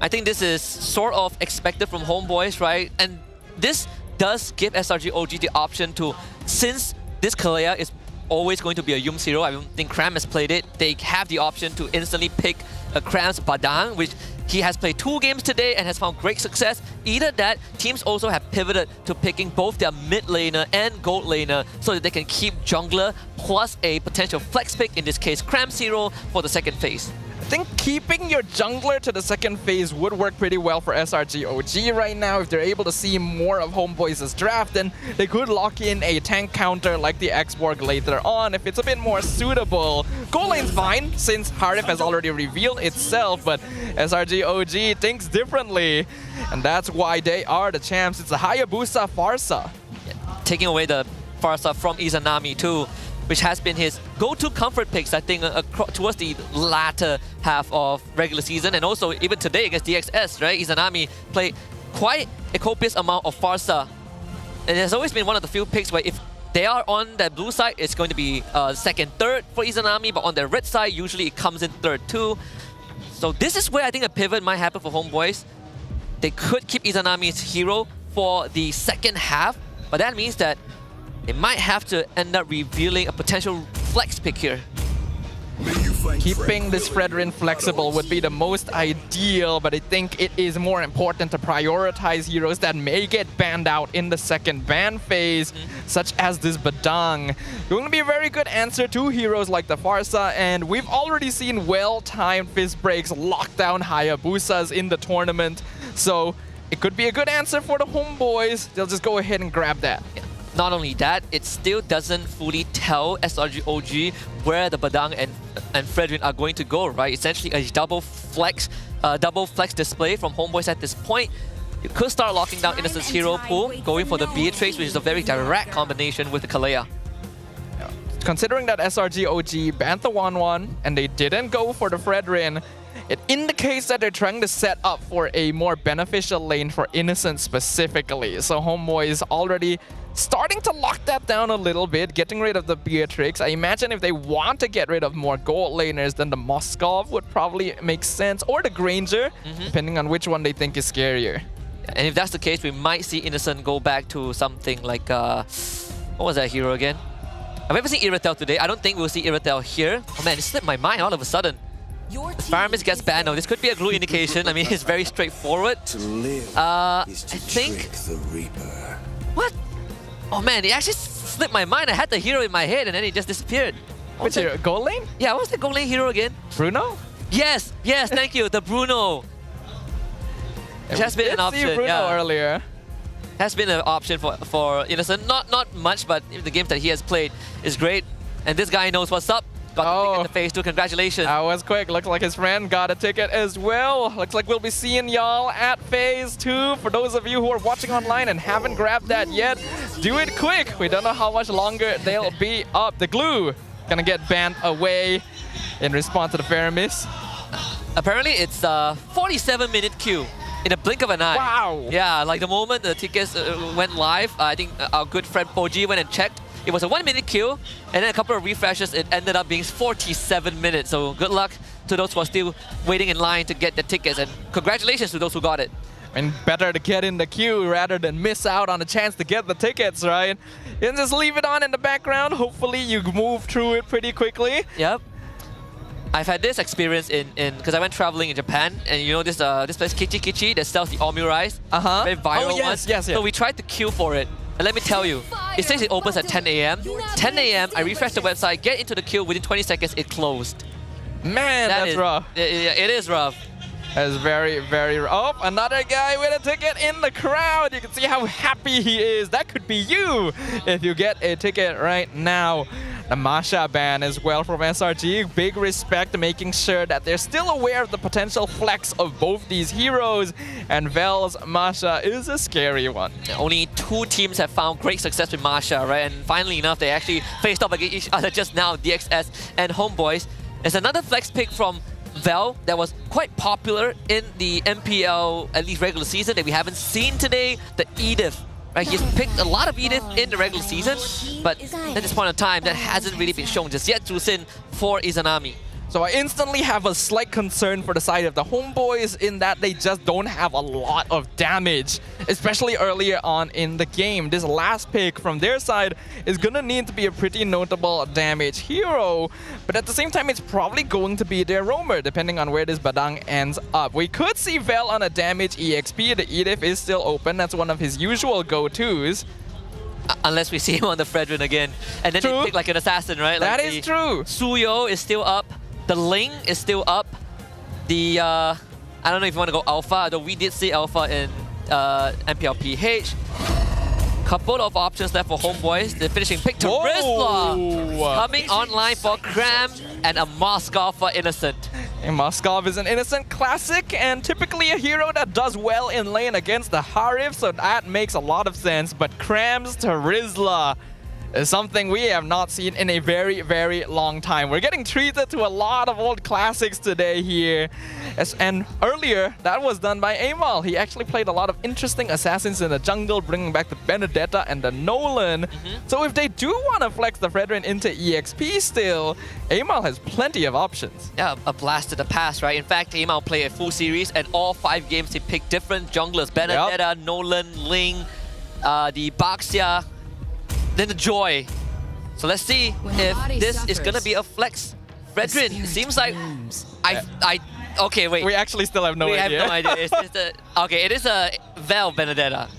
I think this is sort of expected from HomeBois, right? And this does give SRGOG the option to, since this Kalea is always going to be a Yum Zero, I don't think Kram has played it, they have the option to instantly pick a Kram's Badang, which he has played 2 games today and has found great success. Either that, teams also have pivoted to picking both their mid laner and gold laner so that they can keep jungler plus a potential flex pick, in this case Kram Zero, for the second phase. I think keeping your jungler to the second phase would work pretty well for SRGOG right now. If they're able to see more of HomeBois' draft, then they could lock in a tank counter like the X-Borg later on if it's a bit more suitable. Gold lane's fine since Harif has already revealed itself, but SRGOG thinks differently. And that's why they are the champs. It's a Hayabusa Farsa. Yeah, taking away the Farsa from Izanami too, which has been his go-to comfort picks, I think, towards the latter half of regular season. And also, even today against DXS, right? Izanami played quite a copious amount of Farsa. And it has always been one of the few picks where if they are on that blue side, it's going to be second, third for Izanami, but on the red side, usually it comes in third too. So this is where I think a pivot might happen for HomeBois. They could keep Izanami's hero for the second half, but that means that they might have to end up revealing a potential flex pick here. Keeping this Fredrin flexible would be the most ideal, but I think it is more important to prioritize heroes that may get banned out in the second ban phase, such as this Badang. Going to be a very good answer to heroes like the Farsa, and we've already seen well-timed fist breaks lock down Hayabusas in the tournament, so it could be a good answer for the HomeBois. They'll just go ahead and grab that. Yeah. Not only that, it still doesn't fully tell SRGOG where the Badang and Fredrin are going to go, right? Essentially a double flex display from HomeBois at this point. You could start locking down Innocent's hero pool, going for the Beatrix, which is a very direct combination with the Kalea. considering that SRG OG banned the 1-1 and they didn't go for the Fredrin, it indicates that they're trying to set up for a more beneficial lane for Innocent specifically. So HomeBois is already starting to lock that down a little bit, getting rid of the Beatrix. I imagine if they want to get rid of more gold laners, then the Moskov would probably make sense, or the Granger, depending on which one they think is scarier. And if that's the case, we might see Innocent go back to something like, what was that hero again? I've never seen Iratel today. I don't think we'll see Iratel here. Oh man, it slipped my mind all of a sudden. Faramis gets banned. No, this could be a glue indication. I mean, it's very straightforward. I think... What? Oh man, it actually slipped my mind. I had the hero in my head and then it just disappeared. Which hero? Gold lane? Yeah, what was the gold lane hero again? Bruno? Yes, thank you. The Bruno. It has been an option. See Bruno earlier. Has been an option for Innocent. Not much, but the games that he has played is great. And this guy knows what's up. Got the ticket to phase 2. Congratulations. That was quick. Looks like his friend got a ticket as well. Looks like we'll be seeing y'all at phase 2. For those of you who are watching online and haven't grabbed that yet, do it quick. We don't know how much longer they'll be up. The glue gonna get banned away in response to the Faramis. Apparently it's a 47-minute queue in a blink of an eye. Wow. Yeah, like the moment the tickets went live, I think our good friend Poji went and checked. It was a 1-minute queue, and then a couple of refreshes, it ended up being 47 minutes. So good luck to those who are still waiting in line to get the tickets, and congratulations to those who got it. And better to get in the queue rather than miss out on a chance to get the tickets, right? You can just leave it on in the background. Hopefully you move through it pretty quickly. Yep. I've had this experience because I went traveling in Japan, and you know this place Kichi that sells the Omu rice. Very viral one. Yes. So we tried to queue for it. And let me tell you, it says it opens at 10 a.m. 10 a.m. I refreshed the website, get into the queue, within 20 seconds it closed. Man, that's rough. It is rough. That is very, very rough. Oh, another guy with a ticket in the crowd. You can see how happy he is. That could be you if you get a ticket right now. The Masha ban as well from SRG. Big respect to making sure that they're still aware of the potential flex of both these heroes. And Vel's Masha is a scary one. Only 2 teams have found great success with Masha, right? And finally enough, they actually faced off against each other just now, DXS and HomeBois. There's another flex pick from Vel that was quite popular in the MPL, at least regular season, that we haven't seen today, the Edith. Right, he's picked a lot of Edith in the regular season, but at this point in time, that hasn't really been shown just yet to Sin for Izanami. So I instantly have a slight concern for the side of the HomeBois in that they just don't have a lot of damage, especially earlier on in the game. This last pick from their side is gonna need to be a pretty notable damage hero, but at the same time, it's probably going to be their roamer, depending on where this Badang ends up. We could see Vel on a damage EXP. The Edith is still open. That's one of his usual go-tos. Unless we see him on the Fredrin again, and then they pick like an assassin, right? That like is true. Suyo is still up. The Ling is still up. The, I don't know if you want to go Alpha, though we did see Alpha in MPL PH. Couple of options left for HomeBois. The finishing pick to Rizla. Coming online for Cram and a Moskov for Innocent. And Moskov is an Innocent classic and typically a hero that does well in lane against the Harif, so that makes a lot of sense. But Crams to Rizla is something we have not seen in a very, very long time. We're getting treated to a lot of old classics today here. And earlier, that was done by Amal. He actually played a lot of interesting assassins in the jungle, bringing back the Benedetta and the Nolan. So if they do want to flex the Fredrin into EXP still, Amal has plenty of options. Yeah, a blast to the past, right? In fact, Amal played a full series, and all 5 games he picked different junglers. Benedetta, Nolan, Ling, the Baxia, then the Joy. So let's see if this is gonna be a flex. Fredrin, it seems like okay, wait. We actually still have no idea. We have no idea. Okay, it is a Vel Benedetta.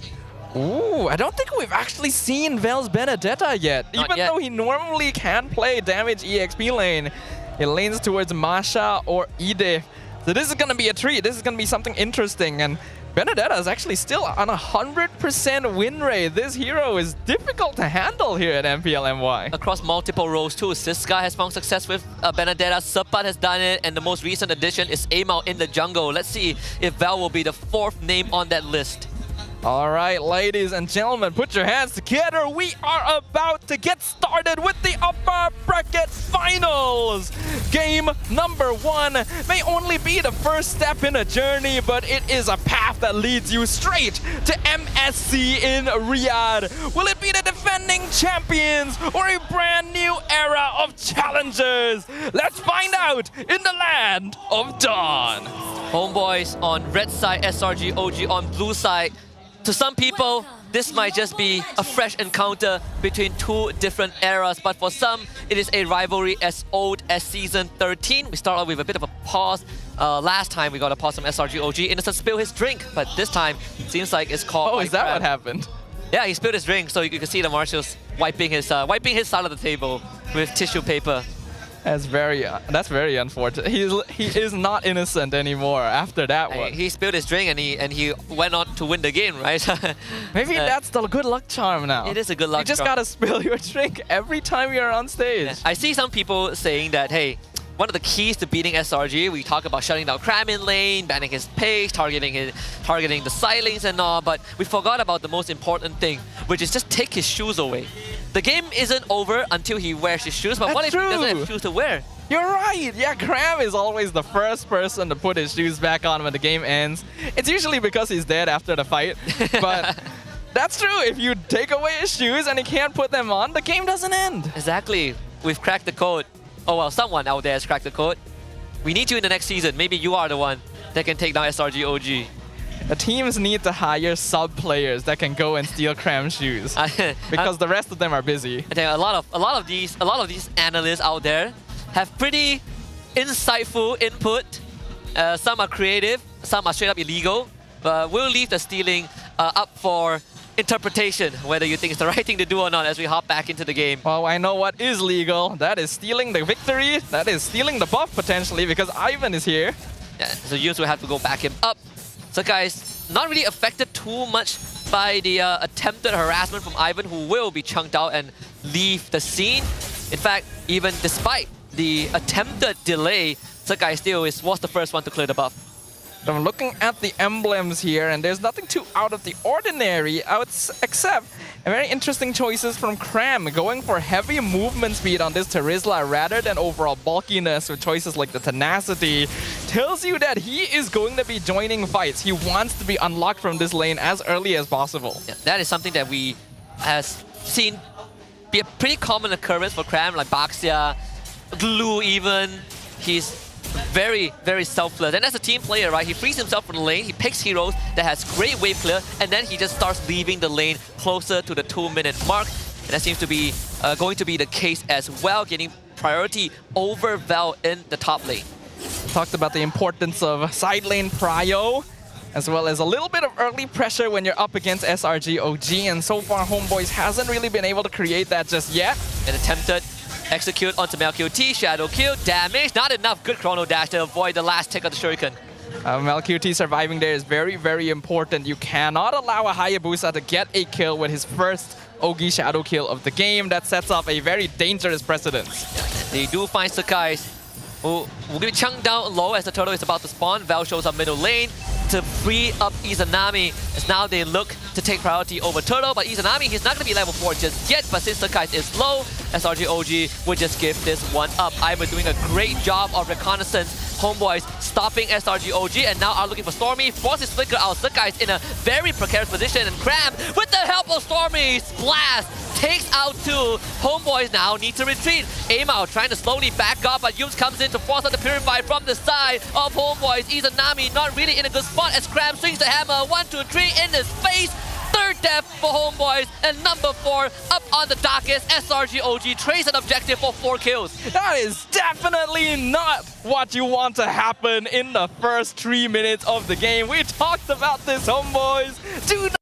Ooh, I don't think we've actually seen Vel's Benedetta yet. Even though he normally can play damage EXP lane, he leans towards Masha or Edith. So this is gonna be a treat. This is gonna be something interesting. And Benedetta is actually still on 100% win rate. This hero is difficult to handle here at MPL MY. Across multiple roles too. Siska has found success with Benedetta, Serpat has done it, and the most recent addition is Amal in the jungle. Let's see if Val will be the 4th name on that list. All right, ladies and gentlemen, put your hands together. We are about to get started with the upper bracket finals. Game number 1 may only be the first step in a journey, but it is a path that leads you straight to MSC in Riyadh. Will it be the defending champions or a brand new era of challengers? Let's find out in the land of Dawn. HomeBois on red side, SRG OG on blue side. To some people, this might just be a fresh encounter between two different eras, but for some, it is a rivalry as old as Season 13. We start off with a bit of a pause. Last time we got a pause from SRG OG. Innocent spilled his drink, but this time, it seems like it's called. Oh, is that what happened? Yeah, he spilled his drink, so you can see the marshals wiping his side of the table with tissue paper. That's very unfortunate. He is not innocent anymore after that one. He spilled his drink and he went on to win the game, right? Maybe that's the good luck charm now. It is a good luck charm. You just gotta spill your drink every time you're on stage. Yeah. I see some people saying that, hey, one of the keys to beating SRG, we talk about shutting down Cram in lane, banning his pace, targeting the side lanes and all, but we forgot about the most important thing, which is just take his shoes away. The game isn't over until he wears his shoes, but what if he doesn't have shoes to wear? You're right! Yeah, Cram is always the first person to put his shoes back on when the game ends. It's usually because he's dead after the fight, but that's true. If you take away his shoes and he can't put them on, the game doesn't end. Exactly. We've cracked the code. Oh well, someone out there has cracked the code. We need you in the next season. Maybe you are the one that can take down SRG OG. The teams need to hire sub-players that can go and steal Cram shoes because the rest of them are busy. I think a lot of these analysts out there have pretty insightful input. Some are creative, some are straight up illegal. But we'll leave the stealing up for interpretation, whether you think it's the right thing to do or not as we hop back into the game. Well, I know what is legal. That is stealing the victory. That is stealing the buff potentially because Ivan is here. Yeah, so Yunus will have to go back him up. So guys, not really affected too much by the attempted harassment from Ivan, who will be chunked out and leave the scene. In fact, even despite the attempted delay, Sakai still was the first one to clear the buff. I'm looking at the emblems here, and there's nothing too out of the ordinary, except very interesting choices from Cram, going for heavy movement speed on this Terizla rather than overall bulkiness with choices like the tenacity. Tells you that he is going to be joining fights. He wants to be unlocked from this lane as early as possible. Yeah, that is something that we have seen be a pretty common occurrence for Cram, like Baxia, Glue even. He's very, very selfless. And as a team player, right, he frees himself from the lane, he picks heroes that has great wave clear, and then he just starts leaving the lane closer to the 2-minute mark. And that seems to be going to be the case as well, getting priority over Val in the top lane. Talked about the importance of side lane prio, as well as a little bit of early pressure when you're up against SRG OG, and so far HomeBois hasn't really been able to create that just yet. An attempted execute onto MelQT, shadow kill, damage, not enough good chrono dash to avoid the last tick of the shuriken. MelQT surviving there is very, very important. You cannot allow a Hayabusa to get a kill with his first Ogi shadow kill of the game. That sets up a very dangerous precedence. Yeah, they do find Sakai, who will be chunked down low as the turtle is about to spawn. Val shows up middle lane to free up Izanami, as now they look to take priority over Turtle, but Izanami, he's not going to be level 4 just yet, but since Sakai is low, SRG OG would just give this one up. Ivan doing a great job of reconnaissance. HomeBois stopping SRG OG, and now are looking for Stormy, forces Flicker out. Sakai is in a very precarious position, and Cram, with the help of Stormy, Blast takes out 2. HomeBois now need to retreat. Amao trying to slowly back up, but Yums comes in to force out the Purify from the side of HomeBois. Izanami not really in a good spot as Cram swings the hammer. 1, 2, 3 in his face. 3rd death for HomeBois, and number 4 up on the darkest. SRG OG trace an objective for 4 kills. That is definitely not what you want to happen in the first 3 minutes of the game. We talked about this, HomeBois. Do not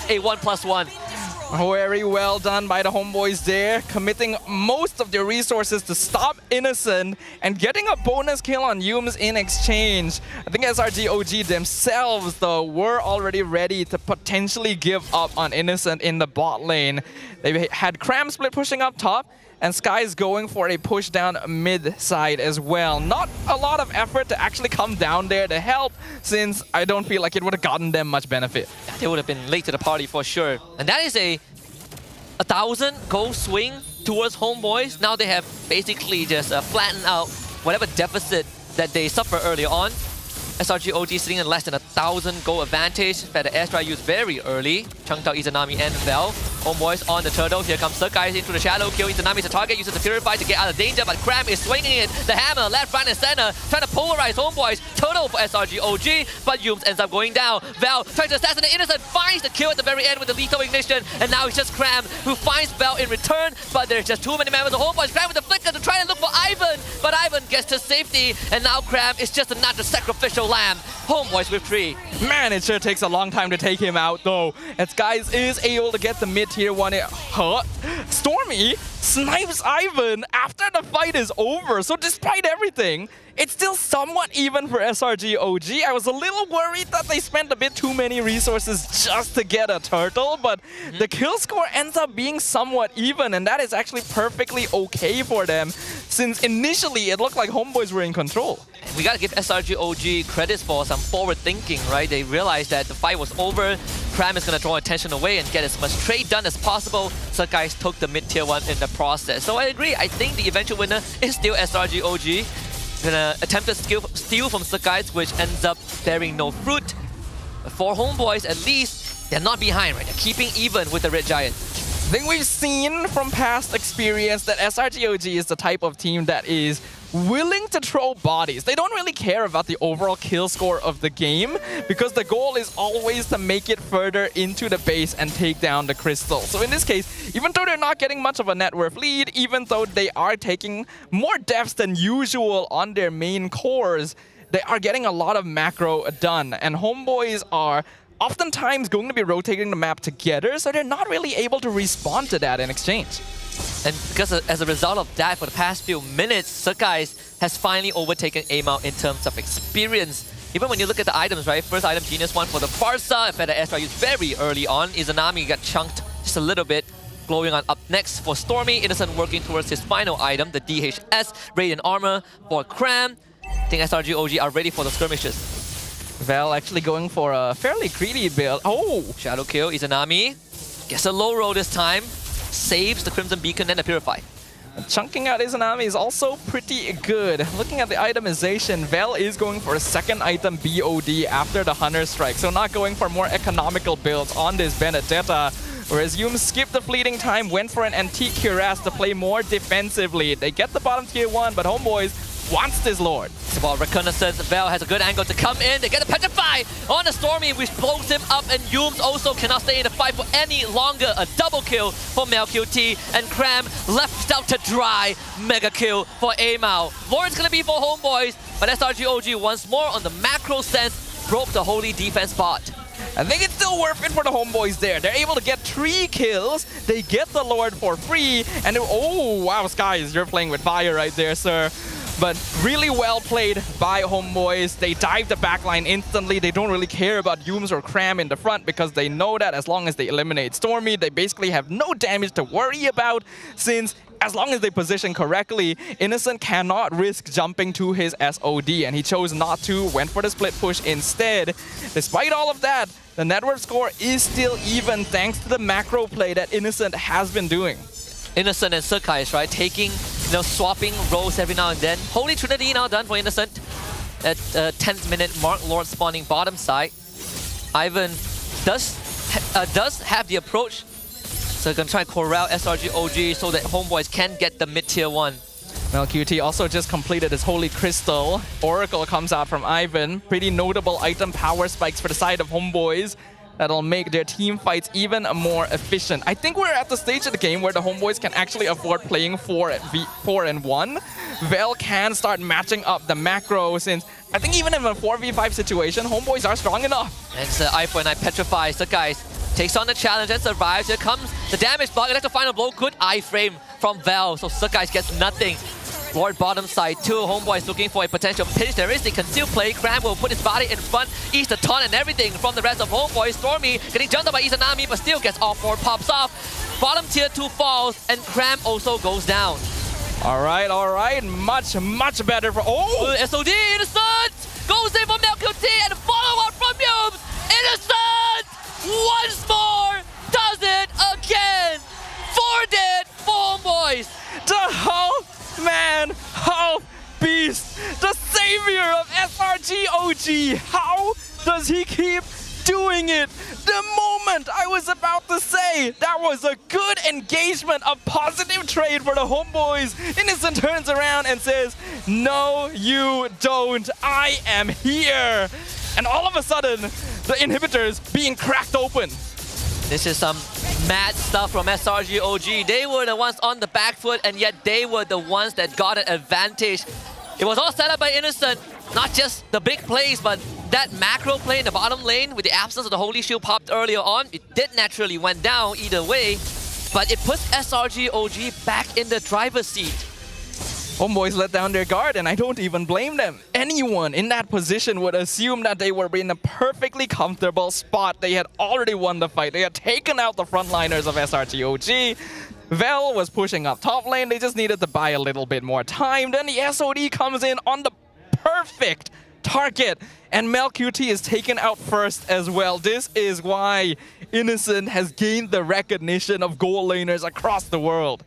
a 1+1. Very well done by the homeboys there, committing most of their resources to stop Innocent and getting a bonus kill on Yums in exchange. I think SRGOG themselves, though, were already ready to potentially give up on Innocent in the bot lane. They had Cram Split pushing up top, and Sky's going for a push down mid side as well. Not a lot of effort to actually come down there to help, since I don't feel like it would have gotten them much benefit. They would have been late to the party for sure. And that is a 1,000 goal swing towards HomeBois. Now they have basically just flattened out whatever deficit that they suffered earlier on. SRGOG sitting in less than 1,000 goal advantage. That the airstrike used very early. Chunked out Izanami and Vel. HomeBois on the turtle. Here comes Sekai into the shadow kill. Izanami is a target, uses the Purify to get out of danger, but Cram is swinging it. The hammer, left, right, and center, trying to polarize HomeBois. Turtle for SRGOG, but Yums ends up going down. Vel tries to assassinate Innocent, finds the kill at the very end with the lethal ignition, and now it's just Cram who finds Vel in return, but there's just too many members of HomeBois. Cram with the flicker to try and look for Ivan, but Ivan gets to safety, and now Cram is just another sacrificial lamb. HomeBois with 3. Man, it sure takes a long time to take him out, though. As Guys is able to get the mid-tier 1 hurt. Stormy snipes Ivan after the fight is over. So despite everything, it's still somewhat even for SRGOG. I was a little worried that they spent a bit too many resources just to get a turtle, but the kill score ends up being somewhat even, and that is actually perfectly okay for them, since initially it looked like HomeBois were in control. We gotta give SRGOG credits for some forward thinking, right? They realized that the fight was over, Cram is gonna draw attention away and get as much trade done as possible, so guys took the mid-tier 1 in the process. So I agree, I think the eventual winner is still SRGOG. Gonna attempt to steal from Sakai's, which ends up bearing no fruit. But for HomeBois, at least, they're not behind, right? They're keeping even with the Red Giant. I think we've seen from past experience that SRGOG is the type of team that is willing to throw bodies. They don't really care about the overall kill score of the game, because the goal is always to make it further into the base and take down the crystal. So in this case, even though they're not getting much of a net worth lead, even though they are taking more deaths than usual on their main cores, they are getting a lot of macro done. And HomeBois are oftentimes going to be rotating the map together, so they're not really able to respond to that in exchange. And because as a result of that, for the past few minutes, Sakai's has finally overtaken Amao in terms of experience. Even when you look at the items, right? First item, Genius 1 for the Farsa, Feta Estra used very early on. Izanami got chunked just a little bit. Glowing on up next for Stormy. Innocent working towards his final item, the DHS Radiant Armor for Cram. I think SRGOG are ready for the skirmishes. Vel actually going for a fairly greedy build. Oh! Shadow kill, Izanami. Gets a low roll this time. Saves the Crimson Beacon and the Purify. Chunking out Izanami is also pretty good. Looking at the itemization, Vel is going for a second item BOD after the Hunter Strike, so not going for more economical builds on this Benedetta. Whereas Yum skipped the fleeting time, went for an Antique Cuirass to play more defensively. They get the bottom tier 1, but HomeBois wants this Lord. It's about reconnaissance. Vel has a good angle to come in. They get a Petrify on the Stormy, which blows him up, and Yums also cannot stay in the fight for any longer. A double kill for MelQT, and Cram left out to dry. Mega kill for Amao. Lord's gonna be for HomeBois, but SRGOG once more on the macro sense broke the holy defense bot. I think it's still worth it for the HomeBois there. They're able to get 3 kills. They get the Lord for free, and oh wow, Skies, you're playing with fire right there, sir. But really well played by HomeBois. They dive the backline instantly. They don't really care about Yums or Cram in the front, because they know that as long as they eliminate Stormy, they basically have no damage to worry about, since as long as they position correctly, Innocent cannot risk jumping to his SOD, and he chose not to, went for the split push instead. Despite all of that, the net worth score is still even thanks to the macro play that Innocent has been doing. Innocent and Sakai's, right? Taking, swapping roles every now and then. Holy Trinity now done for Innocent. At 10th minute mark, Lord spawning bottom side. Ivan does have the approach. So going to try and corral SRGOG so that HomeBois can get the mid-tier 1. MelQT also just completed his Holy Crystal. Oracle comes out from Ivan. Pretty notable item power spikes for the side of HomeBois. That'll make their team fights even more efficient. I think we're at the stage of the game where the HomeBois can actually afford playing 4-1. Vel can start matching up the macro, since I think even in a 4v5 situation, HomeBois are strong enough. And it's eye for an eye Petrify. So guys, takes on the challenge and survives. Here comes the damage block. Electro final blow. Good iframe from Val. So Sakai's gets nothing. Lord bottom side, 2 HomeBois looking for a potential pinch. There is the concealed play. Cram will put his body in front, eats the taunt and everything from the rest of HomeBois. Stormy getting jumped up by Izanami, but still gets all 4 pops off. Bottom tier 2 falls, and Cram also goes down. All right. Much better for... Oh! SOD, Innocent! Goes in from LQT and follow-up from Yums! Innocent! Once more! Does it again! 4 dead for HomeBois! The Half Man, Half Beast, the savior of SRGOG. How does he keep doing it? The moment I was about to say that was a good engagement, a positive trade for the HomeBois. Innocent turns around and says, no, you don't. I am here. And all of a sudden, the inhibitors being cracked open. This is some mad stuff from SRGOG. They were the ones on the back foot, and yet they were the ones that got an advantage. It was all set up by Innocent. Not just the big plays, but that macro play in the bottom lane with the absence of the Holy Shield popped earlier on. It did naturally went down either way, but it puts SRGOG back in the driver's seat. HomeBois let down their guard, and I don't even blame them. Anyone in that position would assume that they were in a perfectly comfortable spot. They had already won the fight. They had taken out the frontliners of SRGOG. Vel was pushing up top lane. They just needed to buy a little bit more time. Then the SOD comes in on the perfect target, and MelQT is taken out first as well. This is why Innocent has gained the recognition of goal laners across the world.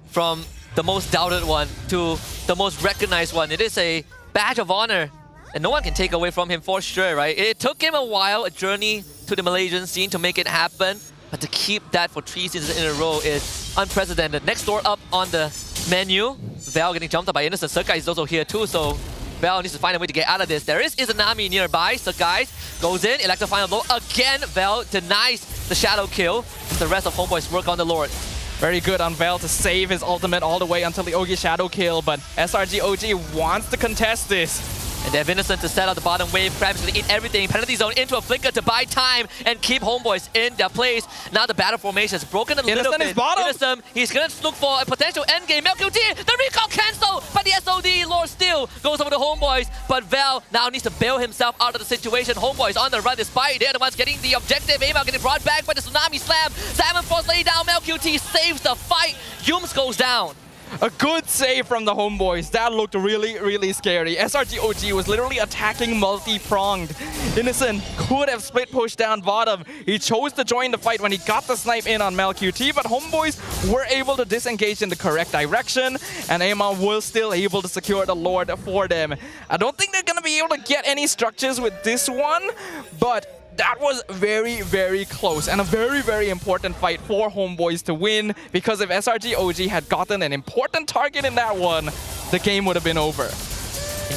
From the most doubted one to the most recognized one. It is a badge of honor, and no one can take away from him for sure, right? It took him a while, a journey to the Malaysian scene to make it happen, but to keep that for 3 seasons in a row is unprecedented. Next door up on the menu, Val getting jumped up by Innocent. Sakai is also here too, so Val needs to find a way to get out of this. There is Izanami nearby. Sakai goes in, Electro final blow. Again, Val denies the shadow kill. The rest of HomeBois work on the Lord. Very good on Vel to save his ultimate all the way until the Ogi shadow kill, but SRGOG wants to contest this. And they have Innocent to set out the bottom wave. Krabs going to eat everything. Penalty zone into a flicker to buy time and keep HomeBois in their place. Now the battle formation is broken a little bit. Innocent is bottom. Innocent, he's going to look for a potential endgame. MelQT, the recall cancel, but the SOD Lord still goes over to HomeBois. But Val now needs to bail himself out of the situation. HomeBois on the run despite they're the ones getting the objective. Aimar getting brought back by the Tsunami Slam. Salmon Force lay down. MelQT saves the fight. Yums goes down. A good save from the HomeBois. That looked really scary. SRGOG was literally attacking multi-pronged. Innocent could have split push down bottom. He chose to join the fight when he got the snipe in on MelQT, but HomeBois were able to disengage in the correct direction, and Aemon was still able to secure the Lord for them. I don't think they're going to be able to get any structures with this one, but that was very close and a very important fight for HomeBois to win, because if SRGOG had gotten an important target in that one, the game would have been over.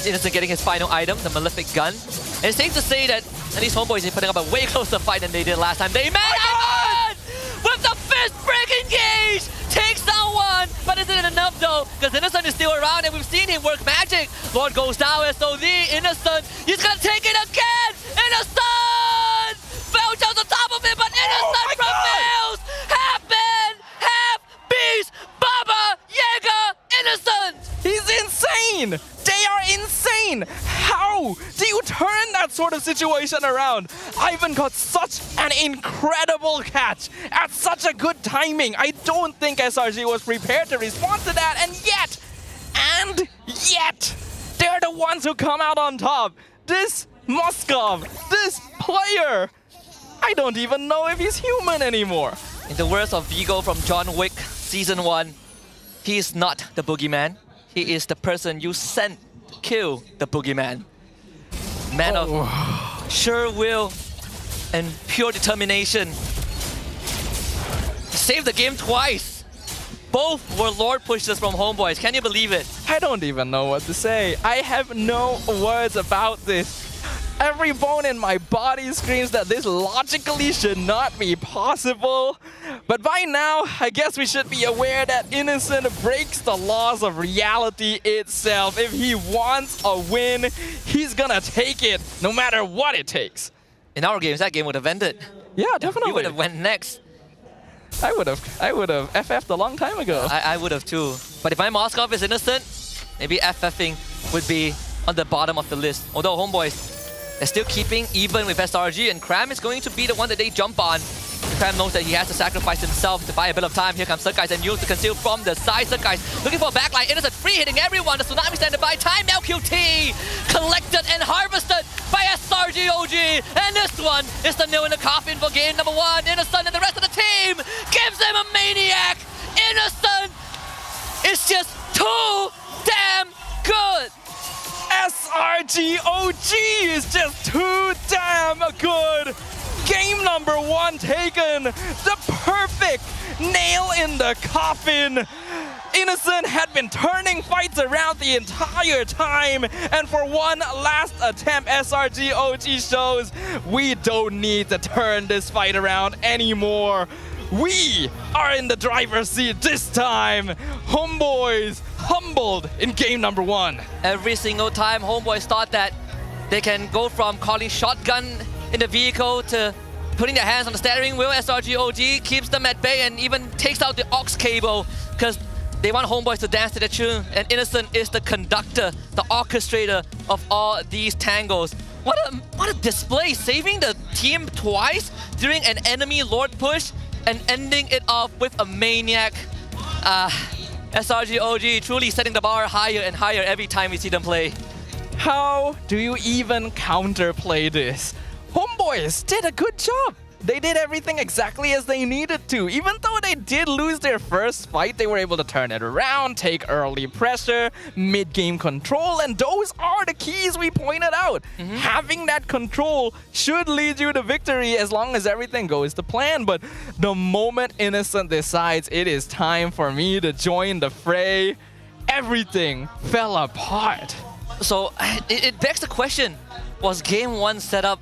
Innocent getting his final item, the Malefic Gun. And it's safe to say that at least HomeBois is putting up a way closer fight than they did last time. They met Ivan with the fist break engage! Takes down one, but isn't it enough though? Because Innocent is still around and we've seen him work magic. Lord goes down, SOD, Innocent, he's gonna take it again! Innocent! Belch on the top of it, but Innocent prevails! Half-man, half-beast, Baba, Jaeger, Innocent! He's insane! They are insane! How do you turn that sort of situation around? Ivan got such an incredible catch at such a good timing. I don't think SRG was prepared to respond to that, and yet, they're the ones who come out on top. This Moskov, this player, I don't even know if he's human anymore. In the words of Vigo from John Wick Season 1, he is not the boogeyman. He is the person you sent to kill the boogeyman. Man of sure will and pure determination. He saved the game twice. Both were Lord pushes from HomeBois. Can you believe it? I don't even know what to say. I have no words about this. Every bone in my body screams that this logically should not be possible. But by now, I guess we should be aware that Innocent breaks the laws of reality itself. If he wants a win, he's gonna take it, no matter what it takes. In our games, that game would have ended. Yeah, definitely. You would have went next. I would have FF'd a long time ago. I would have too. But if my Moskov is innocent, maybe FFing would be on the bottom of the list. Although Homeboys, they're still keeping even with SRG, and Cram is going to be the one that they jump on. Cram knows that he has to sacrifice himself to buy a bit of time. Here comes Surkais and use to conceal from the side. Surkais looking for a backline. Innocent free hitting everyone. The Tsunami standing by. Time now QT collected and harvested by SRG OG. And this one is the nail in the coffin for game number 1. Innocent and the rest of the team gives them a maniac. Innocent is just too damn good. SRG OG is just too damn good. Game number 1 taken. The perfect nail in the coffin. Innocent had been turning fights around the entire time, and for one last attempt, SRG OG shows we don't need to turn this fight around anymore. We are in the driver's seat this time. Homeboys humbled in game number 1. Every single time Homeboys thought that they can go from calling shotgun in the vehicle to putting their hands on the steering wheel, SRG OG keeps them at bay and even takes out the aux cable because they want Homeboys to dance to the tune, and Innocent is the conductor, the orchestrator of all these tangos. What a display, saving the team twice during an enemy Lord push and ending it off with a maniac. SRG OG truly setting the bar higher and higher every time we see them play. How do you even counterplay this? Homeboys did a good job. They did everything exactly as they needed to. Even though they did lose their first fight, they were able to turn it around, take early pressure, mid-game control, and those are the keys we pointed out. Having that control should lead you to victory as long as everything goes to plan. But the moment Innocent decides it is time for me to join the fray, everything fell apart. So it begs the question, was game 1 set up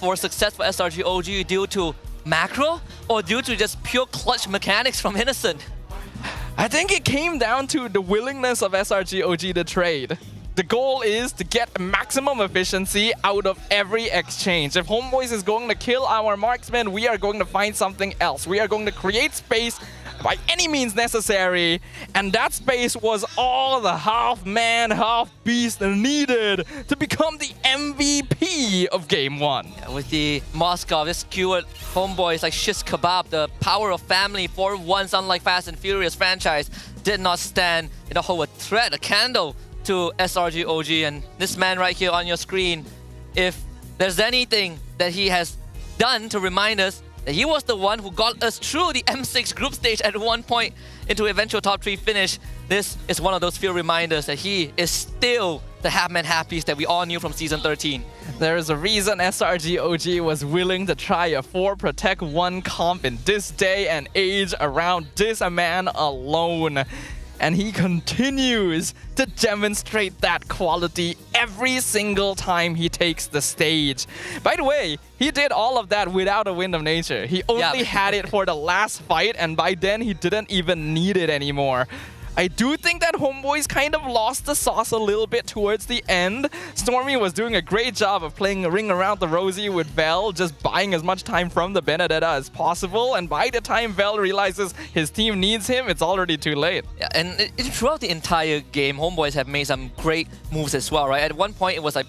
for success for SRG OG due to macro or due to just pure clutch mechanics from Innocent? I think it came down to the willingness of SRG OG to trade. The goal is to get maximum efficiency out of every exchange. If Homeboys is going to kill our marksman, we are going to find something else. We are going to create space by any means necessary, and that space was all the half-man, half-beast needed to become the MVP of Game 1. Yeah, with the Moskov, this skewered Homeboys like shish kebab, the power of family for once, unlike Fast and Furious franchise, did not stand in a whole threat, a candle to SRG OG. And this man right here on your screen, if there's anything that he has done to remind us that he was the one who got us through the M6 group stage at one point into eventual top 3 finish, this is one of those few reminders that he is still the half-man half-beast that we all knew from Season 13. There is a reason SRG OG was willing to try a 4 Protect 1 comp in this day and age around this man alone. And he continues to demonstrate that quality every single time he takes the stage. By the way, he did all of that without a Wind of Nature. He only had it for the last fight, and by then he didn't even need it anymore. I do think that Homeboys kind of lost the sauce a little bit towards the end. Stormy was doing a great job of playing a ring around the Rosie with Vel, just buying as much time from the Benedetta as possible. And by the time Vel realizes his team needs him, it's already too late. Yeah, and throughout the entire game, Homeboys have made some great moves as well, right? At one point, it was like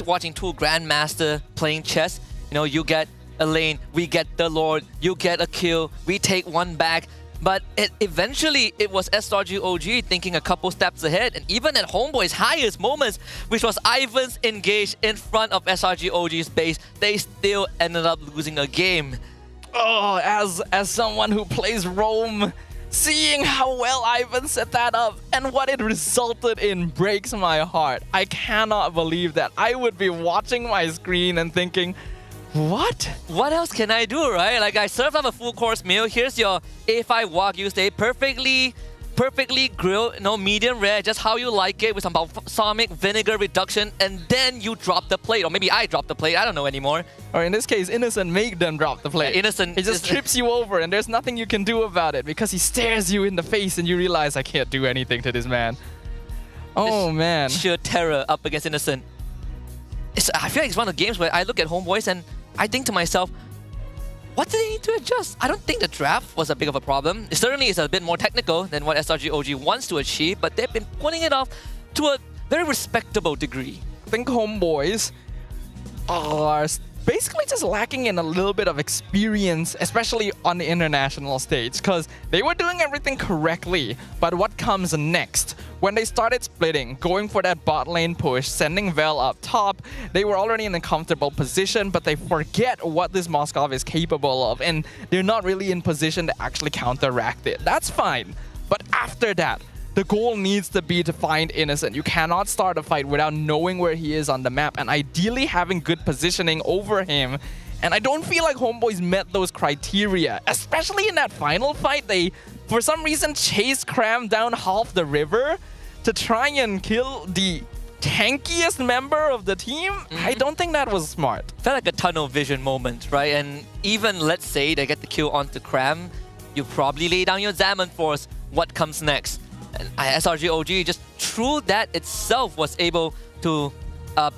watching two Grandmaster playing chess. You know, you get a lane, we get the Lord, you get a kill, we take one back. But eventually, it was SRG OG thinking a couple steps ahead. And even at Homeboy's highest moments, which was Ivan's engaged in front of SRG OG's base, they still ended up losing a game. Oh, as someone who plays Rome, seeing how well Ivan set that up and what it resulted in breaks my heart. I cannot believe that I would be watching my screen and thinking, what? What else can I do, right? Like, I served up a full course meal. Here's your A5 Wagyu steak, perfectly grilled, medium rare, just how you like it, with some balsamic vinegar reduction, and then you drop the plate. Or maybe I drop the plate, I don't know anymore. Or in this case, Innocent made them drop the plate. Yeah, Innocent. He just trips you over, and there's nothing you can do about it because he stares you in the face and you realize, I can't do anything to this man. Oh, man. Sheer terror up against Innocent. I feel like it's one of the games where I look at Homeboys and I think to myself, what do they need to adjust? I don't think the draft was a big of a problem. It certainly is a bit more technical than what SRG OG wants to achieve, but they've been putting it off to a very respectable degree. I think HomeBois are basically just lacking in a little bit of experience, especially on the international stage, because they were doing everything correctly. But what comes next? When they started splitting, going for that bot lane push, sending Vel up top, they were already in a comfortable position, but they forget what this Moskov is capable of, and they're not really in position to actually counteract it. That's fine. But after that, the goal needs to be to find Innocent. You cannot start a fight without knowing where he is on the map and ideally having good positioning over him. And I don't feel like HomeBois met those criteria, especially in that final fight. They, for some reason, chased Cram down half the river to try and kill the tankiest member of the team. I don't think that was smart. Felt like a tunnel vision moment, right? And even, let's say, they get the kill onto Cram, you probably lay down your Zaman Force. What comes next? And SRG OG, just through that itself, was able to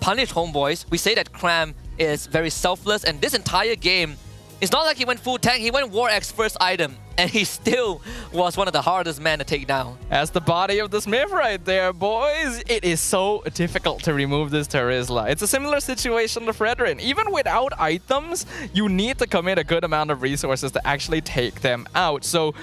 punish HomeBois. We say that Cram is very selfless, and this entire game, it's not like he went full tank, he went War X first item, and he still was one of the hardest men to take down. As the body of the Smith right there, boys. It is so difficult to remove this Terizla. It's a similar situation to Fredrin. Even without items, you need to commit a good amount of resources to actually take them out. So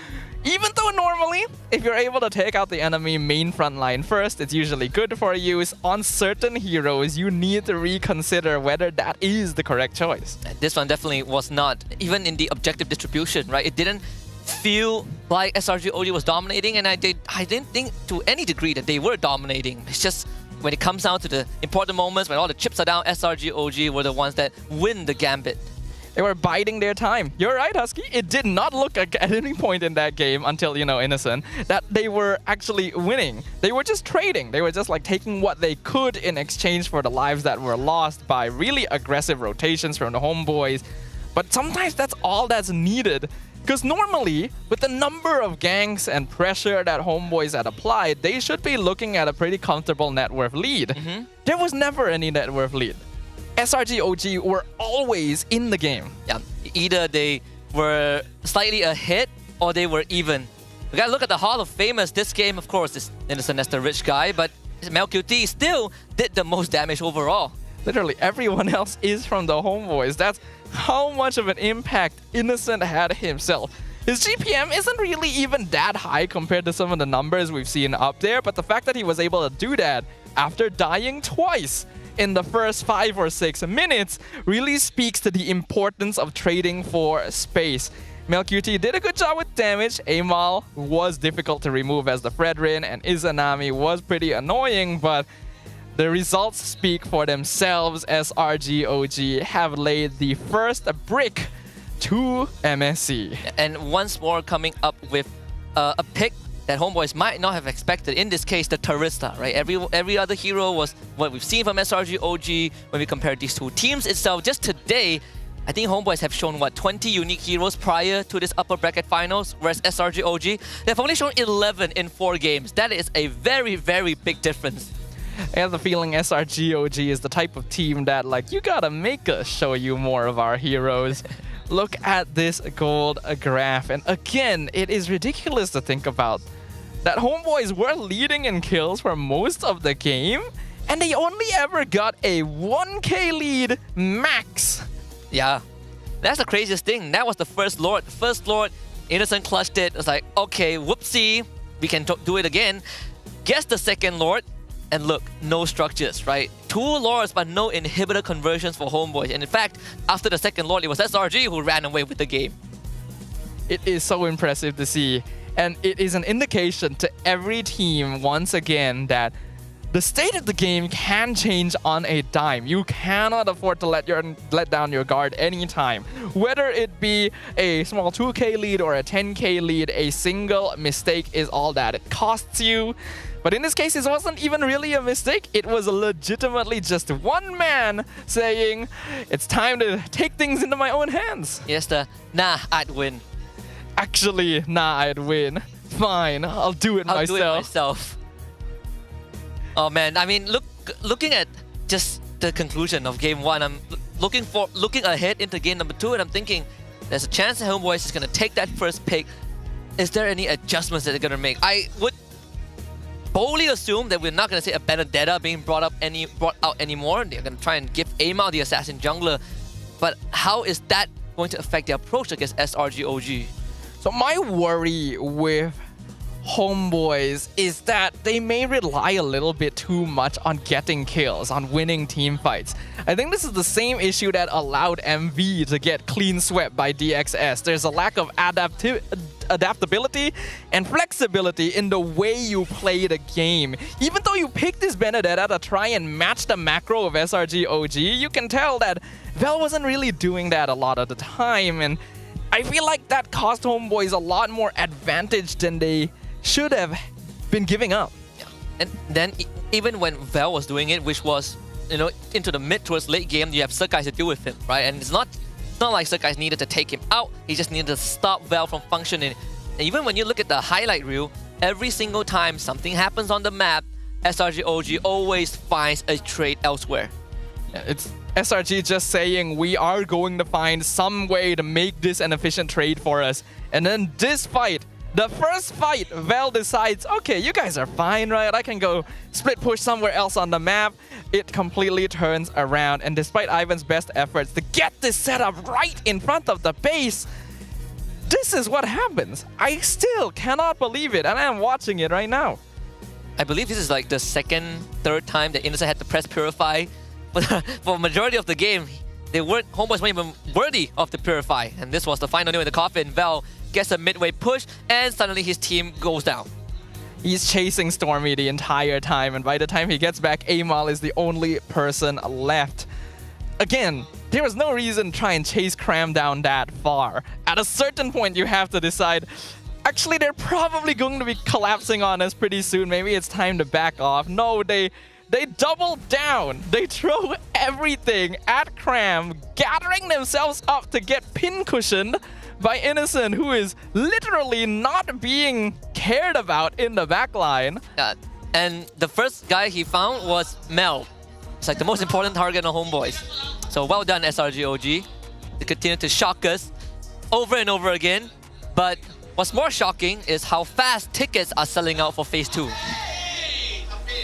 even though normally, if you're able to take out the enemy main front line first, it's usually good for you, on certain heroes, you need to reconsider whether that is the correct choice. This one definitely was not, even in the objective distribution, right? It didn't feel like SRG OG was dominating, and I didn't think to any degree that they were dominating. It's just when it comes down to the important moments, when all the chips are down, SRG OG were the ones that win the gambit. They were biding their time. You're right, Husky. It did not look like at any point in that game until, Innocent, that they were actually winning. They were just trading. They were just like taking what they could in exchange for the lives that were lost by really aggressive rotations from the HomeBois. But sometimes that's all that's needed. Because normally, with the number of ganks and pressure that HomeBois had applied, they should be looking at a pretty comfortable net worth lead. There was never any net worth lead. SRG OG were always in the game. Yeah, either they were slightly ahead or they were even. We gotta look at the Hall of Famers. This game, of course, is Innocent as the rich guy, but MelQT still did the most damage overall. Literally everyone else is from the HomeBois. That's how much of an impact Innocent had himself. His GPM isn't really even that high compared to some of the numbers we've seen up there, but the fact that he was able to do that after dying twice in the first 5 or 6 minutes really speaks to the importance of trading for space. MelQT did a good job with damage. Amal was difficult to remove as the Fredrin, and Izanami was pretty annoying, but the results speak for themselves as RGOG have laid the first brick to MSC. And once more coming up with a pick that HomeBois might not have expected. In this case, the Terizla, right? Every other hero was what we've seen from SRG OG when we compare these two teams itself. Just today, I think HomeBois have shown, 20 unique heroes prior to this upper bracket finals, whereas SRG OG, they've only shown 11 in 4 games. That is a very, very big difference. I have the feeling SRG OG is the type of team that, you gotta make us show you more of our heroes. Look at this gold graph, and again, it is ridiculous to think about that HomeBois were leading in kills for most of the game, and they only ever got a 1k lead max. Yeah, that's the craziest thing. That was the first Lord. First Lord, Innocent clutched it. It was like, okay, whoopsie, we can do it again. Guess the second Lord, and look, no structures, right? 2 Lords, but no inhibitor conversions for HomeBois. And in fact, after the second Lord, it was SRG who ran away with the game. It is so impressive to see. And it is an indication to every team, once again, that the state of the game can change on a dime. You cannot afford to let down your guard anytime. Whether it be a small 2k lead or a 10k lead, a single mistake is all that it costs you. But in this case, it wasn't even really a mistake. It was legitimately just one man saying, it's time to take things into my own hands. Yes, I'd win. Actually, I'd win. Fine, I'll do it myself. Oh man, I mean, looking at just the conclusion of game 1, I'm looking ahead into game number 2, and I'm thinking, There's a chance that HomeBois is going to take that first pick. Is there any adjustments that they're going to make? I would boldly assume that we're not going to see a Benedetta being brought out anymore. They're going to try and give Amal the assassin jungler. But how is that going to affect their approach against SRGOG? So my worry with HomeBois is that they may rely a little bit too much on getting kills, on winning team fights. I think this is the same issue that allowed MV to get clean swept by DXS. There's a lack of adaptability and flexibility in the way you play the game. Even though you pick this Benedetta to try and match the macro of SRGOG, you can tell that Vel wasn't really doing that a lot of the time, and I feel like that cost HomeBois a lot more advantage than they should have been giving up. Yeah. And then even when Vel was doing it, which was, you know, into the mid towards late game, you have Surkais to deal with him, right? And it's not like Surkais needed to take him out. He just needed to stop Vel from functioning. And even when you look at the highlight reel, every single time something happens on the map, SRGOG always finds a trade elsewhere. Yeah, it's SRG just saying, we are going to find some way to make this an efficient trade for us. And then this fight, the first fight, Vel decides, okay, you guys are fine, right? I can go split push somewhere else on the map. It completely turns around. And despite Ivan's best efforts to get this setup right in front of the base, this is what happens. I still cannot believe it, and I'm watching it right now. I believe this is like the third time that Innocent had to press Purify. For a majority of the game, HomeBois weren't even worthy of the Purify. And this was the final nail in the coffin. Vel gets a midway push, and suddenly his team goes down. He's chasing Stormy the entire time, and by the time he gets back, Amal is the only person left. Again, there was no reason to try and chase Cram down that far. At a certain point, you have to decide, actually, they're probably going to be collapsing on us pretty soon. Maybe it's time to back off. No, they double down. They throw everything at Cram, gathering themselves up to get pin-cushioned by Innocent, who is literally not being cared about in the backline. And the first guy he found was Mel. It's like the most important target on HomeBois. So well done, SRGOG. They continue to shock us over and over again. But what's more shocking is how fast tickets are selling out for Phase 2.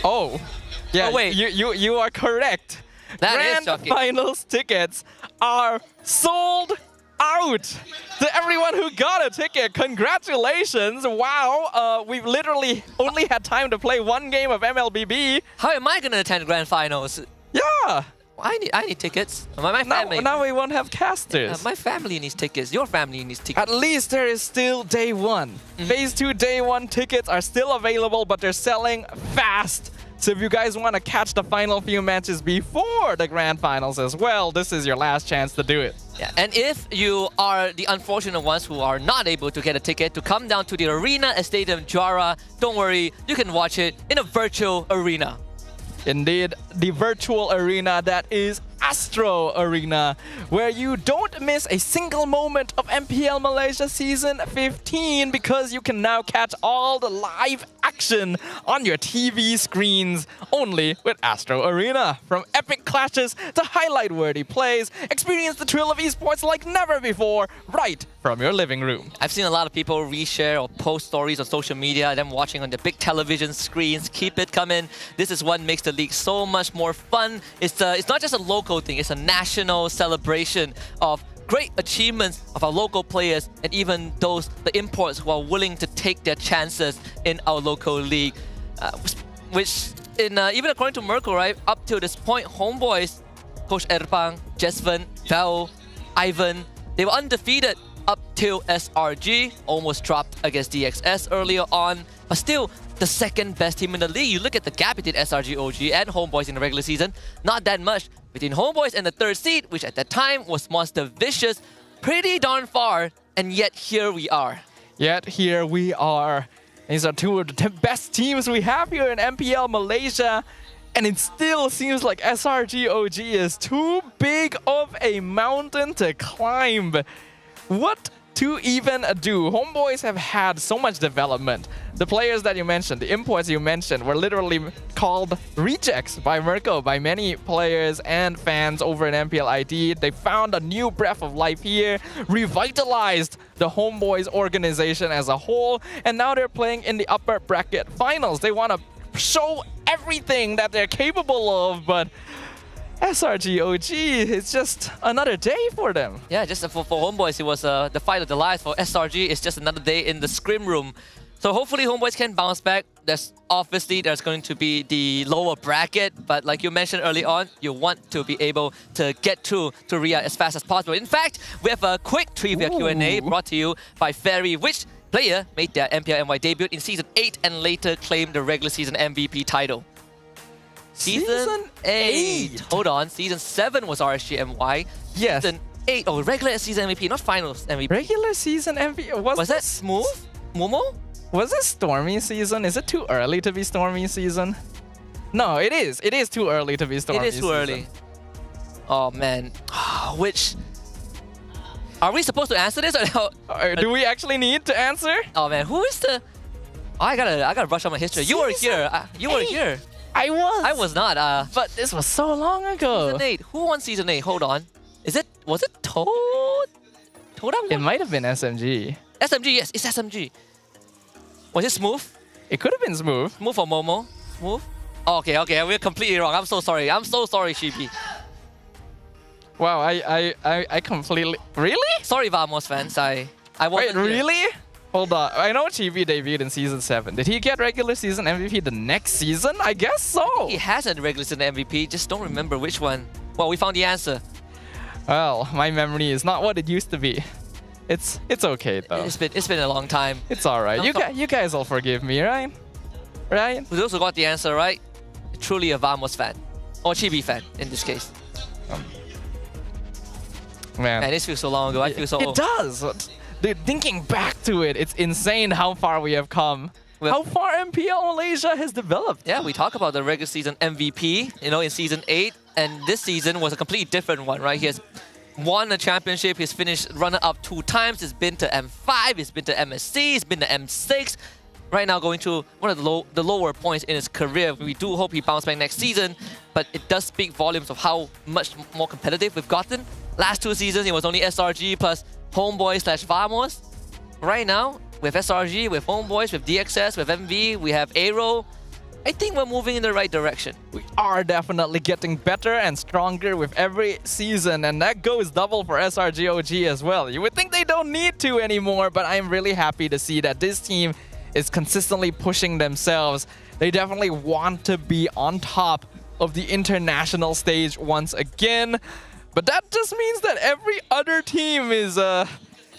Oh. Yeah, oh, wait. You are correct. That Grand is shocking. Finals tickets are sold out to everyone who got a ticket. Congratulations. Wow. We've literally only had time to play one game of MLBB. How am I going to attend Grand Finals? Yeah. I need tickets. My family. Now we won't have casters. My family needs tickets. Your family needs tickets. At least there is still day one. Phase 2 day one tickets are still available, but they're selling fast. So if you guys want to catch the final few matches before the Grand Finals as well, this is your last chance to do it. Yeah, and if you are the unfortunate ones who are not able to get a ticket to come down to the arena at Stadium Jara, don't worry, you can watch it in a virtual arena. Indeed, the virtual arena that is Astro Arena, where you don't miss a single moment of MPL Malaysia Season 15 because you can now catch all the live action on your TV screens only with Astro Arena. From epic clashes to highlight-worthy plays, experience the thrill of esports like never before, right from your living room. I've seen a lot of people reshare or post stories on social media, them watching on the big television screens. Keep it coming. This is what makes the league so much more fun. It's not just a local thing, it's a national celebration of great achievements of our local players and even the imports who are willing to take their chances in our local league. Which, even according to Merkel, right, up to this point, HomeBois, Coach Erpang, Jesven, Vel, Ivan, they were undefeated up till SRG, almost dropped against DXS earlier on, but still the second best team in the league. You look at the gap between SRG-OG and HomeBois in the regular season, not that much. Between HomeBois and the third seed, which at that time was Monster Vicious, pretty darn far, and yet here we are. Yet here we are. These are two of the best teams we have here in MPL Malaysia, and it still seems like SRG-OG is too big of a mountain to climb. What to even do. HomeBois have had so much development. The players that you mentioned, the imports you mentioned, were literally called rejects by Mirko, by many players and fans over in MPL IT. They found a new breath of life here, revitalized the HomeBois organization as a whole, and now they're playing in the upper bracket finals. They want to show everything that they're capable of, but SRG OG, it's just another day for them. Yeah, just for HomeBois, it was the fight of the lives. For SRG, it's just another day in the scrim room. So hopefully HomeBois can bounce back. There's going to be the lower bracket, but like you mentioned early on, you want to be able to get through to Riyadh as fast as possible. In fact, we have a quick trivia Q&A brought to you by Ferry. Which player made their MPL MY debut in Season 8 and later claimed the regular season MVP title? Season 8. Hold on. Season 7 was RSG MY. Yes. Season 8. Oh, regular season MVP, not finals MVP. Regular season MVP? Was that Smooth? Momo? Was it Stormy season? Is it too early to be Stormy season? No, it is. It is too early to be Stormy season. It is too early. Oh, man. Which... Are we supposed to answer this? Or do we actually need to answer? Oh, man. Who is the... Oh, I gotta brush up my history. You were here. You were here. I was. I was not. But this was so long ago. Season 8. Who won Season 8? Hold on. Was it Toad? It might have been SMG. SMG, yes. It's SMG. Was it Smooth? It could have been Smooth. Smooth or Momo? Smooth? Oh, okay. We're completely wrong. I'm so sorry. I'm so sorry, Shibi. Wow, I completely... Really? Sorry, Vamos fans. I wasn't Wait, really? Hold on. I know Chibi debuted in Season 7. Did he get regular season MVP the next season? I guess so. He has a regular season MVP, just don't remember which one. Well, we found the answer. Well, my memory is not what it used to be. It's okay though. It's been a long time. It's alright. You guys will forgive me, right? Right? For those who got the answer right, truly a Vamos fan. Or Chibi fan in this case. Man, this feels so long ago. I feel so old. It does. Dude, thinking back to it, it's insane how far we have come. How far MPL Malaysia has developed. Yeah, we talk about the regular season MVP, in Season 8, and this season was a completely different one, right? He has won a championship, he's finished runner-up 2 times, he's been to M5, he's been to MSC, he's been to M6. Right now going to one of the lower points in his career. We do hope he bounces back next season, but it does speak volumes of how much more competitive we've gotten. Last 2 seasons, it was only SRG plus HomeBois/Vamos. Right now, with SRG, with HomeBois, with DXS, with MV, we have AERO. I think we're moving in the right direction. We are definitely getting better and stronger with every season, and that goes double for SRG OG as well. You would think they don't need to anymore, but I'm really happy to see that this team is consistently pushing themselves. They definitely want to be on top of the international stage once again. But that just means that every other team is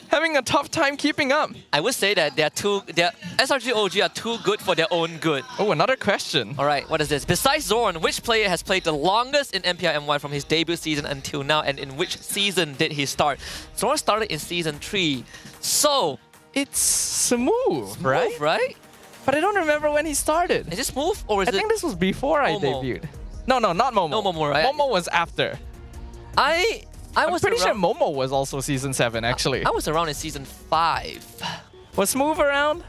having a tough time keeping up. I would say that SRG OG are too good for their own good. Oh, another question. All right, what is this? Besides Zorn, which player has played the longest in MPL MY from his debut season until now, and in which season did he start? Zorn started in Season 3. So... It's Smooth, right? But I don't remember when he started. Is it Smooth or is it... I think this was before I debuted. No, not Momo. No Momo, right? Momo was after. I'm pretty sure Momo was also Season 7, actually. I was around in Season 5. Was Smooth around?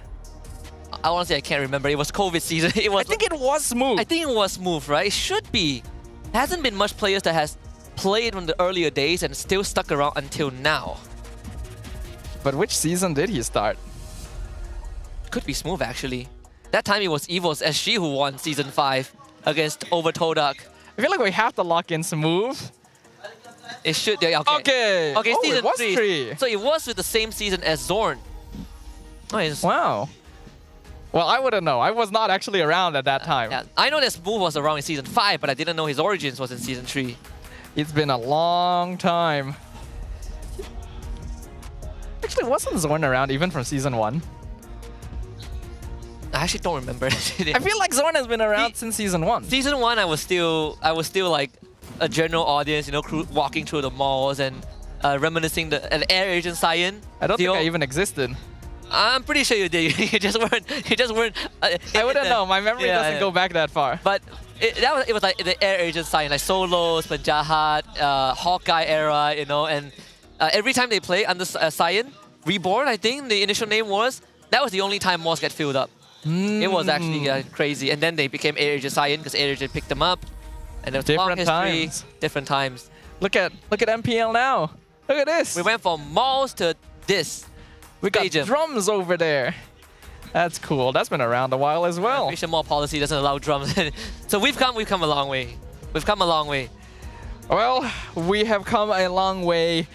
I want to say I can't remember. It was COVID season. I think it was Smooth. I think it was Smooth, right? It should be. There hasn't been much players that has played from the earlier days and still stuck around until now. But which season did he start? Could be Smooth, actually. That time it was Evo's SG who won Season 5 against Over Todak. I feel like we have to lock in Smooth. It should. Okay. Okay, Season it was 3. So it was with the same season as Zorn. Wow. Well, I wouldn't know. I was not actually around at that time. Yeah. I know that Smooth was around in Season 5, but I didn't know his origins was in Season 3. It's been a long time. Actually, wasn't Zorn around even from Season 1? I actually don't remember. I feel like Zorn has been around since Season 1. Season 1, I was still like a general audience, walking through the malls and reminiscing an air agent Cyan. I don't think I even existed. I'm pretty sure you did. You just weren't. I wouldn't know. My memory doesn't go back that far. But it was like the air agent Cyan, like Solos, Penjahat, Hawkeye era, and every time they play under Cyan, Reborn, I think the initial name was. That was the only time Moss get filled up. It was actually crazy. And then they became AERO Scion because AERO picked them up. And there was long history, different times. Look at MPL now. Look at this. We went from malls to this. We got drums over there. That's cool. That's been around a while as well. Asian mall policy doesn't allow drums. So we've come a long way. We've come a long way. Well, we have come a long way.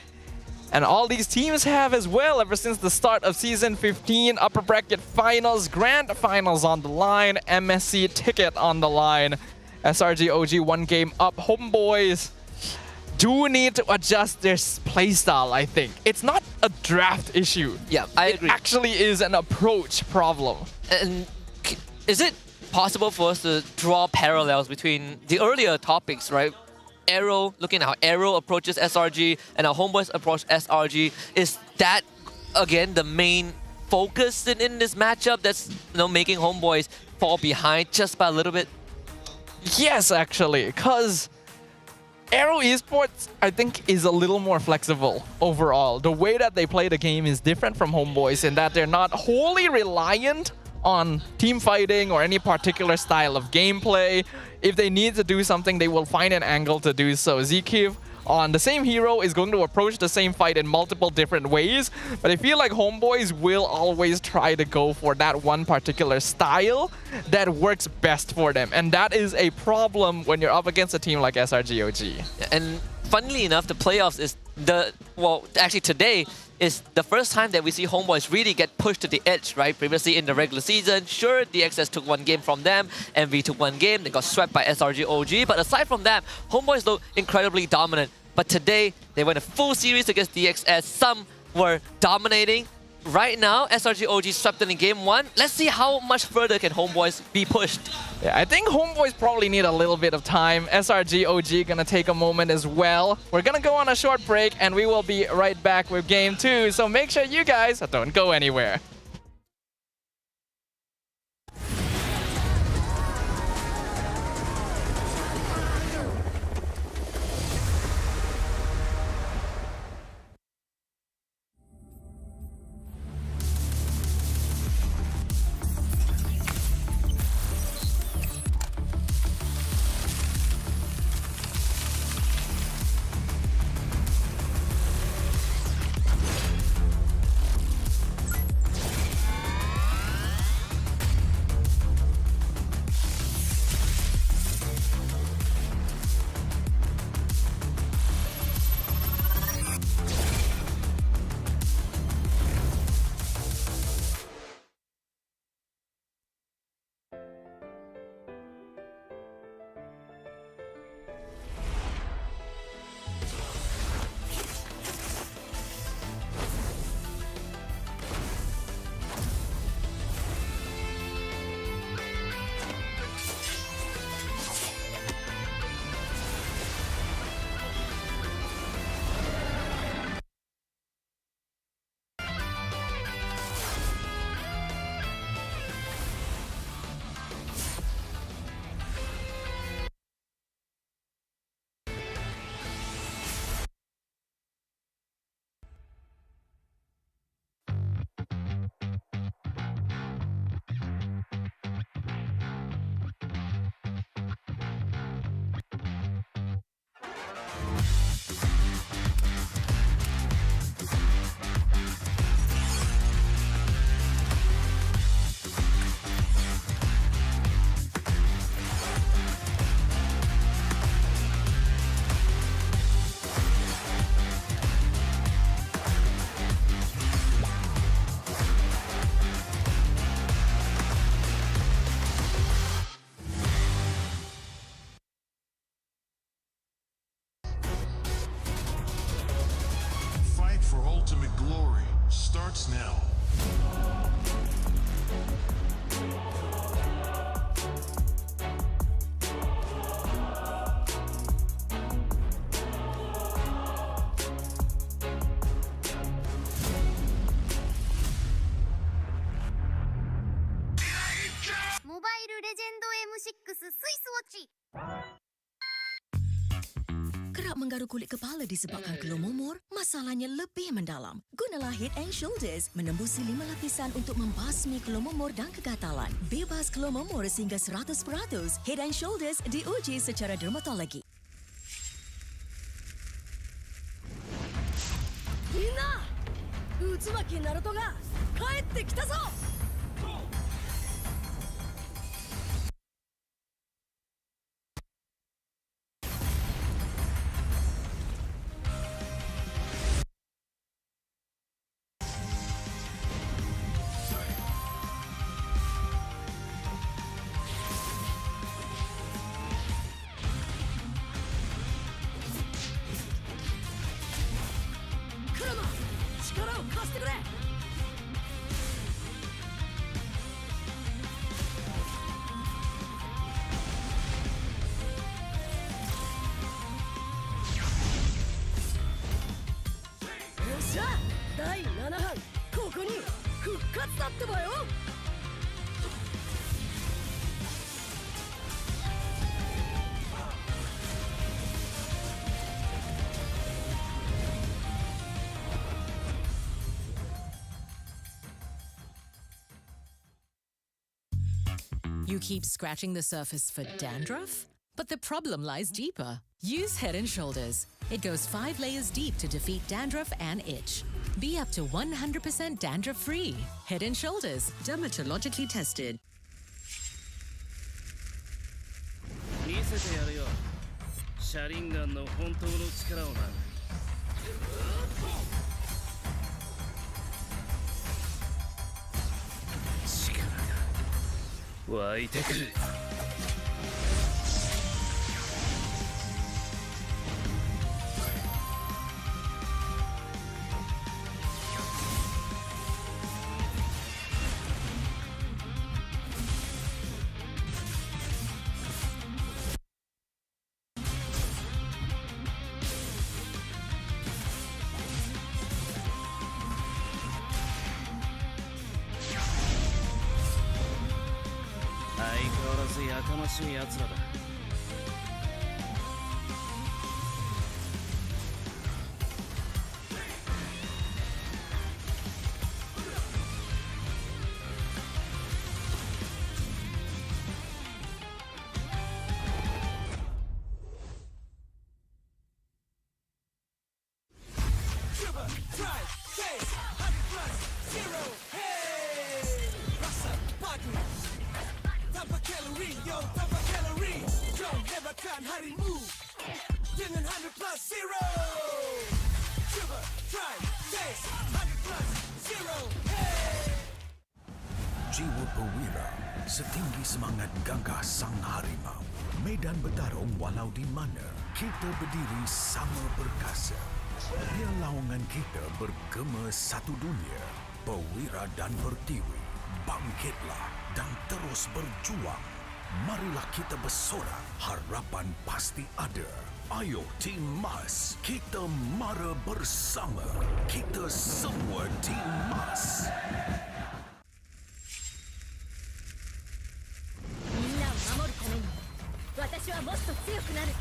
And all these teams have as well ever since the start of Season 15. Upper Bracket Finals, Grand Finals on the line, MSC ticket on the line. SRG OG 1 game up. HomeBois do need to adjust their playstyle, I think. It's not a draft issue. Yeah, I agree. It actually is an approach problem. And is it possible for us to draw parallels between the earlier topics, right? AERO, looking at how AERO approaches SRG and how HomeBois approach SRG. Is that, again, the main focus in this matchup that's making HomeBois fall behind just by a little bit? Yes, actually, because AERO Esports, I think, is a little more flexible overall. The way that they play the game is different from HomeBois in that they're not wholly reliant on team fighting or any particular style of gameplay. If they need to do something, they will find an angle to do so. Zekiv on the same hero is going to approach the same fight in multiple different ways, but I feel like HomeBois will always try to go for that one particular style that works best for them, and that is a problem when you're up against a team like SRG OG. And funnily enough, the playoffs is actually today is the first time that we see HomeBois really get pushed to the edge, right? Previously in the regular season, sure, DXS took 1 game from them, MV took 1 game, they got swept by SRG OG, but aside from that, HomeBois looked incredibly dominant. But today, they went a full series against DXS. Some were dominating. Right now, SRG OG swept in game 1. Let's see how much further can HomeBois be pushed. Yeah, I think HomeBois probably need a little bit of time. SRG OG gonna take a moment as well. We're gonna go on a short break and we will be right back with game 2. So make sure you guys don't go anywhere. For ultimate glory starts now. Mobile Legend M6 Swiss Watch. Kerap menggaru kulit kepala disebabkan kelumumur, masalahnya lebih mendalam. Gunalah Head and Shoulders menembusi 5 lapisan untuk membasmi kelumumur dan kegatalan. Bebas kelumumur sehingga 100%. Head and Shoulders diuji secara dermatologi. Minna! Utsumaki Naruto ga kaette kita zo! You keep scratching the surface for dandruff? But the problem lies deeper. Use Head & Shoulders. It goes 5 layers deep to defeat dandruff and itch. Be up to 100% dandruff-free. Head & Shoulders, dermatologically tested. 見せてやるよ。シャリンガンの本当の力をな。力が湧いてくる。やかましい奴らだ。Jiwa perwira, setinggi semangat gagah sang harimau. Medan bertarung walau di mana, kita berdiri sama perkasa. Biar lawangan kita bergema satu dunia. Perwira dan pertiwi, bangkitlah dan terus berjuang. Marilah kita bersorak, harapan pasti ada. Ayo Tim Mas, kita mara bersama. Kita semua Tim Mas. 私はもっと強くなる。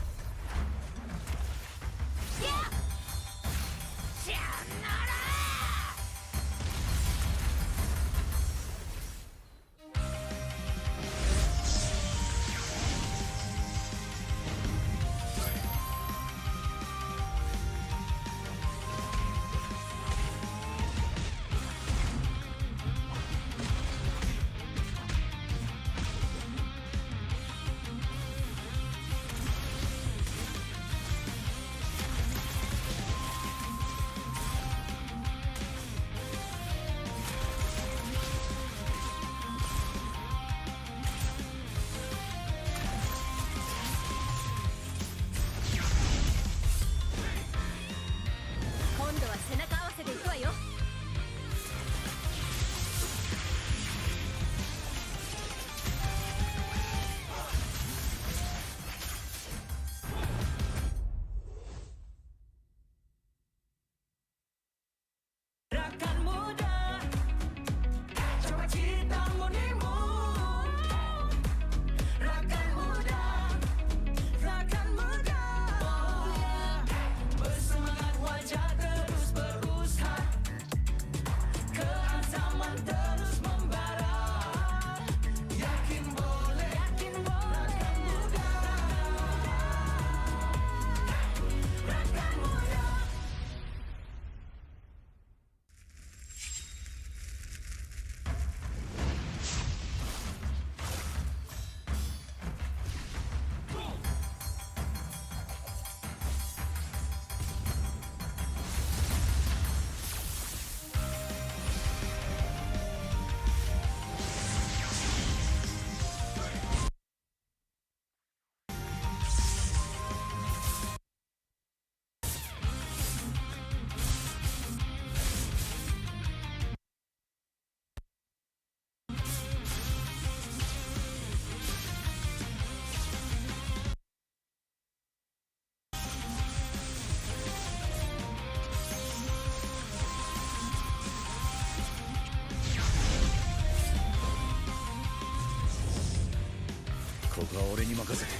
任せて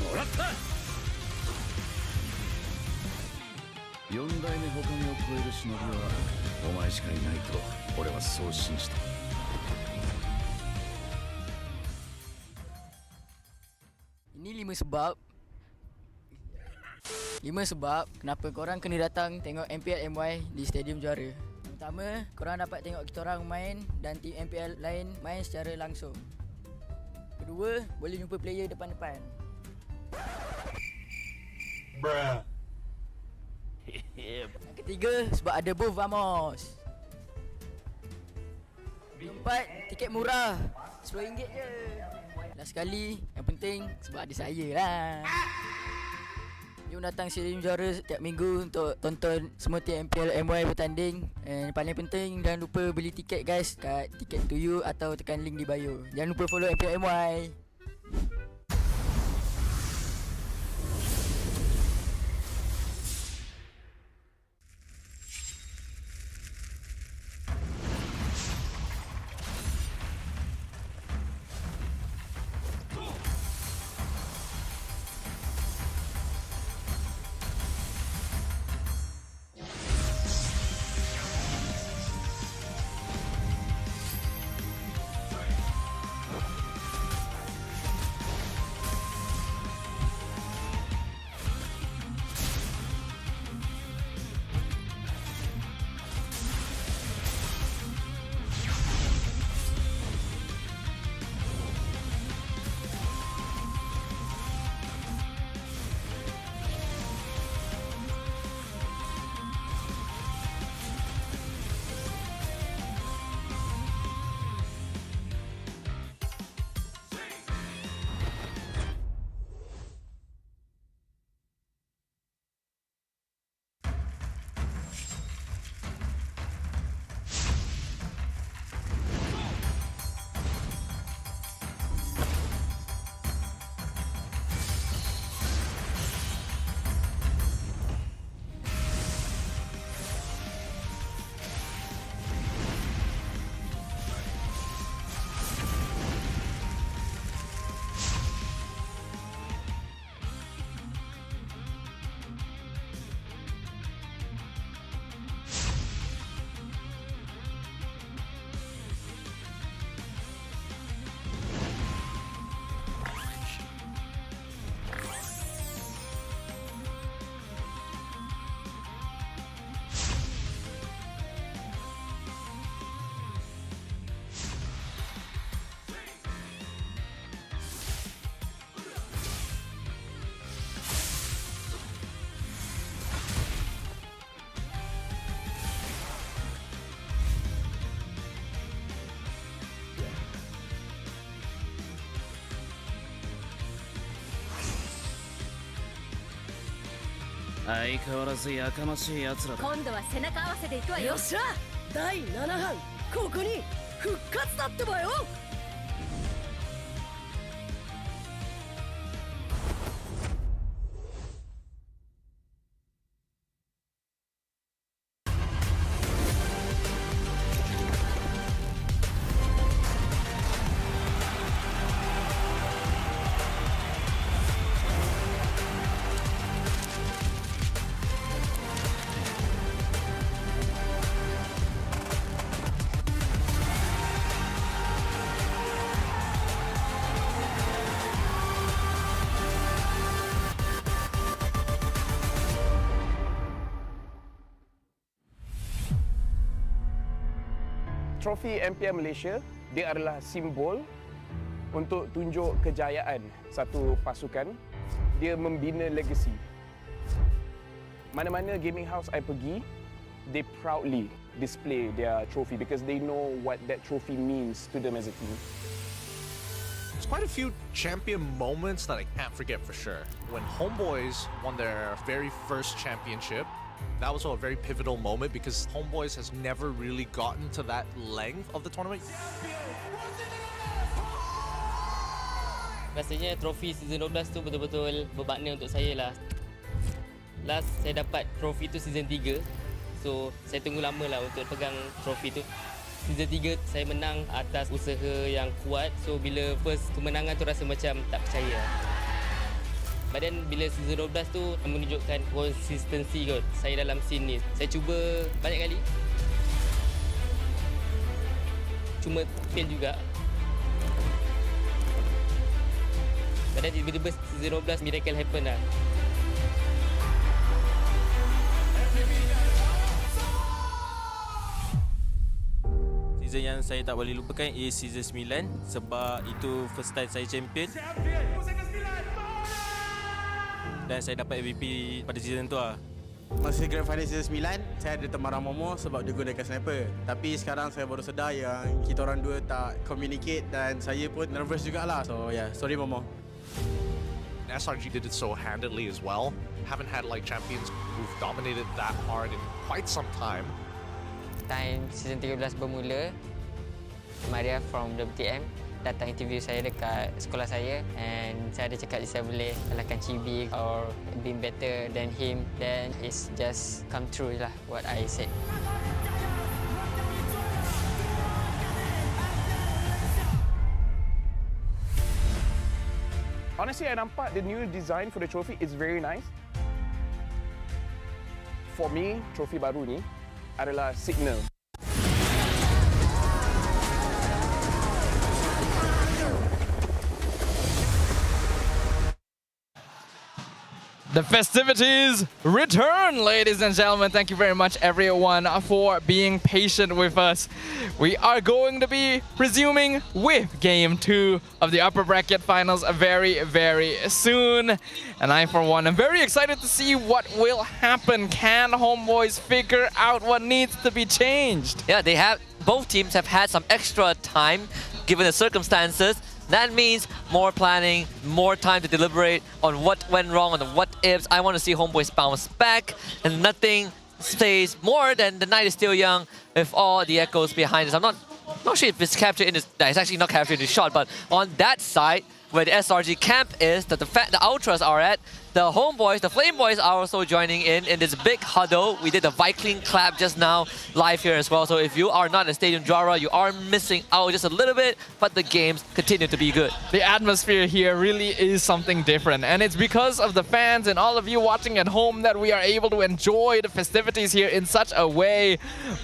もらった4代目他目を超える忍びはお前しかいないと俺はそう信じた。Ini 5 sebab kenapa korang kena datang tengok MPL MY di Stadium Juara. Yang pertama, korang dapat tengok kita orang main dan tim MPL lain main secara langsung. Kedua, boleh jumpa player depan-depan. Bruh. Yang ketiga, sebab ada booth Vamos. Keempat, tiket murah, RM10 je. Last sekali, yang penting sebab ada saya lah. Jom datang Stadium Juara setiap minggu untuk tonton semua tim MPL MY bertanding. And paling penting, jangan lupa beli tiket guys kat Ticket to You atau tekan link di bio. Jangan lupa follow MPL MY.相変わらずやかましい奴らだ。今度は背中合わせで行くわよ。よっしゃ第7班ここに復活だってばよ。Trofi MPL Malaysia, dia adalah simbol untuk tunjuk kejayaan satu pasukan. Dia membina legasi. Mana-mana gaming house I pergi, they proudly display their trophy because they know what that trophy means to them as a team. There's quite a few champion moments that I can't forget for sure. When HomeBois won their very first championship, that was a very pivotal moment because HomeBois has never really gotten to that length of the tournament. Rasanya trofi season 12 tu betul-betul bermakna untuk saya lah. Last saya dapat trofi tu season 3. So saya tunggu lama lah untuk pegang trofi tu. Season 3 saya menang atas usaha yang kuat. So bila first kemenangan tu rasa macam tak percaya. But then bila season 12 tu menunjukkan konsistensi kot saya dalam scene ni. Saya cuba banyak kali. Cuma fail juga. But then tiba-tiba season 12 miracle happen lah. Season yang saya tak boleh lupakan is season 9 sebab itu first time saya champion. Dan saya dapat MVP pada season tu lah. Masa Grand Final season 9, saya ada teman Momo sebab dia gunakan sniper. Tapi sekarang saya baru sedar yang kita orang dua tak communicate dan saya pun nervous jugalah. So yeah, sorry Momo. SRG did it so handedly as well. Haven't had like champions who've dominated that hard in quite some time. Time season 13 bermula, Maria from WTM datang interview saya dekat sekolah saya and saya ada cakap saya boleh kalahkan Chibi or being better than him, then it's just come true lah what I said. Honestly, I nampak the new design for the trophy is very nice. For me, trophy baru ni adalah signal. The festivities return, ladies and gentlemen. Thank you very much, everyone, for being patient with us. We are going to be resuming with Game 2 of the upper bracket finals very, very soon. And I, for one, am very excited to see what will happen. Can HomeBois figure out what needs to be changed? Yeah, both teams have had some extra time given the circumstances. That means more planning, more time to deliberate on what went wrong, on the what ifs. I want to see HomeBois bounce back, and nothing stays more than the night is still young with all the echoes behind us. I'm not sure if it's captured in this. No, it's actually not captured in the shot, but on that side where the SRG camp is, that the Ultras are at, the HomeBois, the Flame Boys are also joining in this big huddle. We did the Viking clap just now live here as well. So if you are not a Stadium Jara, you are missing out just a little bit, but the games continue to be good. The atmosphere here really is something different, and it's because of the fans and all of you watching at home that we are able to enjoy the festivities here in such a way.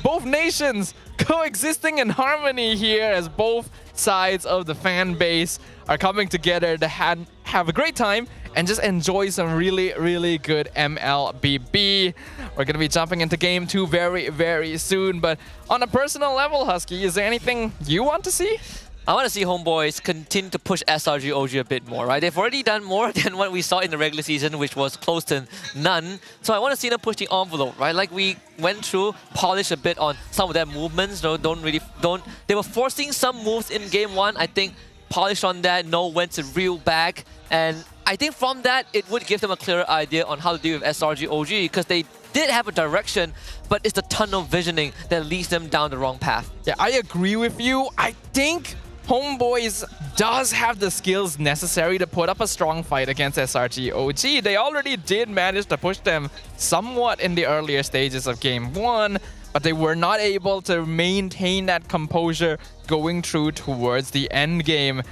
Both nations coexisting in harmony here as both sides of the fan base are coming together to have a great time and just enjoy some really, really good MLBB. We're going to be jumping into Game 2 very, very soon. But on a personal level, Husky, is there anything you want to see? I want to see HomeBois continue to push SRG OG a bit more, right? They've already done more than what we saw in the regular season, which was close to none. So I want to see them push the envelope, right? Like we went through, polish a bit on some of their movements. They were forcing some moves in Game 1. I think polish on that, know when to reel back. And I think from that, it would give them a clearer idea on how to deal with SRG OG, because they did have a direction, but it's the tunnel visioning that leads them down the wrong path. Yeah, I agree with you. I think HomeBois does have the skills necessary to put up a strong fight against SRG OG. They already did manage to push them somewhat in the earlier stages of Game 1, but they were not able to maintain that composure going through towards the end game.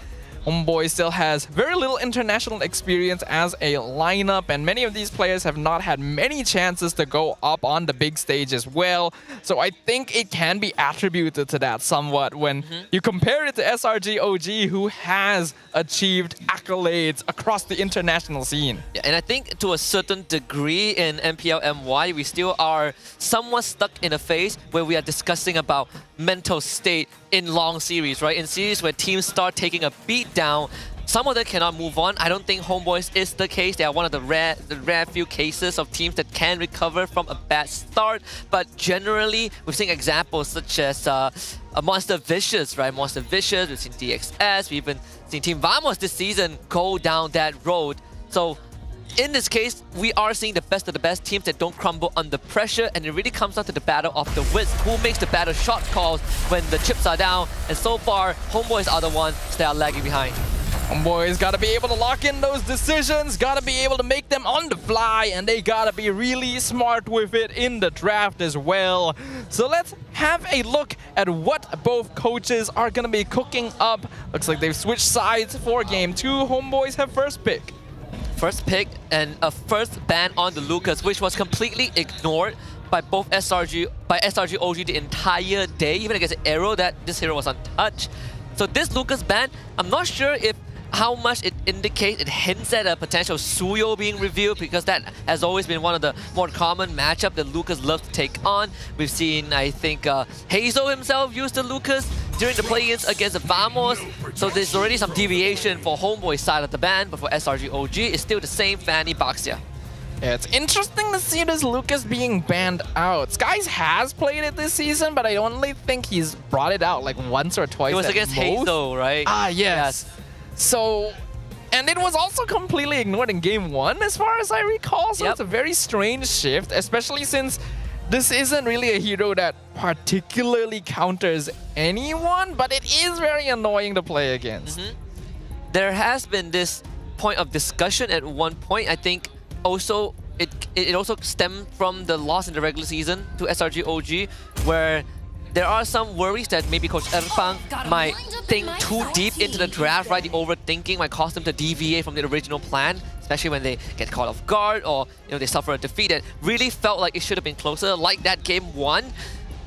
HomeBois still has very little international experience as a lineup, and many of these players have not had many chances to go up on the big stage as well. So I think it can be attributed to that somewhat when you compare it to SRG OG, who has achieved accolades across the international scene. Yeah, and I think to a certain degree in MPL MY, we still are somewhat stuck in a phase where we are discussing about mental state in long series, right? In series where teams start taking a beat down, some of them cannot move on. I don't think HomeBois is the case. They are one of the rare few cases of teams that can recover from a bad start. But generally, we've seen examples such as Monster Vicious, right? Monster Vicious, we've seen DXS, we've even seen Team Vamos this season go down that road. So in this case, we are seeing the best of the best teams that don't crumble under pressure, and it really comes down to the battle of the wits. Who makes the better shot calls when the chips are down? And so far, HomeBois are the ones that are lagging behind. HomeBois gotta be able to lock in those decisions, gotta be able to make them on the fly, and they gotta be really smart with it in the draft as well. So let's have a look at what both coaches are gonna be cooking up. Looks like they've switched sides for game 2. HomeBois have first pick. First pick and a first ban on the Lucas, which was completely ignored by both SRG OG the entire day, even against AERO, that this hero was untouched. So this Lucas ban, I'm not sure if how much it indicates, it hints at a potential Suyo being revealed, because that has always been one of the more common matchup that Lucas loves to take on. We've seen, I think, Hazel himself use the Lucas during the play-ins against the Vamos. So there's already some deviation for HomeBois side of the ban, but for SRG OG, it's still the same Fanny Baxia. Yeah, it's interesting to see this Lucas being banned out. Skies has played it this season, but I only think he's brought it out like once or twice. It was at against most. Hazel, right? Ah, yes. So, and it was also completely ignored in game 1 as far as I recall. So it's a very strange shift, especially since this isn't really a hero that particularly counters anyone, but it is very annoying to play against. There has been this point of discussion at one point. I think also it also stemmed from the loss in the regular season to SRG OG, where there are some worries that maybe Coach Erpang might think too deep into the draft, right? The overthinking might cause them to deviate from the original plan, especially when they get caught off guard or they suffer a defeat that really felt like it should have been closer, like that game 1.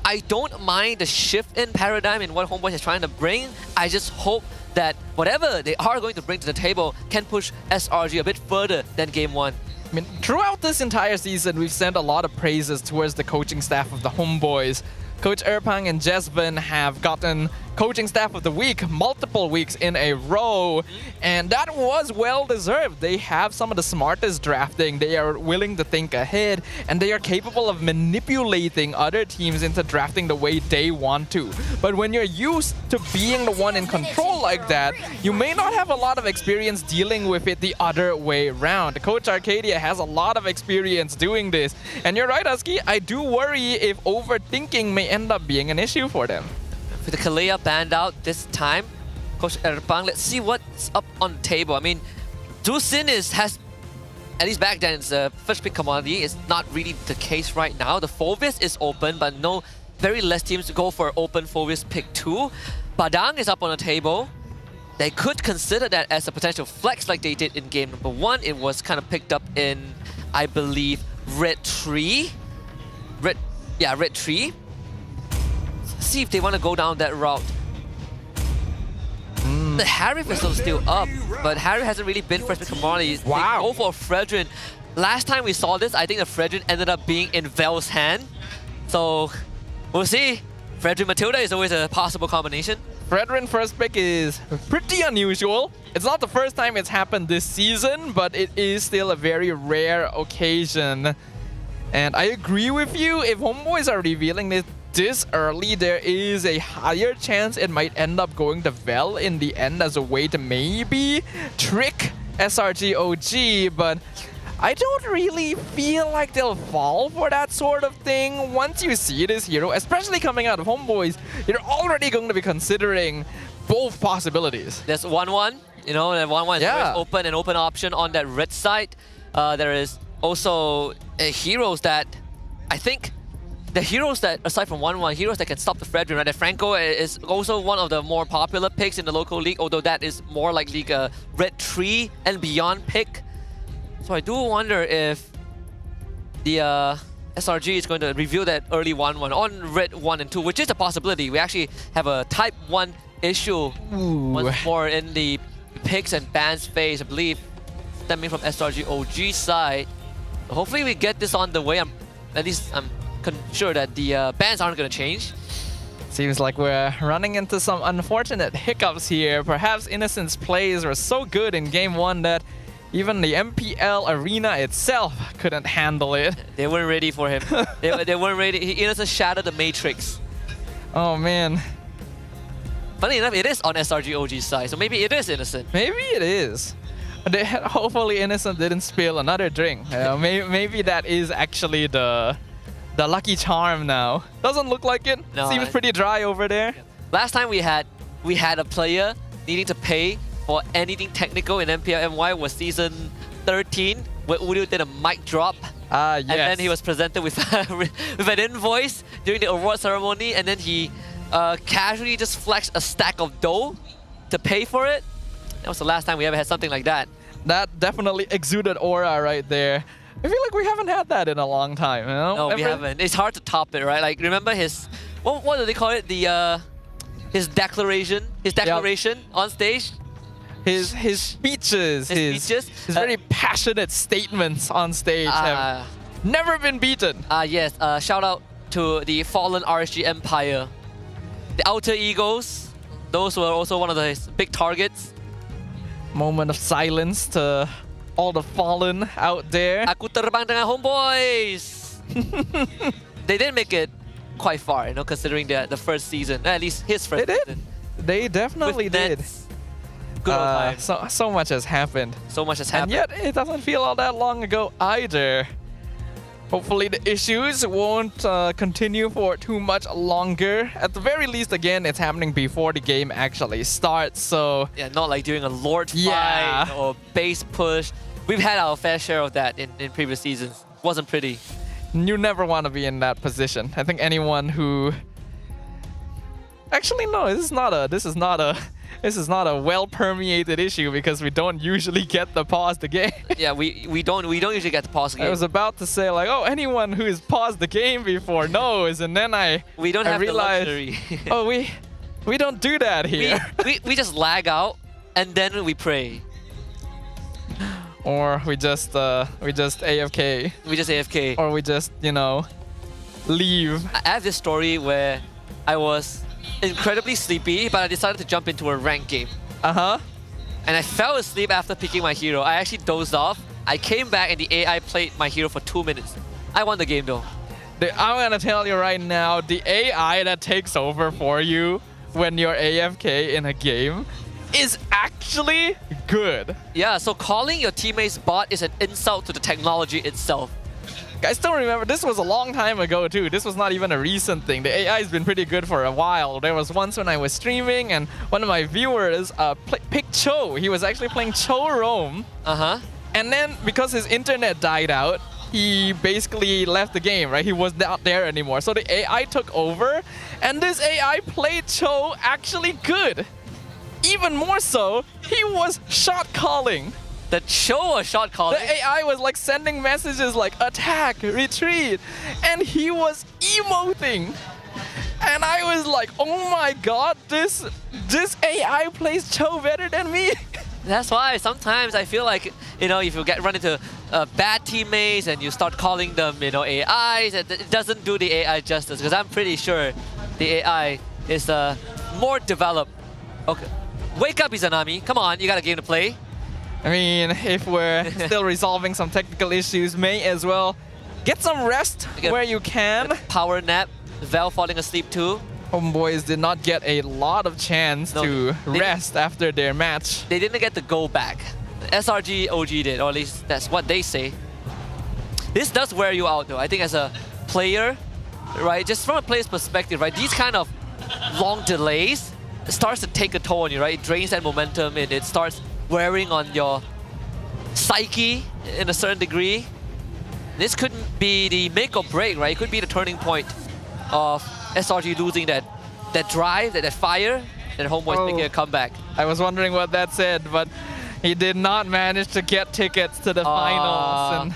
I don't mind the shift in paradigm in what HomeBois is trying to bring. I just hope that whatever they are going to bring to the table can push SRG a bit further than game 1. I mean, throughout this entire season, we've sent a lot of praises towards the coaching staff of the HomeBois. Coach Erpang and Jesvin have gotten Coaching Staff of the Week multiple weeks in a row, and that was well deserved. They have some of the smartest drafting, they are willing to think ahead, and they are capable of manipulating other teams into drafting the way they want to. But when you're used to being the one in control like that, you may not have a lot of experience dealing with it the other way around. Coach Arcadia has a lot of experience doing this, and you're right, Husky, I do worry if overthinking may end up being an issue for them. With the Kalea banned out this time, Coach Erpang, let's see what's up on the table. I mean, Dusin has, at least back then, it's a first pick commodity. It's not really the case right now. The Fovis is open, but very less teams to go for open Fovis pick 2. Badang is up on the table. They could consider that as a potential flex like they did in game number 1. It was kind of picked up in, I believe, Red 3. Red 3. See if they want to go down that route. The Harry is still up, but Harry hasn't really been first pick commodities. Wow. They go for Fredrin. Last time we saw this, I think the Fredrin ended up being in Vel's hand. So we'll see. Fredrin Matilda is always a possible combination. Fredrin first pick is pretty unusual. It's not the first time it's happened this season, but it is still a very rare occasion. And I agree with you, if HomeBois are revealing this early, there is a higher chance it might end up going to Vel in the end as a way to maybe trick SRG OG, but I don't really feel like they'll fall for that sort of thing. Once you see this hero, especially coming out of HomeBois, you're already going to be considering both possibilities. There's 1-1, that 1-1 is always an open option on that red side. There is also heroes that I think the heroes that, aside from 1-1, heroes that can stop the Fredrin, right? Franco is also one of the more popular picks in the local league, although that is more likely a Red 3 and beyond pick. So I do wonder if the SRG is going to reveal that early 1-1 on Red 1 and 2, which is a possibility. We actually have a Type 1 issue once more in the picks and bans phase, I believe, stemming from SRG OG side. Hopefully we get this on the way. I'm sure that the bans aren't going to change. Seems like we're running into some unfortunate hiccups here. Perhaps Innocent's plays were so good in game 1 that even the MPL arena itself couldn't handle it. They weren't ready for him. they weren't ready. Innocent shattered the Matrix. Oh man. Funny enough, it is on SRG OG's side, so maybe it is Innocent. Maybe it is. Hopefully Innocent didn't spill another drink. Maybe that is actually the lucky charm now. Doesn't look like it. No, seems pretty dry over there. Last time we had a player needing to pay for anything technical in MPL MY was season 13, where Uryu did a mic drop. Yes. And then he was presented with, with an invoice during the award ceremony, and then he casually just flexed a stack of dough to pay for it. That was the last time we ever had something like that. That definitely exuded aura right there. I feel like we haven't had that in a long time, you know? No, we haven't. It's hard to top it, right? Like, remember his, what do they call it? The his declaration on stage. His speeches, his very passionate statements on stage have never been beaten. Yes, shout out to the fallen RSG Empire. The Outer Egos, those were also one of his big targets. Moment of silence to all the fallen out there. Aku terbang dengan HomeBois. They didn't make it quite far, you know, considering the first season. At least his first season. They definitely did. Good old times. So much has happened. So much has happened. And yet, it doesn't feel all that long ago either. Hopefully the issues won't continue for too much longer. At the very least, again, it's happening before the game actually starts, so... Yeah, not like during a Lord fight or base push. We've had our fair share of that in previous seasons. Wasn't pretty. You never want to be in that position. I think anyone who... Actually, no, this is not a well-permeated issue because we don't usually get to pause the game. Yeah, we don't usually get to pause the game. I was about to say like, oh, anyone who has paused the game before knows, and then I realized, the luxury. Oh, we don't do that here. We just lag out and then we pray. Or we just AFK. We just AFK. Or we just, you know, leave. I have this story where I was incredibly sleepy, but I decided to jump into a ranked game. And I fell asleep after picking my hero. I actually dozed off. I came back and the AI played my hero for 2 minutes. I won the game though. I'm gonna tell you right now, the AI that takes over for you when you're AFK in a game is actually good. Yeah, so calling your teammates bot is an insult to the technology itself. I still remember, this was a long time ago too. This was not even a recent thing. The AI has been pretty good for a while. There was once when I was streaming and one of my viewers picked Cho. He was actually playing Cho Roam. And then because his internet died out, he basically left the game, right? He was not there anymore. So the AI took over and this AI played Cho actually good. Even more so, he was shot calling. The Cho was shot calling? The AI was like sending messages like attack, retreat, and he was emoting. And I was like, oh my god, this AI plays Cho better than me. That's why sometimes I feel like, you know, if you run into bad teammates and you start calling them, you know, AIs, it doesn't do the AI justice, because I'm pretty sure the AI is more developed. Okay, wake up, Izanami. Come on, you got a game to play. I mean, if we're still resolving some technical issues, may as well get some rest where you can. Power nap, Val falling asleep too. HomeBois did not get a lot of chance to rest after their match. They didn't get to go back. SRG OG did, or at least that's what they say. This does wear you out though. I think as a player, right, just from a player's perspective, right, these kind of long delays starts to take a toll on you, right? It drains that momentum and it starts wearing on your psyche in a certain degree. This could be the make or break, right? It could be the turning point of SRG losing that drive, that fire, that HomeBois making a comeback. I was wondering what that said, but he did not manage to get tickets to the finals, and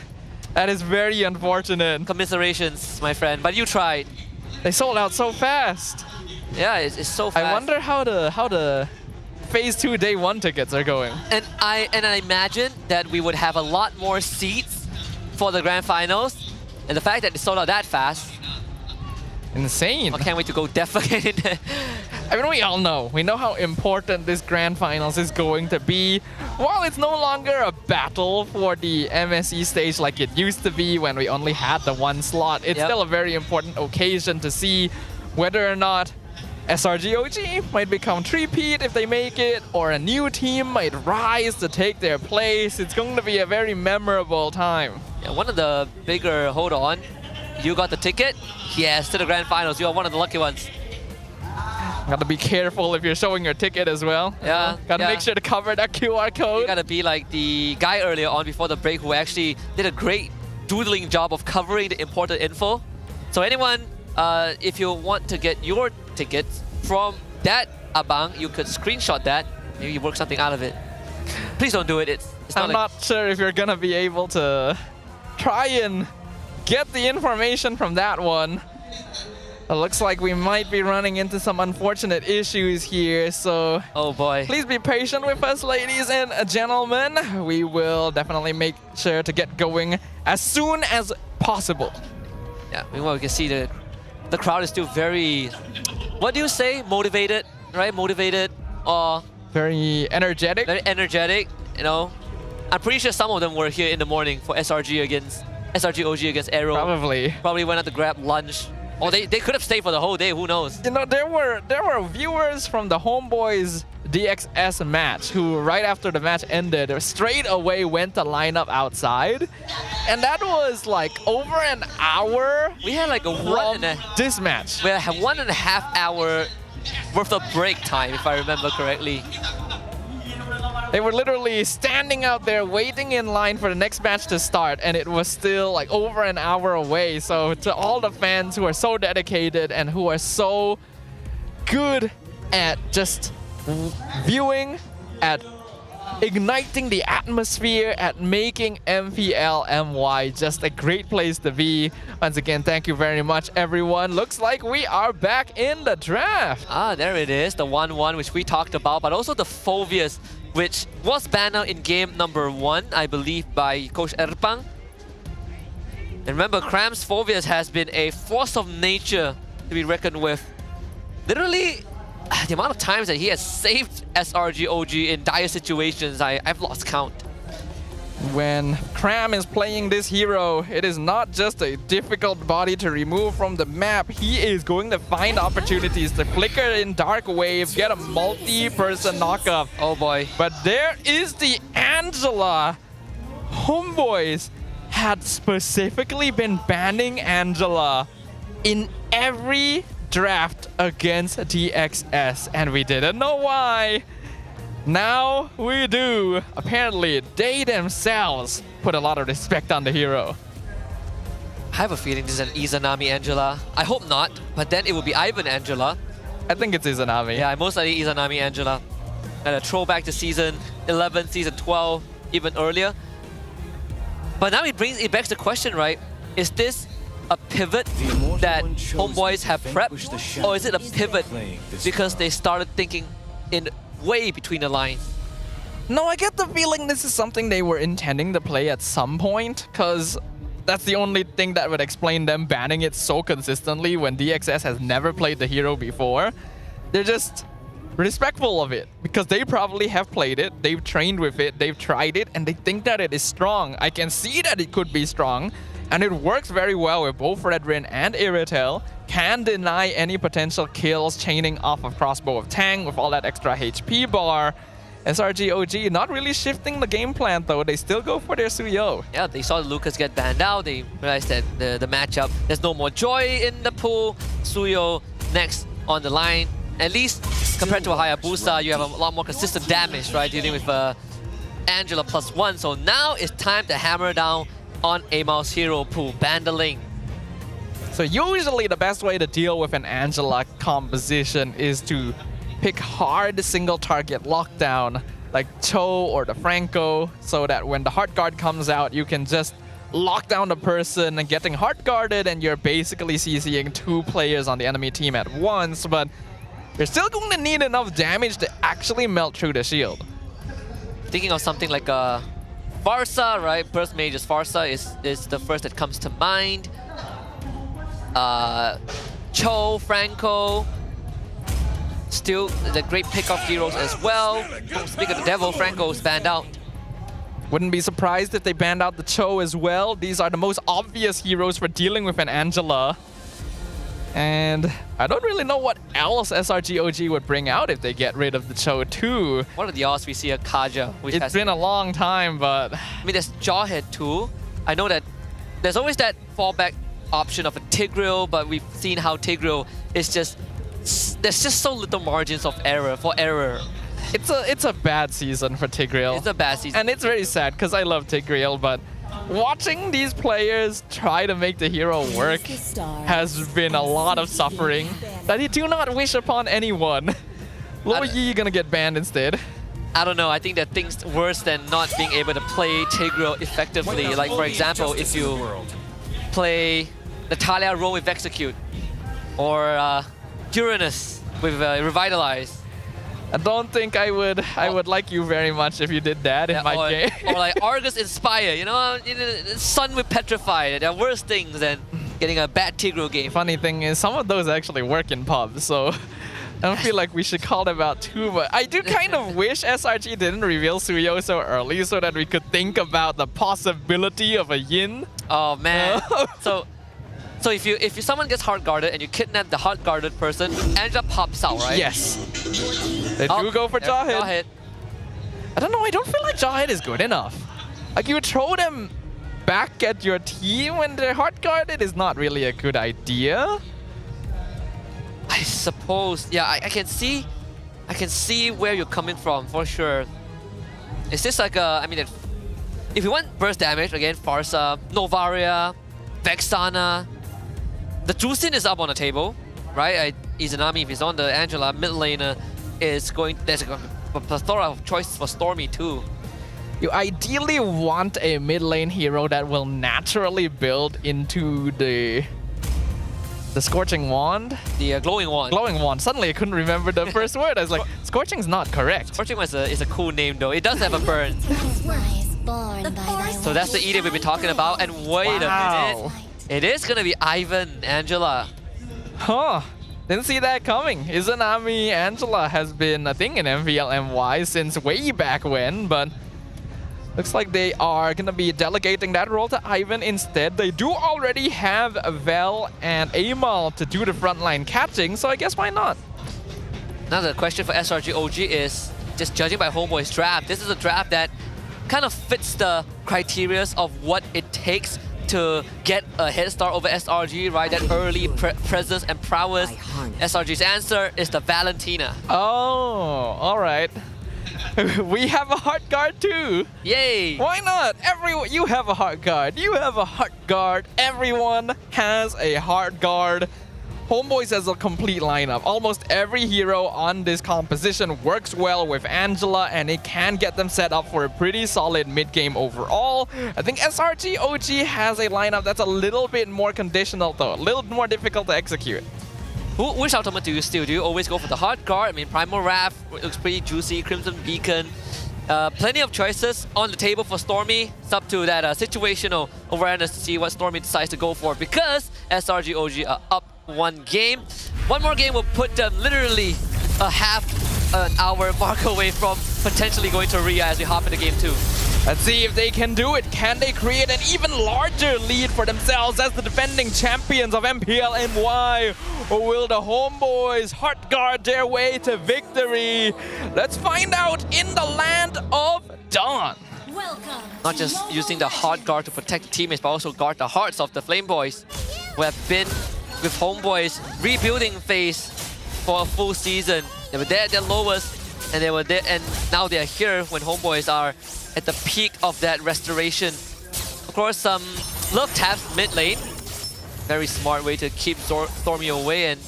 that is very unfortunate. Commiserations, my friend, but you tried. They sold out so fast. Yeah, it's so fast. I wonder how the Phase 2 Day 1 tickets are going. And I imagine that we would have a lot more seats for the Grand Finals, and the fact that it sold out that fast. Insane. I can't wait to go defecate. I mean, we all know. We know how important this Grand Finals is going to be. While it's no longer a battle for the MSE stage like it used to be when we only had the one slot, it's still a very important occasion to see whether or not SRG OG might become three-peat if they make it, or a new team might rise to take their place. It's going to be a very memorable time. Yeah, one of the bigger, hold on, you got the ticket? Yes, to the Grand Finals. You are one of the lucky ones. Gotta be careful if you're showing your ticket as well. Yeah. Gotta make sure to cover that QR code. You gotta be like the guy earlier on before the break who actually did a great doodling job of covering the important info. So anyone, if you want to get your tickets from that abang, you could screenshot that. Maybe work something out of it. Please don't do it. It's I'm not sure if you're gonna be able to try and get the information from that one. It looks like we might be running into some unfortunate issues here, so oh boy, please be patient with us, ladies and gentlemen. We will definitely make sure to get going as soon as possible. Yeah, meanwhile we can see the crowd is still very, what do you say, motivated, right? Motivated or very energetic. Very energetic, you know. I'm pretty sure some of them were here in the morning for SRG OG against AERO. Probably went out to grab lunch. Or they could have stayed for the whole day, who knows? You know, there were viewers from the HomeBois DXS match who right after the match ended straight away went to line up outside. And that was like over an hour. We had like this match. We had 1.5 hour worth of break time, if I remember correctly. They were literally standing out there waiting in line for the next match to start, and it was still like over an hour away. So to all the fans who are so dedicated and who are so good at just viewing, at igniting the atmosphere, at making MPL MY just a great place to be. Once again, thank you very much, everyone. Looks like we are back in the draft. Ah, there it is, the 1-1 which we talked about, but also the Phobias, which was banned out in game number 1, I believe, by Coach Erpang. And remember, Cram's Phobias has been a force of nature to be reckoned with. Literally, the amount of times that he has saved SRG OG in dire situations, I've lost count. When Cram is playing this hero, it is not just a difficult body to remove from the map. He is going to find opportunities to flicker in Dark Wave, get a multi-person knockup. Oh boy. But there is the Angela. HomeBois had specifically been banning Angela in every draft against DXS, and we didn't know why. Now we do. Apparently, they themselves put a lot of respect on the hero. I have a feeling this is an Izanami Angela. I hope not, but then it will be Ivan Angela. I think it's Izanami. Yeah, most likely Izanami Angela. And a throwback to season 11, season 12, even earlier. But now it begs the question, right? Is this a pivot that HomeBois have prepped? Or is it a pivot because they started thinking in way between the lines? No, I get the feeling this is something they were intending to play at some point, because that's the only thing that would explain them banning it so consistently when DXS has never played the hero before. They're just respectful of it, because they probably have played it, they've trained with it, they've tried it, and they think that it is strong. I can see that it could be strong, and it works very well with both Redrin and Iritel. Can deny any potential kills chaining off of Crossbow of Tang with all that extra HP bar. SRG OG not really shifting the game plan though. They still go for their Suyo. Yeah, they saw Lucas get banned out. They realized that the matchup, there's no more joy in the pool. Suyo next on the line. At least compared to a Hayabusa, you have a lot more consistent damage, right? Dealing with Angela +1. So now it's time to hammer down on Amal's hero pool, Bandaling. So usually the best way to deal with an Angela composition is to pick hard single target lockdown like Cho or the Franco, so that when the Heart Guard comes out, you can just lock down the person and getting Heart Guarded, and you're basically CCing 2 players on the enemy team at once, but you're still going to need enough damage to actually melt through the shield. Thinking of something like Farsa, right? Burst Mage's Farsa is the first that comes to mind. Cho, Franco, still the great pick-off heroes as well. Speaking of the devil, Franco's banned out. Wouldn't be surprised if they banned out the Cho as well. These are the most obvious heroes for dealing with an Angela. And I don't really know what else SRG OG would bring out if they get rid of the Cho too. What are the odds we see a Kaja? It's been a long time, but... I mean, there's Jawhead too. I know that there's always that fallback option of a Tigreal, but we've seen how Tigreal is just there's just so little margins of error for error. It's a bad season for Tigreal. It's a bad season. And it's very sad because I love Tigreal, but watching these players try to make the hero work has been a lot of suffering that you do not wish upon anyone. Lo Yi gonna get banned instead. I don't know, I think there are things worse than not being able to play Tigreal effectively. Like for example, if you play Natalia role with Execute, or Uranus with Revitalize. I don't think I would like you very much if you did that in my game. Or like Argus Inspire, you know, Sun with Petrify. There are worse things than getting a bad Tigreal game. Funny thing is, some of those actually work in pub, so I don't feel like we should call them out too much. I do kind of wish SRG didn't reveal Suyo so early so that we could think about the possibility of a Yin. Oh man. So if someone gets hard guarded and you kidnap the hard guarded person, Angela pops out, right? Yes. They do go for Jawhead. I don't know, I don't feel like Jawhead is good enough. Like you throw them back at your team when they're hard guarded is not really a good idea. I suppose, yeah, I can see where you're coming from for sure. It's just like I mean, if you want burst damage again, Farsa, Novaria, Vexana. The Drusin is up on the table, right? Izanami, if he's on the Angela, mid laner is going. There's a plethora of choices for Stormy too. You ideally want a mid lane hero that will naturally build into the Scorching Wand? The Glowing Wand. Glowing Wand. Suddenly I couldn't remember the first word. I was like, Scorching's not correct. Scorching Wand is a cool name though. It does have a burn. So that's the Edith we've been talking about. And wait a minute. It is gonna be Ivan, Angela. Huh. Didn't see that coming. Izanami Angela has been a thing in MPL MY since way back when, but looks like they are gonna be delegating that role to Ivan instead. They do already have Vel and Amal to do the frontline catching, so I guess why not? Now the question for SRG OG is, just judging by HomeBois' draft, this is a draft that kind of fits the criteria of what it takes to get a head start over SRG, right? That early presence and prowess. SRG's answer is the Valentina. Oh, all right. We have a heart guard too. Yay! Why not? Everyone, you have a heart guard. You have a heart guard. Everyone has a heart guard. HomeBois has a complete lineup. Almost every hero on this composition works well with Angela, and it can get them set up for a pretty solid mid-game overall. I think SRG OG has a lineup that's a little bit more conditional though, a little more difficult to execute. Which ultimate do you steal? Do you always go for the hard guard? I mean, Primal Wrath looks pretty juicy, Crimson Beacon. Plenty of choices on the table for Stormy. It's up to that situational awareness to see what Stormy decides to go for, because SRG OG are up one game. One more game will put them literally a half an hour mark away from potentially going to Ria as we hop into game 2. Let's see if they can do it. Can they create an even larger lead for themselves as the defending champions of MPL MY? Or will the HomeBois heart guard their way to victory? Let's find out in the land of Dawn. Not just using the heart guard to protect teammates, but also guard the hearts of the Flame Boys, who have been with HomeBois rebuilding phase for a full season. They were there at their lowest, and they were there, and now they are here when HomeBois are at the peak of that restoration. Of course, some love taps mid lane. Very smart way to keep Stormy away and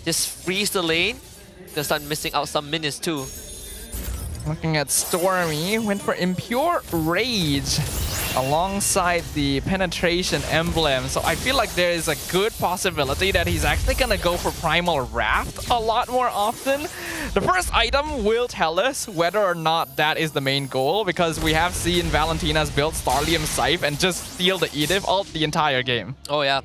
just freeze the lane. Gonna start missing out some minions too. Looking at Stormy, went for Impure Rage alongside the Penetration Emblem. So I feel like there is a good possibility that he's actually gonna go for Primal Wrath a lot more often. The first item will tell us whether or not that is the main goal, because we have seen Valentina's build Starlium Scythe and just steal the Edith all the entire game. Oh yeah.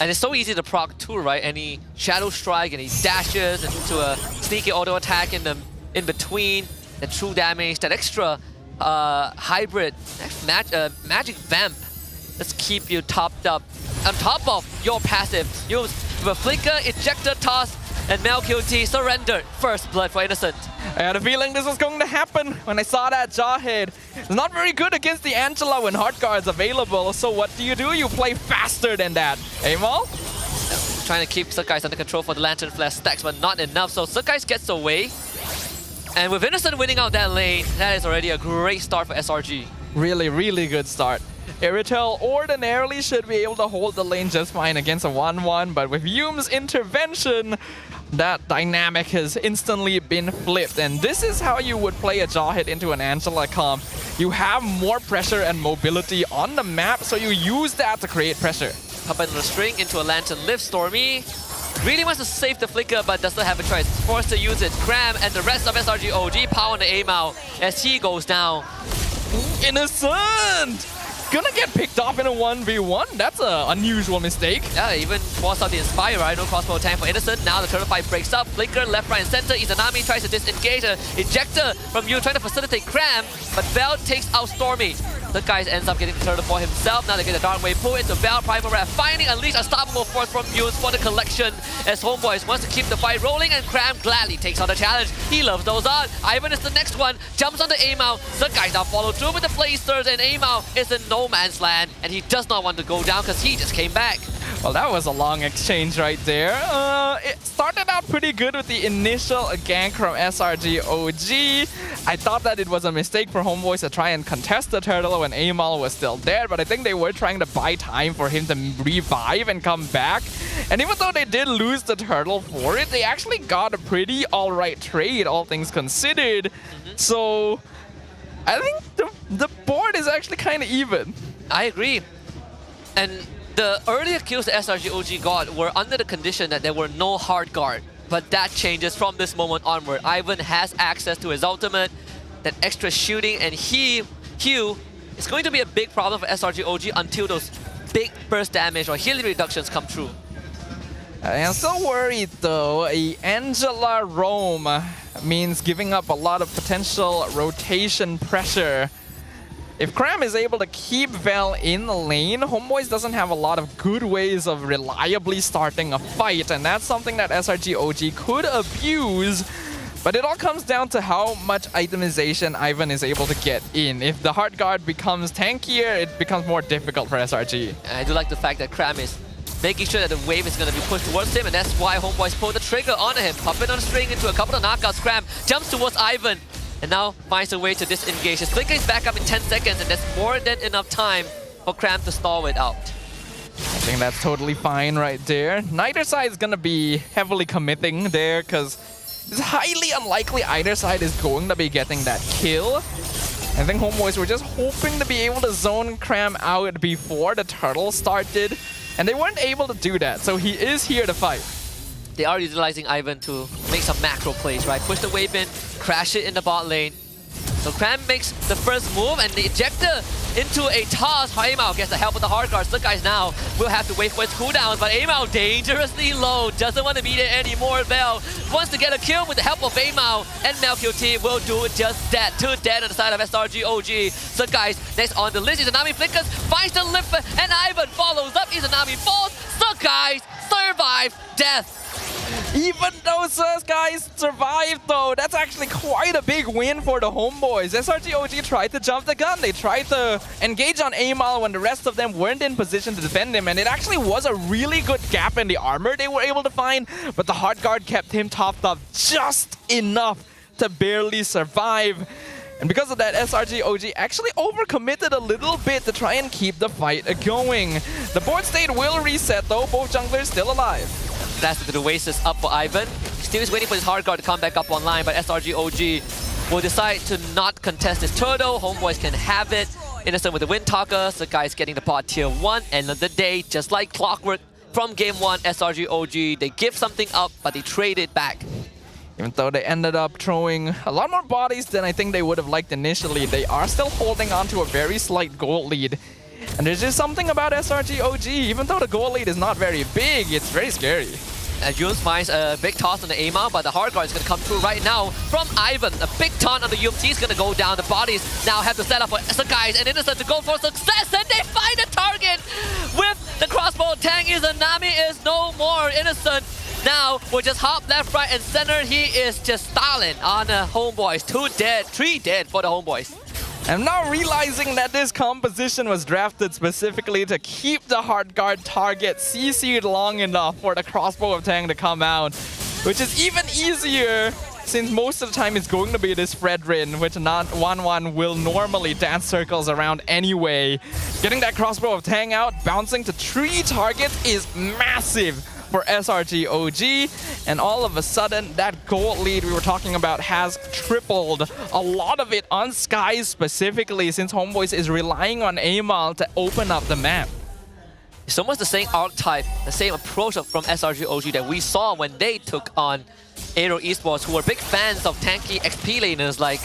And it's so easy to proc too, right? Any Shadow Strike, any dashes into a sneaky auto attack in between, the true damage, that extra hybrid magic vamp. Let's keep you topped up. On top of your passive, use the Flicker, Ejector Toss, and Malkill surrendered. First blood for Innocent. I had a feeling this was going to happen when I saw that Jawhead. It's not very good against the Angela when hard guard's available, so what do? You play faster than that. Amal? trying to keep Sakai's under control for the Lantern Flash stacks, but not enough. So Sakai's gets away. And with Innocent winning out that lane, that is already a great start for SRG. Really, really good start. Iritel ordinarily should be able to hold the lane just fine against a 1-1, but with Yume's intervention, that dynamic has instantly been flipped. And this is how you would play a jaw hit into an Angela comp. You have more pressure and mobility on the map, so you use that to create pressure. Up into the string, into a Lantern lift. Stormy really wants to save the flicker, but does not have a choice. Forced to use it. Cram and the rest of SRG OG power on the Amao as he goes down. Innocent! Gonna get picked off in a 1v1. That's an unusual mistake. Yeah, even forced out the Inspire, right? No crossbow tank for Innocent. Now the turtle fight breaks up. Flicker, left, right, and center. Izanami tries to disengage. Ejector from you trying to facilitate Cram, but Bell takes out Stormy. The guy ends up getting the turtle for himself. Now they get the Dark Wave pull into Bell. Primal Wrath finally unleash unstoppable force from Muse for the collection as HomeBois wants to keep the fight rolling, and Cram gladly takes on the challenge. He loves those on. Ivan is the next one. Jumps on the Amao. The guys now follow through with the Blazers, and Amao is in no man's land, and he does not want to go down because he just came back. Well, that was a long exchange right there. It started out pretty good with the initial gank from SRG OG. I thought that it was a mistake for HomeBois to try and contest the turtle when Amal was still there, but I think they were trying to buy time for him to revive and come back. And even though they did lose the turtle for it, they actually got a pretty alright trade, all things considered. So I think the board is actually kind of even. I agree. And the earlier kills that SRG OG got were under the condition that there were no hard guard. But that changes from this moment onward. Ivan has access to his ultimate, that extra shooting, and Hugh is going to be a big problem for SRG OG until those big burst damage or healing reductions come true. I'm still worried though. A Angela roam means giving up a lot of potential rotation pressure. If Cram is able to keep Vel in the lane, HomeBois doesn't have a lot of good ways of reliably starting a fight, and that's something that SRG OG could abuse. But it all comes down to how much itemization Ivan is able to get in. If the hard guard becomes tankier, it becomes more difficult for SRG. I do like the fact that Cram is making sure that the wave is going to be pushed towards him, and that's why HomeBois pulled the trigger onto him. Puppet on a string into a couple of knockouts. Cram jumps towards Ivan, and now finds a way to disengage. His flicker is back up in 10 seconds, and that's more than enough time for Cram to stall it out. I think that's totally fine right there. Neither side is going to be heavily committing there, because it's highly unlikely either side is going to be getting that kill. I think HomeBois were just hoping to be able to zone Cram out before the turtle started, and they weren't able to do that, so he is here to fight. They are utilizing Ivan to make some macro plays, right? Push the wave in, crash it in the bot lane. So Cram makes the first move, and the ejector into a toss. Amao gets the help of the hard guards. The guys now will have to wait for his cooldown, but Amao dangerously low, doesn't want to be there anymore. Bell wants to get a kill with the help of Amao, and Melchior team will do just that. 2 dead on the side of SRG OG. So guys, next on the list, Izanami flickers, finds the lift, and Ivan follows up. Izanami falls. So guys, survive death. Even though guys survived though, that's actually quite a big win for the HomeBois. SRG OG tried to jump the gun, they tried to engage on Amal when the rest of them weren't in position to defend him, and it actually was a really good gap in the armor they were able to find, but the hard guard kept him topped up just enough to barely survive. And because of that, SRG OG actually overcommitted a little bit to try and keep the fight going. The board state will reset though, both junglers still alive. Blast into the Oasis up for Ivan. Still is waiting for his hard guard to come back up online, but SRG OG will decide to not contest his turtle. HomeBois can have it. Innocent with the Wind Talker. So guys getting the pot tier 1. End of the day, just like clockwork from game 1, SRG OG, they give something up, but they trade it back. Even though they ended up throwing a lot more bodies than I think they would have liked initially, they are still holding on to a very slight gold lead. And there's just something about SRG OG, even though the goal lead is not very big, it's very scary. Yunes finds a big toss on the Amal, but the hard guard is going to come through right now from Ivan. A big taunt on the UMT is going to go down. The bodies now have to set up for Sakai's and Innocent to go for success, and they find a target with the crossbow tank. Izanami is no more. Innocent now will just hop left, right, and center. He is just stalling on the HomeBois. 2 dead, 3 dead for the HomeBois. I'm now realizing that this composition was drafted specifically to keep the hard guard target CC'd long enough for the crossbow of Tang to come out, which is even easier since most of the time it's going to be this Fredrin, which not 1-1 will normally dance circles around anyway. Getting that crossbow of Tang out, bouncing to 3 targets is massive for SRG OG, and all of a sudden that gold lead we were talking about has tripled. A lot of it on Sky specifically, since HomeBois is relying on Amal to open up the map. It's almost the same archetype, the same approach from SRG OG that we saw when they took on AERO Esports, who were big fans of tanky XP laners like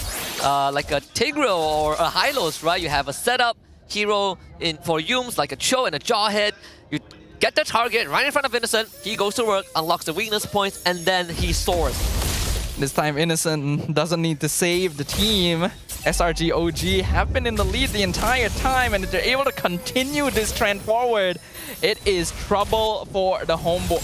a Tigreal or a Hylos, right? You have a setup hero for Yums like a Cho and a Jawhead. You get the target right in front of Innocent, he goes to work, unlocks the weakness points, and then he soars. This time Innocent doesn't need to save the team. SRG OG have been in the lead the entire time, and if they're able to continue this trend forward, it is trouble for the HomeBois.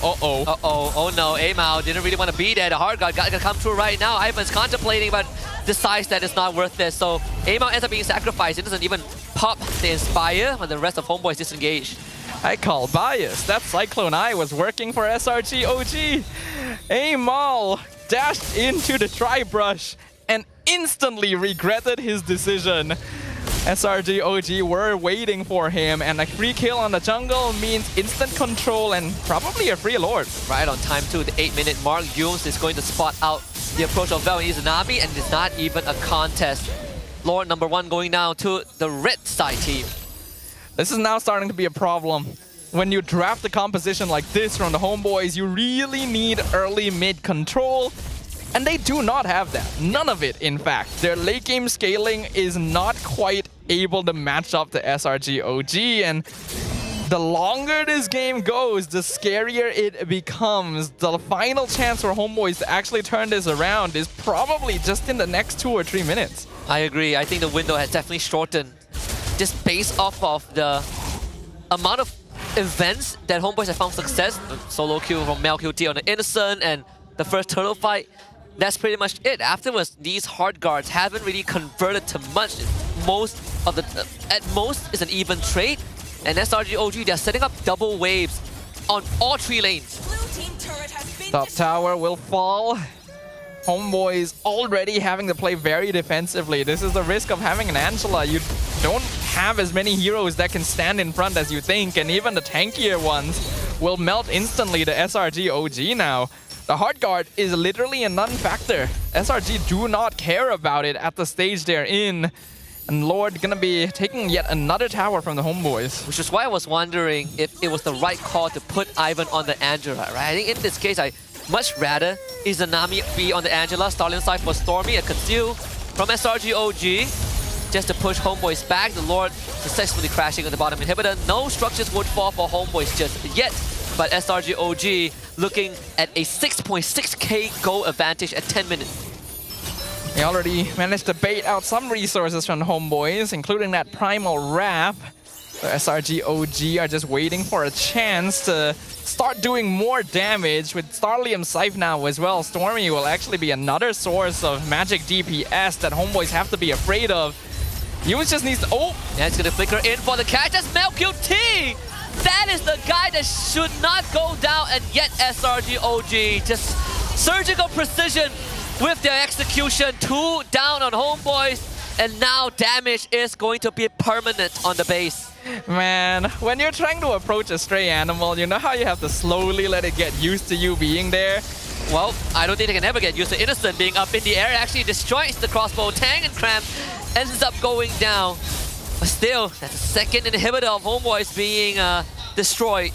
Oh no, Amao didn't really want to be there. The hard guard got to come through right now. Ivan's contemplating, but decides that it's not worth it. So Amao ends up being sacrificed. It doesn't even pop the Inspire, when the rest of HomeBois disengage. I call bias. That Cyclone Eye was working for SRG OG. Amal dashed into the Tri-Brush and instantly regretted his decision. SRG OG were waiting for him, and a free kill on the jungle means instant control and probably a free Lord. Right on time too, the 8-minute mark. Yums is going to spot out the approach of Vel and Izanami, and it's not even a contest. Lord number 1 going down to the red side team. This is now starting to be a problem. When you draft a composition like this from the HomeBois, you really need early mid control, and they do not have that. None of it, in fact. Their late game scaling is not quite able to match up to SRG OG, and the longer this game goes, the scarier it becomes. The final chance for HomeBois to actually turn this around is probably just in the next 2 or 3 minutes. I agree. I think the window has definitely shortened. Just based off of the amount of events that HomeBois have found success, the solo kill from MelQT on the Innocent and the first turtle fight, that's pretty much it. Afterwards, these hard guards haven't really converted to much. At most, it's an even trade. And SRG OG, they're setting up double waves on all 3 lanes. Top tower will fall. HomeBois already having to play very defensively. This is the risk of having an Angela. You don't have as many heroes that can stand in front as you think, and even the tankier ones will melt instantly to SRG OG now. The hard guard is literally a non-factor. SRG do not care about it at the stage they're in. And Lord gonna be taking yet another tower from the HomeBois. Which is why I was wondering if it was the right call to put Ivan on the Angela, right? I think in this case, I much rather Izanami be on the Angela, Starling side for Stormy, a conceal from SRG OG. Just to push HomeBois back, the Lord successfully crashing on the bottom inhibitor. No structures would fall for HomeBois just yet, but SRG OG looking at a 6.6k goal advantage at 10 minutes. They already managed to bait out some resources from the HomeBois, including that Primal Wrap. So SRG OG are just waiting for a chance to start doing more damage. With Starlium Scythe now as well, Stormy will actually be another source of magic DPS that HomeBois have to be afraid of. Yums just needs to... Oh! Yeah, it's gonna flicker in for the catch. That's MelQT! That is the guy that should not go down, and yet SRG OG just surgical precision with their execution. 2 down on HomeBois, and now damage is going to be permanent on the base. Man, when you're trying to approach a stray animal, you know how you have to slowly let it get used to you being there? Well, I don't think they can ever get used to Innocent being up in the air. Actually destroys the crossbow. Tang and Cram ends up going down. But still, that's the second inhibitor of HomeBois being destroyed.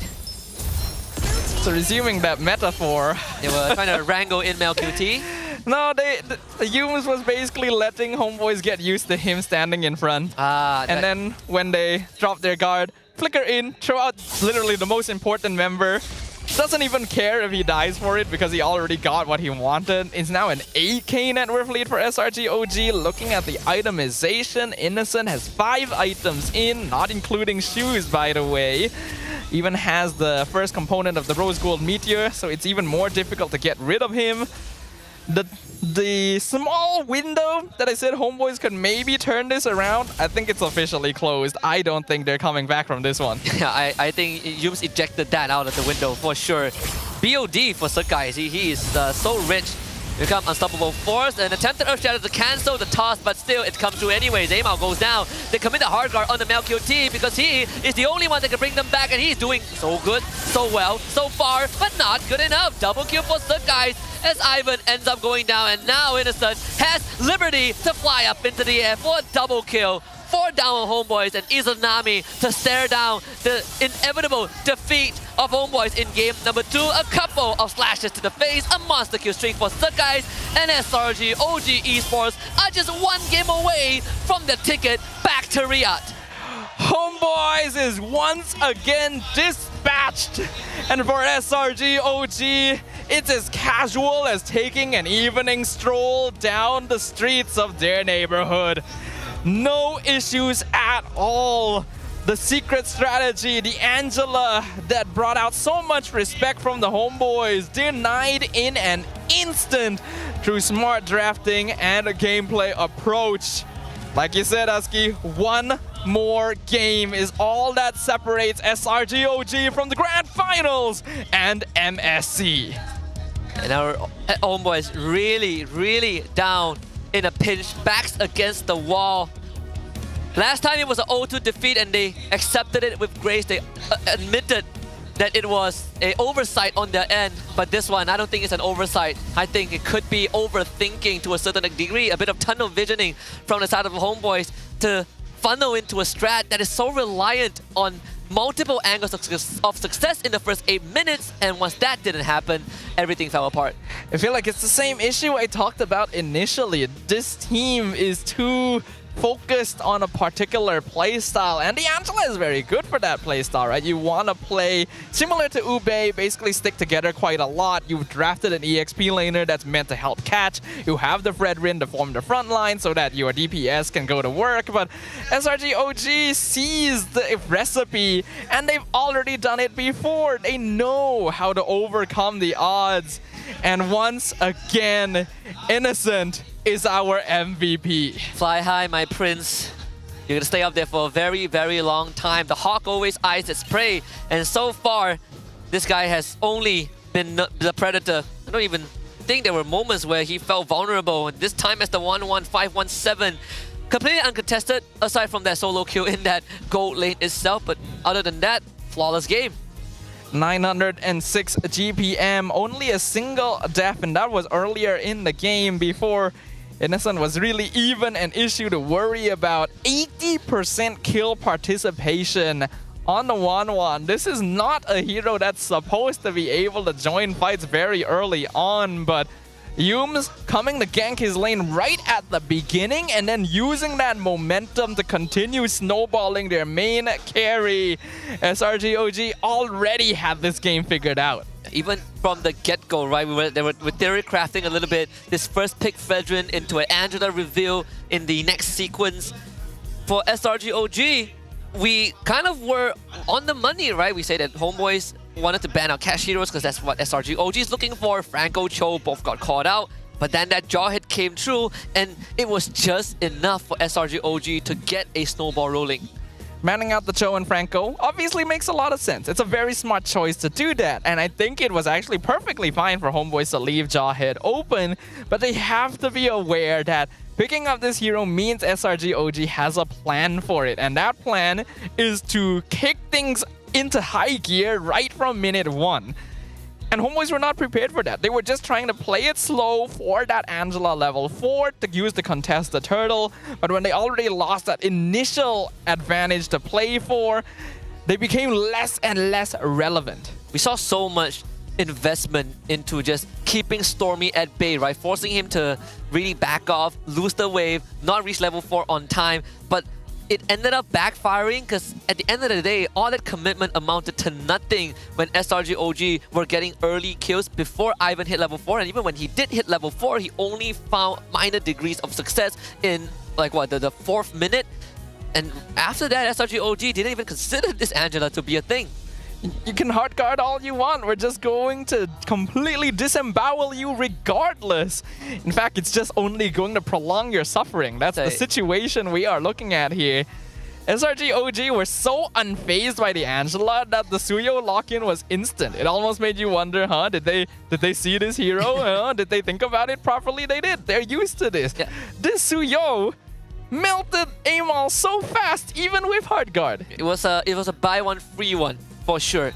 So resuming that metaphor. They were trying to wrangle in MelQT. No, the Yums was basically letting HomeBois get used to him standing in front. And then when they drop their guard, flicker in, throw out literally the most important member. Doesn't even care if he dies for it because he already got what he wanted. It's now an 8k net worth lead for SRG OG. Looking at the itemization, Innocent has 5 items in, not including shoes, by the way. Even has the first component of the Rose Gold Meteor, so it's even more difficult to get rid of him. the small window that I said HomeBois could maybe turn this around, I think it's officially closed. I don't think they're coming back from this one. Yeah, I think Yums ejected that out of the window for sure. BOD for Sakai, he is so rich. Become unstoppable force and attempted Earth Shatter to cancel the toss, but still it comes through anyways. Aimao goes down. They commit the hard guard on the MelQT because he is the only one that can bring them back, and he's doing so good, so well, so far, but not good enough. Double kill for Sakai as Ivan ends up going down, and now Innocent has liberty to fly up into the air for a double kill. 4 down on HomeBois, and Izanami to stare down the inevitable defeat of HomeBois in game number 2. A couple of slashes to the face, a monster kill streak for Sakai, and SRG OG Esports are just 1 game away from the ticket back to Riyadh. HomeBois is once again dispatched, and for SRG OG, it's as casual as taking an evening stroll down the streets of their neighborhood. No issues at all. The secret strategy, the Angela that brought out so much respect from the HomeBois, denied in an instant through smart drafting and a gameplay approach. Like you said, Husky, 1 more game is all that separates SRG OG from the Grand Finals and MSC. And our HomeBois really down in a pinch, backs against the wall. Last time it was an 0-2 defeat and they accepted it with grace. They admitted that it was an oversight on their end, but this one, I don't think it's an oversight. I think it could be overthinking to a certain degree, a bit of tunnel visioning from the side of the HomeBois to funnel into a strat that is so reliant on multiple angles of success in the first 8 minutes, and once that didn't happen, everything fell apart. I feel like it's the same issue I talked about initially. This team is too focused on a particular playstyle, and the Angela is very good for that playstyle, right? You want to play similar to Ube, basically stick together quite a lot. You've drafted an EXP laner that's meant to help catch. You have the Fredrin to form the front line so that your DPS can go to work, but SRG OG sees the recipe, and they've already done it before. They know how to overcome the odds, and once again, Innocent is our MVP. Fly high, my prince. You're gonna stay up there for a very long time. The hawk always eyes its prey, and so far, this guy has only been the predator. I don't even think there were moments where he felt vulnerable, and this time as the 1-1-5-1-7. Completely uncontested, aside from that solo kill in that gold lane itself, but other than that, flawless game. 906 GPM, only a single death, and that was earlier in the game before Innocent was really even an issue to worry about. 80% kill participation on the 1-1. This is not a hero that's supposed to be able to join fights very early on, but Yums coming to gank his lane right at the beginning and then using that momentum to continue snowballing their main carry. SRG OG already had this game figured out. Even from the get-go, right? They were theory crafting a little bit. This first pick Fredrin into an Angela reveal in the next sequence. For SRG OG, we kind of were on the money, right? We say that HomeBois wanted to ban out cash heroes because that's what SRG OG is looking for. Franco, Cho both got caught out. But then that jaw hit came true, and it was just enough for SRG OG to get a snowball rolling. Manning out the Cho and Franco obviously makes a lot of sense. It's a very smart choice to do that, and I think it was actually perfectly fine for HomeBois to leave Jawhead open, but they have to be aware that picking up this hero means SRG OG has a plan for it, and that plan is to kick things into high gear right from minute 1. And HomeBois were not prepared for that. They were just trying to play it slow for that Angela level 4 to use to contest the turtle. But when they already lost that initial advantage to play for, they became less and less relevant. We saw so much investment into just keeping Stormy at bay, right? Forcing him to really back off, lose the wave, not reach level 4 on time. But it ended up backfiring because at the end of the day, all that commitment amounted to nothing when SRG OG were getting early kills before Ivan hit level 4. And even when he did hit level 4, he only found minor degrees of success in like what, the 4th minute. And after that, SRG OG didn't even consider this Angela to be a thing. You can hard guard all you want. We're just going to completely disembowel you regardless. In fact, it's just only going to prolong your suffering. That's the situation we are looking at here. SRG OG were so unfazed by the Angela that the Suyo lock-in was instant. It almost made you wonder, huh? Did they see this hero? Did they think about it properly? They did. They're used to this. Yeah. This Suyo melted Amal so fast, even with hard guard. It was a buy one free one for sure.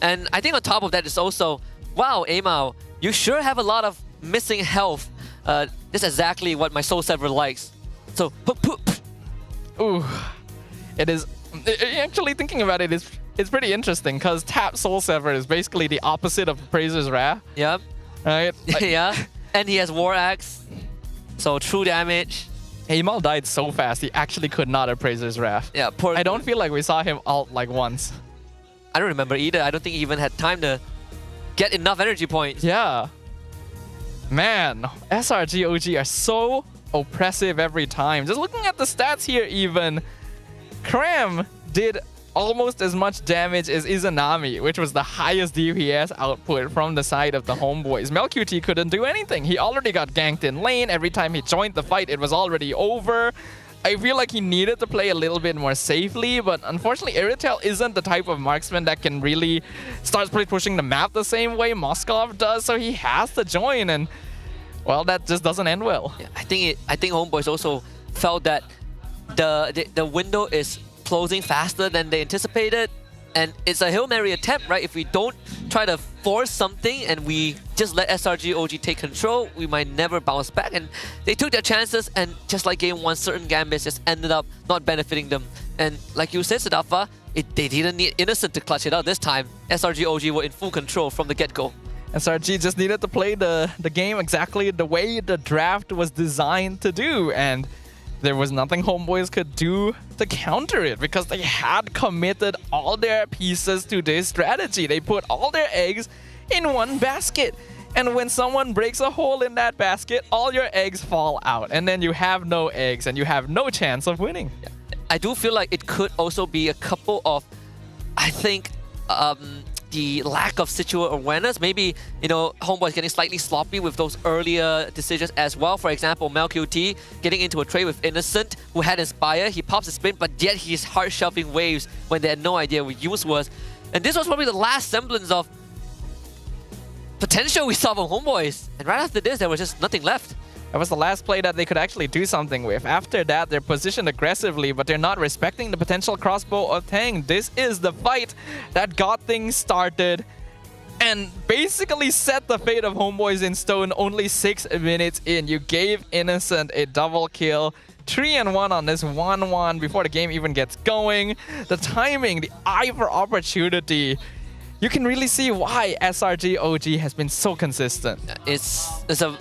And I think on top of that is also, wow, Amal, you sure have a lot of missing health. That's exactly what my Soul Sever likes. So, ooh. It is, actually thinking about it, it's pretty interesting because Tap Soul Sever is basically the opposite of Appraiser's Wrath. Yep. Right? Like, yeah. And he has War Axe, so true damage. Amal died so fast, he actually could not Appraiser's Wrath. Yeah, poor. I don't feel like we saw him ult like once. I don't remember either. I don't think he even had time to get enough energy points. Yeah. Man, SRG OG are so oppressive every time. Just looking at the stats here even, Cram did almost as much damage as Izanami, which was the highest DPS output from the side of the HomeBois. MelQT couldn't do anything. He already got ganked in lane. Every time he joined the fight, it was already over. I feel like he needed to play a little bit more safely, but unfortunately, Iritel isn't the type of marksman that can really start pushing the map the same way Moskov does, so he has to join, and well, that just doesn't end well. Yeah, I think HomeBois also felt that the window is closing faster than they anticipated, and it's a Hail Mary attempt, right? If we don't try to force something and we just let SRG OG take control, we might never bounce back. And they took their chances, and just like game one, certain gambits just ended up not benefiting them. And like you said, Sadafa, they didn't need Innocent to clutch it out this time. SRG OG were in full control from the get-go. SRG just needed to play the game exactly the way the draft was designed to do, and there was nothing HomeBois could do to counter it because they had committed all their pieces to this strategy. They put all their eggs in one basket. And when someone breaks a hole in that basket, all your eggs fall out. And then you have no eggs and you have no chance of winning. Yeah. I do feel like it could also be a couple of, I think, the lack of situational awareness. Maybe, you know, HomeBois getting slightly sloppy with those earlier decisions as well. For example, MelQT getting into a trade with Innocent, who had Inspire. He pops his spin, but yet he's hard shelving waves when they had no idea what use was. And this was probably the last semblance of potential we saw from HomeBois. And right after this, there was just nothing left. That was the last play that they could actually do something with. After that, they're positioned aggressively, but they're not respecting the potential crossbow of Tang. This is the fight that got things started and basically set the fate of HomeBois in stone only 6 minutes in. You gave Innocent a double kill. 3-1 on this 1-1 before the game even gets going. The timing, the eye for opportunity. You can really see why SRG OG has been so consistent. It's a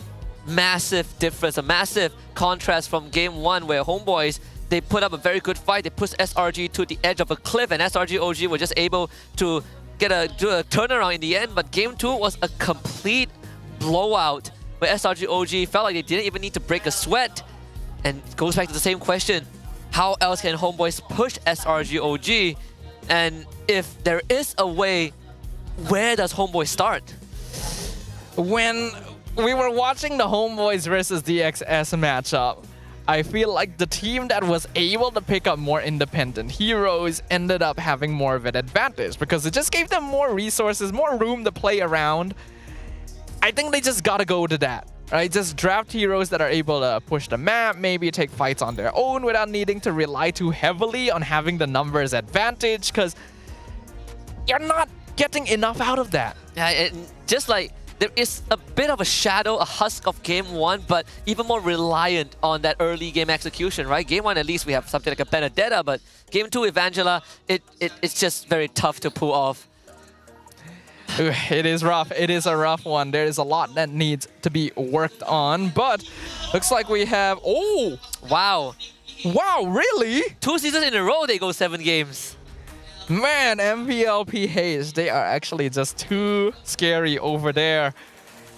massive difference, a massive contrast from game one where HomeBois, they put up a very good fight. They pushed SRG to the edge of a cliff, and SRG OG were just able to do a turnaround in the end. But game two was a complete blowout where SRG OG felt like they didn't even need to break a sweat. And it goes back to the same question. How else can HomeBois push SRG OG? And if there is a way, where does HomeBois start? When we were watching the HomeBois versus DXS matchup, I feel like the team that was able to pick up more independent heroes ended up having more of an advantage because it just gave them more resources, more room to play around. I think they just gotta go to that, right? Just draft heroes that are able to push the map, maybe take fights on their own without needing to rely too heavily on having the numbers advantage, because you're not getting enough out of that. Yeah, just like there is a bit of a shadow, a husk of game one, but even more reliant on that early game execution, right? Game one, at least we have something like a Benedetta, but game two, Evangela, it's just very tough to pull off. Ooh, it is rough. It is a rough one. There is a lot that needs to be worked on, but looks like we have... Oh! Wow. Wow, really? 2 seasons in a row, they go 7 games. Man, MPL PH, they are actually just too scary over there.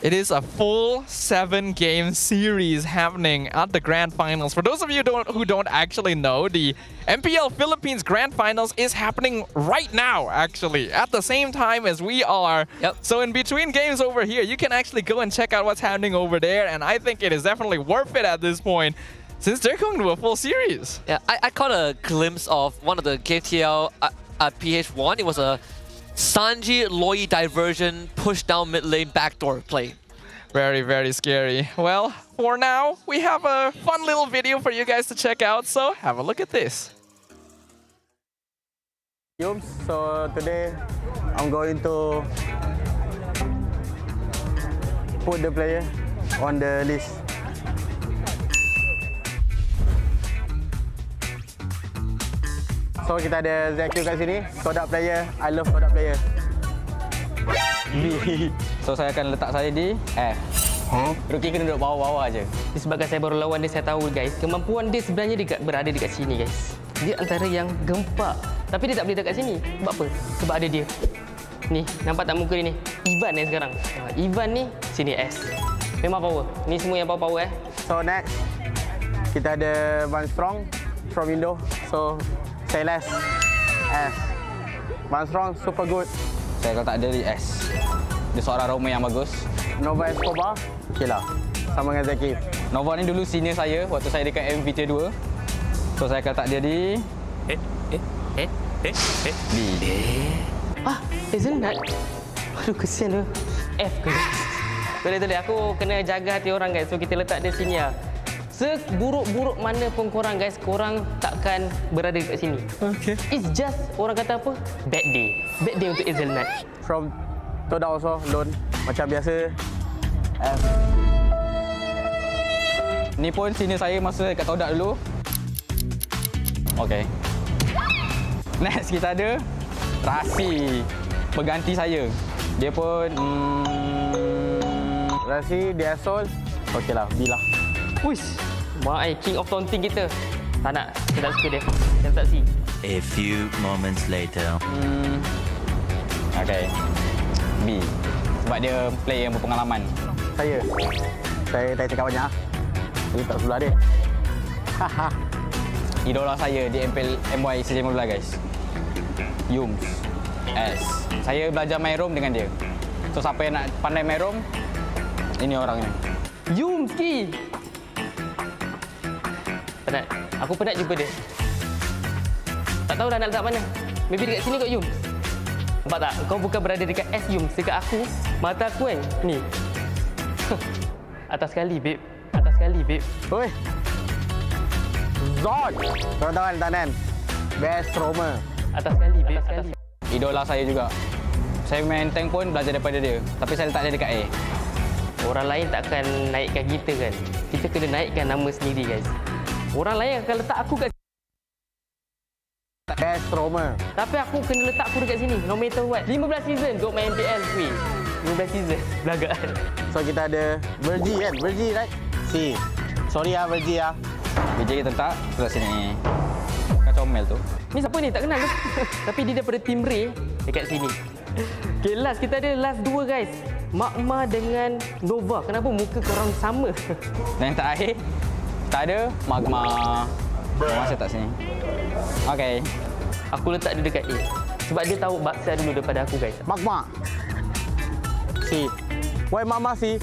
It is a full 7-game series happening at the Grand Finals. For those of you who don't actually know, the MPL Philippines Grand Finals is happening right now, actually, at the same time as we are. Yep. So in between games over here, you can actually go and check out what's happening over there, and I think it is definitely worth it at this point, since they're going to a full series. Yeah, I caught a glimpse of one of the KTL at PH1. It was a Sanji Loi diversion, push down mid lane, backdoor play. Very, very scary. Well, for now, we have a fun little video for you guys to check out, so have a look at this. So today, I'm going to put the player on the list. So kita ada ZQ kat sini, Kodak player. I love Kodak player. B. So saya akan letak saya di F. Rookie kena duduk bawah-bawah aje. Disebabkan saya baru lawan dia, saya tahu guys, kemampuan dia sebenarnya berada dekat sini guys. Dia antara yang gempak. Tapi dia tak boleh dekat sini. Sebab apa? Sebab ada dia. Ni, nampak tak muka dia ni? Ivan ni sekarang. Ivan ni, sini S. Memang power. Ni semua yang power So next, kita ada Van Strong from Indo. So say less. S. Van Strong super good. Saya kalau tak ada di S. Dia seorang Roma yang bagus. Nova Escobar, okey lah. Sama dengan Zaki. Nova ni dulu senior saya waktu saya dekat MV Tier 2. So saya akan letak dia di B. Hazelnut. Aduh, kesian tu. F ke? Boleh. Aku kena jaga hati orang guys. So kita letak dia sini lah. Seburuk-buruk mana pun korang guys, korang takkan berada dekat sini. Okay. It's just, orang kata apa? Bad day. Bad day untuk Hazelnut. From Toda also, Lone. Macam biasa. Ni pun senior saya masa dekat Toda dulu. Okay. Next kita ada Rasi. Pengganti saya. Dia pun... Rasi, dia Sol. Okey lah, B lah. Wish. King of Taunting kita. Tak nak. Saya tak suka dia. Saya tak si. A few moments later. Okay. B. Sebab dia player yang berpengalaman. Saya tak cakap banyak. Jadi tak sebelah dia. Idola saya di MPL MY S15 guys. Yums. S. Saya belajar main roam dengan dia. So siapa yang nak pandai main roam, ini orangnya. Yums ki. Penat. Aku penat jumpa dia. Tak tahulah nak letak mana. Maybe dekat sini kot Yum. Nampak tak? Kau bukan berada dekat S Yum. Dekat aku, mata aku kan. Ni. Atas sekali, babe. Atas sekali, babe. Oi. Zod. Teman-teman, tanan. Best Roma. Atas sekali, babe. Atas sekali. Idola saya juga. Saya main tank pun belajar daripada dia. Tapi saya letak dia dekat A. Orang lain takkan naikkan kita kan. Kita kena naikkan nama sendiri guys. Orang lain akan letak aku kat Best Roma. Tapi aku kena letak aku dekat sini. No matter what. 15 season duk main MPL weh. 15 season. Belagak. So kita ada Virgie kan? Virgie right? C. Sorry ya Virgie ya. VJ kita letak sebelah sini. Kacau Mel tu. Ni siapa ni? Tak kenal ke? Tapi dia daripada Team Ray dekat sini. Okay, last. Kita ada last 2 guys. Magma dengan Nova. Kenapa muka korang sama? Dan yang terakhir, tak ada Magma. Magma saya tak sini. Okay. Aku letak dia dekat A. Sebab dia tahu baksa dulu daripada aku guys. Magma. C. Why Magma C?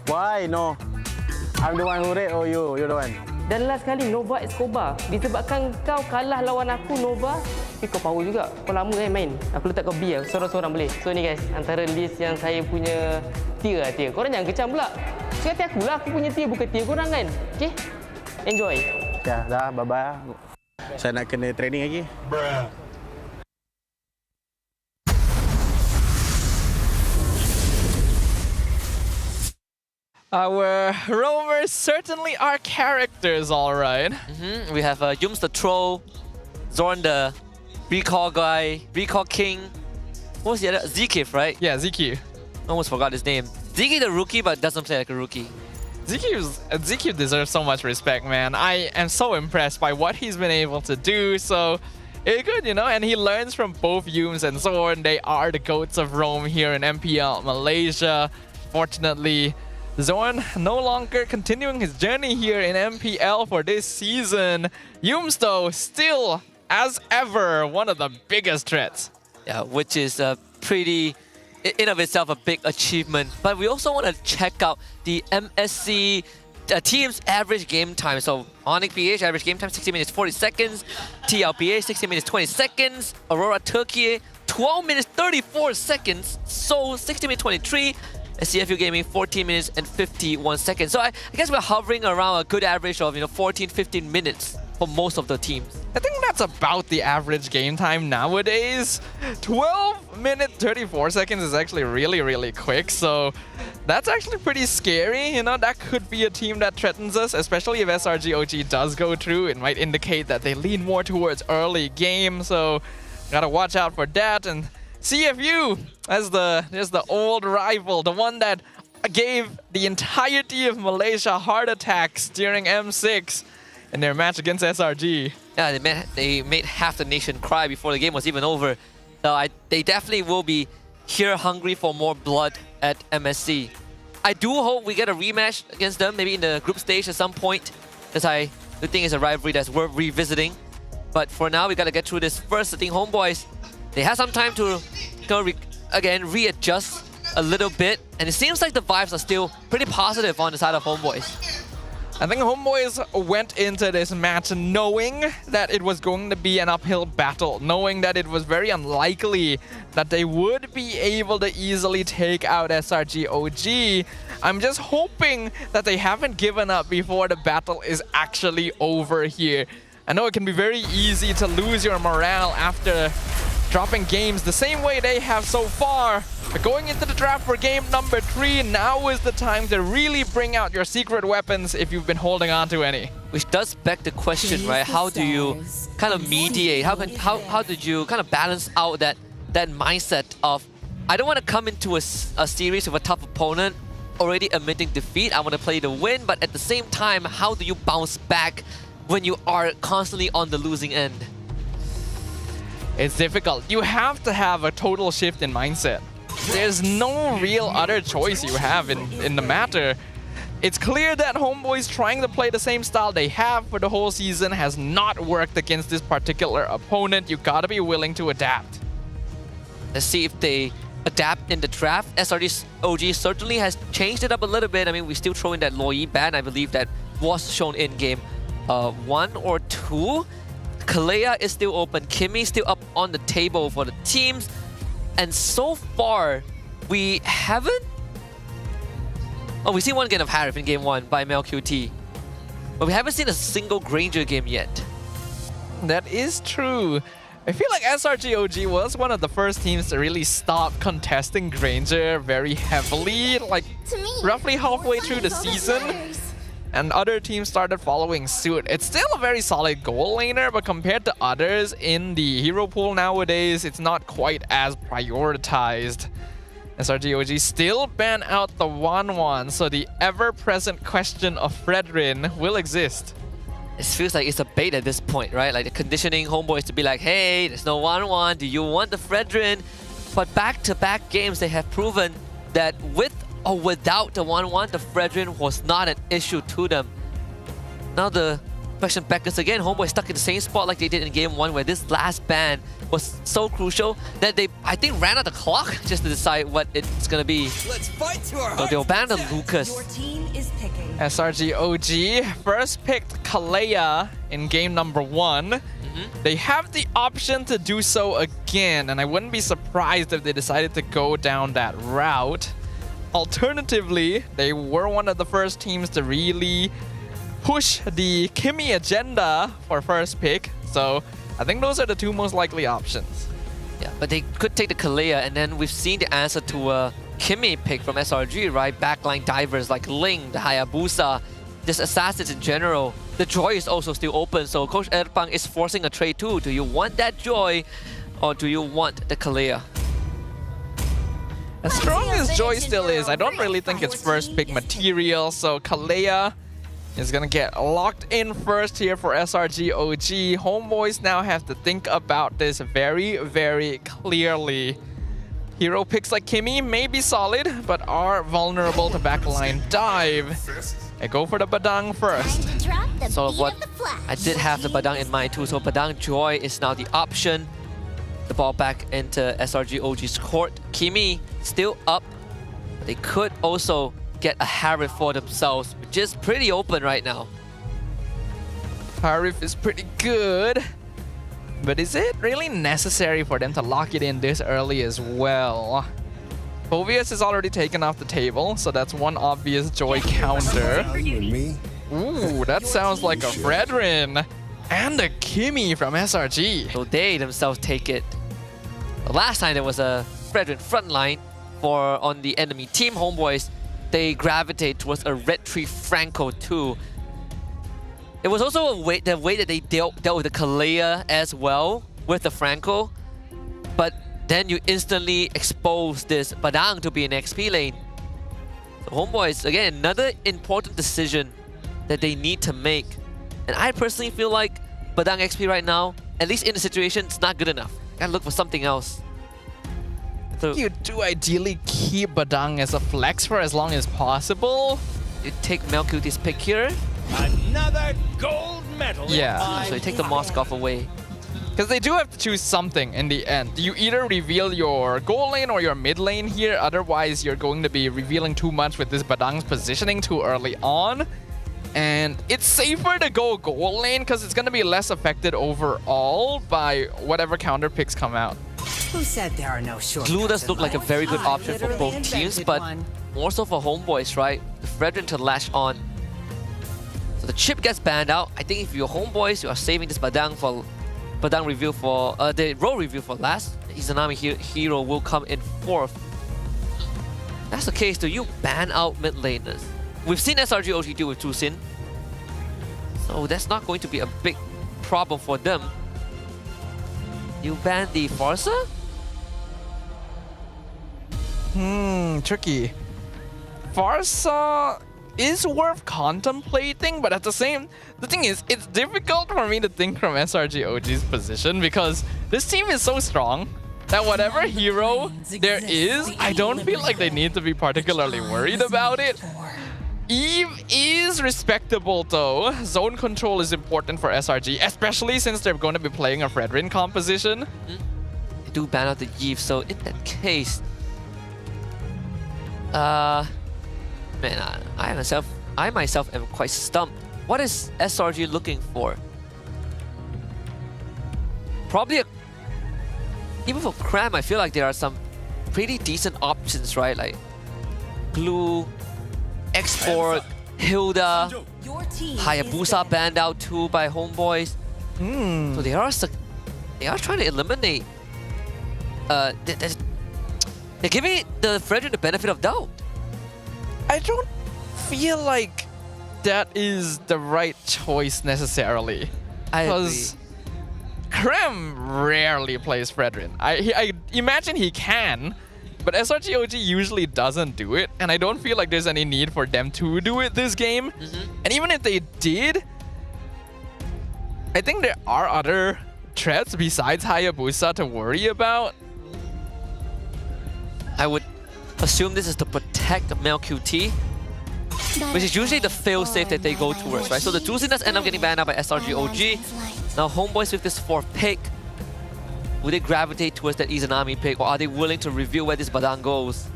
Why no? I'm the one who rate or you're the one? Dan last kali Nova Escobar. Disebabkan kau kalah lawan aku Nova. Tapi kau power juga. Kau lama main. Aku letak kau B lah. Sorang-sorang boleh. So ni guys, antara list yang saya punya tier lah tier. Korang jangan kecam pula. Suka hati aku lah. Aku punya tier bukan tier korang kan. Okay? Enjoy. Ya, dah. Bye-bye. Saya nak kena training lagi. Our roamers certainly are characters, all right. We have Yums the Troll, Zorn the Recall guy, Recall King. What was the other? Zkif, right? Yeah, ZQ. Almost forgot his name. Ziki the rookie, but doesn't play like a rookie. ZQ deserves so much respect, man. I am so impressed by what he's been able to do. So it's good, you know, and he learns from both Yums and Zorn. They are the goats of Rome here in MPL Malaysia. unfortunately, Zorn no longer continuing his journey here in MPL for this season. Yums, though, still, as ever, one of the biggest threats. Yeah, which is pretty, in of itself, a big achievement. But we also want to check out the MSC team's average game time. So Onyx PH average game time 60 minutes 40 seconds, TLPH 60 minutes 20 seconds, Aurora Turkey 12 minutes 34 seconds, Seoul 60 minutes 23, and CFU Gaming 14 minutes and 51 seconds. So I guess we're hovering around a good average of 14-15 minutes for most of the teams. I think that's about the average game time nowadays. 12 minutes 34 seconds is actually really quick, so that's actually pretty scary. That could be a team that threatens us, especially if SRGOG does go through. It might indicate that they lean more towards early game, so gotta watch out for that. And CFU as the old rival, the one that gave the entirety of Malaysia heart attacks during M6 in their match against SRG. Yeah, they made half the nation cry before the game was even over. So they definitely will be here hungry for more blood at MSC. I do hope we get a rematch against them, maybe in the group stage at some point, because I do think it's a rivalry that's worth revisiting. But for now, we gotta get through this first. I think HomeBois, they have some time to again readjust a little bit, and it seems like the vibes are still pretty positive on the side of HomeBois. I think HomeBois went into this match knowing that it was going to be an uphill battle, knowing that it was very unlikely that they would be able to easily take out SRGOG. I'm just hoping that they haven't given up before the battle is actually over here. I know it can be very easy to lose your morale after dropping games the same way they have so far. But going into the draft for game number 3, now is the time to really bring out your secret weapons if you've been holding on to any. Which does beg the question, right? How do you kind of mediate? How did you kind of balance out that mindset of, I don't want to come into a series with a tough opponent already admitting defeat. I want to play to win, but at the same time, how do you bounce back when you are constantly on the losing end? It's difficult. You have to have a total shift in mindset. There's no real other choice you have in the matter. It's clear that HomeBois trying to play the same style they have for the whole season has not worked against this particular opponent. You gotta be willing to adapt. Let's see if they adapt in the draft. SRGOG certainly has changed it up a little bit. I mean, we still throw in that Loi ban, I believe that was shown in game 1 or 2. Kalea is still open. Kimmy still up on the table for the teams. And so far, we haven't... Oh, we see one game of Harif in game 1 by MelQT. But we haven't seen a single Granger game yet. That is true. I feel like SRGOG was one of the first teams to really stop contesting Granger very heavily, like roughly halfway through the season. And other teams started following suit. It's still a very solid goal laner, but compared to others in the hero pool nowadays, it's not quite as prioritized. SRGOG still ban out the 1-1, so the ever-present question of Fredrin will exist. It feels like it's a bait at this point, right? Like the conditioning HomeBois to be like, hey, there's no 1-1, do you want the Fredrin? But back-to-back games, they have proven that with or without the 1-1, the Fredrin was not an issue to them. Now the question beckons again, HomeBois stuck in the same spot like they did in game 1, where this last ban was so crucial that they, I think, ran out the clock just to decide what it's gonna be. Let's fight to our so they'll ban the Lucas. Your team is picking. SRGOG first picked Kalea in game number 1. They have the option to do so again, and I wouldn't be surprised if they decided to go down that route. Alternatively, they were one of the first teams to really push the Kimmy agenda for first pick, so I think those are the two most likely options. Yeah, but they could take the Kalea, and then we've seen the answer to a Kimmy pick from SRG, right? Backline divers like Ling, the Hayabusa, just assassins in general. The Joy is also still open, so Coach Erpang is forcing a trade too. Do you want that Joy, or do you want the Kalea? As strong as Joy still is, I don't really think it's first pick material, so Kalea is gonna get locked in first here for SRGOG. HomeBois now have to think about this very, very clearly. Hero picks like Kimmy may be solid, but are vulnerable to backline dive. I go for the Badang first. Sort of what I did have the Badang in mind too. So Badang Joy is now the option. The ball back into SRG OG's court. Kimmy still up. They could also get a Harith for themselves, which is pretty open right now. Harith is pretty good. But is it really necessary for them to lock it in this early as well? Phovius is already taken off the table, so that's one obvious Joy counter. Ooh, that sounds like a Fredrin and a Kimmy from SRG. So they themselves take it. The last time there was a Fredrin frontline on the enemy team, HomeBois, they gravitate towards a Red Tree Franco too. It was also the way that they dealt with the Kalea as well with the Franco, but then you instantly expose this Badang to be an XP lane. So HomeBois, again, another important decision that they need to make. And I personally feel like Badang XP right now, at least in the situation, it's not good enough. Gotta look for something else. So you do ideally keep Badang as a flex for as long as possible. You take Melkuti's pick here. Another gold medal. Yeah. So you take the Moskov away. Because they do have to choose something in the end. You either reveal your goal lane or your mid lane here, otherwise you're going to be revealing too much with this Badang's positioning too early on. And it's safer to go goal lane because it's going to be less affected overall by whatever counter picks come out. Who said there are no shortcuts? Glue does look like a very good option for both teams, but more so for HomeBois, right? The Fredrin to latch on. So the chip gets banned out. I think if you're HomeBois, you are saving this Badang review for the role review for last. Izanami hero will come in 4th. That's the case, do you ban out mid laners? We've seen SRG OG deal with Tusin, so that's not going to be a big problem for them. You ban the Farsa? Tricky. Farsa is worth contemplating, but at the thing is, it's difficult for me to think from SRG OG's position because this team is so strong that whatever hero there is, I don't feel like they need to be particularly worried about it. Eve is respectable though. Zone control is important for SRG, especially since they're going to be playing a Fredrin composition. They do ban out the Eve, so in that case, man, I myself am quite stumped. What is SRG looking for? Probably even for Cram, I feel like there are some pretty decent options, right? Like Glue, Export, Hilda, Hayabusa banned out too by HomeBois. So they are trying to eliminate. They're giving the Fredrin the benefit of doubt. I don't feel like that is the right choice necessarily. Because Krem rarely plays Fredrin. I imagine he can, but SRG OG usually doesn't do it, and I don't feel like there's any need for them to do it this game. And even if they did, I think there are other threats besides Hayabusa to worry about. I would assume this is to protect MelQT, which is usually the fail-safe that they go towards, right? So the Tusin does end up getting banned out by SRG OG. Now HomeBois with this 4th pick, will they gravitate towards that Izanami pick, or are they willing to reveal where this Badang goes?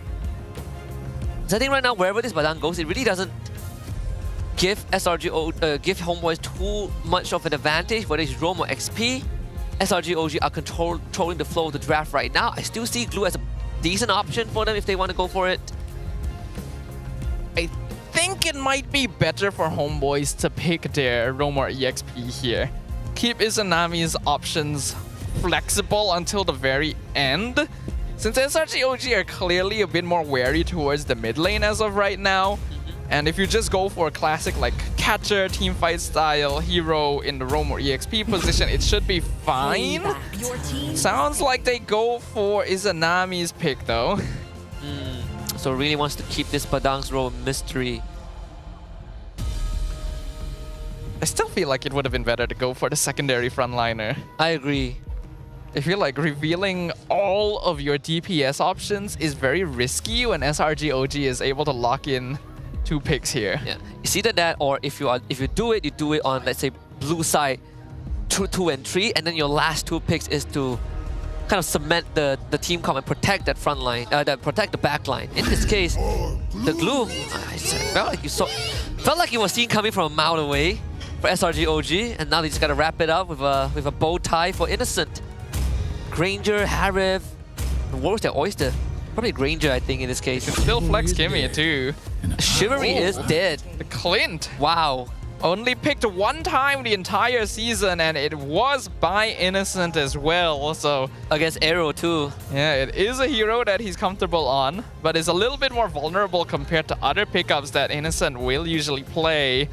So I think right now, wherever this Badang goes, it really doesn't give give HomeBois too much of an advantage, whether it's Roam or XP. SRG OG are controlling the flow of the draft right now. I still see Glue as a decent option for them if they want to go for it. I think it might be better for HomeBois to pick their Roam or EXP here. Keep Izanami's options flexible until the very end. Since SRG OG are clearly a bit more wary towards the mid lane as of right now, and if you just go for a classic like catcher, teamfight style hero in the Roam or EXP position, it should be fine. Sounds like they go for Izanami's pick though. So really wants to keep this Badang's role a mystery. I still feel like it would have been better to go for the secondary frontliner. I agree. I feel like revealing all of your DPS options is very risky when SRG OG is able to lock in 2 picks here. Yeah, it's either that, or if you do it, you do it on, let's say, blue side 2 and 3, and then your last 2 picks is to kind of cement the team comp and protect that front line, protect the back line. In this case, the glue, felt like you were seen coming from a mile away for SRG OG, and now they just gotta wrap it up with a bow tie for Innocent. Granger, Harif, what was their oyster? Probably Granger, I think, in this case. You can still flex Kimmy too. Chivalry is dead. The Clint. Wow. Only picked 1 time the entire season, and it was by Innocent as well, so... Against AERO too. Yeah, it is a hero that he's comfortable on, but is a little bit more vulnerable compared to other pickups that Innocent will usually play.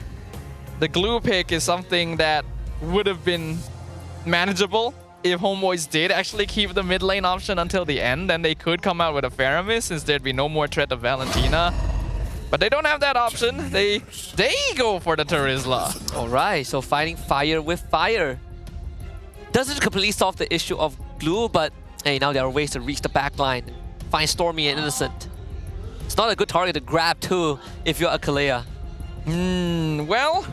The glue pick is something that would have been manageable if HomeBois did actually keep the mid lane option until the end. Then they could come out with a Faramis since there'd be no more threat of Valentina. But they don't have that option. They go for the Terizla. Alright, so fighting fire with fire. Doesn't completely solve the issue of glue, but hey, now there are ways to reach the back line. Find Stormy and Innocent. It's not a good target to grab too if you're a Kalea. Well,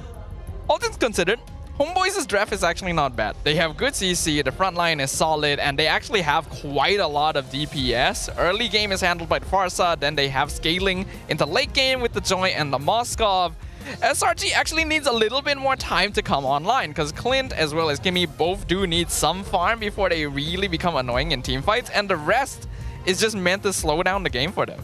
all things considered, HomeBois' draft is actually not bad. They have good CC, the front line is solid, and they actually have quite a lot of DPS. Early game is handled by the Farsa, then they have scaling into late game with the Joy and the Moskov. SRG actually needs a little bit more time to come online, because Clint as well as Kimmy both do need some farm before they really become annoying in teamfights, and the rest is just meant to slow down the game for them.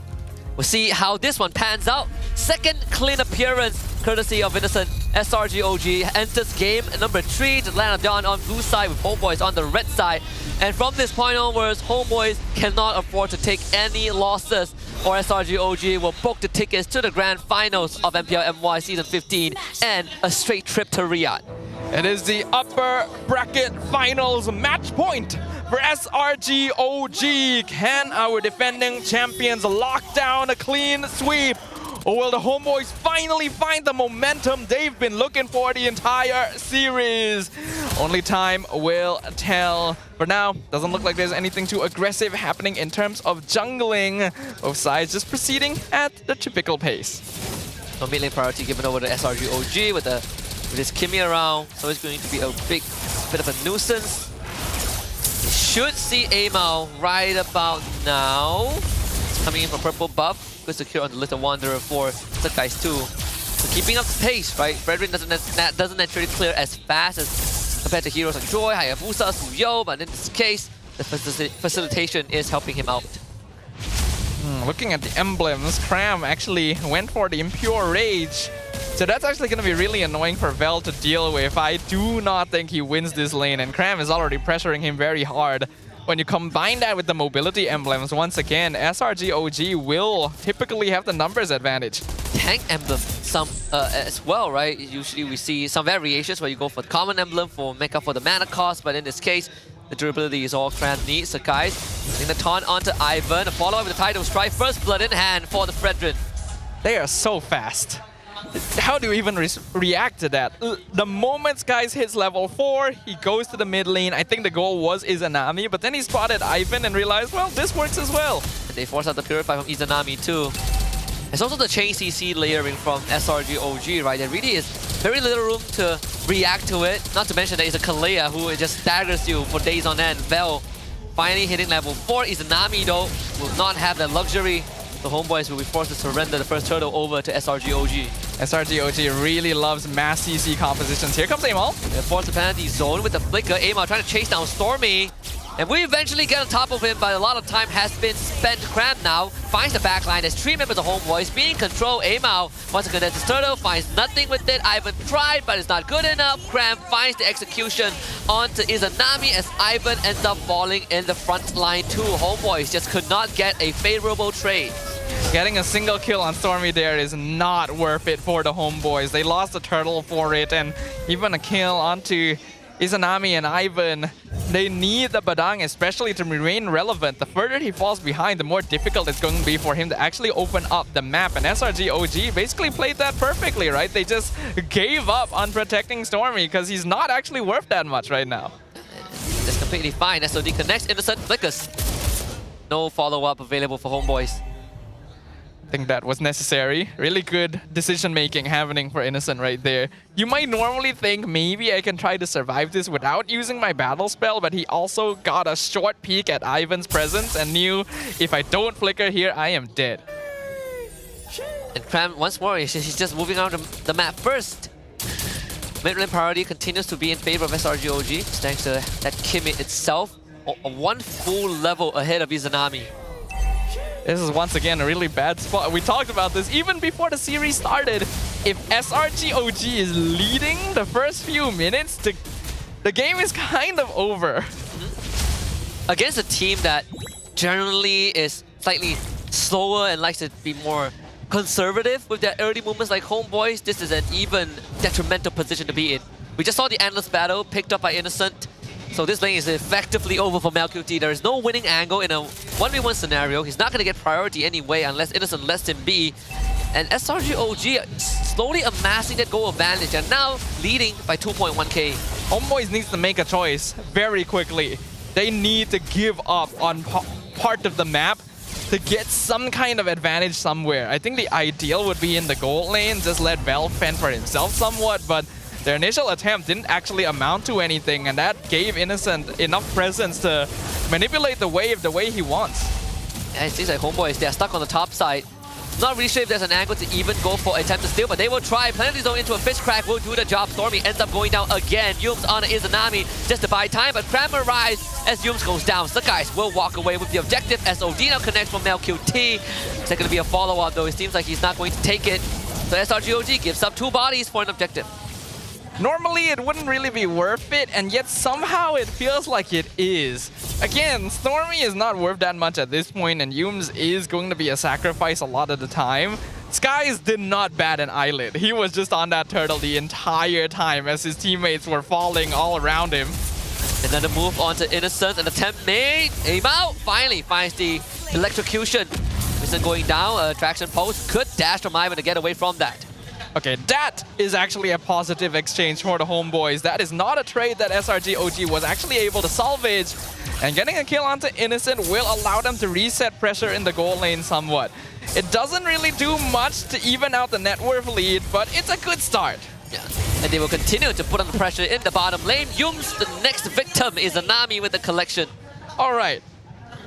We'll see how this one pans out. Second clean appearance, courtesy of Innocent. SRG OG enters game number 3 to land down on blue side with HomeBois on the red side. And from this point onwards, HomeBois cannot afford to take any losses, or SRG OG will book the tickets to the grand finals of MPL MY Season 15 and a straight trip to Riyadh. It is the upper bracket finals match point for SRG OG. Can our defending champions lock down a clean sweep? Or will the HomeBois finally find the momentum they've been looking for the entire series? Only time will tell. For now, doesn't look like there's anything too aggressive happening in terms of jungling. Both sides just proceeding at the typical pace. So mid lane priority given over to SRG OG with his Kimmy around. So it's going to be a big bit of a nuisance. We should see Amao right about now. It's coming in for purple buff. Good secure on the Little Wanderer for Sakai's too. So keeping up the pace, right? Frederick doesn't naturally clear as fast as compared to heroes like Joy, Hayabusa, Suyo, but in this case, the facilitation is helping him out. Looking at the emblems, Cram actually went for the Impure Rage. So that's actually going to be really annoying for Vel to deal with. I do not think he wins this lane, and Cram is already pressuring him very hard. When you combine that with the mobility emblems, once again, SRG OG will typically have the numbers advantage. Tank emblem as well, right? Usually we see some variations where you go for the common emblem for make up for the mana cost, but in this case, the durability is all Cram needs. Sakai in the taunt onto Ivan, a follow-up with the Tidal Strike, first blood in hand for the Fredrin. They are so fast. How do you even react to that? The moment Skies hits level 4, he goes to the mid lane. I think the goal was Izanami, but then he spotted Ivan and realized, well, this works as well. And they force out the Purify from Izanami too. There's also the chain CC layering from SRG OG, right? There really is very little room to react to it. Not to mention there is a Kalea who just staggers you for days on end. Vel finally hitting level 4. Izanami though will not have that luxury. The HomeBois will be forced to surrender the first turtle over to SRG OG. SRG OG really loves mass CC compositions. Here comes Amal. They force the penalty zone with the flicker. Amal trying to chase down Stormy. And we eventually get on top of him, but a lot of time has been spent. Cram now finds the backline. There's 3 members of HomeBois being controlled. Amal wants to connect his turtle, finds nothing with it. Ivan tried, but it's not good enough. Cram finds the execution onto Izanami as Ivan ends up falling in the front line too. HomeBois just could not get a favorable trade. Getting a single kill on Stormy there is not worth it for the HomeBois. They lost the turtle for it, and even a kill onto Izanami and Ivan. They need the Badang, especially to remain relevant. The further he falls behind, the more difficult it's going to be for him to actually open up the map. And SRG OG basically played that perfectly, right? They just gave up on protecting Stormy because he's not actually worth that much right now. That's completely fine. SOD connects, Innocent flickers. No follow-up available for HomeBois. I think that was necessary. Really good decision-making happening for Innocent right there. You might normally think maybe I can try to survive this without using my battle spell, but he also got a short peek at Ivan's presence and knew if I don't flicker here, I am dead. And Cram, once more, he's just moving around the map first. Mid-lane priority continues to be in favor of SRGOG, thanks to that Kimi itself, one full level ahead of Izanami. This is once again a really bad spot. We talked about this even before the series started. If SRGOG is leading the first few minutes, the game is kind of over. Against a team that generally is slightly slower and likes to be more conservative with their early movements like HomeBois, this is an even detrimental position to be in. We just saw the endless battle picked up by Innocent. So this lane is effectively over for MelQT. There is no winning angle in a 1v1 scenario. He's not going to get priority anyway unless Innocent lets him be. And SRGOG slowly amassing that goal advantage and now leading by 2.1k. HomeBois needs to make a choice very quickly. They need to give up on part of the map to get some kind of advantage somewhere. I think the ideal would be in the gold lane, just let Vel fend for himself somewhat, but their initial attempt didn't actually amount to anything, and that gave Innocent enough presence to manipulate the wave the way he wants. And it seems like HomeBois, they're stuck on the top side. Not really sure if there's an angle to even go for attempt to steal, but they will try. Planetary Zone into a fish crack will do the job. Stormy ends up going down again. Yums on Izanami just to buy time, but Cram arrives as Yums goes down. So guys will walk away with the objective. SOD now connects from MelQT. Is there going to be a follow-up though? It seems like he's not going to take it. So SRGOG gives up 2 bodies for an objective. Normally it wouldn't really be worth it, and yet somehow it feels like it is. Again, Stormy is not worth that much at this point, and Yums is going to be a sacrifice a lot of the time. Skies did not bat an eyelid. He was just on that turtle the entire time as his teammates were falling all around him. Another move onto Innocent, an attempt made. Aim out, finally finds the electrocution. Innocent going down, traction post. Good dash from Ivan to get away from that. Okay, that is actually a positive exchange for the HomeBois. That is not a trade that SRGOG was actually able to salvage. And getting a kill onto Innocent will allow them to reset pressure in the goal lane somewhat. It doesn't really do much to even out the net worth lead, but it's a good start. Yeah, and they will continue to put on the pressure in the bottom lane. Yums, the next victim, is Anami with the collection. All right,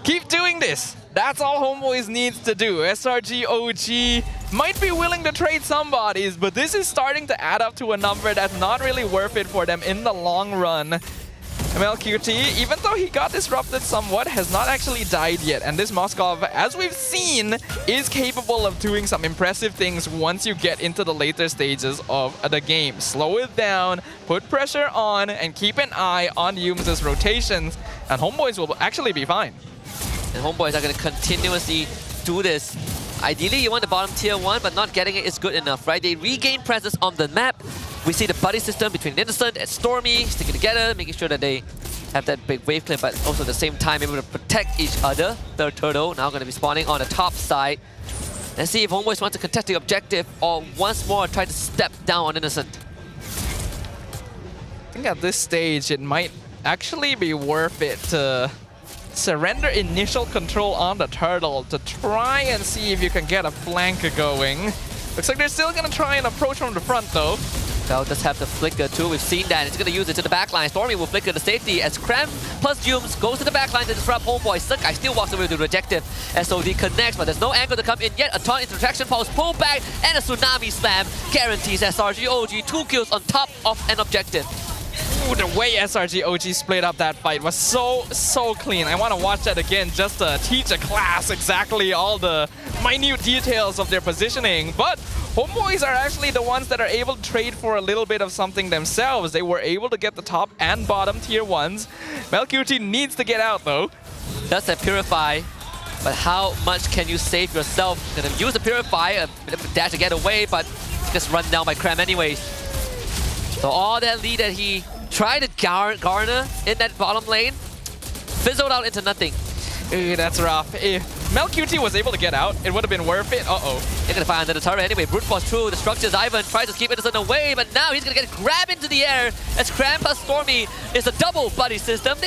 keep doing this. That's all HomeBois needs to do. SRGOG might be willing to trade some bodies, but this is starting to add up to a number that's not really worth it for them in the long run. MelQT, even though he got disrupted somewhat, has not actually died yet. And this Moskov, as we've seen, is capable of doing some impressive things once you get into the later stages of the game. Slow it down, put pressure on, and keep an eye on Yums' rotations, and HomeBois will actually be fine. And HomeBois are going to continuously do this. Ideally, you want the bottom tier 1, but not getting it is good enough, right? They regain presence on the map. We see the buddy system between Innocent and Stormy sticking together, making sure that they have that big wave clip, but also at the same time able to protect each other. Third turtle now going to be spawning on the top side. Let's see if HomeBois want to contest the objective or once more try to step down on Innocent. I think at this stage, it might actually be worth it to surrender initial control on the turtle to try and see if you can get a flank going. Looks like they're still going to try and approach from the front though. They'll just have the flicker too. We've seen that. It's going to use it to the backline. Stormy will flicker the safety as Cram plus Yums goes to the backline to disrupt HomeBois. Sukai still walks away with the rejective. SOD connects, but there's no angle to come in yet. A ton into traction pulse, pull back, and a tsunami slam guarantees SRGOG 2 kills on top of an objective. Ooh, the way SRGOG split up that fight was so clean. I want to watch that again just to teach a class exactly all the minute details of their positioning. But HomeBois are actually the ones that are able to trade for a little bit of something themselves. They were able to get the top and bottom tier 1s. MelQT needs to get out though. That's a Purify, but how much can you save yourself? Gonna use the Purify, a bit of a dash to get away, but just run down by Cram anyways. So all that lead that he tried to garner in that bottom lane fizzled out into nothing. Ooh, that's rough. If MelQT was able to get out, it would have been worth it. Uh-oh. They're going to find under the turret anyway. Brute Force through the structures. Ivan tries to keep Innocent away, but now he's going to get grabbed into the air as Cram plus Stormy is a double buddy system. They